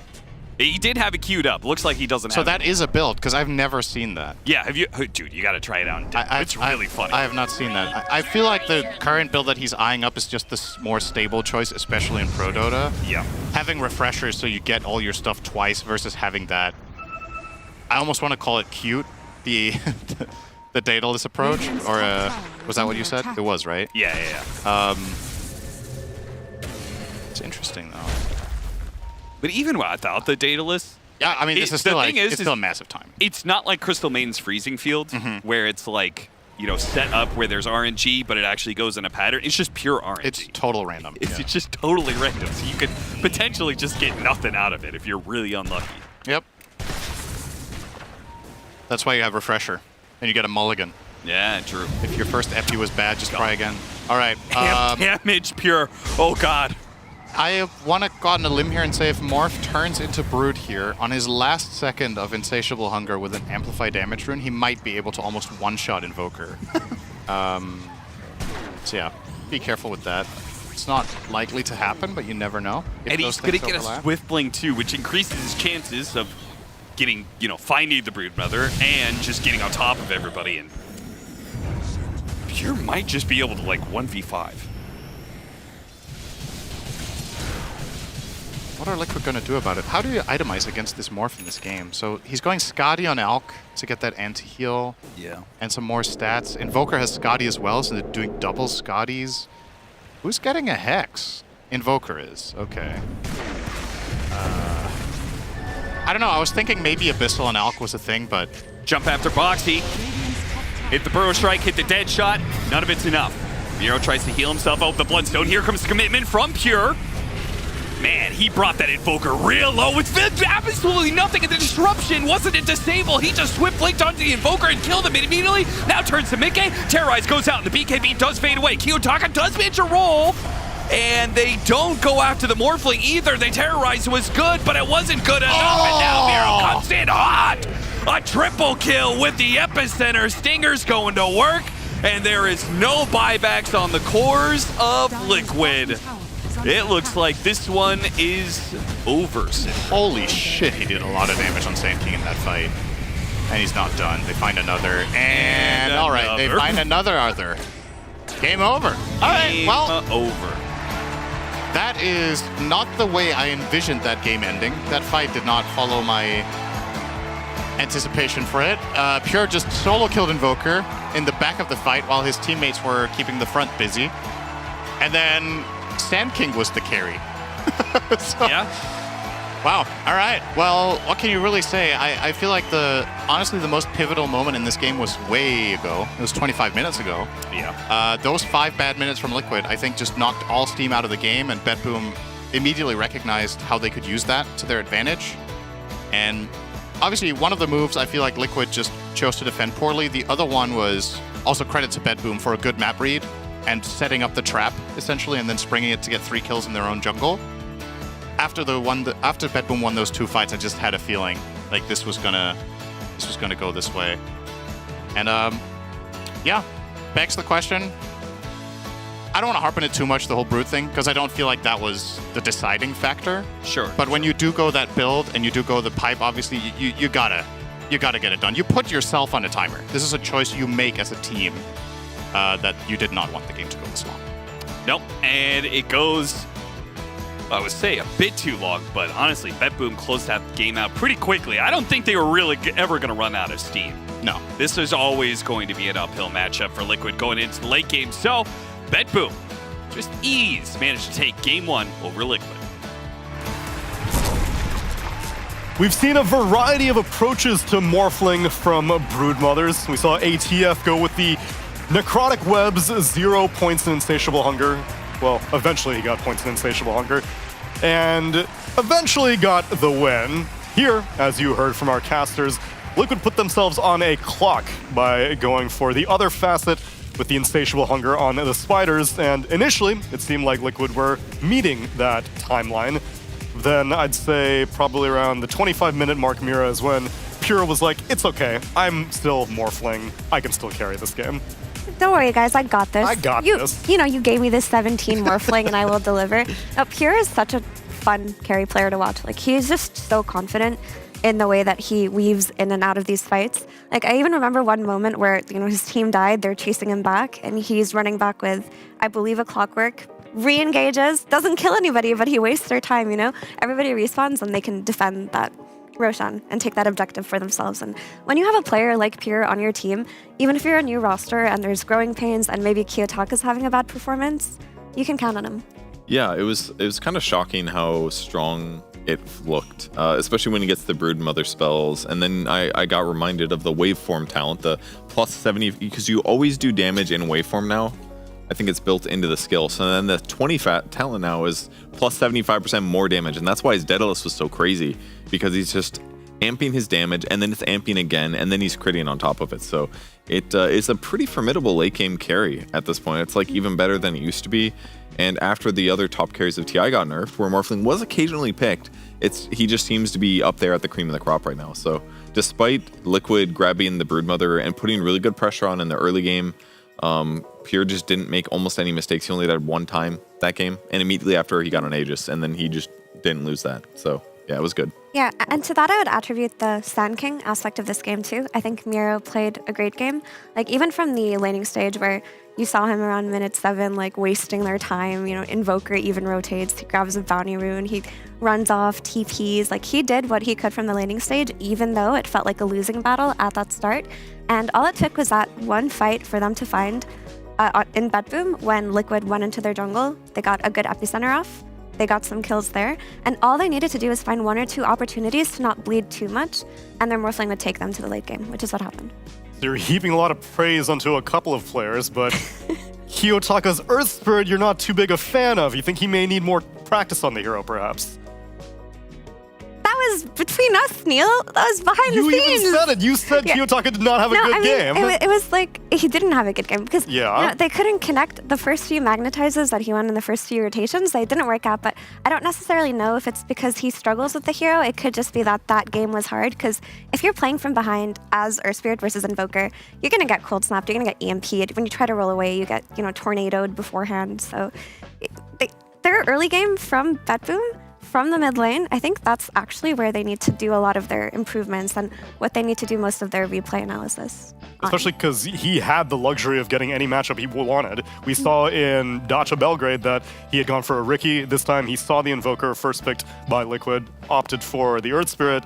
He did have it queued up. Looks like he doesn't have it. So that is a build, because I've never seen that. Yeah, have you? Dude, you got to try it out. It's really funny. I have not seen that. I feel like the current build that he's eyeing up is just the more stable choice, especially in Pro Dota. Yeah. Having refreshers so you get all your stuff twice versus having that. I almost want to call it cute, the Daedalus approach, or was that what you said? It was, right? Yeah. It's interesting though. But even without the Daedalus, yeah, I mean, this is still it's still a massive time. It's not like Crystal Maiden's Freezing Field, where it's like, set up where there's RNG, but it actually goes in a pattern. It's just pure RNG. It's total random. It's just totally random. So you could potentially just get nothing out of it if you're really unlucky. Yep. That's why you have Refresher, and you get a mulligan. Yeah, true. If your first epi was bad, just try again. All right. Damage pure. Oh, God. I want to go on a limb here and say if Morph turns into Brood here on his last second of Insatiable Hunger with an Amplified Damage rune, he might be able to almost one-shot Invoker. So yeah, be careful with that. It's not likely to happen, but you never know. And he's going to get a Swift Blink too, which increases his chances of getting, finding the Broodmother and just getting on top of everybody. And Pure might just be able to 1v5. What are Liquid going to do about it? How do you itemize against this Morph in this game? So he's going Skadi on Alk to get that anti-heal. Yeah. And some more stats. Invoker has Skadi as well, so they're doing double Skadis. Who's getting a Hex? Invoker is. Okay. I don't know. I was thinking maybe Abyssal on Alk was a thing, but... Jump after Boxy. Hit the Burrow Strike, hit the Dead Shot. None of it's enough. Miro tries to heal himself out with the Bloodstone. Here comes Commitment from Pure. Man, he brought that Invoker real low with absolutely nothing. And the Disruption wasn't a disable. He just Swift Blinked onto the Invoker and killed him immediately. Now turns to mid-game. Terrorize goes out, and the BKB does fade away. Kiyotaka does manage a roll. And they don't go after the Morphling either. They Terrorize was good, but it wasn't good enough. And now Miro comes in hot. A triple kill with the Epicenter. Stinger's going to work. And there is no buybacks on the cores of Liquid. It looks like this one is over. Holy shit, he did a lot of damage on Sand King in that fight. And he's not done. They find another. And all right, they find another other. Game over. All right, well. Over. That is not the way I envisioned that game ending. That fight did not follow my anticipation for it. Pure just solo killed Invoker in the back of the fight while his teammates were keeping the front busy. And then Sand King was the carry. Yeah. Wow. All right. Well, what can you really say? I feel like honestly the most pivotal moment in this game was way ago. It was 25 minutes ago. Yeah. Those 5 bad minutes from Liquid, I think, just knocked all steam out of the game, and BetBoom immediately recognized how they could use that to their advantage. And obviously, one of the moves I feel like Liquid just chose to defend poorly. The other one was also credit to BetBoom for a good map read and setting up the trap, essentially, and then springing it to get 3 kills in their own jungle. After BetBoom won those 2 fights, I just had a feeling like this was gonna go this way. And yeah, begs the question. I don't want to harp on it too much, the whole Brood thing, because I don't feel like that was the deciding factor. Sure. But when you do go that build and you do go the pipe, obviously you gotta get it done. You put yourself on a timer. This is a choice you make as a team that you did not want the game to go this long. Nope. And it goes I would say a bit too long, but honestly, BetBoom closed that game out pretty quickly. I don't think they were really ever going to run out of steam. No. This is always going to be an uphill matchup for Liquid going into the late game. So, BetBoom, just managed to take game 1 over Liquid. We've seen a variety of approaches to Morphling from Broodmothers. We saw ATF go with the Necrotic Webs, 0 points in Insatiable Hunger. Well, eventually he got points in Insatiable Hunger. And eventually got the win. Here, as you heard from our casters, Liquid put themselves on a clock by going for the other facet with the Insatiable Hunger on the Spiders. And initially, it seemed like Liquid were meeting that timeline. Then I'd say probably around the 25-minute mark, Mira, is when Pure was like, it's okay, I'm still Morphling, I can still carry this game. Don't worry, guys, I got this. I got this. You know, you gave me this 17 Morphling and I will deliver. Now, Pure is such a fun carry player to watch. Like, he's just so confident in the way that he weaves in and out of these fights. Like, I even remember one moment where, you know, his team died, they're chasing him back, and he's running back with, I believe, a Clockwork, re-engages, doesn't kill anybody, but he wastes their time, you know? Everybody respawns and they can defend that Roshan and take that objective for themselves. And when you have a player like Pure on your team, even if you're a new roster and there's growing pains and maybe Kiyotaka's having a bad performance, you can count on him. Yeah, it was kind of shocking how strong it looked, especially when he gets the Broodmother spells. And then I got reminded of the waveform talent, the plus 70, because you always do damage in waveform now. I think it's built into the skill. So then the 20 talent now is plus 75% more damage. And that's why his Daedalus was so crazy, because he's just amping his damage and then it's amping again and then he's critting on top of it. So it is a pretty formidable late game carry at this point. It's like even better than it used to be. And after the other top carries of TI got nerfed, where Morphling was occasionally picked, he just seems to be up there at the cream of the crop right now. So despite Liquid grabbing the Broodmother and putting really good pressure on in the early game, Pure just didn't make almost any mistakes. He only died one time that game, and immediately after he got on Aegis, and then he just didn't lose that. So yeah, it was good. Yeah, and to that I would attribute the Sand King aspect of this game too. I think Miro played a great game. Like, even from the laning stage where you saw him around minute 7, like, wasting their time, you know, Invoker even rotates, he grabs a bounty rune, he runs off TPs, like, he did what he could from the laning stage, even though it felt like a losing battle at that start. And all it took was that one fight for them to find in BetBoom when Liquid went into their jungle. They got a good epicenter off. They got some kills there, and all they needed to do was find 1 or 2 opportunities to not bleed too much, and their Morphling would take them to the late game, which is what happened. You're heaping a lot of praise onto a couple of players, but Kiyotaka's Earth Spirit you're not too big a fan of. You think he may need more practice on the hero, perhaps? That was between us, Neil. That was behind the scenes. You even said it. You said Kiyotaka did not have a good game. It was like he didn't have a good game because you know, they couldn't connect the first few magnetizers that he won in the first few rotations. They didn't work out, but I don't necessarily know if it's because he struggles with the hero. It could just be that game was hard, because if you're playing from behind as Earth Spirit versus Invoker, you're going to get cold snapped, you're going to get EMP'd. When you try to roll away, you get, you know, tornadoed beforehand. So their early game from BetBoom, from the mid lane, I think that's actually where they need to do a lot of their improvements and what they need to do most of their replay analysis. Especially because he had the luxury of getting any matchup he wanted. We saw in Dacha Belgrade that he had gone for a Riki. This time he saw the Invoker, first picked by Liquid, opted for the Earth Spirit,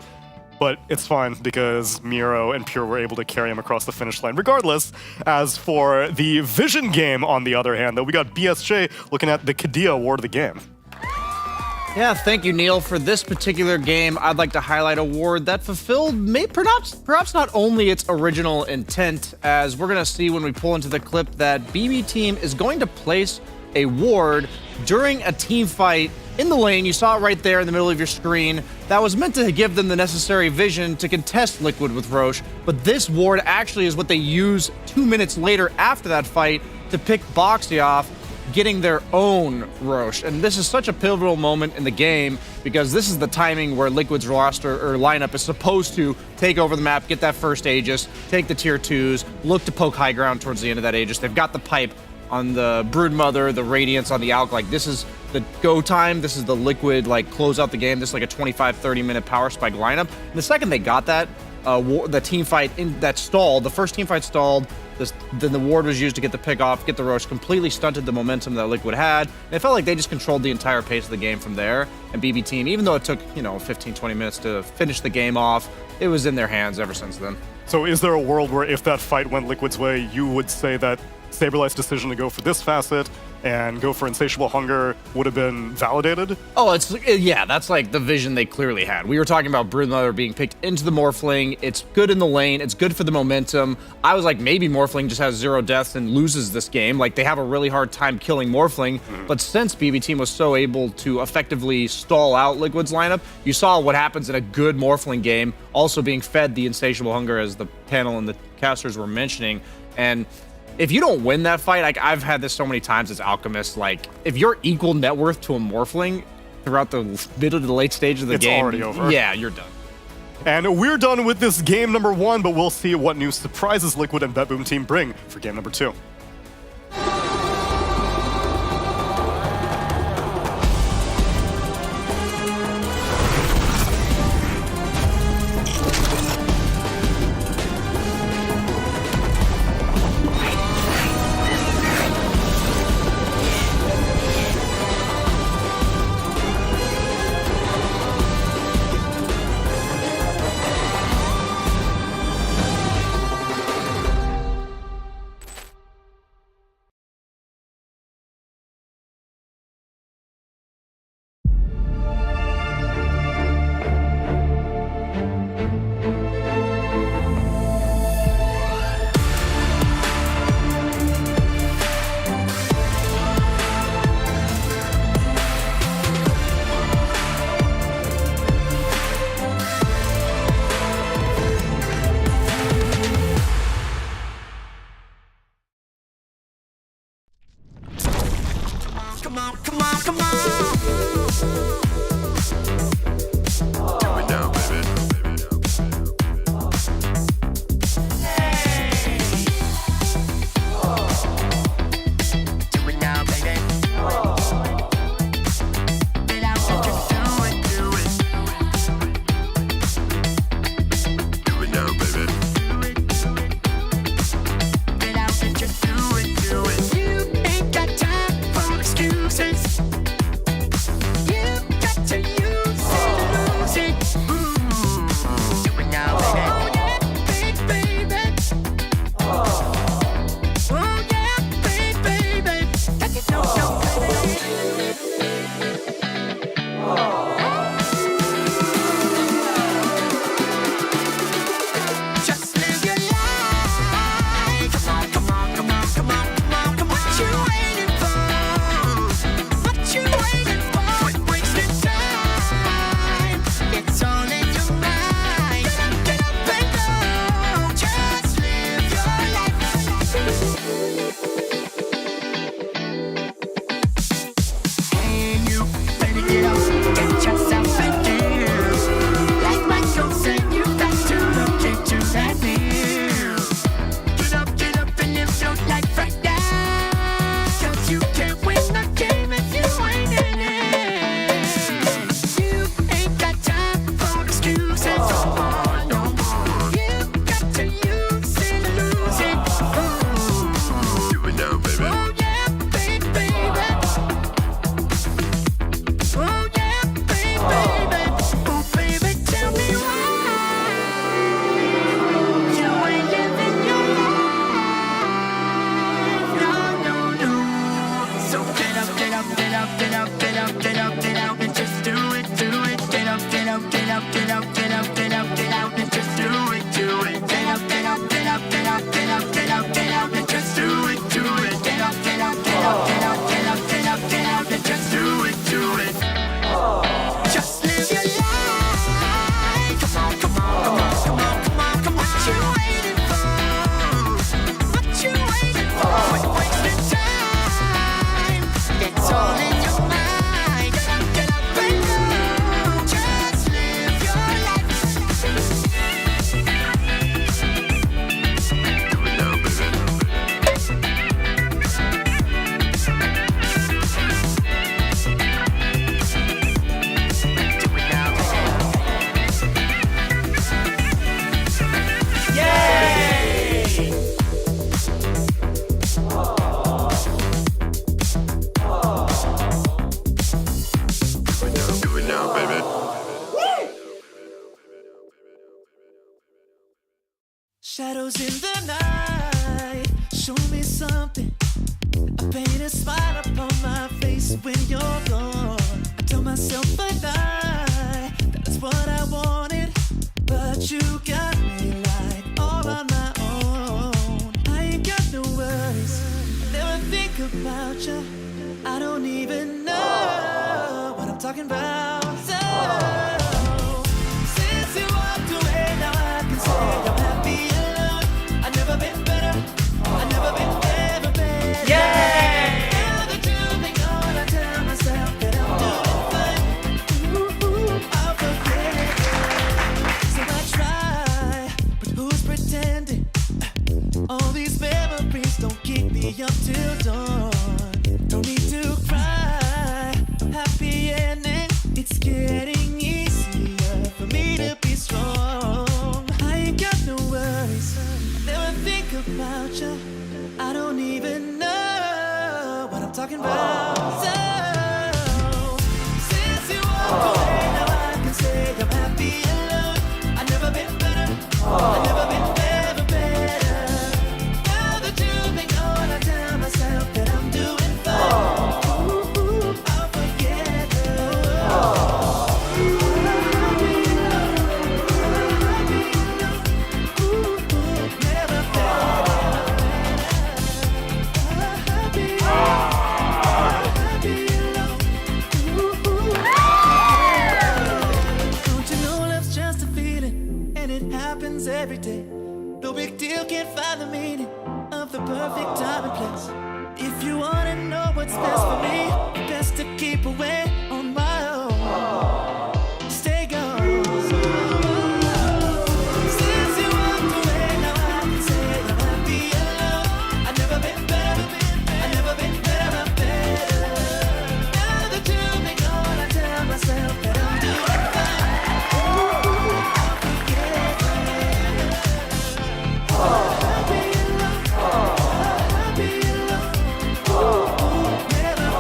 but it's fine because Miro and Pure were able to carry him across the finish line regardless. As for the Vision game, on the other hand, though, we got BSJ looking at the Kadia award of the game. Yeah, thank you, Neil. For this particular game, I'd like to highlight a ward that fulfilled perhaps not only its original intent, as we're going to see when we pull into the clip that BB Team is going to place a ward during a team fight in the lane. You saw it right there in the middle of your screen. That was meant to give them the necessary vision to contest Liquid with Roche, but this ward actually is what they use 2 minutes later after that fight to pick Boxy off, getting their own Roche. And this is such a pivotal moment in the game because this is the timing where Liquid's roster or lineup is supposed to take over the map, get that first Aegis, take the tier 2s, look to poke high ground towards the end of that Aegis. They've got the pipe on the Broodmother, the Radiance on the Alk. Like, this is the go time. This is the Liquid, like, close out the game. This is like a 25-30 minute power spike lineup. And the second they got that, the team fight that stalled, the first team fight stalled Then the ward was used to get the pick off, get the Rosh, completely stunted the momentum that Liquid had. And it felt like they just controlled the entire pace of the game from there. And BB Team, even though it took, 15, 20 minutes to finish the game off, it was in their hands ever since then. So is there a world where if that fight went Liquid's way, you would say that Saberlight's decision to go for this facet and go for Insatiable Hunger would have been validated? Oh, that's like the vision they clearly had. We were talking about Broodmother being picked into the Morphling. It's good in the lane. It's good for the momentum. I was like, maybe Morphling just has 0 deaths and loses this game. Like, they have a really hard time killing Morphling. But since BB Team was so able to effectively stall out Liquid's lineup, you saw what happens in a good Morphling game, also being fed the Insatiable Hunger, as the panel and the casters were mentioning. And if you don't win that fight, like I've had this so many times as Alchemist, like if you're equal net worth to a Morphling throughout the middle to the late stage of the game, it's already over. Yeah, you're done. And we're done with this game number 1, but we'll see what new surprises Liquid and BetBoom team bring for game number 2. now, baby. Shadows in the night, show me something. I paint a smile upon my face when you're gone. I tell myself a lie, that's what I wanted. But you got me like all on my own. I ain't got no worries, I never think about you. I don't even know what I'm talking about. So, since you walked away, now I can say I'm happy alone. I've never been better, I've never been ever better. Yeah! Now that you've been gone, I tell myself that I'm doing fine. Ooh, I'll forget it. So I try, but who's pretending? All these memories don't keep me up till dawn. Don't need to cry, I'm happy ending. It's getting easier for me to be strong. I ain't got no worries, I never think about you. I don't even know what I'm talking about. So, since you walked away, now I can say I'm happy alone. I've never been better, I've never been ever better. Now that you've been gone, I tell myself that I'm doing fine. Ooh, I'll forget Don't you know love's just a feeling, and it happens every day. No big deal, can't find the meaning of the perfect time and place. If you wanna know what's best for me, best to keep away on my own. Stay gone. Since you walked away, now I can say I'm happy alone. I've never been better, I've never been better. Now that you've been gone, I tell myself that I'm doing fine. Ooh, I'll forget it. Happy alone, happy alone. Never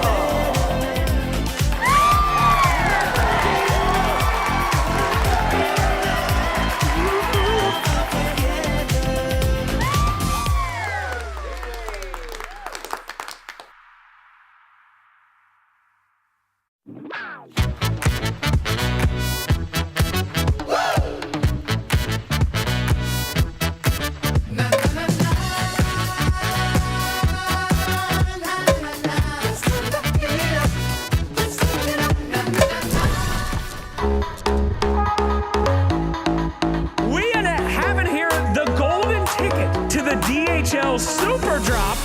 We have it here, the golden ticket to the DHL Super Drop.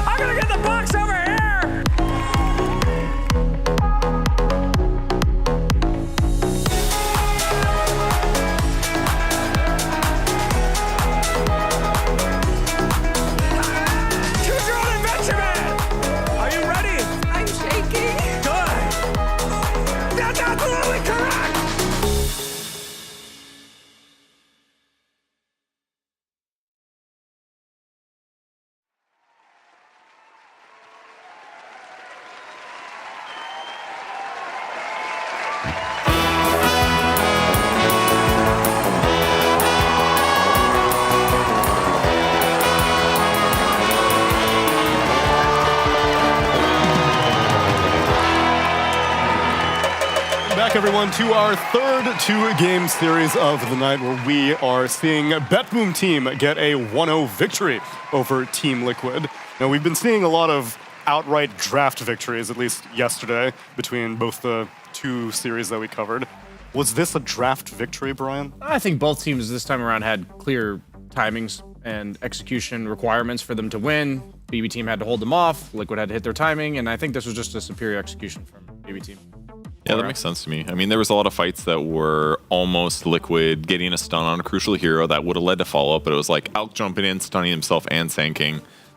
I'm gonna get the box over here. Choose your own adventure, man. Are you ready? I'm shaking. Good. That's absolutely correct. Back, everyone, to our third two-game series of the night, where we are seeing BetBoom team get a 1-0 victory over Team Liquid. Now, we've been seeing a lot of outright draft victories, at least yesterday, between both the two series that we covered. Was this a draft victory, Brian? I think both teams this time around had clear timings and execution requirements for them to win. BB team had to hold them off. Liquid had to hit their timing, and I think this was just a superior execution from BB team. Yeah, that makes sense to me. I mean, there was a lot of fights that were almost Liquid getting a stun on a crucial hero that would have led to follow-up, but it was like Alk jumping in, stunning himself, and Sand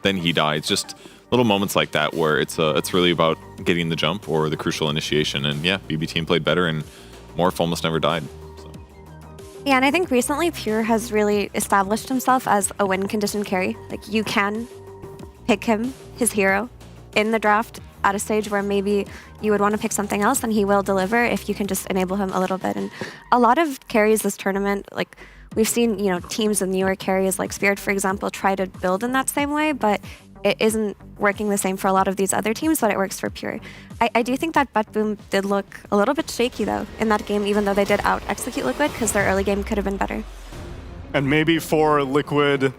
Then he died. Just little moments like that where it's really about getting the jump or the crucial initiation. And yeah, BB team played better, and Morph almost never died. Yeah, and I think recently Pure has really established himself as a win condition carry. Like, you can pick him, his hero, in the draft at a stage where maybe you would want to pick something else, then he will deliver if you can just enable him a little bit. And a lot of carries this tournament, like we've seen, teams with newer carries like Spirit, for example, try to build in that same way, but it isn't working the same for a lot of these other teams, but it works for Pure. I do think that BetBoom did look a little bit shaky, though, in that game, even though they did out-execute Liquid, because their early game could have been better. And maybe for Liquid,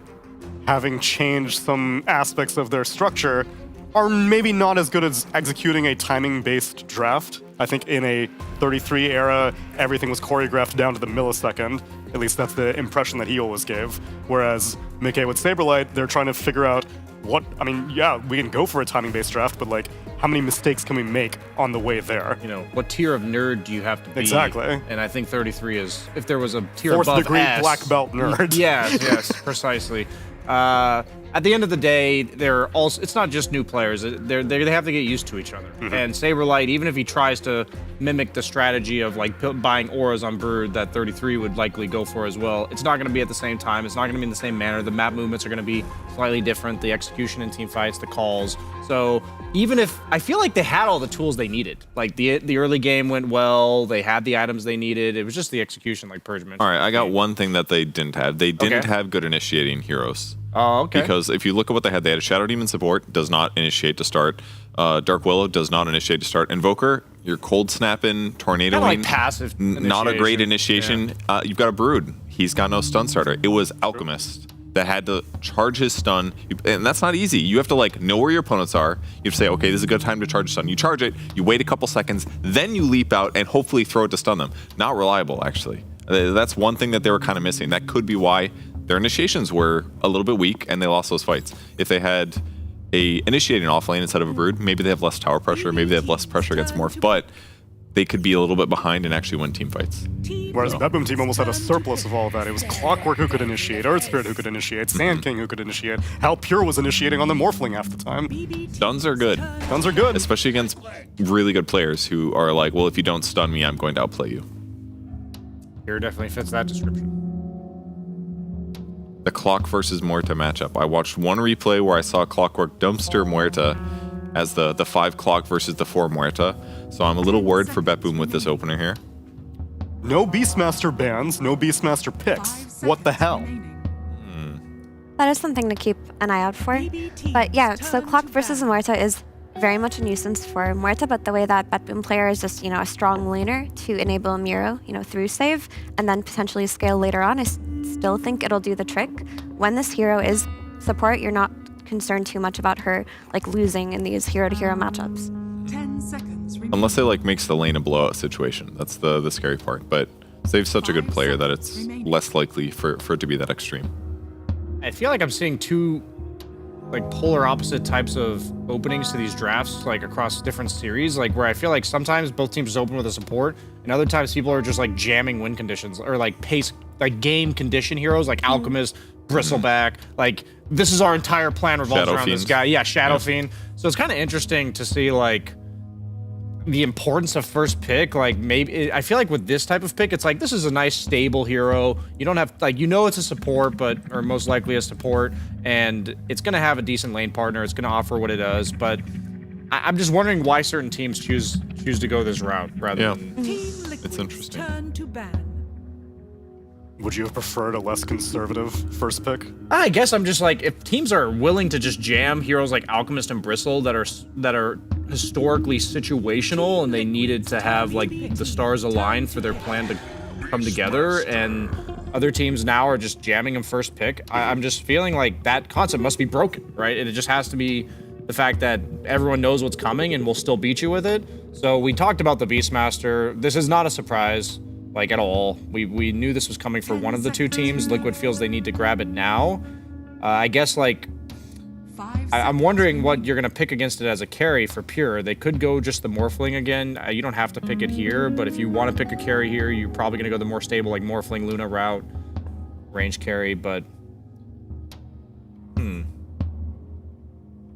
having changed some aspects of their structure, are maybe not as good as executing a timing-based draft. I think in a 33 era, everything was choreographed down to the millisecond. At least that's the impression that he always gave. Whereas Mickey with Saberlight, they're trying to figure out yeah, we can go for a timing-based draft, but like, how many mistakes can we make on the way there? What tier of nerd do you have to be? Exactly. And I think 33 is, if there was a tier Fourth above degree S, black belt nerd. Yes, precisely. At the end of the day, it's not just new players. They have to get used to each other. Mm-hmm. And Saberlight, even if he tries to mimic the strategy of like buying auras on Brood that 33 would likely go for as well, it's not going to be at the same time. It's not going to be in the same manner. The map movements are going to be slightly different. The execution in team fights, the calls. So even if I feel like they had all the tools they needed, like the early game went well, they had the items they needed. It was just the execution, like Purge mentioned. All right, I got one thing that they didn't have. They didn't have good initiating heroes. Oh, okay. Because if you look at what they had a Shadow Demon support, does not initiate to start. Dark Willow does not initiate to start. Invoker, your cold snapping, tornadoing. Kind of like passive Not a great initiation. initiation. You've got a Brood. He's got no stun starter. It was Alchemist that had to charge his stun. And that's not easy. You have to know where your opponents are. You have to say, okay, this is a good time to charge stun. You charge it, you wait a couple seconds, then you leap out and hopefully throw it to stun them. Not reliable, actually. That's one thing that they were kind of missing. That could be why their initiations were a little bit weak and they lost those fights. If they had a initiating offlane instead of a Brood, maybe they have less tower pressure, maybe they have less pressure against Morph, but they could be a little bit behind and actually win team fights. Whereas BetBoom team almost had a surplus of all of that. It was Clockwork who could initiate, Earth Spirit who could initiate, Sand King who could initiate, Hal Pure was initiating on the Morphling half the time. Stuns are good. Stuns are good. Especially against really good players who are like, well, if you don't stun me, I'm going to outplay you. Here definitely fits that description. The Clock versus Muerta matchup. I watched one replay where I saw Clockwork dumpster Muerta as the 5 Clock versus the 4 Muerta. So I'm a little worried for BetBoom with this opener here. No Beastmaster bans, no Beastmaster picks. What the hell? That is something to keep an eye out for. But yeah, so Clock versus Muerta is very much a nuisance for Muerta, but the way that BetBoom player is just, a strong laner to enable Miro, through save, and then potentially scale later on, I still think it'll do the trick. When this hero is support, you're not concerned too much about her losing in these hero-to-hero matchups. 10 seconds. Unless they makes the lane a blowout situation. That's the scary part. But Save's such a good player that it's less likely for it to be that extreme. I feel like I'm seeing two polar opposite types of openings to these drafts across different series, where I feel like sometimes both teams just open with a support and other times people are just jamming win conditions or pace game condition heroes like Alchemist, Bristleback. This is our entire plan revolves Shadow around Fiend. this guy. Yeah, Shadow Fiend. So it's kind of interesting to see the importance of first pick. Maybe I feel like with this type of pick, it's this is a nice stable hero. You don't have it's a support, or most likely a support, and it's gonna have a decent lane partner. It's gonna offer what it does, but I'm just wondering why certain teams choose to go this route rather than. It's interesting. Turn to ban. Would you have preferred a less conservative first pick? I guess I'm just if teams are willing to just jam heroes like Alchemist and Bristle that are historically situational and they needed to have the stars align for their plan to come together, and other teams now are just jamming them first pick, I'm just feeling that concept must be broken, right? And it just has to be the fact that everyone knows what's coming and will still beat you with it. So we talked about the Beastmaster. This is not a surprise. At all. We knew this was coming for one of the two teams. Liquid feels they need to grab it now. I guess I'm wondering what you're gonna pick against it as a carry for Pure. They could go just the Morphling again. You don't have to pick it here, but if you want to pick a carry here, you're probably gonna go the more stable Morphling Luna route, range carry. But yeah,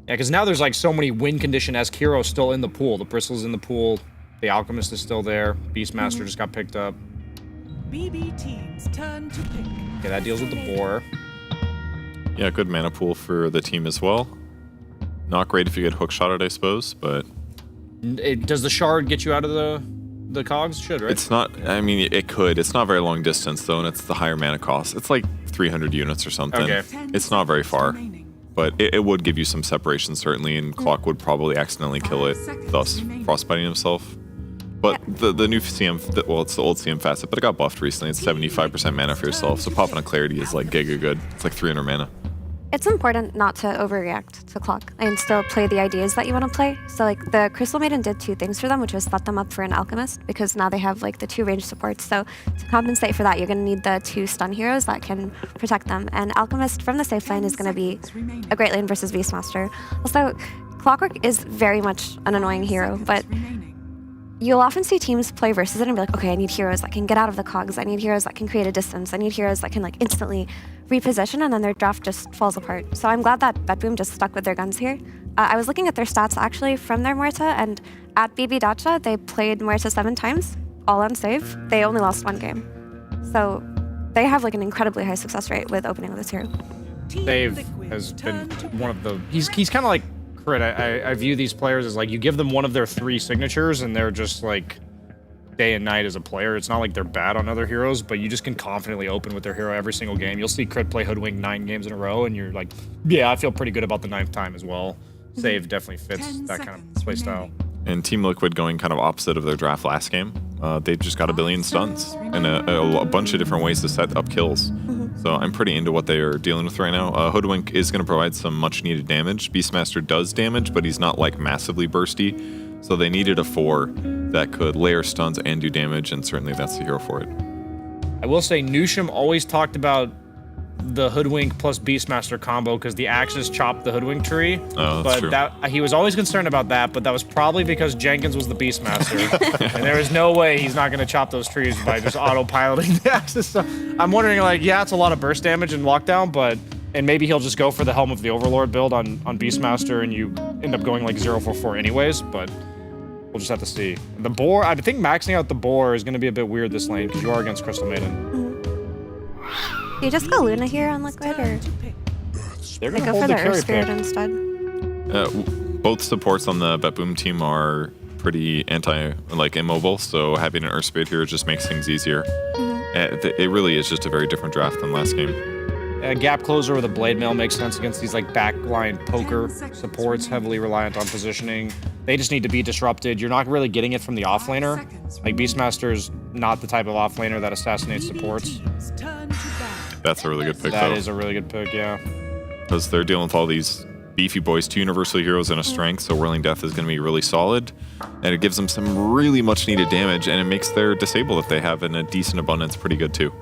because now there's so many win condition-esque heroes still in the pool. The Bristle's in the pool. The Alchemist is still there. Beastmaster just got picked up. BB teams turn to pick. Okay, that deals with the boar. Yeah, good mana pool for the team as well. Not great if you get hook shotted, I suppose, but Does the shard get you out of the cogs? Should, right? it's not. I mean, it could. It's not very long distance though, and it's the higher mana cost. It's like 300 units or something. Okay. It's not very far, but it would give you some separation certainly, and Clock would probably accidentally kill it, thus frostbiting himself. But the new CM, well, it's the old CM facet, but it got buffed recently. It's 75% mana for yourself, so popping a Clarity is like giga good. It's like 300 mana. It's important not to overreact to Clock and still play the ideas that you want to play. So like the Crystal Maiden did 2 things for them, which was set them up for an Alchemist, because now they have like the 2 range supports. So to compensate for that, you're going to need the 2 stun heroes that can protect them. And Alchemist from the safe lane is going to be a great lane versus Beastmaster. Also, Clockwork is very much an annoying hero, but you'll often see teams play versus it and be like, okay, I need heroes that can get out of the cogs. I need heroes that can create a distance. I need heroes that can like instantly reposition, and then their draft just falls apart. So I'm glad that BetBoom just stuck with their guns here. I was looking at their stats actually from their Muerta, and at BB Dacha, they played Muerta 7 times, all on save. They only lost 1 game. So they have like an incredibly high success rate with opening with this hero. Dave has been one of the... He's kind of like Crit. I view these players as like, you give them one of their 3 signatures, and they're just like day and night as a player. It's not like they're bad on other heroes, but you just can confidently open with their hero every single game. You'll see Crit play Hoodwink 9 games in a row, and you're like, yeah, I feel pretty good about the 9th time as well. Save definitely fits that kind of play style. And Team Liquid going kind of opposite of their draft last game. They just got a billion stuns and a bunch of different ways to set up kills. So I'm pretty into what they are dealing with right now. Hoodwink is going to provide some much needed damage. Beastmaster does damage, but he's not like massively bursty. So they needed a 4 that could layer stuns and do damage, and certainly that's the hero for it. I will say Nusham always talked about the Hoodwink plus Beastmaster combo because the axes chopped the Hoodwink tree. Oh, that's true. But he was always concerned about that, but that was probably because Jenkins was the Beastmaster. And there is no way he's not going to chop those trees by just autopiloting the axes. So I'm wondering, like, yeah, it's a lot of burst damage and lockdown, but... And maybe he'll just go for the Helm of the Overlord build on Beastmaster, and you end up going like 0-4-4 anyways, but we'll just have to see. The boar, I think maxing out the boar is going to be a bit weird this lane because you are against Crystal Maiden. Do you just go Luna here on Liquid, or They're they gonna go for hold the the carry Earth Spirit pick. instead? Both supports on the BetBoom team are pretty immobile, so having an Earth Spirit here just makes things easier. It really is just a very different draft than last game. A gap closer with a blade mail makes sense against these like backline poker supports, heavily reliant on positioning. They just need to be disrupted. You're not really getting it from the offlaner. Like Beastmaster's not the type of offlaner that assassinates supports. That's a really good pick, That though. is a really good pick, yeah. Because they're dealing with all these beefy boys, 2 universal heroes and a strength, so Whirling Death is going to be really solid. And it gives them some really much needed damage, and it makes their disable if they have in a decent abundance pretty good too.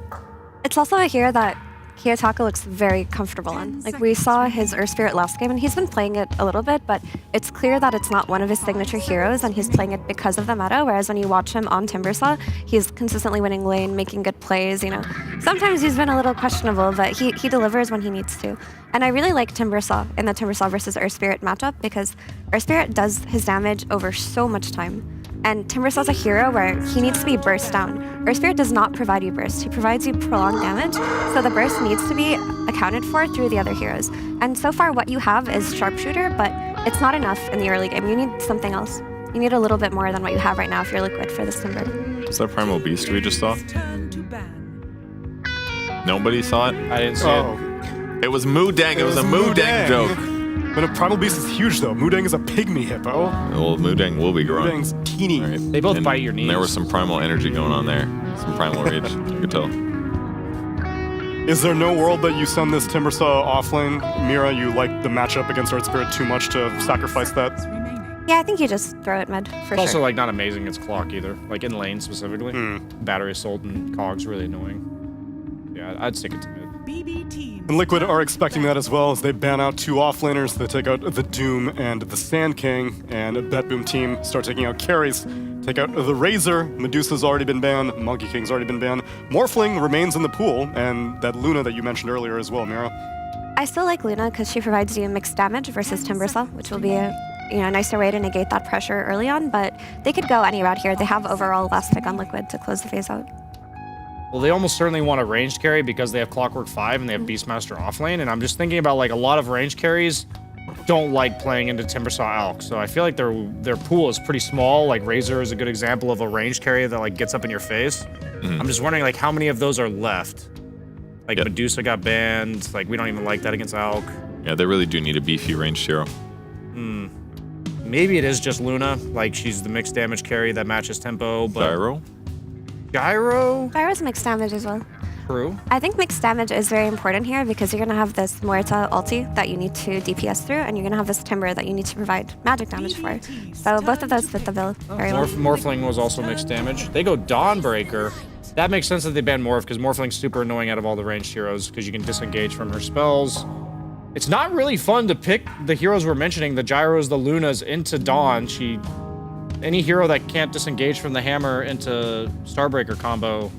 It's also a hero that Kiyotaka looks very comfortable in. Like, we saw his Earth Spirit last game, and he's been playing it a little bit, but it's clear that it's not one of his signature heroes, and he's playing it because of the meta, whereas when you watch him on Timbersaw, he's consistently winning lane, making good plays, you know. Sometimes he's been a little questionable, but he delivers when he needs to. And I really like Timbersaw in the Timbersaw versus Earth Spirit matchup, because Earth Spirit does his damage over so much time. And Timbersaw's a hero where he needs to be burst down. Earth Spirit does not provide you burst. He provides you prolonged damage, so the burst needs to be accounted for through the other heroes. And so far what you have is Sharpshooter, but it's not enough in the early game. You need something else. You need a little bit more than what you have right now if you're Liquid for this Timber. Is that Primal Beast we just saw? Nobody saw it? I didn't see it. It was Moodang. It was a Moodang joke. But a Primal Beast is huge, though. Moodang is a pygmy hippo. Well, Moodang will be growing. Moodang's teeny. Right. They both And bite your knees. There was some primal energy going on there. Some primal rage, you could tell. Is there no world that you send this Timbersaw offlane? Mira, you like the matchup against Earth Spirit too much to sacrifice that? Yeah, I think you just throw it mid, for It's also sure. like not amazing against Clock either. Like in lane specifically. Battery assault and cogs really annoying. Yeah, I'd stick it to mid. And Liquid are expecting that as well as they ban out 2 offlaners. They take out the Doom and the Sand King, and BetBoom team start taking out carries. Take out the Razor. Medusa's already been banned. Monkey King's already been banned. Morphling remains in the pool, and that Luna that you mentioned earlier as well, Mira. I still like Luna because she provides you mixed damage versus Timbersaw, which will be a nicer way to negate that pressure early on, but they could go any route here. They have overall last pick on Liquid to close the phase out. Well, they almost certainly want a ranged carry because they have Clockwork 5 and they have Beastmaster offlane, and I'm just thinking about like a lot of range carries don't like playing into Timbersaw Alk, so I feel like their pool is pretty small. Like Razor is a good example of a range carry that like gets up in your face. I'm just wondering like how many of those are left. Like Medusa got banned. Like we don't even like that against Alk. Yeah, they really do need a beefy ranged hero. Maybe it is just Luna. Like she's the mixed damage carry that matches tempo. But Gyro? Gyro's mixed damage as well. True. I think mixed damage is very important here because you're going to have this Muerta ulti that you need to DPS through, and you're going to have this Timber that you need to provide magic damage for. So both of those fit the bill very well. Morphling was also mixed damage. They go Dawnbreaker. That makes sense that they ban Morph because Morphling's super annoying out of all the ranged heroes because you can disengage from her spells. It's not really fun to pick the heroes we're mentioning, the Gyros, the Lunas, into Dawn. Any hero that can't disengage from the hammer into Starbreaker combo,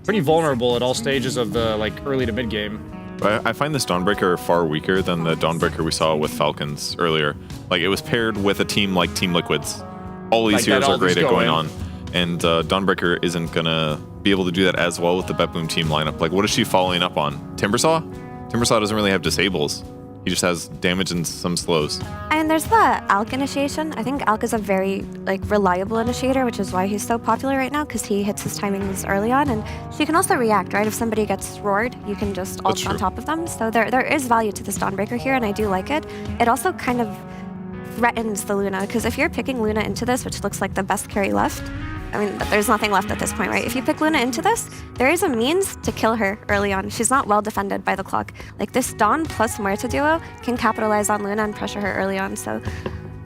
pretty vulnerable at all stages of the like early to mid game. I find this Dawnbreaker far weaker than the Dawnbreaker we saw with Falcons earlier. Like it was paired with a team like Team Liquid's. All these heroes are great at going on. And Dawnbreaker isn't gonna be able to do that as well with the BetBoom team lineup. Like what is she following up on? Timbersaw? Timbersaw doesn't really have disables. He just has damage and some slows. And there's the Alk initiation. I think Alk is a very reliable initiator, which is why he's so popular right now, because he hits his timings early on, and she can also react, right? If somebody gets roared, you can just ult on top of them. So there is value to this Dawnbreaker here, and I do like it. It also kind of threatens the Luna, because if you're picking Luna into this, which looks like the best carry left, I mean, there's nothing left at this point, right? If you pick Luna into this, there is a means to kill her early on. She's not well defended by the clock. Like this Dawn plus Muerta duo can capitalize on Luna and pressure her early on. So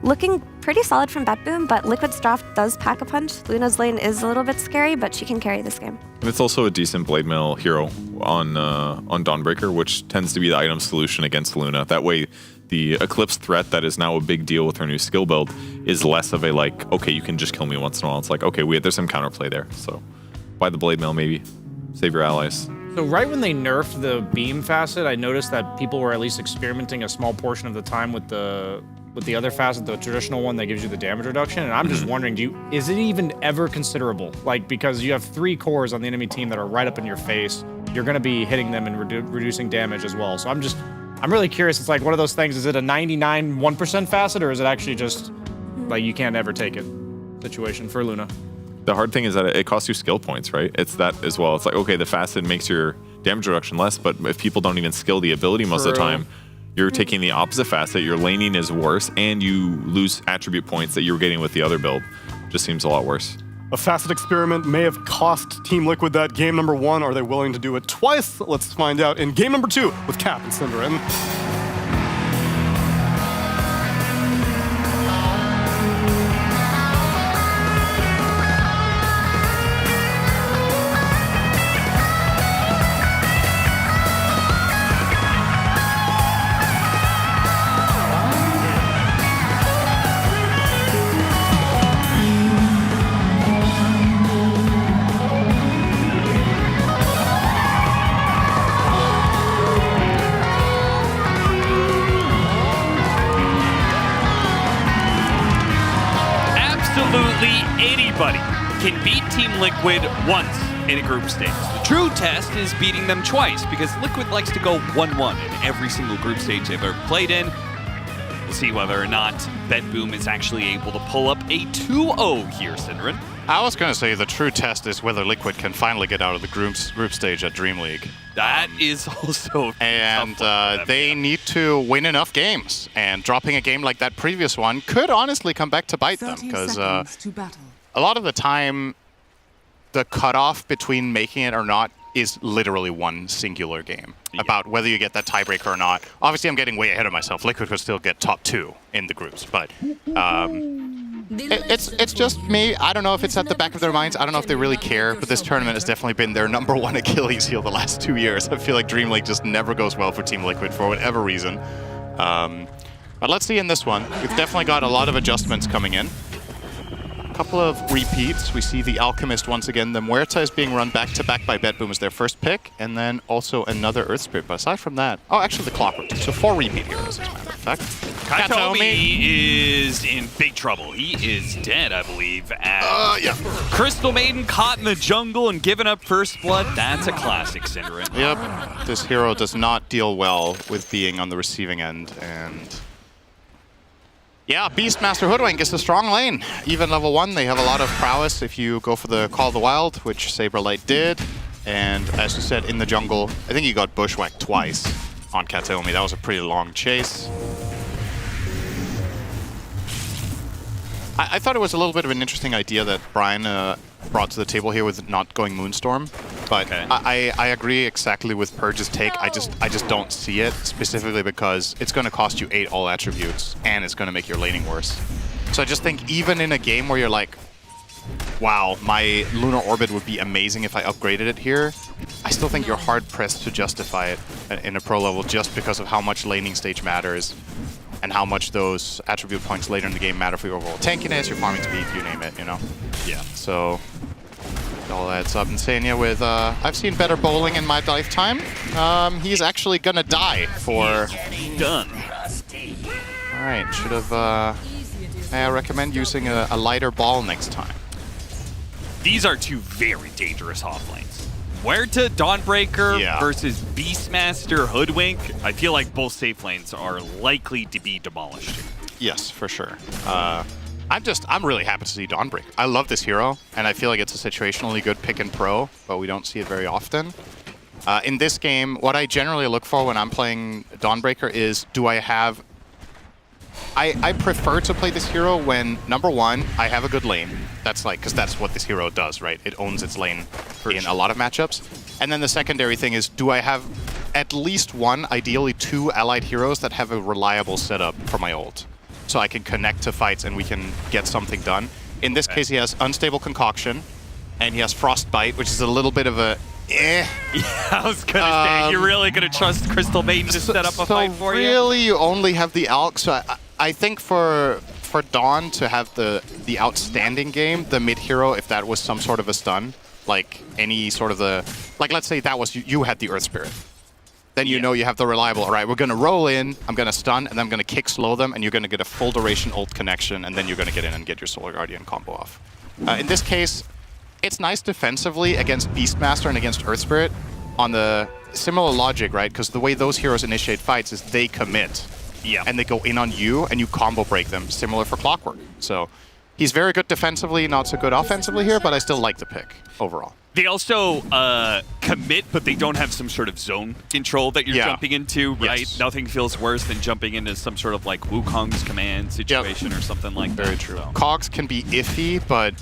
looking pretty solid from BetBoom, but Liquid's draft does pack a punch. Luna's lane is a little bit scary, but she can carry this game. It's also a decent blade mail hero on Dawnbreaker, which tends to be the item solution against Luna. That way, the Eclipse threat that is now a big deal with her new skill build is less of a like, okay, you can just kill me once in a while. It's like, okay, there's some counterplay there. So buy the blade mail maybe. Save your allies. So right when they nerfed the beam facet, I noticed that people were at least experimenting a small portion of the time with the other facet, the traditional one that gives you the damage reduction. And I'm just wondering, is it even ever considerable? Like, because you have 3 cores on the enemy team that are right up in your face, you're going to be hitting them and reducing damage as well. So I'm really curious. It's like one of those things. Is it a 99 1% facet, or is it actually just like you can't ever take it situation for Luna? The hard thing is that it costs you skill points, right? It's that as well. It's like, okay, the facet makes your damage reduction less, but if people don't even skill the ability most of the time, you're taking the opposite facet. Your laning is worse, and you lose attribute points that you were getting with the other build. Just seems a lot worse. A facet experiment may have cost Team Liquid that game number 1. Are they willing to do it twice? Let's find out in game number 2 with Cap and Cinderin. Anybody can beat Team Liquid once in a group stage. The true test is beating them twice, because Liquid likes to go 1-1 in every single group stage they've ever played in. We'll see whether or not BetBoom is actually able to pull up a 2-0 here, Cinderin. I was going to say the true test is whether Liquid can finally get out of the group stage at DreamLeague. That is also and they need to win enough games, and dropping a game like that previous one could honestly come back to bite them, because a lot of the time the cutoff between making it or not is literally one singular game about whether you get that tiebreaker or not. Obviously, I'm getting way ahead of myself. Liquid could still get top 2 in the groups, but it's just me. I don't know if it's at the back of their minds. I don't know if they really care, but this tournament has definitely been their #1 Achilles heel the last 2 years. I feel like DreamLeague just never goes well for Team Liquid for whatever reason. But let's see in this one. We've definitely got a lot of adjustments coming in. Couple of repeats. We see the Alchemist once again. The Muerta is being run back-to-back by BetBoom as their first pick, and then also another Earth Spirit. But aside from that, oh, actually the Clockwork. So 4 repeat heroes, as a matter of fact. Katomi is in big trouble. He is dead, I believe. Crystal Maiden caught in the jungle and giving up first blood. That's a classic, Cinderin. Yep. This hero does not deal well with being on the receiving end, and Yeah, Beastmaster Hoodwink is a strong lane. Even level 1, they have a lot of prowess if you go for the Call of the Wild, which Saberlight did. And as you said, in the jungle, I think he got bushwhacked twice on Kataomi. That was a pretty long chase. I thought it was a little bit of an interesting idea that Brian brought to the table here with not going Moonstorm. But I agree exactly with Purge's take. I just don't see it, specifically because it's going to cost you 8 all attributes, and it's going to make your laning worse. So I just think even in a game where you're like, wow, my Lunar Orbit would be amazing if I upgraded it here, I still think you're hard-pressed to justify it in a pro level just because of how much laning stage matters and how much those attribute points later in the game matter for your overall tankiness, your farming speed, you name it, you know? Yeah. So it all adds up. Insania with, I've seen better bowling in my lifetime. He's actually gonna die for... Done. Alright, should have, I recommend using a lighter ball next time. These are two very dangerous off lanes. Huerta, Dawnbreaker versus Beastmaster Hoodwink. I feel like both safe lanes are likely to be demolished here. Yes, for sure. I'm really happy to see Dawnbreaker. I love this hero, and I feel like it's a situationally good pick and pro, but we don't see it very often. In this game, what I generally look for when I'm playing Dawnbreaker is, do I have... I prefer to play this hero when, number one, I have a good lane. That's like, because that's what this hero does, right? It owns its lane in a lot of matchups. And then the secondary thing is, do I have at least one, ideally 2 allied heroes that have a reliable setup for my ult? So I can connect to fights and we can get something done. In this case, he has Unstable Concoction, and he has Frostbite, which is a little bit of a Yeah, I was gonna say, you're really gonna trust Crystal Maiden to set up a fight for you? Really, you only have the Alk. So I think for Dawn to have the outstanding game, the mid hero, if that was some sort of a stun, like any sort of like let's say that was you had the Earth Spirit, then you know you have the reliable. All right, we're gonna roll in, I'm gonna stun, and then I'm gonna kick slow them, and you're gonna get a full duration ult connection, and then you're gonna get in and get your Solar Guardian combo off. In this case, it's nice defensively against Beastmaster and against Earth Spirit on the similar logic, right? Because the way those heroes initiate fights is they commit. Yeah. And they go in on you, and you combo break them, similar for Clockwork. So he's very good defensively, not so good offensively here, but I still like the pick overall. They also commit, but they don't have some sort of zone control that you're jumping into, right? Yes. Nothing feels worse than jumping into some sort of like Wukong's command situation or something like that. Very true. So. Cogs can be iffy, but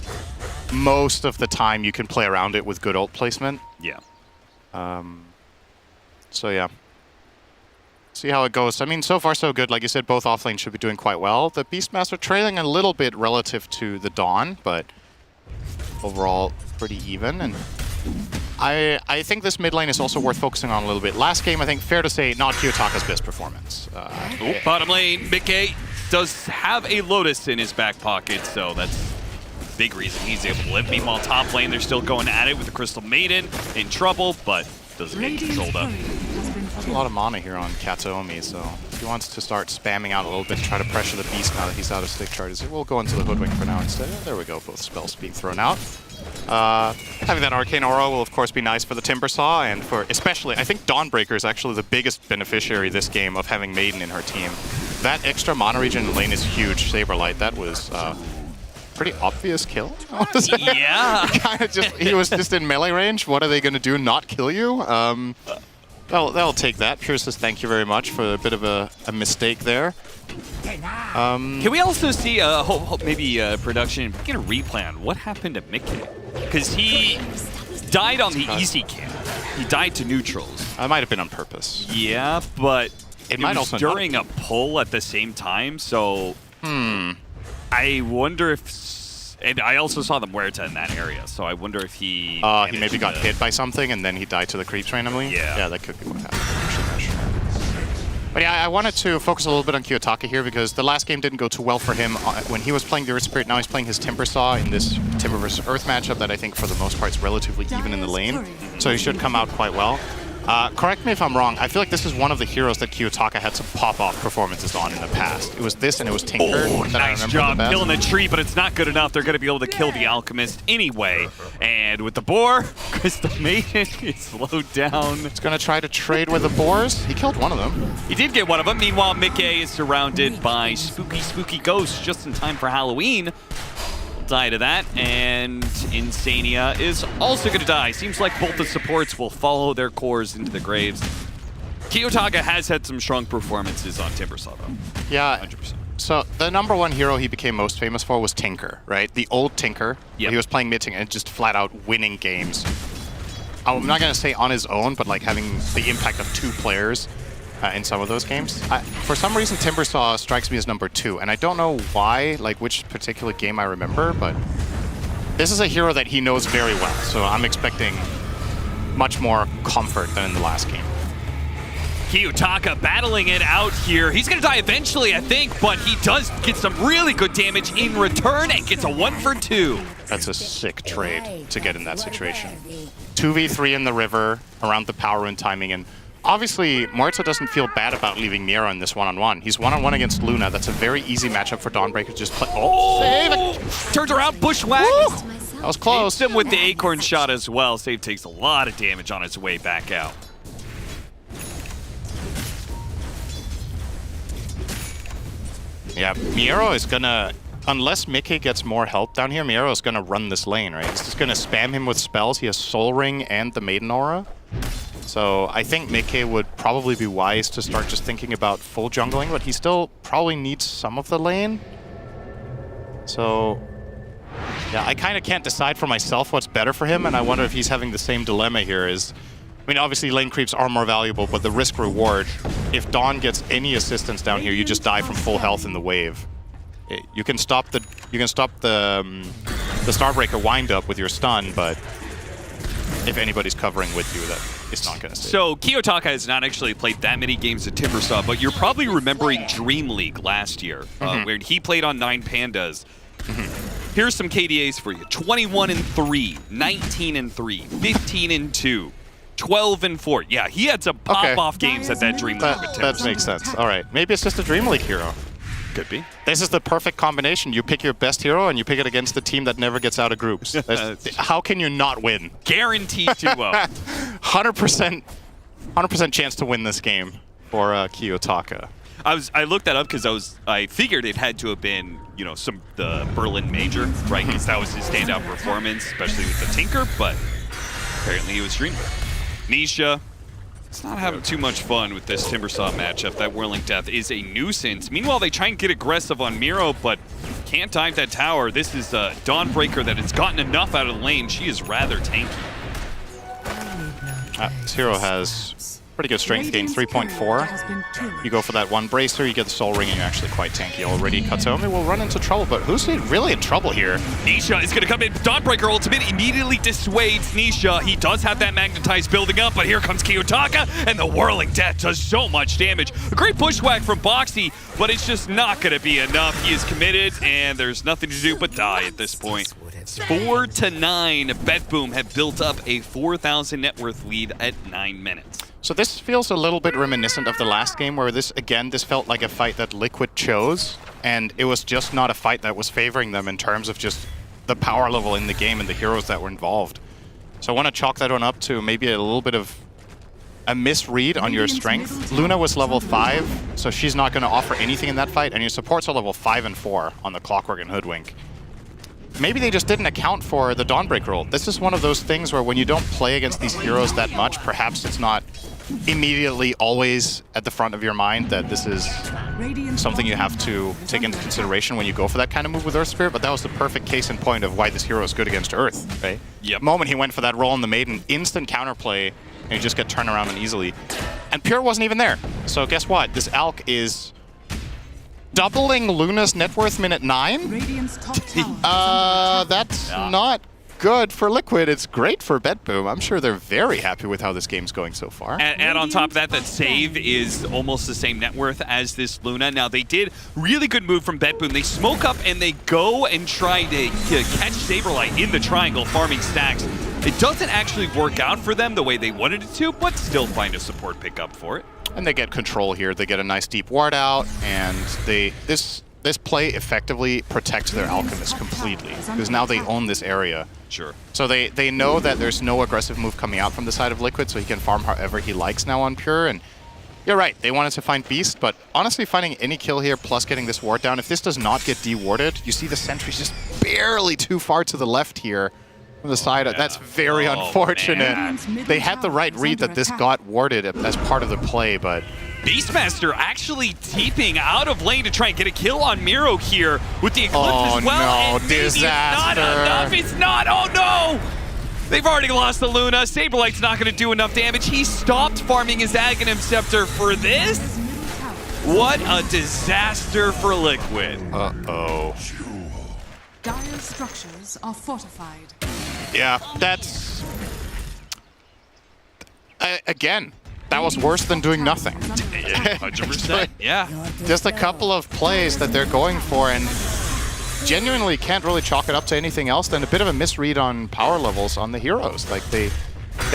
most of the time you can play around it with good ult placement. Yeah. So yeah. See how it goes. I mean, so far so good. Like you said, both offlanes should be doing quite well. The Beastmaster trailing a little bit relative to the Dawn, but overall pretty even. And I think this mid lane is also worth focusing on a little bit. Last game, I think, fair to say, not Kiyotaka's best performance. Bottom lane, Mickey does have a Lotus in his back pocket, so that's a big reason he's able to live. Meanwhile, top lane, they're still going at it with the Crystal Maiden in trouble, but doesn't get controlled up. There's a lot of mana here on Kataomi, so if he wants to start spamming out a little bit and try to pressure the beast now that he's out of stick charges, we'll go into the Hoodwink for now instead. There we go, both spells being thrown out. Having that Arcane Aura will of course be nice for the Timbersaw, and for especially, I think Dawnbreaker is actually the biggest beneficiary this game of having Maiden in her team. That extra mana regen in lane is huge. Saberlight, that was pretty obvious kill. Yeah. Kind of just, he was just in melee range. What are they going to do? Not kill you? They'll take that. Pure says thank you very much for a bit of a mistake there. Can we also see maybe production get a replay on what happened to Mickey? Because he died on the easy camp. He died to neutrals. That might have been on purpose. Yeah, but it might was also during a pull at the same time, so I wonder if... And I also saw the Muerta in that area, so I wonder if he... he maybe got hit by something and then he died to the creeps randomly? Yeah, that could be what happened. I'm actually not sure. But yeah, I wanted to focus a little bit on Kiyotaka here because the last game didn't go too well for him when he was playing the Earth Spirit. Now he's playing his Timbersaw in this Timber versus Earth matchup that I think for the most part is relatively even in the lane. So he should come out quite well. Correct me if I'm wrong. I feel like this is one of the heroes that Kiyotaka had some pop-off performances on in the past. It was this and it was Tinker. Nice job killing the tree, but it's not good enough. They're going to be able to kill the Alchemist anyway. And with the boar, Crystal Maiden is slowed down. He's going to try to trade with the boars. He killed one of them. He did get one of them. Meanwhile, Mickey is surrounded by spooky ghosts just in time for Halloween. Die to that, and Insania is also going to die. Seems like both the supports will follow their cores into the graves. Kiyotaka has had some strong performances on Timbersaw, though. Yeah, 100%. So the #1 hero he became most famous for was Tinker, right? The old Tinker. He was playing mid and just flat out winning games. I'm not going to say on his own, but like having the impact of 2 players in some of those games. For some reason, Timbersaw strikes me as #2, and I don't know why, like which particular game I remember, but this is a hero that he knows very well, so I'm expecting much more comfort than in the last game. Kiyotaka battling it out here. He's going to die eventually, I think, but he does get some really good damage in return and gets a 1 for 2. That's a sick trade to get in that situation. 2v3 in the river around the power rune timing, and obviously, Moritza doesn't feel bad about leaving Miro in this one-on-one. He's one-on-one against Luna. That's a very easy matchup for Dawnbreaker to just play. Oh! Save! Turns around, bushwhack. That was close. Hits him with the acorn shot as well. Save takes a lot of damage on his way back out. Yeah, Miro is gonna, unless Mickey gets more help down here, Miro is gonna run this lane, right? He's just gonna spam him with spells. He has Soul Ring and the Maiden Aura. So I think Mickey would probably be wise to start just thinking about full jungling, but he still probably needs some of the lane. So yeah, I kind of can't decide for myself what's better for him, and I wonder if he's having the same dilemma here. I mean, obviously lane creeps are more valuable, but the risk reward, if Dawn gets any assistance down here, you just die from full health in the wave. You can stop the Starbreaker wind up with your stun, but if anybody's covering with you, that it's not going to save. So Kiyotaka has not actually played that many games at Timbersaw, but you're probably remembering DreamLeague last year, where he played on 9 Pandas. Here's some KDAs for you: 21-3, 19-3, 15-2. 12-4. Yeah, he had some pop-off games at that DreamLeague. That makes sense. All right, maybe it's just a DreamLeague hero. Could be. This is the perfect combination. You pick your best hero and you pick it against the team that never gets out of groups. How can you not win? Guaranteed to 100% chance to win this game for Kiyotaka. I looked that up because I figured it had to have been, you know, the Berlin Major, right? Because that was his standout performance, especially with the Tinker, but apparently he was DreamLeague. Nisha, it's not having too much fun with this Timbersaw matchup. That Whirling Death is a nuisance. Meanwhile, they try and get aggressive on Miro, but can't dive that tower. This is Dawnbreaker that has gotten enough out of the lane. She is rather tanky. This hero has pretty good strength gain, 3.4. You go for that one bracer, you get the Soul Ring, and you're actually quite tanky already. Katsuomi will run into trouble, but who's really in trouble here? Nisha is going to come in. Dawnbreaker ultimate immediately dissuades Nisha. He does have that Magnetize building up, but here comes Kiyotaka, and the Whirling Death does so much damage. A great bushwhack from Boxy, but it's just not going to be enough. He is committed, and there's nothing to do but die at this point. 4-9. BetBoom have built up a 4,000 net worth lead at 9 minutes. So this feels a little bit reminiscent of the last game, where this felt like a fight that Liquid chose, and it was just not a fight that was favoring them in terms of just the power level in the game and the heroes that were involved. So I want to chalk that one up to maybe a little bit of a misread on your strength. Luna was level 5, so she's not going to offer anything in that fight, and your supports are level 5 and 4 on the Clockwork and Hoodwink. Maybe they just didn't account for the Dawnbreaker roll. This is one of those things where when you don't play against these heroes that much, perhaps it's not immediately always at the front of your mind that this is something you have to take into consideration when you go for that kind of move with Earth Spirit, but that was the perfect case in point of why this hero is good against Earth, right? Yep. The moment he went for that roll on the Maiden, instant counterplay, and you just get turned around and easily. And Pure wasn't even there. So guess what? This Alk is doubling Luna's net worth minute 9? That's not good for Liquid. It's great for BetBoom. I'm sure they're very happy with how this game's going so far. And on top of that, that save is almost the same net worth as this Luna. Now, they did really good move from BetBoom. They smoke up and they go and try to catch Saberlight in the triangle, farming stacks. It doesn't actually work out for them the way they wanted it to, but still find a support pickup for it. And they get control here. They get a nice deep ward out, and this play effectively protects their Alchemist completely, because now they own this area. Sure. So they know that there's no aggressive move coming out from the side of Liquid, so he can farm however he likes now on Pure. And you're right, they wanted to find Beast, but honestly finding any kill here plus getting this ward down, if this does not get de-warded, you see the sentry's just barely too far to the left here from the side. Yeah. That's very unfortunate. Man. They had the right read that this got warded as part of the play, but... Beastmaster actually deeping out of lane to try and get a kill on Miro here with the Eclipse as well. No, and maybe disaster. It's not enough. It's not. Oh no! They've already lost the Luna. Saberlight's not going to do enough damage. He stopped farming his Aghanim Scepter for this. What a disaster for Liquid. Uh-oh. Dire structures are fortified. Yeah, that's... again, that was worse than doing nothing. 100%, yeah. Just a couple of plays that they're going for, and genuinely can't really chalk it up to anything else than a bit of a misread on power levels on the heroes. Like, they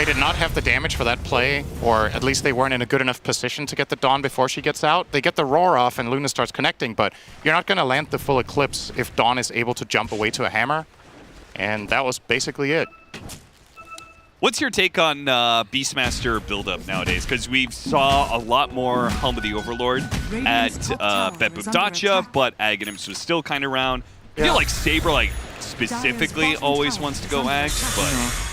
did not have the damage for that play, or at least they weren't in a good enough position to get the Dawn before she gets out. They get the Roar off and Luna starts connecting, but you're not going to land the full Eclipse if Dawn is able to jump away to a hammer. And that was basically it. What's your take on Beastmaster build-up nowadays? Because we saw a lot more Helm of the Overlord at BetBoom Dacha, but Aghanims was still kind of around. I feel like Saber specifically always wants to go Ag, but...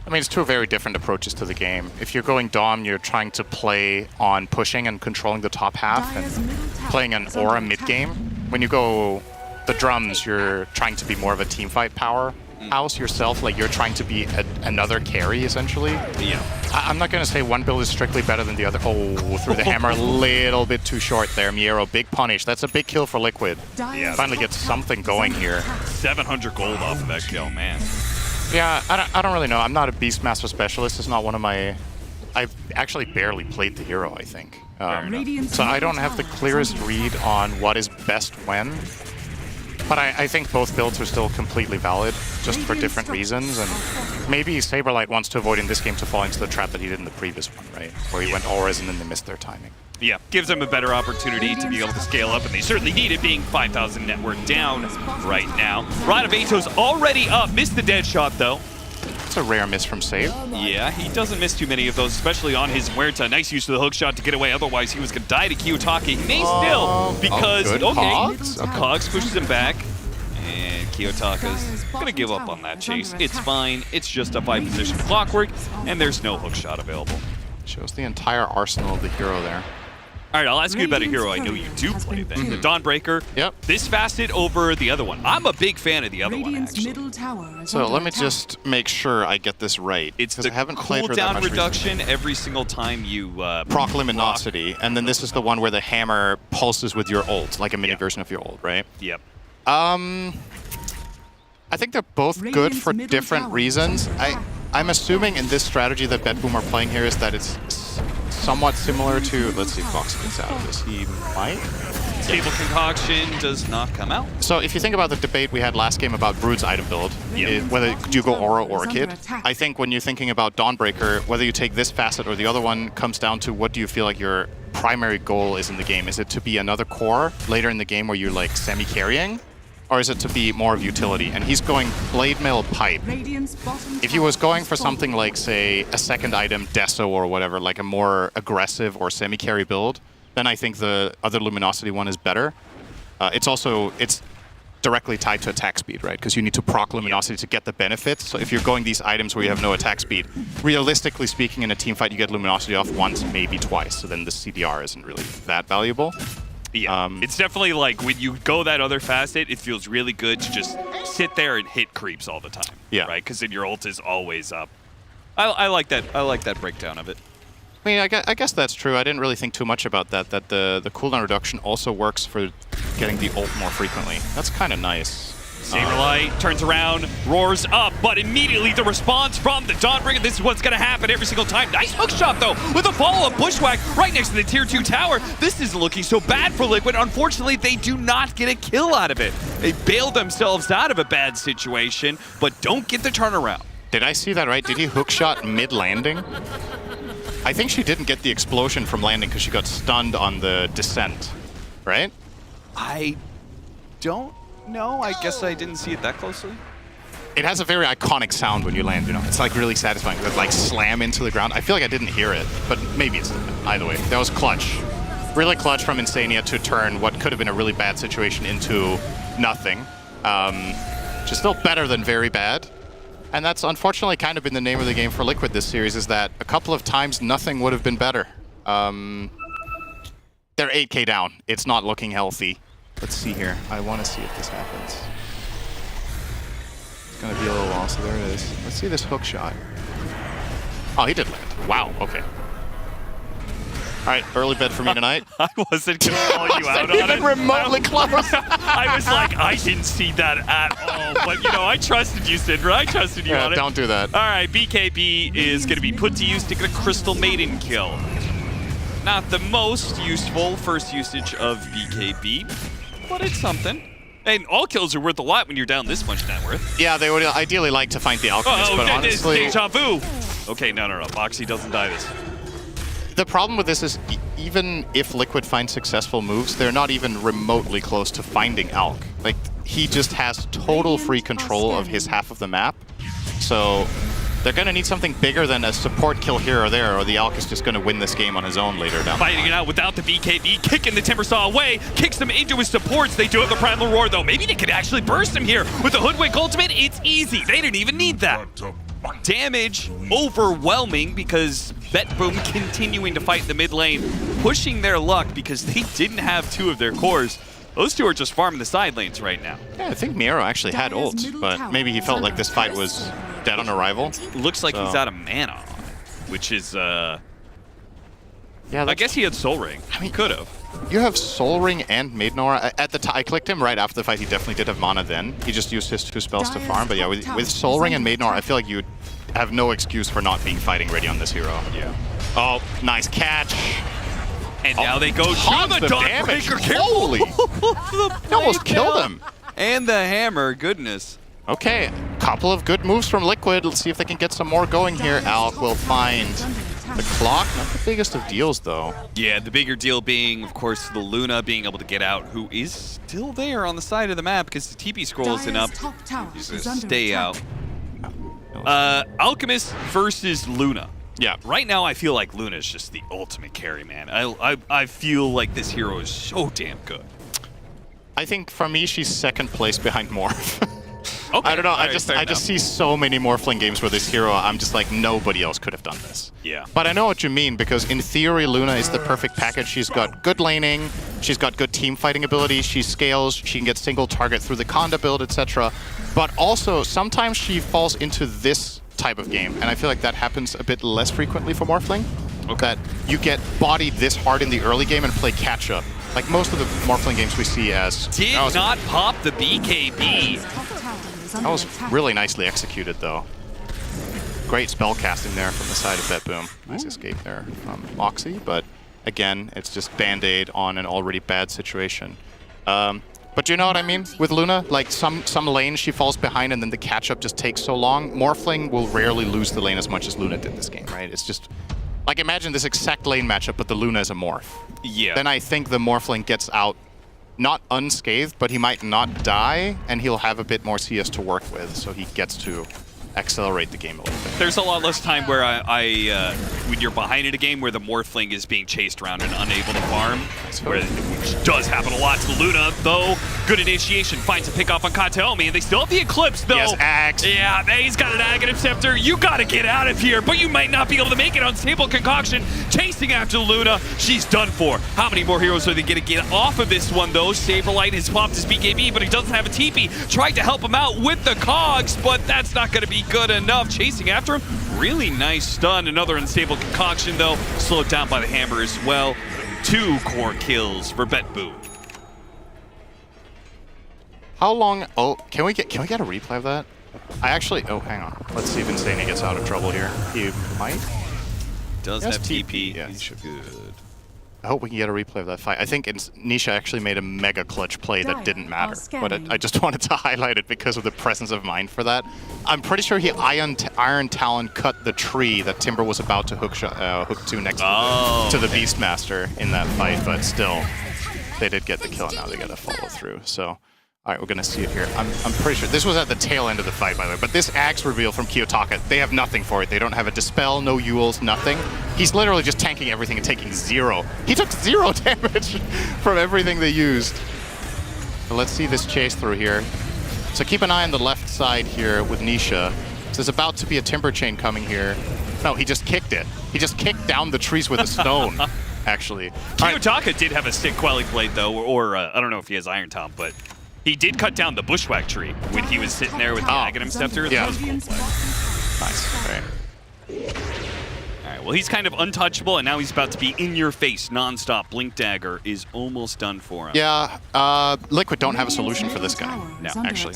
I mean, it's two very different approaches to the game. If you're going Dom, you're trying to play on pushing and controlling the top half and playing an aura mid-game. When you go the drums, you're trying to be more of a teamfight powerhouse yourself. Like, you're trying to be another carry, essentially. Yeah. I'm not going to say one build is strictly better than the other. Oh, through the hammer, a little bit too short there. Miero, big punish. That's a big kill for Liquid. Yeah. Finally gets something going here. 700 gold off of that kill, man. Yeah, I don't really know. I'm not a Beastmaster specialist. It's not one of my... I've actually barely played the hero, I think. So I don't have the clearest read on what is best when. But I think both builds are still completely valid, just for different reasons. And maybe Saberlight wants to avoid in this game to fall into the trap that he did in the previous one, right? Where he went auras and then they missed their timing. Yeah, gives them a better opportunity to be able to scale up, and they certainly need it, being 5,000 net worth down right now. Radovato's already up, missed the dead shot though. It's a rare miss from Save. Yeah, he doesn't miss too many of those, especially on his Muerta. Nice use of the hook shot to get away, otherwise he was going to die to Kiyotaki. He may still, because, Cogs pushes him back, and Kiyotaka's going to give up on that chase. It's fine, it's just a 5-position clockwork, and there's no hook shot available. Shows the entire arsenal of the hero there. All right, I'll ask you about a hero I know you do play then. The Dawnbreaker. Yep. This facet over the other one. I'm a big fan of the other one, actually. So let me just make sure I get this right. It's the I haven't played her that cooldown much reduction recently. every single time you proc luminosity, and then this is the one where the hammer pulses with your ult, like a mini version of your ult, right? Yep. I think they're both good for different reasons. I'm assuming in this strategy that BetBoom are playing here is that it's somewhat similar to... Let's see if Fox gets out of this. He might? Stable Concoction does not come out. So if you think about the debate we had last game about Brood's item build, whether do you go Aura or Kid, I think when you're thinking about Dawnbreaker, whether you take this facet or the other one comes down to what do you feel like your primary goal is in the game. Is it to be another core later in the game where you're like semi-carrying? Or is it to be more of utility? And he's going Blade Mail Pipe. If he was going for something like, say, a second item, Deso or whatever, like a more aggressive or semi-carry build, then I think the other Luminosity one is better. It's directly tied to attack speed, right? Because you need to proc Luminosity to get the benefits. So if you're going these items where you have no attack speed, realistically speaking, in a team fight, you get Luminosity off once, maybe twice. So then the CDR isn't really that valuable. Yeah, it's definitely like when you go that other facet, it feels really good to just sit there and hit creeps all the time. Yeah. Right? Because then your ult is always up. I like that. I like that breakdown of it. I mean, I guess that's true. I didn't really think too much about that, that the cooldown reduction also works for getting the ult more frequently. That's kind of nice. Saberlight turns around, roars up, but immediately the response from the Dawnbreaker. This is what's going to happen every single time. Nice hook shot, though, with a follow-up bushwhack right next to the Tier 2 tower. This isn't looking so bad for Liquid. Unfortunately, they do not get a kill out of it. They bailed themselves out of a bad situation, but don't get the turnaround. Did I see that right? Did he hookshot mid-landing? I think she didn't get the explosion from landing because she got stunned on the descent, right? I don't know. I guess I didn't see it that closely. It has a very iconic sound when you land, you know. It's like really satisfying. It like slam into the ground. I feel like I didn't hear it, but maybe it's either way. That was clutch. Really clutch from Insania to turn what could have been a really bad situation into nothing. Which is still better than very bad. And that's unfortunately kind of been the name of the game for Liquid this series, is that a couple of times nothing would have been better. They're 8k down. It's not looking healthy. Let's see here. I want to see if this happens. It's going to be a little while, so there it is. Let's see this hook shot. Oh, he did land. Wow, okay. All right, early bet for me tonight. I wasn't going to call you out on it. Even remotely close. I was like, I didn't see that at all. But, you know, I trusted you, Sidra. I trusted you on it. Don't do that. All right, BKB is going to be put to use to get a Crystal Maiden kill. Not the most useful first usage of BKB, but it's something. And all kills are worth a lot when you're down this much net worth. Yeah, they would ideally like to find the Alchemist, but honestly... Deja vu! Okay, no. Boxy doesn't die this. The problem with this is even if Liquid finds successful moves, they're not even remotely close to finding Alk. Like, he just has total free control of his half of the map. So they're going to need something bigger than a support kill here or there, or the Alk is just going to win this game on his own later down. Fighting it out without the BKB, kicking the Timbersaw away, kicks him into his supports. They do have the Primal Roar, though. Maybe they could actually burst him here. With the Hoodwink ultimate, it's easy. They didn't even need that. Damage overwhelming because BetBoom continuing to fight in the mid lane, pushing their luck because they didn't have two of their cores. Those two are just farming the side lanes right now. Yeah, I think Miero actually had ult, but maybe he felt like this fight was dead on arrival. Looks like he's out of mana on it, which is, yeah, I guess he had Soul Ring. I mean, he could have. You have Soul Ring and Maiden Aura. At the time, I clicked him right after the fight. He definitely did have mana then. He just used his 2 spells to farm. But yeah, with Soul Ring and Maiden Aura, I feel like you have no excuse for not being fighting ready on this hero. Yeah. Oh, nice catch. And now they go to the Dawnbreaker. Holy! He almost killed him. And the hammer, goodness. Okay, couple of good moves from Liquid. Let's see if they can get some more going here. Alk will find the clock. Not the biggest of deals, though. Yeah, the bigger deal being, of course, the Luna being able to get out, who is still there on the side of the map because the TP scroll isn't up. He's going to stay out. Alchemist versus Luna. Yeah. Right now, I feel like Luna is just the ultimate carry, man. I feel like this hero is so damn good. I think for me, she's second place behind Morph. Okay. I don't know. I just see so many Morphling games where this hero, I'm just like, nobody else could have done this. Yeah. But I know what you mean, because in theory, Luna is the perfect package. She's got good laning, she's got good team fighting ability, she scales, she can get single target through the Conda build, etc. But also, sometimes she falls into this type of game, and I feel like that happens a bit less frequently for Morphling. Okay. That you get bodied this hard in the early game and play catch-up. Like most of the Morphling games we see as... Did not pop the BKB. That was really nicely executed, though. Great spell casting there from the side of BetBoom. Nice escape there from Moxie, but again, it's just Band-Aid on an already bad situation. But you know what I mean with Luna? Like some lanes she falls behind and then the catch-up just takes so long. Morphling will rarely lose the lane as much as Luna did this game, right? It's just... Like imagine this exact lane matchup, but the Luna is a Morph. Yeah. Then I think the Morphling gets out not unscathed, but he might not die, and he'll have a bit more CS to work with, so he gets to accelerate the game a little bit. There's a lot less time where when you're behind in a game where the Morphling is being chased around and unable to farm, which does happen a lot to Luna, though. Good initiation, finds a pick off on Kataomi, and they still have the Eclipse, though. Yes, Axe. Yeah, he's got an Aghanim Scepter. You gotta get out of here, but you might not be able to make it. Unstable Concoction, chasing after Luna. She's done for. How many more heroes are they gonna get off of this one, though? Saberlight has popped his BKB, but he doesn't have a TP. Tried to help him out with the Cogs, but that's not gonna be good enough. Chasing after him. Really nice stun. Another Unstable Concoction, though. Slowed down by the hammer as well. 2 core kills for BetBoom. How long? Oh, can we get a replay of that? I actually. Oh, hang on. Let's see if Insania gets out of trouble here. He might. Does have TP. Yeah, he's good. I hope we can get a replay of that fight. I think Nisha actually made a mega clutch play that didn't matter, but I just wanted to highlight it because of the presence of mind for that. I'm pretty sure he Iron Talon cut the tree that Timber was about to hook to next to the Beastmaster in that fight, but still, they did get the kill, and now they got to follow through. So. All right, we're gonna see it here. I'm pretty sure this was at the tail end of the fight, by the way. But this axe reveal from Kiyotaka, they have nothing for it. They don't have a dispel, no Yules, nothing. He's literally just tanking everything and taking 0. He took 0 damage from everything they used. So let's see this chase through here. So keep an eye on the left side here with Nisha. So there's about to be a timber chain coming here. No, he just kicked it. He just kicked down the trees with a stone. Actually, Kiyotaka did have a sick Quelly Blade though, or I don't know if he has Iron Tom, but. He did cut down the bushwhack tree when he was sitting there with the Aghanim Scepter. Yeah. That was cool play. Nice. All right, well, he's kind of untouchable, and now he's about to be in your face nonstop. Blink Dagger is almost done for him. Yeah, Liquid don't have a solution for this guy. No, actually.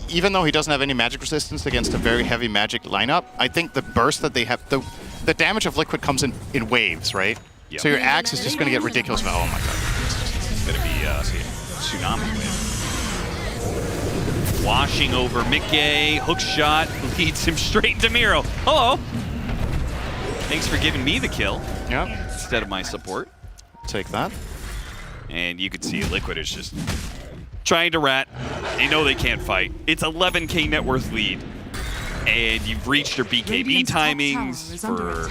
Even though he doesn't have any magic resistance against a very heavy magic lineup, I think the burst that they have, the damage of Liquid comes in waves, right? Yep. So your axe is just going to get ridiculous. Oh my god. It's going to be Tsunami Wave. Washing over Mickey, hook shot, leads him straight to Miro. Hello. Thanks for giving me the kill. Yep. Instead of my support. Take that. And you can see Liquid is just trying to rat. They know they can't fight. It's 11k net worth lead. And you've reached your BKB timings for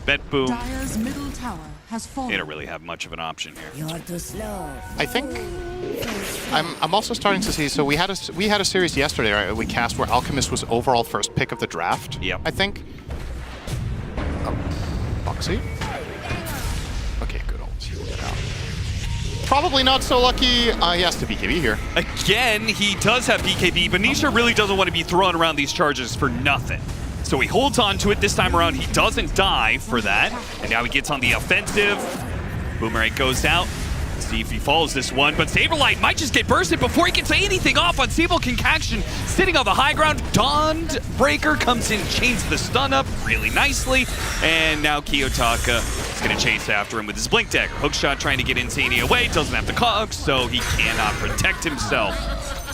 BetBoom. Dire's middle tower has fallen. They don't really have much of an option here. You're too slow. I think I'm also starting to see. So we had a series yesterday, right? We cast where Alchemist was overall first pick of the draft. Yep. I think. Oh, Boxy. Okay, good old. Probably not so lucky. He has to BKB here. Again, he does have BKB, but Nisha really doesn't want to be throwing around these charges for nothing. So he holds on to it this time around. He doesn't die for that. And now he gets on the offensive. Boomerang goes out. Let's see if he follows this one. But Saberlight might just get bursted before he can say anything off on Sable Concaction. Sitting on the high ground. Dawned Breaker comes in, chains the stun up really nicely. And now Kiyotaka is going to chase after him with his Blink Dagger. Hookshot trying to get Insania away. Doesn't have the cogs, so he cannot protect himself.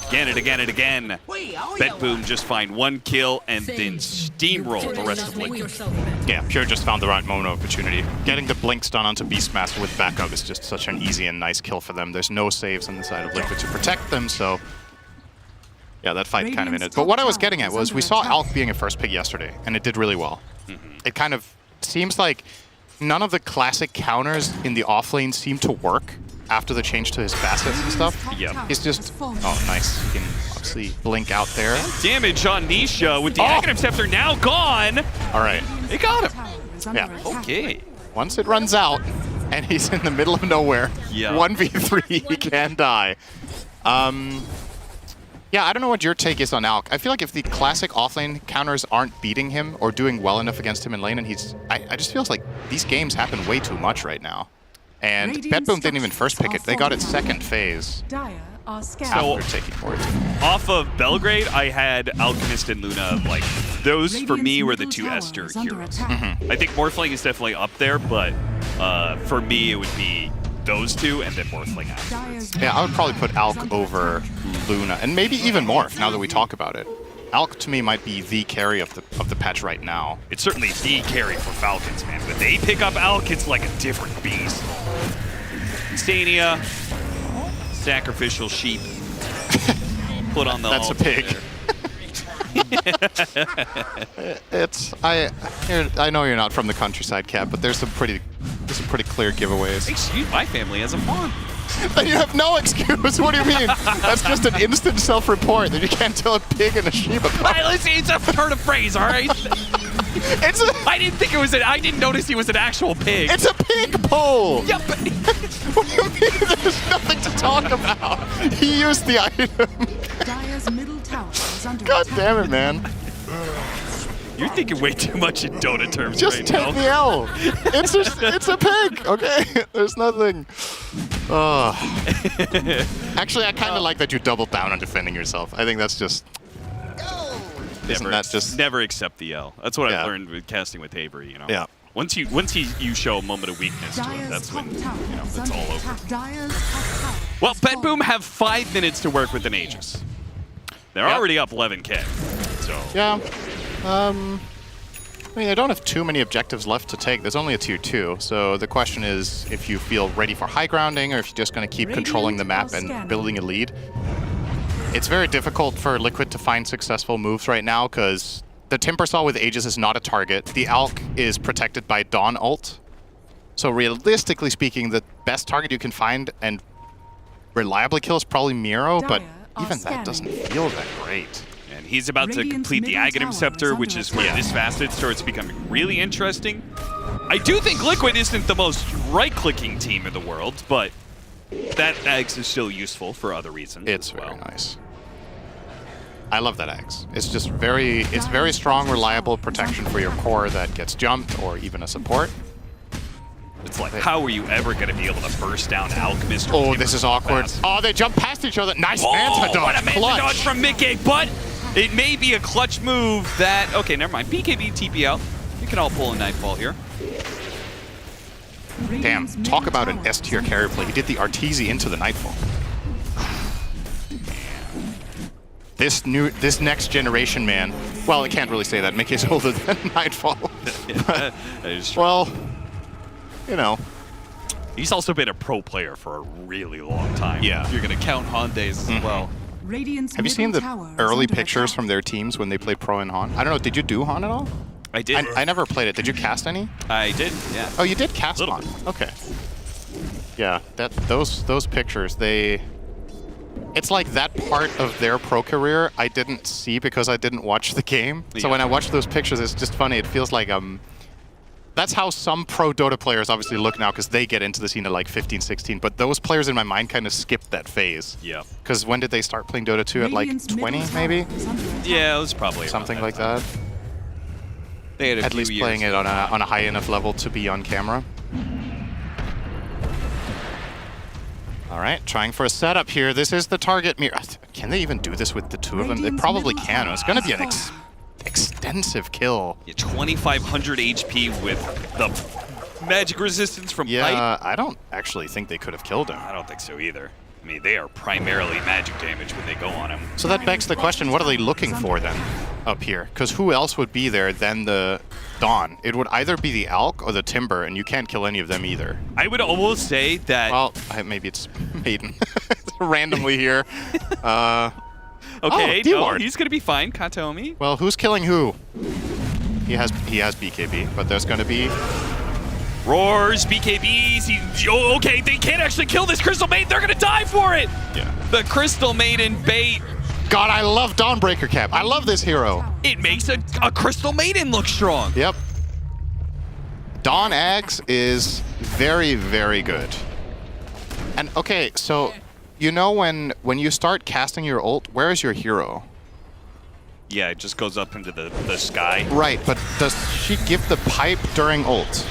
Again and again and again. BetBoom just find one kill and then steamroll the rest of Liquid. Yeah, Pure just found the right moment of opportunity. Getting the Blink stun onto Beastmaster with backup is just such an easy and nice kill for them. There's no saves on the side of Liquid to protect them, so yeah, that fight kind of in it. But what I was getting at was we saw Alk being a first pick yesterday, and it did really well. It kind of seems like none of the classic counters in the offlane seem to work after the change to his facets and stuff. Yeah. He's just, oh, nice. He can obviously blink out there. Damage on Nisha with the Aghanim Scepter now gone. All right. They got him. Yeah. Okay. Once it runs out and he's in the middle of nowhere, yeah. 1v3, he can die. Yeah, I don't know what your take is on Alk. I feel like if the classic offlane counters aren't beating him or doing well enough against him in lane, and I just feels like these games happen way too much right now. And BetBoom didn't even first pick it. They got it second phase after taking forward. Off of Belgrade, I had Alchemist and Luna. Like, those for me were the two Esther heroes. I think Morphling is definitely up there, but for me it would be those two and then Morphling afterwards. Yeah, I would probably put Alk over Luna, and maybe even Morph now that we talk about it. Alk to me might be the carry of the patch right now. It's certainly the carry for Falcons, man. When they pick up Alk, it's like a different beast. Insania, sacrificial sheep. Put on the That's a pig. I know you're not from the countryside, Cap, but there's some pretty clear giveaways. Excuse my family has a farm. Then you have no excuse. What do you mean? That's just an instant self-report that you can't tell a pig and a sheep apart. Hey, listen, it's a turn of phrase, all right? I didn't think it was I didn't notice he was an actual pig. It's a pig pole. Yeah, but what do you mean? There's nothing to talk about. He used the item. Dire's middle tower is under God damn it, man. You're thinking way too much in Dota terms Just right take now. the L. It's a pig, okay? There's nothing. Actually, I kind of like that you doubled down on defending yourself. I think that's just... Isn't that just... Never accept the L. That's what I learned with casting with Avery, you know? Yeah. Once you show a moment of weakness to him, that's when it's all over. Well, BetBoom have 5 minutes to work with an Aegis. They're already up 11K. So yeah. I mean, they don't have too many objectives left to take. There's only a tier 2, so the question is if you feel ready for high grounding or if you're just going to keep controlling the map and building a lead. It's very difficult for Liquid to find successful moves right now because the Timbersaw with Aegis is not a target. The Alk is protected by Dawn ult. So realistically speaking, the best target you can find and reliably kill is probably Miro, but even that doesn't feel that great. And he's about to complete the Aghanim Scepter, which is where this facet starts becoming really interesting. I do think Liquid isn't the most right-clicking team in the world, but that Axe is still useful for other reasons. It's very nice. I love that Axe. It's just very strong, reliable protection for your core that gets jumped or even a support. It's like, how are you ever going to be able to burst down Alchemist? Oh, this is awkward. Oh, they jump past each other. Nice Manta dodge. What a Manta dodge from Mickey, but it may be a clutch move that... Okay, never mind. BKB TP out. You can all pull a Nightfall here. Damn, talk about an S tier carry play. He did the Arteezy into the Nightfall. This next generation, man. Well, I can't really say that. Mickey's older than Nightfall. That is true. Well, you know. He's also been a pro player for a really long time. Yeah. You're going to count Hondays as well. Have you seen the early pictures from their teams when they played pro in Hon? I don't know, did you do Hon at all? I did. I never played it. Did you cast any? I did, yeah. Oh, you did cast Hon? Okay. Yeah, those pictures, it's like that part of their pro career I didn't see because I didn't watch the game. So when I watch those pictures, it's just funny. It feels like that's how some pro Dota players obviously look now because they get into the scene at like 15, 16. But those players in my mind kind of skipped that phase. Yeah. Because when did they start playing Dota 2? At like 20, maybe? Yeah, it was probably something like that. They had at least playing it on a high enough level to be on camera. All right, trying for a setup here. This is the target mirror. Can they even do this with the two of them? They probably can. It's going to be an extensive kill. Yeah, 2,500 HP with the magic resistance from Pipe. I don't actually think they could have killed him. I don't think so either. I mean, they are primarily magic damage when they go on him. So that begs the question, what are they looking for then up here? Because who else would be there than the Dawn? It would either be the Alk or the Timber, and you can't kill any of them either. I would almost say that... Well, maybe it's Maiden. Randomly here. Okay, no, he's going to be fine, Kataomi. Well, who's killing who? He has BKB, but there's going to be... Roars, BKBs, okay, they can't actually kill this Crystal Maiden, they're gonna die for it! Yeah. The Crystal Maiden bait. God, I love Dawnbreaker Cap. I love this hero. It makes a Crystal Maiden look strong. Yep. Dawn Axe is very, very good. And okay, so you know when you start casting your ult, where is your hero? Yeah, it just goes up into the sky. Right, but does she give the pipe during ult?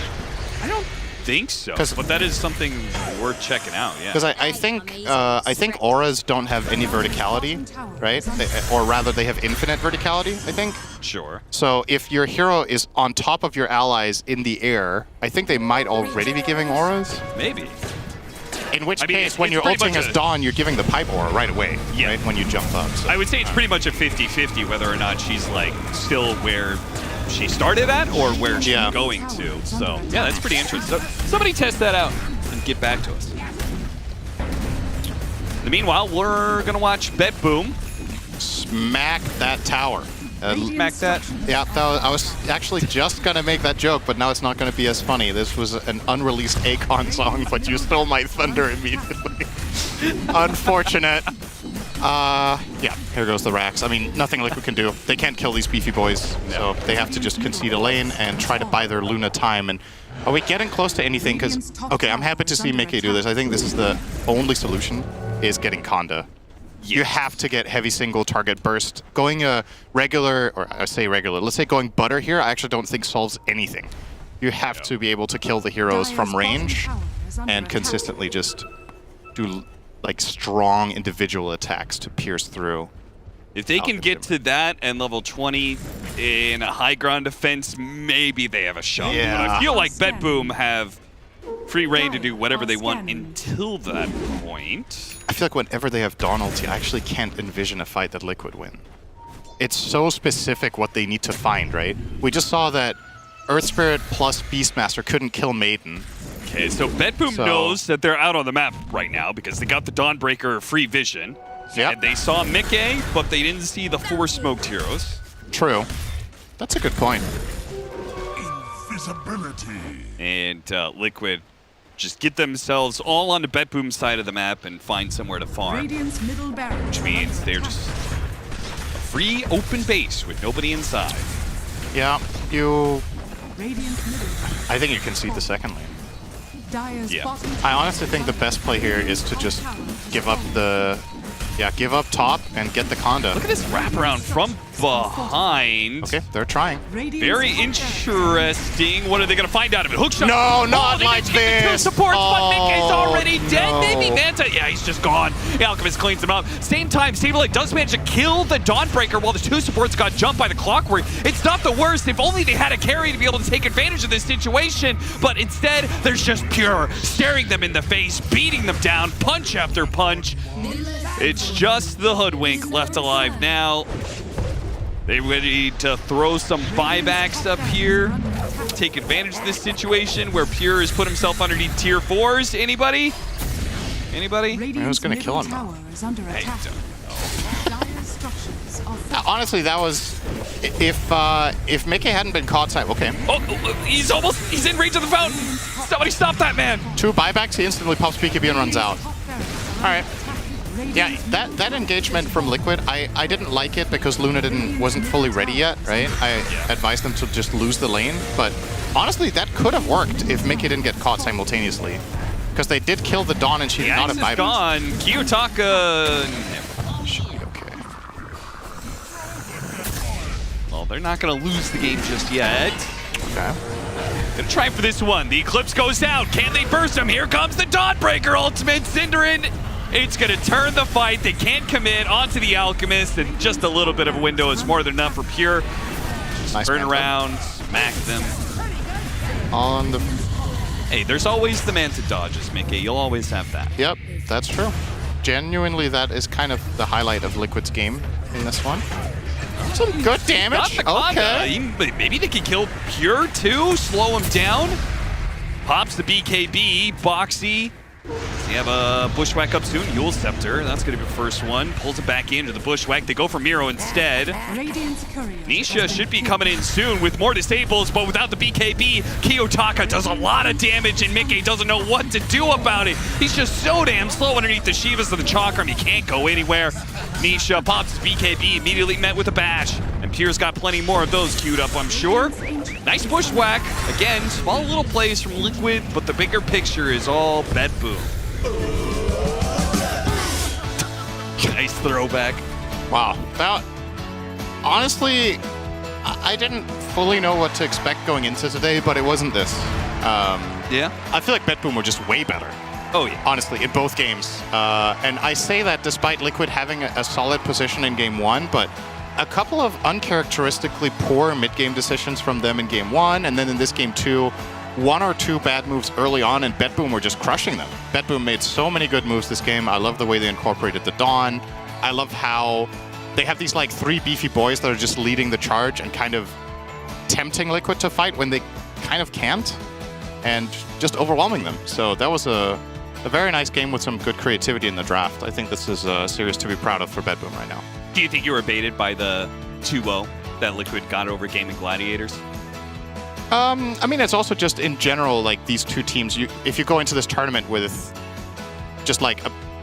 I don't think so, but that is something worth checking out, yeah. Because I think auras don't have any verticality, right? Or rather, they have infinite verticality, I think. Sure. So if your hero is on top of your allies in the air, I think they might already be giving auras. Maybe. In which case, when you're ulting as Dawn, you're giving the pipe aura right away, right? When you jump up. So. I would say it's pretty much a 50-50 whether or not she's like still where she started at or where she's going to. So yeah, that's pretty interesting. So somebody test that out and get back to us. In the meanwhile, we're gonna watch BetBoom smack that tower. Smack that. Yeah, I was actually just gonna make that joke, but now it's not gonna be as funny. This was an unreleased Akon song, but you stole my thunder immediately. Unfortunate. Yeah, here goes the Rax. I mean, nothing Liquid can do. They can't kill these beefy boys, so they have to just concede a lane and try to buy their Luna time. And are we getting close to anything? Because, okay, I'm happy to see Mickey do this. I think this is the only solution, is getting Conda. You have to get heavy single target burst. Going a regular, or I say regular, let's say going butter here, I actually don't think solves anything. You have to be able to kill the heroes from range and consistently just do like strong individual attacks to pierce through. If they can get to that and level 20, in a high ground defense, maybe they have a shot. Yeah. But I feel like BetBoom have free reign to do whatever they want until that point. I feel like whenever they have Dawn ulti, I actually can't envision a fight that Liquid win. It's so specific what they need to find, right? We just saw that Earth Spirit plus Beastmaster couldn't kill Maiden. Okay, so BetBoom knows that they're out on the map right now because they got the Dawnbreaker free vision. Yep. And they saw Mickey, but they didn't see the 4 smoked heroes. True. That's a good point. Invisibility. And Liquid just get themselves all on the BetBoom side of the map and find somewhere to farm. Radiant's middle barracks. Which means they're just a free open base with nobody inside. Yeah, you... Radiant middle. I think you can see the second lane. Dire's bottom I honestly think the best play here is to just give up the... Yeah, give up top and get the Conda. Look at this wraparound from behind. Okay, they're trying. Very interesting. What are they going to find out of it? Hookshot. No, not like this. Two supports, but Mickey's already dead. no. Maybe Manta. Yeah, he's just gone. The Alchemist cleans him up. Same time, Saberlight does manage to kill the Dawnbreaker while the 2 supports got jumped by the Clockwork. It's not the worst. If only they had a carry to be able to take advantage of this situation. But instead, there's just Pure staring them in the face, beating them down, punch after punch. It's just the Hoodwink left alive now. They ready to throw some buybacks up here, take advantage of this situation where Pure has put himself underneath tier 4s. Anybody? Anybody? Who's going to kill him? I don't know. Honestly, that was... If Mickey hadn't been caught side... Okay. Oh, he's in range of the fountain. Somebody stop that man. 2 buybacks, he instantly pops BKB and runs out. All right. Yeah, that engagement from Liquid, I didn't like it because Luna wasn't fully ready yet, right? I advised them to just lose the lane, but honestly, that could have worked if Mickey didn't get caught simultaneously. Because they did kill the Dawn and she did not have buybacks. Gone. Kiyotaka... Should be okay. Well, they're not going to lose the game just yet. Okay. Gonna try for this one. The Eclipse goes down. Can they burst him? Here comes the Dawnbreaker ultimate. Cinderin. It's going to turn the fight. They can't commit onto the Alchemist, and just a little bit of a window is more than enough for Pure. Nice turn around, smack them. On the... Hey, there's always the Manta dodges, Mickey. You'll always have that. Yep, that's true. Genuinely, that is kind of the highlight of Liquid's game in this one. Some good damage. Okay. Maybe they can kill Pure too, slow him down. Pops the BKB, Boxy. They have a Bushwhack up soon, Yule Scepter. That's going to be the first one. Pulls it back into the Bushwhack. They go for Miro instead. Nisha should be coming in soon with more disables, but without the BKB, Kiyotaka does a lot of damage, and Mickey doesn't know what to do about it. He's just so damn slow underneath the Shivas of the Chakram. He can't go anywhere. Nisha pops his BKB, immediately met with a bash. And Pierre's got plenty more of those queued up, I'm sure. Nice Bushwhack. Again, small little plays from Liquid, but the bigger picture is all BetBoom. Nice throwback. Wow. That, honestly, I didn't fully know what to expect going into today, but it wasn't this. Yeah? I feel like BetBoom were just way better. Oh, yeah. Honestly, in both games. And I say that despite Liquid having a solid position in Game 1, but a couple of uncharacteristically poor mid-game decisions from them in Game 1, and then in this Game 2, 1 or 2 bad moves early on, and BetBoom were just crushing them. BetBoom made so many good moves this game. I love the way they incorporated the Dawn. I love how they have these like 3 beefy boys that are just leading the charge and kind of tempting Liquid to fight when they kind of can't, and just overwhelming them. So that was a very nice game with some good creativity in the draft. I think this is a series to be proud of for BetBoom right now. Do you think you were baited by the 2-0 that Liquid got over Gaimin Gladiators? I mean, it's also just in general, like these 2 teams, if you go into this tournament with just like,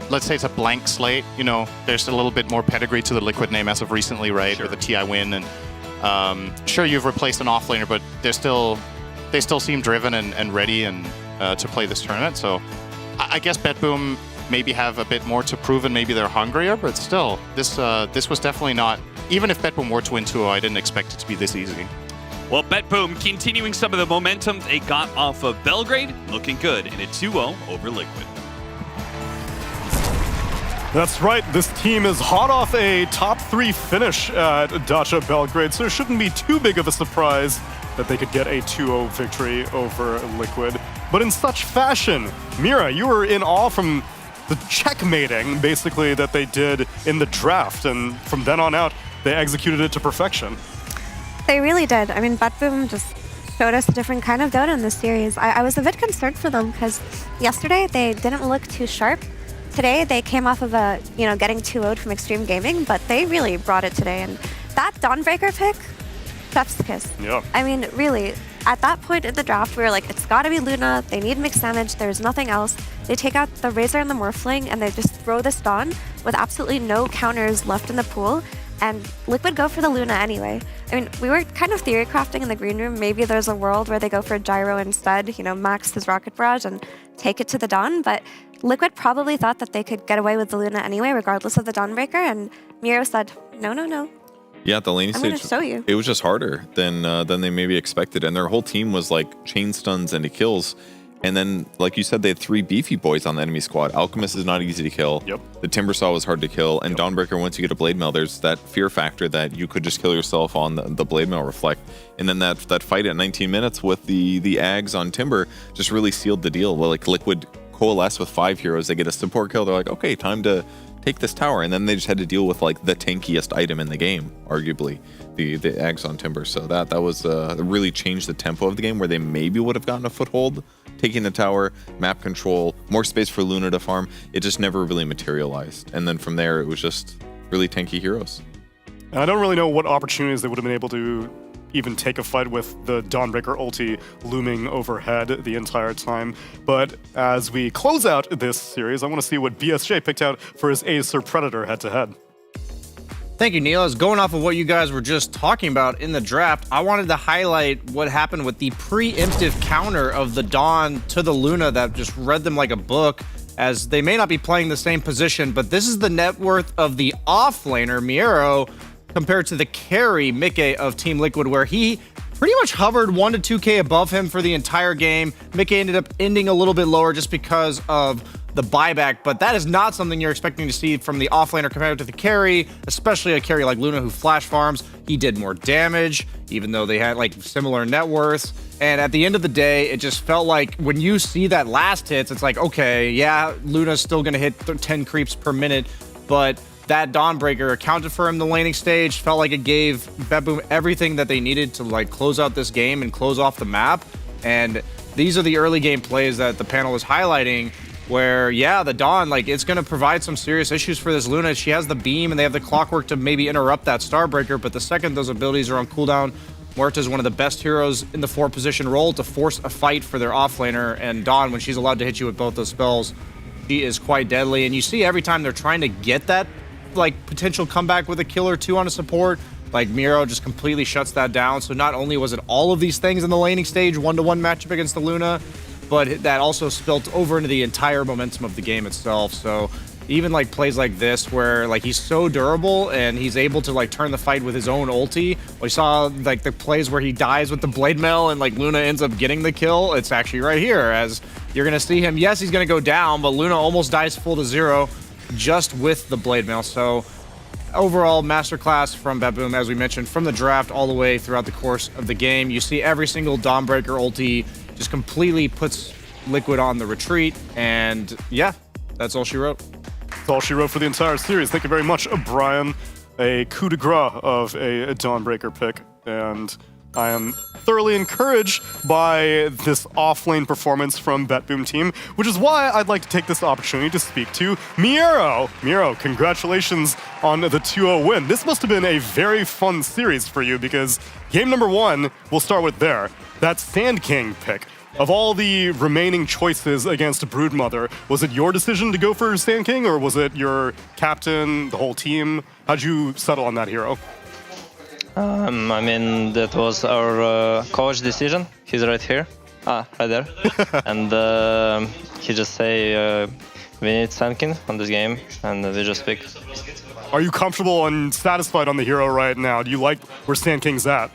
let's say it's a blank slate, you know, there's a little bit more pedigree to the Liquid name as of recently, right? Sure. With the TI win. And sure, you've replaced an offlaner, but they still seem driven and ready and to play this tournament. So I guess BetBoom maybe have a bit more to prove and maybe they're hungrier, but still, this was definitely not, even if BetBoom were to win 2-0, I didn't expect it to be this easy. Well, BetBoom continuing some of the momentum they got off of Belgrade, looking good in a 2-0 over Liquid. That's right, this team is hot off a top 3 finish at Dacia Belgrade, so it shouldn't be too big of a surprise that they could get a 2-0 victory over Liquid. But in such fashion, Mira, you were in awe from the checkmating, basically, that they did in the draft, and from then on out, they executed it to perfection. They really did. I mean, BetBoom just showed us a different kind of Dota in this series. I was a bit concerned for them because yesterday they didn't look too sharp. Today they came off of a, getting 2-0'd from Extreme Gaming, but they really brought it today. And that Dawnbreaker pick, chef's kiss. Yeah. I mean, really, at that point in the draft, we were like, it's got to be Luna. They need mixed damage. There's nothing else. They take out the Razor and the Morphling, and they just throw this Dawn with absolutely no counters left in the pool. And Liquid go for the Luna anyway. I mean, we were kind of theory crafting in the green room. Maybe there's a world where they go for Gyro instead, max his Rocket Barrage and take it to the Dawn. But Liquid probably thought that they could get away with the Luna anyway, regardless of the Dawnbreaker. And Miro said, no, no, no. Yeah, the laning I'm stage, gonna show you. It was just harder than they maybe expected. And their whole team was like chain stuns into kills. And then, like you said, they had 3 beefy boys on the enemy squad. Alchemist is not easy to kill. Yep. The Timbersaw was hard to kill. And Dawnbreaker, once you get a Blade Mail, there's that fear factor that you could just kill yourself on the Blade Mail Reflect. And then that fight at 19 minutes with the Ags on Timber just really sealed the deal. Well, like Liquid coalesce with 5 heroes. They get a support kill. They're like, okay, time to take this tower. And then they just had to deal with like the tankiest item in the game, arguably, the Ags on Timber. So that was really changed the tempo of the game, where they maybe would have gotten a foothold, taking the tower, map control, more space for Luna to farm. It just never really materialized. And then from there, it was just really tanky heroes. And I don't really know what opportunities they would have been able to even take a fight with the Dawnbreaker ulti looming overhead the entire time. But as we close out this series, I want to see what BSJ picked out for his Acer Predator head-to-head. Thank you, Neil. As going off of what you guys were just talking about in the draft, I wanted to highlight what happened with the preemptive counter of the Dawn to the Luna that just read them like a book, as they may not be playing the same position, but this is the net worth of the offlaner, Miro, compared to the carry, Mickey, of Team Liquid, where he pretty much hovered 1 to 2K above him for the entire game. Mickey ended up ending a little bit lower just because of the buyback, but that is not something you're expecting to see from the offlaner compared to the carry, especially a carry like Luna who flash farms. He did more damage, even though they had like similar net worths. And at the end of the day, it just felt like when you see that last hits, it's like, okay, yeah, Luna's still gonna hit 10 creeps per minute, but that Dawnbreaker accounted for him the laning stage. Felt like it gave BetBoom everything that they needed to like close out this game and close off the map. And these are the early game plays that the panel is highlighting, where, yeah, the Dawn, like, it's going to provide some serious issues for this Luna. She has the beam, and they have the clockwork to maybe interrupt that Starbreaker, but the second those abilities are on cooldown, Muerta is one of the best heroes in the 4-position role to force a fight for their offlaner, and Dawn, when she's allowed to hit you with both those spells, she is quite deadly. And you see every time they're trying to get that, like, potential comeback with a kill or 2 on a support, like, Miro just completely shuts that down. So not only was it all of these things in the laning stage, 1-to-1 matchup against the Luna, but that also spilt over into the entire momentum of the game itself. So even like plays like this, where like he's so durable and he's able to like turn the fight with his own ulti. We saw like the plays where he dies with the Blade Mail and like Luna ends up getting the kill. It's actually right here, as you're gonna see him. Yes, he's gonna go down, but Luna almost dies full to 0 just with the Blade Mail. So overall, masterclass from BetBoom, as we mentioned, from the draft all the way throughout the course of the game. You see every single Dawnbreaker ulti just completely puts Liquid on the retreat, and yeah, that's all she wrote. That's all she wrote for the entire series. Thank you very much, Brian. A coup de grace of a Dawnbreaker pick, and I am thoroughly encouraged by this off-lane performance from BetBoom team, which is why I'd like to take this opportunity to speak to Miro. Miro, congratulations on the 2-0 win. This must have been a very fun series for you, because game number 1, we'll start with there. That Sand King pick. Of all the remaining choices against Broodmother, was it your decision to go for Sand King, or was it your captain, the whole team? How'd you settle on that hero? I mean, that was our coach decision. He's right here. Right there. And he just say, we need Sand King on this game, and we just pick. Are you comfortable and satisfied on the hero right now? Do you like where Sand King's at?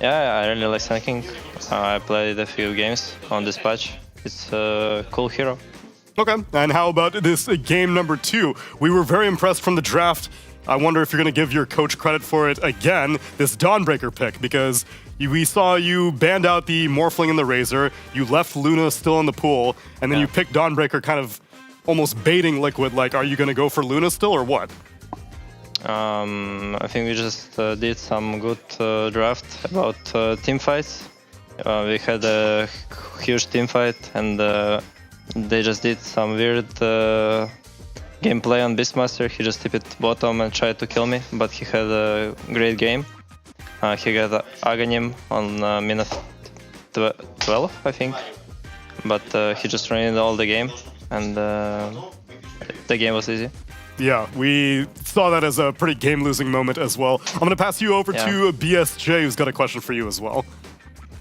Yeah, I really like Sand King. I played a few games on this patch. It's a cool hero. Okay, and how about this game number 2? We were very impressed from the draft. I wonder if you're going to give your coach credit for it again, this Dawnbreaker pick, because we saw you banned out the Morphling and the Razor, you left Luna still in the pool, and then you picked Dawnbreaker kind of almost baiting Liquid, like, are you going to go for Luna still, or what? I think we just did some good draft about team fights. We had a huge team fight, and they just did some weird gameplay on Beastmaster. He just tipped bottom and tried to kill me, but he had a great game. He got Aghanim on minute 12, I think, but he just ran all the game, and the game was easy. Yeah, we saw that as a pretty game-losing moment as well. I'm going to pass you over to BSJ, who's got a question for you as well.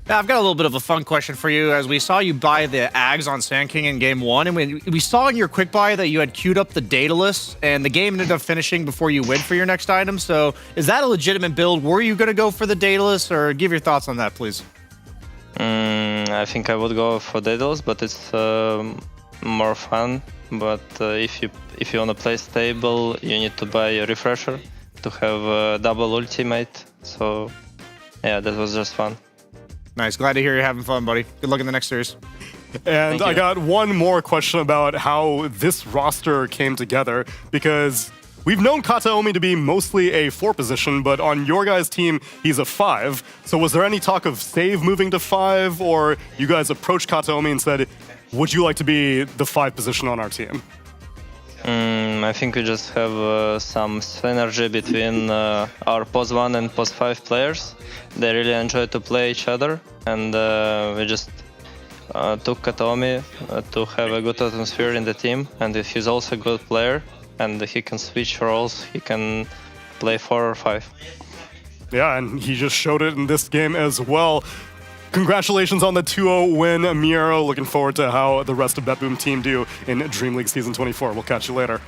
Yeah, I've got a little bit of a fun question for you. As we saw you buy the Ags on Sand King in Game 1, and we saw in your quick buy that you had queued up the Daedalus, and the game ended up finishing before you went for your next item. So is that a legitimate build? Were you going to go for the Daedalus, or give your thoughts on that, please? I think I would go for Daedalus, but it's more fun. But if you want to play stable, you need to buy a refresher to have a double ultimate. So yeah, that was just fun. Nice. Glad to hear you're having fun, buddy. Good luck in the next series. And I got one more question about how this roster came together, because we've known Kataomi to be mostly a 4 position, but on your guys' team, he's a 5. So was there any talk of Save moving to 5, or you guys approached Kataomi and said, would you like to be the 5 position on our team? I think we just have some synergy between our POS 1 and POS 5 players. They really enjoy to play each other, and we just took Kataomi to have a good atmosphere in the team, and he's also a good player, and he can switch roles, he can play 4 or 5. Yeah, and he just showed it in this game as well. Congratulations on the 2-0 win, Miero. Looking forward to how the rest of BetBoom team do in Dream League Season 24. We'll catch you later.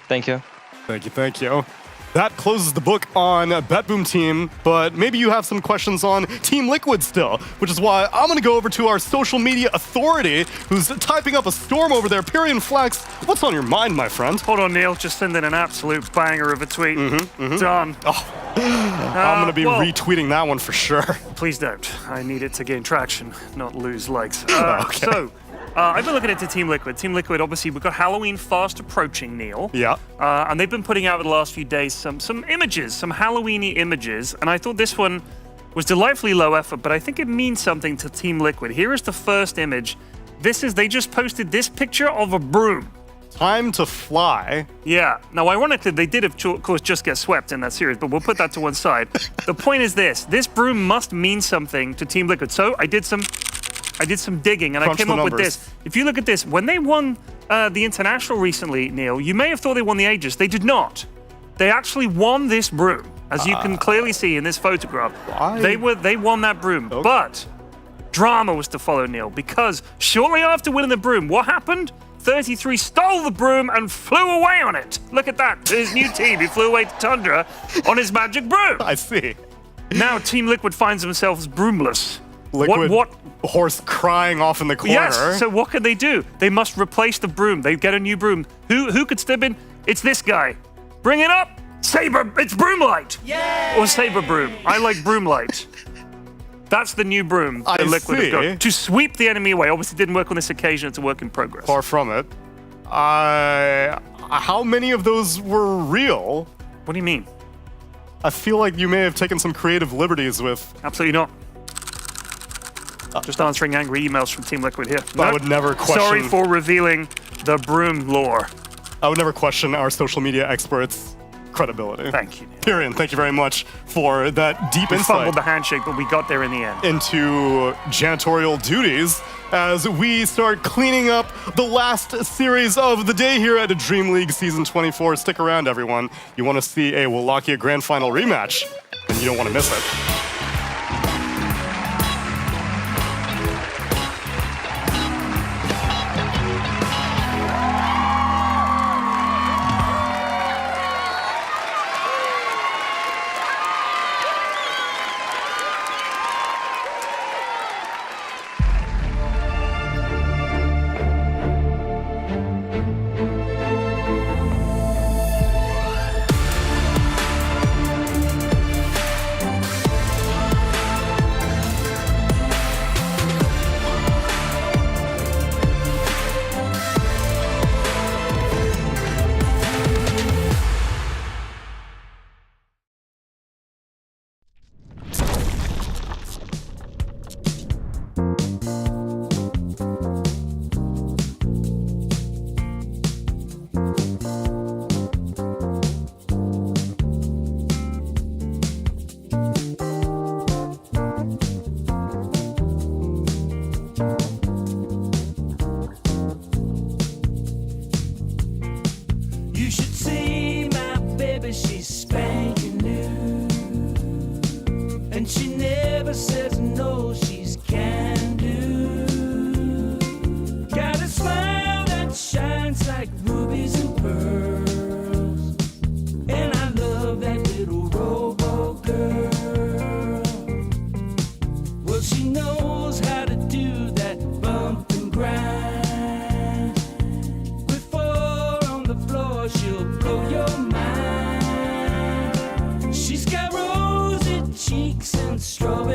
Thank you. Thank you, thank you. That closes the book on BetBoom team, but maybe you have some questions on Team Liquid still, which is why I'm going to go over to our social media authority, who's typing up a storm over there. Pyrian Flax, what's on your mind, my friend? Hold on, Neil. Just sending an absolute banger of a tweet. Done. Oh, I'm going to be retweeting that one for sure. Please don't. I need it to gain traction, not lose likes. Okay. So, I've been looking into Team Liquid. Team Liquid, obviously, we've got Halloween fast approaching, Neil. Yeah. And they've been putting out over the last few days some images, some Halloween-y images. And I thought this one was delightfully low effort, but I think it means something to Team Liquid. Here is the first image. They just posted this picture of a broom. Time to fly. Yeah. Now, ironically, they did, of course, just get swept in that series, but we'll put that to one side. The point is this broom must mean something to Team Liquid. So I did some digging, and I came up with this. If you look at this, when they won the International recently, Neil, you may have thought they won the Aegis. They did not. They actually won this broom, as you can clearly see in this photograph. They won that broom, but drama was to follow, Neil, because shortly after winning the broom, what happened? 33 stole the broom and flew away on it. Look at that. His new team, he flew away to Tundra on his magic broom. I see. Now Team Liquid finds themselves broomless. Liquid what horse crying off in the corner. Yes, so what can they do? They must replace the broom. They get a new broom. Who could step in? It's this guy. Bring it up. Saber, it's Broomlight. Yay! Or Saber Broom. I like Broomlight. That's the new broom that Liquid have got. To sweep the enemy away. Obviously didn't work on this occasion. It's a work in progress. Far from it. How many of those were real? What do you mean? I feel like you may have taken some creative liberties with... Absolutely not. Just answering angry emails from Team Liquid here. I would never question... Sorry for revealing the broom lore. I would never question our social media experts' credibility. Thank you. Pyrian, thank you very much for that deep We insight. fumbled the handshake, but we got there in the end. Into janitorial duties as we start cleaning up the last series of the day here at a Dream League Season 24. Stick around, everyone. You want to see a Wallachia Grand Final rematch, and you don't want to miss it.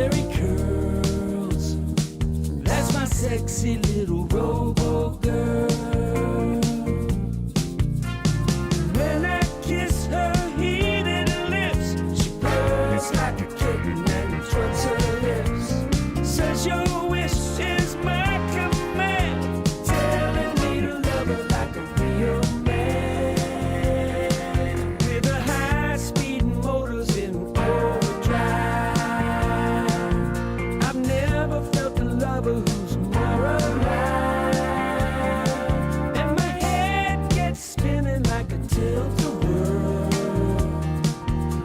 strawberry curls. That's my sexy little robo girl. When I kiss her heated lips, she burns like a kitten and drugs her lips. Says your wish is my command, telling me to love her like a real man. With a high-speed motors in overdrive, I've never felt a lover who's more alive. And my head gets spinning like a tilt-a-whirl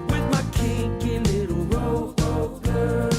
with my kinky little robo girl.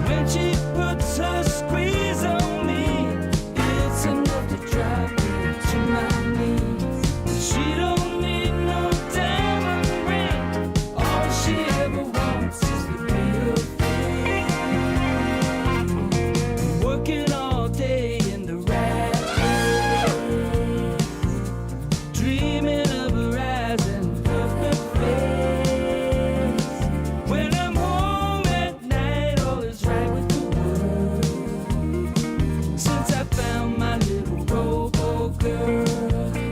When she puts her squeeze on me, it's enough to drive me to my knees. She don't need no diamond ring. All she ever wants is the real thing. Working all day in the rat race, dreaming of her eyes and perfect face. When I'm home at night, all is right with the world. Since I found my little robo girl.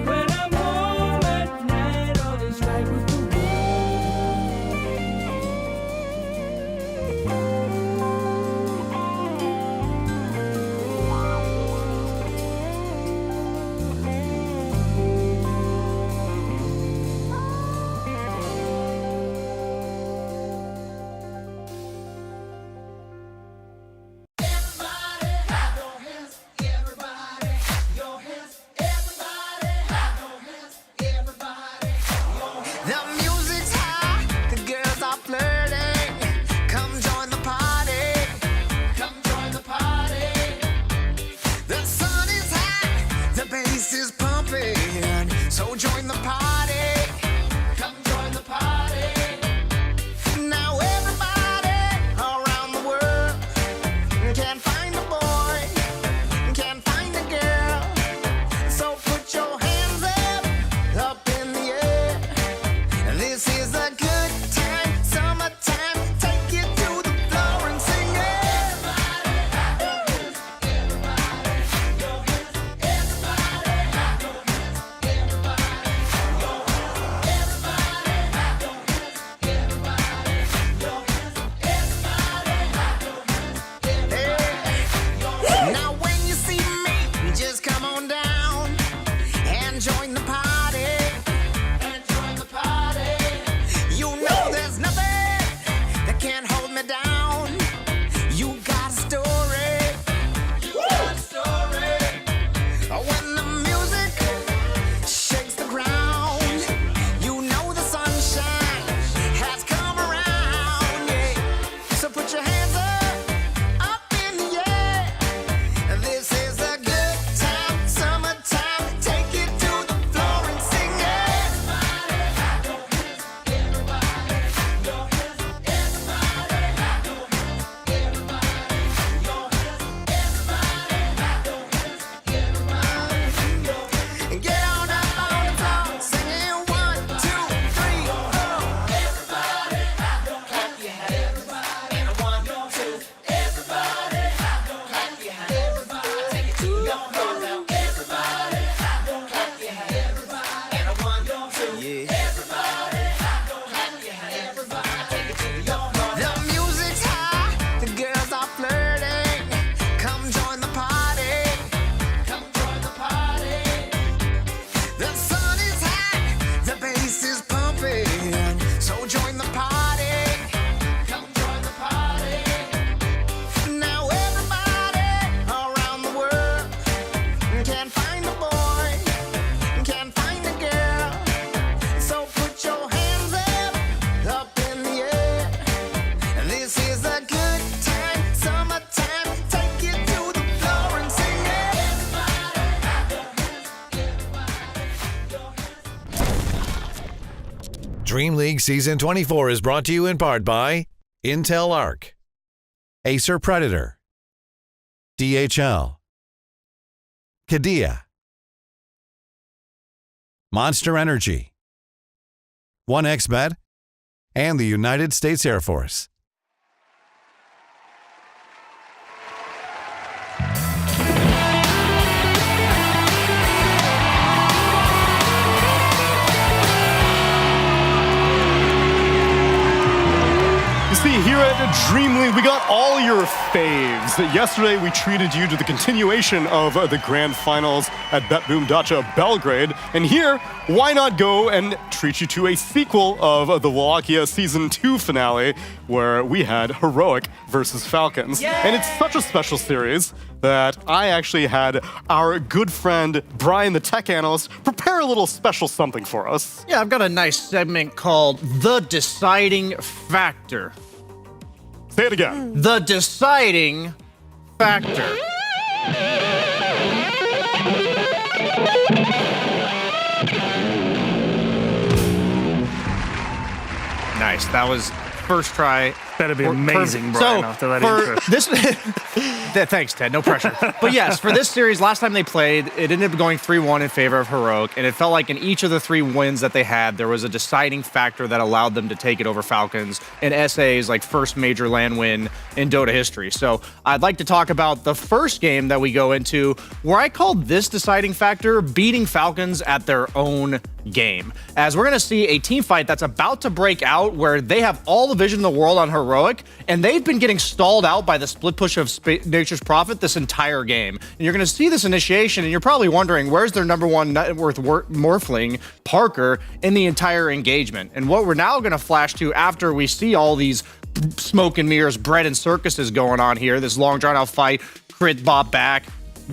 When I'm home at night, all is right with the The music's high, the girls are flirting. Come join the party. Come join the party. The sun is high, the bass is pumping. So join the party. Come join the party. Now everybody around the world can find a boy, can find a girl. So put your hands up in the air. This is a good time, summertime. Take it to the floor and sing it. DreamLeague Season 24 is brought to you in part by Intel Arc, Acer Predator, DHL, Qiddiya, Monster Energy, 1xBet, and the United States Air Force. See, here at DreamLeague, we got all your faves. Yesterday, we treated you to the continuation of the grand finals at BetBoom Dacha Belgrade. And here, why not go and treat you to a sequel of the Wallachia Season 2 finale, where we had Heroic versus Falcons. Yay! And it's such a special series that I actually had our good friend, Brian, the tech analyst, prepare a little special something for us. Yeah, I've got a nice segment called The Deciding Factor. Say it again. The Deciding Factor. Nice. That was first try. That'd be amazing, Brian, after that intro. This, thanks, Ted. No pressure. But yes, for this series, last time they played, it ended up going 3-1 in favor of Heroic, and it felt like in each of the 3 wins that they had, there was a deciding factor that allowed them to take it over Falcons in SA's first major LAN win in Dota history. So I'd like to talk about the first game that we go into, where I called this deciding factor beating Falcons at their own game. As we're going to see a team fight that's about to break out where they have all the vision in the world on Heroic, and they've been getting stalled out by the split push of Nature's Prophet this entire game. And you're going to see this initiation, and you're probably wondering, where's their number 1 net worth morphling, Parker, in the entire engagement? And what we're now going to flash to after we see all these smoke and mirrors, bread and circuses going on here, this long drawn-out fight, crit bop back,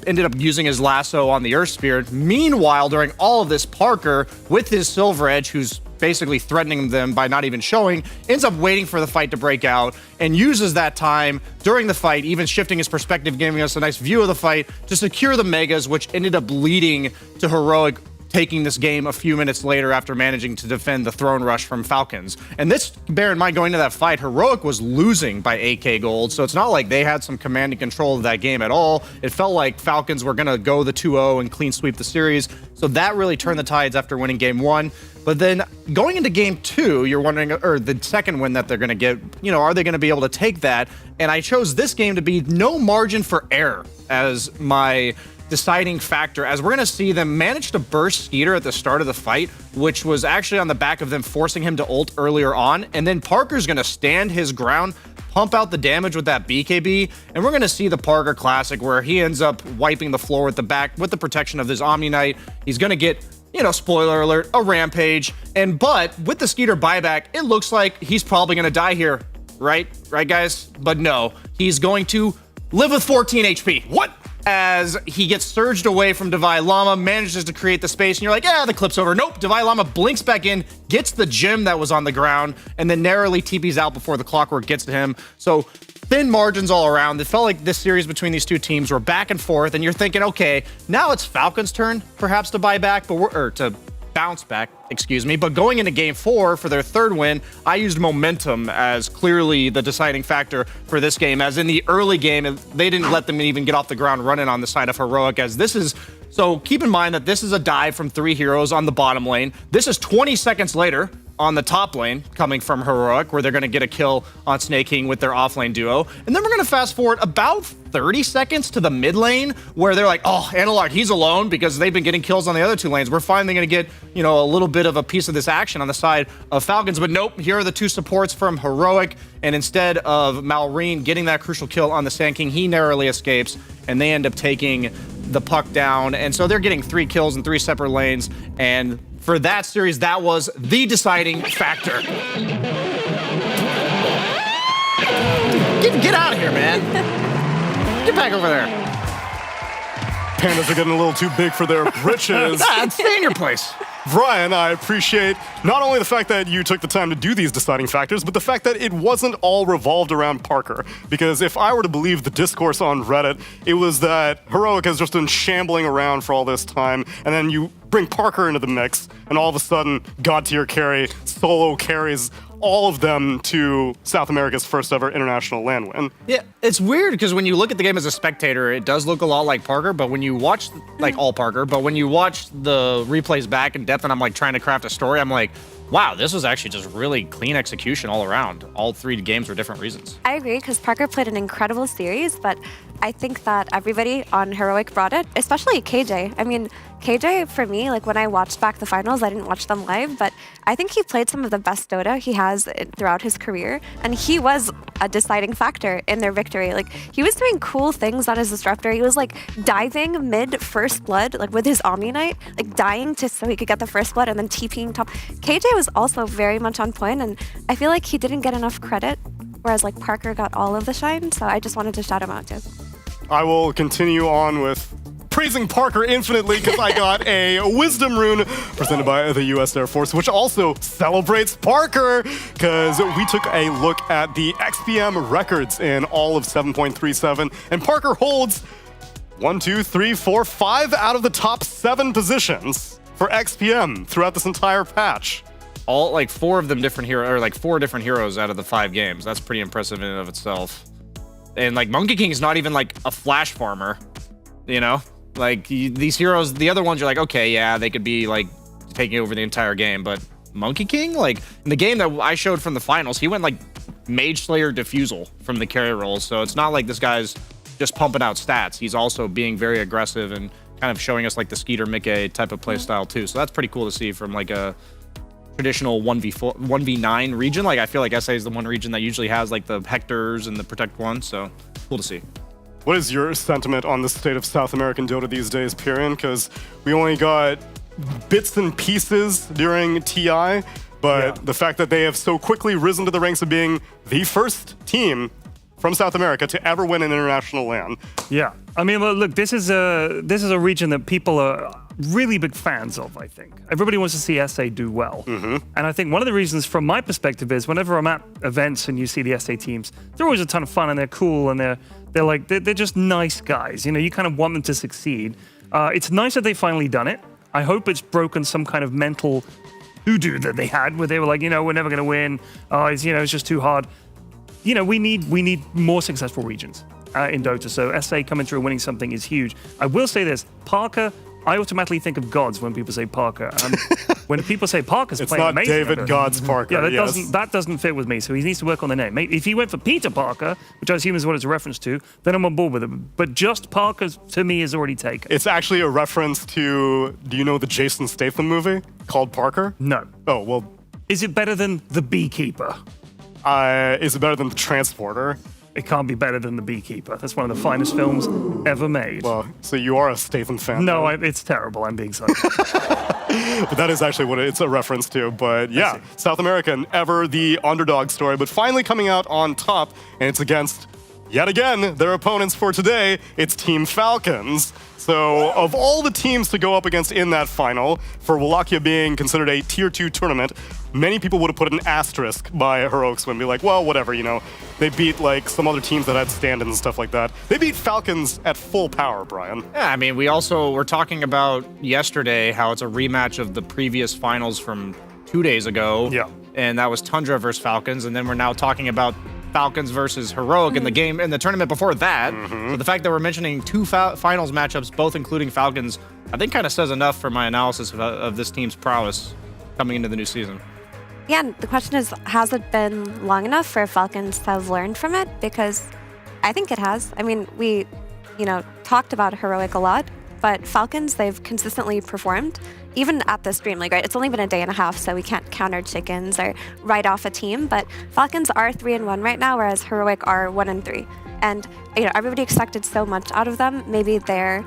ended up using his lasso on the Earth Spirit. Meanwhile, during all of this, Parker, with his Silver Edge, who's basically threatening them by not even showing, ends up waiting for the fight to break out and uses that time during the fight, even shifting his perspective, giving us a nice view of the fight to secure the Megas, which ended up leading to Heroic taking this game a few minutes later after managing to defend the throne rush from Falcons. And this, bear in mind, going into that fight, Heroic was losing by 8k gold, so it's not like they had some command and control of that game at all. It felt like Falcons were going to go the 2-0 and clean sweep the series, so that really turned the tides after winning game 1. But then going into game 2, you're wondering, or the second win that they're going to get, are they going to be able to take that? And I chose this game to be no margin for error as my deciding factor, as we're going to see them manage to burst Skeeter at the start of the fight, which was actually on the back of them forcing him to ult earlier on. And then Parker's going to stand his ground, pump out the damage with that BKB, and we're going to see the Parker classic where he ends up wiping the floor with the back, with the protection of his Omni Knight. He's going to get, spoiler alert, a rampage. But with the Skeeter buyback, it looks like he's probably going to die here. Right, guys? But no, he's going to live with 14 HP. What? As he gets surged away from Divine Llama, manages to create the space, and you're like, the clip's over. Nope, Divine Llama blinks back in, gets the gem that was on the ground, and then narrowly TPs out before the Clockwork gets to him. So thin margins all around. It felt like this series between these two teams were back and forth, and you're thinking, okay, now it's Falcons' turn, perhaps, to buy back, to bounce back, but going into game 4 for their third win, I used momentum as clearly the deciding factor for this game, as in the early game, they didn't let them even get off the ground running on the side of Heroic, as this is, so keep in mind that this is a dive from 3 heroes on the bottom lane. This is 20 seconds later on the top lane coming from Heroic, where they're going to get a kill on Snake King with their offlane duo. And then we're going to fast forward about 30 seconds to the mid lane, where they're like, oh, Analog, he's alone, because they've been getting kills on the other 2 lanes. We're finally going to get, a little bit of a piece of this action on the side of Falcons. But nope, here are the 2 supports from Heroic. And instead of Malrine getting that crucial kill on the Sand King, he narrowly escapes, and they end up taking the puck down. And so they're getting 3 kills in 3 separate lanes. And for that series, that was the deciding factor. Get out of here, man. Get back over there. Pandas are getting a little too big for their britches. Stay in your place. Brian, I appreciate not only the fact that you took the time to do these deciding factors, but the fact that it wasn't all revolved around Parker. Because if I were to believe the discourse on Reddit, it was that Heroic has just been shambling around for all this time, and then you bring Parker into the mix, and all of a sudden, God tier carry, solo carries all of them to South America's first ever international LAN win. Yeah, it's weird because when you look at the game as a spectator, it does look a lot like Parker, but when you watch, like all Parker, but when you watch the replays back in depth and I'm like trying to craft a story, I'm like, wow, this was actually just really clean execution all around. All 3 games for different reasons. I agree, because Parker played an incredible series, but I think that everybody on Heroic brought it, especially KJ. I mean, KJ, for me, like when I watched back the finals, I didn't watch them live, but I think he played some of the best Dota he has throughout his career, and he was a deciding factor in their victory. Like, he was doing cool things on his Disruptor. He was like diving mid first blood, like with his Omni Knight, like dying so he could get the first blood and then TPing top. KJ was also very much on point, and I feel like he didn't get enough credit, whereas like Parker got all of the shine, so I just wanted to shout him out too. I will continue on with praising Parker infinitely because I got a Wisdom Rune presented by the U.S. Air Force, which also celebrates Parker because we took a look at the XPM records in all of 7.37, and Parker holds 1, 2, 3, 4, 5 out of the top 7 positions for XPM throughout this entire patch. All like 4 of them different hero, or like 4 different heroes out of the 5 games. That's pretty impressive in and of itself. And like Monkey King is not even like a flash farmer, you know? Like these heroes, the other ones, you're like, okay, yeah, they could be like taking over the entire game, but Monkey King, like in the game that I showed from the finals, he went like Mage Slayer Diffusal from the carry roles. So it's not like this guy's just pumping out stats. He's also being very aggressive and kind of showing us like the Skeeter Mickey type of play style too. So that's pretty cool to see from like a traditional 1v9 region. Like I feel like SA is the one region that usually has like the Hectors and the Protect one. So cool to see. What is your sentiment on the state of South American Dota these days, Pyrian? Because we only got bits and pieces during TI, but the fact that they have so quickly risen to the ranks of being the first team from South America to ever win an international LAN. Yeah, I mean, look, this is a region that people are really big fans of, I think. Everybody wants to see SA do well. And I think one of the reasons from my perspective is whenever I'm at events and you see the SA teams, they're always a ton of fun and they're cool and they're just nice guys. You know, you kind of want them to succeed. It's nice that they've finally done it. I hope it's broken some kind of mental hoodoo that they had where they were like, you know, we're never going to win. It's just too hard. You know, we need more successful regions in Dota. So SA coming through and winning something is huge. I will say this, Parker, I automatically think of Gods when people say Parker. When people say Parker's playing amazing. It's not David Gods Parker. Yeah, that doesn't fit with me. So he needs to work on the name. If he went for Peter Parker, which I assume is what it's a reference to, then I'm on board with it. But just Parker, to me, is already taken. It's actually a reference to, do you know the Jason Statham movie called Parker? No. Oh, well. Is it better than The Beekeeper? Is it better than The Transporter? It can't be better than The Beekeeper. That's one of the finest films ever made. Well, so you are a Statham fan. No, it's terrible. I'm being sorry. But that is actually what it's a reference to. But yeah, South American, ever the underdog story, but finally coming out on top, and it's against, yet again, their opponents for today. It's Team Falcons. So of all the teams to go up against in that final, for Wallachia being considered a Tier 2 tournament, many people would have put an asterisk by Heroic's win, be like, well, whatever, you know. They beat like some other teams that had stand-ins and stuff like that. They beat Falcons at full power, Brian. Yeah, I mean, we also were talking about yesterday how it's a rematch of the previous finals from 2 days ago. Yeah. And that was Tundra versus Falcons, and then we're now talking about Falcons versus Heroic in the game, in the tournament before that. So the fact that we're mentioning 2 finals matchups, both including Falcons, I think kind of says enough for my analysis of this team's prowess coming into the new season. Yeah, and the question is, has it been long enough for Falcons to have learned from it? Because I think it has. I mean, we, talked about Heroic a lot, but Falcons, they've consistently performed, even at this DreamLeague, right? It's only been a day and a half, so we can't count our chickens or write off a team, but Falcons are 3-1 right now, whereas Heroic are 1-3. And, everybody expected so much out of them. Maybe they're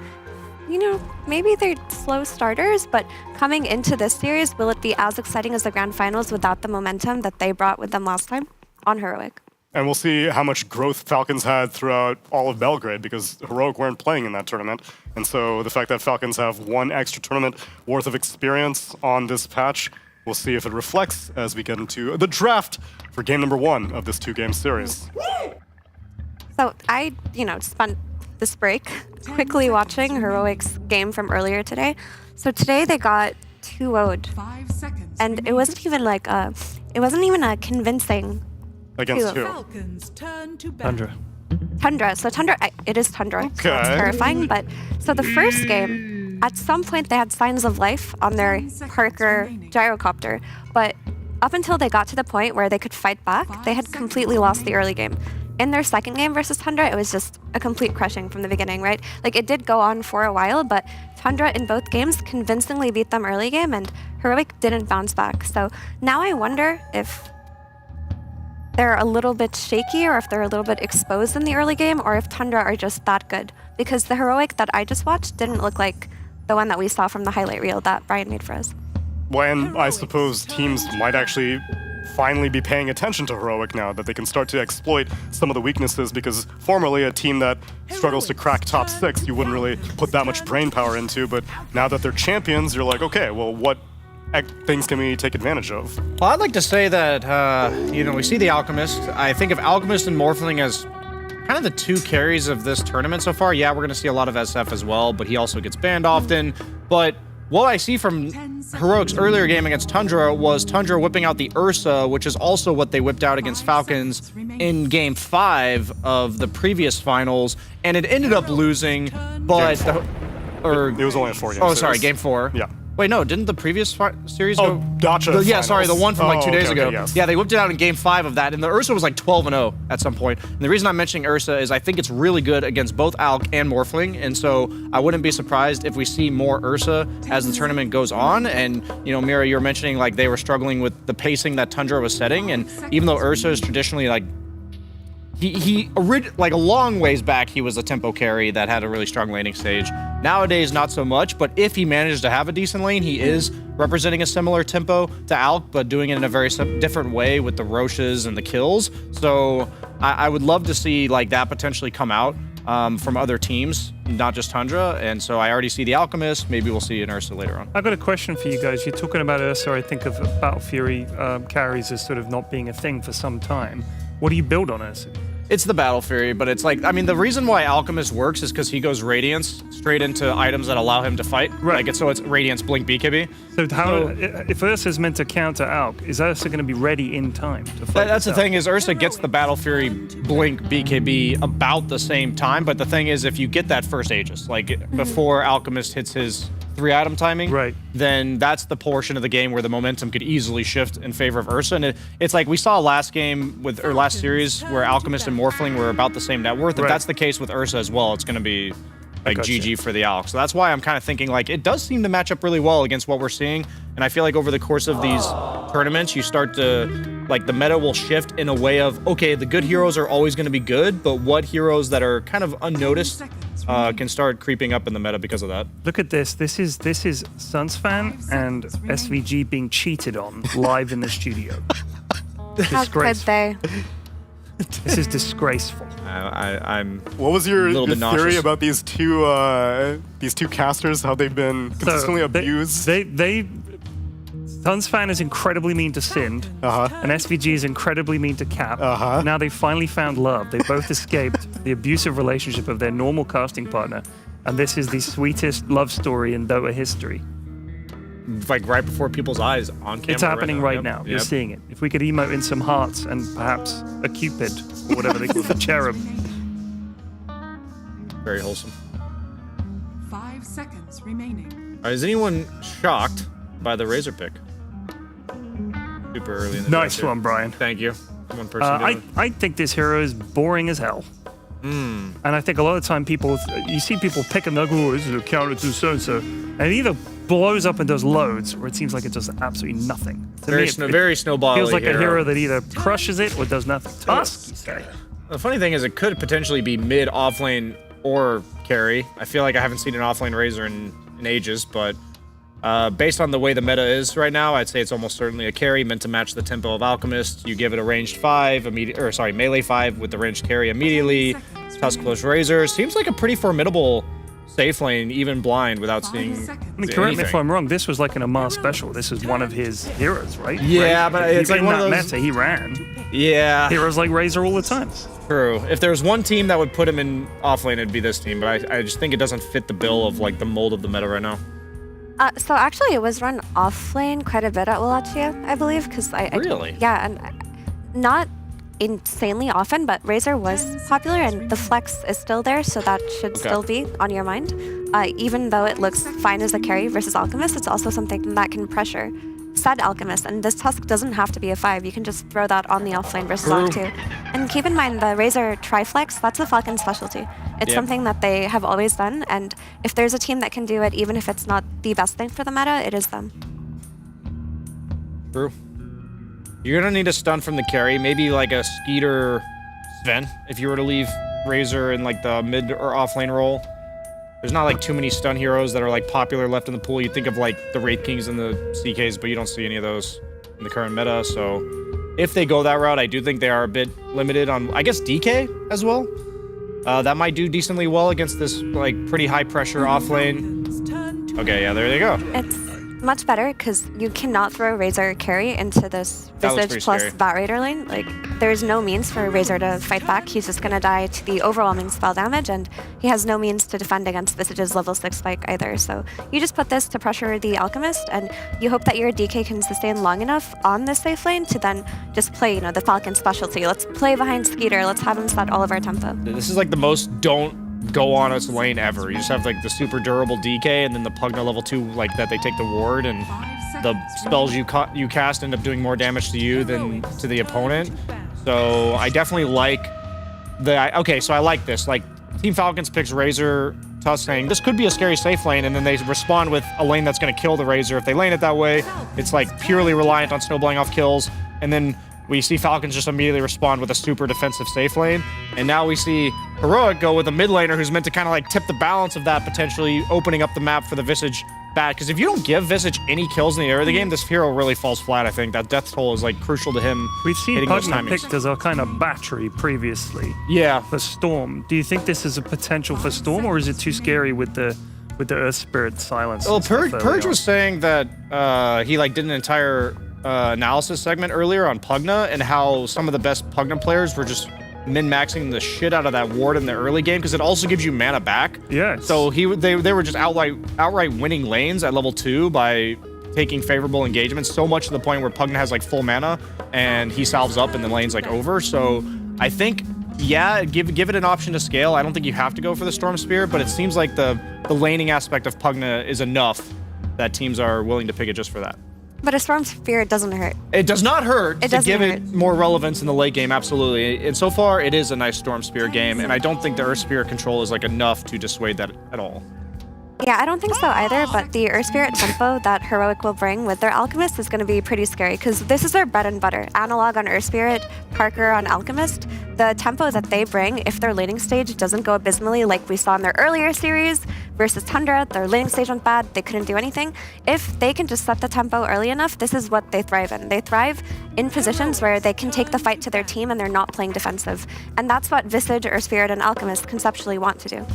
slow starters, but coming into this series, will it be as exciting as the grand finals without the momentum that they brought with them last time on Heroic? And we'll see how much growth Falcons had throughout all of Belgrade, because Heroic weren't playing in that tournament. And so the fact that Falcons have one extra tournament worth of experience on this patch, we'll see if it reflects as we get into the draft for game number 1 of this 2-game series. So I, spent this break quickly watching Heroic's game from earlier today. So today they got 2-0'd. 5 seconds. And it wasn't even a convincing. Against who? Falcons turn to Tundra. Tundra. So Tundra, it is Tundra. So that's terrifying. But so the first game, at some point they had signs of life on their Parker gyrocopter. But up until they got to the point where they could fight back, they had completely lost the early game. In their second game versus Tundra, it was just a complete crushing from the beginning, right? Like, it did go on for a while, but Tundra in both games convincingly beat them early game, and Heroic didn't bounce back. So now I wonder if they're a little bit shaky, or if they're a little bit exposed in the early game, or if Tundra are just that good. Because the Heroic that I just watched didn't look like the one that we saw from the highlight reel that Brian made for us. Well, and I suppose teams might actually finally be paying attention to Heroic now, that they can start to exploit some of the weaknesses, because formerly a team that struggles to crack top 6, you wouldn't really put that much brain power into, but now that they're champions, you're like, okay, well, what things can we take advantage of? Well, I'd like to say that, we see the Alchemist. I think of Alchemist and Morphling as kind of the 2 carries of this tournament so far. Yeah, we're going to see a lot of SF as well, but he also gets banned often. But what I see from Heroic's earlier game against Tundra was Tundra whipping out the Ursa, which is also what they whipped out against Falcons in Game 5 of the previous finals, and it ended up losing, but... It was only a 4-game Oh, series. sorry, Game 4. Yeah. Wait, no, didn't the previous series go? Dacha Yeah, sorry, the one from like 2 days ago. Yes. Yeah, they whipped it out in Game 5 of that, and the Ursa was like 12-0 at some point. And the reason I'm mentioning Ursa is I think it's really good against both Alk and Morphling, and so I wouldn't be surprised if we see more Ursa as the tournament goes on. And, Mira, you were mentioning like they were struggling with the pacing that Tundra was setting, and even though Ursa is traditionally like like a long ways back, he was a tempo carry that had a really strong laning stage. Nowadays, not so much, but if he manages to have a decent lane, he is representing a similar tempo to Alk, but doing it in a very different way with the Roshes and the kills. So I would love to see like that potentially come out from other teams, not just Tundra. And so I already see the Alchemist. Maybe we'll see an Ursa later on. I've got a question for you guys. You're talking about Ursa. I think of Battle Fury carries as sort of not being a thing for some time. What do you build on Ursa? It's the Battle Fury, but it's like, the reason why Alchemist works is because he goes Radiance straight into items that allow him to fight. Right. Like, so it's Radiance, Blink, BKB. So if Ursa's meant to counter Alk, is Ursa going to be ready in time to fight? That's the thing, is Ursa gets the Battle Fury, Blink, BKB about the same time, but the thing is, if you get that first Aegis, like before Alchemist hits his 3-item timing, right, then that's the portion of the game where the momentum could easily shift in favor of Ursa. And it's like we saw last series where Alchemist and Morphling were about the same net worth. If that's the case with Ursa as well, it's going to be like GG for the Alk. So that's why I'm kind of thinking like it does seem to match up really well against what we're seeing. And I feel like over the course of these tournaments, you start to, like, the meta will shift in a way of, okay, the good heroes are always going to be good, but what heroes that are kind of unnoticed can start creeping up in the meta because of that. Look at this. This is Sunsfan and SVG being cheated on live in the studio. How could they? This is disgraceful. I'm. What was your little bit theory nauseous. about these two casters? How they've been consistently abused? Sunsfan is incredibly mean to Sind, and SVG is incredibly mean to Cap. Now they've finally found love. They both escaped the abusive relationship of their normal casting partner, and this is the sweetest love story in Dota history. Like right before people's eyes on camera. It's happening right Yep. now. You're Yep. seeing it. If we could emote in some hearts and perhaps a cupid, or whatever they call it, the cherub. Very wholesome. 5 seconds remaining. Is anyone shocked by the Razor pick? Super early in the Nice draft here. one, Brian. Thank you. One person. I think this hero is boring as hell. And I think a lot of the time you see people pick and they go, this is a counter to so-and-so. And it either blows up and does loads, or it seems like it does absolutely nothing. To Very me, very snowball-y feels like a hero. hero that either crushes it or does nothing. Tusk, you say. The funny thing is it could potentially be mid offlane or carry. I feel like I haven't seen an offlane Razor in ages, but Based on the way the meta is right now, I'd say it's almost certainly a carry meant to match the tempo of Alchemist. You give it a ranged 5, melee 5 with the ranged carry immediately. Tusk close Razor. Seems like a pretty formidable safe lane, even blind, without seeing correct me if I'm wrong, this was like an Amar special. This is one of his heroes, right? Yeah, but it's like in one of that those... meta, he ran. Yeah. Heroes like Razor all the time. True. If there's one team that would put him in offlane, it'd be this team, but I just think it doesn't fit the bill of like the mold of the meta right now. So actually, it was run offlane quite a bit at Wallachia, I believe, because Really? Yeah, and not insanely often, but Razor was popular, and the flex is still there, so that should still be on your mind. Even though it looks fine as a carry versus Alchemist, it's also something that can pressure said Alchemist, and this Tusk doesn't have to be a 5. You can just throw that on the offlane versus off too. And keep in mind, the Razor Triflex, that's the Falcon specialty. It's something that they have always done, and if there's a team that can do it, even if it's not the best thing for the meta, it is them. True. You're gonna need a stun from the carry, maybe like a Skeeter Sven, if you were to leave Razor in like the mid or offlane role. There's not like too many stun heroes that are like popular left in the pool. You think of like the Wraith Kings and the CKs, but you don't see any of those in the current meta. So if they go that route, I do think they are a bit limited on, I guess, DK as well. That might do decently well against this like pretty high pressure offlane. Okay, yeah, there they go. It's much better because you cannot throw Razor carry into this Visage plus scary. Bat Raider lane. Like, there's no means for Razor to fight back. He's just gonna die to the overwhelming spell damage, and he has no means to defend against Visage's level 6 spike either. So you just put this to pressure the Alchemist, and you hope that your DK can sustain long enough on this safe lane to then just play, you know, the Falcon specialty. Let's play behind Skeeter. Let's have him set all of our tempo. This is like the most don't go on its lane ever. You just have like the super durable DK and then the Pugna level 2 like that they take the ward, and the spells you cast end up doing more damage to you than to the opponent. So I definitely like so I like this. Like Team Falcons picks Razor, Tusk saying this could be a scary safe lane, and then they respond with a lane that's going to kill the Razor. If they lane it that way, it's like purely reliant on snowballing off kills, and then we see Falcons just immediately respond with a super defensive safe lane. And now we see Heroic go with a mid laner who's meant to kind of like tip the balance of that, potentially opening up the map for the Visage bat. Because if you don't give Visage any kills in the early game, this hero really falls flat, I think. That death toll is like crucial to him. We've seen hitting those Pugna timings. picked as a kind of battery previously. Yeah. For Storm. Do you think this is a potential for Storm, or is it too scary with the Earth Spirit silence? Well, Purge was saying that he like did an entire analysis segment earlier on Pugna and how some of the best Pugna players were just min-maxing the shit out of that ward in the early game because it also gives you mana back. Yeah. So they were just outright winning lanes at level 2 by taking favorable engagements, so much to the point where Pugna has like full mana and he salves up and the lane's like over. So I think, yeah, give it an option to scale. I don't think you have to go for the Storm Spear, but it seems like the laning aspect of Pugna is enough that teams are willing to pick it just for that. But a Storm Spear doesn't hurt. It does not hurt It to doesn't give hurt. it more relevance in the late game, absolutely. And so far, it is a nice Storm Spear game, and I don't think the Earth Spear control is like enough to dissuade that at all. Yeah, I don't think so either, but the Earth Spirit tempo that Heroic will bring with their Alchemist is going to be pretty scary, because this is their bread and butter. Analog on Earth Spirit, Parker on Alchemist. The tempo that they bring, if their laning stage doesn't go abysmally like we saw in their earlier series versus Tundra, their laning stage went bad, they couldn't do anything. If they can just set the tempo early enough, this is what they thrive in. They thrive in positions where they can take the fight to their team and they're not playing defensive. And that's what Visage, Earth Spirit, and Alchemist conceptually want to do.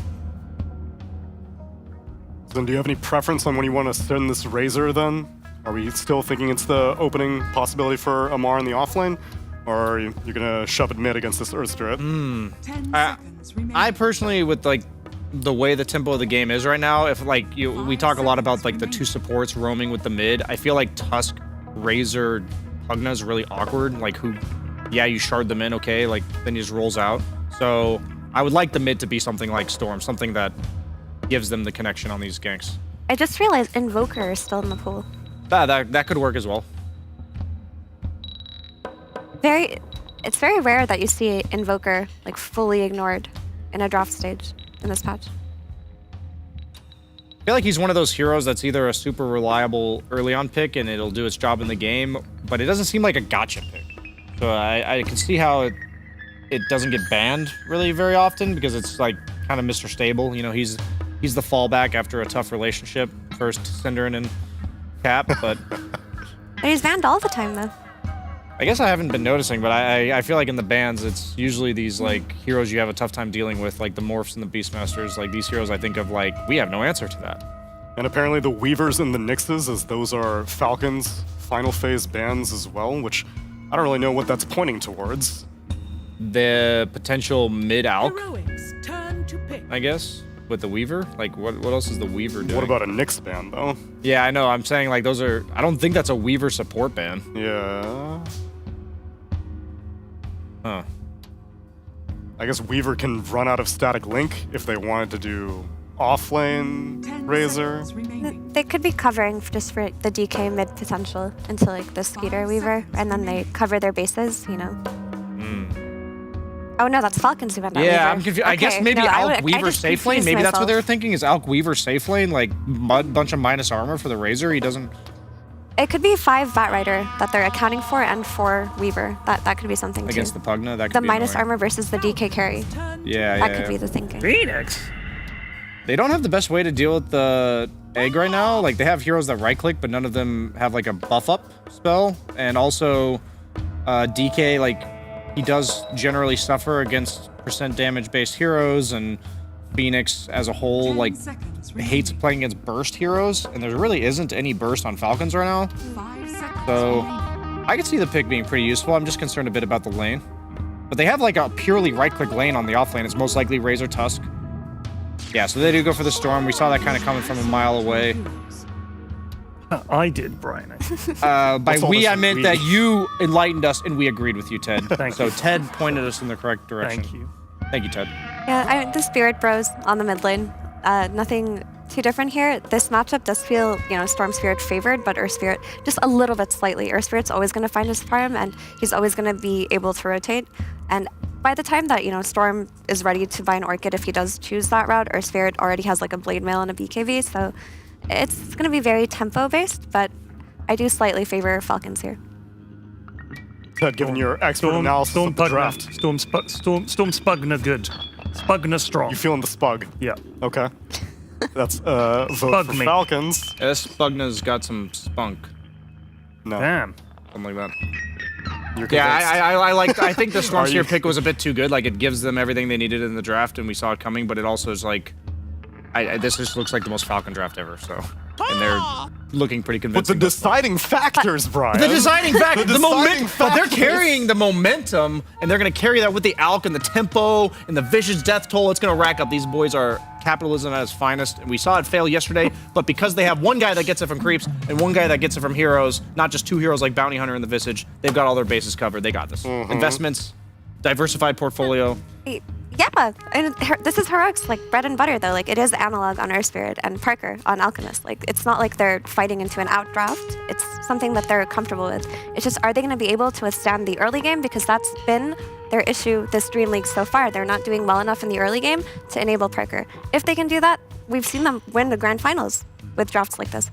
Then do you have any preference on when you want to send this Razor then? Are we still thinking it's the opening possibility for Amar in the offlane? Or are you going to shove it mid against this Earth Spirit? I personally, with like the way the tempo of the game is right now, if like we talk a lot about like the two supports roaming with the mid, I feel like Tusk, Razor, Pugna is really awkward. Like you shard them in, okay, like then he just rolls out. So I would like the mid to be something like Storm, something that gives them the connection on these ganks. I just realized Invoker is still in the pool. That could work as well. It's very rare that you see Invoker like fully ignored in a draft stage in this patch. I feel like he's one of those heroes that's either a super reliable early on pick and it'll do its job in the game, but it doesn't seem like a gotcha pick. So I can see how it doesn't get banned really very often because it's like kind of Mr. Stable. You know, he's the fallback after a tough relationship. First Synderen and Cap, but He's banned all the time, though. I guess I haven't been noticing, but I feel like in the bans, it's usually these like heroes you have a tough time dealing with, like the Morphs and the Beastmasters. Like these heroes, I think of like, we have no answer to that. And apparently the Weavers and the Nyxes, as those are Falcon's final phase bans as well, which I don't really know what that's pointing towards. The potential mid-alk, Heroics, turn to pick. I guess, with the Weaver. Like, what else is the Weaver doing? What about a Nyx ban, though? Yeah, I know. I'm saying, like, those are... I don't think that's a Weaver support ban. Yeah. Huh. I guess Weaver can run out of static link if they wanted to do off-lane Razor. They could be covering just for the DK mid potential into like the Skeeter Weaver, and then they cover their bases, you know. Oh no, that's Falcons who went that Yeah, Weaver. I'm confused. I guess Okay, maybe no, Alk Weaver just safe lane. confused Maybe that's what they were myself. thinking. Is Alk Weaver safe lane like bunch of minus armor for the Razor? He doesn't. It could be 5 Bat Rider that they're accounting for, and 4 Weaver. That could be something Against too. the Pugna, that could The be minus annoying. armor versus the DK carry. Yeah, That could be the thinking. Phoenix. They don't have the best way to deal with the egg right now. Like they have heroes that right click, but none of them have like a buff up spell. And also, DK like he does generally suffer against percent damage based heroes, and Phoenix as a whole like hates playing against burst heroes. And there really isn't any burst on Falcons right now. So I could see the pick being pretty useful. I'm just concerned a bit about the lane. But they have like a purely right click lane on the off lane. It's most likely Razor Tusk. Yeah, so they do go for the Storm. We saw that kind of coming from a mile away. I did, Brian. By we, I meant that you enlightened us and we agreed with you, Ted. So Ted pointed us in the correct direction. Thank you. Thank you, Ted. Yeah, the Spirit Bros on the mid lane. Nothing too different here. This matchup does feel, Storm Spirit favored, but Earth Spirit just a little bit slightly. Earth Spirit's always going to find his farm, and he's always going to be able to rotate. And by the time that, Storm is ready to buy an Orchid, if he does choose that route, Earth Spirit already has like a Blade Mail and a BKB, so it's going to be very tempo-based, but I do slightly favor Falcons here. Ted, given your expert analysis of the draft. Storm Spugna good. Spugna strong. You feeling the Spug? Yeah. Okay. That's vote Spug for me. Falcons. Spugna's got some spunk. No. Damn. Something like that. You're Yeah, I think the Storm Are Sphere you- pick was a bit too good. Like, it gives them everything they needed in the draft, and we saw it coming, but it also is like... this just looks like the most Falcon draft ever, so... And they're looking pretty But the convincing. deciding factors, Brian. The deciding factor, the momentum, but they're factors. carrying the momentum, and they're going to carry that with the Alk and the tempo and the Vision's death toll. It's going to rack up. These boys are capitalism at its finest, and we saw it fail yesterday, but because they have one guy that gets it from creeps and one guy that gets it from heroes, not just 2 heroes like Bounty Hunter and the Visage, they've got all their bases covered. They got this. Investments, diversified portfolio. Yeah, and this is Heroics, like bread and butter though. Like it is analog on Earth Spirit and Parker on Alchemist. Like it's not like they're fighting into an outdraft. It's something that they're comfortable with. It's just, are they going to be able to withstand the early game? Because that's been their issue this Dream League so far. They're not doing well enough in the early game to enable Parker. If they can do that, we've seen them win the grand finals with drafts like this.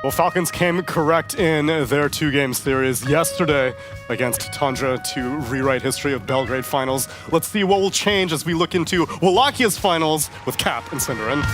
Well, Falcons came correct in their 2-game series yesterday against Tundra to rewrite history of Belgrade finals. Let's see what will change as we look into Wallachhia's finals with Cap and Cinderin.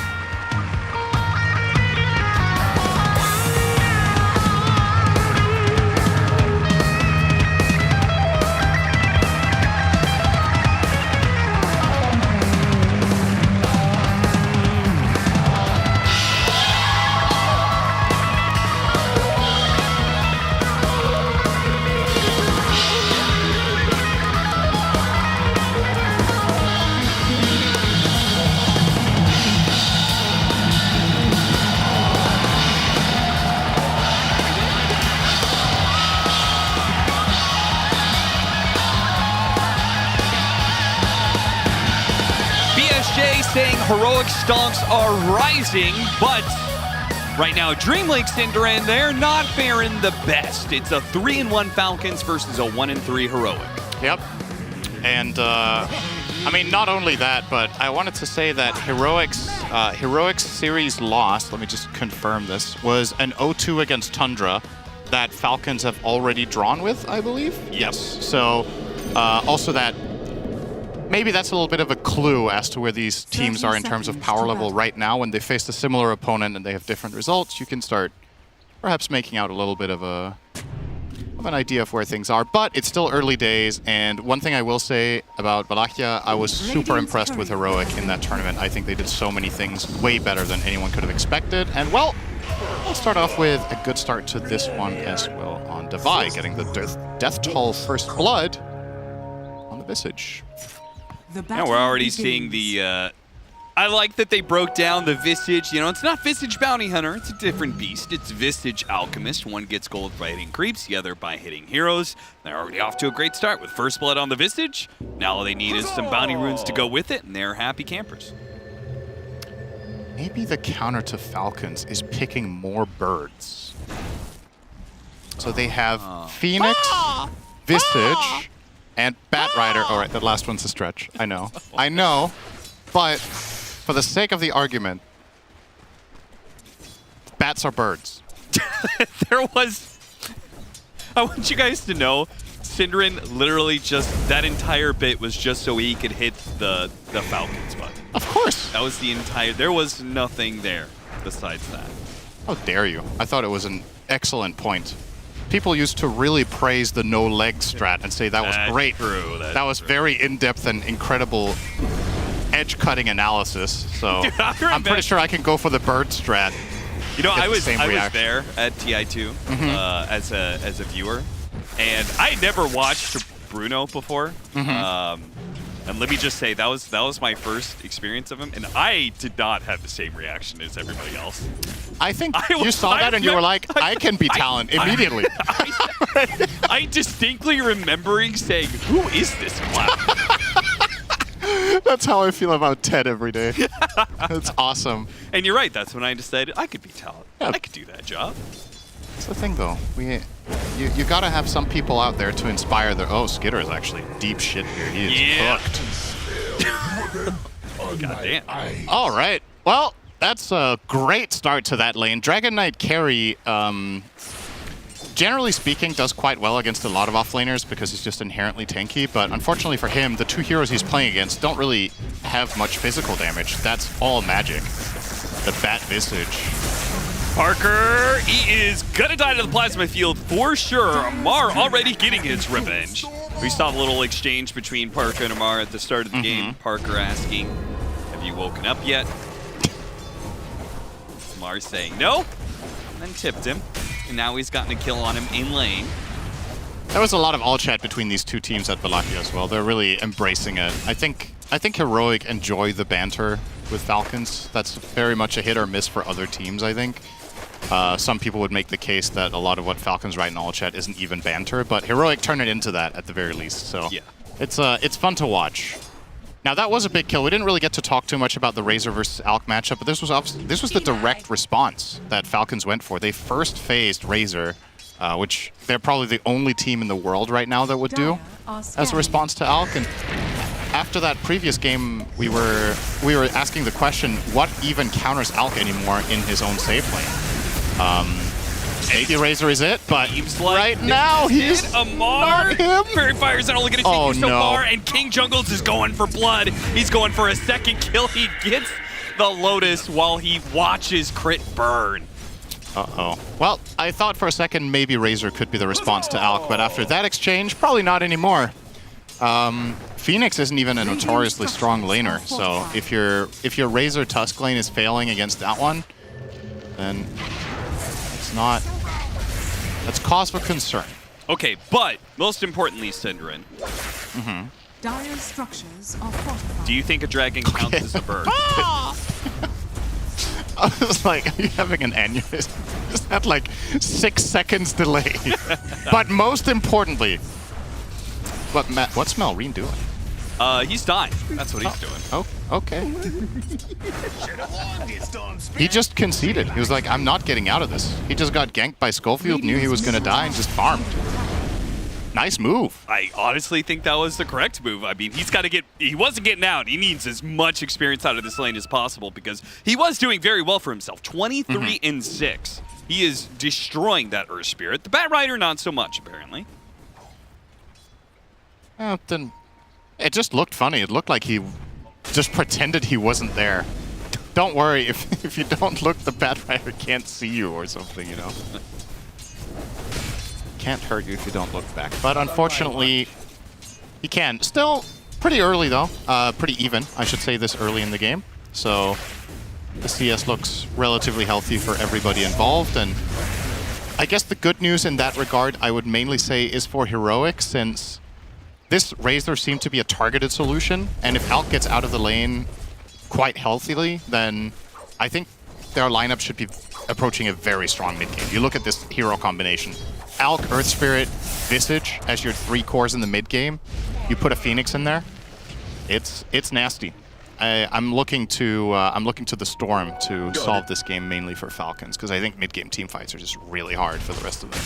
BSJ saying heroic stomps are rising, but right now DreamLeague Cinderin, they're not faring the best. It's a 3-1 Falcons versus a 1-3 heroic. Yep. And I mean, not only that, but I wanted to say that Heroics series loss, let me just confirm this, was an 0-2 against Tundra that Falcons have already drawn with, I believe. Yes. So also that maybe that's a little bit of a clue as to where these teams are in terms of power level right now. When they faced a similar opponent and they have different results, you can start perhaps making out a little bit of an idea of where things are, but it's still early days, and one thing I will say about Wallachia, I was super impressed with Heroic in that tournament. I think they did so many things way better than anyone could have expected, and well, we'll start off with a good start to this one as well on Divide, getting the Death Toll First Blood on the Visage. Yeah, we're already seeing the... I like that they broke down the Visage. You know, it's not Visage Bounty Hunter. It's a different beast. It's Visage Alchemist. One gets gold by hitting creeps, the other by hitting heroes. They're already off to a great start with First Blood on the Visage. Now all they need is some bounty runes to go with it, and they're happy campers. Maybe the counter to Falcons is picking more birds. So they have Phoenix, Visage, and Bat Rider. All right, that last one's a stretch. I know. I know. But for the sake of the argument, bats are birds. There was... I want you guys to know, Synderen literally just... That entire bit was just so he could hit the Falcons button. Of course. That was the entire... There was nothing there besides that. How dare you? I thought it was an excellent point. People used to really praise the no-leg strat and say that was great. True. That was very in-depth and incredible edge-cutting analysis. So Dude, I'm pretty sure I can go for the bird strat. You know, I was reaction. there at TI2 as a viewer, and I had never watched Bruno before. And let me just say, that was my first experience of him, and I did not have the same reaction as everybody else. I think you saw that and you were like, I can be talent immediately. I distinctly remembering saying, who is this clown? That's how I feel about Ted every day. That's awesome. And you're right, that's when I decided I could be talent. Yeah. I could do that job. That's the thing, though. You gotta have some people out there to inspire their... Oh, Skitter is actually deep shit here. He is cooked. God damn. All right. Well, that's a great start to that lane. Dragon Knight carry, generally speaking, does quite well against a lot of offlaners because he's just inherently tanky. But unfortunately for him, the two heroes he's playing against don't really have much physical damage. That's all magic. The Bat Visage. Parker, he is gonna die to the plasma field for sure. Amar already getting his revenge. We saw a little exchange between Parker and Amar at the start of the game. Parker asking, have you woken up yet? Amar saying no, and then tipped him. And now he's gotten a kill on him in lane. There was a lot of all chat between these two teams at Wallachia as well. They're really embracing it. I think Heroic enjoy the banter with Falcons. That's very much a hit or miss for other teams, I think. Some people would make the case that a lot of what Falcons write in all chat isn't even banter, but Heroic turn it into that at the very least. So yeah, it's fun to watch. Now that was a big kill. We didn't really get to talk too much about the Razor versus Alk matchup, but this was the direct response that Falcons went for. They first phased Razor, which they're probably the only team in the world right now that would do as a response to Alk. And after that previous game, we were asking the question, what even counters Alk anymore in his own safe lane? Maybe Razor is it, but right now he's Amar. not him. Fairy Fire's only going to take you so far, and King Jungles is going for blood. He's going for a second kill. He gets the Lotus while he watches Crit burn. Uh-oh. Well, I thought for a second maybe Razor could be the response to Alk, but after that exchange, probably not anymore. Phoenix isn't even a notoriously strong laner, so if your Razor Tusk lane is failing against that one, then it's not... That's cause for concern. Okay, but most importantly, Synderen. Dire structures are fortified. Do you think a dragon counts as a bird? I was like, are you having an aneurysm? Just had like 6 seconds delay. But most importantly, what's Melreen doing? He's dying. That's what he's doing. Oh, okay. He just conceded. He was like, I'm not getting out of this. He just got ganked by Schofield, knew he was going to die, and just farmed. Nice move. I honestly think that was the correct move. I mean, he wasn't getting out. He needs as much experience out of this lane as possible because he was doing very well for himself. 23 and 6. He is destroying that Earth Spirit. The Bat Rider, not so much, apparently. Then it just looked funny. It looked like he just pretended he wasn't there. don't worry. If you don't look, the Batrider can't see you or something, you know. Can't hurt you if you don't look back. But unfortunately, he can. Still pretty early, though. Pretty even, I should say, this early in the game. So the CS looks relatively healthy for everybody involved. And I guess the good news in that regard, I would mainly say, is for Heroic, since this Razor seemed to be a targeted solution. And if Alk gets out of the lane quite healthily, then I think their lineup should be approaching a very strong mid game. You look at this hero combination. Alk, Earth Spirit, Visage as your 3 cores in the mid game. You put a Phoenix in there. It's nasty. I'm looking to the Storm to solve this game mainly for Falcons, because I think mid game team fights are just really hard for the rest of them.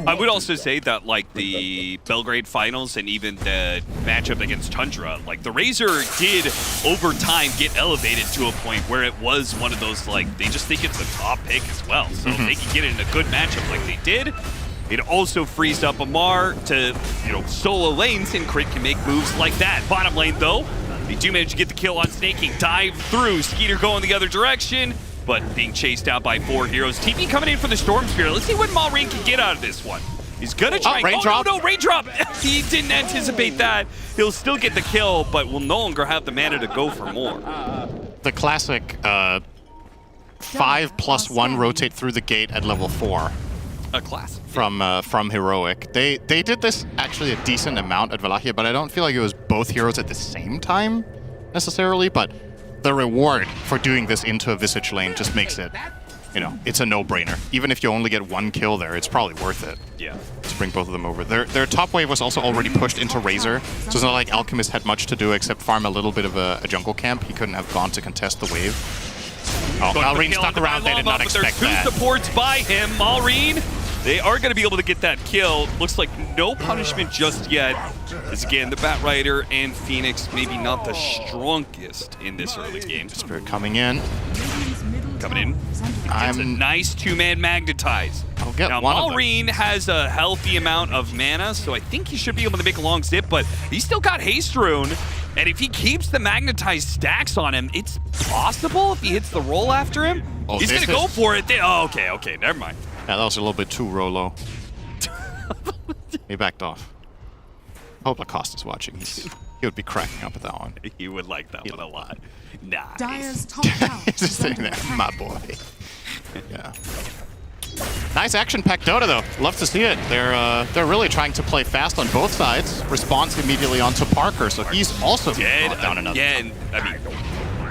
I would also say that like the Belgrade finals and even the matchup against Tundra, like the Razor did over time get elevated to a point where it was one of those, like, they just think it's a top pick as well. So if they can get it in a good matchup like they did, it also frees up Amar to, solo lanes, and Crit can make moves like that. Bottom lane, though, they do manage to get the kill on Snaking. Dive through. Skeeter going the other direction, but being chased out by 4 heroes. TP coming in for the Storm Spirit. Let's see what Malrine can get out of this one. He's gonna try. Raindrop. No, Raindrop. He didn't anticipate that. He'll still get the kill, but will no longer have the mana to go for more. The classic 5+1 rotate through the gate at level 4. A classic. From Heroic. They did this actually a decent amount at Valachia, but I don't feel like it was both heroes at the same time necessarily, but the reward for doing this into a Visage lane just makes it, it's a no-brainer. Even if you only get 1 kill there, it's probably worth it. Yeah. To bring both of them over. Their top wave was also already pushed into Razor, so it's not like Alchemist had much to do except farm a little bit of a jungle camp. He couldn't have gone to contest the wave. Oh, Malrine stuck around. They did not expect that. 2 supports by him. Malrine, they are going to be able to get that kill. Looks like no punishment just yet. As again, the Batrider and Phoenix maybe not the strongest in this early game. Spirit coming in. Coming in. It's a nice 2-man magnetize. I'll get now, one Malrine has a healthy amount of mana, so I think he should be able to make a long zip, but he's still got Haste Rune. And if he keeps the magnetized stacks on him, it's possible if he hits the roll after him. Oh, he's going to go for it. Oh, okay, never mind. Yeah, that was a little bit too Rolo. He backed off. Hope Lacoste is watching. He would be cracking up at that one. He would like that one a lot. Nice. Dire's top tower He's just sitting there, my boy. Yeah. Nice action-packed Dota, though. Love to see it. They're really trying to play fast on both sides. Response immediately onto Parker, so he's also brought down another.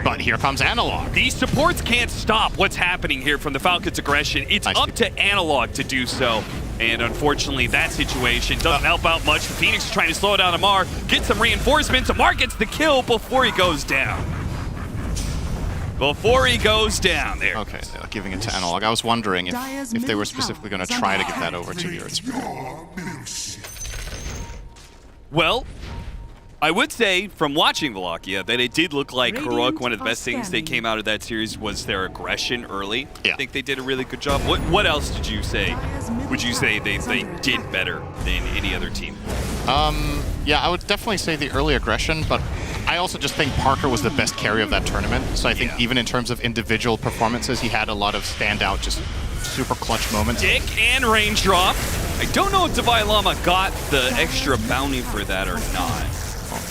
But here comes Analog. These supports can't stop what's happening here from the Falcons' aggression. It's up to Analog to do so. And unfortunately, that situation doesn't help out much. The Phoenix is trying to slow down Amar, get some reinforcements. Amar gets the kill before he goes down. There. Okay, they're giving it to Analog. I was wondering if they were specifically going to try to get that over to the Earth Spirit. Well, I would say, from watching Valachia, that it did look like Heroic, one of the best things they came out of that series was their aggression early. Yeah. I think they did a really good job. What else did you say? Would you say they did better than any other team? Yeah, I would definitely say the early aggression, but I also just think Parker was the best carry of that tournament. So I think even in terms of individual performances, he had a lot of standout, just super clutch moments. Dick and Raindrop. I don't know if Divine Llama got the extra bounty for that or not.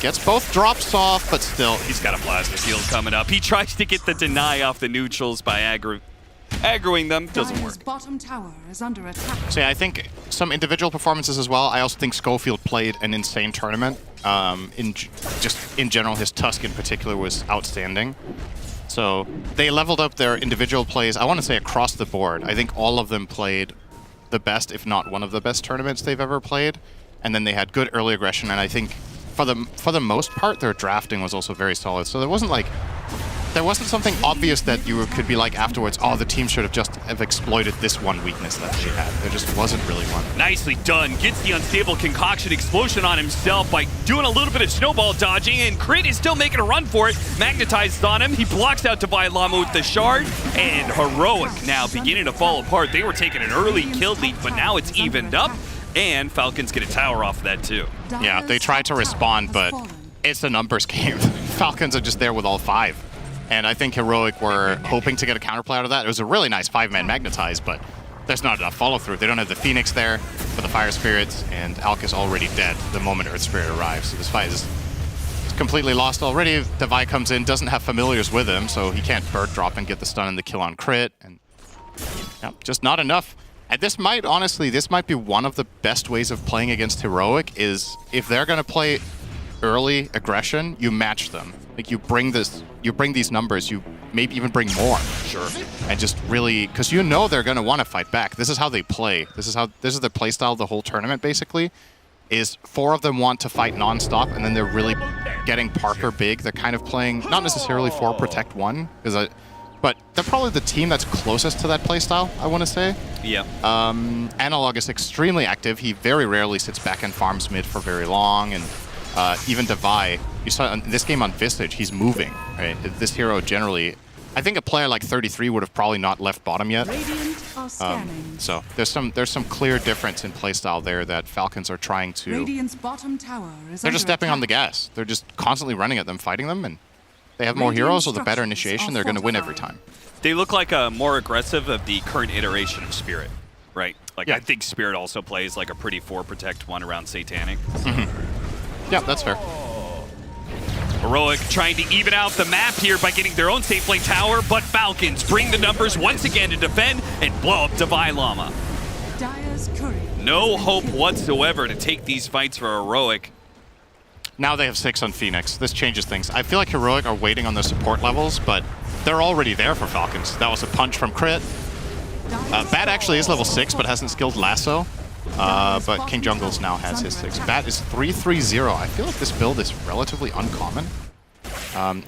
Gets both drops off, but still. He's got a Plasma Shield coming up. He tries to get the deny off the neutrals by aggroing them. Doesn't work. Bottom tower is under attack. So yeah, I think some individual performances as well. I also think Schofield played an insane tournament. In general, his Tusk in particular was outstanding. So they leveled up their individual plays, I want to say across the board. I think all of them played the best, if not one of the best tournaments they've ever played. And then they had good early aggression, and I think for the most part, their drafting was also very solid. So there wasn't something obvious that you could be like afterwards, oh, the team should have exploited this one weakness that she had. There just wasn't really one. Nicely done. Gets the unstable concoction explosion on himself by doing a little bit of snowball dodging, and Crit is still making a run for it. Magnetized on him. He blocks out Divine Llama with the shard, and Heroic now beginning to fall apart. They were taking an early kill lead, but now it's evened up, and Falcons get a tower off of that too. Yeah, they tried to respond, but it's a numbers game. Falcons are just there with all 5. And I think Heroic were hoping to get a counterplay out of that. It was a really nice 5-man magnetize, but there's not enough follow-through. They don't have the Phoenix there for the Fire Spirits, and Alk is already dead the moment Earth Spirit arrives. So this fight is completely lost already. Devi comes in, doesn't have familiars with him, so he can't bird drop and get the stun and the kill on crit. And just not enough. And this might, honestly, this might be one of the best ways of playing against Heroic is if they're going to play early aggression, you match them. Like you bring these numbers, you maybe even bring more. Sure. And just really, because you know they're going to want to fight back. This is how they play. This is their play style the whole tournament, basically, is 4 of them want to fight non-stop, and then they're really getting Parker big. They're kind of playing, not necessarily for Protect 1, but they're probably the team that's closest to that playstyle, I want to say. Yeah. Analog is extremely active. He very rarely sits back and farms mid for very long, and even Devi, you saw in this game on Visage, he's moving, right? This hero generally, I think a player like 33 would have probably not left bottom yet. So there's some clear difference in playstyle there that Falcons are trying to... Radiant's bottom tower is They're just stepping on the gas. They're just constantly running at them, fighting them, and they have more heroes with a better initiation, they're going to win every time. They look like a more aggressive of the current iteration of Spirit, right? Like I think Spirit also plays like a pretty 4 Protect 1 around Satanic. Yeah, that's fair. Heroic trying to even out the map here by getting their own safe lane tower, but Falcons bring the numbers once again to defend and blow up Devi Llama. No hope whatsoever to take these fights for Heroic. Now they have 6 on Phoenix. This changes things. I feel like Heroic are waiting on their support levels, but they're already there for Falcons. That was a punch from Crit. Bat actually is level 6, but hasn't skilled Lasso. But King Jungles now has his 6. Bat is 3-3-0. I feel like this build is relatively uncommon.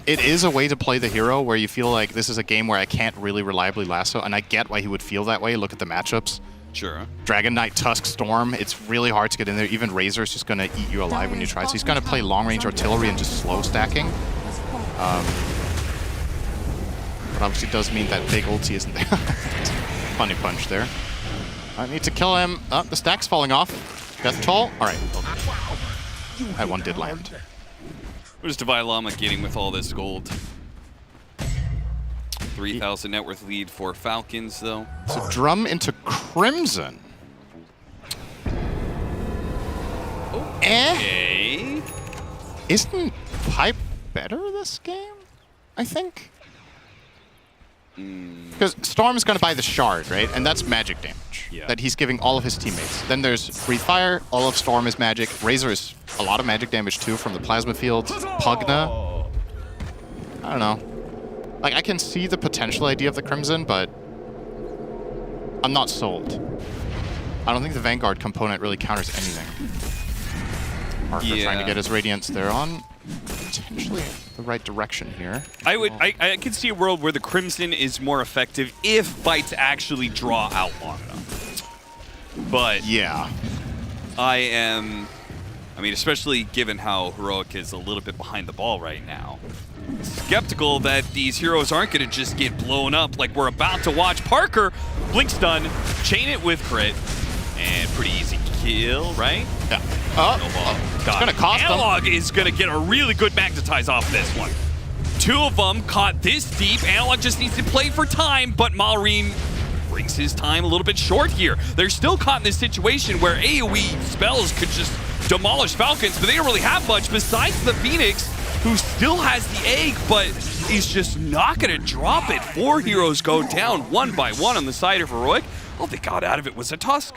It is a way to play the hero where you feel like this is a game where I can't really reliably Lasso, and I get why he would feel that way. Look at the matchups. Sure. Dragon Knight, Tusk, Storm, it's really hard to get in there. Even Razor's just going to eat you alive when you try. So he's going to play long-range artillery and just slow stacking. But obviously does mean that big ulti isn't there. Funny punch there. I need to kill him. The stack's falling off. Death toll. All right. That one did land. What is Devi Llama getting with all this gold? 3,000 net worth lead for Falcons, though. So drum into Crimson. Okay. Isn't Pipe better this game? I think. Because Storm's going to buy the shard, right? And that's magic damage that he's giving all of his teammates. Then there's Breathe Fire, all of Storm is magic. Razor is a lot of magic damage too from the Plasma Fields. Pugna. I don't know. Like, I can see the potential idea of the Crimson, but I'm not sold. I don't think the Vanguard component really counters anything. Parker trying to get his Radiance there on. Potentially the right direction here. I could see a world where the Crimson is more effective if fights actually draw out long enough. But yeah, I mean, especially given how Heroic is a little bit behind the ball right now, skeptical that these heroes aren't going to just get blown up like we're about to watch. Parker, blink stun, chain it with crit, and pretty easy kill, right? Yeah. It's going to cost Analog is going to get a really good magnetize off this one. 2 of them caught this deep. Analog just needs to play for time, but Malrine brings his time a little bit short here. They're still caught in this situation where AoE spells could just demolish Falcons, but they don't really have much besides the Phoenix, who still has the egg, but he's just not going to drop it. 4 heroes go down one by one on the side of Heroic. All they got out of it was a Tusk.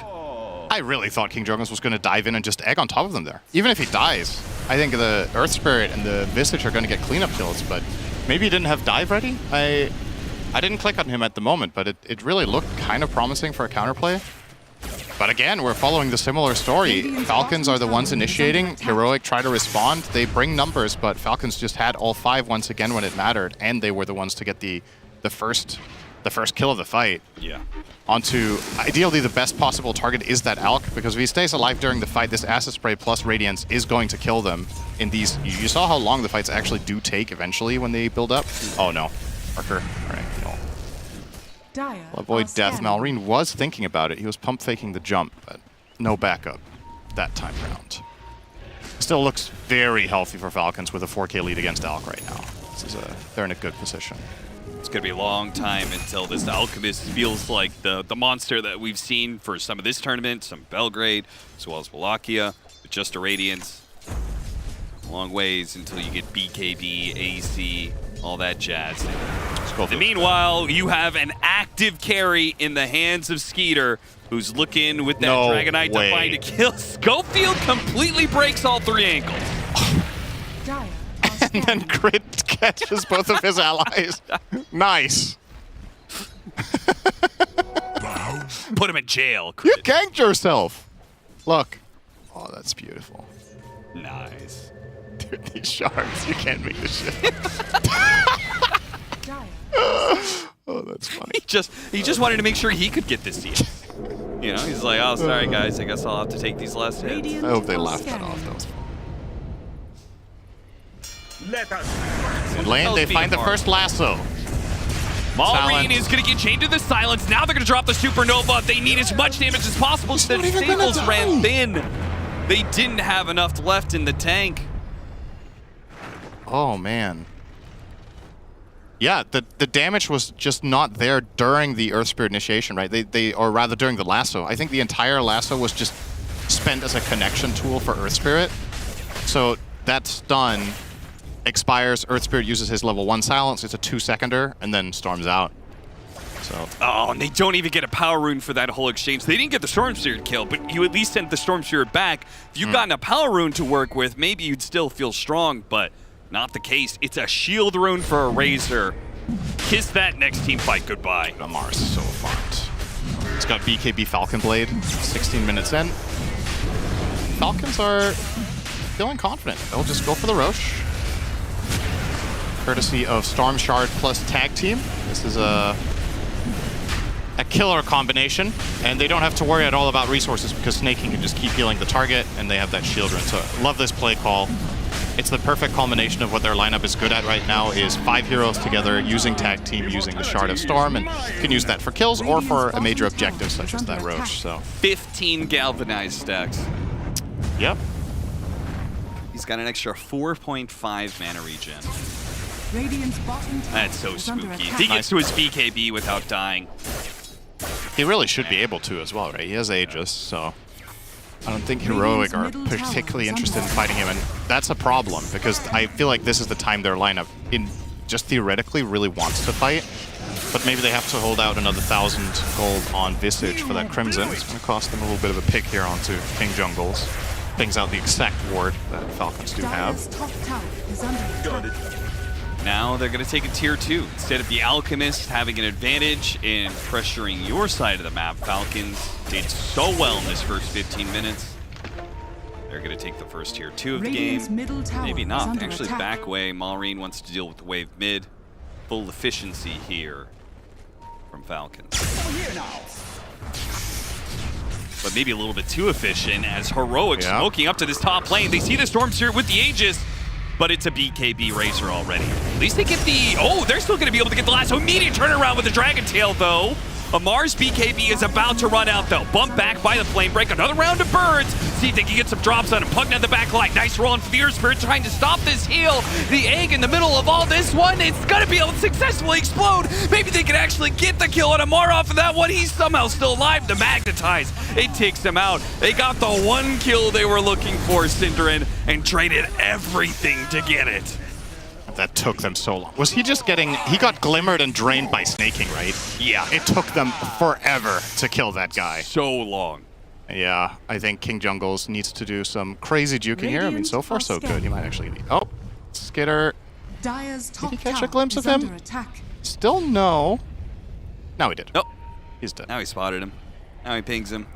I really thought King Jungles was going to dive in and just egg on top of them there. Even if he dies, I think the Earth Spirit and the Visage are going to get cleanup kills, but maybe he didn't have dive ready? I didn't click on him at the moment, but it really looked kind of promising for a counterplay. But again, we're following the similar story. Falcons are the ones initiating. Heroic try to respond. They bring numbers, but Falcons just had all 5 once again when it mattered, and they were the ones to get the first kill of the fight. Yeah. Onto, ideally, the best possible target is that Alk, because if he stays alive during the fight, this Acid Spray plus Radiance is going to kill them in these. You saw how long the fights actually do take eventually when they build up. Oh no, Parker. All right, no. Avoid death. Malrine was thinking about it. He was pump faking the jump, but no backup that time round. Still looks very healthy for Falcons with a 4K lead against Alk right now. They're in a good position. It's going to be a long time until this Alchemist feels like the monster that we've seen for some of this tournament, some Belgrade, as well as Wallachia, but just a Radiance. Long ways until you get BKB, AC, all that jazz. And meanwhile, you have an active carry in the hands of Skeeter, who's looking with that Dragonite to find a kill. Schofield completely breaks all 3 ankles. And then Crit catches both of his allies. Nice. Put him in jail. You ganked yourself. Look. Oh, that's beautiful. Nice. Dude, these sharks, you can't make this shit. Oh, that's funny. He just wanted to make sure he could get this deal. You know, he's like, oh, sorry guys, I guess I'll have to take these last hits. I hope they laughed that off. That was fun. In lane, they find the first lasso. Maureen is going to get chained to the silence. Now they're going to drop the supernova. They need as much damage as possible because the Staples ran thin. They didn't have enough left in the tank. Oh, man. Yeah, the damage was just not there during the Earth Spirit initiation, right? Or rather during the lasso. I think the entire lasso was just spent as a connection tool for Earth Spirit. So that stun expires, Earth Spirit uses his level 1 silence, it's a 2-seconder, and then storms out. So. Oh, and they don't even get a power rune for that whole exchange. They didn't get the Storm Spirit kill, but you at least sent the Storm Spirit back. If you'd gotten a power rune to work with, maybe you'd still feel strong, but not the case. It's a shield rune for a Razor. Kiss that next team fight goodbye. Lamar's so farmed. He's got BKB Falcon Blade, 16 minutes in. Falcons are feeling confident. They'll just go for the Roche. Courtesy of Storm Shard plus Tag Team. This is a killer combination, and they don't have to worry at all about resources because Snake King can just keep healing the target, and they have that shield rune. So love this play call. It's the perfect culmination of what their lineup is good at right now, is 5 heroes together, using Tag Team, using the Shard of Storm, and you can use that for kills or for a major objective such as that Roche. So 15 galvanized stacks. Yep. He's got an extra 4.5 mana regen. That's so spooky. He gets to his BKB without dying. He really should be able to as well, right? He has Aegis, so I don't think Heroic are particularly interested in fighting him, and that's a problem because I feel like this is the time their lineup, just theoretically, really wants to fight. But maybe they have to hold out another 1,000 gold on Visage for that Crimson. It's going to cost them a little bit of a pick here onto King Jungles. Brings out the exact ward that Falcons do have. Now they're going to take a tier 2. Instead of the Alchemist having an advantage in pressuring your side of the map, Falcons did so well in this first 15 minutes. They're going to take the first tier 2 of the game. Maybe not. Actually, back way. Maureen wants to deal with the wave mid. Full efficiency here from Falcons. But maybe a little bit too efficient as Heroic smoking up to this top lane. They see the Storm Spirit with the Aegis, but it's a BKB Razor already. At least they get the... Oh, they're still going to be able to get the lasso. Immediate turnaround with the Dragon Tail, though. Amar's BKB is about to run out, though. Bump back by the Flame Break. Another round of birds. See if they can get some drops on him. Pugging at the back line. Nice roll on for the Earth Spirit, trying to stop this heal. The egg in the middle of all this one. It's going to be able to successfully explode. Maybe they can actually get the kill on Amar off of that one. He's somehow still alive. The Magnetize, it takes them out. They got the one kill they were looking for, Synderin, and traded everything to get it. That took them so long. Was he just getting... He got glimmered and drained by Snake King, right? Yeah. It took them forever to kill that guy. So long. Yeah, I think King Jungles needs to do some crazy juking here. I mean, so far so good. He might actually need... Oh, Skitter. Dyer's top Did he catch a tower glimpse of is him? under attack. Still no. Now he did. Nope. He's dead. Now he spotted him. Now he pings him.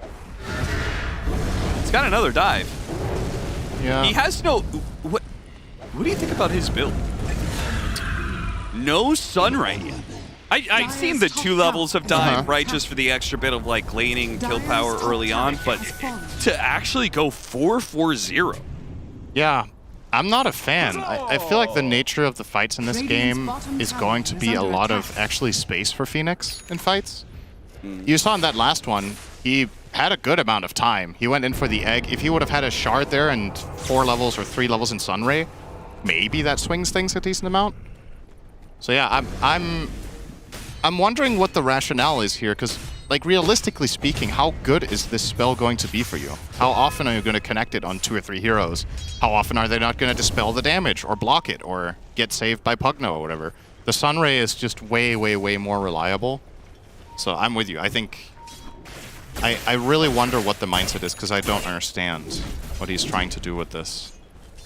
He's got another dive. Yeah. He has no... What do you think about his build? No Sunray yet. I've seen the 2 levels of dive, right, just for the extra bit of like laning kill power early on, but to actually go 4-4-0. Yeah, I'm not a fan. I feel like the nature of the fights in this game is going to be a lot of actually space for Phoenix in fights. You saw in that last one, he had a good amount of time. He went in for the egg. If he would have had a shard there and 4 levels or 3 levels in Sunray, maybe that swings things a decent amount. So yeah, I'm wondering what the rationale is here, because like realistically speaking, how good is this spell going to be for you? How often are you going to connect it on 2 or 3 heroes? How often are they not going to dispel the damage or block it or get saved by Pugno or whatever? The Sunray is just way, way, way more reliable. So I'm with you. I think I really wonder what the mindset is, because I don't understand what he's trying to do with this.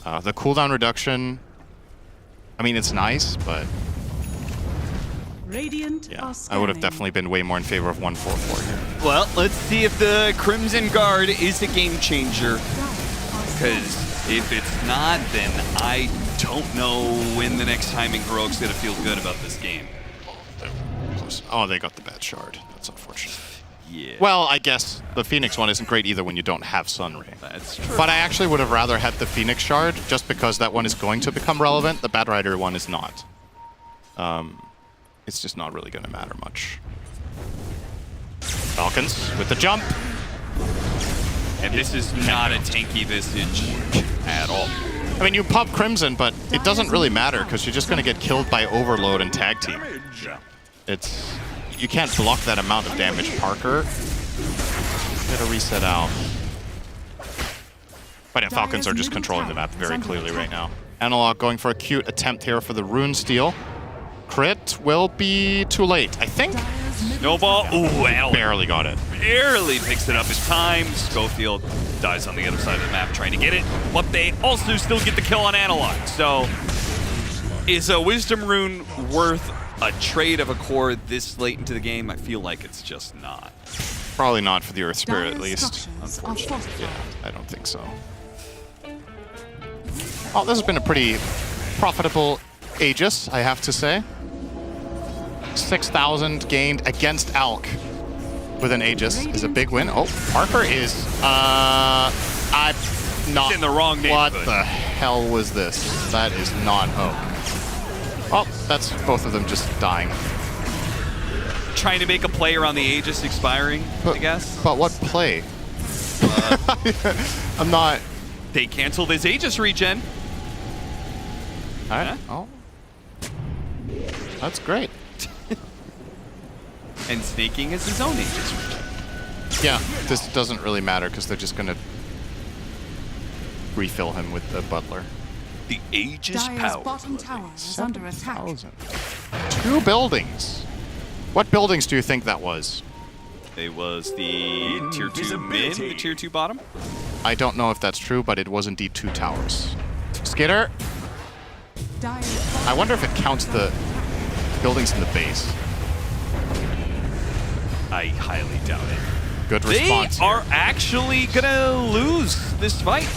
The cooldown reduction, I mean, it's nice, but Radiant yeah, are I would have scanning. definitely been way more in favor of 144 here. Well, let's see if the Crimson Guard is a game changer. Because if it's not, then I don't know when the next time Heroic's going to feel good about this game. Oh, they got the bad shard. That's unfortunate. Yeah. Well, I guess the Phoenix one isn't great either when you don't have Sunray. That's true. But I actually would have rather had the Phoenix shard, just because that one is going to become relevant. The Bad Rider one is not. It's just not really going to matter much. Falcons with the jump. And this is not a tanky Visage at all. I mean, you pop Crimson, but it doesn't really matter, because you're just going to get killed by Overload and Tag Team. It's... You can't block that amount of damage, Parker. Gotta reset out. But yeah, Falcons are just controlling the map very clearly right now. Analog going for a cute attempt here for the Rune Steal. Crit will be too late, I think. Snowball. Ooh, Analog barely got it. Barely picks it up in time. Schofield dies on the other side of the map trying to get it, but they also still get the kill on Analog. So, is a Wisdom Rune worth a trade of a core this late into the game? I feel like it's just not. Probably not for the Earth Spirit, at least. Unfortunately. Yeah, I don't think so. Oh, this has been a pretty profitable Aegis, I have to say. 6,000 gained against Alk with an Aegis is a big win. Oh, Parker is, I'm not... It's in the wrong neighborhood. What the hell was this? That is not Hope. Oh, that's both of them just dying. Trying to make a play around the Aegis expiring, I guess. But what play? I'm not... They canceled his Aegis regen. All right. Oh. That's great. And Snaking is his own Aegis regen. Yeah, this doesn't really matter, because they're just going to refill him with the Butler. The Aegis Dire's power. bottom tower is under attack. 2 buildings. What buildings do you think that was? It was the tier 2 mid, the tier 2 bottom. I don't know if that's true, but it was indeed 2 towers. Skitter. I wonder if it counts the buildings in the base. I highly doubt it. Good response. They are actually gonna lose this fight.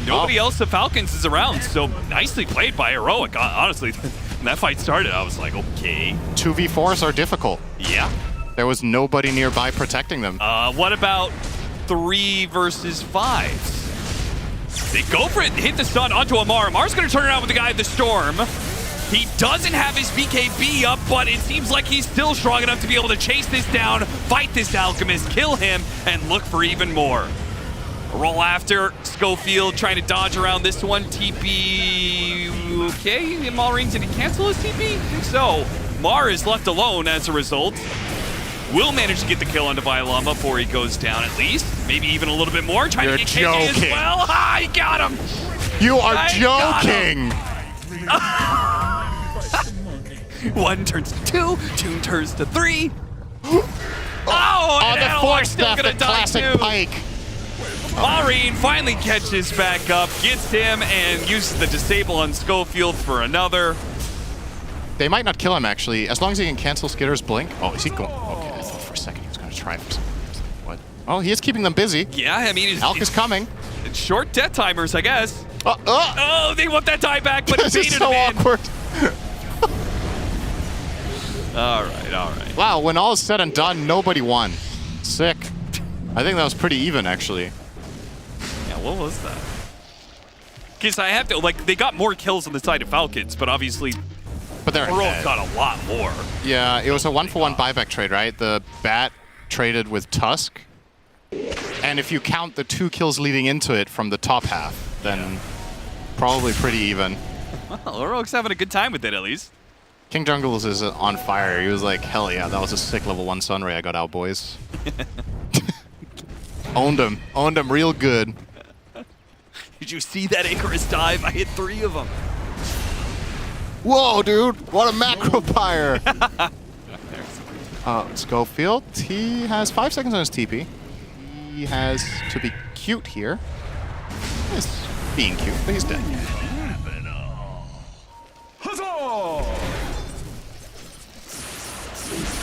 Nobody else of Falcons is around, so nicely played by Heroic. Honestly, when that fight started, I was like, okay. 2v4s are difficult. Yeah. There was nobody nearby protecting them. What about 3 versus 5s? They go for it and hit the stun onto Amar. Amar's gonna turn around with the guy in the storm. He doesn't have his BKB up, but it seems like he's still strong enough to be able to chase this down, fight this Alchemist, kill him, and look for even more. A roll after, Schofield trying to dodge around this one. TP, okay, Maul rings, did he cancel his TP? I think so. Mar is left alone as a result. Will manage to get the kill on Violama before he goes down at least. Maybe even a little bit more, trying to get KJ as well. Ah, he got him! You are joking! 1 turns to 2, 2 turns to 3. Oh, and the Analog force still stuff, gonna the die classic too. Pike. Maureen finally catches back up, gets him, and uses the disable on Schofield for another. They might not kill him, actually, as long as he can cancel Skitter's blink. Oh, is he going? Okay, I thought for a second he was going to try for something. What? Oh, he is keeping them busy. Yeah, I mean, Alk is coming. It's short death timers, I guess. Oh, Oh, they want that die back, but this it is baited so him in. awkward. All right, all right. Wow, when all is said and done, nobody won. Sick. I think that was pretty even, actually. Yeah, what was that? Because I have to, like, they got more kills on the side of Falcons, but obviously, But they're Heroic ahead. got a lot more. Yeah, it was a 1-for-1 buyback trade, right? The Bat traded with Tusk. And if you count the 2 kills leading into it from the top half, then probably pretty even. Well, Heroic's having a good time with it, at least. King Jungles is on fire. He was like, hell yeah, that was a sick level 1 Sunray I got out, boys. Owned him real good. Did you see that Icarus dive? I hit 3 of them. Whoa, dude, what a macro pyre. Schofield, he has 5 seconds on his TP. He has to be cute here. He's being cute, but he's dead.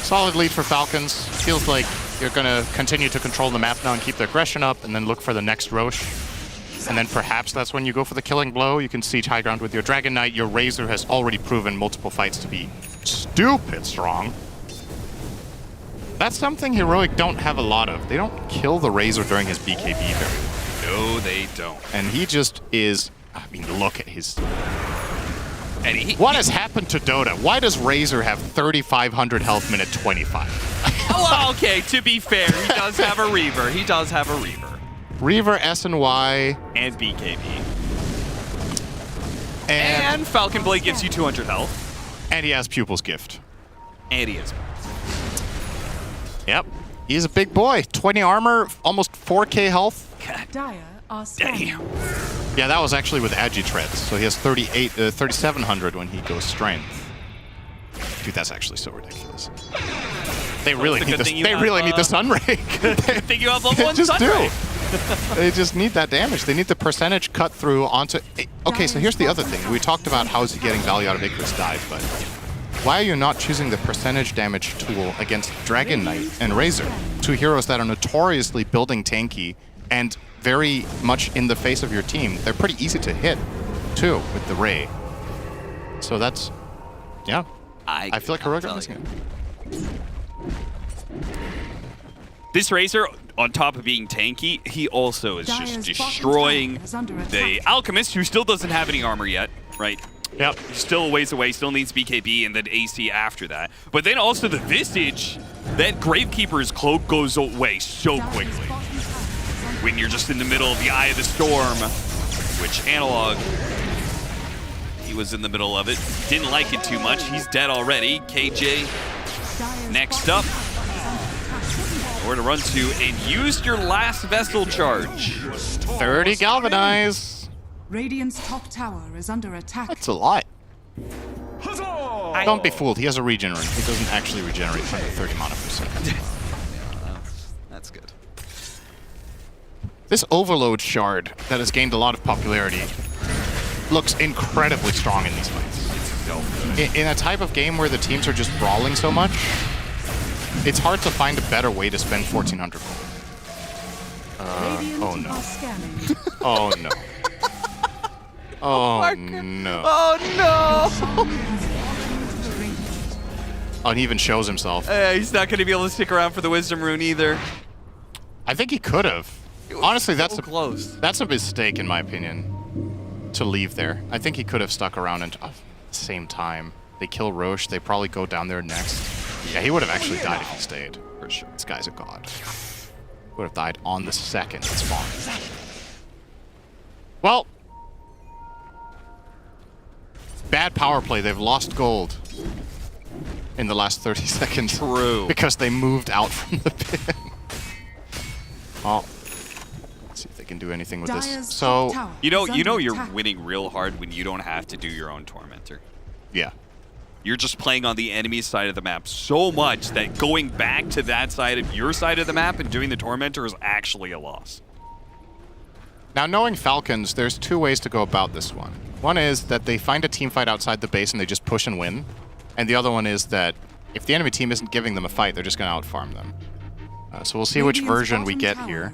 Solid lead for Falcons. Feels like you're going to continue to control the map now and keep the aggression up and then look for the next Roche. And then perhaps that's when you go for the killing blow. You can siege high ground with your Dragon Knight. Your Razor has already proven multiple fights to be stupid strong. That's something Heroic don't have a lot of. They don't kill the Razor during his BKB very well. No, they don't. And he just is... I mean, look at his... And what has happened to Dota? Why does Razor have 3,500 health minute 25? Well, okay, to be fair, he does have a Reaver. He does have a Reaver. Reaver, S&Y. And BKB. And Falcon Blade gives you 200 health. And he has Pupil's Gift. And he is. Yep. He's a big boy. 20 armor, almost 4k health. Dire are Damn. Yeah, that was actually with Agitreads. So he has 3,700 when he goes strength. Dude, that's actually so ridiculous. They really need this. They really need the Sunray. Think you have level 1 just Sunray. do. They just need that damage. They need the percentage cut through onto... Okay, so here's the other thing. We talked about how is he getting value out of Icarus Dive, but why are you not choosing the percentage damage tool against Dragon Knight and Razor? 2 heroes that are notoriously building tanky and very much in the face of your team. They're pretty easy to hit, too, with the Ray. So that's... Yeah. I feel like Heroic are missing it. This Razor, on top of being tanky, he also is just destroying the Alchemist, who still doesn't have any armor yet, right? Yep. Still a ways away, still needs BKB and then AC after that. But then also the Visage, that Gravekeeper's cloak goes away so quickly. When you're just in the middle of the Eye of the Storm, which Analog, he was in the middle of it. Didn't like it too much. He's dead already. KJ, next up. Where to run to and use your last Vessel charge. 30 Galvanize. Radiant's top tower is under attack. That's a lot. Don't be fooled. He has a regen rune. He doesn't actually regenerate 30 mana per second. That's good. This Overload shard that has gained a lot of popularity looks incredibly strong in these fights. In a type of game where the teams are just brawling so much, it's hard to find a better way to spend 1,400 gold. Oh no. Oh no. Oh no. Oh no! Oh, and he even shows himself. He's not going to be able to stick around for the Wisdom Rune either. I think he could have. Honestly, that's close. That's a mistake in my opinion, to leave there. I think he could have stuck around at the same time. They kill Roche, they probably go down there next. Yeah, he would have actually died if he stayed, for sure. This guy's a god. Would have died on the second it spawned. Well, bad power play. They've lost gold in the last 30 seconds. True. Because they moved out from the pin. Oh. Let's see if they can do anything with this. So, you know you're winning real hard when you don't have to do your own Tormentor. Yeah. You're just playing on the enemy side of the map so much that going back to that side of your side of the map and doing the Tormentor is actually a loss. Now, knowing Falcons, there's 2 ways to go about this one. One is that they find a team fight outside the base and they just push and win. And the other one is that if the enemy team isn't giving them a fight, they're just going to outfarm them. So we'll see which version we get here.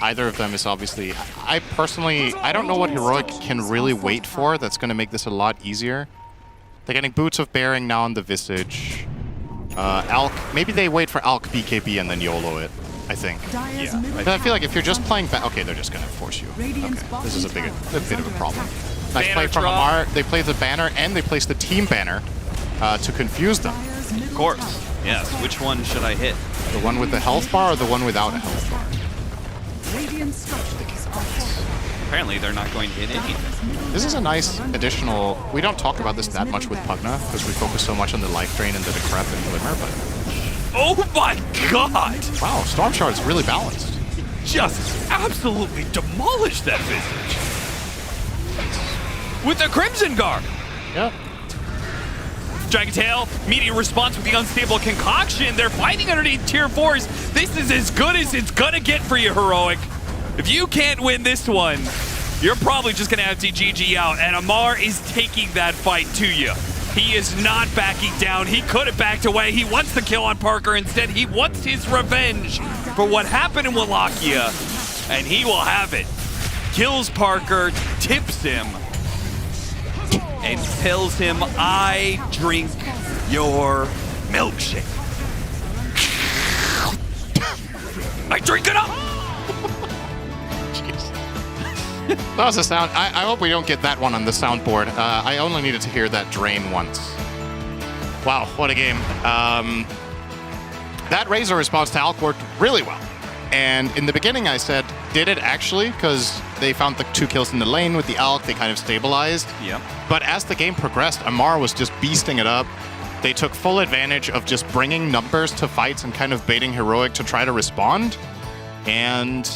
Either of them is obviously... I don't know what Heroic can really wait for that's going to make this a lot easier. They're getting Boots of Bearing now on the Visage. Alk, maybe they wait for Alk BKB and then YOLO it, I think. Yeah. I feel like if you're just playing... Okay, they're just going to force you. Okay, this is a bit of a problem. Nice play from Amar. They play the banner and they place the team banner to confuse them. Of course. Yes, which one should I hit? The one with the health bar or the one without a health bar? apparently they're not going to hit anything. This is a nice additional... We don't talk about this that much with Pugna, because we focus so much on the life drain and the decrep and glimmer, but... Oh my god! Wow, Storm Shard's really balanced. Just absolutely demolished that Visage. With the Crimson Guard. Yeah. Dragon Tail, immediate response with the unstable concoction. They're fighting underneath tier 4s. This is as good as it's gonna get for you, Heroic. If you can't win this one, you're probably just gonna have to GG out, and Amar is taking that fight to you. He is not backing down. He could have backed away. He wants the kill on Parker. Instead, he wants his revenge for what happened in Wallachia, and he will have it. Kills Parker, tips him, and tells him, I drink your milkshake. I drink it up! That was a sound. I hope we don't get that one on the soundboard. I only needed to hear that drain once. Wow, what a game. That Razor response to Alk worked really well. And in the beginning I said, did it actually? Because they found the 2 kills in the lane with the Alk, they kind of stabilized. Yep. But as the game progressed, Amar was just beasting it up. They took full advantage of just bringing numbers to fights and kind of baiting Heroic to try to respond. And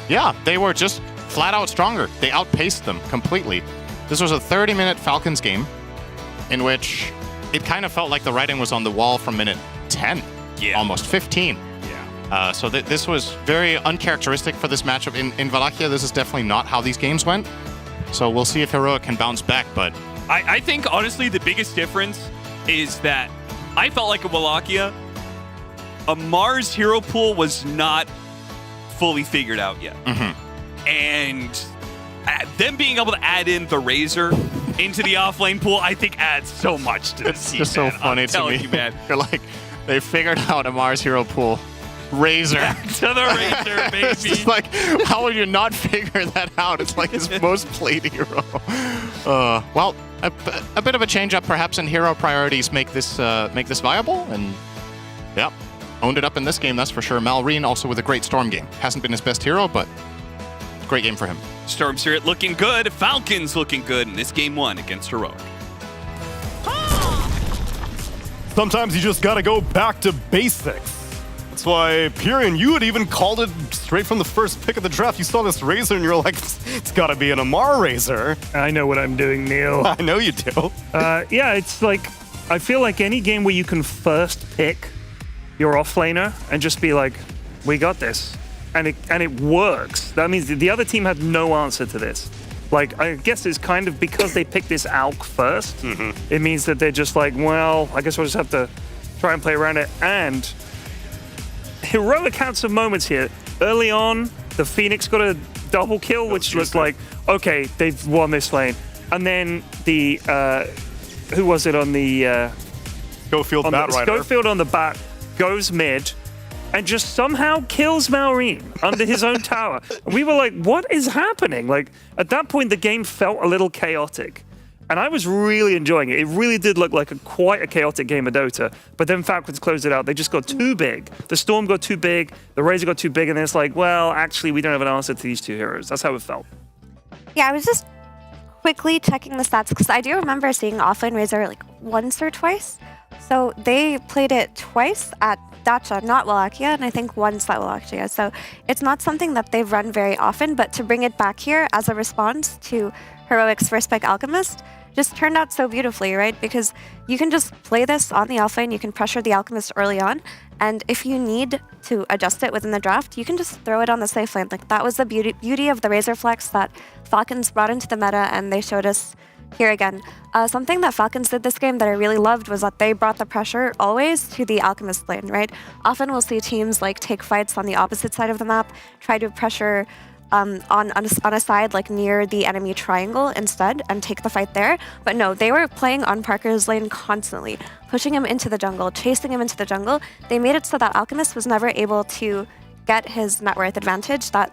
yeah, they were just flat out stronger. They outpaced them completely. This was a 30-minute Falcons game in which it kind of felt like the writing was on the wall from minute 10, almost 15. Yeah. So this was very uncharacteristic for this matchup. In Wallachia, this is definitely not how these games went. So we'll see if Heroic can bounce back, but... I think, honestly, the biggest difference is that I felt like in Wallachia, Amar's hero pool was not fully figured out yet. And them being able to add in the Razor into the offlane pool, I think adds so much to this team. It's just so funny to me. You, man. You're like, they figured out Amar's hero pool. Razor. Back to the Razor, baby. It's just like, how would you not figure that out? It's like his most played hero. Well, a bit of a change up perhaps in hero priorities make this viable, and yeah, owned it up in this game, that's for sure. Malrine also with a great Storm game. Hasn't been his best hero, but great game for him. Storm Spirit looking good, Falcons looking good in this game 1 against Heroic. Sometimes you just gotta go back to basics. That's why, Pyrian, you had even called it straight from the first pick of the draft. You saw this Razor and you're like, it's gotta be an Amar Razor. I know what I'm doing, Neil. I know you do. Yeah, it's like, I feel like any game where you can first pick your offlaner and just be like, we got this. And it works. That means the other team had no answer to this. Like, I guess it's kind of because they picked this Alk first, it means that they're just like, well, I guess we'll just have to try and play around it. And Heroic had some moments here. Early on, the Phoenix got a double kill, which was like, okay, they've won this lane. And then the, who was it on the... Schofield Bat Rider. Schofield on the Bat goes mid, and just somehow kills Malrine under his own tower. And we were like, what is happening? Like, at that point, the game felt a little chaotic. And I was really enjoying it. It really did look like quite a chaotic game of Dota. But then Falcons closed it out. They just got too big. The Storm got too big. The Razor got too big. And then it's like, well, actually, we don't have an answer to these 2 heroes. That's how it felt. Yeah, I was just quickly checking the stats because I do remember seeing offlane Razor like once or twice. So they played it twice at Dacha, not Wallachia, and I think once at Wallachia. So it's not something that they've run very often, but to bring it back here as a response to Heroic's first pick Alchemist just turned out so beautifully, right? Because you can just play this on the offlane, you can pressure the Alchemist early on, and if you need to adjust it within the draft, you can just throw it on the safe lane. Like, that was the beauty of the Razor Flex that Falcons brought into the meta, and they showed us here again. Something that Falcons did this game that I really loved was that they brought the pressure always to the Alchemist lane, right? Often we'll see teams like take fights on the opposite side of the map, try to pressure on a side like near the enemy triangle instead and take the fight there. But no, they were playing on Parker's lane constantly, pushing him into the jungle, chasing him into the jungle. They made it so that Alchemist was never able to get his net worth advantage that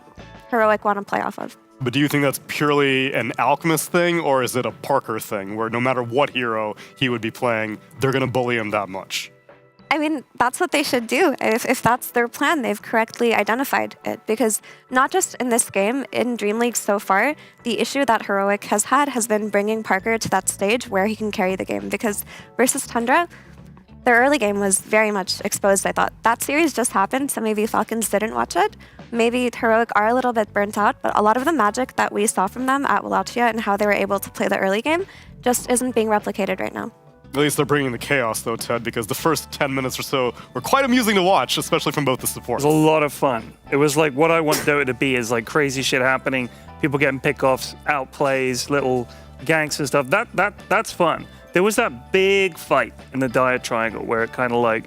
Heroic want to play off of. But do you think that's purely an Alchemist thing, or is it a Parker thing, where no matter what hero he would be playing, they're going to bully him that much? I mean, that's what they should do. If that's their plan, they've correctly identified it. Because not just in this game, in Dream League so far, the issue that Heroic has had has been bringing Parker to that stage where he can carry the game. Because versus Tundra, their early game was very much exposed, I thought. That series just happened, so maybe Falcons didn't watch it. Maybe Heroic are a little bit burnt out, but a lot of the magic that we saw from them at Wallachia and how they were able to play the early game just isn't being replicated right now. At least they're bringing the chaos, though, Ted, because the first 10 minutes or so were quite amusing to watch, especially from both the supports. It was a lot of fun. It was like what I want Dota to be, is like crazy shit happening, people getting pickoffs, outplays, little ganks and stuff. That's fun. There was that big fight in the Dire Triangle where it kind of like,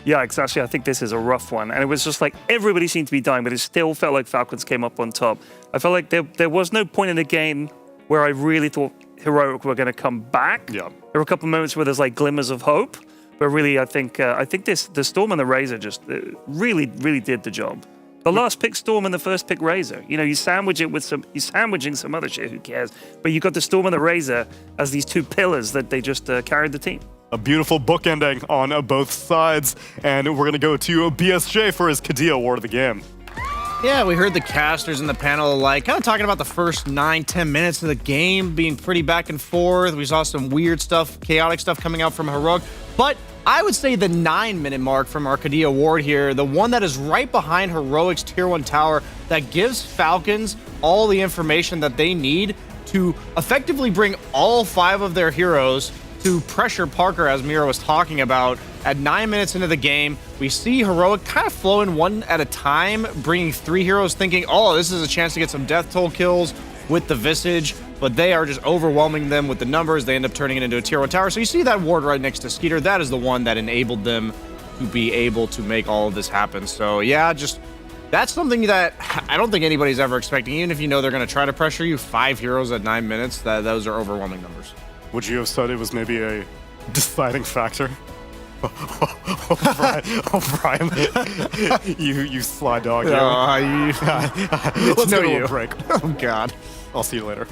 yeah, actually, I think this is a rough one. And it was just like everybody seemed to be dying, but it still felt like Falcons came up on top. I felt like there was no point in the game where I really thought Heroic were going to come back. Yeah. There were a couple of moments where there's like glimmers of hope, but really, I think the Storm and the Razor just really did the job. The last pick Storm and the first pick Razor. You know, you sandwich it with you're sandwiching some other shit. Who cares? But you got the Storm and the Razor as these two pillars that they just carried the team. A beautiful bookending on both sides, and we're going to go to BSJ for his Kadia award of the game. Yeah, we heard the casters in the panel like kind of talking about the first 9-10 minutes of the game being pretty back and forth. We saw some weird stuff, chaotic stuff coming out from Heroic, but I would say the 9-minute mark from our Kadia award here, the one that is right behind Heroic's Tier 1 tower, that gives Falcons all the information that they need to effectively bring all 5 of their heroes to pressure Parker, as Mira was talking about. At 9 minutes into the game, we see Heroic kind of flowing one at a time, bringing 3 heroes, thinking, oh, this is a chance to get some death toll kills with the Visage, but they are just overwhelming them with the numbers. They end up turning it into a Tier 1 tower. So you see that ward right next to Skeeter. That is the one that enabled them to be able to make all of this happen. So yeah, just that's something that I don't think anybody's ever expecting. Even if you know they're going to try to pressure you, 5 heroes at 9 minutes, those are overwhelming numbers. Would you have said it was maybe a deciding factor? O'Brien, you sly dog. Let's go to a break. Oh, God. I'll see you later.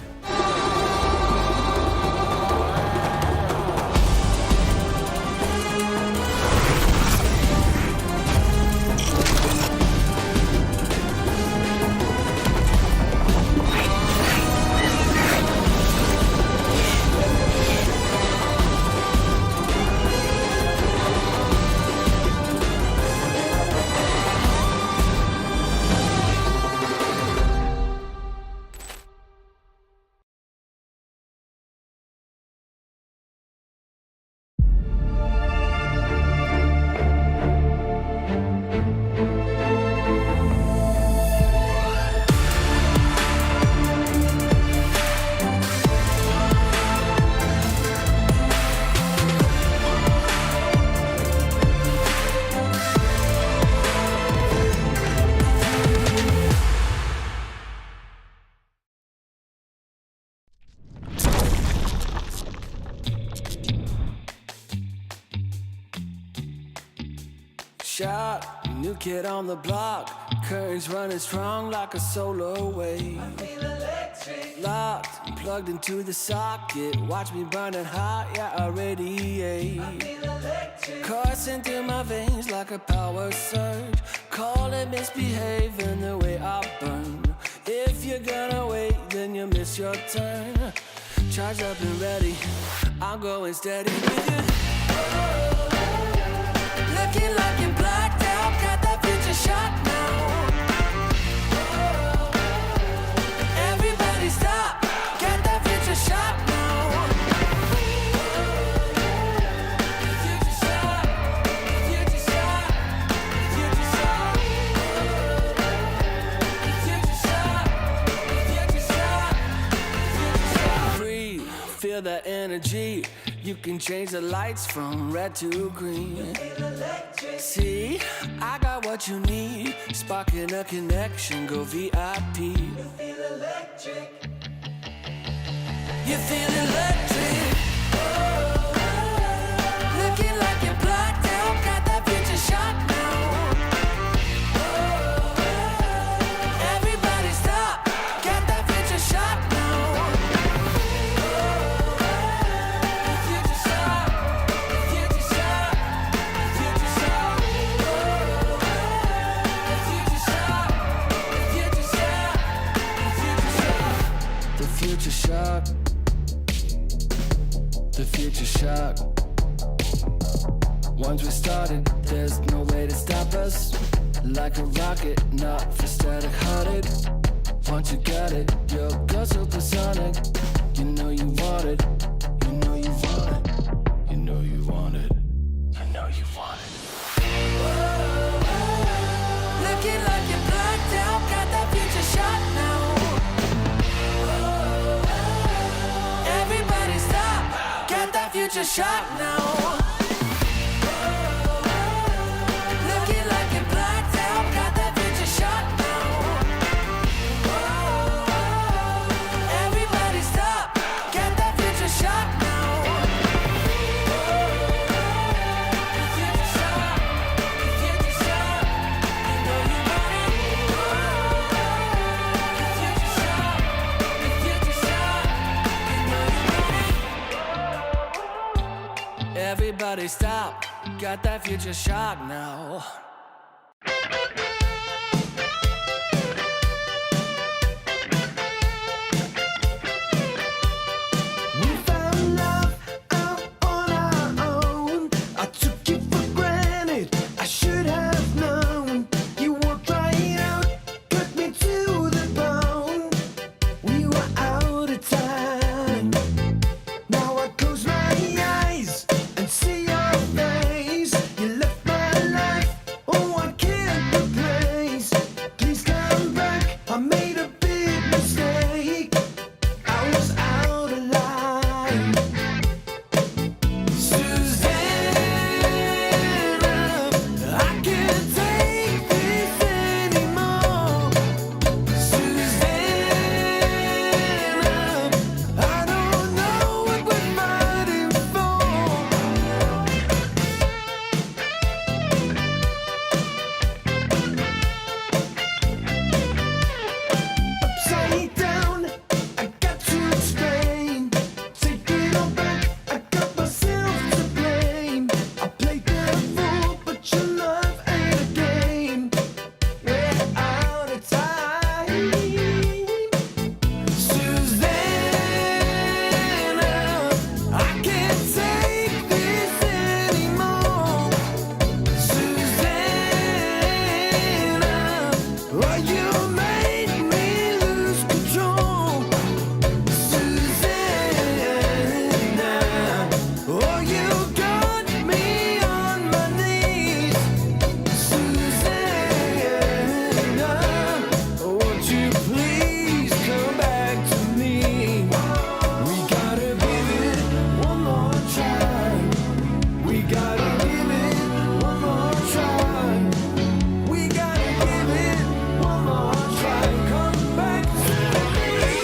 Shot, new kid on the block, currents running strong like a solar wave. Locked, plugged into the socket, watch me burning hot, yeah, I radiate. Coursing through my veins like a power surge, call it misbehaving the way I burn. If you're gonna wait, then you miss your turn. Charged up and ready, I'm going steady with you. Looking like you're blacked out, got that future shot now. Everybody stop, got that future shot now. Future shot, future shot, future shot. Future shot, future shot, future shot. Breathe, feel that energy. You can change the lights from red to green. See, I got what you need. Sparking a connection, go VIP. You feel electric. You feel electric. Looking like you're blacked out, got that future shot now. Everybody stop, got that future shot now. Future shot, future shot, future shot. The future shock. The future shock. Once we started, there's no way to stop us. Like a rocket, not for static-hearted. Once you got it, you'll go supersonic. You know you want it. You know you want it. You know you want it. You know you want it. Looking like you're blacked out, got that future shot now. Everybody stop, got that future shot now. Looking like you're blacked out, got that future shot now. Everybody stop, got that future shot now. Future shot, future shot. You know you want it. Future shot, future shot. You know you want it. Everybody stop, got that future shock now. We found love out on our own. I took you for granted. I should have known. You walked right out, cut me to the bone. We were out of time. Now I close my eyes and see your face. You left my life. Oh, I can't replace. Please come back. I made a big mistake. I was out of line. Susanna, I can't take this anymore. Susanna, I don't know what we're fighting for. Upside down, I got to explain. Take it all back, I got myself to blame. I played the fool, but your love ain't a game. We're out of time. Susanna, I can't take this anymore. Susanna, oh, you made me lose control. Susanna, oh, you got me on my knees. Susanna, won't you please come back to me? We gotta give it one more try. We gotta give it one more try. We gotta give it one more try. Come back to me.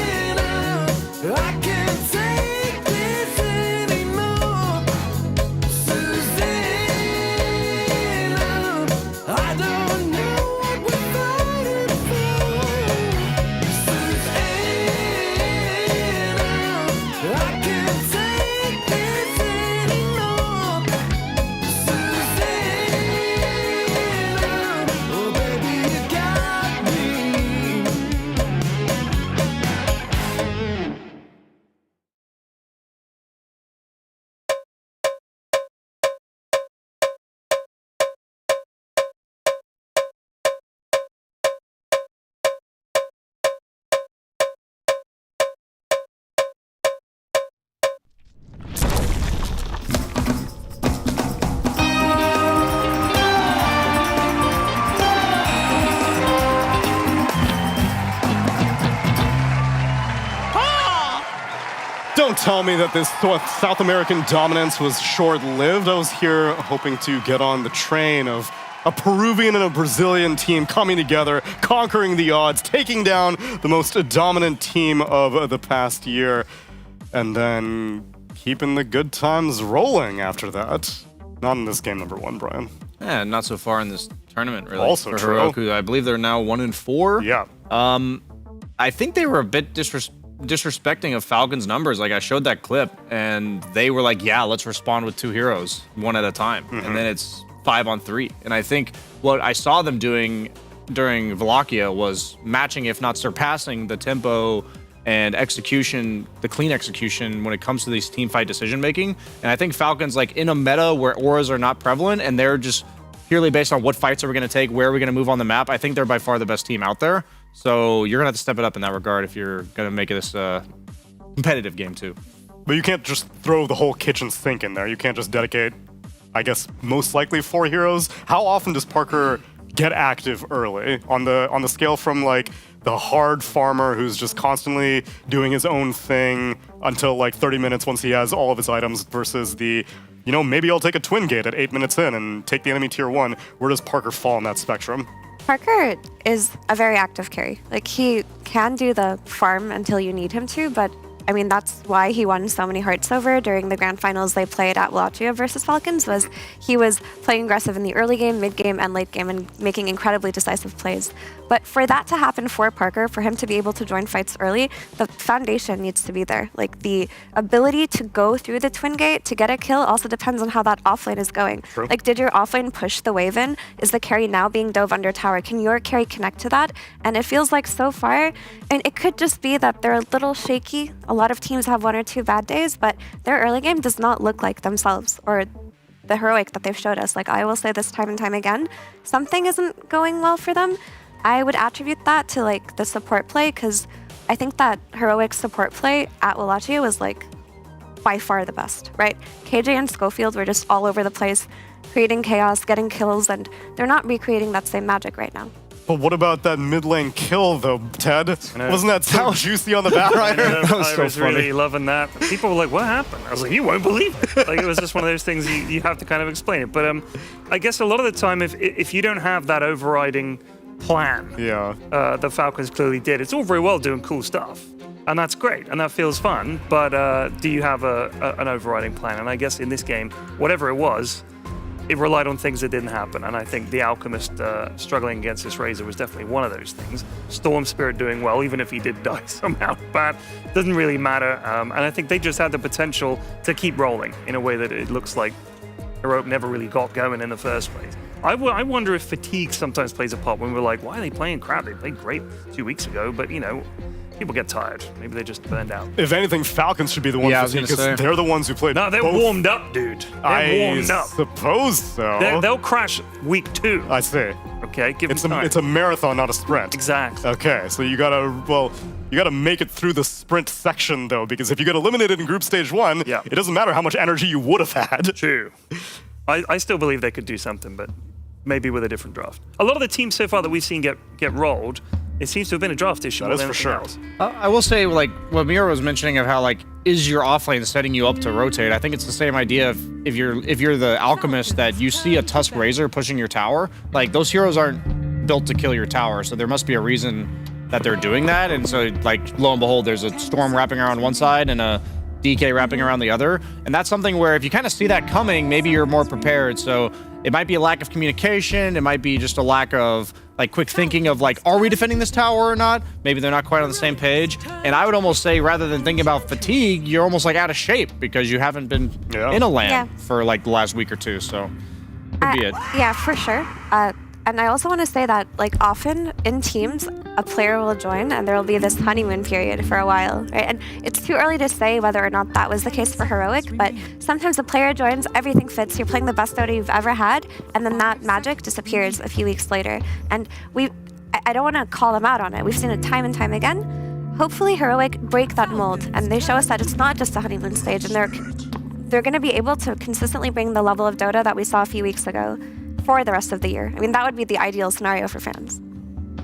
Susanna, I can't take this anymore. Susanna, I don't know what we're fighting for. Susanna, I can't take this anymore. Susanna, oh baby, you got me. Don't tell me that this South American dominance was short-lived. I was here hoping to get on the train of a Peruvian and a Brazilian team coming together, conquering the odds, taking down the most dominant team of the past year, and then keeping the good times rolling after that. Not in this game number one, Brian. Yeah, not so far in this tournament, really. Also for true. Heroku. I believe they're now 1-4. Yeah. I think they were a bit disrespecting of Falcons' numbers. Like, I showed that clip, and they were like, yeah, let's respond with 2 heroes, one at a time. And then it's 5-on-3. And I think what I saw them doing during Wallachia was matching, if not surpassing, the tempo and execution, the clean execution when it comes to these team fight decision making. And I think Falcons, like, in a meta where auras are not prevalent and they're just purely based on what fights are we going to take, where are we going to move on the map, I think they're by far the best team out there. So you're going to have to step it up in that regard if you're going to make this a competitive game too. But you can't just throw the whole kitchen sink in there. You can't just dedicate, I guess, most likely 4 heroes. How often does Parker get active early on the scale from like the hard farmer who's just constantly doing his own thing until like 30 minutes once he has all of his items versus the, you know, maybe I'll take a twin gate at 8 minutes in and take the enemy tier 1. Where does Parker fall in that spectrum? Parker is a very active carry. Like, he can do the farm until you need him to, but I mean, that's why he won so many hearts over during the grand finals they played at Wallachia versus Falcons, was he was playing aggressive in the early game, mid game, and late game and making incredibly decisive plays. But for that to happen for Parker, for him to be able to join fights early, the foundation needs to be there. Like, the ability to go through the twin gate to get a kill also depends on how that offlane is going. True. Like, did your offlane push the wave in? Is the carry now being dove under tower? Can your carry connect to that? And it feels like so far, and it could just be that they're a little shaky. A lot of teams have 1 or 2 bad days, but their early game does not look like themselves or the heroic that they've showed us. Like, I will say this time and time again, something isn't going well for them. I would attribute that to like the support play, because I think that heroic support play at Wallachia was like by far the best, right? KJ and Schofield were just all over the place, creating chaos, getting kills, and they're not recreating that same magic right now. But what about that mid lane kill, though, Ted? Wasn't that so juicy on the Batrider? I was really loving that. People were like, what happened? I was like, you won't believe it. Like, it was just one of those things you have to kind of explain it. But I guess a lot of the time, if you don't have that overriding plan, the Falcons clearly did. It's all very well doing cool stuff, and that's great, and that feels fun, but do you have an overriding plan? And I guess in this game, whatever it was, it relied on things that didn't happen, and I think the Alchemist struggling against this Razor was definitely one of those things. Storm Spirit doing well, even if he did die somehow, but doesn't really matter, and I think they just had the potential to keep rolling in a way that it looks like Heroic never really got going in the first place. I wonder if fatigue sometimes plays a part when we're like, why are they playing crap? They played great 2 weeks ago, but, you know, people get tired. Maybe they just burned out. If anything, Falcons should be the ones because they're the ones who played. No, they're both. warmed up, dude. They're warmed up. I suppose so. They'll crash week 2. I see. Okay, give them time. It's a marathon, not a sprint. Exactly. Okay, so you gotta make it through the sprint section, though, because if you get eliminated in group stage 1, it doesn't matter how much energy you would have had. True. I still believe they could do something, but maybe with a different draft. A lot of the teams so far that we've seen get rolled, it seems to have been a draft issue more than anything else. I will say, like, what Mira was mentioning of how, like, is your offlane setting you up to rotate? I think it's the same idea of if you're the Alchemist that you see a Tusk Razor pushing your tower, like, those heroes aren't built to kill your tower, so there must be a reason that they're doing that, and so, like, lo and behold, there's a Storm wrapping around one side and a DK wrapping around the other, and that's something where if you kind of see that coming, maybe you're more prepared. So it might be a lack of communication, it might be just a lack of like quick thinking of like, are we defending this tower or not? Maybe they're not quite on the same page. And I would almost say, rather than thinking about fatigue, you're almost like out of shape because you haven't been in a LAN for like the last week or two. So could be it. Yeah, for sure. And I also want to say that, like, often in teams, a player will join and there will be this honeymoon period for a while, right? And it's too early to say whether or not that was the case for Heroic, but sometimes a player joins, everything fits, you're playing the best Dota you've ever had, and then that magic disappears a few weeks later. And I don't want to call them out on it. We've seen it time and time again. Hopefully Heroic break that mold, and they show us that it's not just a honeymoon stage, and they're going to be able to consistently bring the level of Dota that we saw a few weeks ago for the rest of the year. I mean, that would be the ideal scenario for fans.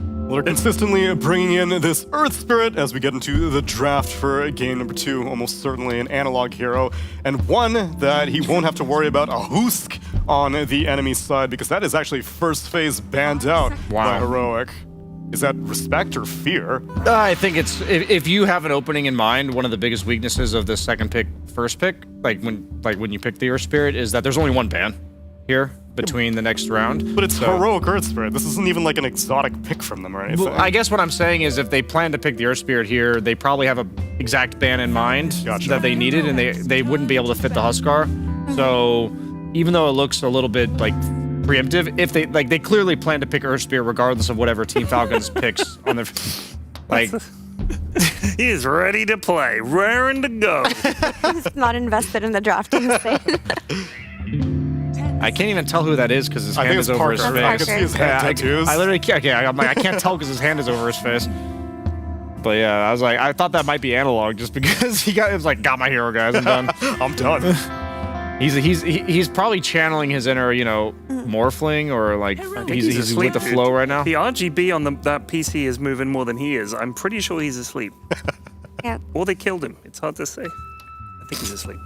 Well, they're consistently bringing in this Earth Spirit as we get into the draft for game number 2, almost certainly an analog hero, and one that he won't have to worry about a Husk on the enemy side, because that is actually first phase banned out by Heroic. Is that respect or fear? I think it's, if you have an opening in mind, one of the biggest weaknesses of the second pick, first pick, like when you pick the Earth Spirit, is that there's only one ban here. between the next round. But it's heroic Earth Spirit. This isn't even like an exotic pick from them or anything. Well, I guess what I'm saying is if they plan to pick the Earth Spirit here, they probably have a exact ban in mind that they needed, and they wouldn't be able to fit the Huskar. So even though it looks a little bit like preemptive, if they clearly plan to pick Earth Spirit regardless of whatever Team Falcons picks on their He is ready to play, raring to go. He's not invested in the draft. I'm saying. I can't even tell who that is because his I hand think is it's over his Parker. face. I can see his hand tattoos. I literally can't. Okay, I'm like, I can't tell because his hand is over his face. But yeah, I was like, I thought that might be analog just because it was like, got my hero, guys. I'm done. I'm done. He's probably channeling his inner, Morphling, or like he's asleep, with the dude. flow right now. The RGB on that PC is moving more than he is. I'm pretty sure he's asleep. Yeah. Or they killed him. It's hard to say. I think he's asleep.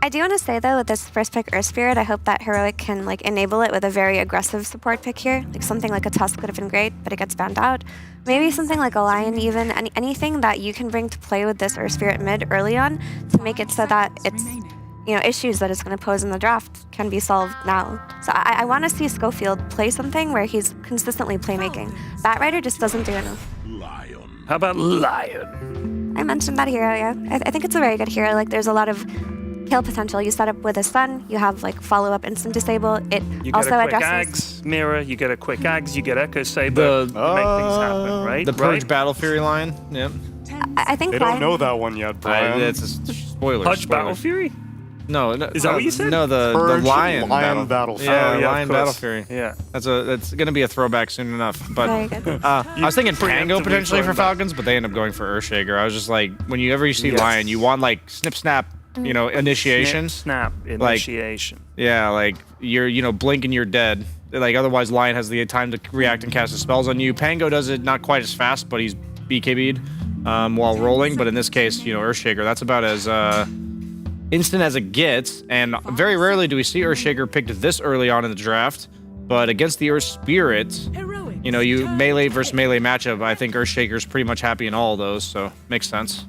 I do want to say though, with this first pick Earth Spirit, I hope that Heroic can enable it with a very aggressive support pick here. Like something like a Tusk would have been great, but it gets banned out. Maybe something like a Lion even, anything that you can bring to play with this Earth Spirit mid early on to make it so that it's, issues that it's going to pose in the draft can be solved now. So I want to see Schofield play something where he's consistently playmaking. Batrider just doesn't do enough. How about Lion? I mentioned that hero, yeah. I think it's a very good hero. Like there's a lot of kill potential. You set up with a stun, you have follow-up instant disable. It You also get a quick addresses Ags mirror, you get a quick Ags, you get Echo Saber to make things happen, right? The Purge right? Battle Fury line. Yep. I think They don't know that one yet, Brian. It's a spoiler. Purge spoiler. Battle Fury? No, Is that what you said? No, the Purge Lion Battle Fury. Yeah, yeah, Lion of course. Battle Fury. Yeah. That's gonna be a throwback soon enough. But Very good. I was thinking Pango preemptively potentially for throwing back. Falcons, but they end up going for Earthshaker. I was just like, whenever you see Lion, you want snip snap, initiation. Snap initiation. Yeah, you're blink and you're dead. Otherwise Lion has the time to react and cast his spells on you. Pango does it not quite as fast, but he's BKB'd while rolling. But in this case, Earthshaker, that's about as instant as it gets, and very rarely do we see Earthshaker picked this early on in the draft. But against the Earth Spirit, you melee versus melee matchup, I think Earthshaker's pretty much happy in all of those, so makes sense.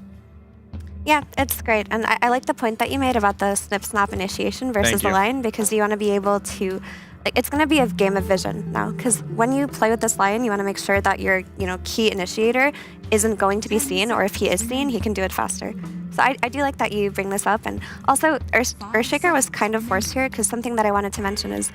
Yeah, it's great. And I like the point that you made about the snip snap initiation versus Thank the you. Lion, because you want to be able to it's going to be a game of vision now, because when you play with this Lion, you want to make sure that your key initiator isn't going to be seen, or if he is seen, he can do it faster. So I do like that you bring this up. And also, Earthshaker was kind of forced here, because something that I wanted to mention is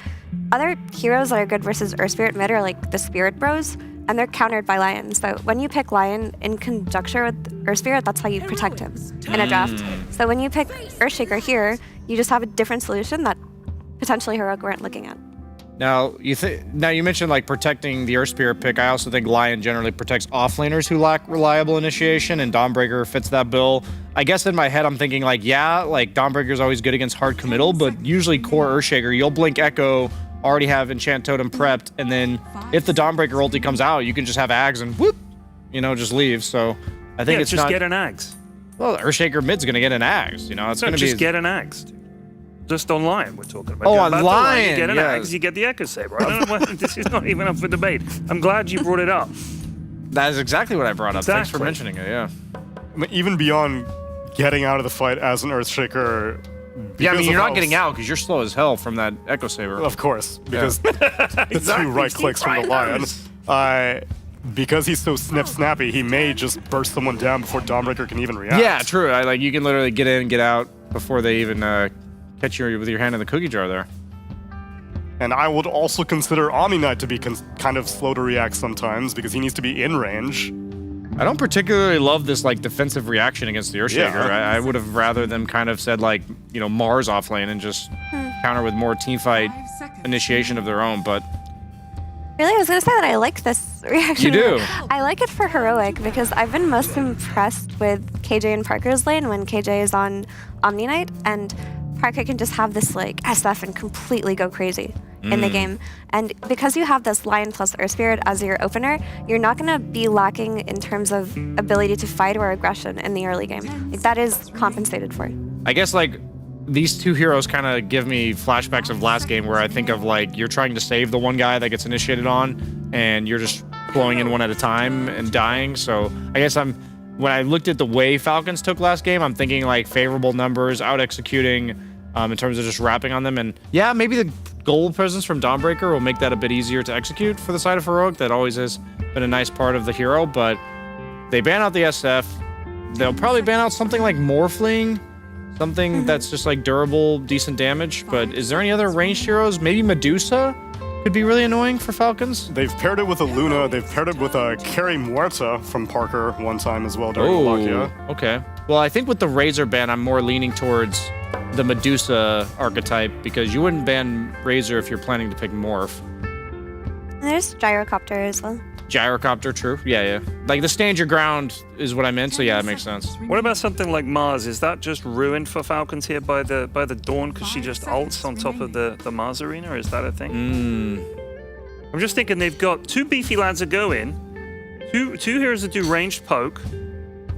other heroes that are good versus Earth Spirit mid are like the Spirit Bros, and they're countered by Lion. So when you pick Lion in conjunction with Earth Spirit, that's how you protect him in a draft. So when you pick Earthshaker here, you just have a different solution that potentially Heroic weren't looking at. Now you mentioned protecting the Earth Spirit pick. I also think Lion generally protects offlaners who lack reliable initiation, and Dawnbreaker fits that bill. I guess in my head I'm thinking Dawnbreaker's always good against hard committal, but usually core Earthshaker, you'll blink Echo, already have Enchant Totem prepped, and then if the Dawnbreaker ulti comes out, you can just have Ags and whoop, just leave. So I think it's just not. get an Ags. Well, Earthshaker mid's gonna get an Ags. It's gonna just be get an Ags. Just on Lion, we're talking about. Oh, You're on about to Lion, you get an yes. Ags, you get the Echo Saber. I don't know why this is not even up for debate. I'm glad you brought it up. That is exactly what I brought up. Exactly. Thanks for mentioning it. Yeah. Even beyond getting out of the fight as an Earthshaker. Yeah, I mean, you're of not how- getting out because you're slow as hell from that Echo Saber. Of course, because the Exactly, two right clicks from the Lion. Because he's so snappy, he may just burst someone down before Dawnbreaker can even react. Yeah, true. You can literally get in, get out before they even catch you with your hand in the cookie jar there. And I would also consider Omni Knight to be kind of slow to react sometimes because he needs to be in range. I don't particularly love this defensive reaction against the Earthshaker. Yeah. I would have rather them kind of said Mars off lane and just counter with more teamfight initiation of their own, but Really, I was going to say that I like this reaction. You do? I like it for Heroic because I've been most impressed with KJ and Parker's lane when KJ is on Omni Knight, and Parker can just have this SF and completely go crazy in the game. And because you have this Lion plus Earth Spirit as your opener, you're not going to be lacking in terms of ability to fight or aggression in the early game. That is compensated for. I guess these two heroes kind of give me flashbacks of last game where I think of you're trying to save the one guy that gets initiated on and you're just blowing in one at a time and dying. So I guess when I looked at the way Falcons took last game, I'm thinking favorable numbers, out executing in terms of just wrapping on them. And yeah, maybe the gold presence from Dawnbreaker will make that a bit easier to execute for the side of Heroic. That always has been a nice part of the hero, but they ban out the SF. They'll probably ban out something like Morphling, something that's just like durable, decent damage. But is there any other ranged heroes? Maybe Medusa could be really annoying for Falcons. They've paired it with a Luna. They've paired it with a Carry Muerta from Parker one time as well during Wallachia. Okay. Well, I think with the Razor ban, I'm more leaning towards the Medusa archetype because you wouldn't ban Razor if you're planning to pick Morph. And there's Gyrocopter as well. Gyrocopter, true. Yeah. Like the stand your ground is what I meant, so yeah, it makes sense. What about something like Mars? Is that just ruined for Falcons here by the Dawn because she just ults on top of the Mars arena? Is that a thing? I'm just thinking they've got 2 beefy lads that go in, two heroes that do ranged poke,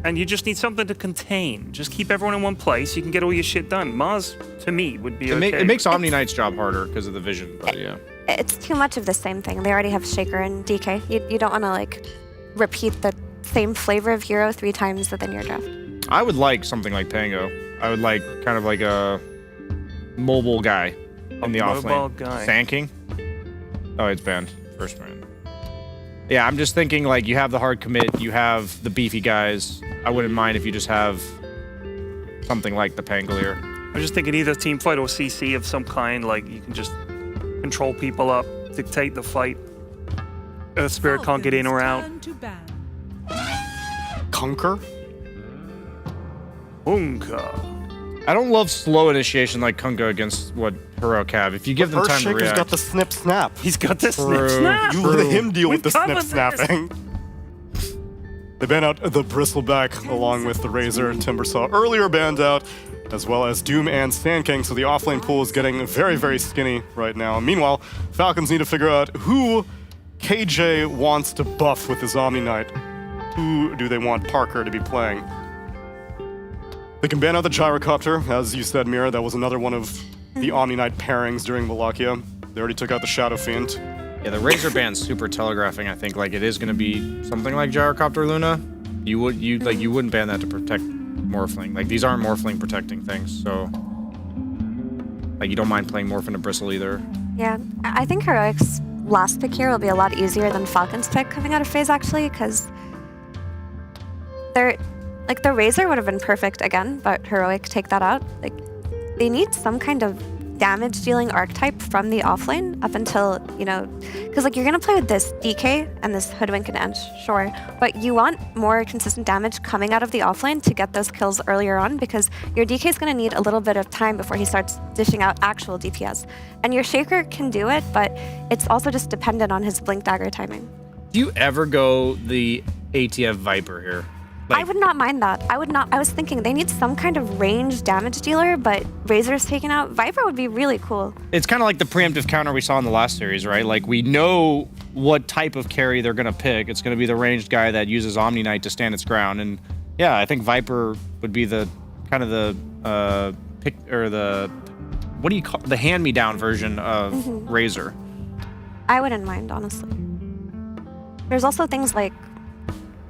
and you just need something to contain. Just keep everyone in one place. You can get all your shit done. Mars, to me, would be okay. It makes Omni Knight's job harder because of the vision, but yeah. It's too much of the same thing. They already have Shaker and DK. You don't want to like repeat the same flavor of hero 3 times within your draft. I would like something like Pango. I would like kind of like a mobile guy in the offlane. Mobile guy. Sand King? Oh, it's banned. First round. Yeah, I'm just thinking like you have the hard commit, you have the beefy guys. I wouldn't mind if you just have something like the Pangolier. I'm just thinking either team fight or CC of some kind. Like you can just control people up, dictate the fight. Earth Spirit can't get in or out. Conquer? Unka. I don't love slow initiation like Kunga against what Heroic have. If you give them time to Earthshaker's react. got the snip snap. He's got the snip snap. You let him deal with the snip snapping. They banned out the Bristleback along with the Razor and Timbersaw earlier banned out, as well as Doom and Sand King, so the offlane pool is getting very, very skinny right now. Meanwhile, Falcons need to figure out who KJ wants to buff with his Omni Knight. Who do they want Parker to be playing? They can ban out the Gyrocopter, as you said, Mira. That was another one of the Omni Knight pairings during Wallachia. They already took out the Shadow Fiend. Yeah, the Razor ban's super telegraphing. I think like it is going to be something like Gyrocopter Luna. You wouldn't ban that to protect Morphling. Like these aren't Morphling protecting things, so like you don't mind playing Morph into Bristle either. Yeah, I think Heroic's last pick here will be a lot easier than Falcon's pick coming out of phase actually, because they're like the Razor would have been perfect again, but Heroic take that out. Like they need some kind of damage dealing archetype from the offlane up until, because like you're gonna play with this DK and this Hoodwink and Ench, sure, but you want more consistent damage coming out of the offlane to get those kills earlier on, because your DK is gonna need a little bit of time before he starts dishing out actual DPS. And your Shaker can do it, but it's also just dependent on his Blink Dagger timing. Do you ever go the ATF Viper here? I would not mind that. I was thinking they need some kind of ranged damage dealer, but Razor's taken out. Viper would be really cool. It's kind of like the preemptive counter we saw in the last series, right? Like we know what type of carry they're going to pick. It's going to be the ranged guy that uses Omni Knight to stand its ground. And yeah, I think Viper would be the kind of the pick or the what do you call the hand-me-down version of Razor. I wouldn't mind, honestly. There's also things like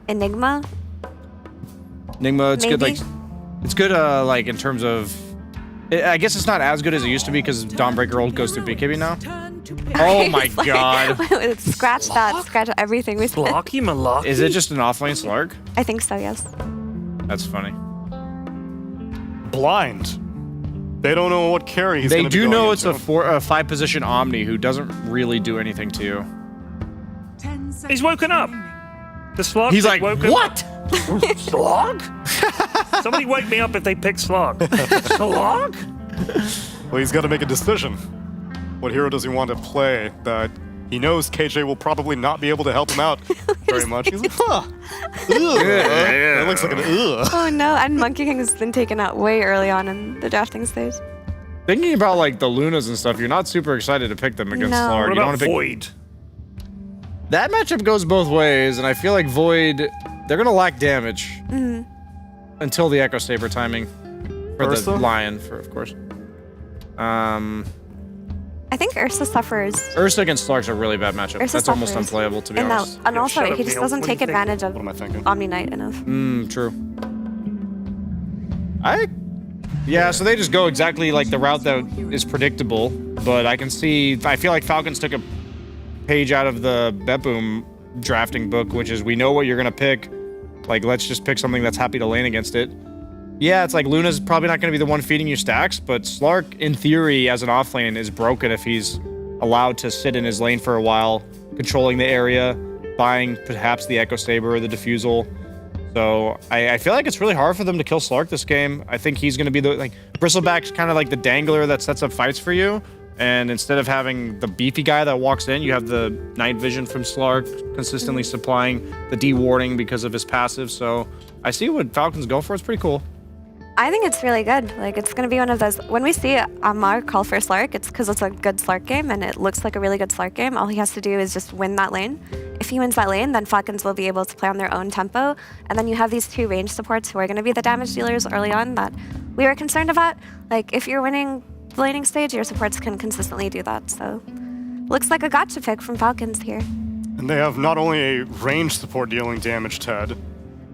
Enigma. Nigma, it's good. Maybe? Like, it's good. Like in terms of, I guess it's not as good as it used to be because Dawnbreaker ult goes through BKB now. Oh my god! Scratch that. Scratch everything we said. Blocky Malaki? Is it just an offlane Slark? I think so. Yes. That's funny. Blind. They don't know what carry he's They gonna be do going know it's into. a 5-position Omni who doesn't really do anything to you. He's woken up. The Slog. He's like, woken what? Slog? Somebody wake me up if they pick Slog. Slog? Well, he's got to make a decision. What hero does he want to play that he knows KJ will probably not be able to help him out very much? He's like, huh. It looks like an ugh. Oh no, and Monkey King has been taken out way early on in the drafting stage. Thinking about like the Lunas and stuff, you're not super excited to pick them against No. Slark. What You don't about wanna pick... Void? That matchup goes both ways, and I feel like Void, they're gonna lack damage until the Echo Saber timing for Ursa? the Lion, of course. I think Ursa suffers. Ursa against Slark's a really bad matchup. Ursa That's almost suffers. unplayable, to be And, honest. and also, shut up, he just Neil. doesn't What do take you think? advantage of What am I thinking? Omni Knight enough. True. Yeah, so they just go exactly like the route that is predictable. But I feel like Falcons took a page out of the BetBoom drafting book, which is we know what you're going to pick. Like, let's just pick something that's happy to lane against it. Yeah, it's like Luna's probably not going to be the one feeding you stacks, but Slark, in theory, as an offlane, is broken if he's allowed to sit in his lane for a while, controlling the area, buying perhaps the Echo Saber or the Diffusal. So I feel like it's really hard for them to kill Slark this game. I think he's going to be the, Bristleback's kind of like the dangler that sets up fights for you. And instead of having the beefy guy that walks in, you have the night vision from Slark consistently supplying the de-warding because of his passive. So I see what Falcons go for. It's pretty cool. I think it's really good. Like, it's going to be one of those, when we see Amar call for Slark, it's because it's a good Slark game and it looks like a really good Slark game. All he has to do is just win that lane. If he wins that lane, then Falcons will be able to play on their own tempo. And then you have these two range supports who are going to be the damage dealers early on that we were concerned about. Like, if you're winning the laning stage, your supports can consistently do that. So, looks like a gotcha pick from Falcons here. And they have not only a range support dealing damage, Ted,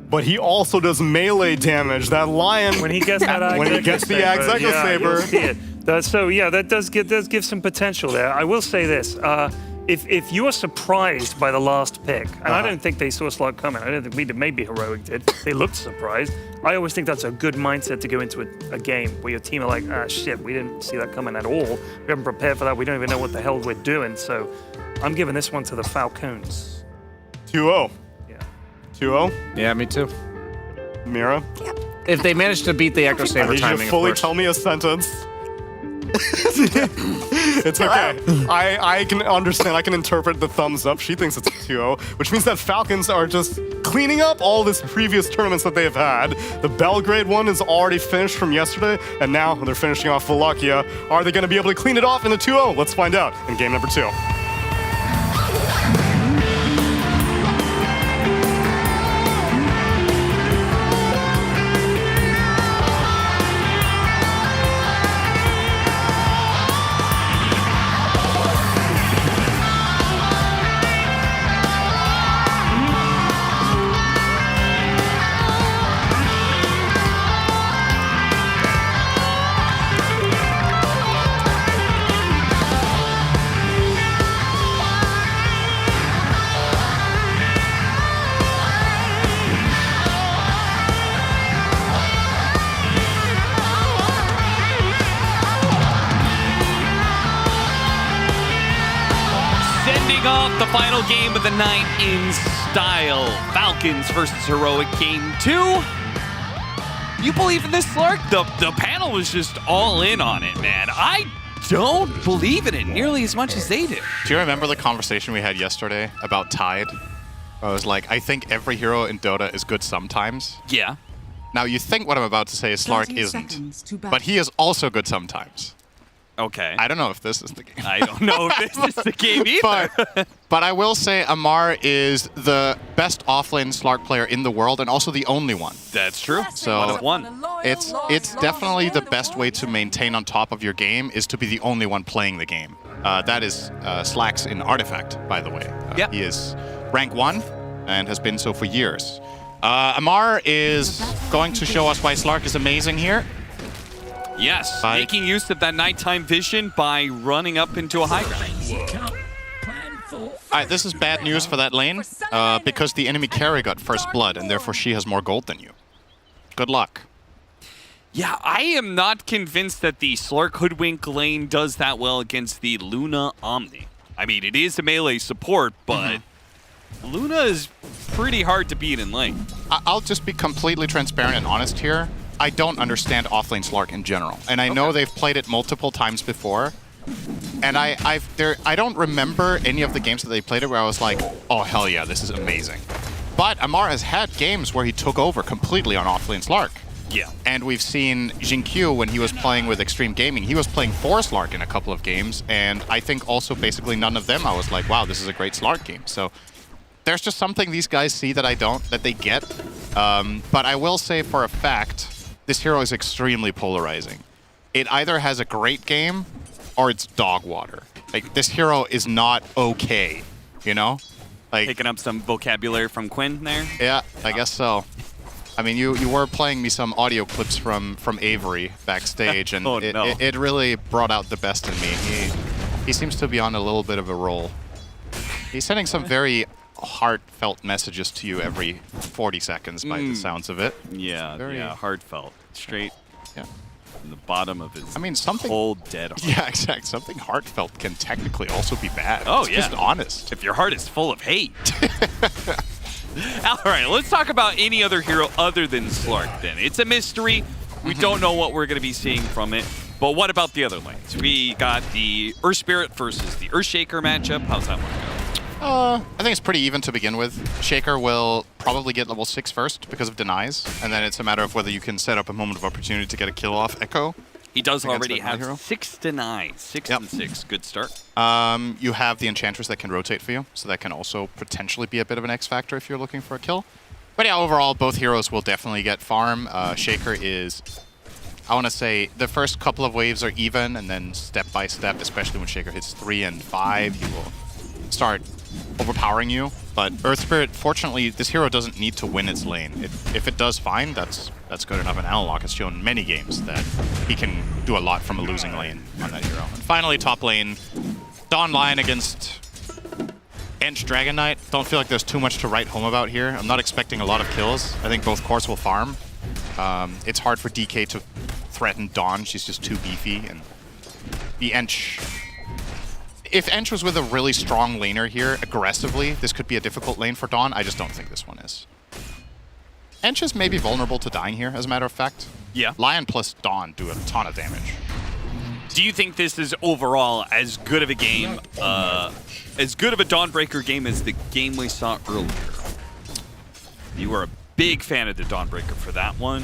but he also does melee damage. That Lion, when he gets that when he gets the Axe Echo Saber. You'll see it. That does give some potential there. I will say this. If you are surprised by the last pick, and I don't think they saw Slark coming, I don't think we did, maybe Heroic did, they looked surprised. I always think that's a good mindset to go into a game where your team are like, ah, shit, we didn't see that coming at all. We haven't prepared for that. We don't even know what the hell we're doing. So I'm giving this one to the Falcons. 2-0. Yeah. 2-0? Yeah, me too. Mira? Yep. If they manage to beat the Echo Saber timing, I need you to fully tell me a sentence. It's okay. I can understand. I can interpret the thumbs up. She thinks it's 2-0, which means that Falcons are just cleaning up all this previous tournaments that they've had. The Belgrade one is already finished from yesterday, and now they're finishing off Wallachia. Are they going to be able to clean it off in the 2-0? Let's find out in game number 2. Off the final game of the night in style. Falcons versus Heroic game 2. You believe in this, Slark? The panel was just all in on it, man. I don't believe in it nearly as much as they do. Do you remember the conversation we had yesterday about Tide? I was like, I think every hero in Dota is good sometimes. Yeah. Now, you think what I'm about to say is Slark isn't, but he is also good sometimes. Okay. I don't know if this is the game. I don't know if this is the game either. But I will say Amar is the best offlane Slark player in the world and also the only one. That's true. So one of one. It's definitely the best way to maintain on top of your game is to be the only one playing the game. That is Slacks in Artifact, by the way. He is rank 1 and has been so for years. Amar is going to show us why Slark is amazing here. Yes, making use of that nighttime vision by running up into a high ground. This is bad news for that lane, because the enemy carry got first blood, and therefore she has more gold than you. Good luck. Yeah, I am not convinced that the Slark Hoodwink lane does that well against the Luna Omni. I mean, it is a melee support, but Luna is pretty hard to beat in lane. I'll just be completely transparent and honest here. I don't understand offlane Slark in general, and I know they've played it multiple times before, and I don't remember any of the games that they played it where I was like, oh hell yeah, this is amazing. But Amar has had games where he took over completely on offlane Slark. Yeah. And we've seen Jinkyu when he was playing with Extreme Gaming, he was playing 4 Slark in a couple of games, and I think also basically none of them I was like, wow, this is a great Slark game. So there's just something these guys see that I don't, that they get. But I will say for a fact, this hero is extremely polarizing. It either has a great game or it's dog water. Like, this hero is not okay, you know? Like, picking up some vocabulary from Quinn there? Yeah, I guess so. I mean, you were playing me some audio clips from Avery backstage, and it really brought out the best in me. He seems to be on a little bit of a roll. He's sending some very heartfelt messages to you every 40 seconds by the sounds of it. Yeah, Very heartfelt. Straight from the bottom of his something cold, dead heart. Yeah, exactly. Something heartfelt can technically also be bad. Oh, it's yeah. just honest. If your heart is full of hate. All right, let's talk about any other hero other than Slark then. It's a mystery. We don't know what we're going to be seeing from it. But what about the other lanes? We got the Earth Spirit versus the Earthshaker matchup. How's that one go? I think it's pretty even to begin with. Shaker will probably get level 6 first because of denies, and then it's a matter of whether you can set up a moment of opportunity to get a kill off Echo. He does against already that have hero. 6 denies. 6 and 6. Good start. You have the Enchantress that can rotate for you, so that can also potentially be a bit of an X factor if you're looking for a kill. But yeah, overall, both heroes will definitely get farm. Shaker is, I want to say, the first couple of waves are even, and then step by step, especially when Shaker hits 3 and 5, he will start overpowering you. But Earth Spirit, fortunately, this hero doesn't need to win its lane. If it does fine, that's good enough. And Analog has shown many games that he can do a lot from a losing lane on that hero. And finally, top lane, Dawn Lion against Ench Dragon Knight. Don't feel like there's too much to write home about here. I'm not expecting a lot of kills. I think both cores will farm. It's hard for DK to threaten Dawn. She's just too beefy. And the Ench... If Ench was with a really strong laner here, aggressively, this could be a difficult lane for Dawn. I just don't think this one is. Ench is maybe vulnerable to dying here, as a matter of fact. Yeah. Lion plus Dawn do a ton of damage. Do you think this is overall as good of a game, as good of a Dawnbreaker game as the game we saw earlier? You were a big fan of the Dawnbreaker for that one.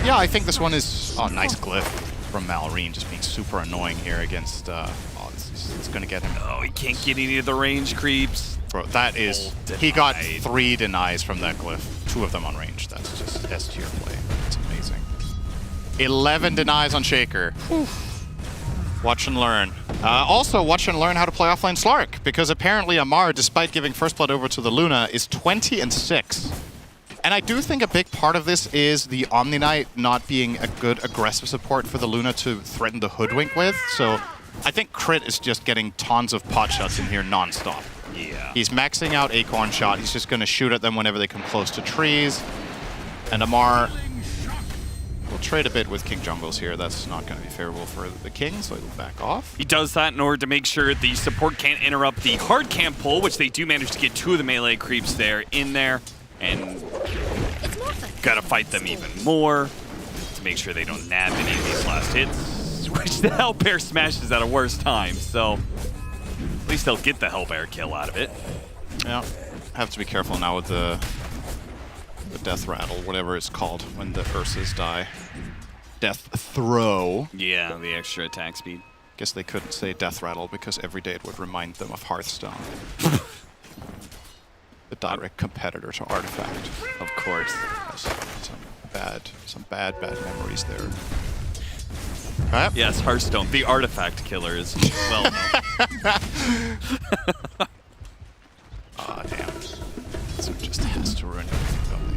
Yeah, I think this one is... Oh, nice glyph from Malrine, just being super annoying here against... it's going to get him. Oh, he can't get any of the range creeps. Bro, that is... He got 3 denies from that glyph. 2 of them on range. That's just S-tier play. It's amazing. 11 denies on Shaker. Whew. Watch and learn. Also, watch and learn how to play offline Slark, because apparently Amar, despite giving First Blood over to the Luna, is 20 and 6. And I do think a big part of this is the Omni Knight not being a good aggressive support for the Luna to threaten the Hoodwink with. So I think Crit is just getting tons of pot shots in here non-stop. Yeah. He's maxing out Acorn Shot. He's just going to shoot at them whenever they come close to trees. And Amar will trade a bit with King Jungles here. That's not going to be favorable for the King, so he'll back off. He does that in order to make sure the support can't interrupt the hard camp pull, which they do manage to get 2 of the melee creeps there in there. And gotta fight them even more to make sure they don't nab any of these last hits, which the Hellbear smashes at a worse time, so at least they'll get the Hellbear kill out of it. Yeah, have to be careful now with the Death Rattle, whatever it's called, when the Ursas die. Death Throw. Yeah, the extra attack speed. Guess they couldn't say Death Rattle because every day it would remind them of Hearthstone. The direct competitor to Artifact. Of course. Some bad memories there. Right. Yes, Hearthstone, the artifact killer is well known. Ah, damn. So it just has to ruin everything, don't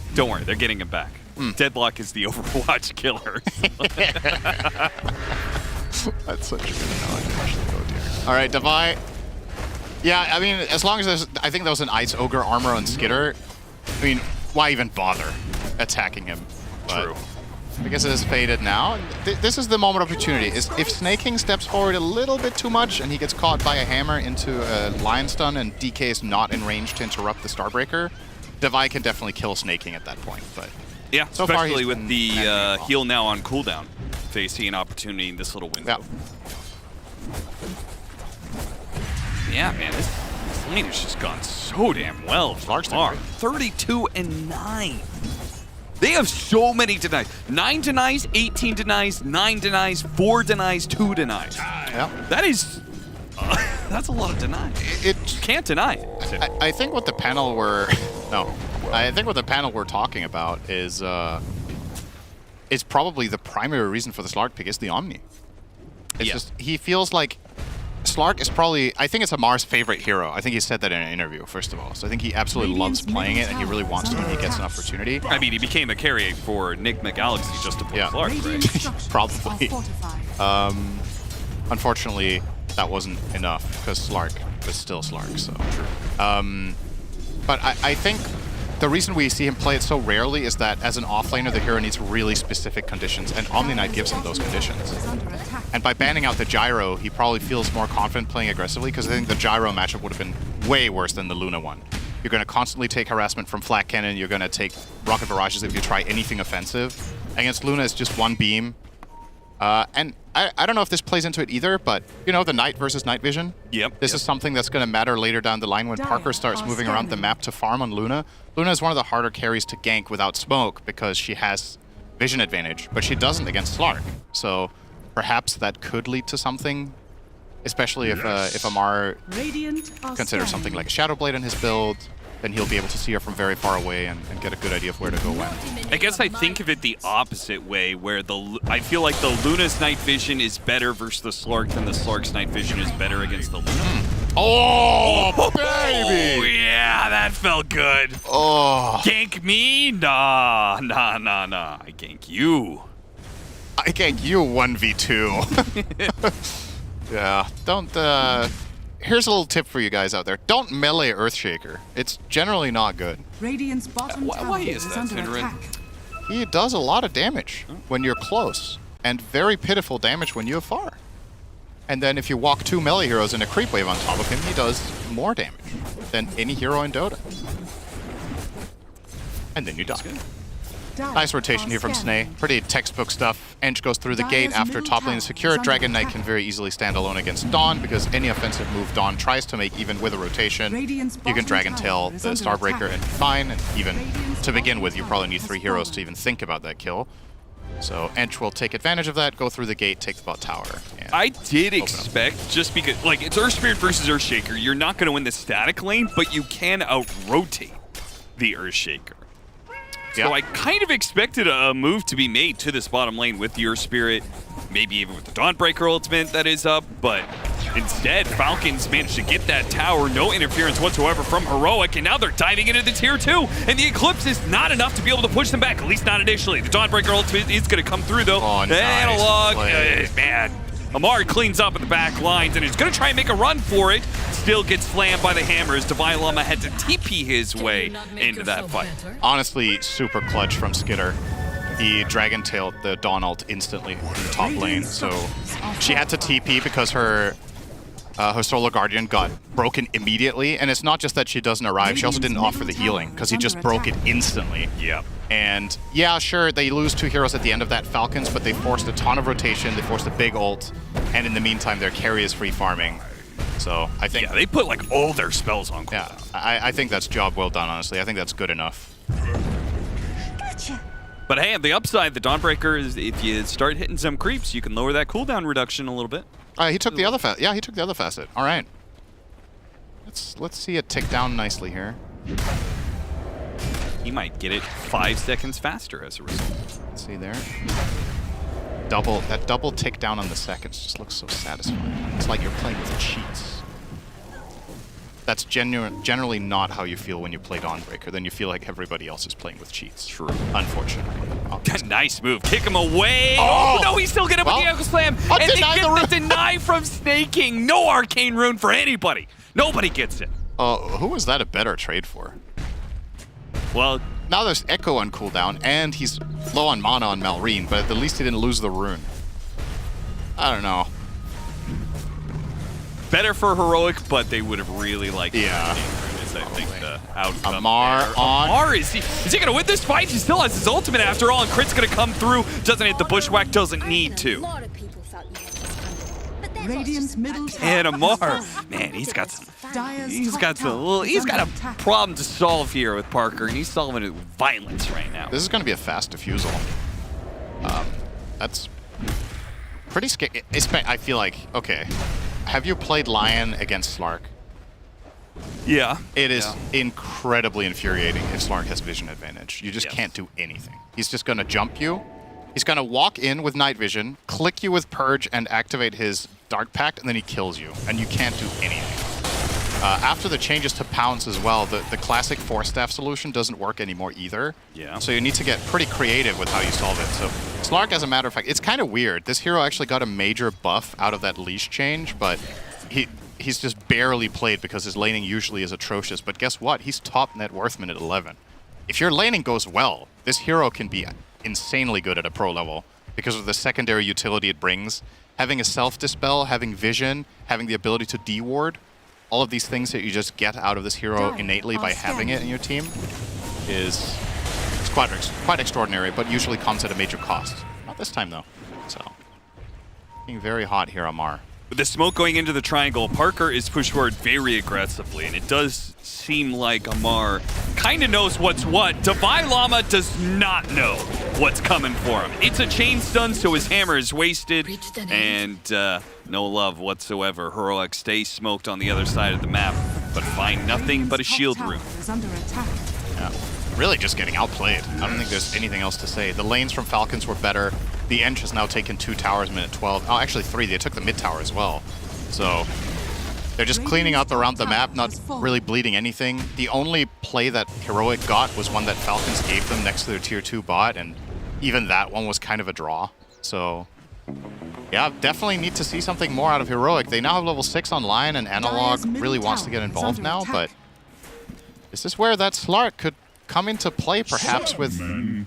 they? Don't worry, they're getting him back. Deadlock is the Overwatch killer. That's such a good analogy. Oh dear. All right, Devi. Yeah, I mean, as long as there's... I think there was an Ice Ogre armor on Skitter. I mean, why even bother attacking him? But True. I guess it is faded now. This is the moment of opportunity. If Snake King steps forward a little bit too much and he gets caught by a hammer into a Lion Stun and DK is not in range to interrupt the Starbreaker, Devi can definitely kill Snake King at that point. But yeah, so far especially with the heal now on cooldown. They see an opportunity in this little window. Yeah, man, this lane has just gone so damn well. Far. 32 and 9. They have so many denies. 9 denies, 18 denies, 9 denies, 4 denies, 2 denies. Yeah. That is... that's a lot of denies. It can't deny it. I think what the panel were... No. I think what the panel were talking about is probably the primary reason for the Slark pick is the Omni. It's just... He feels like... Slark is probably, I think it's Amar's favorite hero. I think he said that in an interview, first of all. So I think he absolutely loves playing it, and he really wants to when he gets an opportunity. I mean, he became a carry for Nigma Galaxy just to play Slark, right? Probably. Unfortunately, that wasn't enough, because Slark was still Slark, so. But I think the reason we see him play it so rarely is that as an offlaner, the hero needs really specific conditions, and Omni Knight gives him those conditions. And by banning out the gyro, he probably feels more confident playing aggressively, because I think the gyro matchup would have been way worse than the Luna one. You're going to constantly take harassment from Flak Cannon, you're going to take rocket barrages if you try anything offensive. Against Luna, it's just one beam. And I don't know if this plays into it either, but, you know, the Knight versus Night Vision. This is something that's going to matter later down the line when Parker starts moving around the map to farm on Luna. Luna is one of the harder carries to gank without smoke because she has vision advantage, but she doesn't against Slark. So perhaps that could lead to something, especially if Amar considers something like a Shadow Blade in his build. Then he'll be able to see her from very far away and get a good idea of where to go when. I guess I think of it the opposite way, where I feel like the Luna's night vision is better versus the Slark than the Slark's night vision is better against the Luna. Oh, baby! Oh, yeah, that felt good. Oh. Gank me? Nah. I gank you. I gank you 1v2. Yeah, don't, here's a little tip for you guys out there. Don't melee Earthshaker. It's generally not good. Radiant's bottom tower is under attack. He does a lot of damage when you're close, and very pitiful damage when you're far. And then if you walk 2 melee heroes in a creep wave on top of him, he does more damage than any hero in Dota. And then you die. Nice rotation here from Sneh. Pretty textbook stuff. Ench goes through the gate after top lane is secure. Dragon Knight can very easily stand alone against Dawn because any offensive move Dawn tries to make, even with a rotation, you can Dragon Tail the Starbreaker and be fine. And even to begin with, you probably need 3 heroes to even think about that kill. So Ench will take advantage of that, go through the gate, take the bot tower. I did expect, just because, like, it's Earth Spirit versus Earthshaker, you're not going to win the static lane, but you can out-rotate the Earthshaker. So I kind of expected a move to be made to this bottom lane with the Earth Spirit, maybe even with the Dawnbreaker ultimate that is up, but instead, Falcons managed to get that tower, no interference whatsoever from Heroic, and now they're diving into the tier 2, and the Eclipse is not enough to be able to push them back, at least not initially. The Dawnbreaker ultimate is going to come through, though. Oh, Analog, man. Amar cleans up in the back lines, and is going to try and make a run for it. Still gets slammed by the hammers. Divine Llama had to TP his way into that fight. Honestly, super clutch from Skitter. He Dragon Tailed the Dawn ult instantly in the top lane, so she had to TP because her Solar Guardian got broken immediately, and it's not just that she doesn't arrive, she also didn't offer the healing because he just broke it instantly. And yeah, sure, they lose 2 heroes at the end of that Falcons, but they forced a ton of rotation, they forced a big ult, and in the meantime, their carry is free farming. So I think they put like all their spells on cooldown. Yeah, I think that's job well done, honestly. I think that's good enough. But hey, on the upside, the Dawnbreaker is, if you start hitting some creeps, you can lower that cooldown reduction a little bit. He took the other facet. Yeah, he took the other facet. All right. Let's see it tick down nicely here. He might get it 5 seconds faster as a result. Let's see there. That double tick down on the seconds just looks so satisfying. It's like you're playing with cheats. That's generally not how you feel when you play Dawnbreaker. Then you feel like everybody else is playing with cheats. True. Unfortunately. Nice move. Kick him away. Oh, no, he's still getting him with the Echo Slam. And they get the deny from Snaking. No Arcane Rune for anybody. Nobody gets it. Who was that a better trade for? Well, now there's Echo on cooldown, and he's low on mana on Malrine, but at least he didn't lose the rune. I don't know. Better for Heroic, but they would have really liked I think the outcome. Amar on. Amar, is he going to win this fight? He still has his ultimate after all, and Crit's going to come through. Doesn't hit the bushwhack, doesn't need to. Radiant's middle tower. And Amar, man, he's got a problem to solve here with Parker, and he's solving it with violence right now. This is going to be a fast diffusal. That's pretty scary. I feel like, okay, have you played Lion against Slark? Yeah. It is incredibly infuriating if Slark has vision advantage. You just can't do anything. He's just going to jump you, He's going to walk in with Night Vision, click you with Purge, and activate his Dark Pact, and then he kills you, and you can't do anything. After the changes to Pounce as well, the classic 4-staff solution doesn't work anymore either. Yeah. So you need to get pretty creative with how you solve it. So Slark, as a matter of fact, it's kind of weird. This hero actually got a major buff out of that leash change, but he's just barely played because his laning usually is atrocious. But guess what? He's top net worth minute 11. If your laning goes well, this hero can be insanely good at a pro level because of the secondary utility it brings. Having a self-dispel, having vision, having the ability to de-ward, all of these things that you just get out of this hero innately by having it in your team is quite extraordinary, but usually comes at a major cost. Not this time, though. So, being very hot here, Amar. With the smoke going into the triangle, Parker is pushed forward very aggressively, and it does seem like Amar kind of knows what's what. Divine Llama does not know what's coming for him. It's a chain stun, so his hammer is wasted, and no love whatsoever. Heroic stays smoked on the other side of the map, but find nothing but a shield room. Yeah, really just getting outplayed. I don't think there's anything else to say. The lanes from Falcons were better. The Ench has now taken 2 towers minute 12. Oh, actually 3. They took the mid tower as well. So they're just cleaning up around the map, not really bleeding anything. The only play that Heroic got was one that Falcons gave them next to their tier 2 bot, and even that one was kind of a draw. So yeah, definitely need to see something more out of Heroic. They now have level 6 online, and Analog really wants to get involved now, but is this where that Slark could come into play, perhaps, with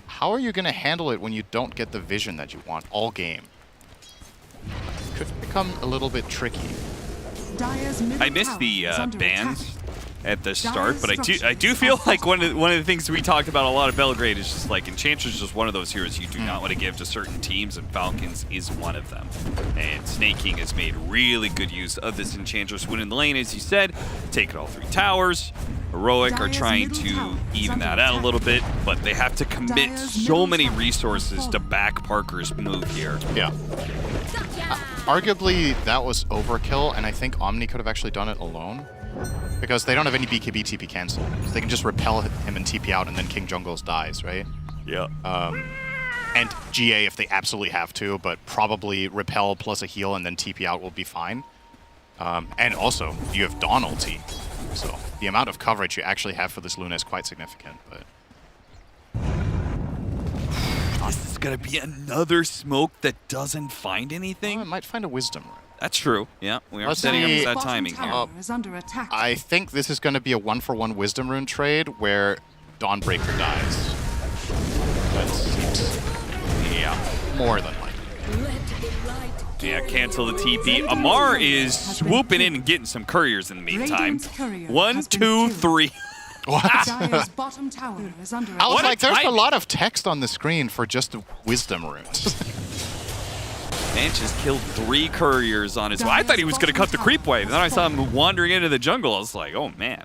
how are you going to handle it when you don't get the vision that you want all game? Could become a little bit tricky. I missed the bans at the start, but I do feel like one of the things we talked about a lot of Belgrade is just like Enchantress is just one of those heroes you do not want to give to certain teams, and Falcons is one of them. And Snake King has made really good use of this Enchantress when in the lane, as you said, taking all 3 towers. Heroic are trying to even that out a little bit, but they have to commit so many resources to back Parker's move here. Yeah. Arguably, that was overkill, and I think Omni could have actually done it alone. Because they don't have any BKB TP cancel. So they can just repel him and TP out, and then King Jungles dies, right? Yeah. And GA if they absolutely have to, but probably repel plus a heal and then TP out will be fine. And also, you have Dawn ulti. So the amount of coverage you actually have for this Luna is quite significant. But this is going to be another smoke that doesn't find anything. It might find a Wisdom Rune. That's true. Yeah, we are setting up that timing here. I think this is going to be a 1-for-1 Wisdom Rune trade where Dawnbreaker dies. That seems, more than likely. Yeah, cancel the TP. Amar is swooping in and getting some couriers in the meantime. 1, 2, 3. What? I was like, there's a lot of text on the screen for just Wisdom Runes. Man just killed 3 couriers on his way. I thought he was going to cut the creep wave. Then I saw him wandering into the jungle. I was like, oh man,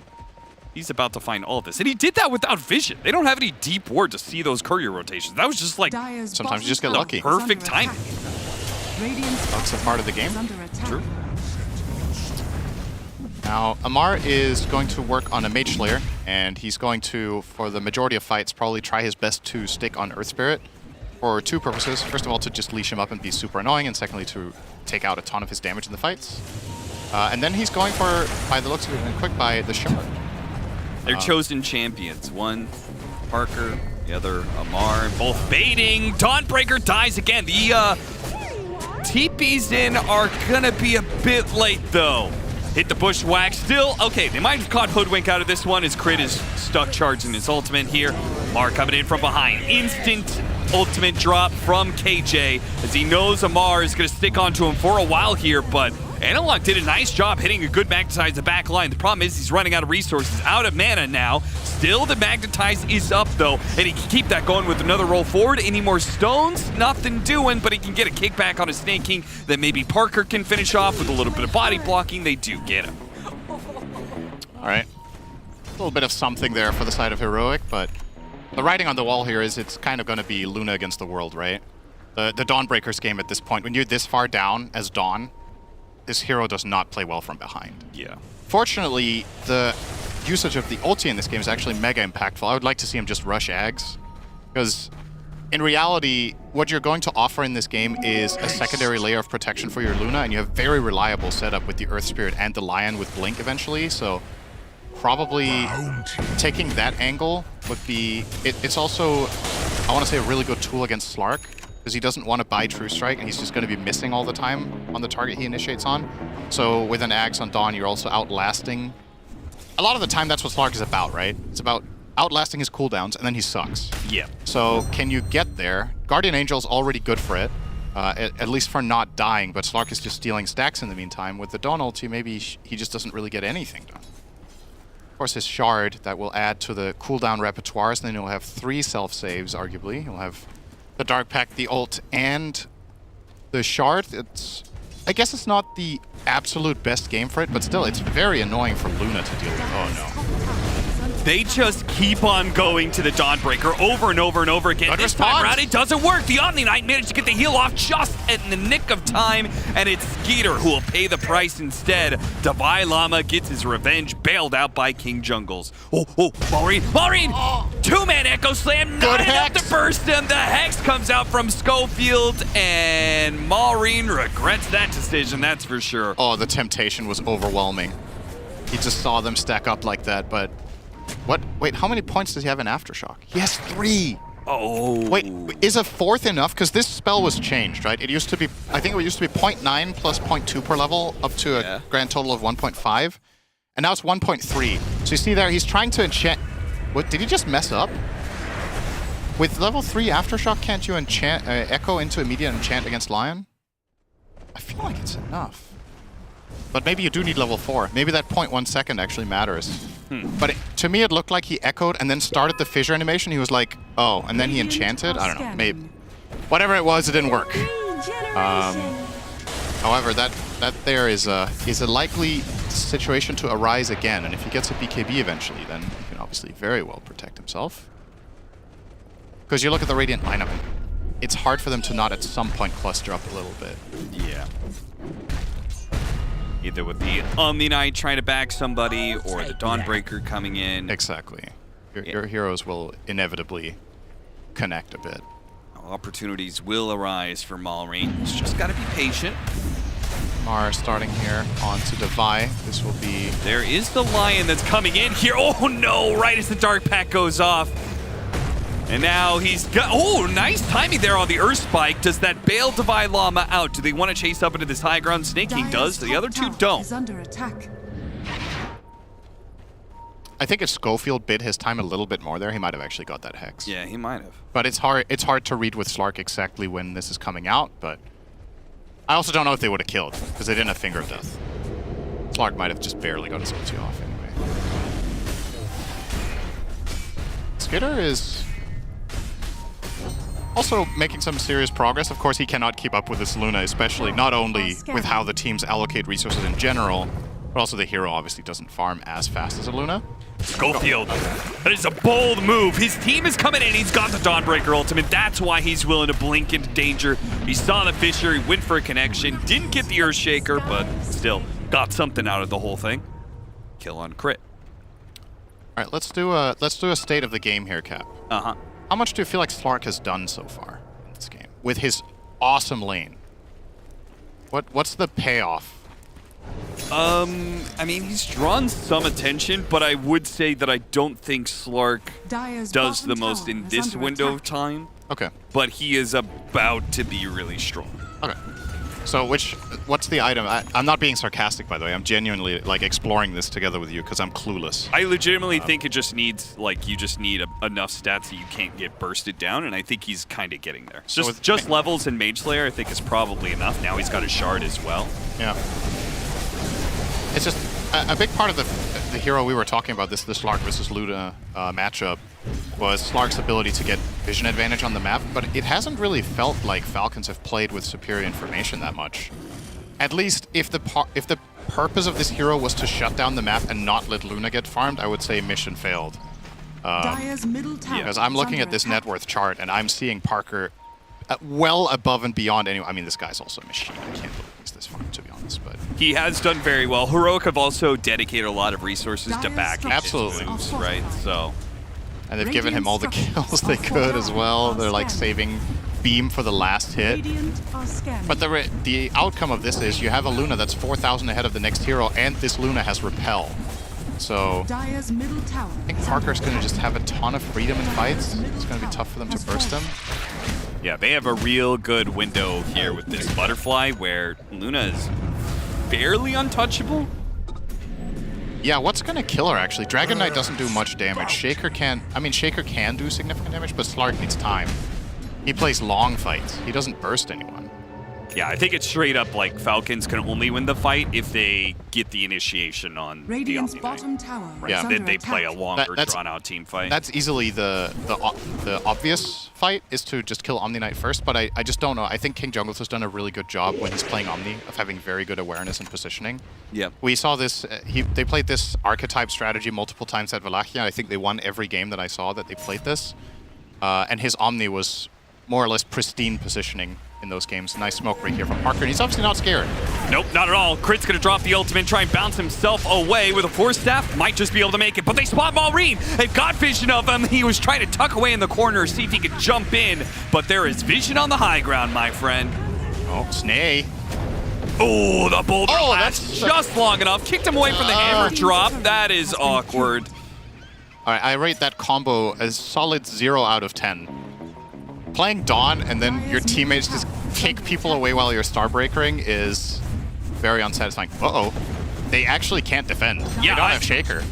he's about to find all of this. And he did that without vision. They don't have any deep ward to see those courier rotations. That was just like, sometimes you just get lucky. Perfect timing. That's a part of the game. True. Now, Amar is going to work on a Mage Slayer, and he's going to, for the majority of fights, probably try his best to stick on Earth Spirit for 2 purposes. First of all, to just leash him up and be super annoying, and secondly, to take out a ton of his damage in the fights. And then he's going for, by the looks of it, and quick by the Shard. They're chosen champions. One, Parker, the other, Amar, both baiting. Dawnbreaker dies again. The TPs in are gonna be a bit late though. Hit the bushwhack. Still, okay, they might have caught Hoodwink out of this one. His crit is stuck charging his ultimate here. Amar coming in from behind. Instant ultimate drop from KJ as he knows Amar is going to stick onto him for a while here, but Analog did a nice job hitting a good Magnetize the back line. The problem is he's running out of resources, out of mana now. Still, the Magnetize is up though, and he can keep that going with another roll forward. Any more stones? Nothing doing, but he can get a kickback on a Snake King that maybe Parker can finish off with a little bit of body blocking. They do get him. All right. A little bit of something there for the side of Heroic, but the writing on the wall here is it's kind of going to be Luna against the world, right? The Dawnbreaker's game at this point, when you're this far down as Dawn, this hero does not play well from behind. Yeah. Fortunately, the usage of the ulti in this game is actually mega impactful. I would like to see him just rush Ags, because in reality, what you're going to offer in this game is a secondary layer of protection for your Luna, and you have very reliable setup with the Earth Spirit and the Lion with Blink eventually, so probably taking that angle would be... It's also, I want to say, a really good tool against Slark, because he doesn't want to buy True Strike, and he's just going to be missing all the time on the target he initiates on. So with an Axe on Dawn, you're also outlasting... A lot of the time, that's what Slark is about, right? It's about outlasting his cooldowns, and then he sucks. Yeah. So can you get there? Guardian Angel's already good for it, at least for not dying, but Slark is just stealing stacks in the meantime. With the Dawn ulti, maybe he just doesn't really get anything done. Of course, his Shard, that will add to the cooldown repertoires, and then he'll have 3 self-saves, arguably. He'll have the Dark Pact, the ult, and the Shard. I guess it's not the absolute best game for it, but still, it's very annoying for Luna to deal with. Oh, no. They just keep on going to the Dawnbreaker over and over and over again. This time around, it doesn't work. The Omni Knight managed to get the heal off just in the nick of time, and it's Skeeter who will pay the price instead. Divine Llama gets his revenge, bailed out by King Jungles. Maureen! 2-man Echo Slam, not enough to burst him. The Hex comes out from Schofield, and Maureen regrets that decision, that's for sure. Oh, the temptation was overwhelming. He just saw them stack up like that, but... What? Wait, how many points does he have in Aftershock? He has 3! Oh. Wait, is a 4th enough? Because this spell was changed, right? It used to be, I think it used to be 0.9 plus 0.2 per level, up to a grand total of 1.5. And now it's 1.3. So you see there, he's trying to enchant... What, did he just mess up? With level 3 Aftershock, can't you enchant, echo into immediate enchant against Lion? I feel like it's enough. But maybe you do need level 4. Maybe that 0.1 second actually matters. But to me, it looked like he echoed and then started the fissure animation. He was like, oh, and then he enchanted? I don't know, maybe. Whatever it was, it didn't work. However, that there is a likely situation to arise again. And if he gets a BKB eventually, then he can obviously very well protect himself. Because you look at the Radiant lineup, it's hard for them to not at some point cluster up a little bit. Yeah. Either with the Omni Knight trying to back somebody, or the Dawnbreaker coming in. Exactly. Your heroes will inevitably connect a bit. Opportunities will arise for Maureen. He's just got to be patient. Mar starting here onto Devi. This will be... There is the Lion that's coming in here. Oh no, right as the Dark Pact goes off. And now he's got... Oh, nice timing there on the Earth Spike. Does that bail Divine Llama out? Do they want to chase up into this high ground? Snake King does. The other two don't. Under attack. I think if Schofield bid his time a little bit more there, he might have actually got that Hex. Yeah, he might have. But it's hard to read with Slark exactly when this is coming out, but I also don't know if they would have killed, because they didn't have Finger of Death. Slark might have just barely got his ulti off anyway. Skitter is also making some serious progress. Of course, he cannot keep up with this Luna, especially not only with how the teams allocate resources in general, but also the hero obviously doesn't farm as fast as a Luna. Schofield, that is a bold move. His team is coming in. He's got the Dawnbreaker ultimate. That's why he's willing to blink into danger. He saw the Fissure. He went for a connection. Didn't get the Earthshaker, but still got something out of the whole thing. Kill on crit. All right, let's do a state of the game here, Cap. Uh-huh. How much do you feel like Slark has done so far in this game with his awesome lane? What's the payoff? I mean, he's drawn some attention, but I would say that I don't think Slark does the most in this window of time. Okay. But he is about to be really strong. Okay. So what's the item? I'm not being sarcastic, by the way. I'm genuinely like exploring this together with you because I'm clueless. I legitimately think it just needs, like, you just need enough stats that you can't get bursted down, and I think he's kind of getting there. So Just levels and Mage Slayer, I think, is probably enough. Now he's got a Shard as well. Yeah. It's just a big part of the hero we were talking about, this Slark versus Luna matchup, was Slark's ability to get vision advantage on the map, but it hasn't really felt like Falcons have played with superior information that much. At least if the purpose of this hero was to shut down the map and not let Luna get farmed, I would say mission failed. Because I'm looking at this net worth chart and I'm seeing Parker well above and beyond any... I mean, this guy's also a machine. I can't believe he's this far, to be honest, but... He has done very well. Heroic have also dedicated a lot of resources to backing his moves, right? So... And they've given him all the kills they could as well. They're like saving Beam for the last hit. But the outcome of this is you have a Luna that's 4,000 ahead of the next hero, and this Luna has Repel. So I think Parker's going to just have a ton of freedom in fights. It's going to be tough for them to burst him. Yeah, they have a real good window here with this Butterfly where Luna is barely untouchable. Yeah, what's going to kill her actually? Dragon Knight doesn't do much damage. Shaker can do significant damage, but Slark needs time. He plays long fights. He doesn't burst anyone. Yeah, I think it's straight up like Falcons can only win the fight if they get the initiation on Radiant's the bottom tower. Right, is then under they play a attack. longer, drawn-out team fight. That's easily the obvious fight is to just kill Omni Knight first, but I just don't know. I think King Jungles has done a really good job when he's playing Omni of having very good awareness and positioning. Yeah. We saw this, they played this archetype strategy multiple times at Valachia. I think they won every game that I saw that they played this. And his Omni was more or less pristine positioning in those games. Nice smoke break here from Parker, and he's obviously not scared. Nope, not at all. Crit's gonna drop the ultimate, try and bounce himself away with a Force Staff. Might just be able to make it, but they spot Maureen. They've got vision of him. He was trying to tuck away in the corner, see if he could jump in, but there is vision on the high ground, my friend. Oh, Snay. Oh, the boulder lasts just long enough. Kicked him away from the hammer drop. That is awkward. All right, I rate that combo as solid 0 out of 10. Playing Dawn and then your teammates just kick people away while you're Starbreakering is very unsatisfying. Uh-oh. They actually can't defend. Yeah, they don't have Shaker.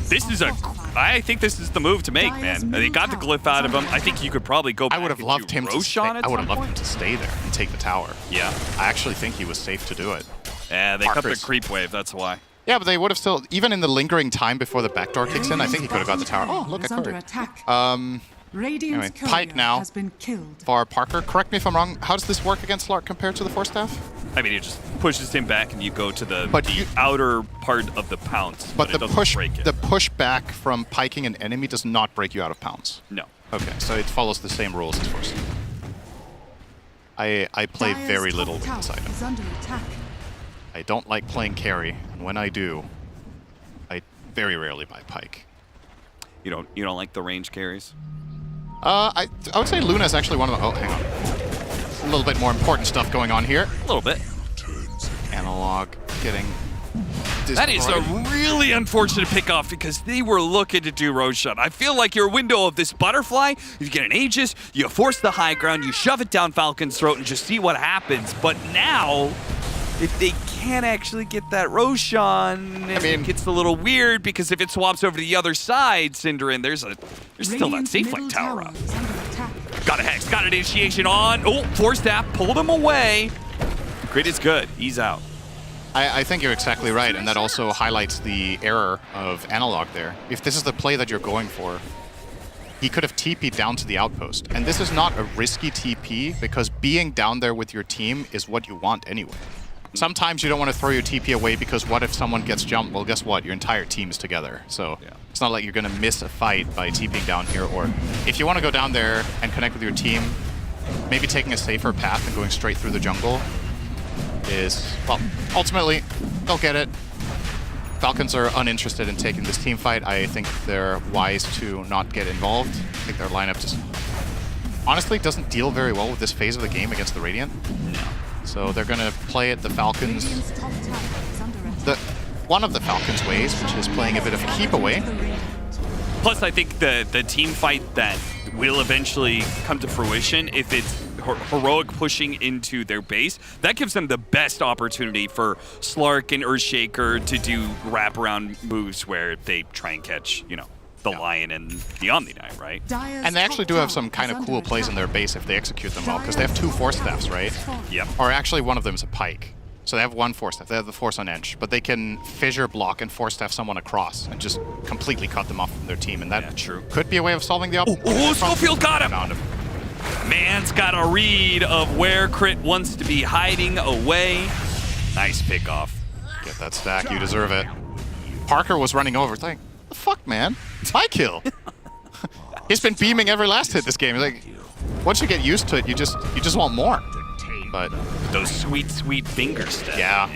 I think this is the move to make, man. They got the glyph out of him. I think you could probably go back. I would have loved him to stay. I would have loved him to stay there and take the tower. Yeah. I actually think he was safe to do it. Yeah, they cut the creep wave, that's why. Yeah, but they would have still, even in the lingering time before the backdoor kicks in, I think he could have got the tower. Oh, look at Curry. Anyway, Pike now has been killed. For Parker. Correct me if I'm wrong. How does this work against Lark compared to the Force Staff? I mean, it just pushes him back, and you go to the outer part of the pounce. But it doesn't break it. the push back from piking an enemy does not break you out of pounce. No. Okay, so it follows the same rules as Force. I play very little with this item. I don't like playing carry, and when I do, I very rarely buy Pike. You don't like the range carries? I would say Luna is actually one of the... Oh, hang on. A little bit more important stuff going on here. A little bit. Analog getting destroyed. That is a really unfortunate pickoff because they were looking to do Roshan. I feel like your window of this Butterfly, you get an Aegis, you force the high ground, you shove it down Falcon's throat and just see what happens. But now, if they can't actually get that Roshan, it gets a little weird because if it swaps over to the other side, Cinderin, there's still that safe flight tower up. Got a Hex, got an initiation on. Oh, Force Staff pulled him away. Crit is good. He's out. I think you're exactly right, and that also highlights the error of Analog there. If this is the play that you're going for, he could have TP'd down to the outpost. And this is not a risky TP because being down there with your team is what you want anyway. Sometimes you don't want to throw your TP away because what if someone gets jumped? Well, guess what? Your entire team is together. So it's not like you're going to miss a fight by TPing down here. Or if you want to go down there and connect with your team, maybe taking a safer path and going straight through the jungle is, well, ultimately, they'll get it. Falcons are uninterested in taking this team fight. I think they're wise to not get involved. I think their lineup just honestly doesn't deal very well with this phase of the game against the Radiant. No. So they're going to play it the Falcons, one of the Falcons' ways, which is playing a bit of a keep away. Plus, I think the team fight that will eventually come to fruition, if it's heroic pushing into their base, that gives them the best opportunity for Slark and Earthshaker to do wraparound moves where they try and catch, the Lion and the Omni Knight, right? And they actually do have some kind of cool plays in their base if they execute them well, because they have 2 Force Staffs, right? Yep. Or actually one of them is a Pike. So they have 1 Force Staff. They have the Force on Edge, but they can fissure block and Force Staff someone across and just completely cut them off from their team, and that could be a way of solving the opponent. Oh, Schofield got him! Man's got a read of where Crit wants to be hiding away. Nice pickoff. Get that stack, you deserve it. Parker was running over, it's like, the fuck, man? It's my kill. He's been beaming every last hit this game. Like, once you get used to it, you just want more. But those sweet finger steps. Yeah,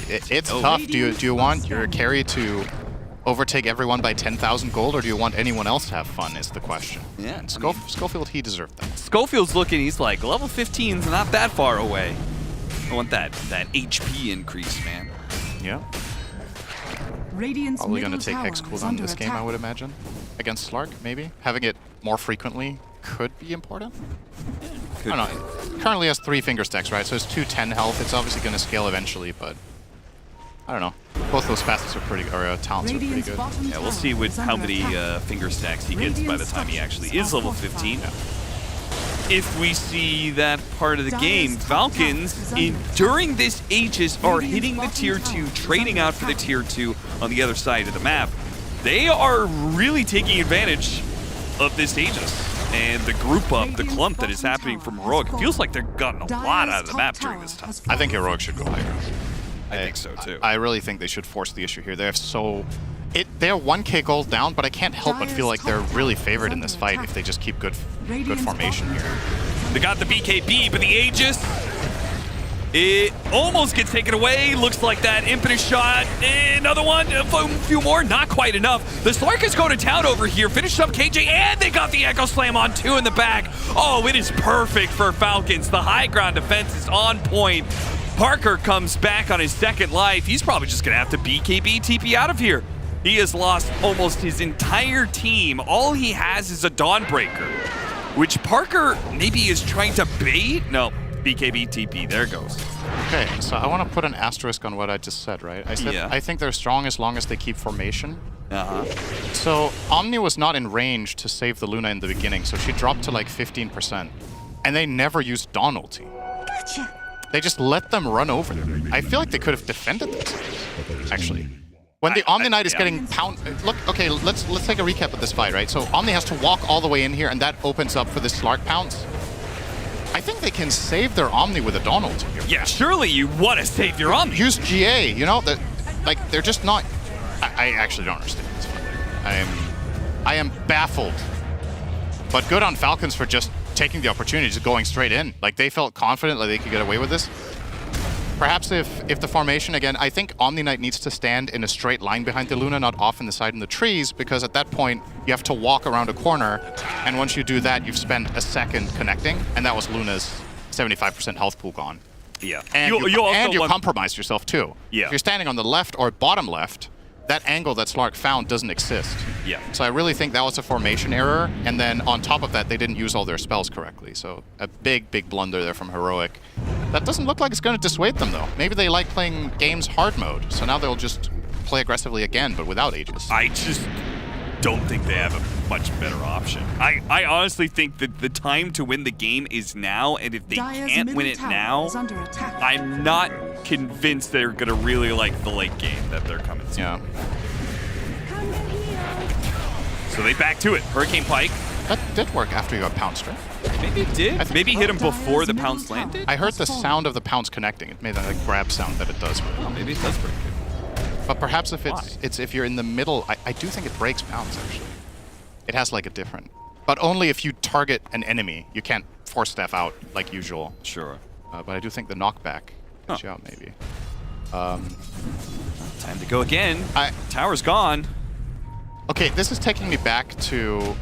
it's tough. Do you want your carry to overtake everyone by 10,000 gold, or do you want anyone else to have fun is the question. Yeah. And Schofield, he deserved that. Schofield's looking, he's like, level 15's not that far away. I want that HP increase, man. Yeah. Radiant's Probably going to middle take tower Hex is cooldown under this game, attack. I would imagine. Against Slark, maybe. Having it more frequently could be important. I don't know. It currently has 3 finger stacks, right? So it's 210 health. It's obviously going to scale eventually, but I don't know. Both those facets are pretty, or talents are pretty good. Yeah, we'll see how many finger stacks he gets by the time he actually is level 15. If we see that part of the game, Falcons, during this Aegis, are hitting the tier 2, trading out for the tier 2 on the other side of the map. They are really taking advantage of this Aegis and the group up, the clump that is happening from Heroic. It feels like they're gotten a lot out of the map during this time. I think Heroic should go higher. I think so too. I really think they should force the issue here. They have they're 1k gold down, but I can't help but feel like they're really favored in this fight if they just keep good formation here. They got the BKB, but the Aegis, it almost gets taken away. Looks like that impetus shot. Another one, a few more, not quite enough. The Slark is going to town over here. Finished up KJ, and they got the Echo Slam on 2 in the back. Oh, it is perfect for Falcons. The high ground defense is on point. Parker comes back on his second life. He's probably just going to have to BKB TP out of here. He has lost almost his entire team. All he has is a Dawnbreaker, which Parker maybe is trying to bait. No, BKB TP, there it goes. Okay, so I want to put an asterisk on what I just said, right? I said I think they're strong as long as they keep formation. So Omni was not in range to save the Luna in the beginning, so she dropped to like 15%. And they never used Dawn ulti. They just let them run over them. I feel like they could have defended this, actually. When the Omni Knight is getting look, okay, let's take a recap of this fight, right? So Omni has to walk all the way in here, and that opens up for this Slark pounce. I think they can save their Omni with a Dawn ulti here. Yeah, surely you want to save your Omni. Use GA, you know? Like, they're just not... I actually don't understand this fight. I am baffled. But good on Falcons for just taking the opportunity, just going straight in. Like, they felt confident that they could get away with this. Perhaps if the formation, again, I think Omni Knight needs to stand in a straight line behind the Luna, not off in the side in the trees, because at that point, you have to walk around a corner, and once you do that, you've spent a second connecting, and that was Luna's 75% health pool gone. Yeah. And you compromised yourself, too. Yeah. If you're standing on the left or bottom left, that angle that Slark found doesn't exist. Yeah. So I really think that was a formation error, and then on top of that, they didn't use all their spells correctly. So a big, big blunder there from Heroic. That doesn't look like it's going to dissuade them, though. Maybe they like playing games hard mode, so now they'll just play aggressively again, but without Aegis. I just don't think they have a much better option. I honestly think that the time to win the game is now, and if they can't win it now, I'm not convinced they're going to really like the late game that they're coming to. Yeah. So they back to it. Hurricane Pike. That did work after you got pounced, right? Maybe it did. Maybe hit him before the pounce landed. I heard the sound of the pounce connecting. It made that like grab sound that it does. Oh, maybe it does break it. But perhaps if it's if you're in the middle, I do think it breaks pounce, actually. It has like a different... But only if you target an enemy. You can't force staff out like usual. Sure. But I do think the knockback gets you out, maybe. Time to go again. Tower's gone. Okay, this is taking me back to...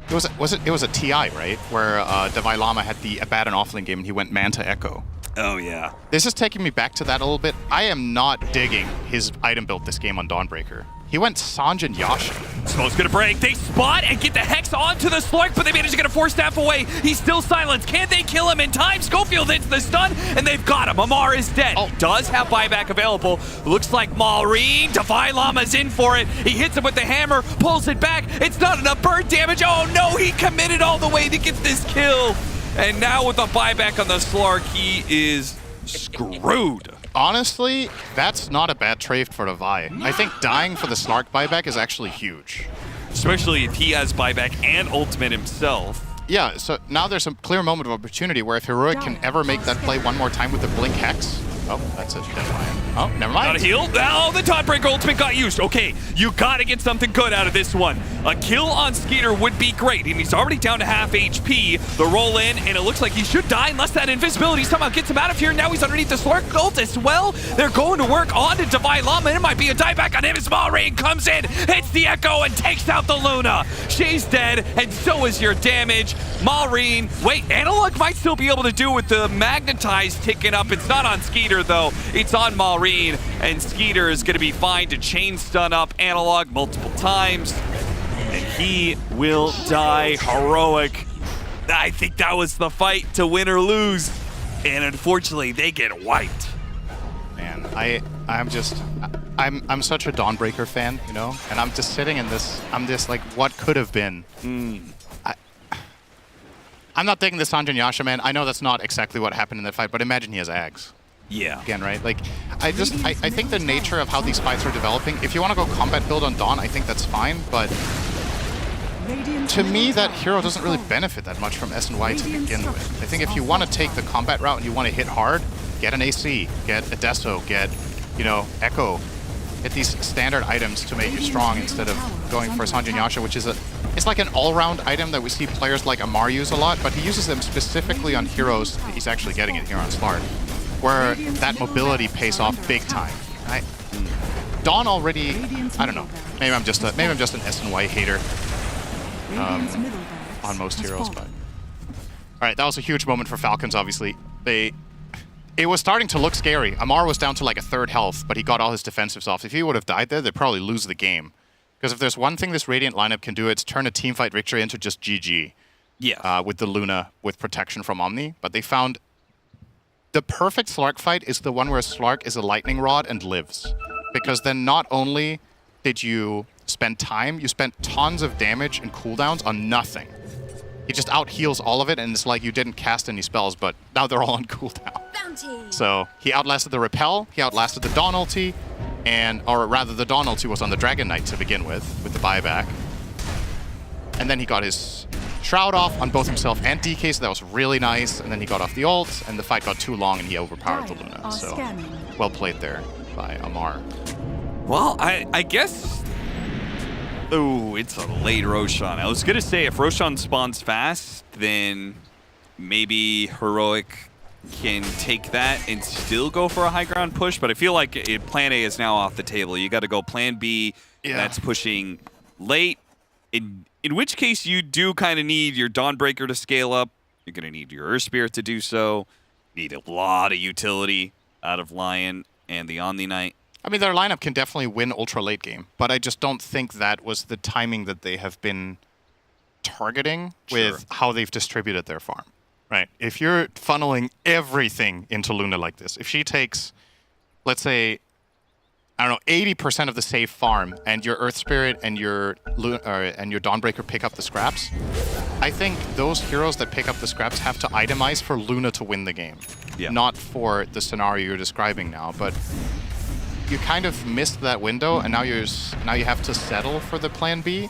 It was a TI, right? Where Davai Lama had the Abaddon offlane game and he went Manta Echo. Oh, yeah. This is taking me back to that a little bit. I am not digging his item build this game on Dawnbreaker. He went Sanjin Yasha. Smoke's gonna break. They spot and get the Hex onto the Slark, but they manage to get a force staff away. He's still silenced. Can they kill him in time? Schofield hits the stun, and they've got him. Amar is dead. Does have buyback available. Looks like Maureen. Davai Lama's in for it. He hits him with the hammer, pulls it back. It's not enough burn damage. Oh no, he committed all the way to get this kill. And now with a buyback on the Slark, he is screwed. Honestly, that's not a bad trade for Davai. I think dying for the Slark buyback is actually huge. Especially if he has buyback and ultimate himself. Yeah, so now there's a clear moment of opportunity where if Heroic can ever make that play one more time with the Blink Hex... Oh, that's it. Oh, never mind. Not a heal. Oh, the Dawnbreaker ultimate got used. Okay, you gotta get something good out of this one. A kill on Skeeter would be great, and he's already down to half HP. The roll in, and it looks like he should die unless that invisibility somehow gets him out of here. Now he's underneath the Slurk ult as well. They're going to work on to Divine Llama, and it might be a dieback on him as Malrine comes in, hits the Echo, and takes out the Luna. She's dead, and so is your damage. Malrine, wait, Analog might still be able to do with the Magnetize ticking up. It's not on Skeeter, though. It's on Malrine, and Skeeter is going to be fine to chain stun up Analog multiple times. And he will die heroic. I think that was the fight to win or lose. And unfortunately, they get wiped. Man, I'm such a Dawnbreaker fan, you know? And I'm just sitting in this, I'm just like, what could have been? I'm not taking this Sanjin Yasha, man. I know that's not exactly what happened in that fight, but imagine he has Ags. Yeah. Again, right? Like, I think the nature of how these fights are developing, if you want to go combat build on Dawn, I think that's fine, but to me, that hero doesn't really benefit that much from S&Y to begin with. I think if you want to take the combat route and you want to hit hard, get an AC, get a Deso, get, you know, Echo. Get these standard items to make you strong instead of going for Sanjin Yasha, which is it's like an all-round item that we see players like Amar use a lot, but he uses them specifically on heroes. He's actually getting it here on Slark, where that mobility pays off big time. Right? Dawn already, I don't know. Maybe I'm just an S&Y hater on most heroes, but all right, that was a huge moment for Falcons. Obviously, it was starting to look scary. Amar was down to like a third health, but he got all his defensives off. If he would have died there, they'd probably lose the game. Because if there's one thing this Radiant lineup can do, it's turn a teamfight victory into just GG. Yeah. With the Luna, with protection from Omni. But they found the perfect Slark fight is the one where Slark is a lightning rod and lives. Because then not only did you spend time, you spent tons of damage and cooldowns on nothing. He just out-heals all of it, and it's like you didn't cast any spells, but now they're all on cooldown. So he outlasted the Repel, he outlasted the Dawn ulti, or rather the Dawn ulti was on the Dragon Knight to begin with the buyback. And then he got his Shroud off on both himself and DK, so that was really nice. And then he got off the ult, and the fight got too long, and he overpowered the Luna. So well played there by Amar. Well, I guess... Oh, it's a late Roshan. I was going to say, if Roshan spawns fast, then maybe Heroic can take that and still go for a high ground push. But I feel like plan A is now off the table. You got to go plan B. Yeah. That's pushing late. In which case, you do kind of need your Dawnbreaker to scale up. You're going to need your Earth Spirit to do so. Need a lot of utility out of Lion and the Omni Knight. I mean, their lineup can definitely win ultra late game, but I just don't think that was the timing that they have been targeting with how they've distributed their farm, right? If you're funneling everything into Luna like this, if she takes, let's say, I don't know, 80% of the safe farm, and your Earth Spirit and your Dawnbreaker pick up the scraps, I think those heroes that pick up the scraps have to itemize for Luna to win the game, not for the scenario you're describing now, but you kind of missed that window, and now you have to settle for the plan B.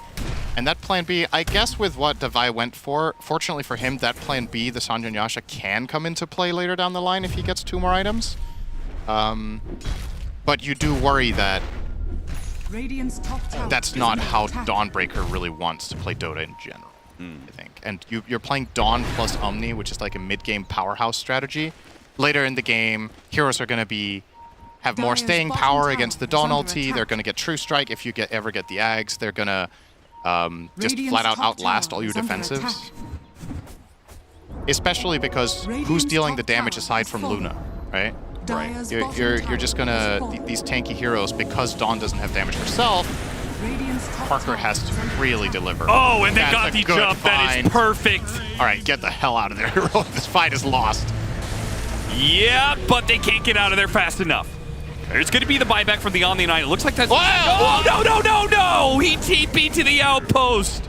And that plan B, I guess with what Davai went for, fortunately for him, that plan B, the Sanjin Yasha, can come into play later down the line if he gets 2 more items. But you do worry that that's not how Dawnbreaker really wants to play Dota in general, I think. And you're playing Dawn plus Omni, which is like a mid-game powerhouse strategy. Later in the game, heroes are going to have more staying power against the Dawn ulti. They're going to get True Strike if you ever get the Ags. They're going to just flat out outlast all your defensives. Especially because who's dealing the damage aside from Luna, right? Right. You're just going to... These tanky heroes, because Dawn doesn't have damage herself, Parker has to really deliver. Oh, and they got the jump. That is perfect. All right, get the hell out of there, hero. This fight is lost. Yeah, but they can't get out of there fast enough. There's going to be the buyback from the Omni Knight. It looks like that's... Oh, no! He TP'd to the outpost.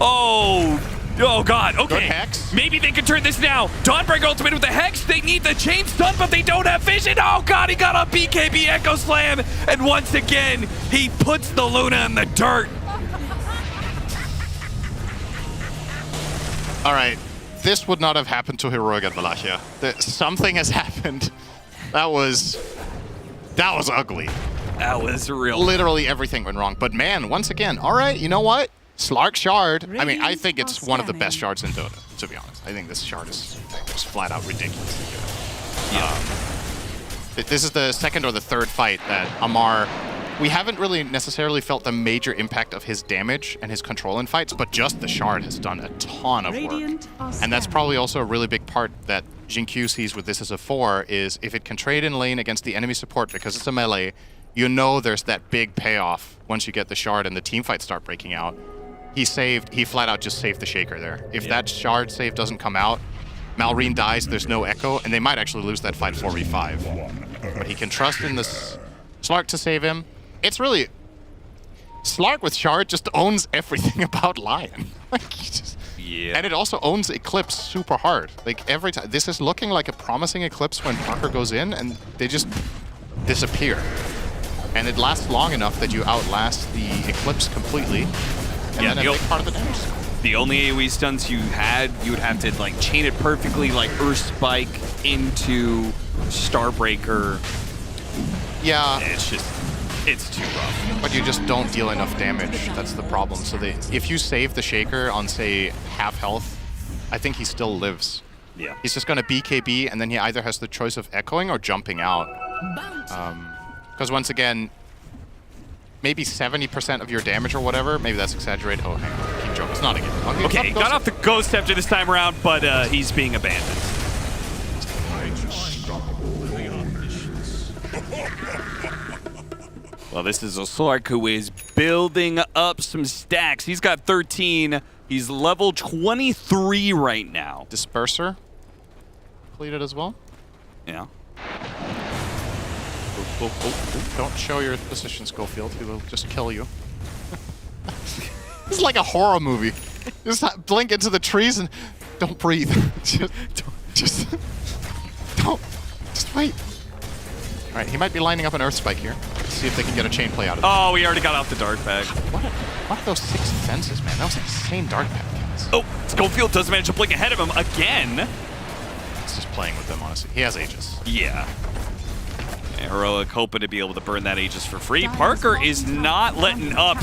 Oh, God. Okay. Good Hex. Maybe they can turn this now. Dawnbreaker ultimate with the Hex. They need the chain stun, but they don't have vision. Oh, God, he got a BKB Echo Slam. And once again, he puts the Luna in the dirt. All right. This would not have happened to Heroic at Valachia. Something has happened. That was ugly. That was real. Literally everything went wrong. But man, once again, all right, you know what? Slark Shard. I mean, I think it's one of the best shards in Dota, to be honest. I think this shard is just flat out ridiculously good. This is the second or the third fight that Amar... We haven't really necessarily felt the major impact of his damage and his control in fights, but just the shard has done a ton of work. And that's probably also a really big part that Jinkyu sees with this as a 4, is if it can trade in lane against the enemy support because it's a melee, you know there's that big payoff once you get the shard and the team fights start breaking out. He flat out just saved the Shaker there. If that shard save doesn't come out, Malrine dies, there's no echo, and they might actually lose that fight 4v5. But he can trust in this Slark to save him. It's really... Slark with Shard just owns everything about Lion. Yeah. And it also owns Eclipse super hard. Like, every time... This is looking like a promising Eclipse when Parker goes in, and they just disappear. And it lasts long enough that you outlast the Eclipse completely. And then a big part of the damage. The only AoE stunts you would have to like chain it perfectly, like Earth Spike into Starbreaker. Yeah. It's too rough. But you just don't deal enough damage. That's the problem. So if you save the Shaker on, say, half health, I think he still lives. Yeah. He's just going to BKB, and then he either has the choice of echoing or jumping out. Because once again, maybe 70% of your damage or whatever, maybe that's exaggerated. Oh, hang on. Keep jumping. It's not again. Okay, got off the Ghost Scepter this time around, but he's being abandoned. Well, this is a Slark who is building up some stacks. He's got 13. He's level 23 right now. Disperser completed as well. Yeah. Don't show your position, Schofield. He will just kill you. This is like a horror movie. Just blink into the trees and don't breathe. Just wait. All right, he might be lining up an Earth Spike here. Let's see if they can get a chain play out of it. Oh, we already got off the Dark Bag. What are those 6 defenses, man? That was insane Dark Bag. Oh, Schofield does manage to blink ahead of him again. He's just playing with them, honestly. He has Aegis. Yeah. Heroic hoping to be able to burn that Aegis for free. Parker is not letting up.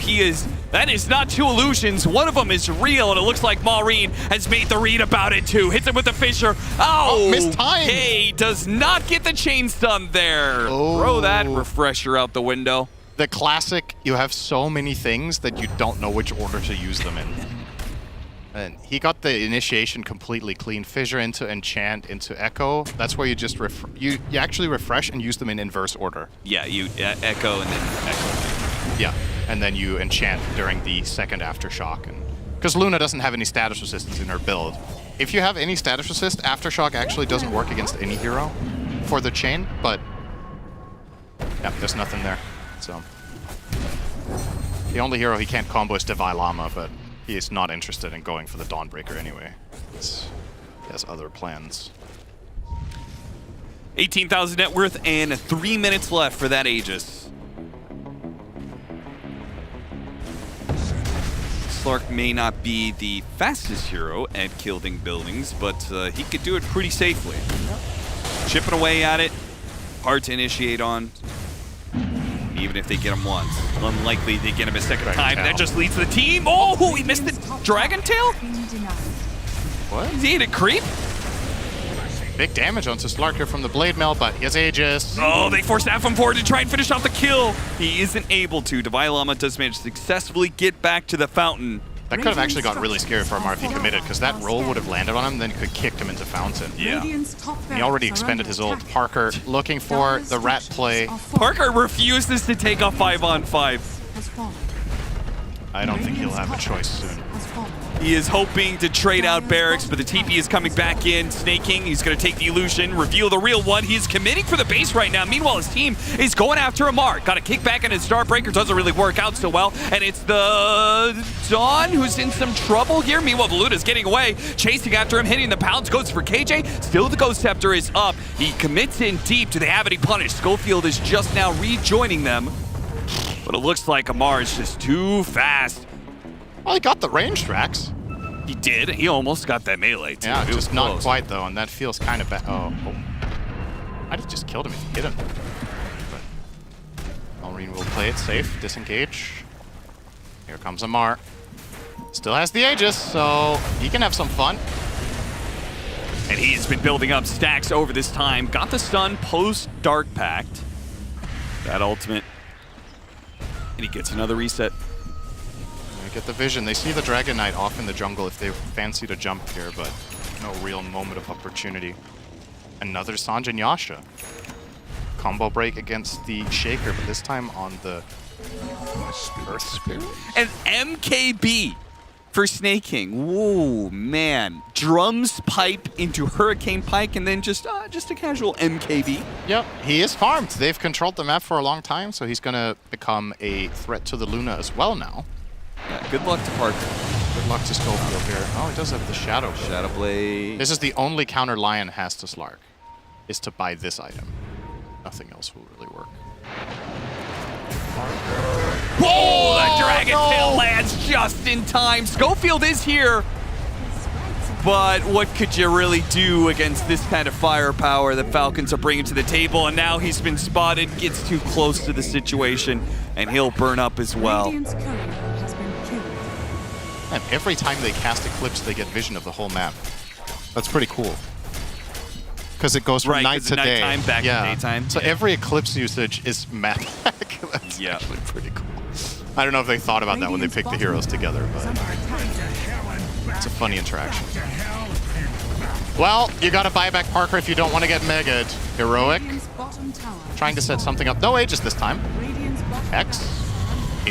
That is not 2 illusions. One of them is real, and it looks like Maureen has made the read about it too. Hits him with the Fissure. Oh, missed time. Hey, does not get the chain stun there. Throw that refresher out the window. The classic, you have so many things that you don't know which order to use them in. And he got the initiation completely clean. Fissure into Enchant into Echo. That's where you just you actually refresh and use them in inverse order. Yeah, you Echo and then Echo. Yeah, and then you Enchant during the second Aftershock. And because Luna doesn't have any status resistance in her build. If you have any status resist, Aftershock actually doesn't work against any hero for the chain, but yeah, there's nothing there. So the only hero he can't combo is Devi Lama, but he is not interested in going for the Dawnbreaker anyway. He has other plans. 18,000 net worth and 3 minutes left for that Aegis. Slark may not be the fastest hero at killing buildings, but he could do it pretty safely. Chipping away at it, hard to initiate on. Even if they get him once. Unlikely they get him a second time. That just leads the team. Oh, he missed the Dragon Tail? What? Is he in a creep? Big damage onto Slark here from the Blade Mail, but he has Aegis. Oh, they force him forward to try and finish off the kill. He isn't able to. Devi Lama does manage to successfully get back to the fountain. That could have actually got really scary for Amar if he committed, because that roll would have landed on him, then he could kick him into fountain. Yeah. He already expended his ult. Parker looking for the rat play. Parker refuses to take a 5-on-5. I don't think he'll have a choice soon. He is hoping to trade out Barracks, but the TP is coming back in. Snaking, he's going to take the illusion, reveal the real one. He's committing for the base right now. Meanwhile, his team is going after Amar. Got a kick back in his Starbreaker. Doesn't really work out so well. And it's the Dawn who's in some trouble here. Meanwhile, Valuda's getting away. Chasing after him, hitting the pounds. Goes for KJ. Still the Ghost Scepter is up. He commits in deep. Do they have any punish? Schofield is just now rejoining them. But it looks like Amar is just too fast. Well, he got the range tracks. He did. He almost got that melee, too. Yeah, just not quite, though, and that feels kind of bad. Oh. I'd have just killed him if he hit him. But Marine will play it safe, disengage. Here comes Amar. Still has the Aegis, so he can have some fun. And he's been building up stacks over this time. Got the stun post Dark Pact. That ultimate. And he gets another reset. They get the vision. They see the Dragon Knight off in the jungle if they fancy to jump here, but no real moment of opportunity. Another Sanjin Yasha. Combo break against the Shaker, but this time on the Earth Spirit. And MKB for Snake King. Whoa, man. Drums pipe into Hurricane Pike and then just a casual MKB. Yep, he is farmed. They've controlled the map for a long time, so he's going to become a threat to the Luna as well now. Yeah, good luck to Parker. Good luck to Schofield here. Oh, he does have the Shadow Blade. Shadow Blade. This is the only counter Lion has to Slark, is to buy this item. Nothing else will really work. Whoa, that Dragon Tail lands just in time. Schofield is here. But what could you really do against this kind of firepower that Falcons are bringing to the table? And now he's been spotted, gets too close to the situation, and he'll burn up as well. And every time they cast Eclipse, they get vision of the whole map. That's pretty cool. Because it goes from night to day. Nighttime back to daytime. So every Eclipse usage is map hack. That's actually pretty cool. I don't know if they thought about that when they picked the heroes together, but it's a funny interaction. Well, you gotta buy back Parker if you don't want to get megaed. Heroic. Trying to set something up. No Aegis this time. X.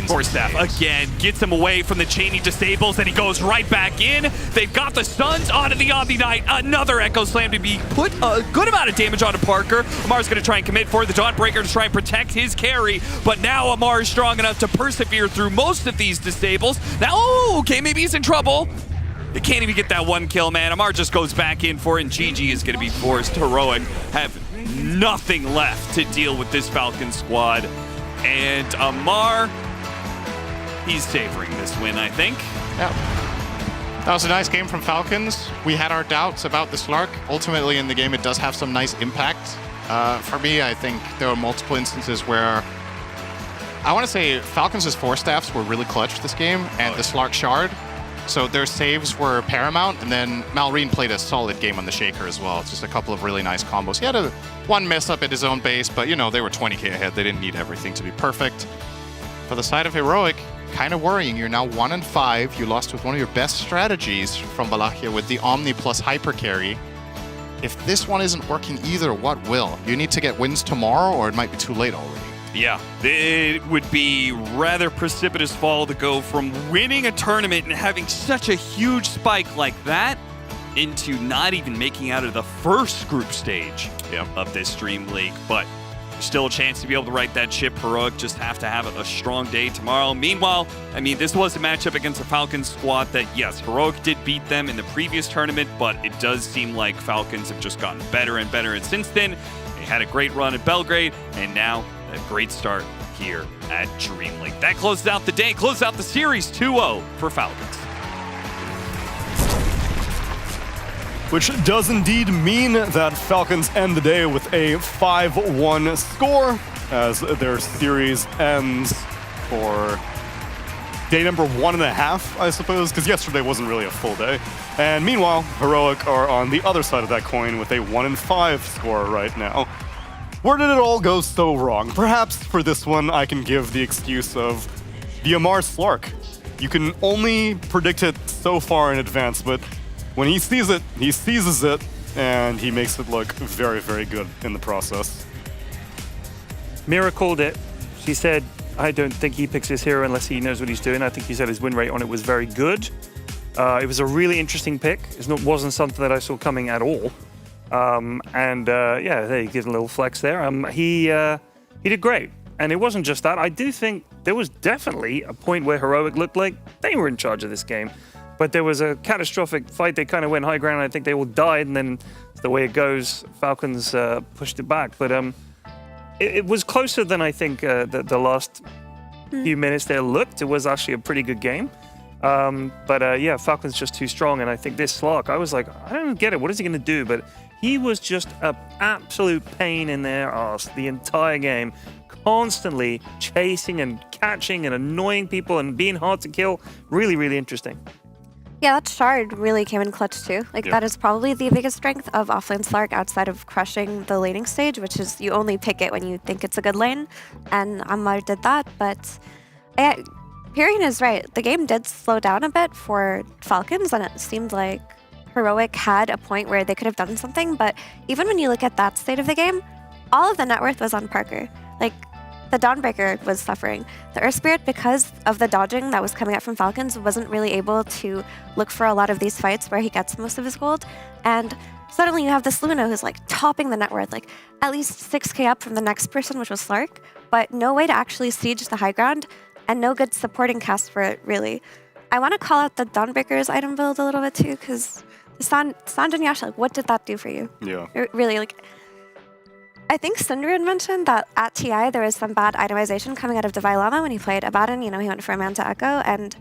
Force Staff again gets him away from the chain. He disables and he goes right back in. They've got the stuns onto the Omni Knight. Another Echo Slam to be put a good amount of damage onto Parker. Amar's going to try and commit for the Dawnbreaker to try and protect his carry. But now Amar is strong enough to persevere through most of these disables. Now, oh, okay, maybe he's in trouble. They can't even get that one kill, man. Amar just goes back in for it, and GG is going to be forced. Heroic have nothing left to deal with this Falcon squad. And Amar, he's savoring this win, I think. Yeah. That was a nice game from Falcons. We had our doubts about the Slark. Ultimately, in the game, it does have some nice impact. For me, I think there were multiple instances where I want to say Falcons' Force Staffs were really clutch this game, and the Slark Shard. So their saves were paramount, and then Malrine played a solid game on the Shaker as well. Just a couple of really nice combos. He had one mess up at his own base, but you know, they were 20k ahead. They didn't need everything to be perfect. For the side of Heroic, kind of worrying. You're now 1-5. You lost with one of your best strategies from Wallachia with the Omni plus Hyper Carry. If this one isn't working either, what will? You need to get wins tomorrow, or it might be too late already. Yeah, it would be rather precipitous fall to go from winning a tournament and having such a huge spike like that into not even making out of the first group stage of this Dream League. But there's still a chance to be able to right that ship. Heroic just have to have a strong day tomorrow. Meanwhile, I mean, this was a matchup against a Falcons squad that, yes, Heroic did beat them in the previous tournament, but it does seem like Falcons have just gotten better and better. And since then, they had a great run at Belgrade, and now a great start here at Dream League. That closes out the day, closes out the series 2-0 for Falcons. Which does indeed mean that Falcons end the day with a 5-1 score as their series ends for day number 1.5, I suppose, because yesterday wasn't really a full day. And meanwhile, Heroic are on the other side of that coin with a 1-5 score right now. Where did it all go so wrong? Perhaps for this one, I can give the excuse of the Amar Slark. You can only predict it so far in advance, but when he sees it, he seizes it, and he makes it look very, very good in the process. Mira called it. She said, I don't think he picks his hero unless he knows what he's doing. I think he said his win rate on it was very good. It was a really interesting pick. It wasn't something that I saw coming at all. Yeah, there you get a little flex there. He did great. And it wasn't just that. I do think there was definitely a point where Heroic looked like they were in charge of this game. But there was a catastrophic fight. They kind of went high ground. I think they all died. And then the way it goes, Falcons pushed it back. But it was closer than I think the last few minutes there looked. It was actually a pretty good game. Yeah, Falcon's just too strong, and I think this Slark, I was like, I don't get it. What is he going to do? But he was just an absolute pain in their ass the entire game, constantly chasing and catching and annoying people and being hard to kill. Really, really interesting. Yeah, that shard really came in clutch too. Like that is probably the biggest strength of offlane Slark outside of crushing the laning stage, which is you only pick it when you think it's a good lane, and Ammar did that. But Pyrian is right. The game did slow down a bit for Falcons, and it seemed like Heroic had a point where they could have done something. But even when you look at that state of the game, all of the net worth was on Parker. Like the Dawnbreaker was suffering. The Earth Spirit, because of the dodging that was coming out from Falcons, wasn't really able to look for a lot of these fights where he gets most of his gold. And suddenly you have this Luna who's like topping the net worth, like at least 6k up from the next person, which was Slark, but no way to actually siege the high ground and no good supporting cast for it, really. I want to call out the Dawnbreaker's item build a little bit too, because the Sanj and Yasha, like, what did that do for you? Yeah. Really, like, I think Cinder had mentioned that at TI there was some bad itemization coming out of Divine Llama when he played Abaddon. You know, he went for a Manta Echo, and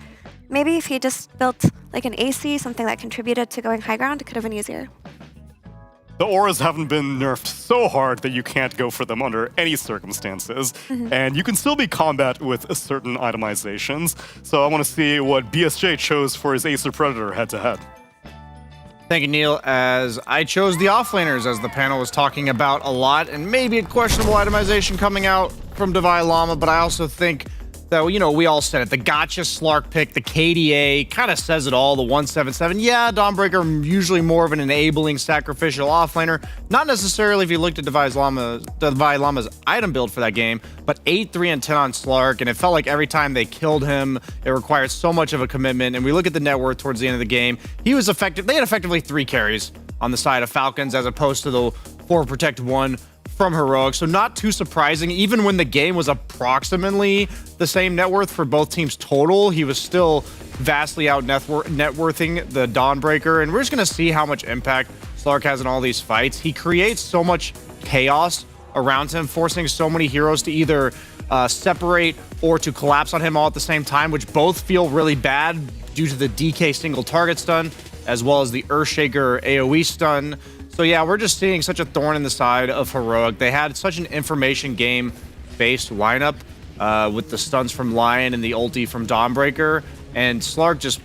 maybe if he just built like an AC, something that contributed to going high ground, it could have been easier. The auras haven't been nerfed so hard that you can't go for them under any circumstances, and you can still be combat with certain itemizations. So I want to see what BSJ chose for his Acer Predator head-to-head. Thank you, Neil. As I chose the offlaners, as the panel was talking about a lot, and maybe a questionable itemization coming out from Divine Llama, but I also think that, you know, we all said it. The gotcha Slark pick, the KDA, kind of says it all. The 177. Yeah, Dawnbreaker, usually more of an enabling sacrificial offlaner. Not necessarily if you looked at Divine Llama's item build for that game, but 8, 3, and 10 on Slark, and it felt like every time they killed him, it required so much of a commitment. And we look at the net worth towards the end of the game, he was effective. They had effectively 3 carries on the side of Falcons as opposed to the 4 protect 1 from Heroic, so not too surprising. Even when the game was approximately the same net worth for both teams total, he was still vastly out net worthing the Dawnbreaker, and we're just going to see how much impact Slark has in all these fights. He creates so much chaos around him, forcing so many heroes to either separate or to collapse on him all at the same time, which both feel really bad due to the DK single target stun, as well as the Earthshaker AoE stun. So yeah, we're just seeing such a thorn in the side of Heroic. They had such an information game-based lineup with the stuns from Lion and the ulti from Dawnbreaker, and Slark just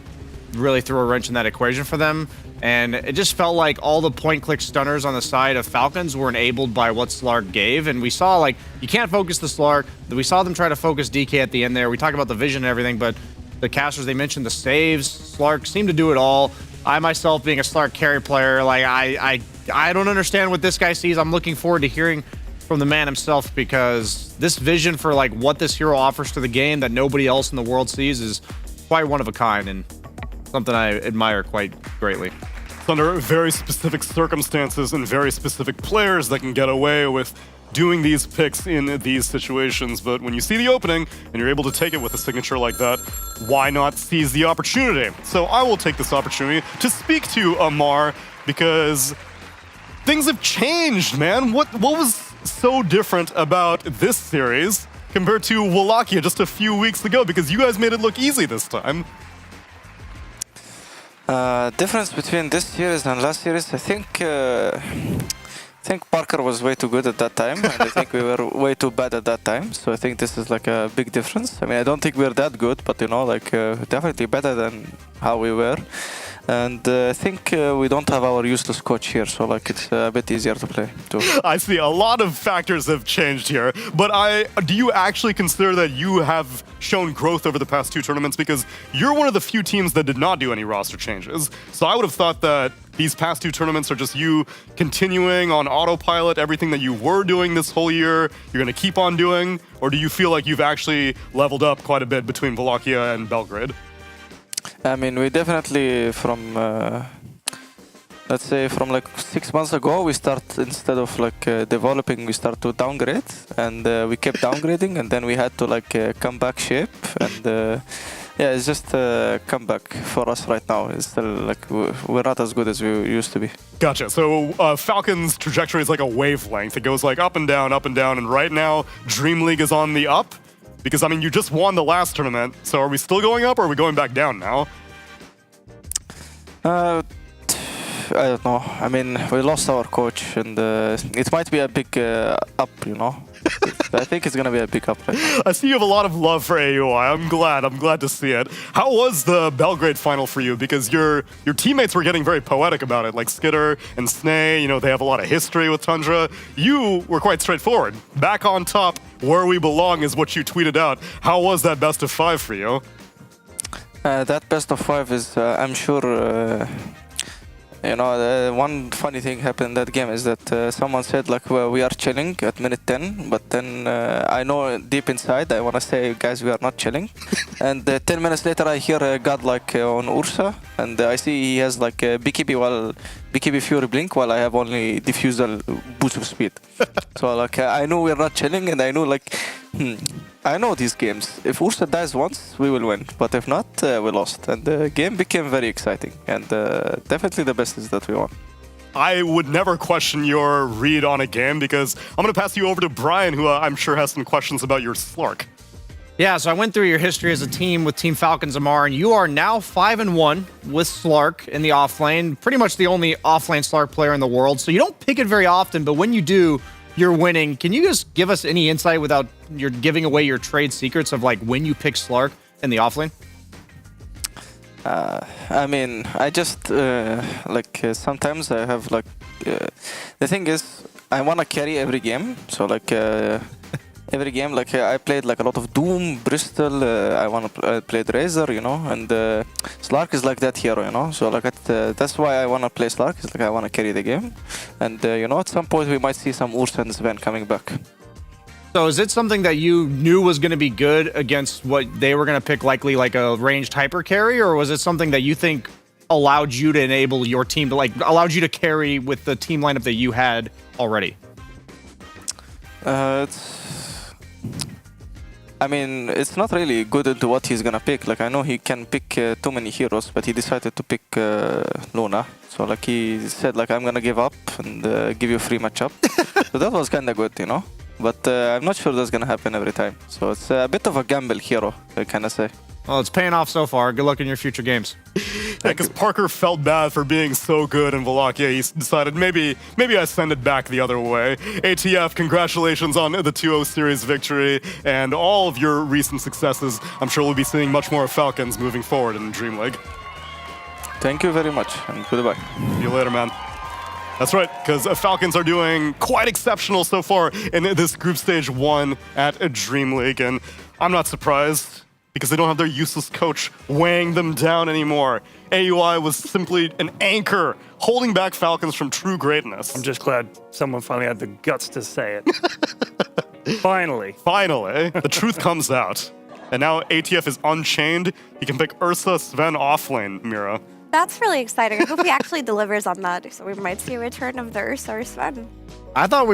really threw a wrench in that equation for them. And it just felt like all the point-click stunners on the side of Falcons were enabled by what Slark gave. And we saw, like, you can't focus the Slark. We saw them try to focus DK at the end there. We talked about the vision and everything, but the casters, they mentioned the saves. Slark seemed to do it all. I myself, being a Slark carry player, like, I don't understand what this guy sees. I'm looking forward to hearing from the man himself, because this vision for like what this hero offers to the game that nobody else in the world sees is quite one of a kind, and something I admire quite greatly. It's under very specific circumstances and very specific players that can get away with doing these picks in these situations, but when you see the opening and you're able to take it with a signature like that, why not seize the opportunity? So I will take this opportunity to speak to Ammar, because things have changed, man. What was so different about this series compared to Wallachia just a few weeks ago? Because you guys made it look easy this time. Difference between this series and last series, I think Parker was way too good at that time, and I think we were way too bad at that time. So I think this is like a big difference. I mean, I don't think we're that good, but you know, like definitely better than how we were. And I think we don't have our useless coach here, so like it's a bit easier to play too. I see a lot of factors have changed here, but do you actually consider that you have shown growth over the past 2 tournaments? Because you're one of the few teams that did not do any roster changes. So I would have thought that these past 2 tournaments are just you continuing on autopilot everything that you were doing this whole year, you're going to keep on doing, or do you feel like you've actually leveled up quite a bit between Wallachia and Belgrade? I mean, we definitely from, let's say from like 6 months ago, we start, instead of like developing, we start to downgrade, and we kept downgrading, and then we had to like come back shape, and yeah, it's just a comeback for us right now. It's still like we're not as good as we used to be. Gotcha. So Falcon's trajectory is like a wavelength. It goes like up and down, and right now DreamLeague is on the up. Because, I mean, you just won the last tournament, so are we still going up or are we going back down now? I don't know. I mean, we lost our coach, and it might be a big up, you know. I think it's gonna be a big up. Right? I see you have a lot of love for AUI. I'm glad to see it. How was the Belgrade final for you? Because your teammates were getting very poetic about it, like Skitter and Snay. You know, they have a lot of history with Tundra. You were quite straightforward. Back on top, where we belong is what you tweeted out. How was that best of 5 for you? That best of 5 is, I'm sure. You know, one funny thing happened in that game is that someone said like, well, we are chilling at minute 10, but then I know deep inside I want to say, guys, we are not chilling. And 10 minutes later I hear a god like on Ursa, and I see he has like BKB Fury Blink while I have only Diffusal Boost of Speed. So like I know we're not chilling, and I know like, I know these games. If Ursa dies once, we will win. But if not, we lost. And the game became very exciting. And definitely the best is that we won. I would never question your read on a game because I'm going to pass you over to Brian, who I'm sure has some questions about your Slark. Yeah, so I went through your history as a team with Team Falcons Amar, and you are now 5-1 with Slark in the offlane. Pretty much the only offlane Slark player in the world. So you don't pick it very often, but when you do, you're winning. Can you just give us any insight without you're giving away your trade secrets of like when you pick Slark in the offlane? I mean, I just sometimes I have like the thing is I want to carry every game. So like every game, like I played like a lot of Doom, Bristol. I played Razor, you know, and Slark is like that hero, you know. So like that's why I want to play Slark. It's like I want to carry the game, and you know, at some point we might see some Ursa and Sven coming back. So is it something that you knew was going to be good against what they were going to pick, likely like a ranged hyper carry, or was it something that you think allowed you to enable your team to allowed you to carry with the team lineup that you had already? I mean, it's not really good into what he's gonna pick. Like I know he can pick too many heroes, but he decided to pick Luna. So like he said, like I'm gonna give up and give you a free matchup. So that was kind of good, you know. But I'm not sure that's gonna happen every time. So it's a bit of a gamble hero, I kind of say. Well, it's paying off so far. Good luck in your future games. Yeah, because Parker felt bad for being so good in Wallachia. He decided maybe I send it back the other way. ATF, congratulations on the 2-0 series victory and all of your recent successes. I'm sure we'll be seeing much more Falcons moving forward in DreamLeague. Thank you very much, and goodbye. See you later, man. That's right, because Falcons are doing quite exceptional so far in this Group Stage 1 at DreamLeague, and I'm not surprised, because they don't have their useless coach weighing them down anymore. AUI was simply an anchor, holding back Falcons from true greatness. I'm just glad someone finally had the guts to say it. Finally. Finally. The truth comes out. And now ATF is unchained. He can pick Ursa, Sven offlane, Mira. That's really exciting. I hope he actually delivers on that, so we might see a return of the Ursa or Sven. I thought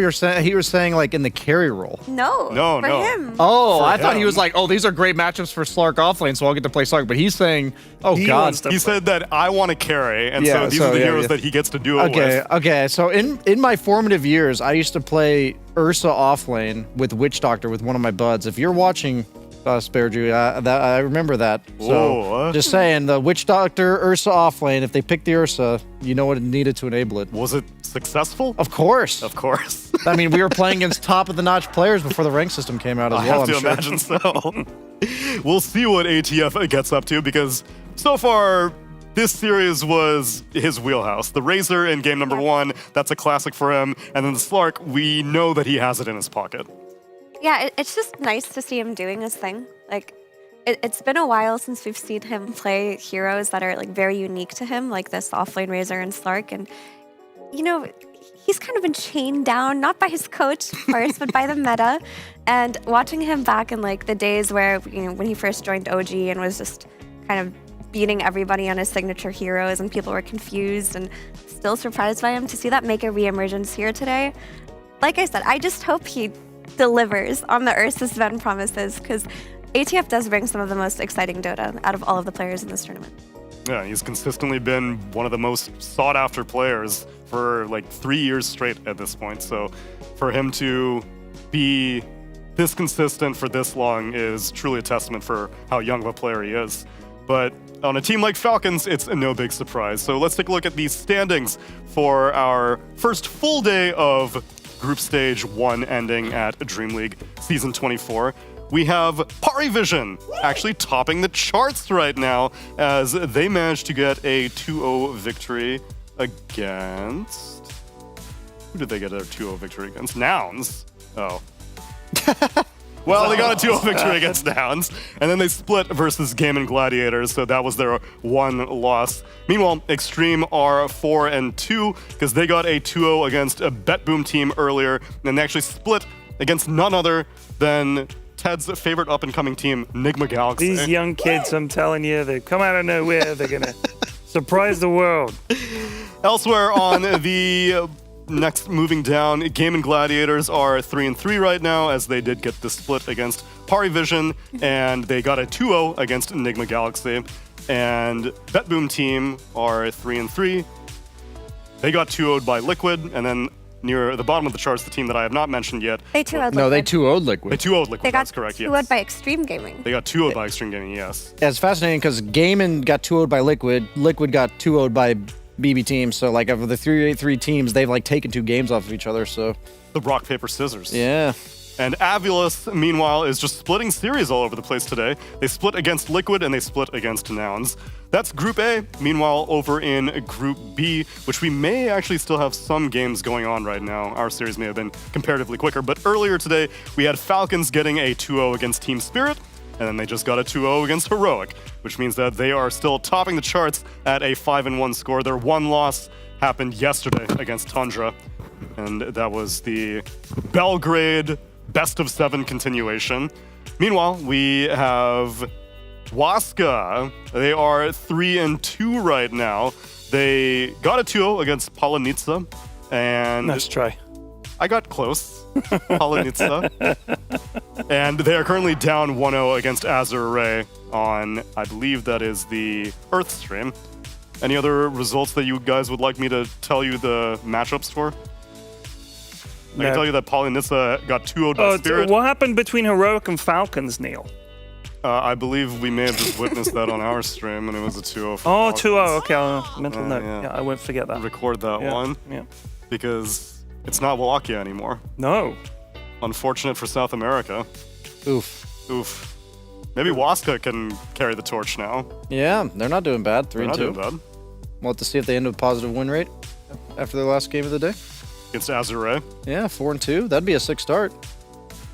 he was saying like in the carry role. No, for him. Oh, For I thought he him. was like, oh, these are great matchups for Slark offlane, so I'll get to play Slark. But he's saying, oh God. He said that I want to carry, and so these are the heroes that he gets to do it with. Okay. So in my formative years, I used to play Ursa offlane with Witch Doctor with one of my buds. If you're watching, spared you. I remember that. So just saying, the Witch Doctor Ursa offlane. If they picked the Ursa, you know what it needed to enable it. Was it successful? Of course. Of course. I mean, we were playing against top of the notch players before the rank system came out as I well. have to imagine so. We'll see what ATF gets up to because so far this series was his wheelhouse. The Razor in game number 1, that's a classic for him, and then the Slark, we know that he has it in his pocket. Yeah, it's just nice to see him doing his thing. Like, it's been a while since we've seen him play heroes that are like very unique to him, like this offlane Razor and Slark. And, you know, he's kind of been chained down, not by his coach, of course, but by the meta. And watching him back in like the days where, you know, when he first joined OG and was just kind of beating everybody on his signature heroes and people were confused and still surprised by him, to see that make a reemergence here today. Like I said, I just hope he delivers on the Ursa Sven promises, because ATF does bring some of the most exciting Dota out of all of the players in this tournament. Yeah, he's consistently been one of the most sought-after players for like 3 years straight at this point. So for him to be this consistent for this long is truly a testament for how young of a player he is. But on a team like Falcons, it's no big surprise. So let's take a look at the standings for our first full day of Group Stage 1 ending at DreamLeague Season 24. We have Parivision actually topping the charts right now as they managed to get a 2-0 victory against... Who did they get a 2-0 victory against? Nouns. Oh. Well, they got a 2-0 victory against Nouns, and then they split versus Gaimin Gladiators, so that was their one loss. Meanwhile, Extreme are 4-2 because they got a 2-0 against a BetBoom team earlier, and they actually split against none other than Ted's favorite up-and-coming team, Nigma Galaxy. These young kids, I'm telling you, they come out of nowhere. They're going to surprise the world. Elsewhere on the next moving down, Gaimin Gladiators are 3-3 right now, as they did get the split against Parivision, and they got a 2-0 against Nigma Galaxy. And BetBoom team are 3-3. They got 2-0'd by Liquid, and then near the bottom of the charts, the team that I have not mentioned yet. They 2-0'd Liquid. No, they 2-0'd Liquid. They 2-0'd Liquid, They got that's correct, 2-0'd yes. by Extreme Gaming. They got 2-0'd by Extreme Gaming, yes. Yeah, it's fascinating because Gaimin got 2-0'd by Liquid. Liquid got 2-0'd by BB teams. So, like, of the 3-3 teams, they've, like, taken 2 games off of each other, so... The rock, paper, scissors. Yeah. And Avulus, meanwhile, is just splitting series all over the place today. They split against Liquid and they split against Nouns. That's Group A. Meanwhile, over in Group B, which we may actually still have some games going on right now. Our series may have been comparatively quicker, but earlier today, we had Falcons getting a 2-0 against Team Spirit, and then they just got a 2-0 against Heroic, which means that they are still topping the charts at a 5-1 score. Their one loss happened yesterday against Tundra, and that was the Belgrade Best of 7 continuation. Meanwhile, we have Waska. They are 3-2 right now. They got a 2-0 against Polonitsa, and nice try. I got close. Polonitsa. And they are currently down 1-0 against Azure Ray on, I believe that is the Earth stream. Any other results that you guys would like me to tell you the matchups for? I can tell you that Polonitsa got 2-0 by Spirit. What happened between Heroic and Falcons, Neil? I believe we may have just witnessed that on our stream, and it was a 2-0 for Oh, Falcons. 2-0. Okay, mental note. Yeah. Yeah, I won't forget that. Record that one. Yeah. Because it's not Wallachia anymore. No. Unfortunate for South America. Oof. Maybe Waska can carry the torch now. Yeah, they're not doing bad. 3-2. They're not doing bad. We'll have to see if they end with a positive win rate after their last game of the day. Against Azure. Yeah, 4-2. That'd be a sick start.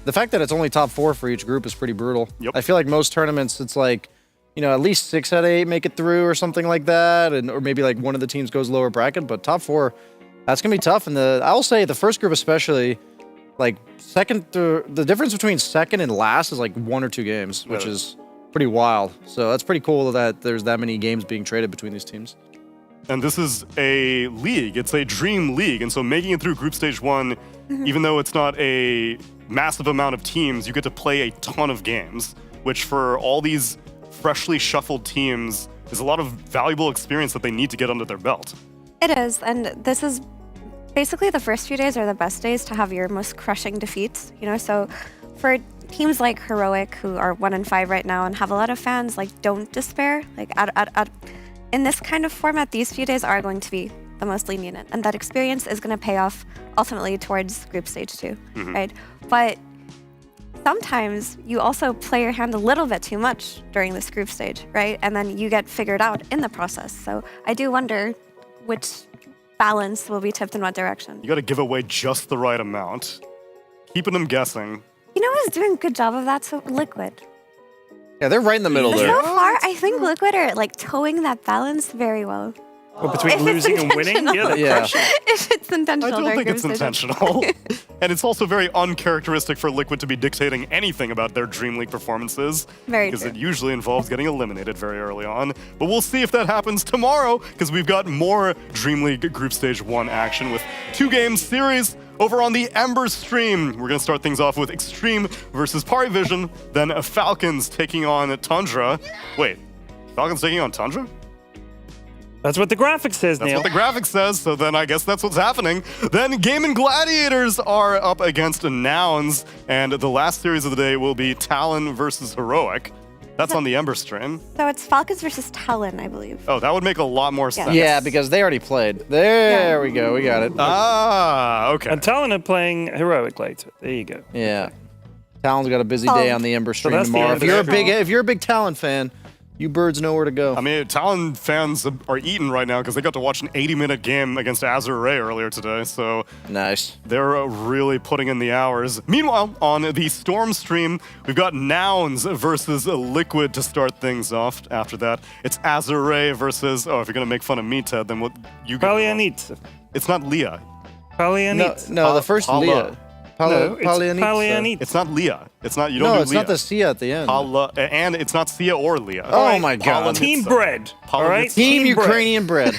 The fact that it's only top 4 for each group is pretty brutal. Yep. I feel like most tournaments, it's like, you know, at least 6 out of 8 make it through or something like that, or maybe like one of the teams goes lower bracket. But top 4, that's gonna be tough. And I will say the first group especially, like the difference between second and last is like 1 or 2 games, which is pretty wild. So that's pretty cool that there's that many games being traded between these teams. And this is a league. It's a dream league. And so making it through Group Stage 1, even though it's not a massive amount of teams, you get to play a ton of games, which for all these freshly shuffled teams is a lot of valuable experience that they need to get under their belt. It is, and this is basically the first few days are the best days to have your most crushing defeats, you know? So for teams like Heroic, who are 1-5 right now and have a lot of fans, like, don't despair. Like, in this kind of format, these few days are going to be the most lenient, and that experience is going to pay off ultimately towards Group Stage 2, right? But sometimes you also play your hand a little bit too much during this group stage, right? And then you get figured out in the process. So I do wonder which balance will be tipped in what direction. You got to give away just the right amount, keeping them guessing. You know who's doing a good job of that? So Liquid. Yeah, they're right in the middle there. So far, I think Liquid are like towing that balance very well. Well, between losing and winning? Yeah. If it's intentional. I don't think it's during group stages. intentional. And it's also very uncharacteristic for Liquid to be dictating anything about their Dream League performances. Very Because true. it usually involves getting eliminated very early on. But we'll see if that happens tomorrow, because we've got more Dream League Group Stage 1 action with 2-game series over on the Ember stream. We're going to start things off with Extreme versus Parivision, then Falcons taking on Tundra. Wait, Falcons taking on Tundra? That's what the graphic says, That's Neil. what the graphic says, so then I guess that's what's happening. Then Gaimin Gladiators are up against Nouns, and the last series of the day will be Talon versus Heroic. That's on the Ember stream. So it's Falcons versus Talon, I believe. Oh, that would make a lot more sense. Yeah, because they already played. There we go. We got it. Ah, okay. And Talon are playing Heroic later. There you go. Yeah. Talon's got a busy day on the Ember stream that's the tomorrow. end If of you're a big Talon fan, you birds know where to go. I mean, Talon fans are eating right now because they got to watch an 80-minute game against Azure Ray earlier today, so nice. They're really putting in the hours. Meanwhile, on the Storm stream, we've got Nouns versus Liquid to start things off. After that, it's Azure Ray versus, if you're going to make fun of me, Ted, then what you got? Palianitsa. It's not Leah. Palianitsa. No, the first Leah. No, it's Palianitsa. It's not Leah. It's not, you don't No, do it's Leah. not the Sia at the end. And it's not Sia or Leah. Oh my God. Team bread. All right? Team Ukrainian bread.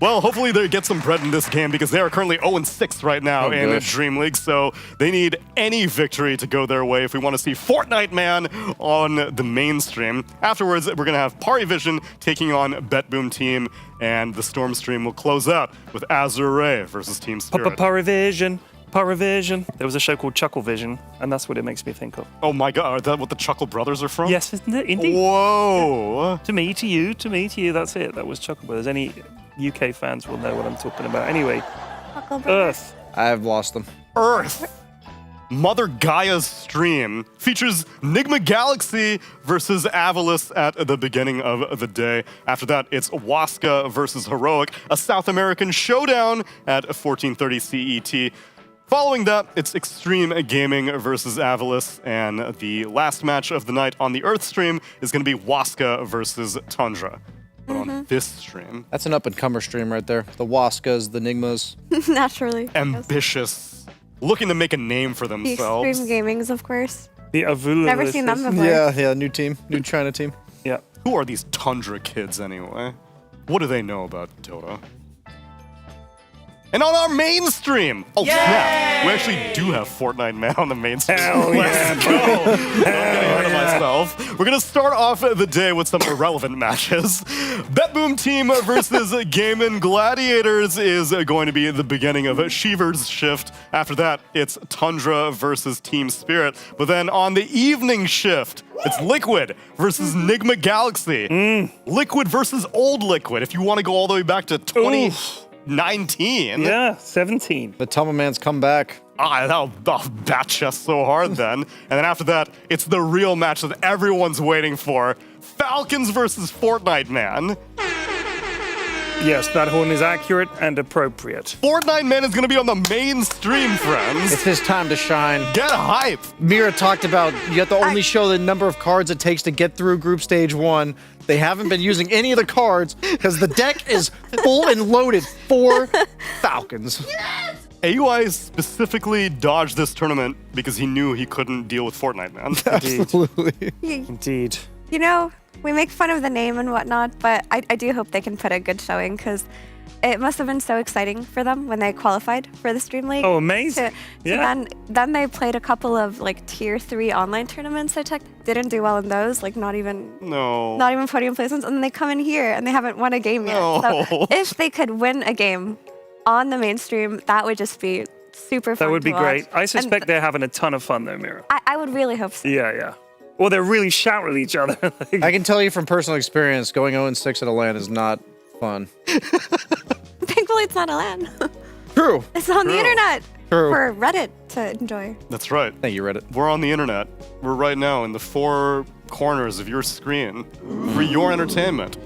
Well, hopefully they get some bread in this game because they are currently 0-6 right now in Dream League, so they need any victory to go their way if we want to see Fortnite Man on the mainstream. Afterwards, we're going to have Pari Vision taking on BetBoom team, and the Storm stream will close out with Azure Ray versus Team Spirit. Paravision. Paravision. There was a show called Chuckle Vision, and that's what it makes me think of. Oh my God, are that what the Chuckle Brothers are from? Yes, isn't it? Indeed. Whoa. To me, to you, that's it. That was Chuckle Brothers. Any UK fans will know what I'm talking about. Anyway, Earth. I've lost them. Earth. Mother Gaia's stream features Nigma Galaxy versus Avalis at the beginning of the day. After that, it's Waska versus Heroic, a South American showdown at 14:30 CET. Following that, it's Extreme Gaming versus Avalis, and the last match of the night on the Earth stream is going to be Waska versus Tundra. But on this stream, That's an up-and-comer stream right there. The Waskas, the Nigmas. Naturally. ambitious, looking to make a name for The themselves. Extreme Gamings, of course. The Avula. Never seen them before. Yeah, new team. New China team. Yeah. Who are these Tundra kids anyway? What do they know about Dota? And on our main stream, snap, we actually do have Fortnite Man on the main stream. Hell yeah, Let's go. I'm getting ahead of myself. We're gonna start off the day with some irrelevant matches. BetBoom team versus Gaimin Gladiators is going to be the beginning of Shiver's shift. After that, it's Tundra versus Team Spirit. But then on the evening shift, it's Liquid versus Nigma Galaxy. Liquid versus Old Liquid. If you want to go all the way back to 2019. Yeah, 17. The Tumble Man's come back. That'll bat chest so hard then. And then after that, it's the real match that everyone's waiting for. Falcons versus Fortnite Man. Yes, that one is accurate and appropriate. Fortnite Man is going to be on the main stream, friends. It's his time to shine. Get hype. Mira talked about you have to only show the number of cards it takes to get through Group Stage 1. They haven't been using any of the cards because the deck is full and loaded for Falcons. AUI specifically dodged this tournament because he knew he couldn't deal with Fortnite Man. Absolutely. Indeed. You know, we make fun of the name and whatnot, but I do hope they can put a good showing because it must have been so exciting for them when they qualified for the Stream League. Oh, amazing. Then they played a couple of like tier 3 online tournaments I checked. Didn't do well in those, like not even podium placements. And then they come in here and they haven't won a game yet. So if they could win a game on the mainstream, that would just be super fun. That would be to watch. great. I suspect they're having a ton of fun though, Mira. I would really hope so. Yeah. Or they're really shouting at each other. I can tell you from personal experience, going 0-6 at a LAN is not fun. Thankfully, it's not a LAN. True. It's on the internet. True. For Reddit to enjoy. That's right. Thank you, Reddit. We're on the internet. We're right now in the 4 corners of your screen for your entertainment.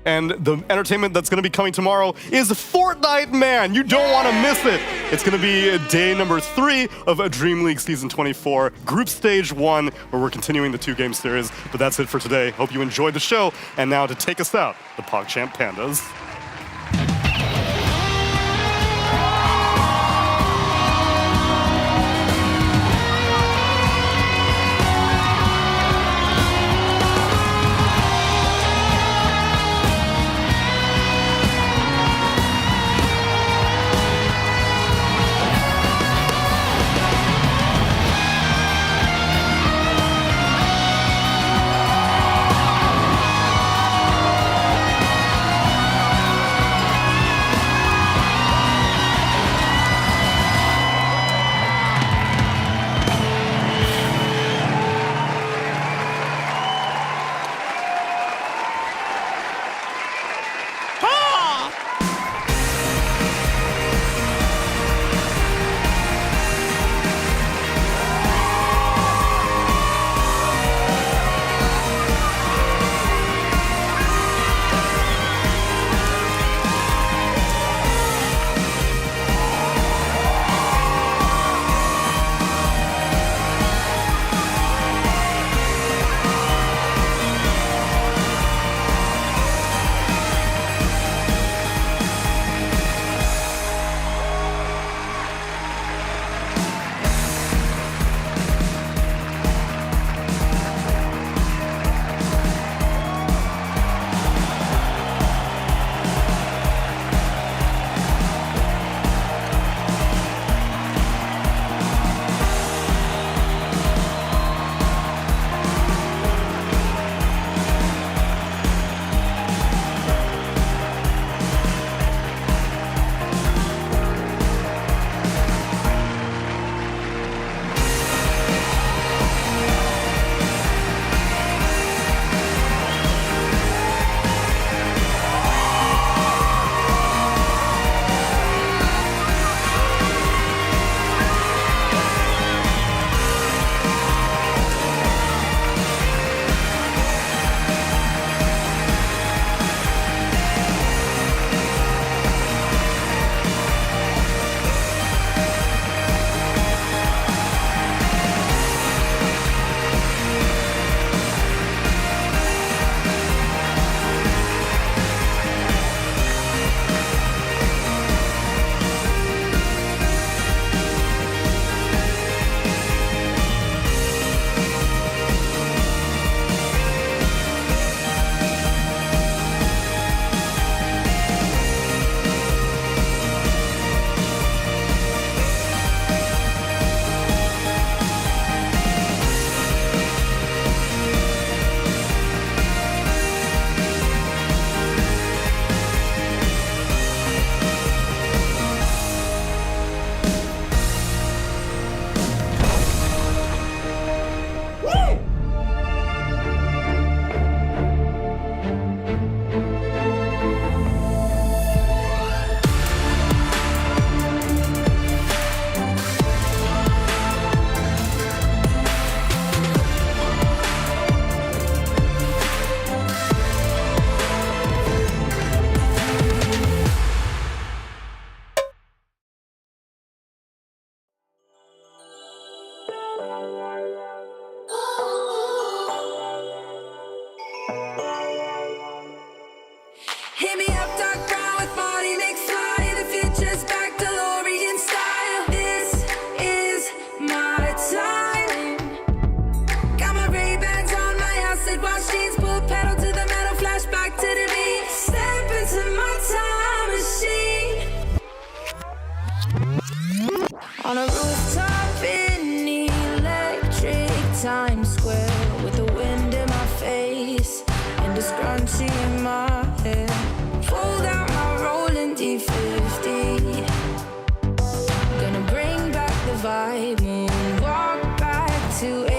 And the entertainment that's going to be coming tomorrow is Fortnite Man. You don't want to miss it. It's going to be day number 3 of a Dream League Season 24, Group Stage 1, where we're continuing the 2-game series. But that's it for today. Hope you enjoyed the show. And now to take us out, the PogChamp Pandas. Hit me up, dark brown with Marty McFly. The future's back, DeLorean style. This is my time. Got my Ray-Bans on, my acid wash jeans, pull pedal to the metal, flashback to the beat. Step into my time machine. On a rooftop in electric Times Square, with the wind in my face and a scrunchie in my hair. Fold out my rolling D50. Gonna bring back the vibe, moonwalk back to 85.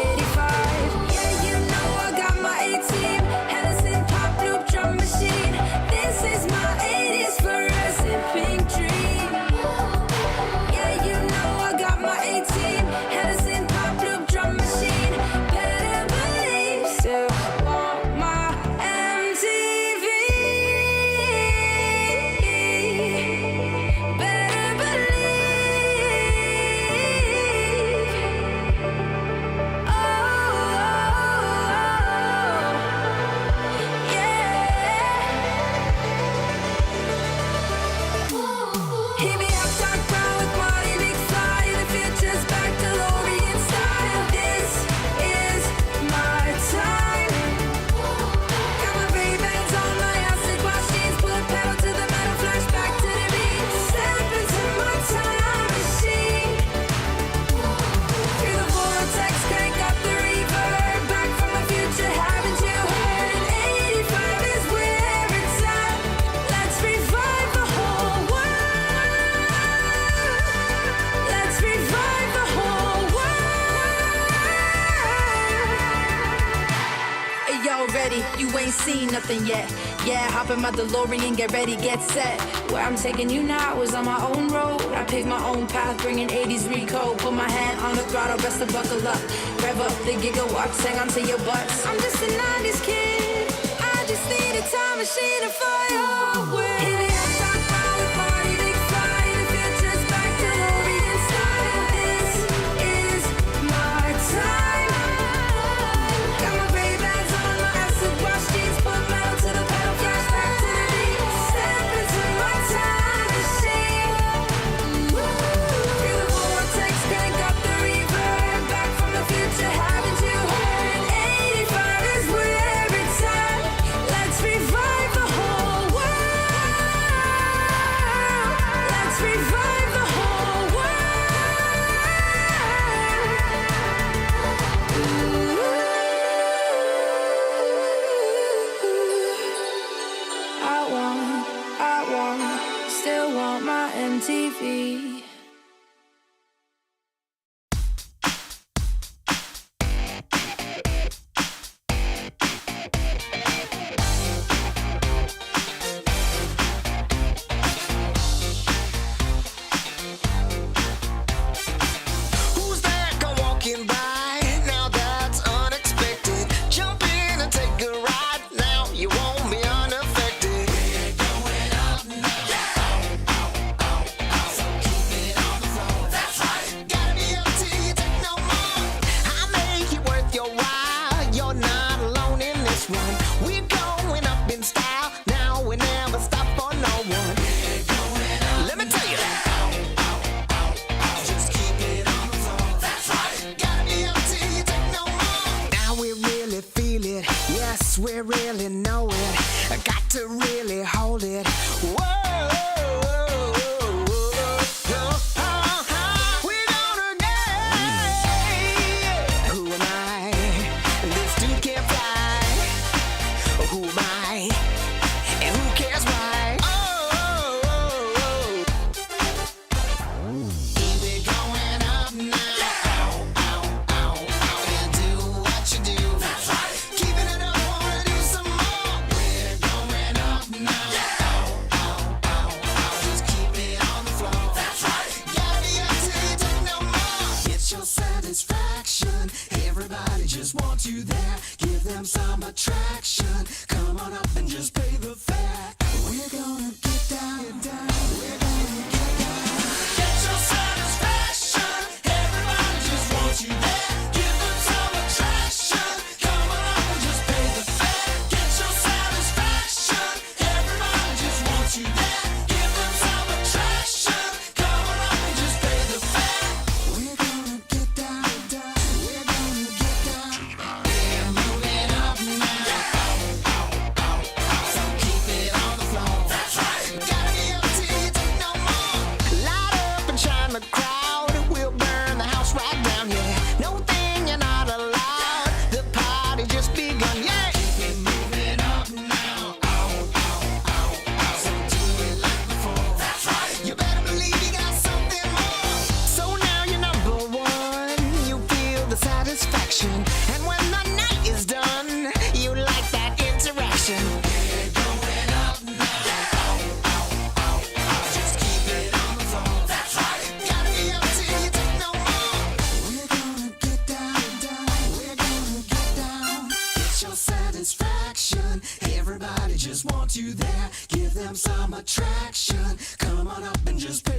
Yeah, you know I got my A-team, Hennessy pop loop drum machine. This is my 80s fluorescent pink dream. Yeah, you know I got my A-team, Hennessy pop loop drum machine. Better believe, still want my MTV. Better believe. Oh, yeah. Hit me up, dark brown with Marty McFly. The future's back, DeLorean style. This is my time. Got my Ray-Bans on, my acid wash jeans, pull pedal to the metal, flashback to the beat. Step into my time machine. Through the vortex, crank up the reverb. Back from the future, haven't you heard? 85 is where it's at. Let's revive the whole world. Let's revive the whole world. Hey, yo, ready? You ain't seen nothing yet. Yeah, hop in my DeLorean, get ready, get set. Where I'm taking you now is on my own road. I pick my own path, bringing 80s recode. Put my hand on the throttle, best to buckle up. Rev up the gigawatts, hang on to your butts. I'm just a 90s kid. I just need a time machine to fly away. Hit me up, dark brown with Marty McFly. The future's back, DeLorean style. This is my time. Got my Ray-Bans on, my acid wash jeans, pull metal to the pedal, flashback to the beat. Step into my time machine. Through the vortex, crank up the reverb. Back from the future, haven't you heard? 85 is where it's at. Let's revive the whole world. Let's revive the whole world. Still want my MTV. Who's that go walking by? Now that's unexpected. Jump in and take a ride. Now you won't be unaffected. We're going up now. So keep it on the floor. That's right. Gotta be up till you take no more. I make it worth your while. You're not alone in this one. We're going up in style. Now we never stop for no one. We're going up. Let me tell you that. Just keep it on the floor. That's right. Gotta be up till you take no more. Now we really feel it. Yes, we really know it. I got to really hold it. Whoa. We're gonna get. Who am I? This dude can't fly. Who am I? And who cares why? We're going up now. And do what you do. That's right. Keeping it up, wanna do some more. We're going up now. Just keep it on the floor. That's right. Gotta be up till you take no more. It's your satisfaction. Everybody just wants you there. Give them some attraction. Come on up and just pay the fare. We're gonna get down. We're gonna get down. Get your satisfaction. Everybody just wants you there. Give them some attraction. Come on up and just pay the fare. Get your satisfaction. Everybody them some attraction. Come on up and just pay